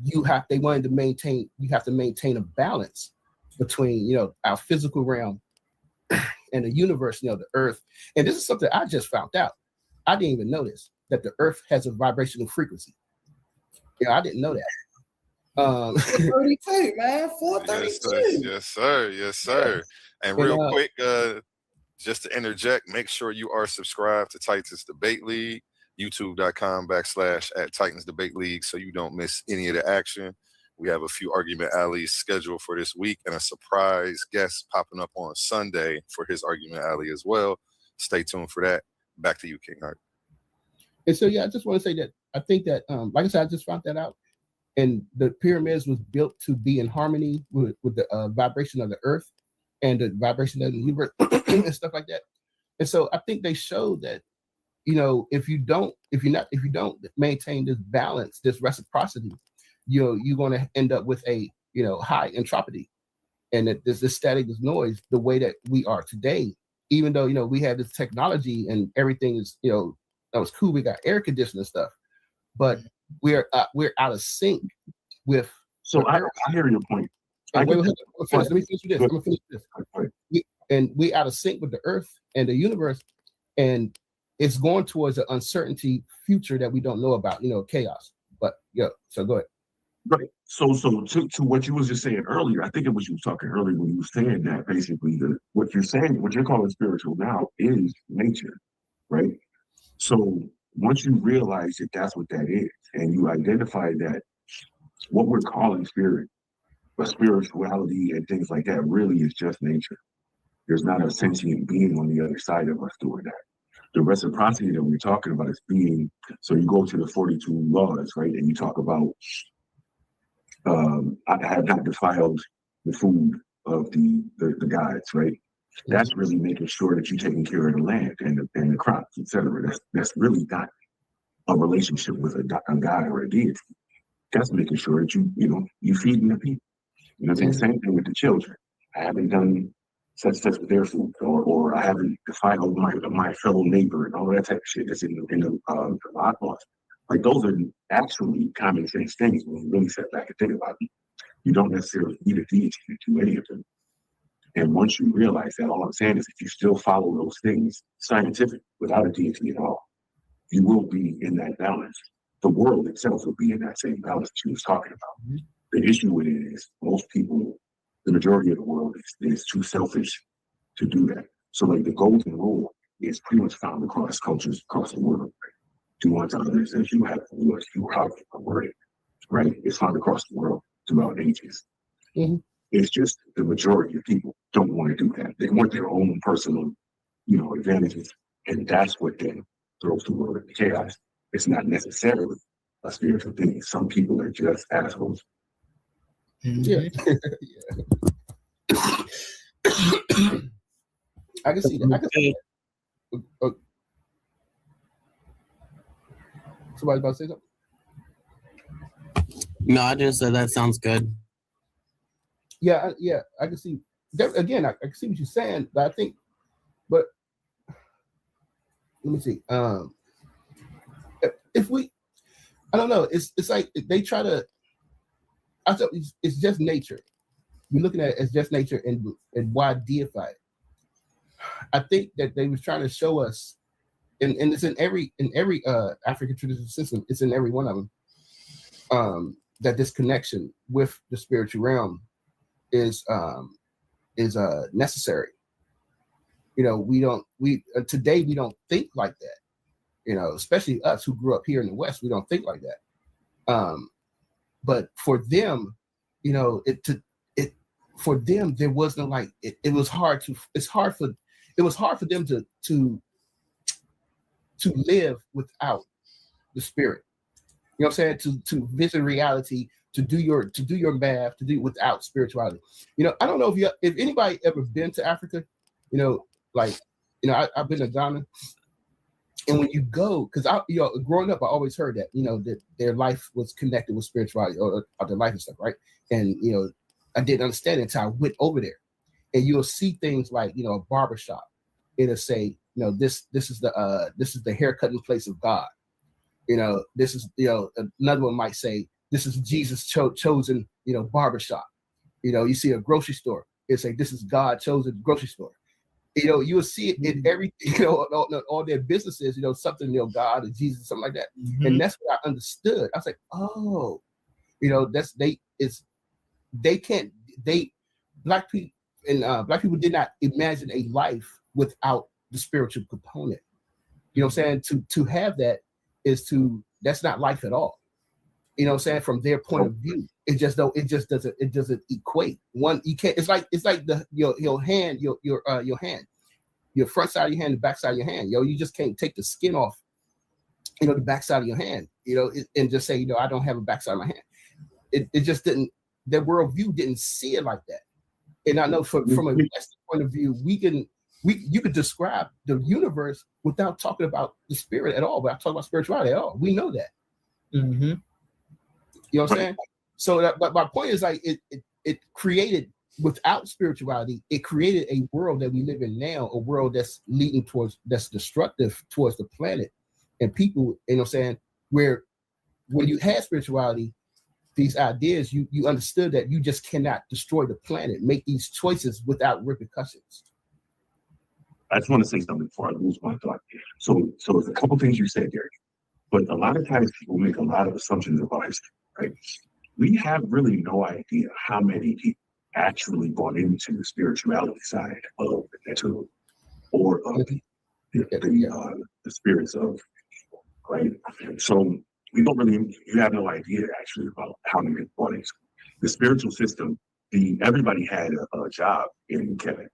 you have to maintain a balance between our physical realm and the universe, the earth. And this is something I just found out. I didn't even know this, that the earth has a vibrational frequency. I didn't know that. 432, man. 432. Yes, sir. And real quick, just to interject, make sure you are subscribed to Titans Debate League, youtube.com/@Titans Debate League, so you don't miss any of the action. We have a few Argument Alleys scheduled for this week, and a surprise guest popping up on Sunday for his Argument Alley as well. Stay tuned for that. Back to you, King Hart. And so, I just want to say that I think that, like I said, I just found that out. And the pyramids was built to be in harmony with the vibration of the earth and the vibration of the universe and stuff like that. And so I think they showed that, if you don't maintain this balance, this reciprocity, you're going to end up with a high entropy, and that this static, this noise, the way that we are today. Even though we have this technology and everything is that was cool. We got air conditioning stuff, but we're out of sync with. So I hear your point. Let me finish this. I'm gonna finish this. We out of sync with the earth and the universe, and it's going towards an uncertainty future that we don't know about. Chaos. But so go ahead. Right. So to what you was just saying earlier, I think it was you talking earlier when you were saying that basically what you're calling spiritual now is nature, right? So once you realize that that's what that is, and you identify that what we're calling spirit, but spirituality and things like that really is just nature. There's not a sentient being on the other side of us doing that. The reciprocity that we're talking about is being, so you go to the 42 laws, right? And you talk about, I have not defiled the food of the gods, right? That's really making sure that you're taking care of the land and the crops, etc. That's really not a relationship with a god or a deity. That's making sure that you feeding the people. You know what I'm saying? Same thing with the children. I haven't done such with their food, or I haven't defiled my fellow neighbor and all that type of shit that's in the laws. Like, those are actually common sense things when you really sit back and think about it. You don't necessarily need a deity to do any of them. And once you realize that, all I'm saying is if you still follow those things scientific without a deity at all, you will be in that balance. The world itself will be in that same balance that you was talking about. The issue with it is most people, the majority of the world is too selfish to do that. So like the golden rule is pretty much found across cultures across the world. Right? Do unto others as you have you have a word, right? It's found across the world throughout ages. It's just the majority of people don't want to do that. They want their own personal, advantages, and that's what then throws the world into chaos. It's not necessarily a spiritual thing. Some people are just assholes. Yeah. I can see that. Somebody about to say something? No, I just said that sounds good. Yeah, I can see. Again, I can see what you're saying, but let me see. If we, I don't know. It's like they try to. I thought it's just nature. We're looking at it as just nature and why deify it. I think that they was trying to show us, and it's in every African traditional system. It's in every one of them. That this connection with the spiritual realm is necessary. You know, today we don't think like that. You know, especially us who grew up here in the West, we don't think like that. But for them, you know, for them there wasn't like it was hard for them to live without the spirit. You know what I'm saying? To vision reality, to do your math, to do without spirituality. You know, I don't know if anybody ever been to Africa, you know, like, you know, I've been to Ghana. And when you go, because growing up, I always heard that, you know, that their life was connected with spirituality or their life and stuff, right? And, you know, I didn't understand it until I went over there. And you'll see things like, you know, a barbershop. It'll say, you know, this is the haircutting place of God. You know, this is, you know, another one might say, this is Jesus chosen, you know, barbershop. You know, you see a grocery store, it's like, this is God chosen grocery store. You know, you will see it in every, you know, all their businesses, you know, something, you know, God or Jesus, something like that. Mm-hmm. And that's what I understood. I was like, oh, you know, black people did not imagine a life without the spiritual component. You know what I'm saying? To have that that's not life at all. You know what I'm saying? From their point of view, it just doesn't equate. One, you can't. It's like your hand, your hand, your front side of your hand, the back side of your hand. You just can't take the skin off, you know, the back side of your hand, you know, and just say, you know, I don't have a back side of my hand. It just didn't. Their worldview didn't see it like that. And I know from a Western point of view, you could describe the universe without talking about the spirit at all, without talking about spirituality at all. We know that. Mm-hmm. You know what I'm saying? So but my point is, like, it created, without spirituality, it created a world that we live in now, a world that's that's destructive towards the planet and people, you know what I'm saying? Where when you had spirituality, these ideas, you understood that you just cannot destroy the planet, make these choices without repercussions. I just want to say something before I lose my thought. So there's a couple things you said, Derek, but a lot of times people make a lot of assumptions about history, right? We have really no idea how many people actually bought into the spirituality side of the natural or of the spirits of people, right? So we don't really, you have no idea actually about how many people bought into the spiritual system. Everybody had a job in Kevin,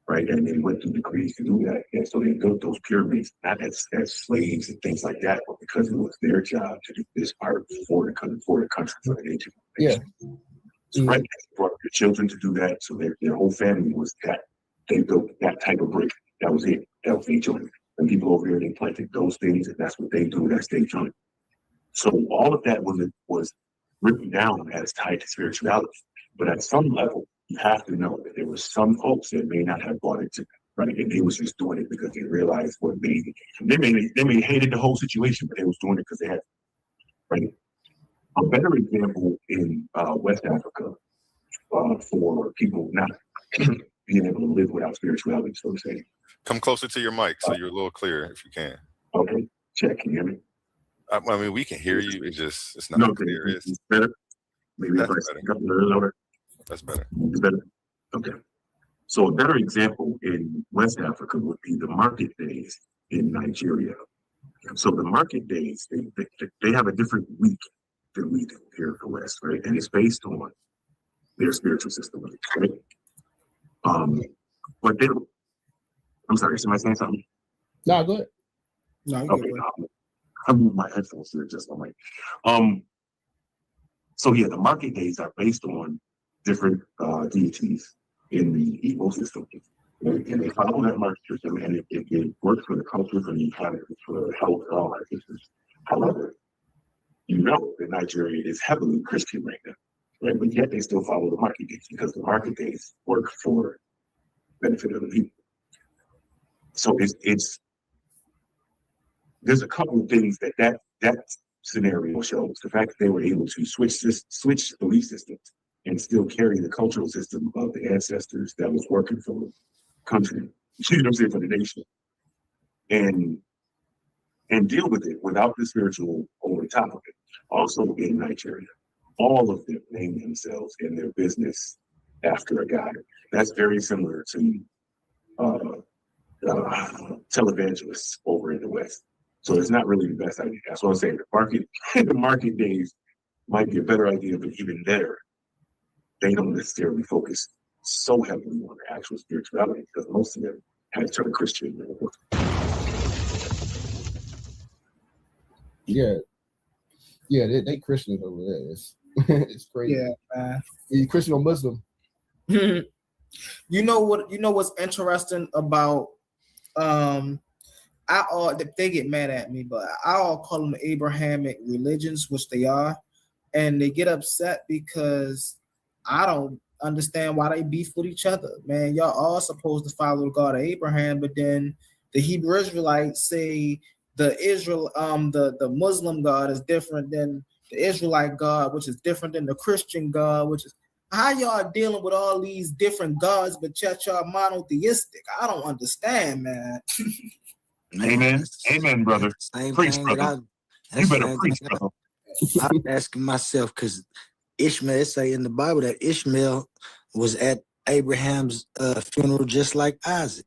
right? And they went through degrees to do that. And so they built those pyramids, not as slaves and things like that, but because it was their job to do this part for the country, for the nation. Yeah. So right, they brought up their children to do that. So their whole family was that. They built that type of brick. That was it. That was their children. And people over here, they planted those things, and that's what they do. That's their children. So all of that was written down as tied to spirituality. But at some level, you have to know that there were some folks that may not have bought into it, right? And they was just doing it because they realized what they may hated the whole situation, but they was doing it because they had, right? A better example in West Africa for people not being able to live without spirituality, so to say. Come closer to your mic so you're a little clearer if you can. Okay, check. Can you hear me? I mean, we can hear you. It's not clear. It's better. Maybe if I speak up a little louder. That's better. It's better. Okay. So a better example in West Africa would be the market days in Nigeria. So the market days, they have a different week than we do here in the West, right? And it's based on their spiritual system, right? But they don't. I'm sorry, somebody saying something? No, go ahead. No, okay. I'm moving my headphones here just on my. So yeah, the market days are based on different deities in the ecosystem, and they follow that market system, and it works for the culture, for the economy, for health, and all that business. However, know that Nigeria is heavily Christian right now, right? But yet they still follow the market days because the market days work for benefit of the people. So it's there's a couple of things that scenario shows. The fact that they were able to switch belief systems and still carry the cultural system of the ancestors that was working for the country, you know what I'm saying, for the nation, and deal with it without the spiritual over top of it. Also in Nigeria, all of them name themselves and their business after a god. That's very similar to televangelists over in the West. So it's not really the best idea. That's what I'm saying. The market days might be a better idea, but even there, they don't necessarily focus so heavily on the actual spirituality because most of them have turned Christian. Yeah, they Christians over there. It's crazy. Yeah, man. You Christian or Muslim? You know what's interesting about they get mad at me, but I all call them Abrahamic religions, which they are, and they get upset because I don't understand why they beef with each other. Man, y'all all supposed to follow the God of Abraham, but then the Hebrew Israelites say the Muslim God is different than the Israelite God, which is different than the Christian God, which is how y'all dealing with all these different gods, but yet y'all monotheistic. I don't understand, man. Amen. Amen, brother. Preach, brother. You better preach, brother. I'm asking myself because Ishmael, it say in the Bible that Ishmael was at Abraham's funeral just like Isaac.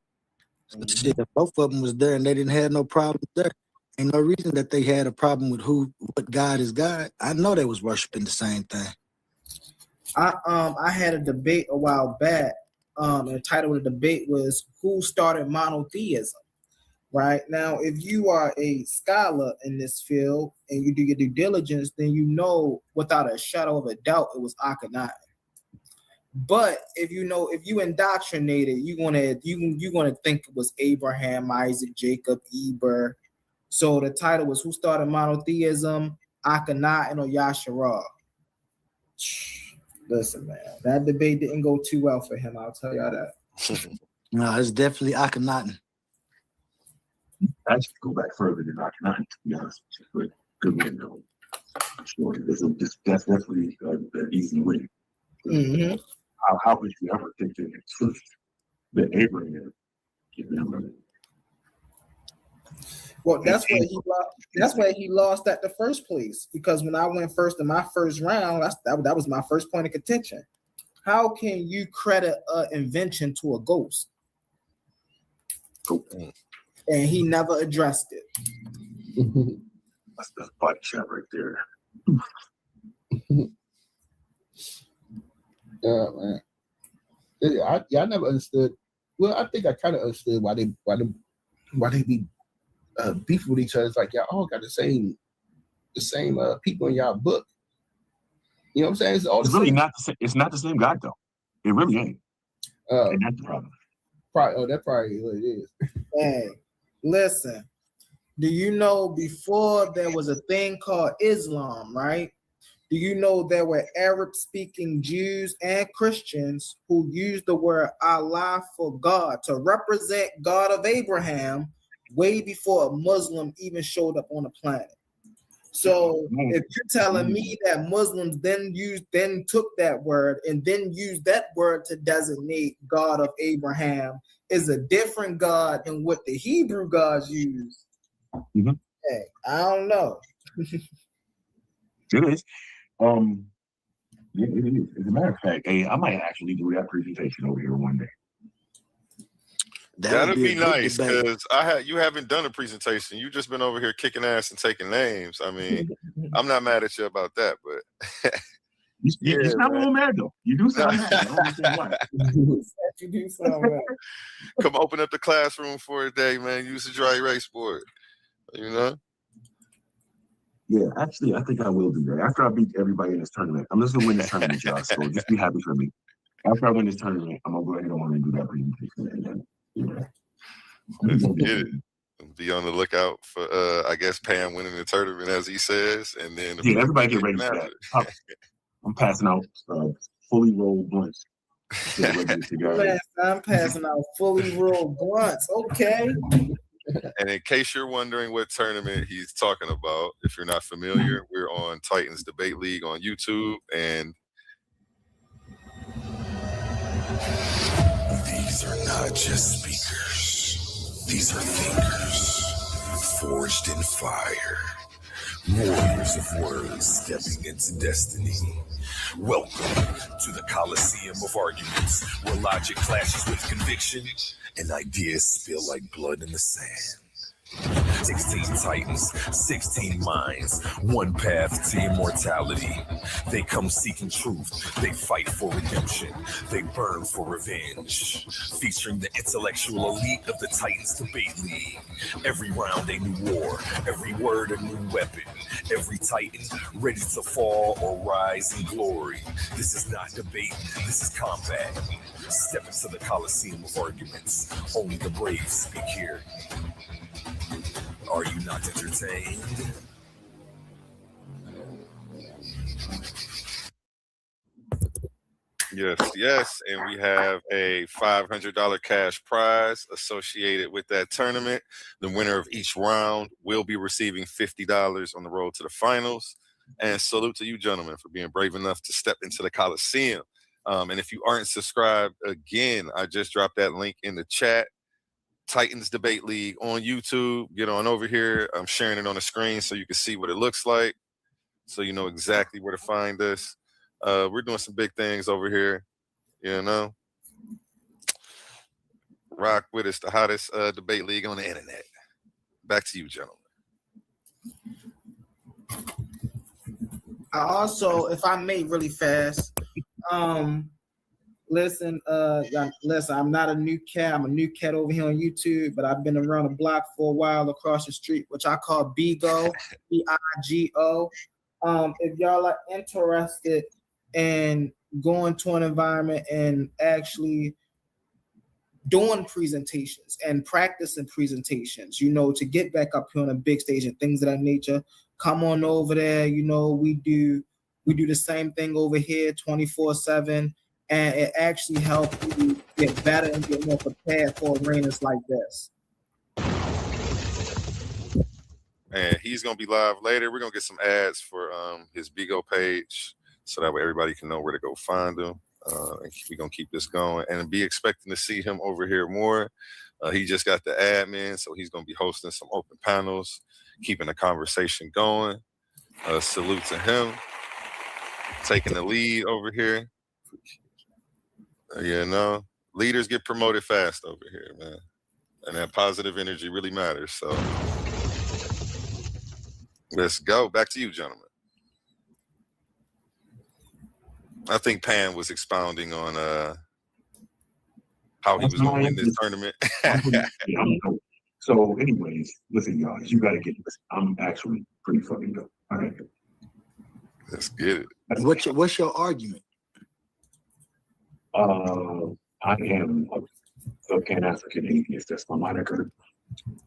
So shit, if both of them was there and they didn't have no problem there, ain't no reason that they had a problem with what God is God. I know they was worshiping the same thing. I had a debate a while back. And the title of the debate was "Who started monotheism?" Right now, if you are a scholar in this field and you do your due diligence, then you know without a shadow of a doubt it was Akhenaten. But if you indoctrinated, you're gonna think it was Abraham, Isaac, Jacob, Eber. So the title was "Who started monotheism?" Akhenaten or Yasharal. Listen, man, that debate didn't go too well for him. I'll tell y'all that. No, it's definitely Akhenaten. I should go back further than Akhenaten, to be honest with you, but good win though. Sure, that's definitely an easy win. Mm-hmm. How would you ever think that Abraham can remember? Well, that's where he lost at the first place. Because when I went first in my first round, that was my first point of contention. How can you credit an invention to a ghost? And he never addressed it. That's the body shot right there. Man. I never understood. Well, I think I kind of understood why they be beefing with each other. It's like y'all all got the same people in y'all book. You know what I'm saying? It's really not the same. It's not the same guy though. It really ain't. And that's the problem. That probably what it is. Hey, listen. Do you know before there was a thing called Islam, right? Do you know there were Arab-speaking Jews and Christians who used the word Allah for God to represent God of Abraham way before a Muslim even showed up on the planet? So if you're telling me that Muslims then took that word and then used that word to designate God of Abraham is a different God than what the Hebrew gods use. Mm-hmm. Hey, I don't know. It is. It is. As a matter of fact, hey, I might actually do that presentation over here one day. That'd be nice because you haven't done a presentation. You've just been over here kicking ass and taking names. I mean, I'm not mad at you about that, but you sound a little mad though. You do sound mad. I don't understand why. You do sound mad. Come open up the classroom for a day, man. Use the dry erase board. You know. Yeah, actually, I think I will do that. After I beat everybody in this tournament, I'm just gonna win this tournament, y'all. So just be happy for me. After I win this tournament, I'm gonna go ahead and do that presentation. Let's get it. Be on the lookout for I guess Pam winning the tournament as he says, and then the Yeah, everybody get ready for that. I'm passing out fully rolled blunts. Get ready to go. I'm passing out fully rolled blunts. Okay. And in case you're wondering what tournament he's talking about, if you're not familiar, we're on Titans Debate League on YouTube, and these are not just speakers. These are thinkers, forged in fire, warriors of words stepping into destiny. Welcome to the Coliseum of Arguments, where logic clashes with conviction and ideas spill like blood in the sand. 16 titans, 16 minds, one path to immortality. They come seeking truth, they fight for redemption, they burn for revenge. Featuring the intellectual elite of the Titans Debate League. Every round a new war, every word a new weapon. Every titan ready to fall or rise in glory. This is not debate, this is combat. Step into the Coliseum of Arguments. Only the brave speak here. Are you not entertained? Yes, and we have a $500 cash prize associated with that tournament. The winner of each round will be receiving $50 on the road to the finals. And salute to you, gentlemen, for being brave enough to step into the Coliseum. And if you aren't subscribed, again, I just dropped that link in the chat. Titans Debate League on YouTube. Get on over here. I'm sharing it on the screen so you can see what it looks like, so you know exactly where to find us. We're doing some big things over here, you know. Rock with us, the hottest debate league on the internet. Back to you, gentlemen. I also, if I may, really fast, listen, I'm not a new cat. I'm a new cat over here on YouTube, but I've been around the block for a while across the street, which I call Bigo, B-I-G-O. If y'all are interested in going to an environment and actually doing presentations and practicing presentations, you know, to get back up here on a big stage and things of that nature, come on over there. You know, we do the same thing over here 24/7. And it actually helps you get better and get more prepared for arenas like this. And he's going to be live later. We're going to get some ads for his Bigo page so that way everybody can know where to go find him. And we're going to keep this going and be expecting to see him over here more. He just got the admin, so he's going to be hosting some open panels, keeping the conversation going. Salute to him. Taking the lead over here. You know, leaders get promoted fast over here, man. And that positive energy really matters. So let's go. Back to you, gentlemen. I think Pan was expounding on how he was going to win this tournament. So anyways, listen, y'all, you got to get this. I'm actually pretty fucking dope. All right. Let's get it. What's your argument? I am a Pan-African atheist. That's my moniker.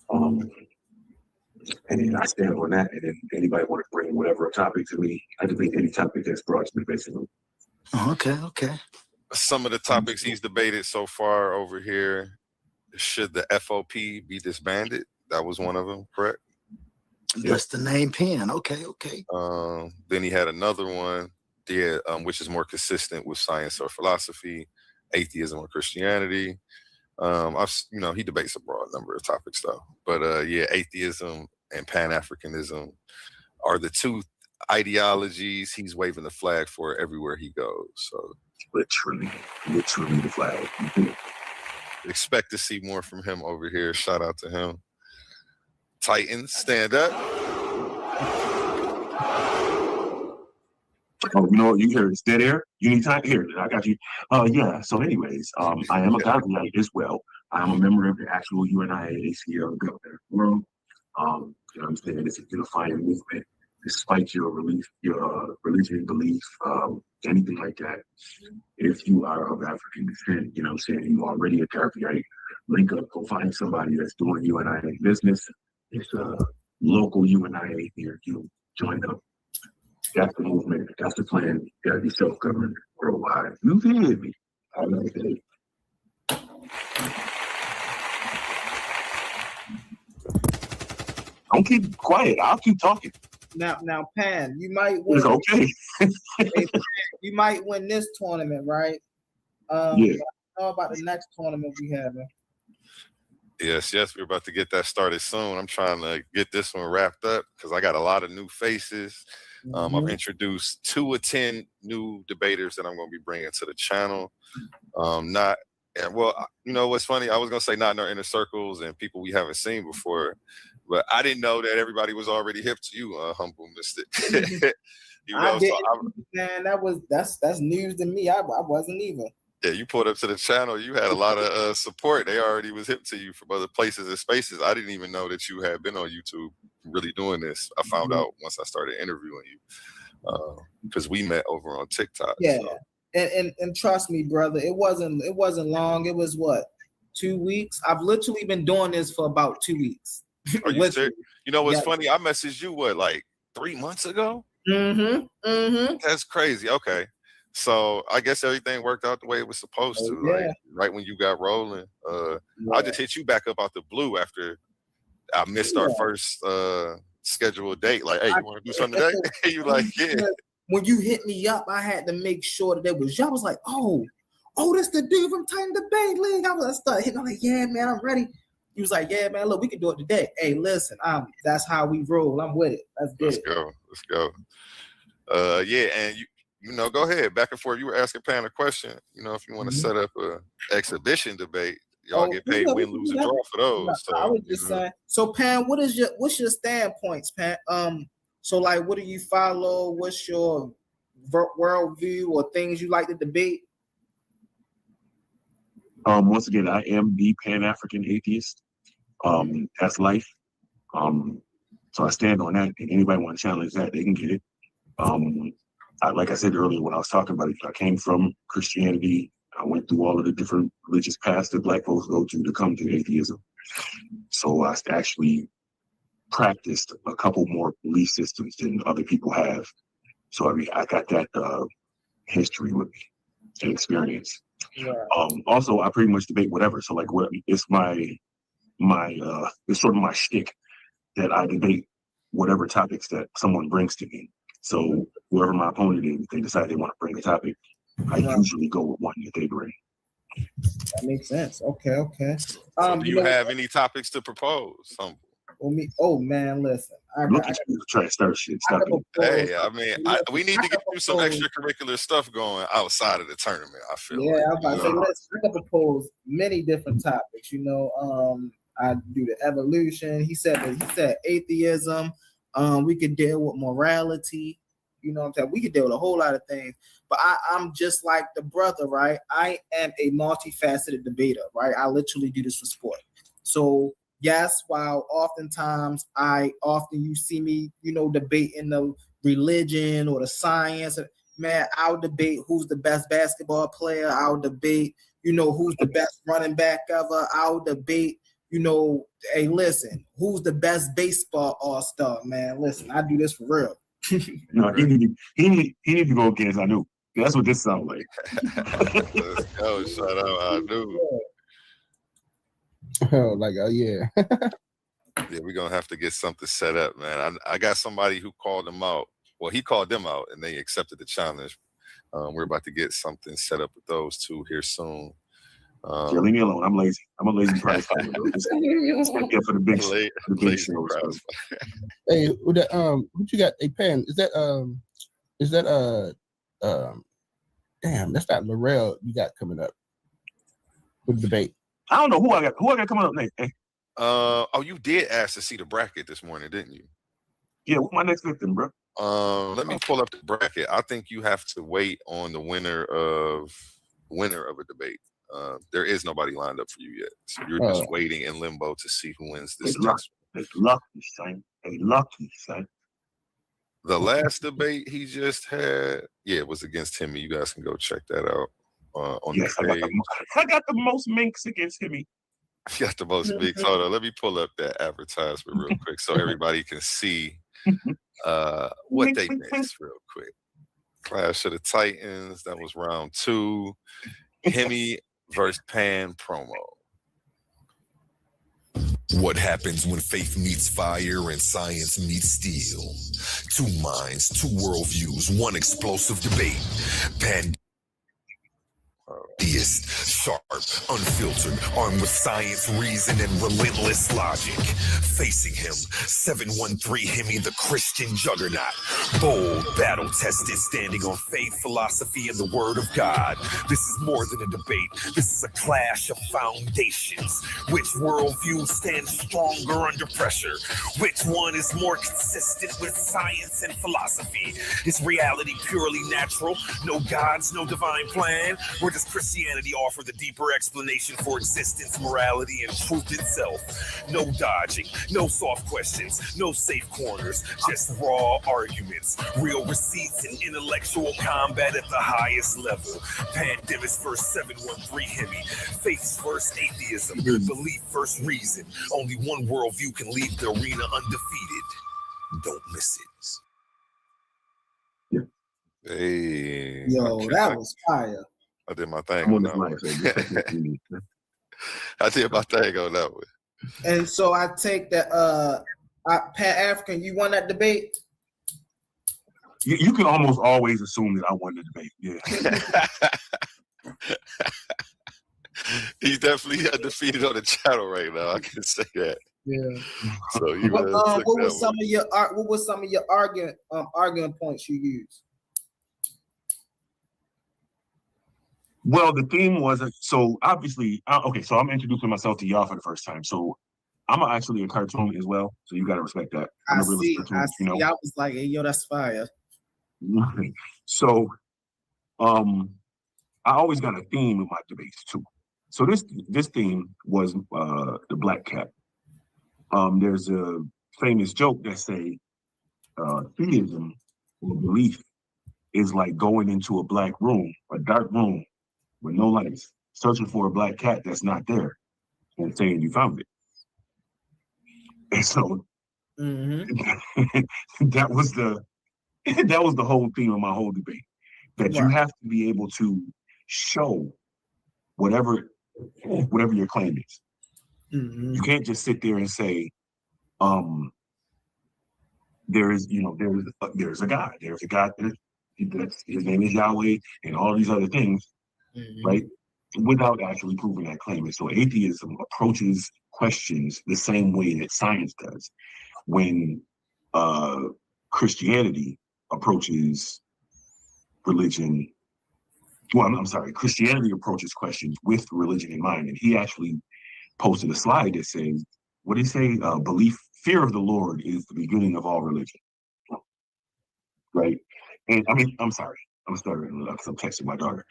And then I stand on that. And if anybody want to bring whatever topic to me, I debate any topic that's brought to me, basically. Oh, okay. Some of the topics he's debated so far over here. Should the FOP be disbanded? That was one of them, correct? That's the name Pan. Okay. Then he had another one, which is more consistent with science or philosophy, atheism or Christianity. He debates a broad number of topics though. But atheism and Pan-Africanism are the two ideologies he's waving the flag for everywhere he goes. So literally the flag. Expect to see more from him over here. Shout out to him. Titans, stand up. Oh, you hear it's dead air? You need time? Here, I got you. So anyways, I am a Godlight as well. I'm a member of the actual UNIA ACL Governor Forum. You know what I'm saying? It's a unifying movement. Despite your religion, belief, anything like that. If you are of African descent, you know what I'm saying, you already a Caribbean link up, go find somebody that's doing UNIA business. It's a local UNIA near you. Join up. That's the movement. That's the plan. You gotta be self-governed worldwide. You hear me? I love it. Don't keep quiet. I'll keep talking. Now, Pan, you might win. It's okay. Hey, Pan, you might win this tournament, right? Yeah. How about the next tournament we having? Yes, we're about to get that started soon. I'm trying to get this one wrapped up because I got a lot of new faces. I've introduced 2 of 10 new debaters that I'm going to be bringing to the channel. You know what's funny? I was going to say not in our inner circles and people we haven't seen before, but I didn't know that everybody was already hip to you, Humble Mystic. Man, that's news to me. I wasn't even. Yeah, you pulled up to the channel. You had a lot of support. They already was hip to you from other places and spaces. I didn't even know that you had been on YouTube really doing this. I found out once I started interviewing you because we met over on TikTok. Yeah, so. and trust me, brother, it wasn't long. It was what, 2 weeks? I've literally been doing this for about 2 weeks. Are you serious? You know what's funny? I messaged you like 3 months ago. That's crazy. Okay. So I guess everything worked out the way it was supposed to. Like right when you got rolling, I just hit you back up out the blue after I missed our first scheduled date. Like, hey, you want to do something today? You like, yeah. When you hit me up, I had to make sure that it was you. I was like, oh, that's the dude from Titan Debate League. I started hitting. I'm like, yeah, man, I'm ready. He was like, yeah, man, look, we can do it today. Hey, listen, that's how we roll. I'm with it. Let's go. Yeah, and go ahead, back and forth. You were asking Pan a question. If you want to set up a exhibition debate, y'all get paid win, lose, and draw for those. So I was just saying. So Pan, what's your standpoints, Pan? So like, what do you follow? What's your worldview or things you like to debate? Once again, I am the Pan-African atheist. That's life. So I stand on that. And anybody want to challenge that, they can get it. Like I said earlier when I was talking about it, I came from Christianity. I went through all of the different religious paths that Black folks go to come to atheism. So I actually practiced a couple more belief systems than other people have. So I got that history with me and experience. Yeah. Also, I pretty much debate whatever. So like, it's it's sort of my shtick that I debate whatever topics that someone brings to me. So whoever my opponent is, if they decide they want to bring a topic, I usually go with one that they bring. That makes sense. Okay. So do you have any topics to propose? Oh man, listen. Look at you trying to start shit. Stop it. Hey, I mean, we need to get you some extracurricular stuff going outside of the tournament. I feel. Yeah, I'm about to say, listen, I can propose many different topics. I do the evolution. He said atheism. We could deal with morality. You know what I'm saying? We could deal with a whole lot of things. But I'm just like the brother, right? I am a multifaceted debater, right? I literally do this for sport. So yes, while oftentimes you see me, debating the religion or the science, man, I'll debate who's the best basketball player. I'll debate, who's the best running back ever. I'll debate, hey, listen, who's the best baseball all-star, man? Listen, I do this for real. No, he need to go against Anu. That's what this sounds like. Let's go, shout out Anu. Oh, yeah. Yeah, we're gonna have to get something set up, man. I got somebody who called them out. Well, he called them out and they accepted the challenge. We're about to get something set up with those two here soon. Leave me alone. I'm lazy. I'm a lazy prize fighter. Just get for the big shows. Hey, what you got? Hey, Pan, is that damn, that's not Laurel you got coming up with the debate. I don't know who I got coming up next. Hey. You did ask to see the bracket this morning, didn't you? Yeah, what's my next victim, bro? Let me pull up the bracket. I think you have to wait on the winner of a debate. There is nobody lined up for you yet, so you're just waiting in limbo to see who wins this next one. It's lucky, son. Lucky, son. The last debate he just had, it was against Timmy. You guys can go check that out on the page. I got the most minks against Timmy. got the most big. Hold on, let me pull up that advertisement real quick so everybody can see what they missed real quick. Clash of the Titans, that was round 2. Hemi versus Pan promo. What happens when faith meets fire and science meets steel? 2 minds, 2 worldviews, 1 explosive debate. Sharp, unfiltered, armed with science, reason, and relentless logic. Facing him, 713 Hemi, the Christian juggernaut. Bold, battle-tested, standing on faith, philosophy, and the word of God. This is more than a debate. This is a clash of foundations. Which worldview stands stronger under pressure? Which one is more consistent with science and philosophy? Is reality purely natural? No gods, no divine plan? Or does Christianity offer the deeper explanation for existence, morality, and truth itself? No dodging, no soft questions, no safe corners, just raw arguments, real receipts, and intellectual combat at the highest level. Pandemics versus 713 Hemi, faith versus atheism, belief versus reason. Only one worldview can leave the arena undefeated. Don't miss it. Hey, Yo, that was fire. I did my thing on that one. I did my thing on that one. And so I take that Pat African, you won that debate? You can almost always assume that I won the debate. Yeah. He's definitely undefeated on the channel right now. I can say that. Yeah. So you what was some of your arguing points you used? Well, the theme was so obviously okay. So I'm introducing myself to y'all for the first time. So I'm actually a cartoon as well. So you got to respect that. I'm a realist cartoon, you know. I was like, hey, yo, that's fire. So, I always got a theme in my debates too. So this theme was the black cat. There's a famous joke that say theism or belief is like going into a black room, a dark room with no lights, searching for a black cat that's not there, and saying you found it. And so that was the whole theme of my whole debate. That you have to be able to show whatever your claim is. You can't just sit there and say, there's a God. There's a God that his name is Yahweh and all these other things, right? Without actually proving that claim. And so atheism approaches questions the same way that science does. When Christianity approaches religion, I'm sorry, Christianity approaches questions with religion in mind. And he actually posted a slide that says, what did he say? Fear of the Lord is the beginning of all religion. Right? And I mean, I'm sorry, I'm starting because I'm texting my daughter.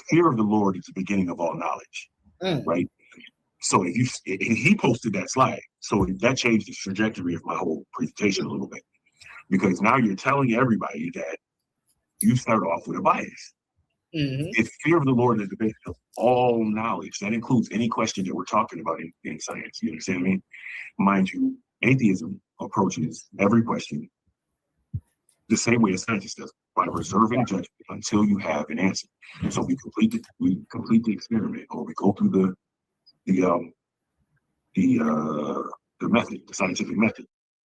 Fear of the Lord is the beginning of all knowledge. Right? So he posted that slide. So that changed the trajectory of my whole presentation a little bit. Because now you're telling everybody that you start off with a bias. If fear of the Lord is the basis of all knowledge, that includes any question that we're talking about in science. You understand what I mean? Mind you, atheism approaches every question the same way a scientist does, by reserving judgment until you have an answer. So we complete the experiment, or we go through the method, the scientific method.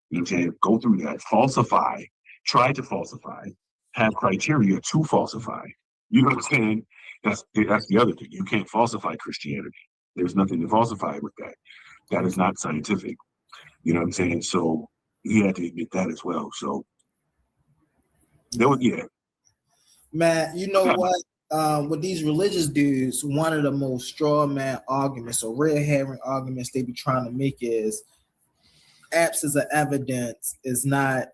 You know what I'm saying? Go through that, falsify, try to falsify, have criteria to falsify. You know what I'm saying? That's the other thing. You can't falsify Christianity. There's nothing to falsify with that. That is not scientific. You know what I'm saying? So he had to admit that as well. So there was, man, you know what? With these religious dudes, one of the most straw man arguments or red herring arguments they be trying to make is absence of evidence is not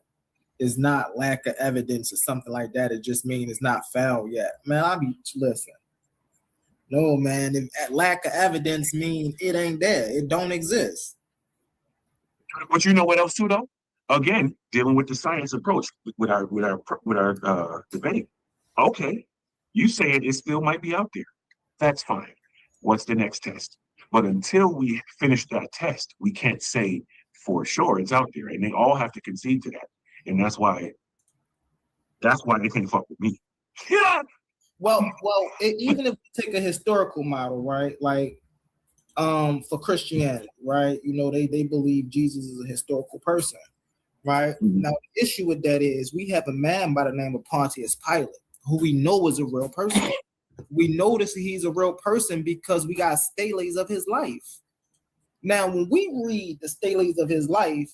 lack of evidence or something like that. It just means it's not found yet. Man, I be listen. No, man, if lack of evidence means it ain't there. It don't exist. But you know what else too, though? Again, dealing with the science approach with our debate. Okay, you saying it still might be out there. That's fine. What's the next test? But until we finish that test, we can't say for sure it's out there. And they all have to concede to that. And that's why they can't fuck with me. Yeah. Well, even if we take a historical model, right? Like, for Christianity, right? You know, they believe Jesus is a historical person, right? Now, the issue with that is we have a man by the name of Pontius Pilate, who we know is a real person. We notice he's a real person because we got steles of his life. Now, when we read the steles of his life,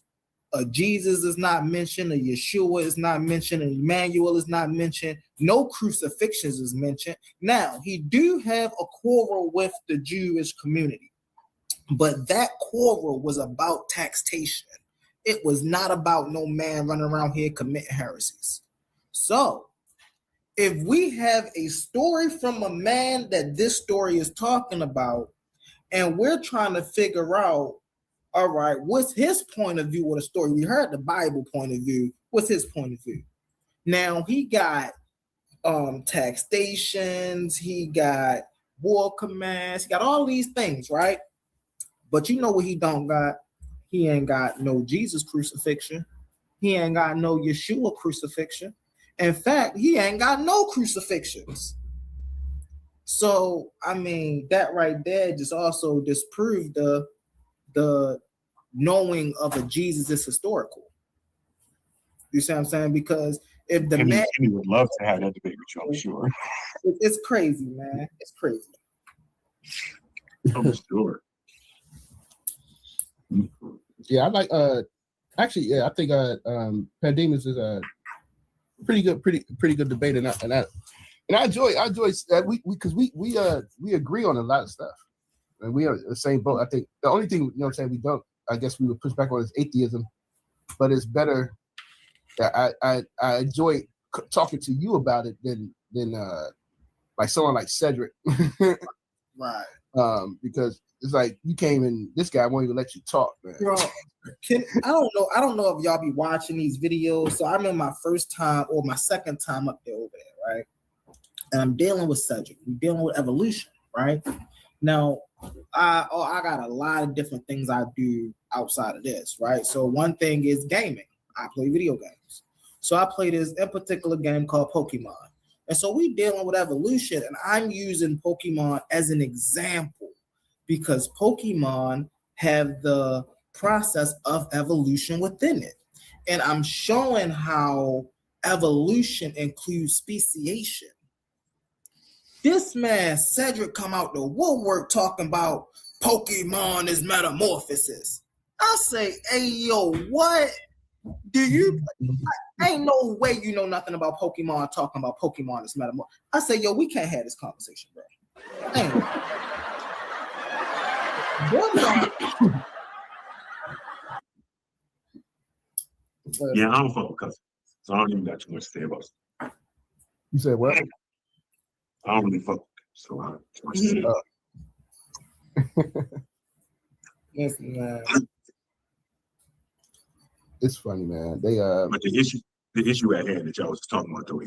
Jesus is not mentioned, a Yeshua is not mentioned, an Emmanuel is not mentioned, no crucifixions is mentioned. Now, he do have a quarrel with the Jewish community, but that quarrel was about taxation. It was not about no man running around here committing heresies. So, if we have a story from a man that this story is talking about, and we're trying to figure out, all right, what's his point of view of the story? We heard the Bible point of view. What's his point of view? Now, he got taxations, he got war commands, he got all these things, right? But you know what he don't got? He ain't got no Jesus crucifixion. He ain't got no Yeshua crucifixion. In fact, he ain't got no crucifixions. So, I mean, that right there just also disproved the knowing of a Jesus is historical. You see what I'm saying? Because if the man would love to have that debate with you, I'm sure. It's crazy, man. It's crazy. I'm sure. Yeah, I like actually, yeah, I think Pandemus is a pretty good debate, and I enjoy that we agree on a lot of stuff, and we are the same boat. I think the only thing, you know what I'm saying, we don't, I guess we would push back on is atheism, but it's better that I enjoy talking to you about it than like someone like Cedric. Right. Because it's like you came in, this guy won't even let you talk, man. Bro, I don't know if y'all be watching these videos. So I'm in my first time or my second time up there over there, right? And I'm dealing with Cedric. We're dealing with evolution, right? Now, I got a lot of different things I do outside of this, right? So one thing is gaming. I play video games. So I play this in particular game called Pokemon. And so we dealing with evolution, and I'm using Pokemon as an example because Pokemon have the process of evolution within it. And I'm showing how evolution includes speciation. This man, Cedric, come out the woodwork talking about Pokemon is metamorphosis. I say, hey, yo, what? Do you? Ain't no way you know nothing about Pokemon talking about Pokemon is metamorphosis. I say, yo, we can't have this conversation, bro. Ain't. Yeah, I don't fuck with cousins, so I don't even got too much to say about it. You said what? I don't really fuck with them, so I don't too much to say about Yes, man. It's funny, man. They but the issue at hand that y'all was talking about though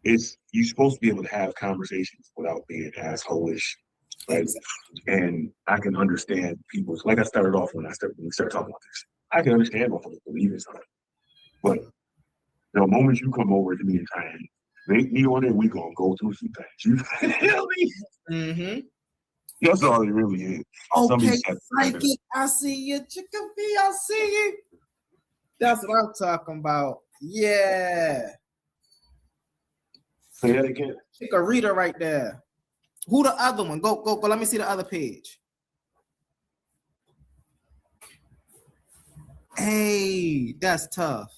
is you're supposed to be able to have conversations without being asshole-ish, right? And I can understand people's, like I started off when we started talking about this. I can understand what people believe in something, but the moment you come over to me and try and make me on it, we gonna go through some things. You feel me? Mm-hmm. That's all it really is. Okay, psychic, I see you. Chicken B, I see you. That's what I'm talking about. Yeah. Say that again. Pick a reader right there. Who the other one? Go. Let me see the other page. Hey, that's tough.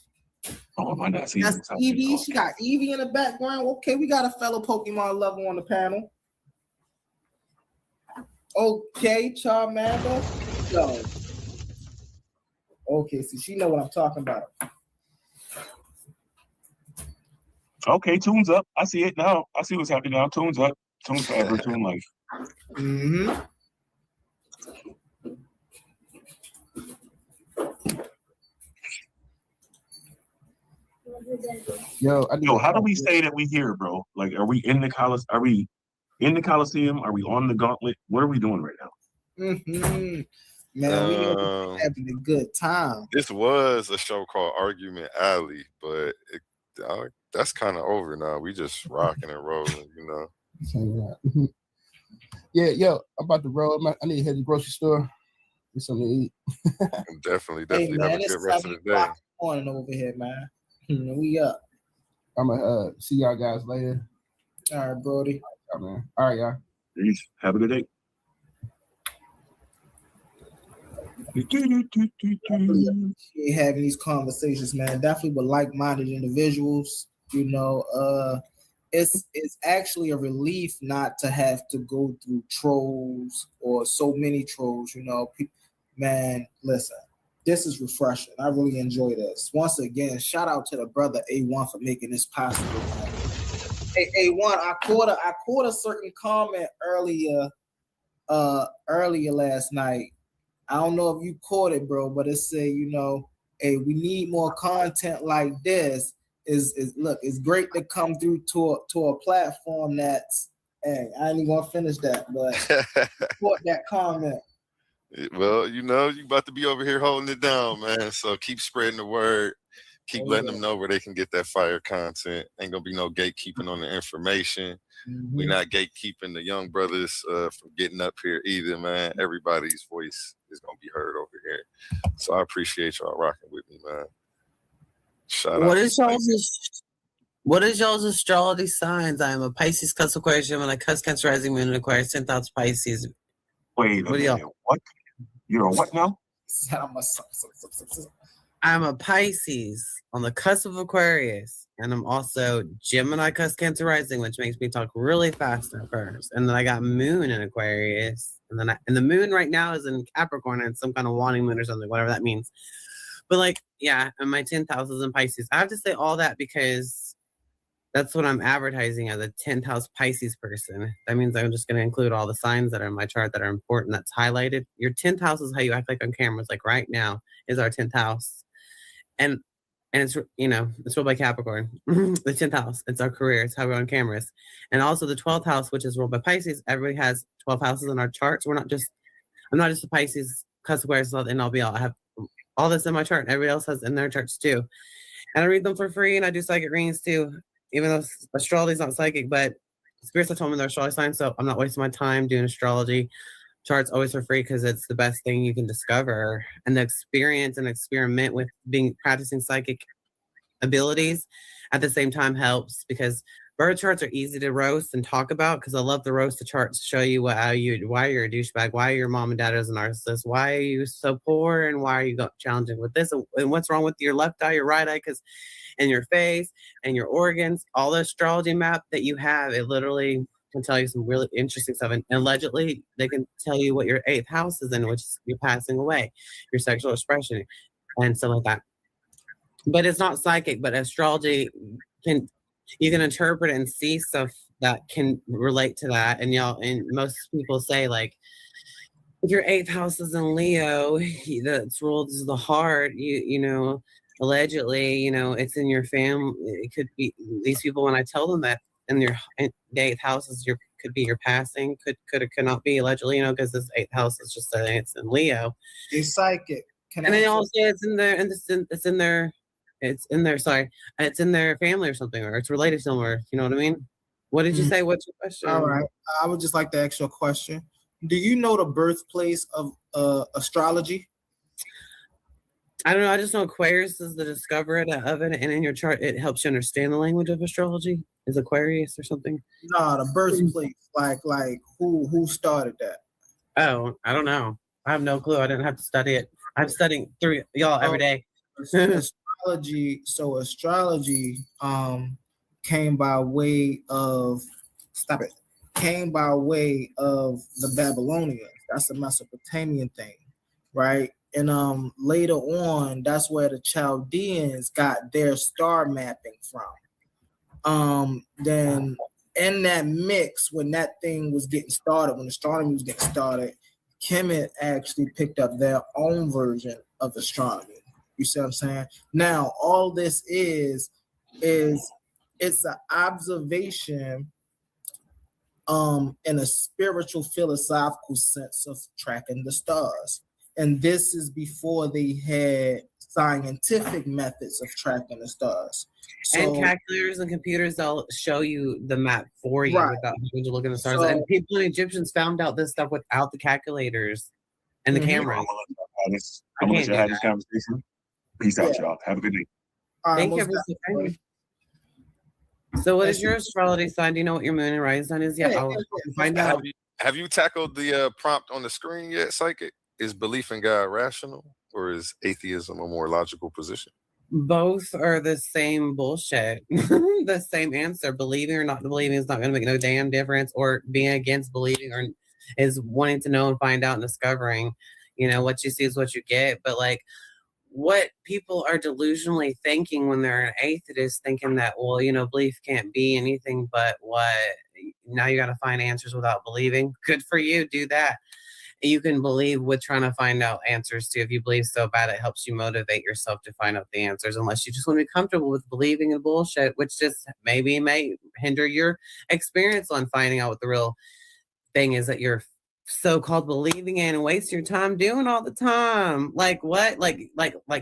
Oh, why not see that's Evie. She got Evie in the background. Okay, we got a fellow Pokemon lover on the panel. Okay, Charmander. So, okay, so she know what I'm talking about. Okay, tunes up. I see it now. I see what's happening now. Tunes up. Tunes forever. Tune life. Mm-hmm. Yo, how do we say that we here, bro? Like, are we in the Coliseum? Are we in the Coliseum? Are we on the Gauntlet? What are we doing right now? Man, we having a good time. This was a show called Argument Alley, but that's kind of over now. We just rocking and rolling, you know. Yeah, yo, I'm about to roll. I need to head to the grocery store. Get something to eat. Definitely Hey, man, have a it's good rest of the day. 7 o'clock morning over here, man. We up. I'm gonna see y'all guys later. All right, Brody. All right, man. All right, y'all. Peace. Have a good day. Having these conversations, man. Definitely with like-minded individuals. You know, it's actually a relief not to have to go through trolls or so many trolls. You know, man, listen, this is refreshing. I really enjoy this. Once again, shout out to the brother A1 for making this possible. Hey, A1, I caught a certain comment earlier last night. I don't know if you caught it, bro, but it said, you know, hey, we need more content like this. Look, it's great to come through to a platform that's, hey, I ain't even gonna finish that, but caught that comment. Well, you know, you about to be over here holding it down, man. So keep spreading the word. Keep letting them know where they can get that fire content. Ain't gonna be no gatekeeping on the information. We're not gatekeeping the young brothers from getting up here either, man. Everybody's voice is gonna be heard over here. So I appreciate y'all rocking with me, man. Shout out. What is y'all's astrology signs? I am a Pisces, Cusp, Aquarius, Gemini, Cusp, Cancer, Rising, Moon, and Aquarius, 10th house Pisces. Wait a minute. What? You're a what now? I'm a Pisces on the cusp of Aquarius, and I'm also Gemini, Cusp, Cancer, Rising, which makes me talk really fast at first. And then I got Moon in Aquarius, and the Moon right now is in Capricorn, and some kind of wanting moon or something, whatever that means. But like, yeah, and my 10th house is in Pisces. I have to say all that because that's what I'm advertising as a 10th house Pisces person. That means I'm just going to include all the signs that are in my chart that are important. That's highlighted. Your 10th house is how you act like on cameras. Like right now is our 10th house. And it's, you know, it's ruled by Capricorn. The 10th house, it's our career. It's how we're on cameras. And also the 12th house, which is ruled by Pisces. Everybody has 12 houses in our charts. I'm not just a Pisces, Cusp, Aquarius, and I'll be all. I have all this in my chart. Everybody else has in their charts too. And I read them for free, and I do psychic readings too. Even though astrology is not psychic, but spirits have told me they're astrology signs, so I'm not wasting my time doing astrology charts always for free because it's the best thing you can discover. And the experience and experiment with practicing psychic abilities at the same time helps because birth charts are easy to roast and talk about because I love the roast the charts to show you why you're a douchebag, why your mom and dad is a narcissist, why are you so poor, and why are you challenging with this, and what's wrong with your left eye, your right eye, because in your face and your organs, all the astrology map that you have, it literally can tell you some really interesting stuff. And allegedly, they can tell you what your 8th house is in, which is you're passing away, your sexual expression, and stuff like that. But it's not psychic, but astrology you can interpret and see stuff that can relate to that. And most people say, like, if your 8th house is in Leo, that's ruled as the heart, you know, allegedly, you know, it's in your family. It could be these people, when I tell them that the 8th house is could be your passing, could or could not be, allegedly, you know, because this 8th house is just saying it's in Leo. It's psychic. And they all say it's in there, and it's in their family or something, or it's related somewhere. You know what I mean? What did you say? What's your question? All right. I would just like to ask you a question. Do you know the birthplace of astrology? I don't know. I just know Aquarius is the discoverer of it, and in your chart, it helps you understand the language of astrology. Is Aquarius or something? No, the birthplace. Like who started that? Oh, I don't know. I have no clue. I didn't have to study it. I'm studying through y'all every day. Astrology. So astrology came by way of the Babylonians. That's a Mesopotamian thing, right? And later on, that's where the Chaldeans got their star mapping from. Then in that mix, when that thing was getting started, when astronomy was getting started, Kemet actually picked up their own version of astronomy. You see what I'm saying? Now, all this is it's an observation in a spiritual philosophical sense of tracking the stars. And this is before they had scientific methods of tracking the stars. And So, calculators and computers, they'll show you the map for you Right. without having to look at the stars. So- and people and Egyptians found out this stuff without the calculators and the Mhm. cameras. I'm gonna let I y'all can't do have this that. conversation. Peace out, y'all. Have a good day. All right, Thank you most ever so definitely. kindly. So what That's is your just- astrology sign? Do you know what your moon and rising sign is yet? I'll find out. Have you tackled the prompt on the screen yet, Psychic? Is belief in God rational, or is atheism a more logical position? Both are the same bullshit. The same answer. Believing or not believing is not going to make no damn difference. Or being against believing or is wanting to know and find out and discovering. You know, what you see is what you get. But like, what people are delusionally thinking when they're an atheist is thinking that, well, you know, belief can't be anything but what. Now you got to find answers without believing. Good for you. Do that. You can believe with trying to find out answers too. If you believe so bad, it helps you motivate yourself to find out the answers, unless you just want to be comfortable with believing in bullshit, which just maybe may hinder your experience on finding out what the real thing is that you're so-called believing in and waste your time doing all the time. Like what? Like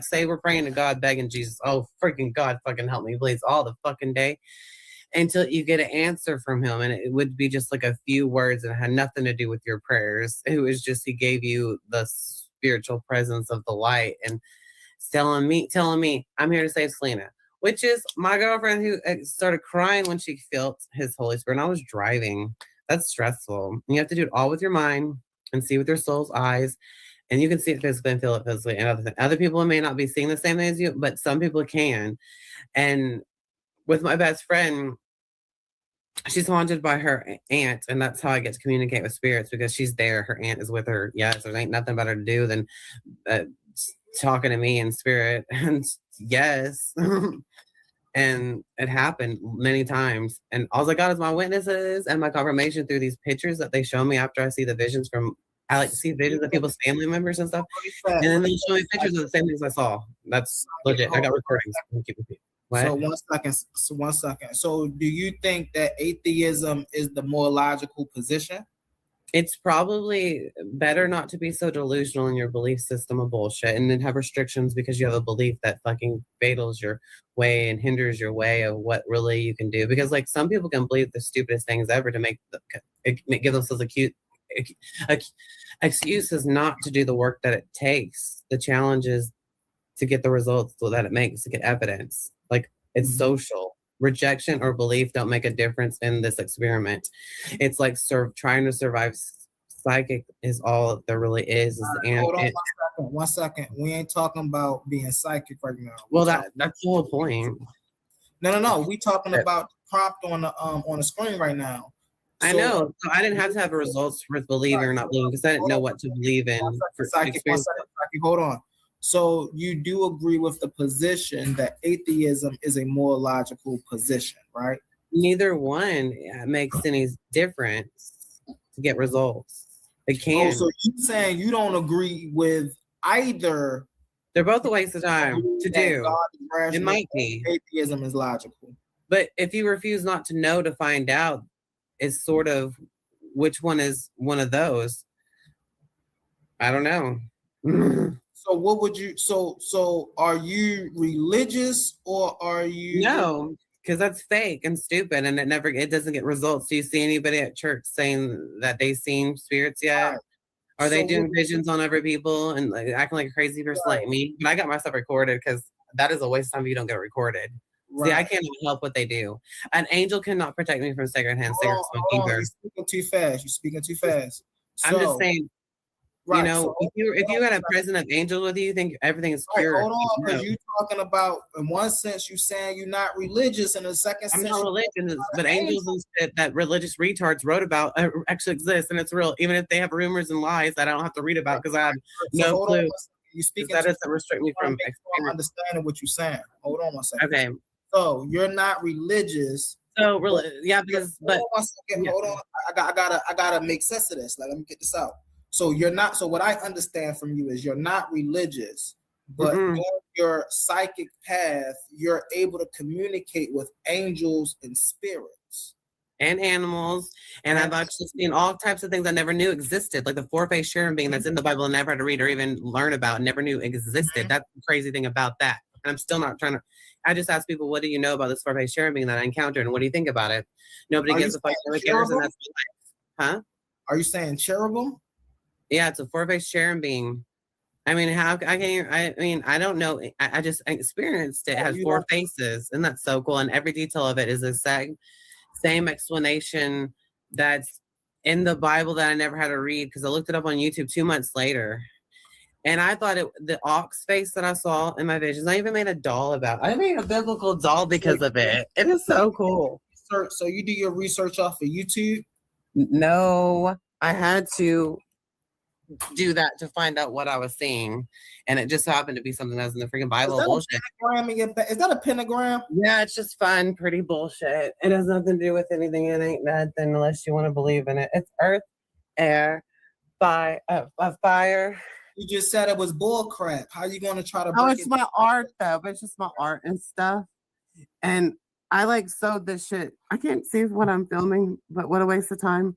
say we're praying to God, begging Jesus, oh freaking God, fucking help me, please, all the fucking day, until you get an answer from him. And it would be just like a few words and had nothing to do with your prayers. It was just, he gave you the spiritual presence of the light and telling me, I'm here to save Selena, which is my girlfriend who started crying when she felt his Holy Spirit. And I was driving. That's stressful. You have to do it all with your mind and see with your soul's eyes. And you can see it physically and feel it physically. And other people may not be seeing the same thing as you, but some people can. And with my best friend, she's haunted by her aunt, and that's how I get to communicate with spirits, because she's there. Her aunt is with her. Yes, there ain't nothing better to do than talking to me in spirit. And yes, and it happened many times. And all I got is my witnesses and my confirmation through these pictures that they show me after I see the visions from. I like to see visions of people's family members and stuff, and then they show me pictures of the same things I saw. That's legit. I got recordings. What? So 1 second. So do you think that atheism is the more logical position? It's probably better not to be so delusional in your belief system of bullshit and then have restrictions because you have a belief that fucking fatals your way and hinders your way of what really you can do. Because like some people can believe the stupidest things ever to give themselves excuses not to do the work that it takes. The challenge is to get the results that it makes, to get evidence. Like it's social. Rejection or belief don't make a difference in this experiment. It's like trying to survive. Psychic is all there really is. Hold on 1 second. We ain't talking about being psychic right now. Well, that's the whole point. No. We talking about the prompt on the screen right now. I know. So I didn't have to have results with believing or not believing because I didn't know what to believe in. Psychic, hold on. So you do agree with the position that atheism is a more logical position, right? Neither one makes any difference to get results. It can. Oh, so you saying you don't agree with either? They're both a waste of time to do. It might be. Atheism is logical. But if you refuse not to know to find out, it's sort of which one is one of those. I don't know. So what would you so are you religious or are you? No, because that's fake and stupid and it doesn't get results. Do you see anybody at church saying that they've seen spirits yet? Right. Are they doing visions on other people and like, acting like a crazy person like me? But I got myself recorded because that is a waste of time if you don't get it recorded. Right. See, I can't help what they do. An angel cannot protect me from secondhand cigarette smoke either. You're speaking too fast. You're speaking too fast. I'm just saying. Right, you know, so if you had a present of angels with you, you think everything is cured. Right, hold on, because you're talking about, in one sense, you're saying you're not religious, in the second sense, I'm not religious, but angels that religious retards wrote about actually exist, and it's real. Even if they have rumors and lies that I don't have to read about because I have no clue. You speaking that doesn't restrict me from understanding what you're saying. Hold on 1 second. Okay. So you're not religious. So really, yeah, because hold on 1 second. Hold on. I gotta make sense of this. Like, let me get this out. So you're not. So what I understand from you is you're not religious, but on your psychic path, you're able to communicate with angels and spirits. and animals. And I've actually seen all types of things I never knew existed, like the four-faced cherubim being that's in the Bible and never had to read or even learn about, never knew existed. That's the crazy thing about that. And I'm still not trying to. I just ask people, what do you know about this four-faced cherubim that I encountered, and what do you think about it? Nobody gives a fuck. Nobody cares, and that's my life. Huh? Are you saying cherubim? Yeah, it's a four-faced cherubim being. I mean, how I can't. I mean, I don't know. I just experienced it. It has four faces, and that's so cool. And every detail of it is the same explanation that's in the Bible that I never had to read because I looked it up on YouTube 2 months later. And I thought the ox face that I saw in my visions, I even made a doll about it. I made a biblical doll because of it. It is so cool. So you do your research off of YouTube? No, I had to do that to find out what I was seeing. And it just happened to be something that's in the freaking Bible. Bullshit. Is that a pentagram? Yeah, it's just fun, pretty bullshit. It has nothing to do with anything. It ain't nothing unless you want to believe in it. It's earth, air, fire. You just said it was bull crap. How you going to try to Oh, break it's it my art though, but it's just my art and stuff. And I like sewed this shit. I can't see what I'm filming, but what a waste of time.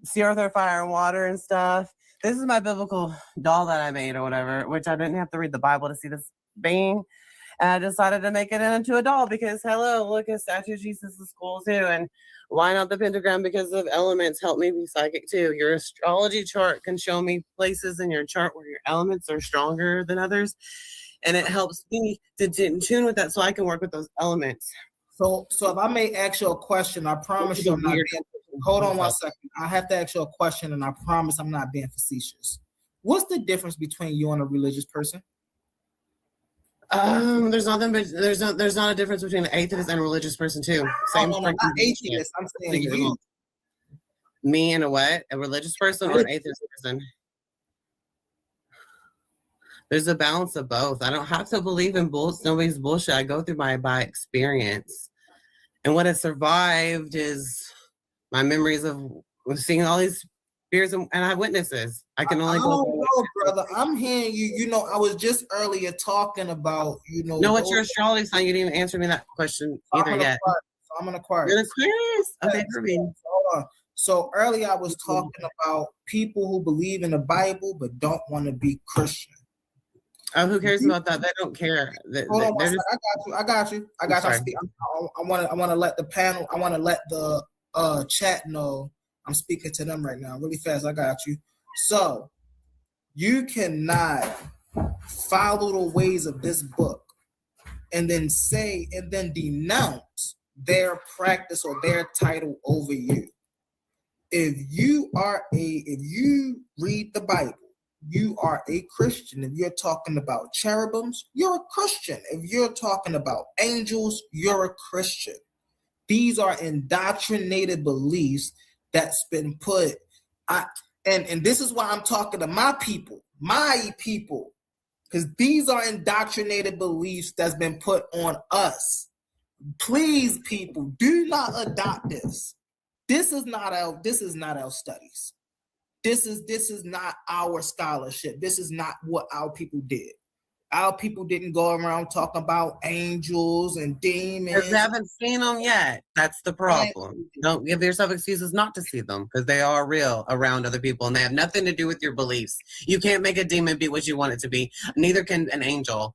See earth, air, fire, and water and stuff. This is my biblical doll that I made or whatever, which I didn't have to read the Bible to see this being. And I decided to make it into a doll because, hello, look, a statue of Jesus is cool too. And why not the pentagram? Because of elements help me be psychic too. Your astrology chart can show me places in your chart where your elements are stronger than others. And it helps me to tune with that so I can work with those elements. So if I may ask you a question, I promise you I'm not being, hold on 1 second. I have to ask you a question and I promise I'm not being facetious. What's the difference between you and a religious person? There's nothing, but there's not a difference between an atheist and a religious person too. Same no, not atheist. I'm saying you. Me and a what? A religious person or an atheist person? There's a balance of both. I don't have to believe in nobody's bullshit. I go through by experience. And what has survived is my memories of seeing all these spirits and eyewitnesses. I can only go through brother. I'm hearing you. You know, I was just earlier talking about, No, what's your astrology sign? You didn't even answer me that question either yet. I'm an Aquarius. You're an Aquarius? Okay, for me. Hold on. So earlier I was talking about people who believe in the Bible but don't want to be Christian. Oh, who cares about that? They don't care. Hold on, I got you. I want to let the panel. I want to let the chat know I'm speaking to them right now, really fast. I got you. So you cannot follow the ways of this book and then denounce their practice or their title over you. If you read the Bible, you are a Christian. If you're talking about cherubims, you're a Christian. If you're talking about angels, you're a Christian. These are indoctrinated beliefs that's been put. And this is why I'm talking to my people, because these are indoctrinated beliefs that's been put on us. Please, people, do not adopt this. This is not our studies. This is not our scholarship. This is not what our people did. Our people didn't go around talking about angels and demons. Because they haven't seen them yet. That's the problem. Don't give yourself excuses not to see them because they are real around other people and they have nothing to do with your beliefs. You can't make a demon be what you want it to be. Neither can an angel.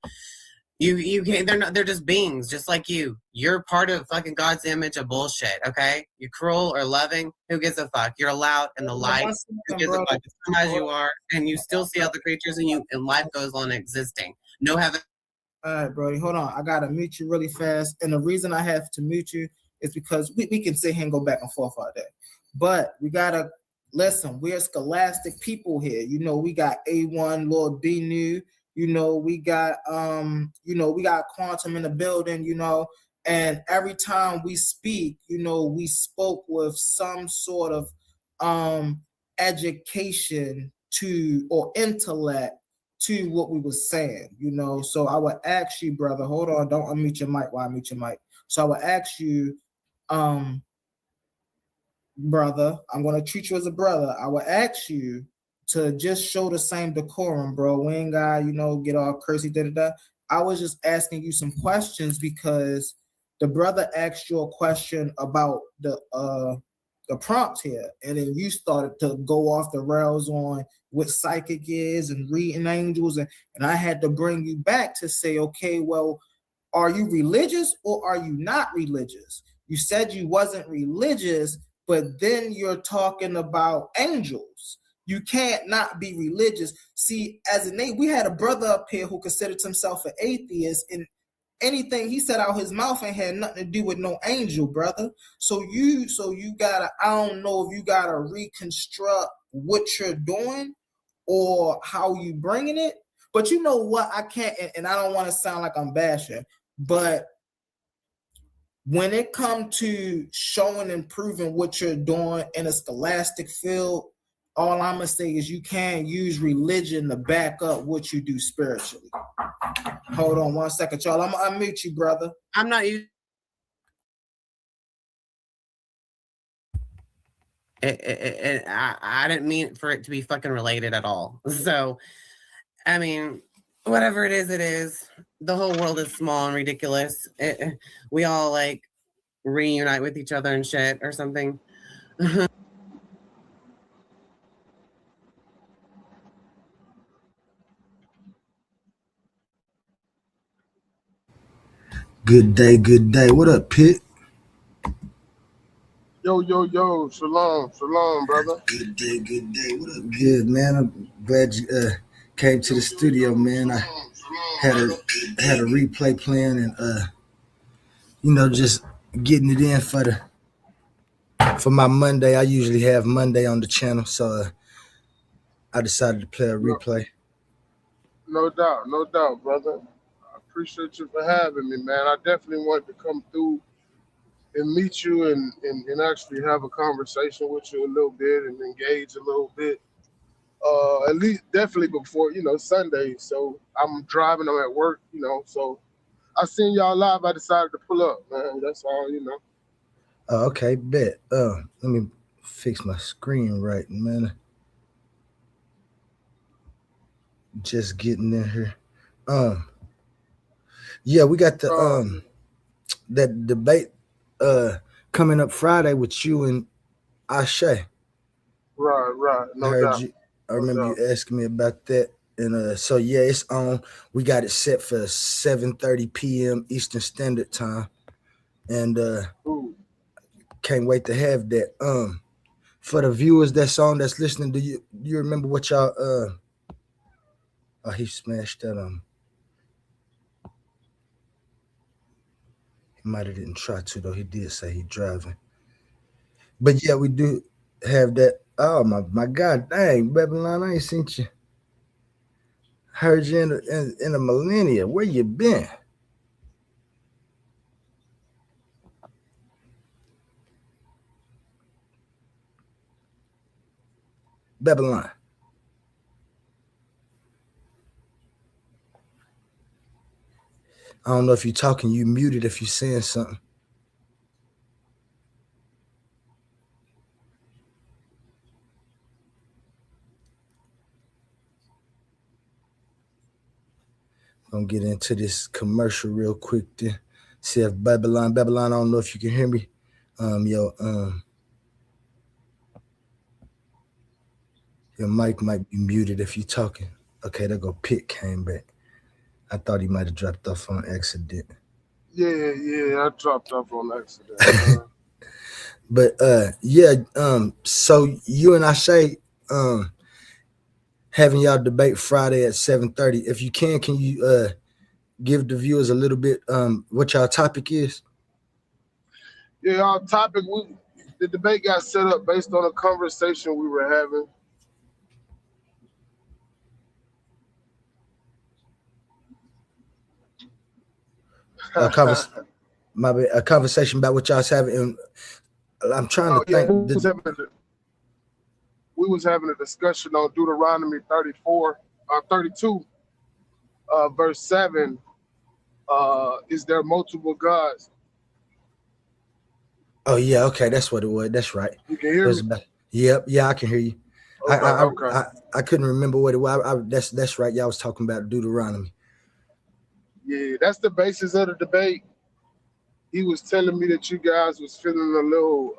You can't. They're just beings, just like you. You're part of fucking God's image of bullshit. Okay, you're cruel or loving. Who gives a fuck? You're allowed in the light. Who gives a fuck? As you are, and you still see other creatures, and life goes on existing. No heaven. All right, Brody, hold on. I gotta mute you really fast, and the reason I have to mute you is because we can sit here and go back and forth all day, but we gotta listen. We're scholastic people here. You know, we got A1 Lord B New. You know, we got Quantum in the building, and every time we speak, we spoke with some sort of education or intellect to what we were saying, So I would ask you, brother, hold on, don't unmute your mic while I mute your mic. So I would ask you, brother, I'm gonna treat you as a brother. I would ask you to just show the same decorum, bro. We ain't got, get all cursy, I was just asking you some questions because the brother asked you a question about the prompt here, and then you started to go off the rails on what psychic is and reading angels, and I had to bring you back to say, okay, well, are you religious or are you not religious? You said you wasn't religious, but then you're talking about angels. You can't not be religious. See, as a we had a brother up here who considered himself an atheist, and anything he said out his mouth ain't had nothing to do with no angel, brother. So you gotta, I don't know if you gotta reconstruct what you're doing or how you bringing it. But you know what? I can't, and I don't want to sound like I'm bashing, but when it comes to showing and proving what you're doing in a scholastic field, all I'm gonna say is you can't use religion to back up what you do spiritually. Hold on 1 second, y'all. I'm gonna unmute you, brother. I'm not using. I didn't mean for it to be fucking related at all. So, I mean, whatever it is, it is. The whole world is small and ridiculous. We all like reunite with each other and shit or something. Good day, good day. What up, Pit? Yo, shalom, brother. Good day, good day. What up? Good, man. I'm glad you came to the studio, man. I had a replay playing and just getting it in for my Monday. I usually have Monday on the channel, so I decided to play a replay. No doubt, brother. I appreciate you for having me, man. I definitely wanted to come through and meet you and actually have a conversation with you a little bit and engage a little bit. At least definitely before, Sunday. So I'm driving, I'm at work, so I seen y'all live. I decided to pull up, man. That's all, Oh, okay, bet. Let me fix my screen right, man. Just getting in here. Yeah, we got the that debate coming up Friday with you and Ashe. Right. No doubt. I remember you asking me about that. And so yeah, it's on. We got it set for 7:30 p.m. Eastern Standard Time. And can't wait to have that. For the viewers that's listening, do you remember what y'all oh, he smashed that he might have didn't try to though. He did say he driving. But yeah, we do have that. Oh my God, dang, Babylon, I ain't seen you. Heard you in a millennia. Where you been? Babylon. I don't know if you're talking. You muted if you're saying something. Gonna get into this commercial real quick then. See if Babylon, I don't know if you can hear me. Your mic might be muted if you're talking. Okay, there go Pitt came back. I thought he might have dropped off on accident. Yeah, I dropped off on accident. But yeah, so you and Ashe having y'all debate Friday at 7:30. If you can you give the viewers a little bit what y'all topic is? Yeah, our topic, the debate got set up based on a conversation we were having. A conversation about what y'all's having. And I'm trying to think. We was having a discussion on Deuteronomy 32, verse 7. Is there multiple gods? Oh yeah, okay, that's what it was. That's right. You can hear me? Yep, yeah, I can hear you. Okay. I couldn't remember what it was. That's right. Y'all was talking about Deuteronomy. Yeah, that's the basis of the debate. he was telling me that you guys was feeling a little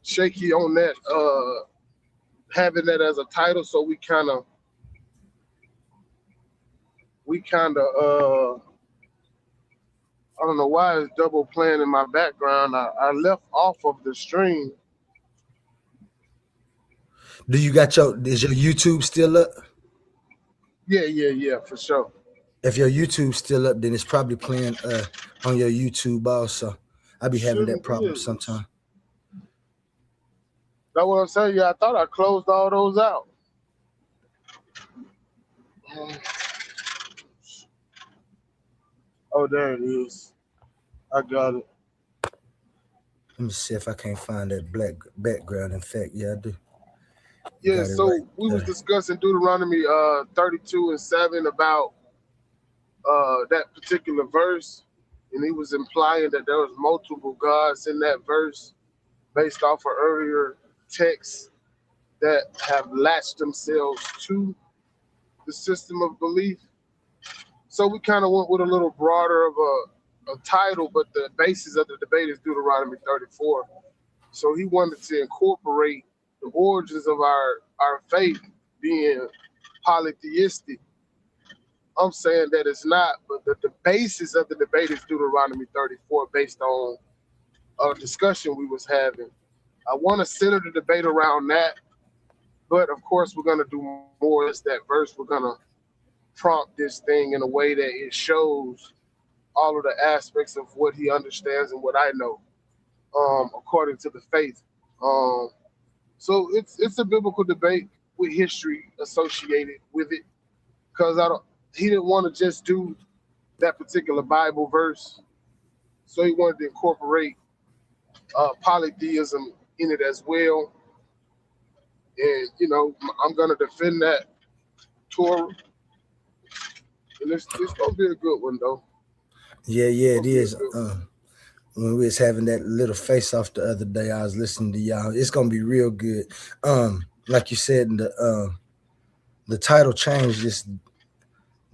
shaky on that, having that as a title. So we kind of I don't know why it's double playing in my background. I left off of the stream. Do you got is your YouTube still up? Yeah, for sure. If your YouTube's still up, then it's probably playing on your YouTube also. I be having that problem sometimes. That's what I'm saying. Yeah, I thought I closed all those out. Oh, there it is. I got it. Let me see if I can't find that black background. In fact, yeah, I do. Yeah, so we was discussing Deuteronomy 32:7 about that particular verse, and he was implying that there was multiple gods in that verse based off of earlier texts that have latched themselves to the system of belief. So we kind of went with a little broader of a title, but the basis of the debate is Deuteronomy 34. So he wanted to incorporate the origins of our faith being polytheistic. I'm saying that it's not, but the basis of the debate is Deuteronomy 34 based on a discussion we was having. I want to center the debate around that, but of course we're going to do more as that verse. We're going to prompt this thing in a way that it shows all of the aspects of what he understands and what I know, according to the faith. So it's a biblical debate with history associated with it, because he didn't want to just do that particular Bible verse, so he wanted to incorporate polytheism in it as well. And I'm gonna defend that Torah, and it's gonna be a good one though. Yeah, it is. When we was having that little face off the other day, I was listening to y'all. It's gonna be real good. Like you said, the title changed.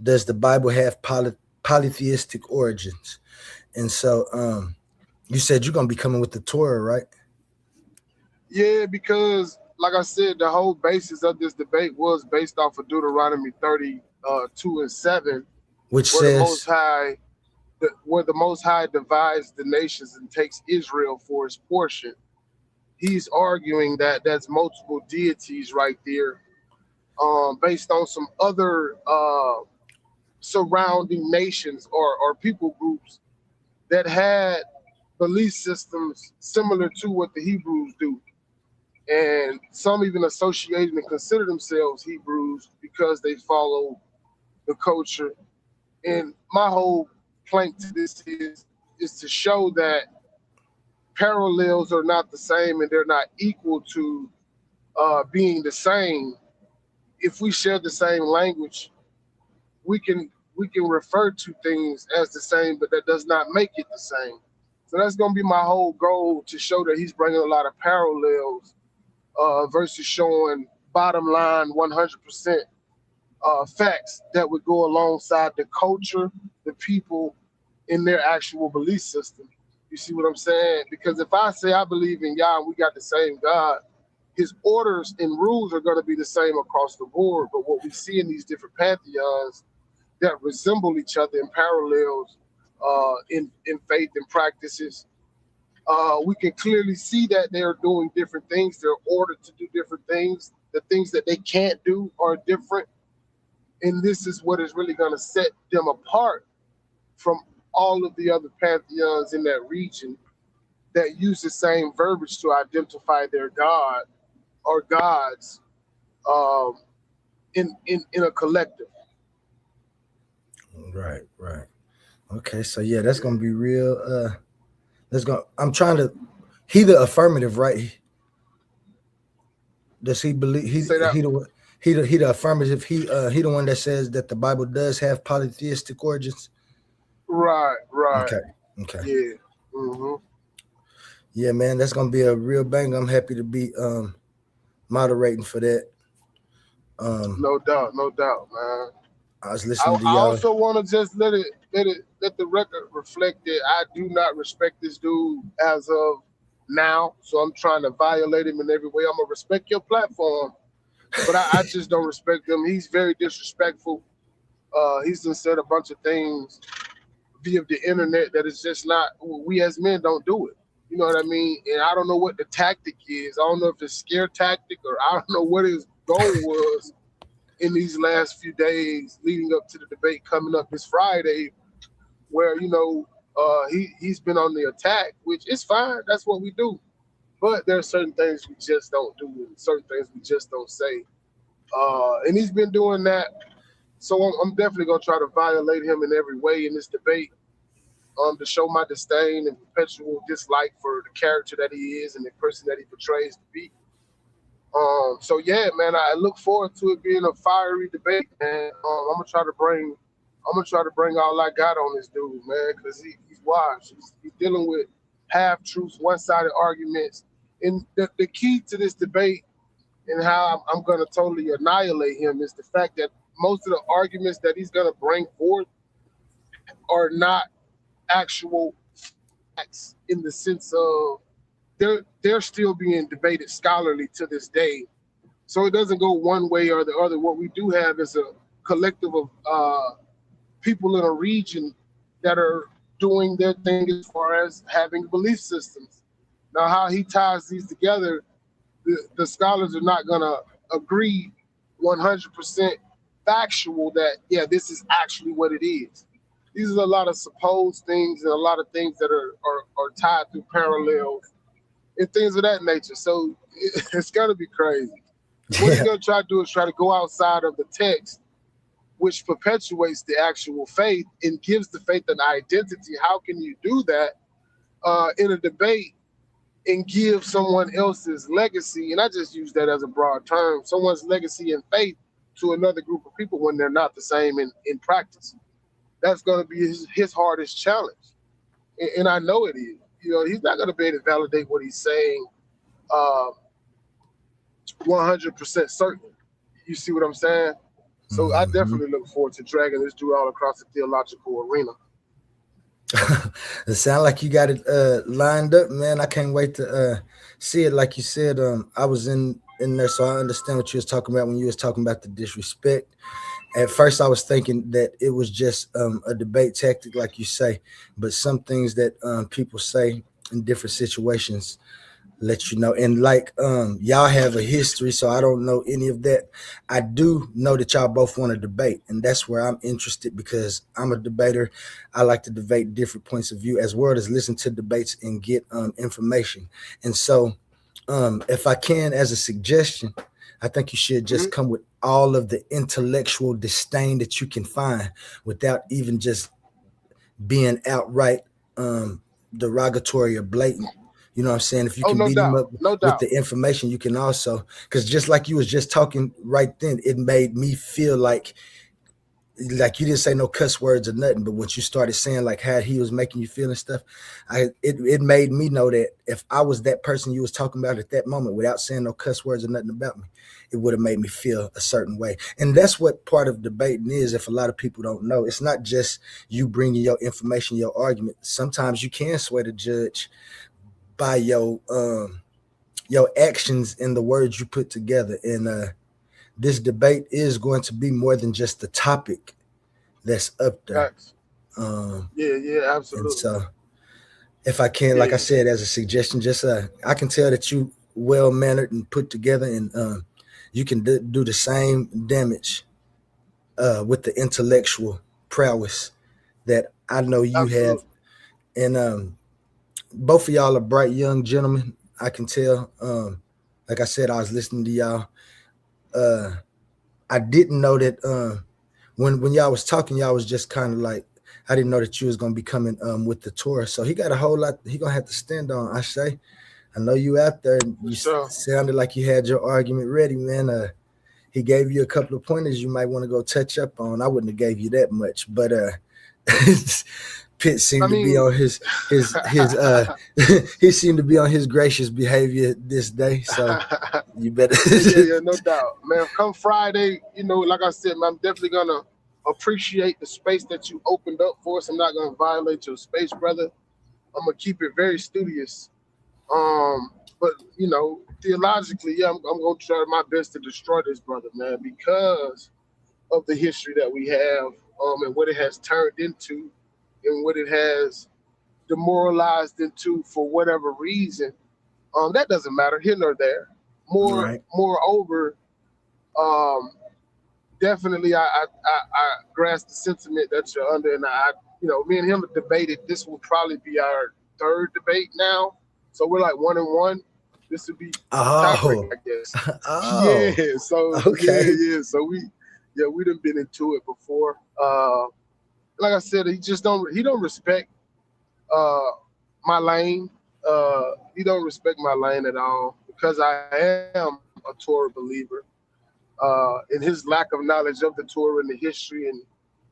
Does the Bible have polytheistic origins? And so, you said you're gonna be coming with the Torah, right? Yeah, because like I said, the whole basis of this debate was based off of Deuteronomy 32:7, which where says where the Most High divides the nations and takes Israel for his portion. He's arguing that that's multiple deities right there, based on some other surrounding nations or people groups that had belief systems similar to what the Hebrews do. And some even associated and consider themselves Hebrews because they follow the culture. And my whole plank to this is to show that parallels are not the same and they're not equal to being the same. If we share the same language, we can refer to things as the same, but that does not make it the same. So that's going to be my whole goal, to show that he's bringing a lot of parallels versus showing bottom line 100% facts that would go alongside the culture, the people, in their actual belief system. You see what I'm saying? Because if I say I believe in Yah and we got the same God, his orders and rules are going to be the same across the board. But what we see in these different pantheons that resemble each other in parallels in faith and practices, we can clearly see that they're doing different things. They're ordered to do different things. The things that they can't do are different. And this is what is really going to set them apart from all of the other pantheons in that region that use the same verbiage to identify their God or gods in a collective. Right. Okay, so yeah, that's gonna be real. I'm trying to. He the affirmative, right? Does he believe he the affirmative? He the one that says that the Bible does have polytheistic origins. Right. Okay. Yeah. Mm-hmm. Yeah, man, that's gonna be a real bang. I'm happy to be moderating for that. No doubt, man. I was listening to y'all. I also want to just let the record reflect that I do not respect this dude as of now. So I'm trying to violate him in every way. I'm gonna respect your platform, but I just don't respect him. He's very disrespectful. He's done said a bunch of things via the internet that is just not. We as men don't do it. You know what I mean? And I don't know what the tactic is. I don't know if it's scare tactic or I don't know what his goal was in these last few days leading up to the debate coming up this Friday, where he's been on the attack, which is fine. That's what we do. But there are certain things we just don't do, and certain things we just don't say. And he's been doing that. So I'm definitely gonna try to violate him in every way in this debate, to show my disdain and perpetual dislike for the character that he is and the person that he portrays to be. So yeah, man, I look forward to it being a fiery debate, and I'm gonna try to bring all I got on this dude, man, because he's wise. He's dealing with half truths, one-sided arguments, and the key to this debate and how I'm gonna totally annihilate him is the fact that most of the arguments that he's gonna bring forth are not actual facts in the sense of they're still being debated scholarly to this day. So it doesn't go one way or the other. What we do have is a collective of people in a region that are doing their thing as far as having belief systems. Now, how he ties these together, the scholars are not going to agree 100% factual that, yeah, this is actually what it is. These are a lot of supposed things and a lot of things that are tied through parallels and things of that nature. So it's going to be crazy. What he's going to try to do is try to go outside of the text, which perpetuates the actual faith and gives the faith an identity. How can you do that in a debate and give someone else's legacy? And I just use that as a broad term, someone's legacy in faith to another group of people when they're not the same in practice. That's going to be his hardest challenge. And I know it is. He's not going to be able to validate what he's saying 100% certain. You see what I'm saying? So I definitely look forward to dragging this dude all across the theological arena. It sounds like you got it lined up, man. I can't wait to see it. Like you said, I was in there, so I understand what you was talking about when you was talking about the disrespect. At first, I was thinking that it was just a debate tactic, like you say, but some things that people say in different situations let you know. And like y'all have a history, so I don't know any of that. I do know that y'all both want to debate, and that's where I'm interested because I'm a debater. I like to debate different points of view as well as listen to debates and get information. And so if I can, as a suggestion, I think you should just come with all of the intellectual disdain that you can find without even just being outright derogatory or blatant. You know what I'm saying? If you can beat them up with the information, you can also, because just like you was just talking right then, it made me feel like you didn't say no cuss words or nothing, but what you started saying, like how he was making you feel and stuff, it made me know that if I was that person you was talking about at that moment without saying no cuss words or nothing about me, it would have made me feel a certain way. And that's what part of debating is. If a lot of people don't know, it's not just you bringing your information, your argument. Sometimes you can sway the judge by your actions and the words you put together. And this debate is going to be more than just the topic that's up there. Yeah, absolutely. And so if I can, like I said, as a suggestion, just I can tell that you well-mannered and put together, and you can do the same damage with the intellectual prowess that I know you have. And both of y'all are bright young gentlemen. I can tell. Like I said, I was listening to y'all. I didn't know that when y'all was talking, y'all was just kind of like, I didn't know that you was gonna be coming with the Torah. So he got a whole lot he gonna have to stand on. I know you out there. You sounded like you had your argument ready, man. He gave you a couple of pointers you might want to go touch up on. I wouldn't have gave you that much, but Pitt seemed to be on his he seemed to be on his gracious behavior this day. So you better yeah, no doubt, man. Come Friday, like I said, man, I'm definitely gonna appreciate the space that you opened up for us. I'm not gonna violate your space, brother. I'm gonna keep it very studious. But you know, theologically, yeah, I'm gonna try my best to destroy this brother, man, because of the history that we have, and what it has turned into, and what it has demoralized into for whatever reason. That doesn't matter here nor there. Right. Moreover, um, definitely, I grasp the sentiment that you're under, and me and him have debated. This will probably be our third debate now, so we're like 1-1. This would be tiebreak, I guess. Oh, Yeah. So okay. yeah. So we done been into it before. Like I said, he don't respect my lane. He don't respect my lane at all because I am a Torah believer. And his lack of knowledge of the Torah and the history and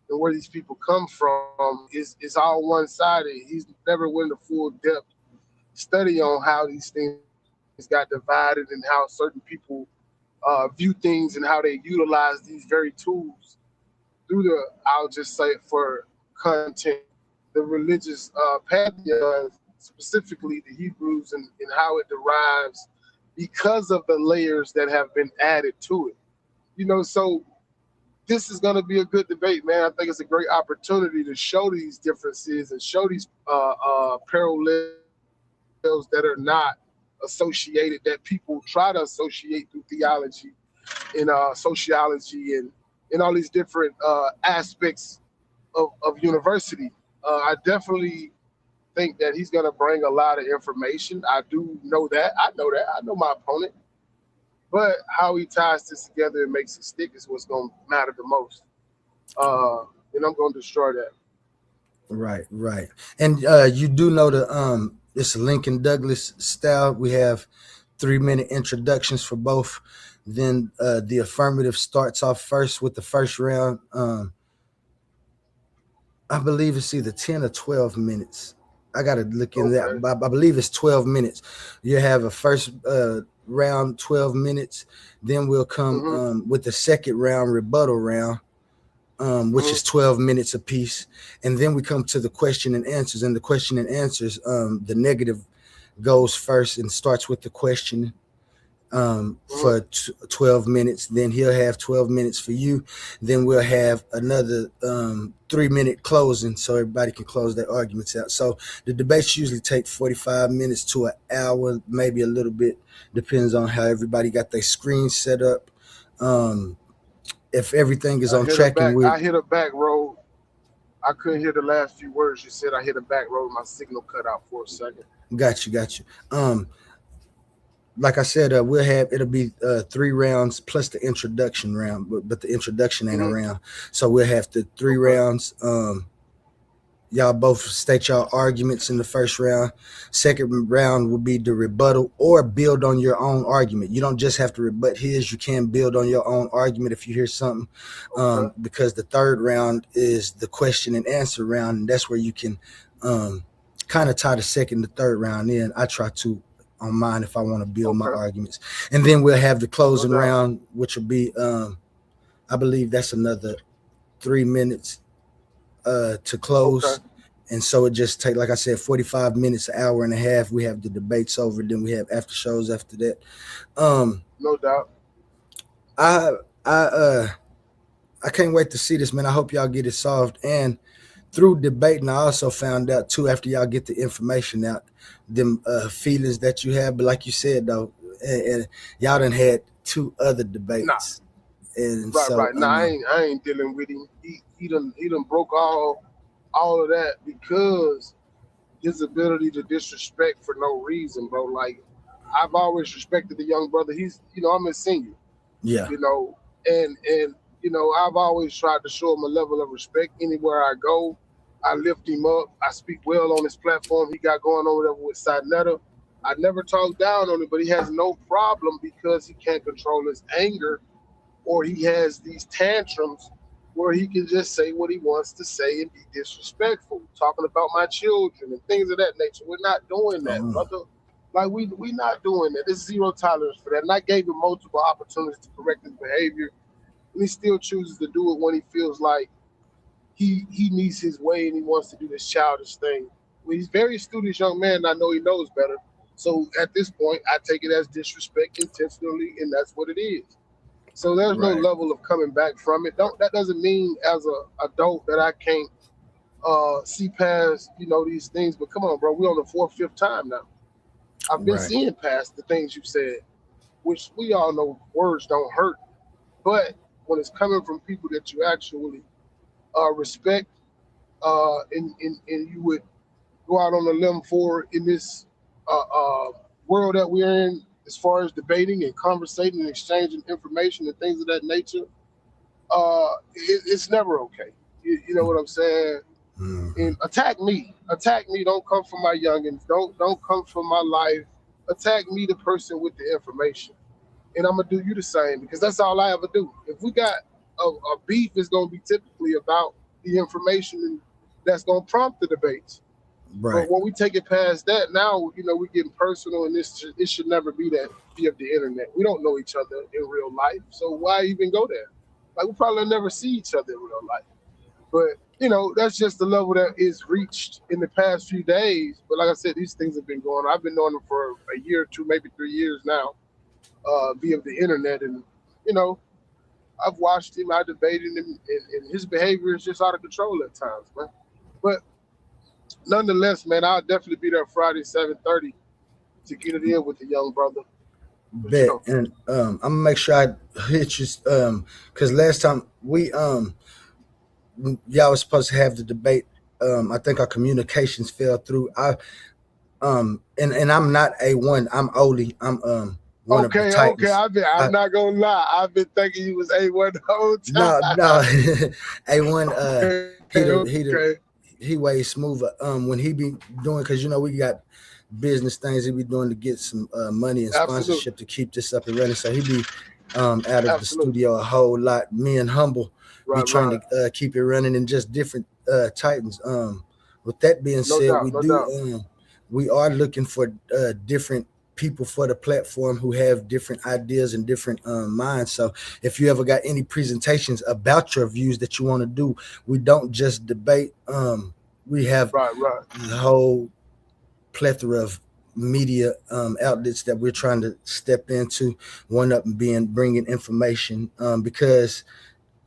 where these people come from is all one-sided. He's never went into full depth study on how these things got divided and how certain people view things and how they utilize these very tools through I'll just say it for content, the religious pantheon, specifically the Hebrews and how it derives because of the layers that have been added to it. So this is going to be a good debate, man. I think it's a great opportunity to show these differences and show these parallels that are not associated, that people try to associate through theology and sociology and all these different aspects of university. I definitely think that he's going to bring a lot of information. I do know that. I know that. I know my opponent. But how he ties this together and makes it stick is what's going to matter the most. And I'm going to destroy that. Right. And you do know it's Lincoln Douglas style. We have 3-minute introductions for both. Then the affirmative starts off first with the first round. I believe it's either 10 or 12 minutes. I got to look in that. I believe it's 12 minutes. You have a first round, 12 minutes. Then we'll come with the second round, rebuttal round, which is 12 minutes apiece. And then we come to the question and answers. And the question and answers, the negative goes first and starts with the question for 12 minutes. Then he'll have 12 minutes for you. Then we'll have another 3-minute closing so everybody can close their arguments out. So the debates usually take 45 minutes to an hour, maybe a little bit, depends on how everybody got their screen set up. If everything is on track I hit a back road. I couldn't hear the last few words you said. I hit a back road. My signal cut out for a second. Got you. Like I said, it'll be 3 rounds plus the introduction round, but the introduction ain't around. So we'll have the 3 rounds. Y'all both state y'all arguments in the first round. Second round will be the rebuttal or build on your own argument. You don't just have to rebut his. You can build on your own argument if you hear something. Because the third round is the question and answer round, and that's where you can kind of tie the second to third round in. I try to on mine if I want to build my arguments. And then we'll have the closing round, which will be I believe that's another 3 minutes to close. And so it just take, like I said, 45 minutes, an hour and a half. We have the debates over, then we have after shows after that. No doubt. I can't wait to see this, man. I hope y'all get it solved. And through debating, I also found out too, after y'all get the information out, them feelings that you have. But like you said though, and y'all done had 2 other debates. And right. Nah, I ain't dealing with him. He done broke all of that because his ability to disrespect for no reason, bro. Like, I've always respected the young brother. He's, I'm his senior. Yeah. And I've always tried to show him a level of respect anywhere I go. I lift him up. I speak well on his platform. He got going on whatever with Sidnetta. I never talk down on him, but he has no problem because he can't control his anger, or he has these tantrums where he can just say what he wants to say and be disrespectful, talking about my children and things of that nature. We're not doing that, brother. Like, we not doing that. There's zero tolerance for that. And I gave him multiple opportunities to correct his behavior, and he still chooses to do it when he feels like he needs his way and he wants to do this childish thing. Well, he's very studious young man, and I know he knows better. So at this point, I take it as disrespect intentionally, and that's what it is. So there's no level of coming back from it. That doesn't mean as a adult that I can't see past these things. But come on, bro, we're on the fourth, fifth time now. I've been seeing past the things you've said, which we all know words don't hurt, but when it's coming from people that you actually respect, and you would go out on a limb for in this world that we're in, as far as debating and conversating and exchanging information and things of that nature, it's never okay. You know what I'm saying? And attack me. Don't come for my youngins. Don't come for my life. Attack me, the person with the information, and I'm gonna do you the same, because that's all I ever do. If we got a beef, it's gonna be typically about the information that's gonna prompt the debates. But when we take it past that, now we're getting personal, and it should never be that via the internet. We don't know each other in real life, so why even go there? Like, we probably never see each other in real life. But that's just the level that is reached in the past few days. But like I said, these things have been going on. I've been knowing them for a year or two, maybe 3 years now, via the internet, and I've watched him, I debated him, and his behavior is just out of control at times, man. But nonetheless, man, I'll definitely be there Friday 7:30 to get it in with the young brother. Bet. And I'm gonna make sure I hit you because last time y'all was supposed to have the debate. I think our communications fell through. And I'm not A1. I'm O.L.E.E. I'm one of the Titans. I'm not gonna lie. I've been thinking you was A1 the whole time. No. A1 he way smoother when he be doing, because we got business things he be doing to get some money and sponsorship to keep this up and running. So he be out of the studio a whole lot. Me and Humble be trying to keep it running, and just different Titans. With that being said, we are looking for different people for the platform who have different ideas and different minds. So if you ever got any presentations about your views that you want to do, we don't just debate. We have the whole plethora of media outlets that we're trying to step into. One up being bringing information, because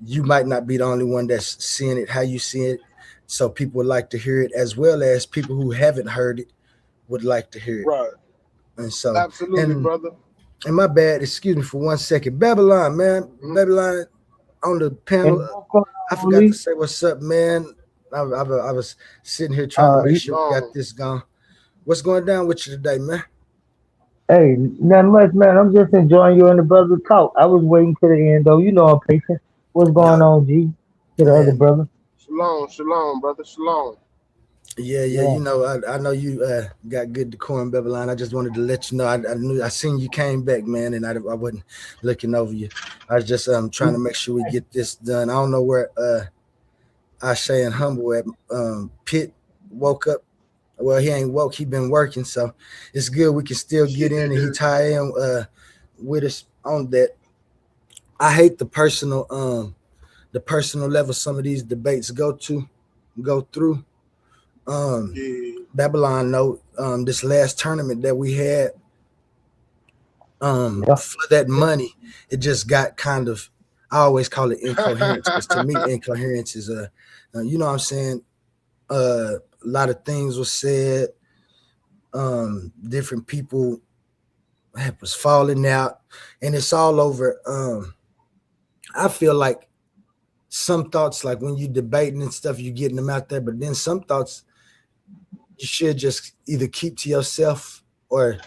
you might not be the only one that's seeing it how you see it. So people would like to hear it, as well as people who haven't heard it would like to hear it. Right. And so, absolutely, brother. And my bad, excuse me for 1 second. Babylon, man. Babylon on the panel. I forgot to say what's up, man. I was sitting here trying to make sure we got this going. What's going down with you today, man? Hey, not much, man. I'm just enjoying you and the brother talk. I was waiting to the end, though. I'm patient. What's going on, G? To the other brother. Shalom, brother. Shalom. Yeah. I know you got good decorum, Babylon. I just wanted to let you know. I seen you came back, man, and I wasn't looking over you. I was just trying to make sure we get this done. I don't know where Ashay and Humble at. Pitt woke up. Well, he ain't woke. He been working, so it's good. We can still get in, and he tie in with us on that. I hate the personal level some of these debates go through. Babylon note, this last tournament that we had, for that money, it just got kind of, I always call it incoherence, because to me, incoherence is you know what I'm saying? A lot of things were said. Different people was falling out, and it's all over. I feel like some thoughts, like when you debating and stuff, you getting them out there, but then some thoughts you should just either keep to yourself or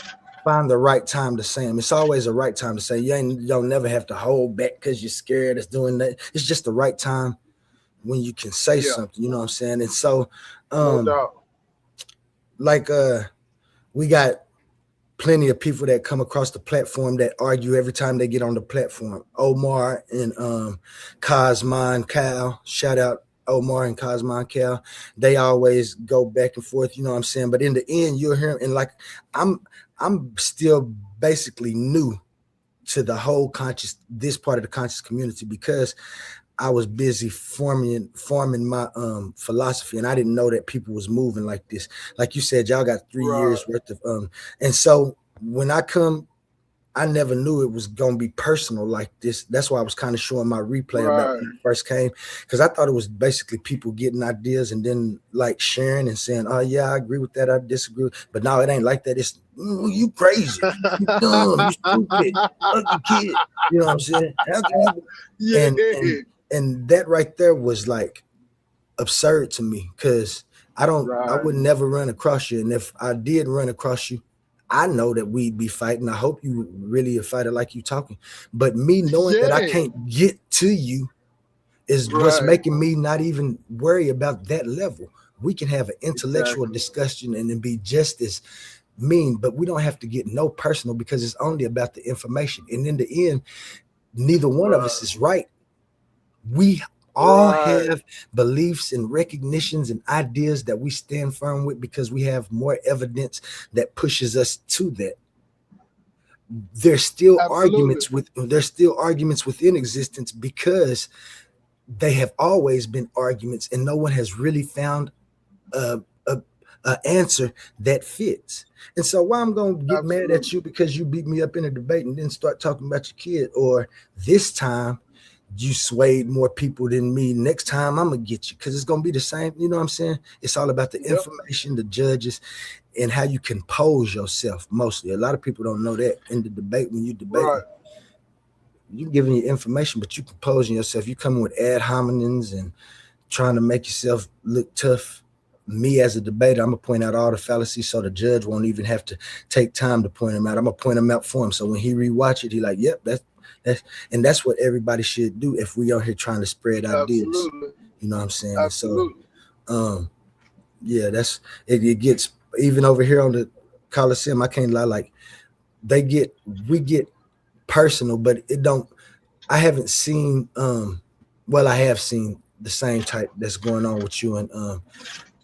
find the right time to say them. It's always a right time to say. You don't never have to hold back because you're scared of doing that. It's just the right time when you can say something, you know what I'm saying? And so we got plenty of people that come across the platform that argue every time they get on the platform. Omar and Cosmon Cal, shout out Omar and Cosmon Cal. They always go back and forth, you know what I'm saying? But in the end, you'll hear them, and like I'm still basically new to the whole this part of the conscious community, because I was busy forming my philosophy, and I didn't know that people was moving like this. Like you said, y'all got 3 years worth of and so when I come, I never knew it was gonna be personal like this. That's why I was kind of showing my replay about when I first came, because I thought it was basically people getting ideas and then like sharing and saying, "Oh yeah, I agree with that. I disagree." But now it ain't like that. It's you crazy, you dumb, you stupid, ugly kid. You know what I'm saying? How can you? And that right there was like absurd to me, because I would never run across you, and if I did run across you, I know that we'd be fighting. I hope you really a fighter like you talking, but me knowing that I can't get to you is what's making me not even worry about that level. We can have an intellectual discussion and then be just as mean, but we don't have to get no personal, because it's only about the information. And in the end, neither one of us is right. We all have beliefs and recognitions and ideas that we stand firm with because we have more evidence that pushes us to that. There's still arguments within existence, because they have always been arguments, and no one has really found a answer that fits. And so why I'm gonna get mad at you because you beat me up in a debate and then start talking about your kid, or this time you swayed more people than me, next time I'm gonna get you, because it's gonna be the same. You know what I'm saying? It's all about the information, the judges, and how you compose yourself. Mostly, a lot of people don't know that in the debate. When you debate, you giving your information, but you composing yourself. You coming with ad hominems and trying to make yourself look tough. Me as a debater, I'm gonna point out all the fallacies, so the judge won't even have to take time to point them out. I'm gonna point them out for him, so when he rewatch it, he like, yep, that's what everybody should do if we are here trying to spread ideas. You know what I'm saying? Absolutely. So yeah, that's it gets even over here on the Coliseum, I can't lie, like we get personal, but it don't. I haven't seen well, I have seen the same type that's going on with you and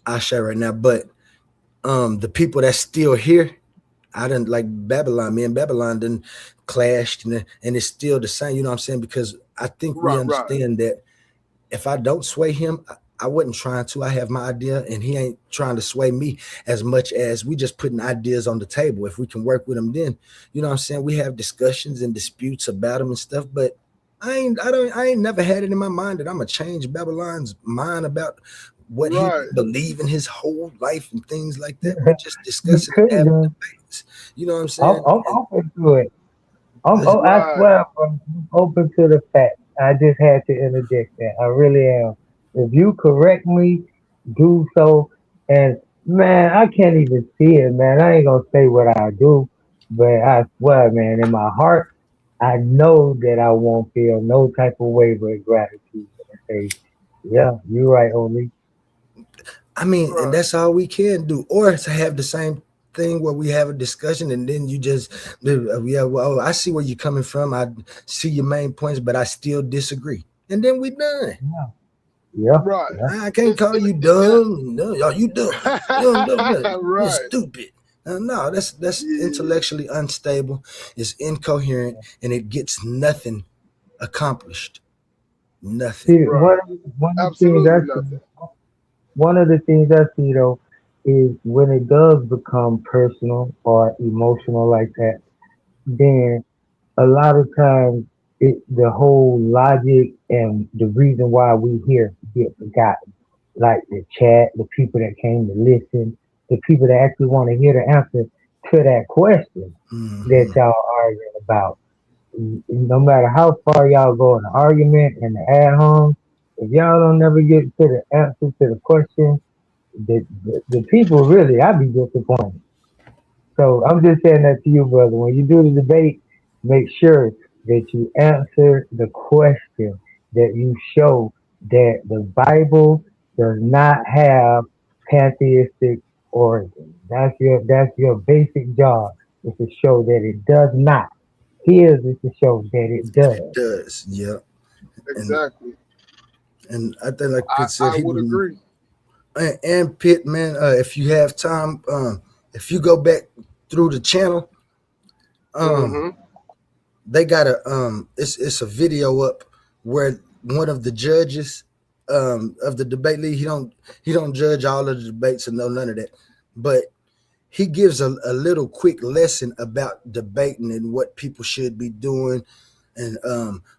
Asha right now, but the people that's still here, I didn't like Babylon. Me and Babylon didn't clashed, and it's still the same. You know what I'm saying? Because I think we understand that if I don't sway him, I wasn't trying to. I have my idea, and he ain't trying to sway me as much as we just putting ideas on the table. If we can work with them, then you know what I'm saying. We have discussions and disputes about them and stuff, but I ain't never had it in my mind that I'm gonna change Babylon's mind about what he believe in his whole life and things like that. We're just discussing and having debates. You know what I'm saying? I'm open to it. I swear I'm open to the fact. I just had to interject that. I really am. If you correct me, do so. And man, I can't even see it, man. I ain't gonna say what I do, but I swear, man, in my heart, I know that I won't feel no type of way but gratitude. And say, yeah, you're right, O.L.E.E. I mean, and that's all we can do, or to have the same thing where we have a discussion and then you just, yeah, well, I see where you're coming from. I see your main points, but I still disagree, and then we done. Yeah, I can't call you dumb. No, you dumb. You're stupid. No, that's intellectually unstable. It's incoherent, and it gets nothing accomplished. Nothing. See, one of the things I see though is when it does become personal or emotional like that, then a lot of times the whole logic and the reason why we here get forgotten. Like the chat, the people that came to listen, the people that actually want to hear the answer to that question that y'all arguing about. No matter how far y'all go in the argument and the ad hom, if y'all don't never get to the answer to the question, the people really, I'd be disappointed. So I'm just saying that to you, brother. When you do the debate, make sure that you answer the question, that you show that the Bible does not have pantheistic origin. That's your basic job, is to show that it does not. His is to show that it does. It does, yeah. Exactly. And I think, like Pitt said, I would agree. And Pitt, man, if you have time, if you go back through the channel, they got it's a video up where one of the judges of the debate league. He don't judge all of the debates and know none of that, but he gives a little quick lesson about debating and what people should be doing, and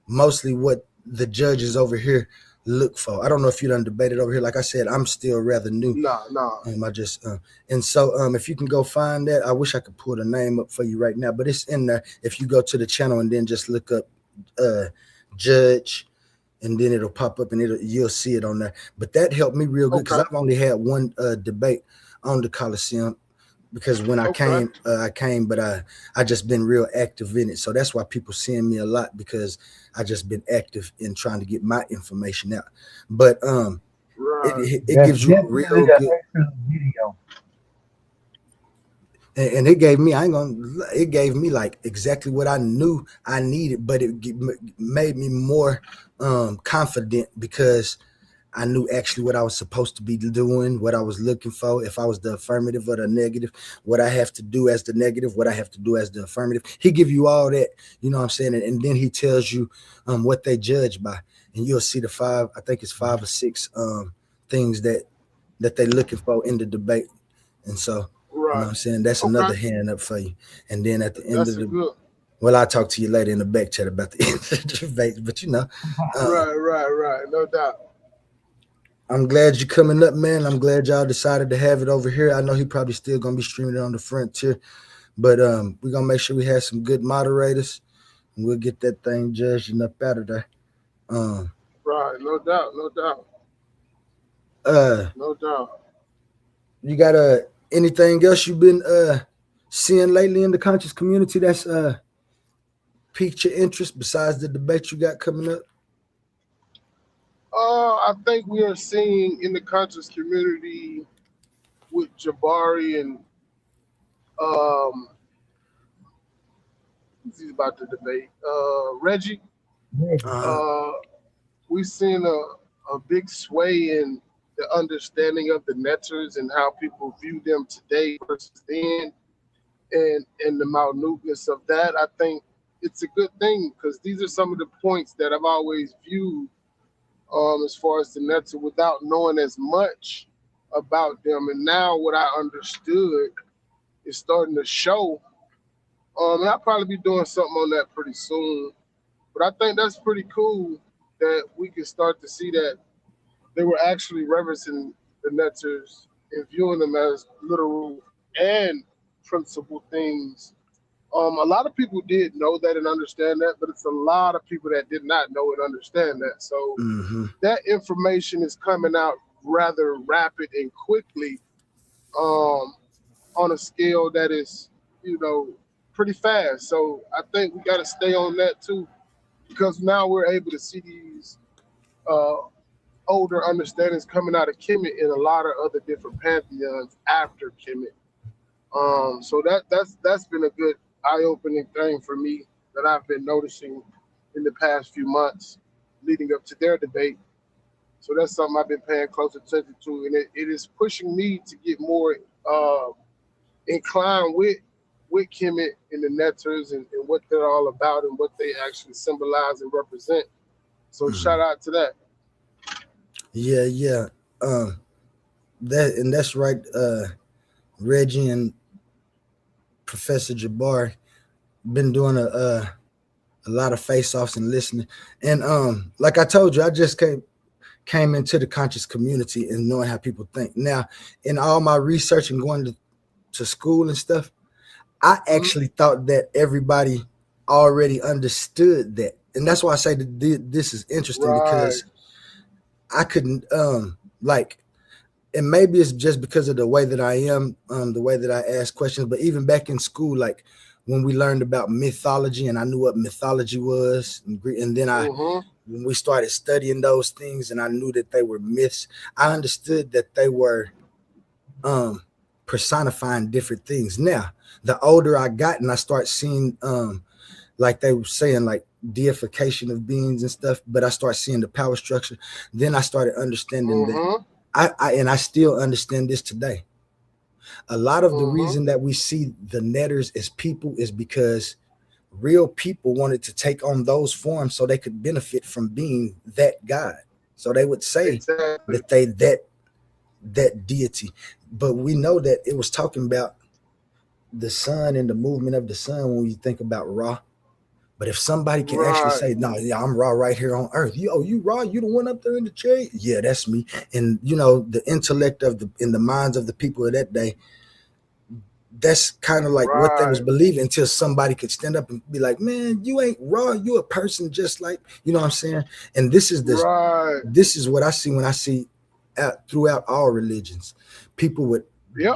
mostly what the judges over here look for. I don't know if you done debated over here. Like I said, I'm still rather new. No. I just and so if you can go find that, I wish I could pull the name up for you right now, but it's in there. If you go to the channel and then just look up judge, and then it'll pop up and you'll see it on there. But that helped me real good because I've only had one debate on the Coliseum, because when I came, but I just been real active in it. So that's why people seeing me a lot, because I just been active in trying to get my information out. But it gives you a real good video. And it gave me, it gave me like exactly what I knew I needed, but it made me more confident, because I knew actually what I was supposed to be doing, what I was looking for, if I was the affirmative or the negative, what I have to do as the negative, what I have to do as the affirmative. He give you all that, you know what I'm saying? And then he tells you what they judge by. And you'll see the 5 or 6 things that they're looking for in the debate. And so, you know what I'm saying? That's another hand up for you. And then at the end of the well, I'll talk to you later in the back chat about the end of the debate, but you know. Right. No doubt. I'm glad you're coming up, man. I'm glad y'all decided to have it over here. I know he probably still gonna be streaming it on the Frontier, but we're gonna make sure we have some good moderators, and we'll get that thing judged and up out of there. Right, no doubt. No doubt. You got anything else you've been seeing lately in the conscious community that's piqued your interest besides the debate you got coming up? I think we are seeing in the conscious community with Jabari and he's about to debate Reggie. We've seen a big sway in the understanding of the netters and how people view them today versus then, and the minuteness of that. I think it's a good thing, because these are some of the points that I've always viewed as far as the netter without knowing as much about them. And now what I understood is starting to show. And I'll probably be doing something on that pretty soon. But I think that's pretty cool that we can start to see that they were actually reverencing the netters and viewing them as literal and principal things. A lot of people did know that and understand that, but it's a lot of people that did not know and understand that. So that information is coming out rather rapid and quickly, on a scale that is, pretty fast. So I think we got to stay on that too, because now we're able to see these older understandings coming out of Kemet in a lot of other different pantheons after Kemet. So that's been a good eye-opening thing for me that I've been noticing in the past few months leading up to their debate. So that's something I've been paying close attention to, and it is pushing me to get more inclined with Kemet and the netters and what they're all about and what they actually symbolize and represent. So shout out to that. Yeah. That's right. Reggie and Professor Jabbar been doing a lot of face-offs and listening. And like I told you, I just came into the conscious community and knowing how people think. Now, in all my research and going to school and stuff, I actually thought that everybody already understood that. And that's why I say that this is interesting, because I couldn't and maybe it's just because of the way that I am, the way that I ask questions. But even back in school, like when we learned about mythology and I knew what mythology was, and then when we started studying those things and I knew that they were myths, I understood that they were personifying different things. Now, the older I got and I start seeing, like they were saying, like deification of beings and stuff, but I start seeing the power structure, then I started understanding that I still understand this today. A lot of the reason that we see the netters as people is because real people wanted to take on those forms so they could benefit from being that God. So they would say that they that deity. But we know that it was talking about the sun and the movement of the sun when you think about Ra. But if somebody can actually say, "No, yeah, I'm Ra right here on Earth," you Ra, you the one up there in the chair. Yeah, that's me. And the intellect of in the minds of the people of that day, that's kind of like what they was believing until somebody could stand up and be like, "Man, you ain't Ra. You a person just like what I'm saying." And this is this is what I see when I see throughout all religions, people would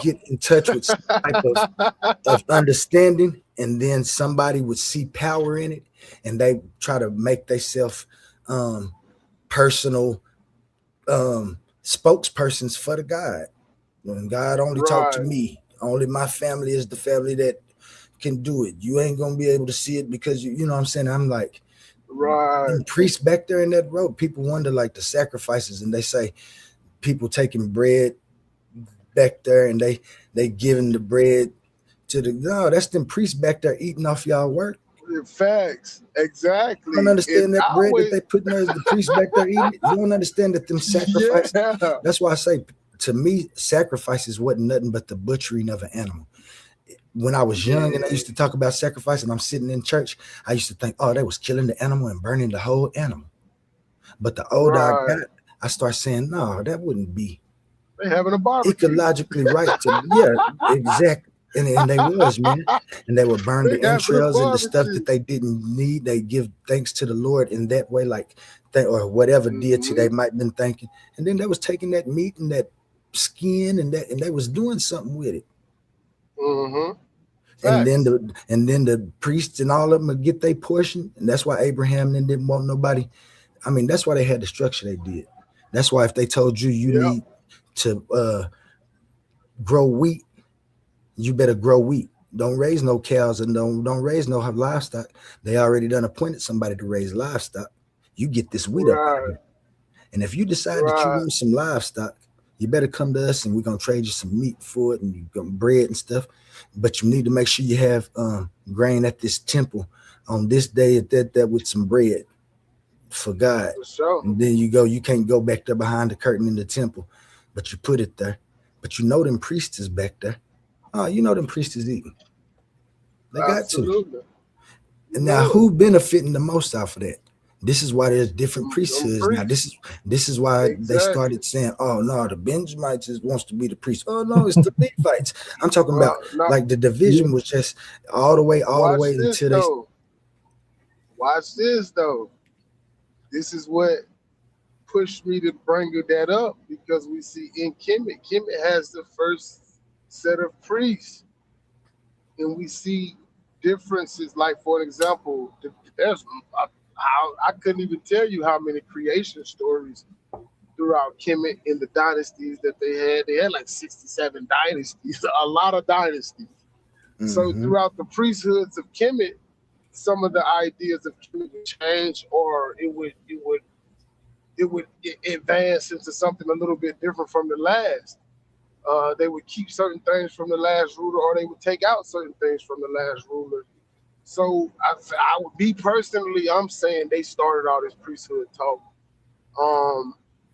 get in touch with some type of understanding, and then somebody would see power in it, and they try to make themselves personal spokespersons for the God. When God only talked to me, only my family is the family that can do it. You ain't gonna be able to see it because you know what I'm saying. I'm like, them priests back there in that road. People wonder like the sacrifices, and they say people taking bread back there and they giving the bread to that's them priests back there eating off y'all work. Facts, exactly. You don't understand that bread that they put in there is the priests back there eating it. You don't understand that them sacrifices. Yeah. That's why I say, to me, sacrifices wasn't nothing but the butchering of an animal. When I was young and I used to talk about sacrifice and I'm sitting in church, I used to think, oh, they was killing the animal and burning the whole animal. But the older I got, I start saying, no, that wouldn't be they having a barbecue. Ecologically right to exactly. And they was, man. And they would burn the entrails and the stuff that they didn't need. They give thanks to the Lord in that way, like or whatever deity they might have been thanking. And then they was taking that meat and that skin and they was doing something with it. And then the priests and all of them would get their portion. And that's why Abraham then didn't want nobody. I mean, that's why they had the structure they did. That's why if they told you need to grow wheat, you better grow wheat. Don't raise no cows and don't raise no livestock. They already done appointed somebody to raise livestock. You get this wheat up out here. And if you decide that you want some livestock, you better come to us and we're gonna trade you some meat for it and you got bread and stuff. But you need to make sure you have grain at this temple on this day at that with some bread for God. For sure. And then you can't go back there behind the curtain in the temple, but you put it there. But them priests is back there. Oh, them priests is eating. They got to. And now who benefiting the most off of that? This is why there's different priesthoods now. This is why they started saying, oh no, the Benjamites wants to be the priest. Oh no, it's the Levites. I'm talking about like the division was just all the way until they. Watch this though. This is what pushed me to bring that up because we see in Kemet has the first set of priests, and we see differences. Like for example, there's I couldn't even tell you how many creation stories throughout Kemet in the dynasties that they had. They had like 67 dynasties, a lot of dynasties. So throughout the priesthoods of Kemet, some of the ideas of Kemet would change, or it would advance into something a little bit different from the last. They would keep certain things from the last ruler, or they would take out certain things from the last ruler. So I would be personally, I'm saying they started all this priesthood talk.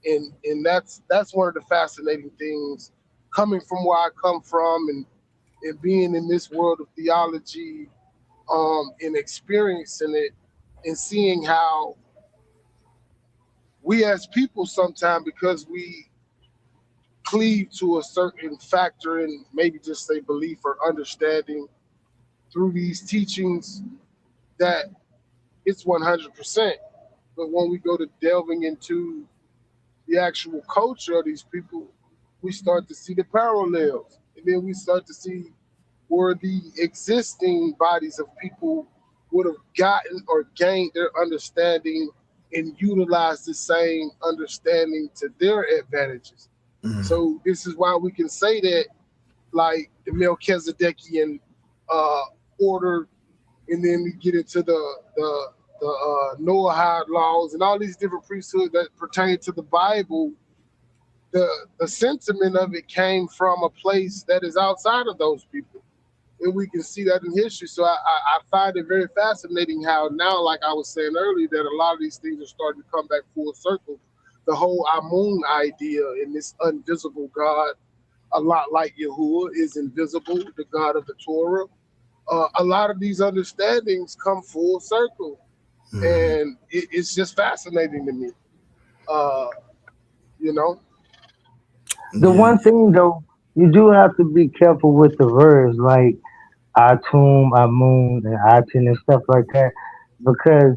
And that's one of the fascinating things coming from where I come from and being in this world of theology, and experiencing it and seeing how we as people sometimes, because we cleave to a certain factor and maybe just say belief or understanding through these teachings, that it's 100%. But when we go to delving into the actual culture of these people, we start to see the parallels. And then we start to see where the existing bodies of people would have gotten or gained their understanding and utilized the same understanding to their advantages. So this is why we can say that, like the Melchizedekian order, and then we get into the Noahide laws and all these different priesthoods that pertain to the Bible. The sentiment of it came from a place that is outside of those people. and we can see that in history. So I find it very fascinating how now, like I was saying earlier, that a lot of these things are starting to come back full circle. The whole Amun idea in this invisible God, a lot like Yahuwah is invisible, the God of the Torah. A lot of these understandings come full circle, and it's just fascinating to me. Uh, you know. The one thing though, you do have to be careful with the words like Atum, Amun, and Atin and stuff like that, because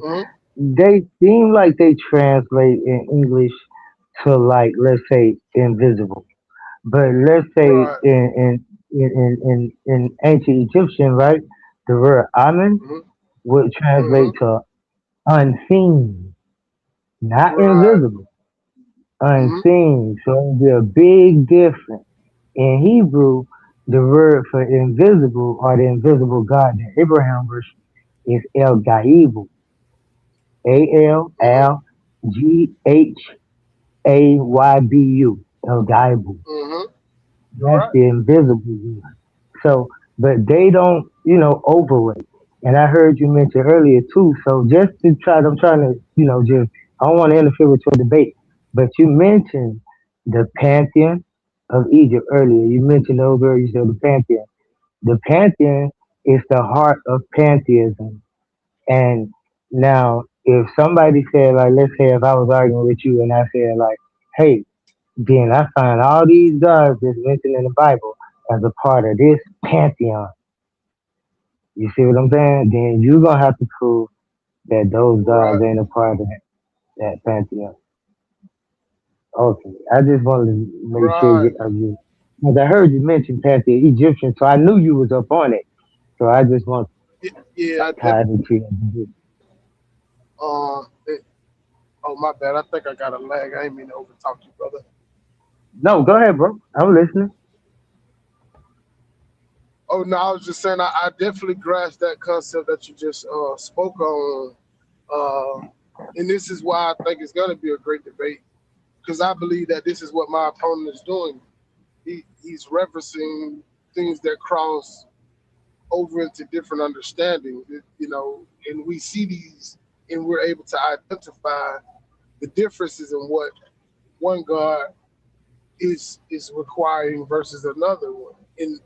they seem like they translate in English to like let's say invisible, but let's say Right. in ancient Egyptian, right, the word Amen would translate to unseen, not Right. invisible, unseen. So it would be a big difference. In Hebrew, the word for invisible or the invisible God that Abraham worshipped is El Gaibu. Alghayabu. El Gaibu. That's Right. the invisible God. So, but they don't, overrate. And I heard you mention earlier too. So just to try, I'm trying to, just I don't want to interfere with your debate, but you mentioned the pantheon of Egypt earlier. You mentioned those earlier. You said the pantheon. The pantheon is the heart of pantheism. And now, if somebody said, like, let's say if I was arguing with you and I said, like, hey, then I find all these gods that's mentioned in the Bible as a part of this pantheon. You see what I'm saying? Then you're gonna have to prove that those Right. gods ain't a part of that pantheon. Okay, I just wanted to make sure Right. because I heard you mention pantheon Egyptian, so I knew you was up on it. So I just want Yeah. I to tie it definitely. into you. Oh, my bad. I think I got a lag. I ain't mean to overtalk you, brother. No, go ahead, bro. I'm listening. Oh no, I was just saying I definitely grasp that concept that you just spoke on, uh, and this is why I think it's going to be a great debate because I believe that this is what my opponent is doing. He's referencing things that cross over into different understandings, and we see these and we're able to identify the differences in what one God is requiring versus another one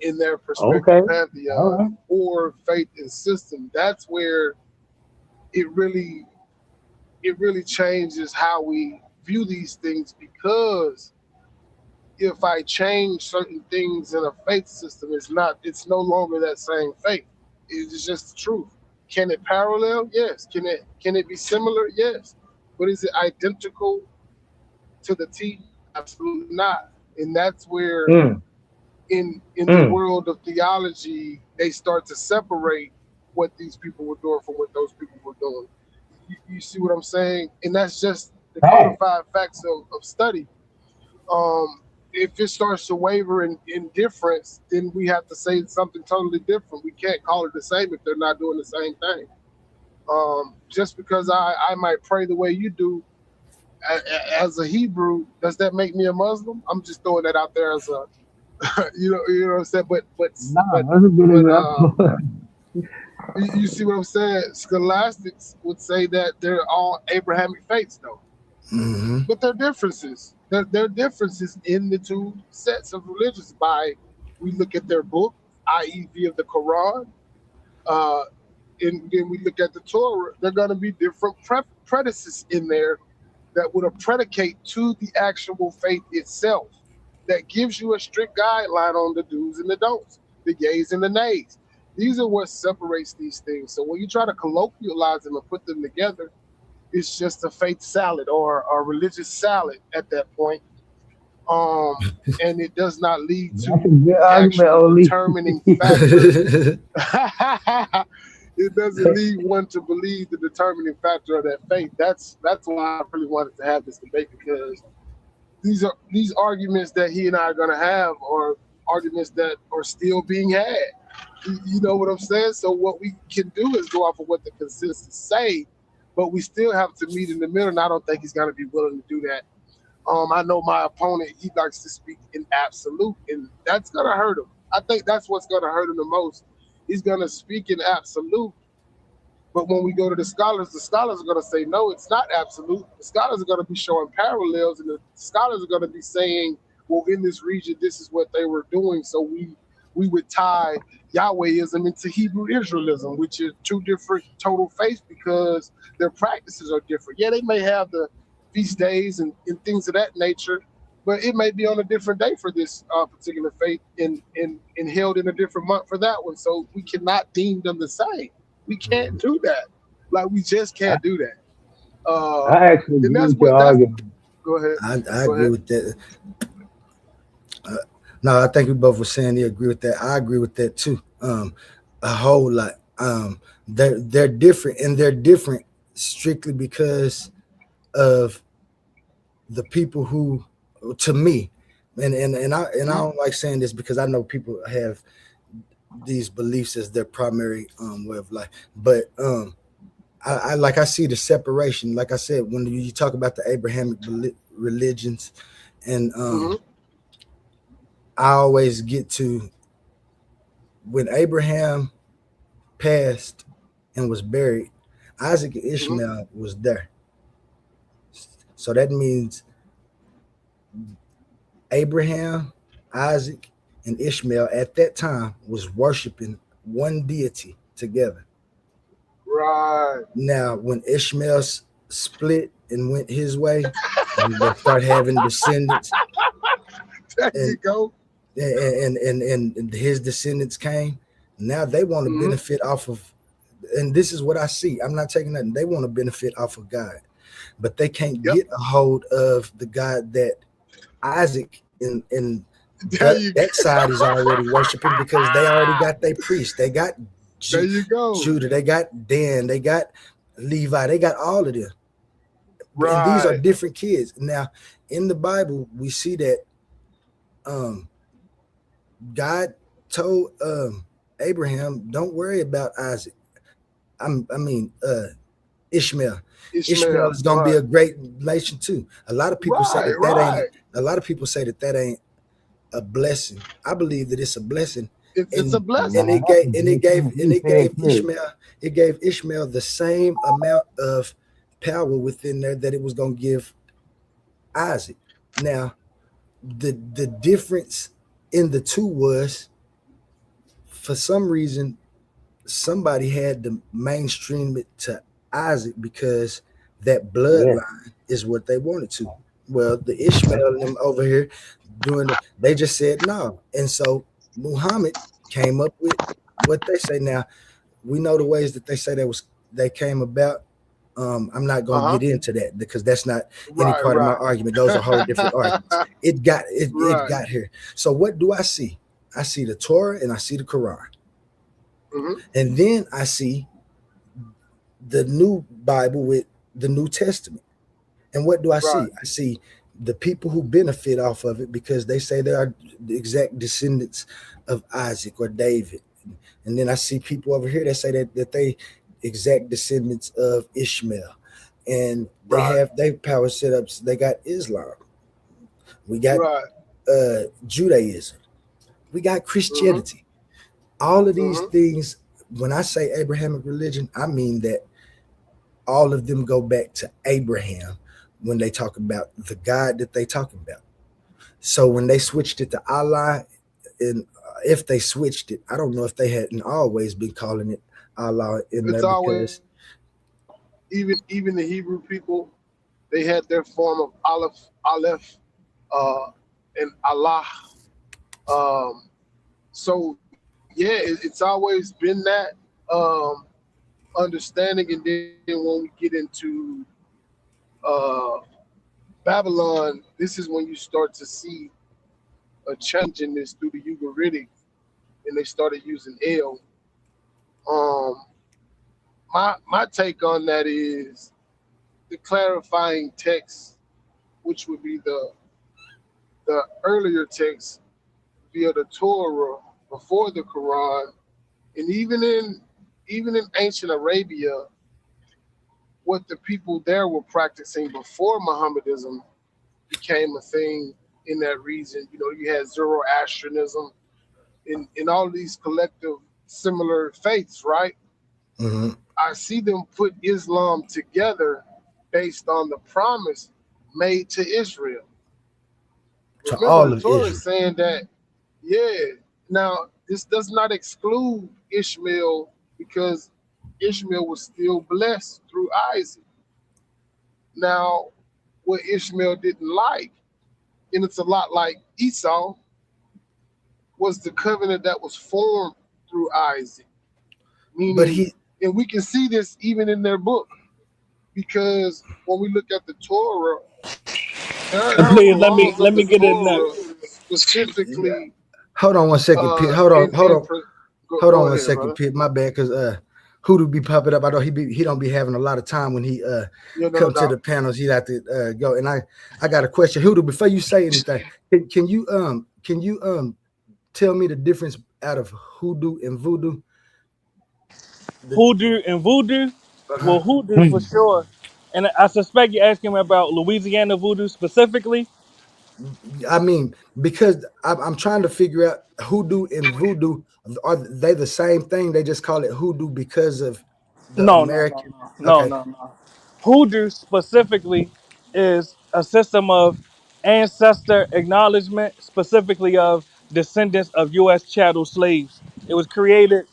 in their Okay. perspective All right. pantheon or faith and system. That's where it really changes how we view these things because if I change certain things in a faith system, it's no longer that same faith. It's just the truth. Can it parallel? Yes. Can it be similar? Yes. But is it identical to the T? Absolutely not. And that's where Mm, in the mm. world of theology, they start to separate what these people were doing from what those people were doing. You see what I'm saying? And that's just the Fact. codified facts of study. If it starts to waver in difference, then we have to say something totally different. We can't call it the same if they're not doing the same thing. Just because I might pray the way you do as a Hebrew, does that make me a Muslim? I'm just throwing that out there as a you know what I'm saying? Nah, that's a good But example. you see what I'm saying? Scholastics would say that they're all Abrahamic faiths, though. But there are differences. There are differences in the two sets of religions. We look at their book, i.e., via the Quran, uh, and then we look at the Torah. There are going to be different predecessors in there that would predicate to the actual faith itself. That gives you a strict guideline on the do's and the don'ts, the yays and the nays. These are what separates these things. So when you try to colloquialize them and put them together, it's just a faith salad or a religious salad at that point. And it does not lead That's a to good the argument, actual Oli. determining factor. It doesn't lead one to believe the determining factor of that faith. That's why I really wanted to have this debate because these arguments that he and I are going to have are arguments that are still being had. You know what I'm saying? So what we can do is go off of what the consensus say, but we still have to meet in the middle. And I don't think he's going to be willing to do that. I know my opponent, he likes to speak in absolute, and that's going to hurt him. I think that's what's going to hurt him the most He's gonna speak in absolute. But when we go to the scholars are going to say, no, it's not absolute. The scholars are going to be showing parallels, and the scholars are going to be saying, well, in this region, this is what they were doing. So we would tie Yahwehism into Hebrew Israelism, which is two different total faiths because their practices are different. Yeah, they may have the feast days and things of that nature, but it may be on a different day for this particular faith and held in a different month for that one. So we cannot deem them the same. We can't do that. Like we just can't do that. I actually And agree that's with your what that's. argument. Go ahead. I Go agree ahead. with that. No, I think we both were saying they agree with that. I agree with that too. A whole lot. They're different, and they're different strictly because of the people who, to me, and I don't like saying this because I know people have these beliefs as their primary way of life, but I like, I see the separation. Like I said, when you talk about the Abrahamic religions, and I always get to when Abraham passed and was buried, Isaac and Ishmael was there. So that means Abraham, Isaac, and Ishmael at that time was worshiping one deity together. Right. Now, when Ishmael split and went his way, and they start having descendants, There you go. And his descendants came. Now they want to benefit off of, and this is what I see. I'm not taking nothing. They want to benefit off of God, but they can't get a hold of the God that Isaac and that side is already worshiping, because they already got their priest. They got there you go. Judah. They got Dan. They got Levi. They got all of them. Right. And these are different kids. Now, in the Bible, we see that God told Abraham, "Don't worry about Isaac. Ishmael. Ishmael is going to be a great nation too." A lot of people say that ain't. A lot of people say that ain't a blessing. I believe that it's a blessing. It's a blessing. And it gave Ishmael the same amount of power within there that it was going to give Isaac. Now, the difference in the two was, for some reason, somebody had to mainstream it to Isaac because that bloodline is what they wanted to. Well, the Ishmael and them over here they just said no. And so Muhammad came up with what they say. Now, we know the ways that they say they came about. I'm not going to get into that because that's not any part of my argument. Those are whole different arguments. It got here. So what do I see? I see the Torah and I see the Quran. And then I see the new Bible with the New Testament. And what do I see? I see the people who benefit off of it because they say they are the exact descendants of Isaac or David. And then I see people over here that say that they exact descendants of Ishmael. And they have their power setups. They got Islam. We got Judaism. We got Christianity. All of these things, when I say Abrahamic religion, I mean that all of them go back to Abraham when they talk about the God that they talking about. So when they switched it to Allah, and if they switched it, I don't know if they hadn't always been calling it Allah in there, because even the Hebrew people, they had their form of Aleph, and Allah. So yeah, it's always been that understanding. And then when we get into Babylon, this is when you start to see a change in this through the Ugaritic, and they started using L. My take on that is the clarifying text, which would be the earlier text via the Torah before the Quran, and even in ancient Arabia, what the people there were practicing before Mohammedanism became a thing in that region. You know, you had Zoroastrianism, and all these collective similar faiths, right? Mm-hmm. I see them put Islam together based on the promise made to Israel. To Remember, all the of Torah is Israel. saying that, yeah. Now, this does not exclude Ishmael because Ishmael was still blessed through Isaac. Now, what Ishmael didn't like, and it's a lot like Esau, was the covenant that was formed through Isaac. But Meaning, and we can see this even in their book, because when we look at the Torah, there are And some please laws let of me the get in Torah next. specifically hold on one second, Pit. go, Hold on go one ahead, second, brother. Pit. My bad, cause Hoodoo be popping up. I know he don't be having a lot of time when he Yeah, no come to doubt. the panels. He have to go. And I got a question, Hoodoo. Before you say anything, can you tell me the difference out of hoodoo and voodoo? Hoodoo and voodoo. Uh-huh. Well, hoodoo for sure. And I suspect you're asking me about Louisiana voodoo specifically. I mean, because I'm trying to figure out hoodoo and voodoo, are they the same thing? They just call it hoodoo because of the No, no, no, American. no, no, Okay. no, no. Hoodoo specifically is a system of ancestor acknowledgement, specifically of descendants of U.S. chattel slaves. It was created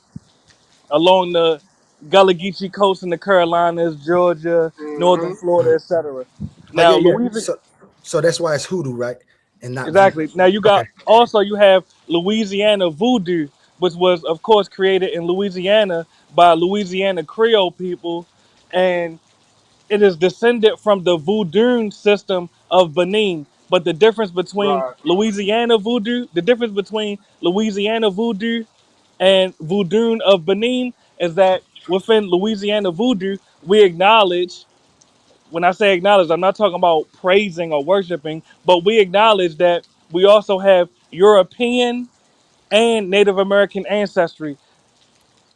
along the Gullah Geechee coast in the Carolinas, Georgia, northern Florida, etc. Oh Now, yeah, yeah. Louisiana. So that's why it's hoodoo, right? And not voodoo. Exactly. Now Okay. you have Louisiana voodoo, which was of course created in Louisiana by Louisiana Creole people, and it is descended from the voodoo system of Benin. But Right. The difference between Louisiana voodoo and voodoo of Benin is that within Louisiana voodoo, we acknowledge, when I say acknowledge, I'm not talking about praising or worshiping, but we acknowledge that we also have European and Native American ancestry.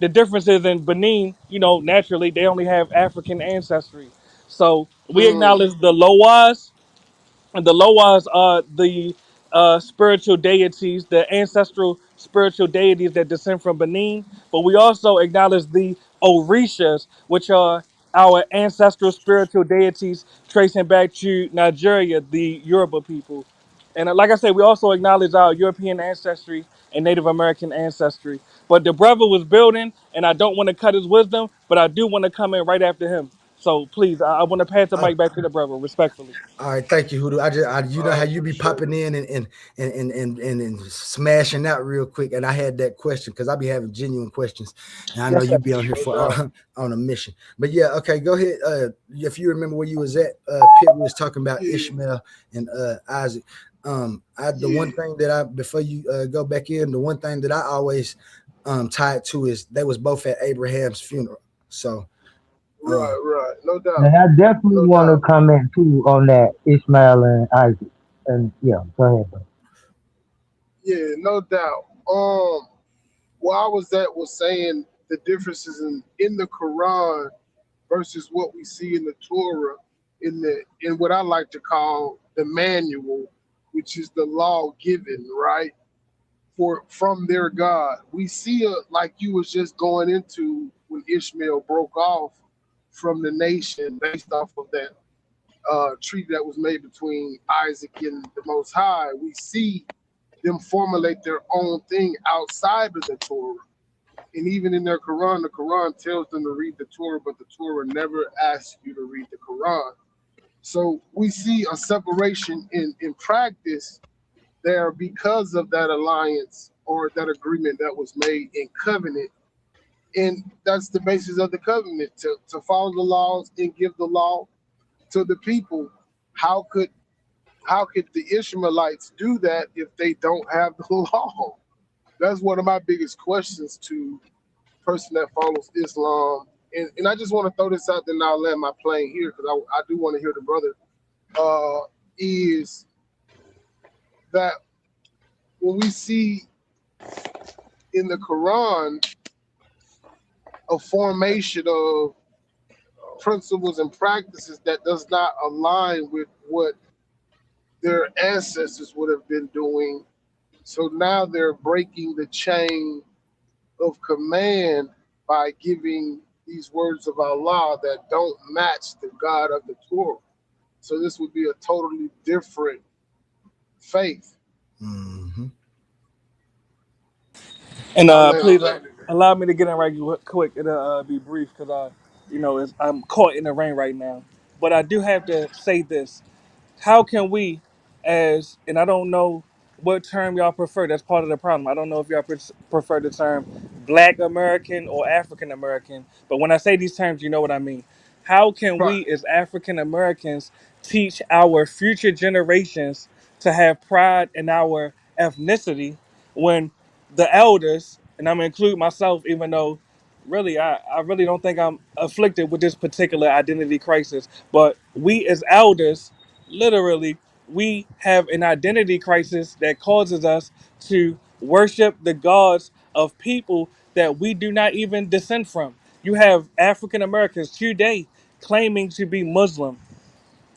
The difference is in Benin, naturally they only have African ancestry. So we acknowledge the Loas, and the Loas are the spiritual deities, the ancestral spiritual deities that descend from Benin. But we also acknowledge the Orishas, which are our ancestral spiritual deities tracing back to Nigeria, the Yoruba people. And like I said, we also acknowledge our European ancestry and Native American ancestry. But the brother was building, and I don't want to cut his wisdom, but I do want to come in right after him. So please, I want to pass the mic back to the brother, respectfully. All right, thank you, Hoodoo. You know how you be Appreciate popping it. in and smashing out real quick, and I had that question because I be having genuine questions, and I know Yes, sir. you be on here No for doubt. on a mission. But yeah, okay, go ahead. If you remember where you was at, Pitt was talking about Yeah, Ishmael and Isaac. The yeah. one thing that I before you go back in, the one thing that I always tied to is they was both at Abraham's funeral. So Right, right. No doubt. And I definitely No want to doubt. comment too on that Ishmael and Isaac. And yeah, go ahead, bro. Yeah, no doubt. Where I was at was saying the differences in the Quran versus what we see in the Torah, in what I like to call the manual, which is the law given, right? From their God. We see like you was just going into when Ishmael broke off from the nation based off of that treaty that was made between Isaac and the Most High. We see them formulate their own thing outside of the Torah. And even in their Quran, the Quran tells them to read the Torah, but the Torah never asks you to read the Quran. So we see a separation in practice there because of that alliance or that agreement that was made in covenant. And that's the basis of the covenant, to follow the laws and give the law to the people. How could the Ishmaelites do that if they don't have the law? That's one of my biggest questions to a person that follows Islam. And I just want to throw this out there, and I'll land my plane here because I do want to hear the brother. Is that when we see in the Quran a formation of principles and practices that does not align with what their ancestors would have been doing. So now they're breaking the chain of command by giving these words of Allah that don't match the God of the Torah. So this would be a totally different faith. Mm-hmm. And I land please there. allow me to get in right quick. It'll be brief because I'm caught in the rain right now. But I do have to say this: how can we, and I don't know what term y'all prefer. That's part of the problem. I don't know if y'all prefer the term Black American or African American. But when I say these terms, you know what I mean. How can Right. we, as African Americans, teach our future generations to have pride in our ethnicity when the elders, and I'm gonna include myself, even though really I really don't think I'm afflicted with this particular identity crisis, but we as elders, literally, we have an identity crisis that causes us to worship the gods of people that we do not even descend from. You have African Americans today claiming to be Muslim.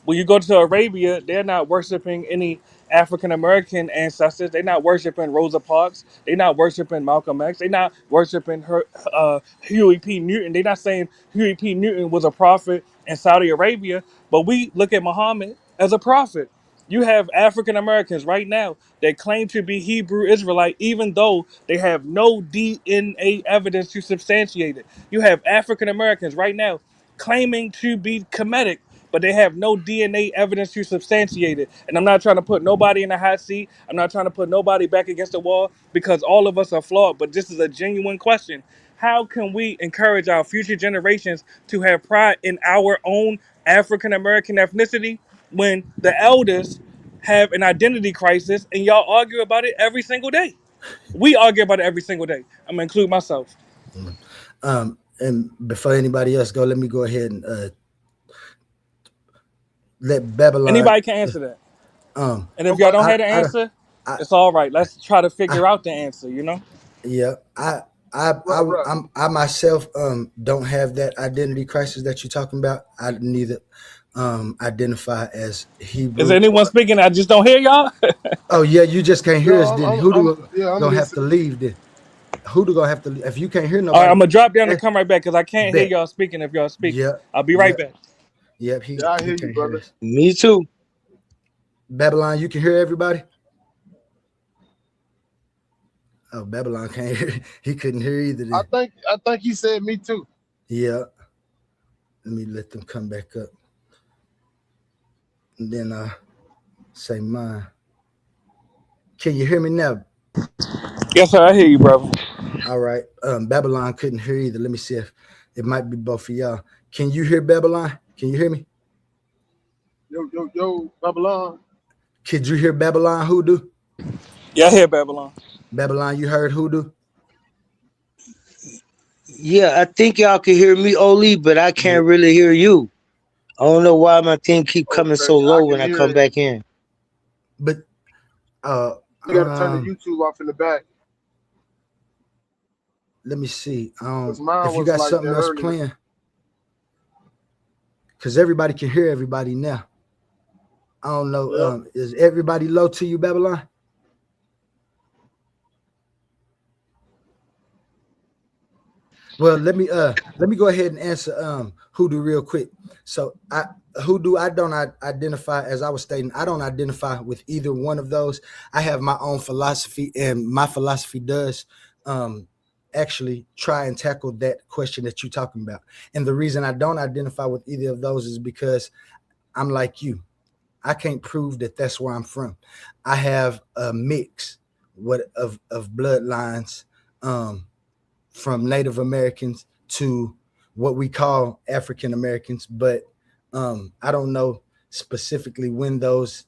When you go to Arabia, they're not worshiping any African American ancestors. They're not worshiping Rosa Parks. They're not worshiping Malcolm X. They're not worshiping Huey P. Newton. They're not saying Huey P. Newton was a prophet in Saudi Arabia, but we look at Muhammad as a prophet. You have African Americans right now that claim to be Hebrew Israelite, even though they have no DNA evidence to substantiate it. You have African Americans right now claiming to be Kemetic, but they have no DNA evidence to substantiate it. And I'm not trying to put nobody in the hot seat. I'm not trying to put nobody back against the wall because all of us are flawed. But this is a genuine question. How can we encourage our future generations to have pride in our own African American ethnicity when the elders have an identity crisis and y'all argue about it every single day? We argue about it every single day. I'm gonna include myself. And before anybody else go, let me go ahead and let Babylon. Anybody can answer that. And if y'all Okay. don't have the answer, it's all right. Let's try to figure out the answer, you know? Yeah, Right. I myself don't have that identity crisis that you're talking about. I neither identify as Is Hebrew anyone or. speaking? I just don't hear y'all. Oh yeah, you just can't hear us. No, Then who do I'm gonna have to listening. leave? Then who do gonna have to leave? If you can't hear All right, nobody, I'm gonna drop down and eh, come right back because I can't hear bet. y'all speaking if y'all speaking. Yep, I'll be right yep, back. yep. Yeah, I He hear you, can't hear brother. us. Me too. Babylon, you can hear everybody. Oh, Babylon can't hear. He couldn't hear either. I Then think he said me too. yeah. Let me let them come back up, and then say mine. Can you hear me now? Yes, sir. I hear you, brother. All right. Babylon couldn't hear either. Let me see if it might be both of y'all. Can you hear Babylon? Can you hear me? Yo, Babylon. Could you hear Babylon Hoodoo? Yeah, I hear Babylon. Babylon, you heard Hoodoo? Yeah, I think y'all can hear me, O.L.E., but I Yeah. can't really hear you. I don't know why my thing keep coming Okay, so I low can when I hear come it. back in. But You got to turn the YouTube off in the back let me see. because mine If you was got like that something else earlier. playing, because everybody can hear everybody now. I don't know. Yep. Is everybody low to you, Babylon? Well, let me go ahead and answer Hoodoo real quick. So Hoodoo, I don't identify, as I was stating, I don't identify with either one of those. I have my own philosophy, and my philosophy does actually try and tackle that question that you're talking about. And the reason I don't identify with either of those is because I'm like you. I can't prove that that's where I'm from. I have a mix of bloodlines. From Native Americans to what we call African Americans, but I don't know specifically when those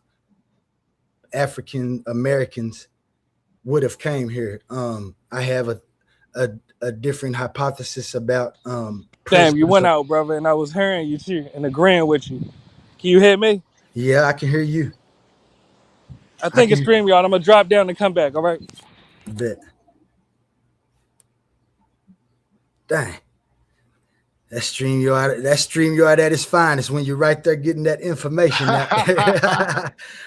African Americans would have came here. I have a different hypothesis about Damn, you prisoners. went out, brother, and I was hearing you too and agreeing with you. Can you hear me? Yeah, I can hear you. I I think can it's stream, y'all. I'm gonna drop down and come back. All right. bet. Dang. That StreamYard at its finest when you're right there getting that information out.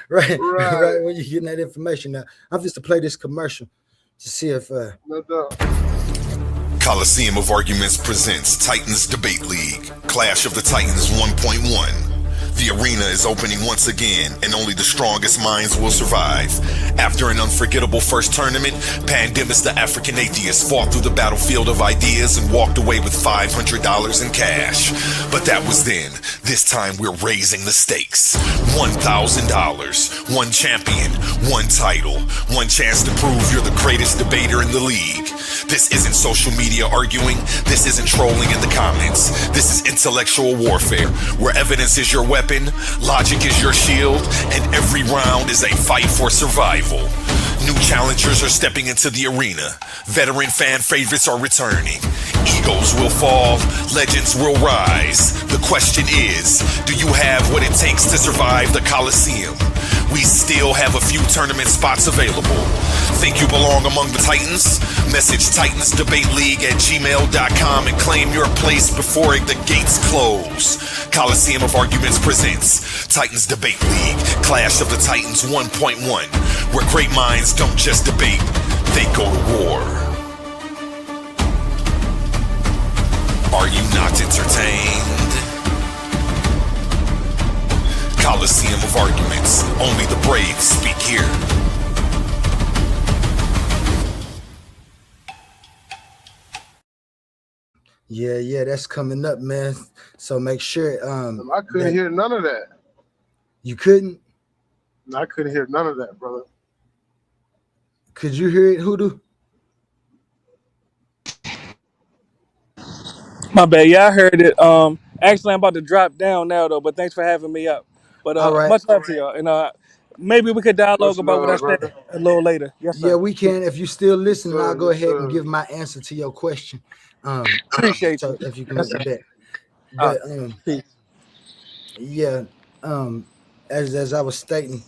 right Right. when you're getting that information out. I'm just to play this commercial to see if No doubt. Coliseum of Arguments presents Titans Debate League, Clash of the Titans 1.1. The arena is opening once again, and only the strongest minds will survive. After an unforgettable first tournament, Pandemus the African Atheist fought through the battlefield of ideas and walked away with $500 in cash. But that was then. This time we're raising the stakes. $1,000, one champion, one title, one chance to prove you're the greatest debater in the league. This isn't social media arguing. This isn't trolling in the comments. This is intellectual warfare, where evidence is your weapon, logic is your shield, and every round is a fight for survival. New challengers are stepping into the arena. Veteran fan favorites are returning. Egos will fall, legends will rise. The question is, do you have what it takes to survive the Coliseum? We still have a few tournament spots available. Think you belong among the Titans? Message TitansDebateLeague@gmail.com and claim your place before the gates close. Coliseum of Arguments presents Titans Debate League, Clash of the Titans 1.1, where great minds don't just debate, they go to war. Are you not entertained? Coliseum of Arguments, only the brave speak here. Yeah, that's coming up, man. So make sure. I couldn't hear none of that. You couldn't? I couldn't hear none of that, brother. Could you hear it, Hoodoo? My bad. Yeah, I heard it. Actually, I'm about to drop down now though. But thanks for having me up. But All right. much love to y'all, and maybe we could dialogue Much about what I love, said brother. a little later. Yes, sir. Yeah, we can. If you're still listening, sir, I'll go yes, ahead and sir. give my answer to your question. Appreciate So you. if you can Yes, make sir. it back. But Peace. yeah, as I was stating,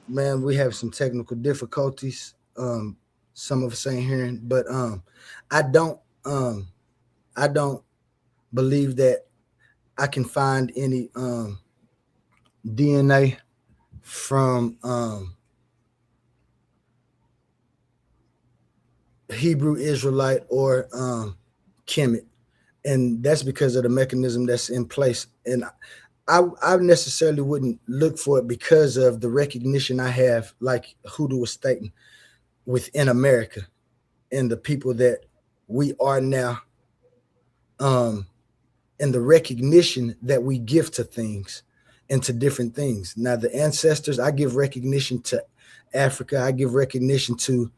man, we have some technical difficulties. Some of us ain't hearing, but I don't believe that I can find any DNA from Hebrew Israelite or Kemet, and that's because of the mechanism that's in place. And I necessarily wouldn't look for it because of the recognition I have, like Hoodoo was stating, within America and the people that we are now, and the recognition that we give to things and to different things. Now, the ancestors, I give recognition to Africa. I give recognition to,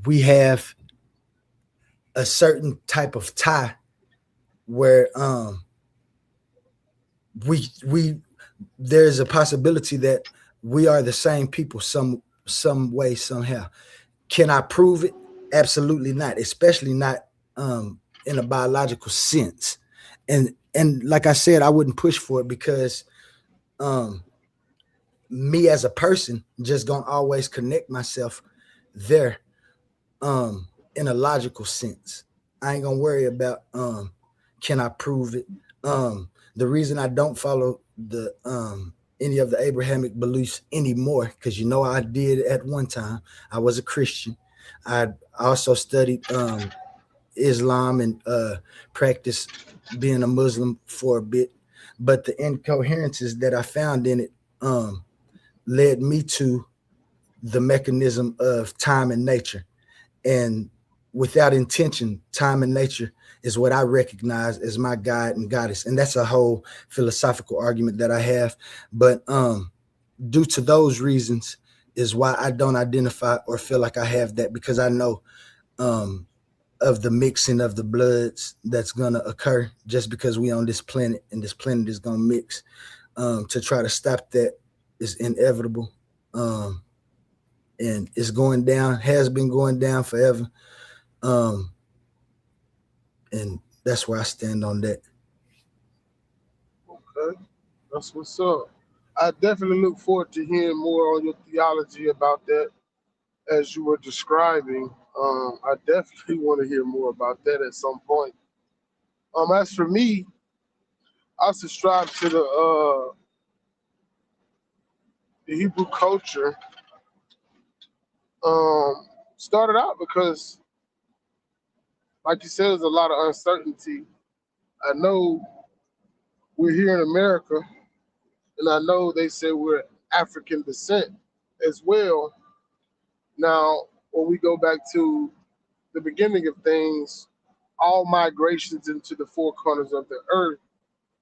we have a certain type of tie where we there's a possibility that we are the same people some way, somehow. Can I prove it? Absolutely not, especially not in a biological sense. And like I said, I wouldn't push for it because me as a person just gonna always connect myself there in a logical sense. I ain't gonna worry about can I prove it. The reason I don't follow the any of the Abrahamic beliefs anymore, because I did at one time. I was a Christian. I also studied Islam and practiced being a Muslim for a bit, but the incoherences that I found in it led me to the mechanism of time and nature. And without intention, time and nature is what I recognize as my guide and goddess. And that's a whole philosophical argument that I have. But due to those reasons is why I don't identify or feel like I have that, because I know of the mixing of the bloods that's going to occur just because we on this planet, and this planet is going to mix. To try to stop that is inevitable. And it's going down, has been going down forever. And that's where I stand on that. Okay, that's what's up. I definitely look forward to hearing more on your theology about that as you were describing. I definitely want to hear more about that at some point. As for me, I subscribe to the Hebrew culture. Started out because like you said, there's a lot of uncertainty. I know we're here in America, and I know they say we're African descent as well. Now, when we go back to the beginning of things, all migrations into the four corners of the earth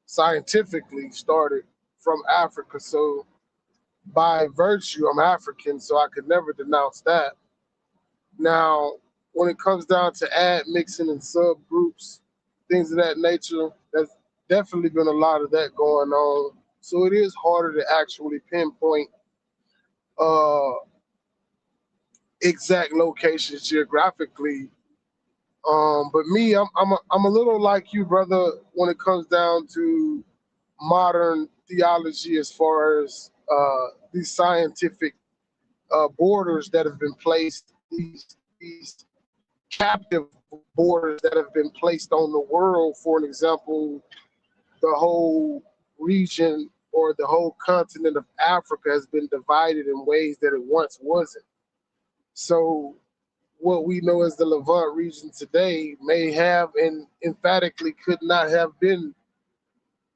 scientifically started from Africa. So by virtue, I'm African, so I could never denounce that. Now, when it comes down to admixing and subgroups, things of that nature, there's definitely been a lot of that going on. So it is harder to actually pinpoint uh, exact locations geographically. But me, I'm a little like you, brother, when it comes down to modern theology as far as these scientific borders that have been placed, these captive borders that have been placed on the world. For an example, the whole region or the whole continent of Africa has been divided in ways that it once wasn't. So what we know as the Levant region today may have and emphatically could not have been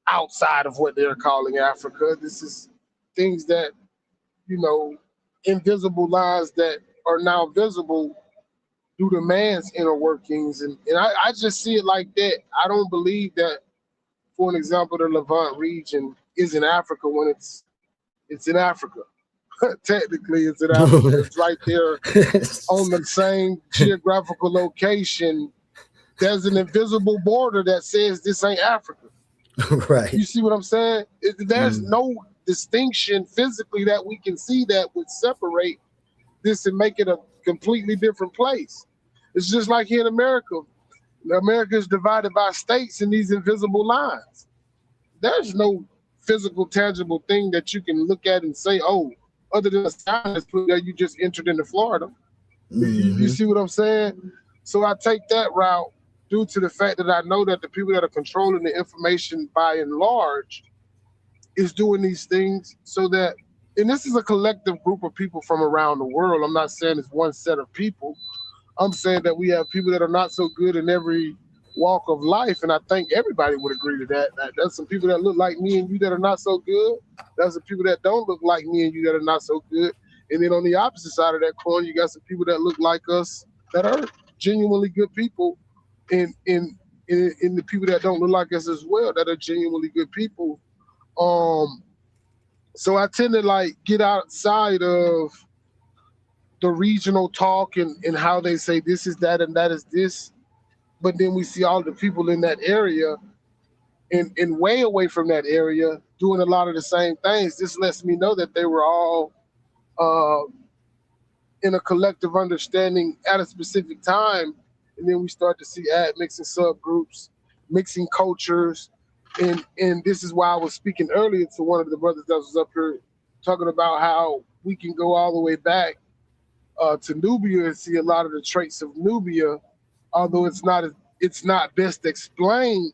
outside of what they're calling Africa. This is things that, invisible lines that are now visible due to man's inner workings. And I just see it like that. I don't believe that, for an example, the Levant region is in Africa when it's in Africa. Technically, it's in Africa. It's right there on the same geographical location. There's an invisible border that says this ain't Africa. Right. You see what I'm saying? There's no distinction physically that we can see that would separate this and make it a completely different place. It's just like here in America. America is divided by states and these invisible lines. There's no physical, tangible thing that you can look at and say, oh, other than a sign that's put there, you just entered into Florida. You see what I'm saying? So I take that route due to the fact that I know that the people that are controlling the information by and large is doing these things so that, and this is a collective group of people from around the world. I'm not saying it's one set of people. I'm saying that we have people that are not so good in every walk of life, and I think everybody would agree to that. There's some people that look like me and you that are not so good. There's some people that don't look like me and you that are not so good. And then on the opposite side of that coin, you got some people that look like us that are genuinely good people, and the people that don't look like us as well that are genuinely good people. So I tend to get outside of the regional talk and how they say this is that and that is this, but then we see all the people in that area and way away from that area doing a lot of the same things. This lets me know that they were all in a collective understanding at a specific time, and then we start to see mixing subgroups, mixing cultures, and this is why I was speaking earlier to one of the brothers that was up here talking about how we can go all the way back to Nubia and see a lot of the traits of Nubia, although it's not best explained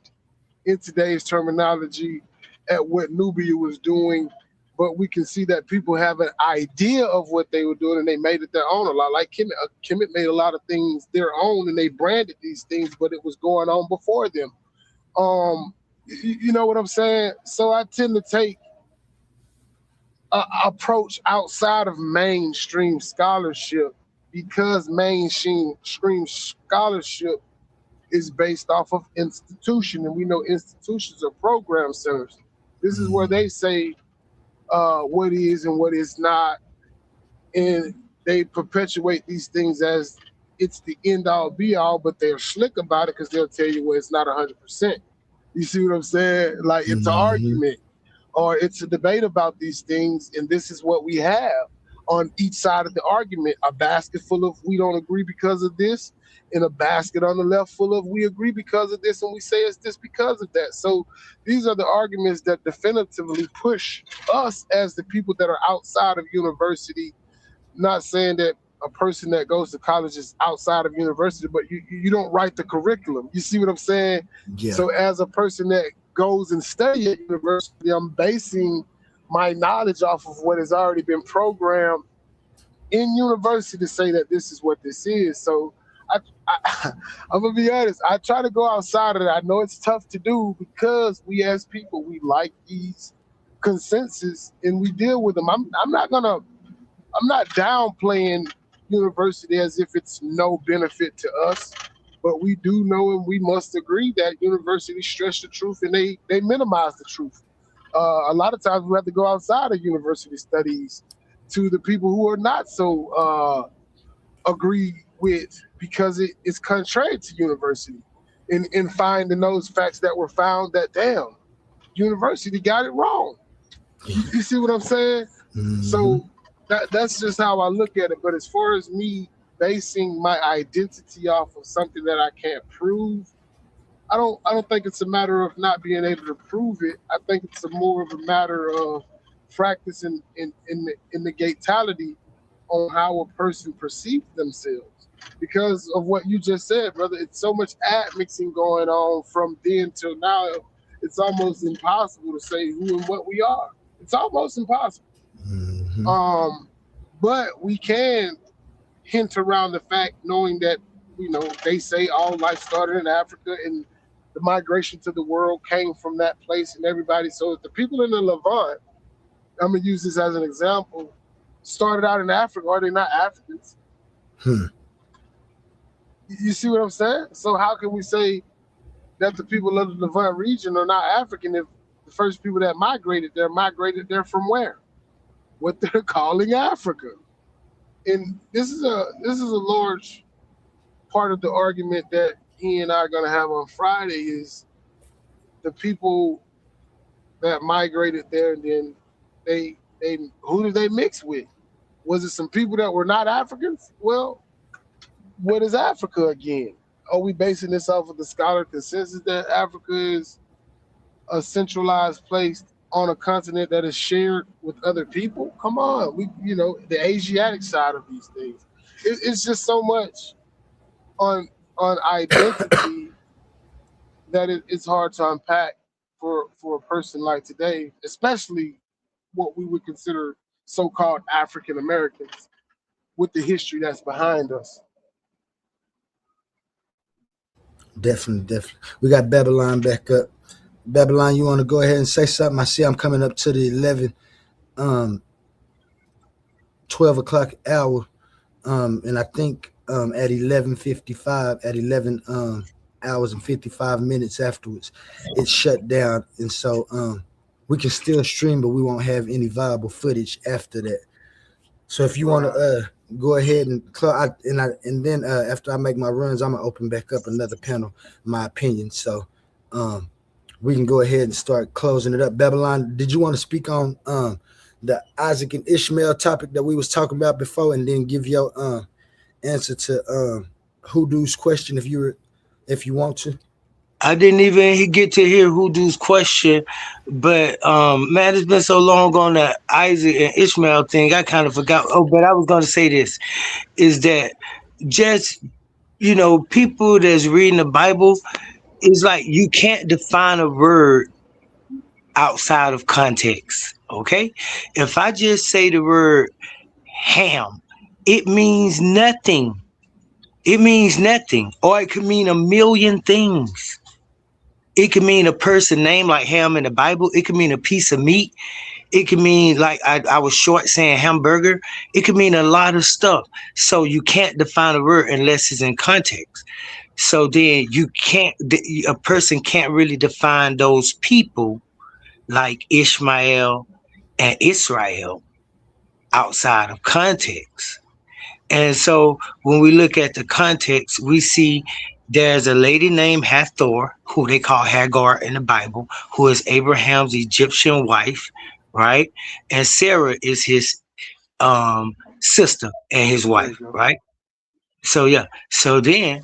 in today's terminology at what Nubia was doing, but we can see that people have an idea of what they were doing and they made it their own a lot. Like Kemet made a lot of things their own and they branded these things, but it was going on before them. You know what I'm saying? So I tend to take an approach outside of mainstream scholarship because mainstream scholarship is based off of institution, and we know institutions are program centers. This is where they say what is and what is not, and they perpetuate these things as it's the end all be all, but they're slick about it because they'll tell you, well, it's not 100%. You see what I'm saying? Like it's an argument or it's a debate about these things, and this is what we have on each side of the argument. A basket full of we don't agree because of this, and a basket on the left full of we agree because of this, and we say it's this because of that. So these are the arguments that definitively push us as the people that are outside of university. Not saying that a person that goes to college is outside of university, but you don't write the curriculum. You see what I'm saying? Yeah. So as a person that goes and study at university, I'm basing my knowledge off of what has already been programmed in university to say that this is what this is. So I'm gonna be honest. I try to go outside of that. I know it's tough to do because we as people we like these consensus and we deal with them. I'm not downplaying university as if it's no benefit to us, but we do know and we must agree that universities stretch the truth and they minimize the truth. A lot of times we have to go outside of university studies to the people who are not so agree with because it is contrary to university in finding those facts that were found that damn university got it wrong. You see what I'm saying? So that's just how I look at it. But as far as me basing my identity off of something that I can't prove, I don't think it's a matter of not being able to prove it. I think it's more of a matter of practice in the gatality on how a person perceives themselves. Because of what you just said, brother, it's so much admixing going on from then till now. It's almost impossible to say who and what we are. It's almost impossible. But we can hint around the fact, knowing that they say all life started in Africa and the migration to the world came from that place, and everybody. So if the people in the Levant, I'm gonna use this as an example, started out in Africa, are they not Africans? You see what I'm saying? So how can we say that the people of the Levant region are not African if the first people that migrated there from where? What they're calling Africa. And this is a large part of the argument that he and I are gonna have on Friday is the people that migrated there, and then they who did they mix with? Was it some people that were not Africans? Well, what is Africa again? Are we basing this off of the scholar consensus that Africa is a centralized place on a continent that is shared with other people? Come on, the Asiatic side of these things. It's just so much on identity that it's hard to unpack for a person like today, especially what we would consider so-called African Americans with the history that's behind us. Definitely. We got Babylon back up. Babylon, you want to go ahead and say something? I see I'm coming up to the 12 o'clock hour. And I think at 11:55, at 11 hours and 55 minutes afterwards, it shut down. And so we can still stream, but we won't have any viable footage after that. So if you want to go ahead and then after I make my runs, I'm gonna open back up another panel, my opinion. So we can go ahead and start closing it up. Babylon, did you want to speak on the Isaac and Ishmael topic that we was talking about before, and then give your answer to Hoodoo's question if you want to? I didn't even get to hear Hoodoo's question, but man, it's been so long on the Isaac and Ishmael thing, I kind of forgot. Oh, but I was going to say this, is that just, people that's reading the Bible, it's like you can't define a word outside of context, okay? If I just say the word ham, it means nothing. It means nothing, or it could mean a million things. It could mean a person name like ham in the Bible. It could mean a piece of meat. It could mean, like I was short saying hamburger. It could mean a lot of stuff. So you can't define a word unless it's in context. So then a person can't really define those people like Ishmael and Israel outside of context. And so when we look at the context, we see there's a lady named Hathor, who they call Hagar in the Bible, who is Abraham's Egyptian wife, right? And Sarah is his sister and his wife, right? So yeah. So then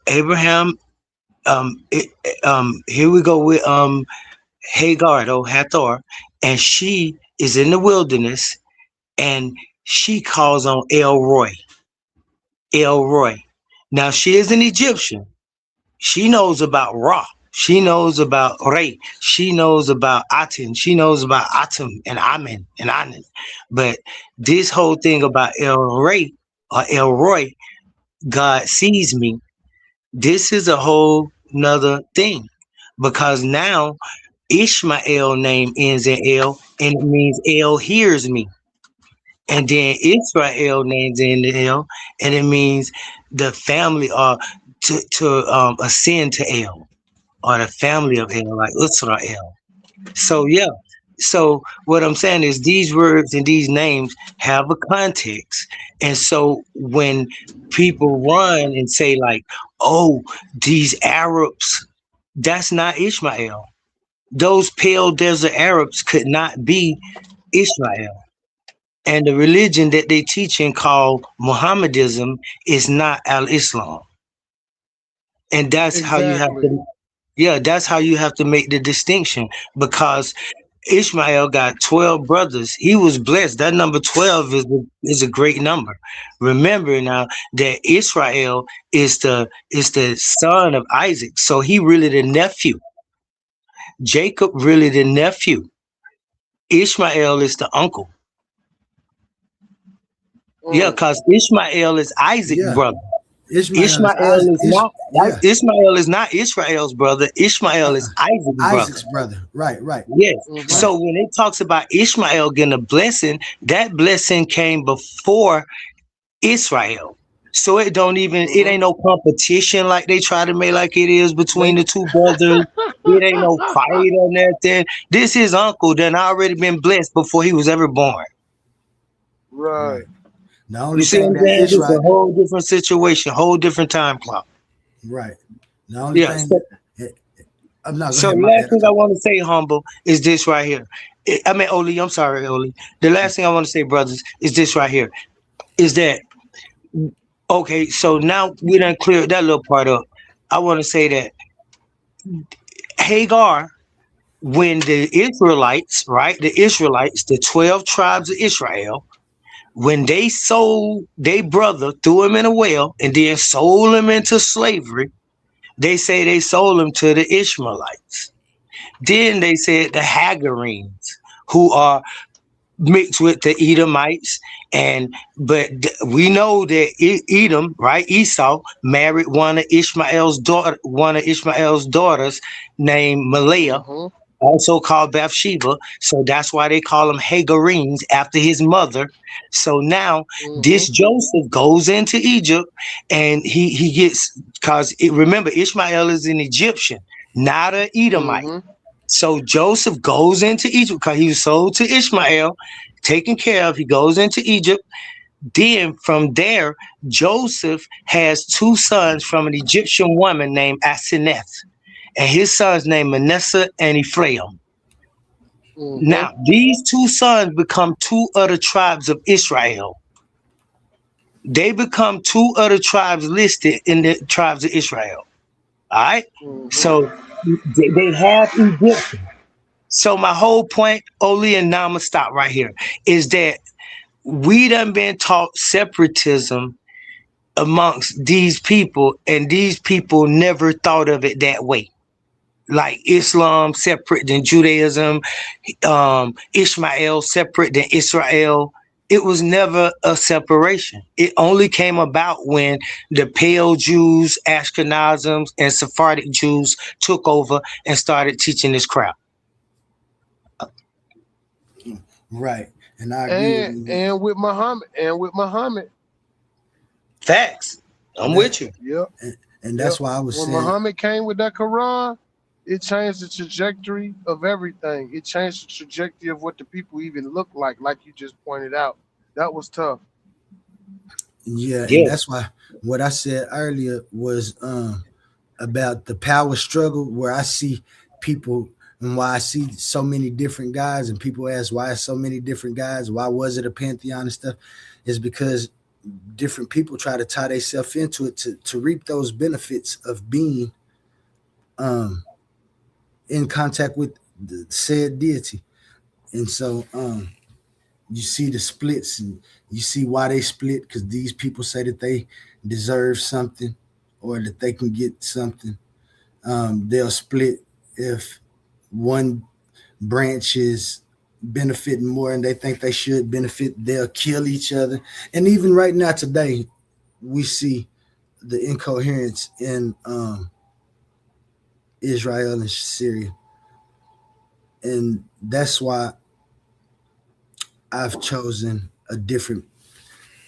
Abraham, here we go with Hagar, though, Hathor, and she is in the wilderness, and she calls on El-Roi. Now, she is an Egyptian. She knows about Ra. She knows about Re. She knows about Aten. She knows about Atum and Amen and Anan. But this whole thing about El-Roi God sees me, this is a whole nother thing, because now Ishmael name ends in L, and it means El hears me. And then Israel names in the L, and it means the family or to ascend to El, or the family of El, like Israel. So yeah. So what I'm saying is these words and these names have a context. And so when people run and say like, oh, these Arabs, that's not Ishmael. Those pale desert Arabs could not be Ishmael. And the religion that they teach and call Mohammedanism is not al-Islam. And that's how you have Exactly. to, yeah, that's how you have to make the distinction, because Ishmael got 12 brothers. He was blessed. That number 12 is a great number. Remember now that Israel is the son of Isaac. So he really the nephew. Jacob really the nephew. Ishmael is the uncle. Yeah, because Ishmael is Isaac's Yeah. brother. Ishmael is Ishmael Isaac. is not Yeah. Ishmael is not Israel's brother. Ishmael is Isaac's brother. Isaac's brother. Right, right. Yes. Right. So when it talks about Ishmael getting a blessing, that blessing came before Israel. So it don't even it ain't no competition like they try to make like it is between the two brothers. It ain't no fight or nothing. This his uncle done already been blessed before he was ever born. Right. The You only see what thing I'm that saying? It's a Israel, whole different situation, whole different time clock. right. The only Yeah. thing So, that, I'm not go so ahead, the my last bad. thing I want to say, humble, is this right here. I mean, Oli, I'm sorry, Oli. The last thing I want to say, brothers, is this right here. Is that okay? So now we done cleared that little part up. I want to say that Hagar, when the Israelites, right, the 12 tribes of Israel, when they sold their brother, threw him in a well, and then sold him into slavery, they say they sold him to the Ishmaelites. Then they said the Hagarenes, who are mixed with the Edomites, we know that Edom, right, Esau married one of Ishmael's daughters named Malaya, also called Bathsheba. So that's why they call them Hagarenes after his mother. So now this Joseph goes into Egypt, and he gets, because remember, Ishmael is an Egyptian, not an Edomite. So Joseph goes into Egypt because he was sold to Ishmael, taken care of. He goes into Egypt. Then from there, Joseph has two sons from an Egyptian woman named Asenath, and his sons named Manasseh and Ephraim. Now, these two sons become two other tribes of Israel. They become two other tribes listed in the tribes of Israel. All right? So they have Egyptian. So my whole point, Oli, and now I'm gonna stop right here, is that we done been taught separatism amongst these people, and these people never thought of it that way. Like Islam separate than Judaism, Ishmael separate than Israel. It was never a separation. It only came about when the Pale Jews, Ashkenazim, and Sephardic Jews took over and started teaching this crap. Right. And I agree with you. And with Muhammad. Facts. I'm with you. Yep. And that's why I was when saying, Muhammad came with that Quran, it changed the trajectory of everything. It changed the trajectory of what the people even look like you just pointed out. That was tough. yeah, and that's why what I said earlier was about the power struggle, where I see people, and why I see so many different guys, and people ask why so many different guys, why was it a pantheon and stuff, is because different people try to tie themselves into it to reap those benefits of being in contact with the said deity. And so you see the splits, and you see why they split, because these people say that they deserve something or that they can get something. They'll split if one branch is benefiting more and they think they should benefit. They'll kill each other. And even right now today, we see the incoherence in Israel and Syria, and that's why I've chosen a different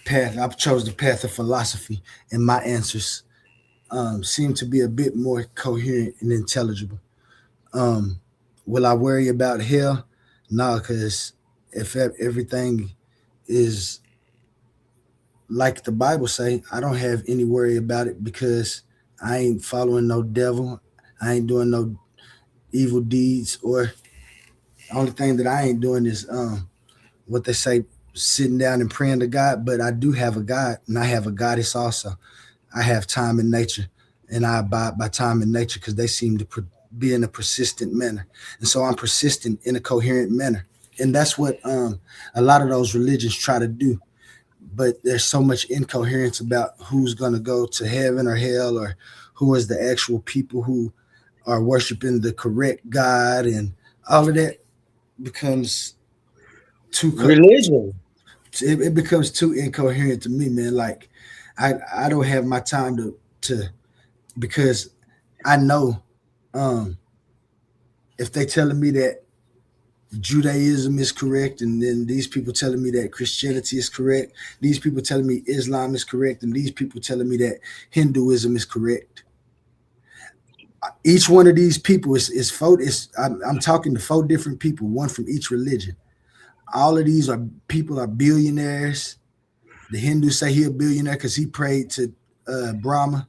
path. I've chosen the path of philosophy, and my answers seem to be a bit more coherent and intelligible. Um, will I worry about hell? No, because if everything is like the Bible say, I don't have any worry about it because I ain't following no devil. I ain't doing no evil deeds, or only thing that I ain't doing is what they say, sitting down and praying to God. But I do have a God, and I have a goddess also. I have time and nature, and I abide by time and nature because they seem to be in a persistent manner, and so I'm persistent in a coherent manner, and that's what a lot of those religions try to do. But there's so much incoherence about who's going to go to heaven or hell, or who is the actual people who are worshiping the correct God, and all of that becomes too Religion. it becomes too incoherent to me, man. Like I don't have my time to because I know if they telling me that Judaism is correct, and then these people telling me that Christianity is correct, these people telling me Islam is correct, and these people telling me that Hinduism is correct. Each one of these people is four. I'm talking to four different people, one from each religion. All of these are people are billionaires. The Hindus say he a billionaire because he prayed to Brahma.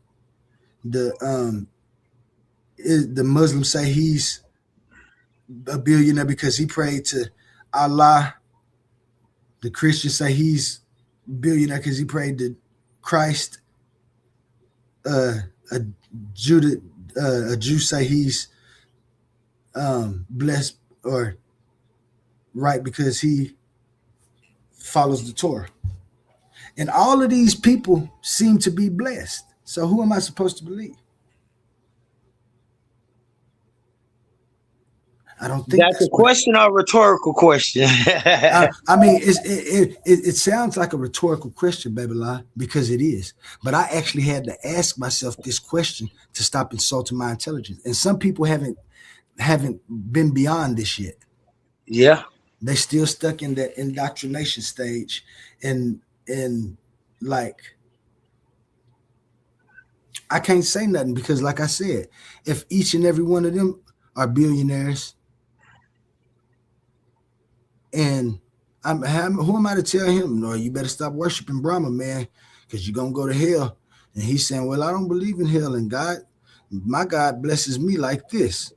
The Muslims say he's a billionaire because he prayed to Allah. The Christians say he's billionaire because he prayed to Christ. A a Jew say he's blessed or right because he follows the Torah. And all of these people seem to be blessed. So who am I supposed to believe? I don't think That's a that's what. question or a rhetorical question? I mean, it sounds like a rhetorical question, Babylon, because it is. But I actually had to ask myself this question to stop insulting my intelligence. And some people haven't been beyond this yet. Yeah, they still stuck in that indoctrination stage, and like I can't say nothing because, like I said, if each and every one of them are billionaires, and who am I to tell him, no, you better stop worshiping Brahma, man, because you're gonna go to hell? And he's saying, well, I don't believe in hell, and my God blesses me like this.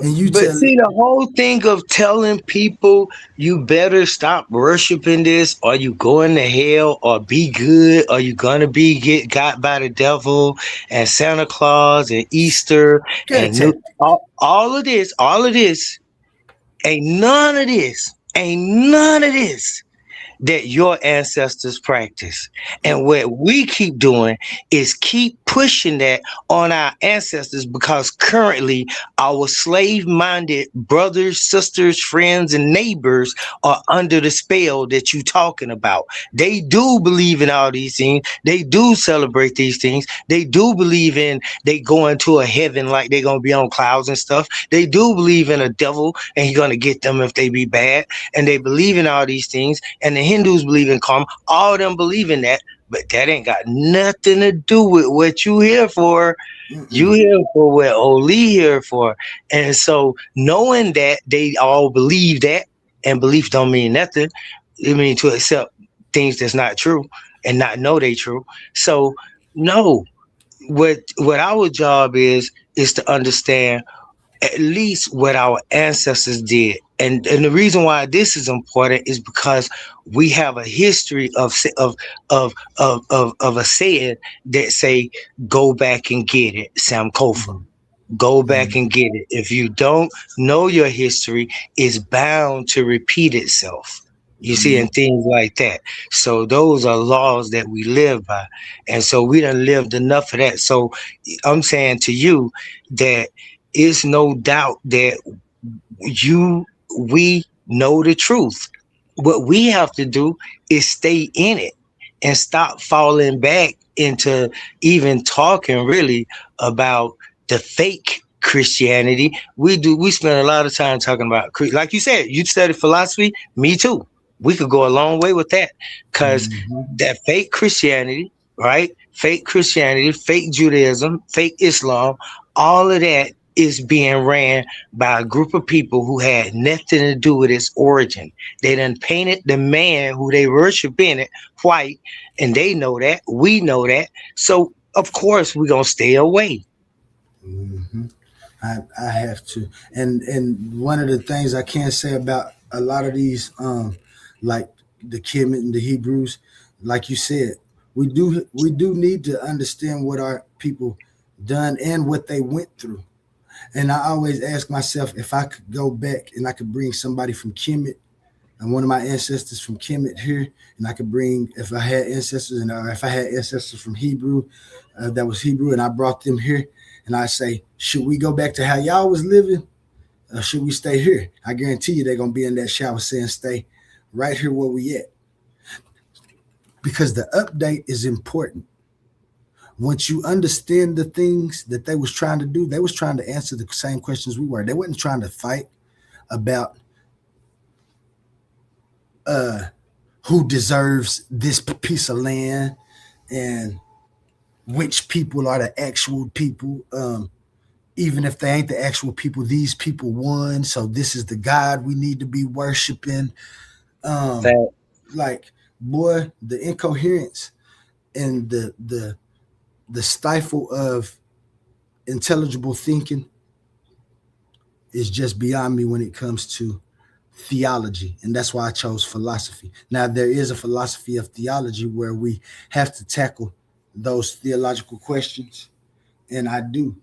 And you but tell see, the whole thing of telling people you better stop worshiping this, or you going to hell, or be good, or you gonna get got by the devil and Santa Claus and Easter scare and new tactic. all of this, ain't none of this that your ancestors practice. And what we keep doing is keep pushing that on our ancestors, because currently our slave-minded brothers, sisters, friends, and neighbors are under the spell that you talking about. They do believe in all these things. They do celebrate these things. They do believe in they going to a heaven, like they gonna be on clouds and stuff. They do believe in a devil and he gonna get them if they be bad. And they believe in all these things. And the Hindus believe in karma. All of them believe in that, but that ain't got nothing to do with what you here for. You here for what O.L.E.E here for. And so knowing that they all believe that, and belief don't mean nothing. It means to accept things that's not true and not know they true. So no, what our job is to understand at least what our ancestors did. And the reason why this is important is because we have a history of a saying that say, go back and get it, Sam Kofa. Go back and get it. If you don't know your history, it's bound to repeat itself. You see, and things like that. So those are laws that we live by. And so we done lived enough of that. So I'm saying to you that it's no doubt that we know the truth. What we have to do is stay in it and stop falling back into even talking really about the fake Christianity. We spend a lot of time talking about, like you said, you study philosophy, me too. We could go a long way with that, because that fake Christianity, right? Fake Christianity, fake Judaism, fake Islam, all of that is being ran by a group of people who had nothing to do with its origin. They done painted the man who they worship in it white, and they know that. We know that. So of course we're gonna stay away. I have to, and one of the things I can't say about a lot of these, like the Kemet and the Hebrews, like you said, we do need to understand what our people done and what they went through. And I always ask myself, if I could go back and I could bring somebody from Kemet and one of my ancestors from Kemet here, and I could bring, if I had ancestors, and if I had ancestors from Hebrew, that was Hebrew, and I brought them here, and I say, should we go back to how y'all was living, or should we stay here? I guarantee you they're gonna be in that shower saying, stay right here where we at, because the update is important. Once you understand the things that they was trying to do, they was trying to answer the same questions we were. They wasn't trying to fight about who deserves this piece of land and which people are the actual people. Even if they ain't the actual people, these people won, so this is the God we need to be worshiping. Like, boy, the incoherence and the stifle of intelligible thinking is just beyond me when it comes to theology, and that's why I chose philosophy. Now, there is a philosophy of theology where we have to tackle those theological questions, and I do.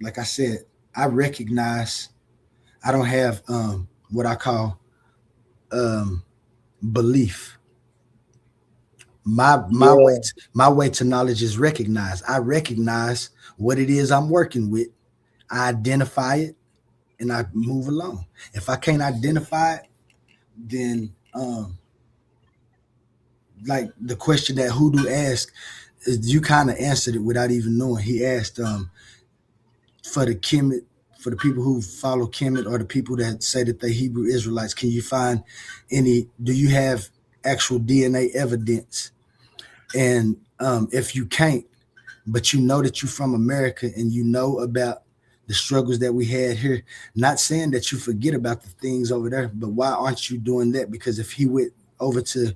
Like I said, I recognize I don't have what I call belief. My way to knowledge is recognize. I recognize what it is I'm working with. I identify it and I move along. If I can't identify it, then like the question that Hoodoo asked, you kind of answered it without even knowing. He asked for the Kemet, for the people who follow Kemet, or the people that say that they Hebrew Israelites, can you find do you have actual DNA evidence? And if you can't, but you know that you're from America and you know about the struggles that we had here, not saying that you forget about the things over there, but why aren't you doing that? Because if he went over to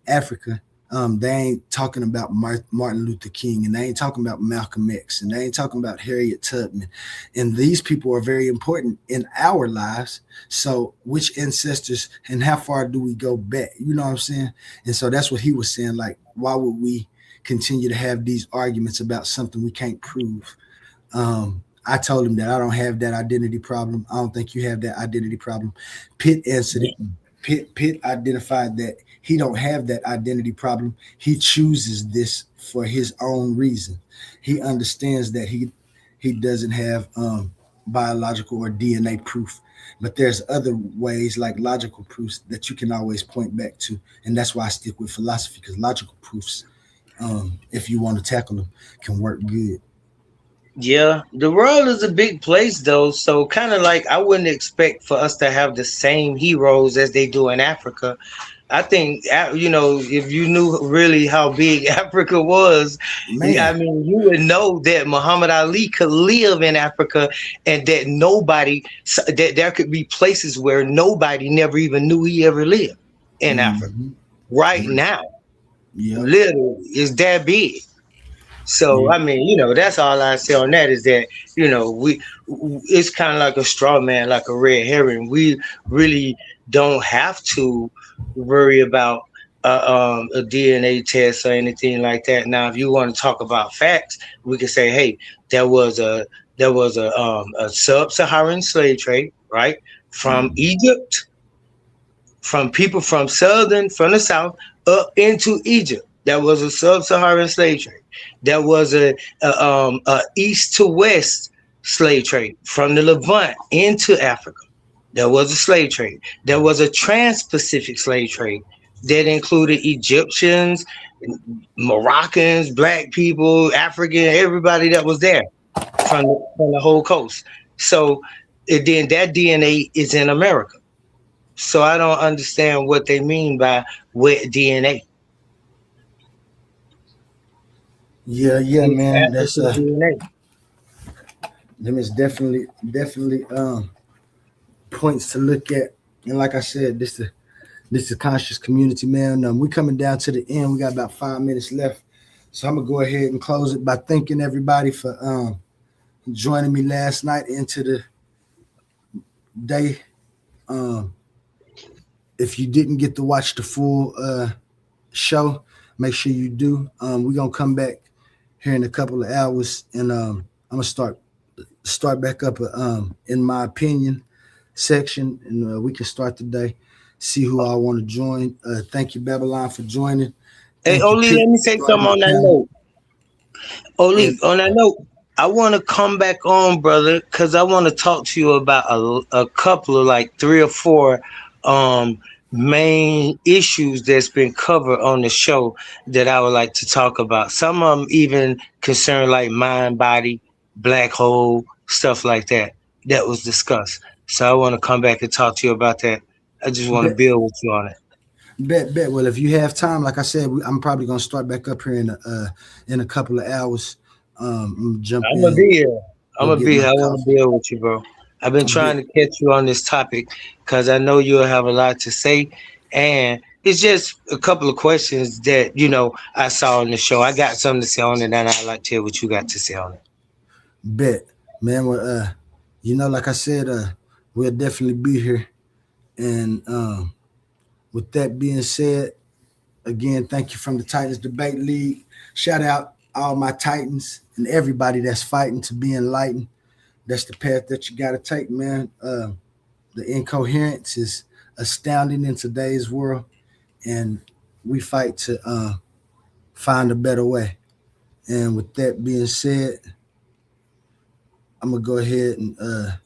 Africa, they ain't talking about Martin Luther King, and they ain't talking about Malcolm X, and they ain't talking about Harriet Tubman. And these people are very important in our lives. So which ancestors and how far do we go back? You know what I'm saying? And so that's what he was saying. Like, why would we continue to have these arguments about something we can't prove? I told him that I don't have that identity problem. I don't think you have that identity problem. Pitt answered it. Pitt identified that he don't have that identity problem. He chooses this for his own reason. He understands that he doesn't have biological or DNA proof, but there's other ways, like logical proofs, that you can always point back to, and that's why I stick with philosophy, because logical proofs, if you want to tackle them, can work good. Yeah, the world is a big place though, so kind of like I wouldn't expect for us to have the same heroes as they do in Africa. I think, if you knew really how big Africa was, I mean, you would know that Muhammad Ali could live in Africa, and that that there could be places where nobody never even knew he ever lived in Africa. Right now, literally, it's that big. So I mean, that's all I say on that, is that it's kind of like a straw man, like a red herring. We really don't have to worry about a DNA test or anything like that. Now, if you want to talk about facts, we can say, hey, there was a sub-Saharan slave trade, right, from Egypt, from people from the south up into Egypt. That was a sub-Saharan slave trade. There was a east to west slave trade from the Levant into Africa. There was a slave trade. There was a trans-Pacific slave trade that included Egyptians, Moroccans, black people, African, everybody that was there from the whole coast. So then that DNA is in America. So I don't understand what they mean by wet DNA. Yeah, It's man. That's African DNA. them is definitely points to look at. And like I said, this is conscious community, man. We coming down to the end. We got about 5 minutes left. So I'm gonna go ahead and close it by thanking everybody for joining me last night into the day. If you didn't get to watch the full show, make sure you do. We're gonna come back here in a couple of hours, and I'm gonna start back up in my opinion section, and we can start the day. See who I want to join. Thank you, Babylon, for joining. Hey, O.L.E., let me say something on that note. O.L.E., on that note, I want to come back on, brother, because I want to talk to you about a couple of like 3 or 4 main issues that's been covered on the show that I would like to talk about. Some of them even concern like mind, body, black hole, stuff like that was discussed. So I want to come back and talk to you about that. I just want to build with you on it. Bet. Well, if you have time, like I said, I'm probably gonna start back up here in a couple of hours. I'm gonna be here. I want to build with you, bro. I've been trying to catch you on this topic because I know you'll have a lot to say, and it's just a couple of questions that I saw on the show. I got something to say on it, and I'd like to hear what you got to say on it. Bet, man. Well, like I said, we'll definitely be here, and with that being said, again, thank you from the Titans Debate League. Shout out all my Titans and everybody that's fighting to be enlightened. That's the path that you got to take, man. The incoherence is astounding in today's world, and we fight to find a better way. And with that being said, I'm going to go ahead and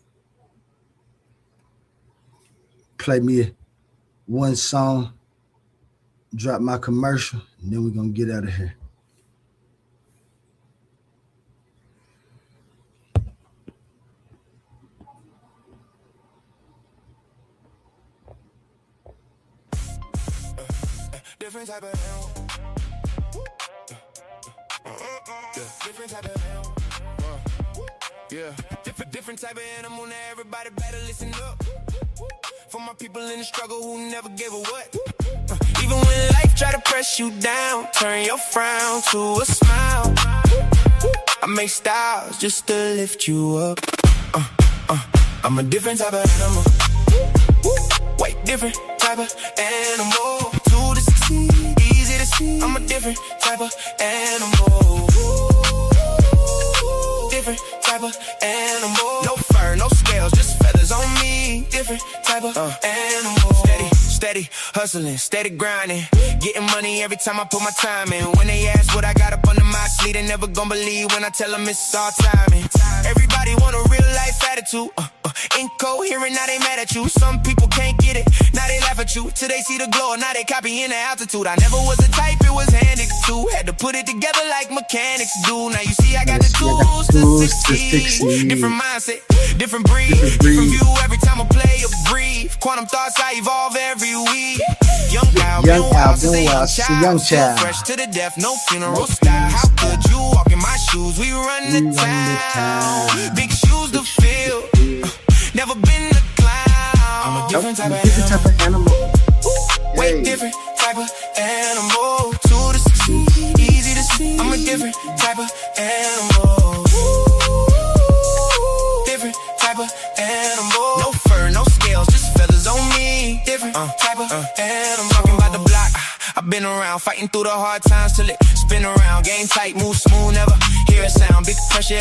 play me one song, drop my commercial, and then we're going to get out of here. Different type of hell. Different type of hell. Yeah. Different type of animal. Now everybody better listen up. For my people in the struggle who never gave a what. Even when life try to press you down, turn your frown to a smile. I make styles just to lift you up. I'm a different type of animal. Way different type of animal. To the succeed, easy to see. I'm a different type of animal. Different type of animal. No fur, no scales, just feathers on me. Different type of animal. Steady hustling, steady grinding. Getting money every time I put my time in. When they ask what I got up under my sleeve, they never gon' believe when I tell them it's all timing. Everybody want a real life attitude. Incoherent, now they mad at you. Some people can't get it, now they laugh at you. Till they see the glow, now they copying the altitude. I never was a type, it was handed to. Had to put it together like mechanics do. Now you see I got the tools to succeed. Different mindset, different breed, different view every time I play or breathe. Quantum thoughts, I evolve every week. Young Al, been wild since a young child. Fresh to the death, no funeral style. How could you walk in my shoes? We run the town. Big shoes to fill. Never been a clown. I'm a different type of animal. Way different type of animal. To the succeed, easy to see. I'm a different type of animal. Different type of animal. No fur, no scales, just feathers on me. Different type of animal. Talking about the block, I've been around, fighting through the hard times till it spin around. Game tight, move smooth, never hear a sound. Big pressure.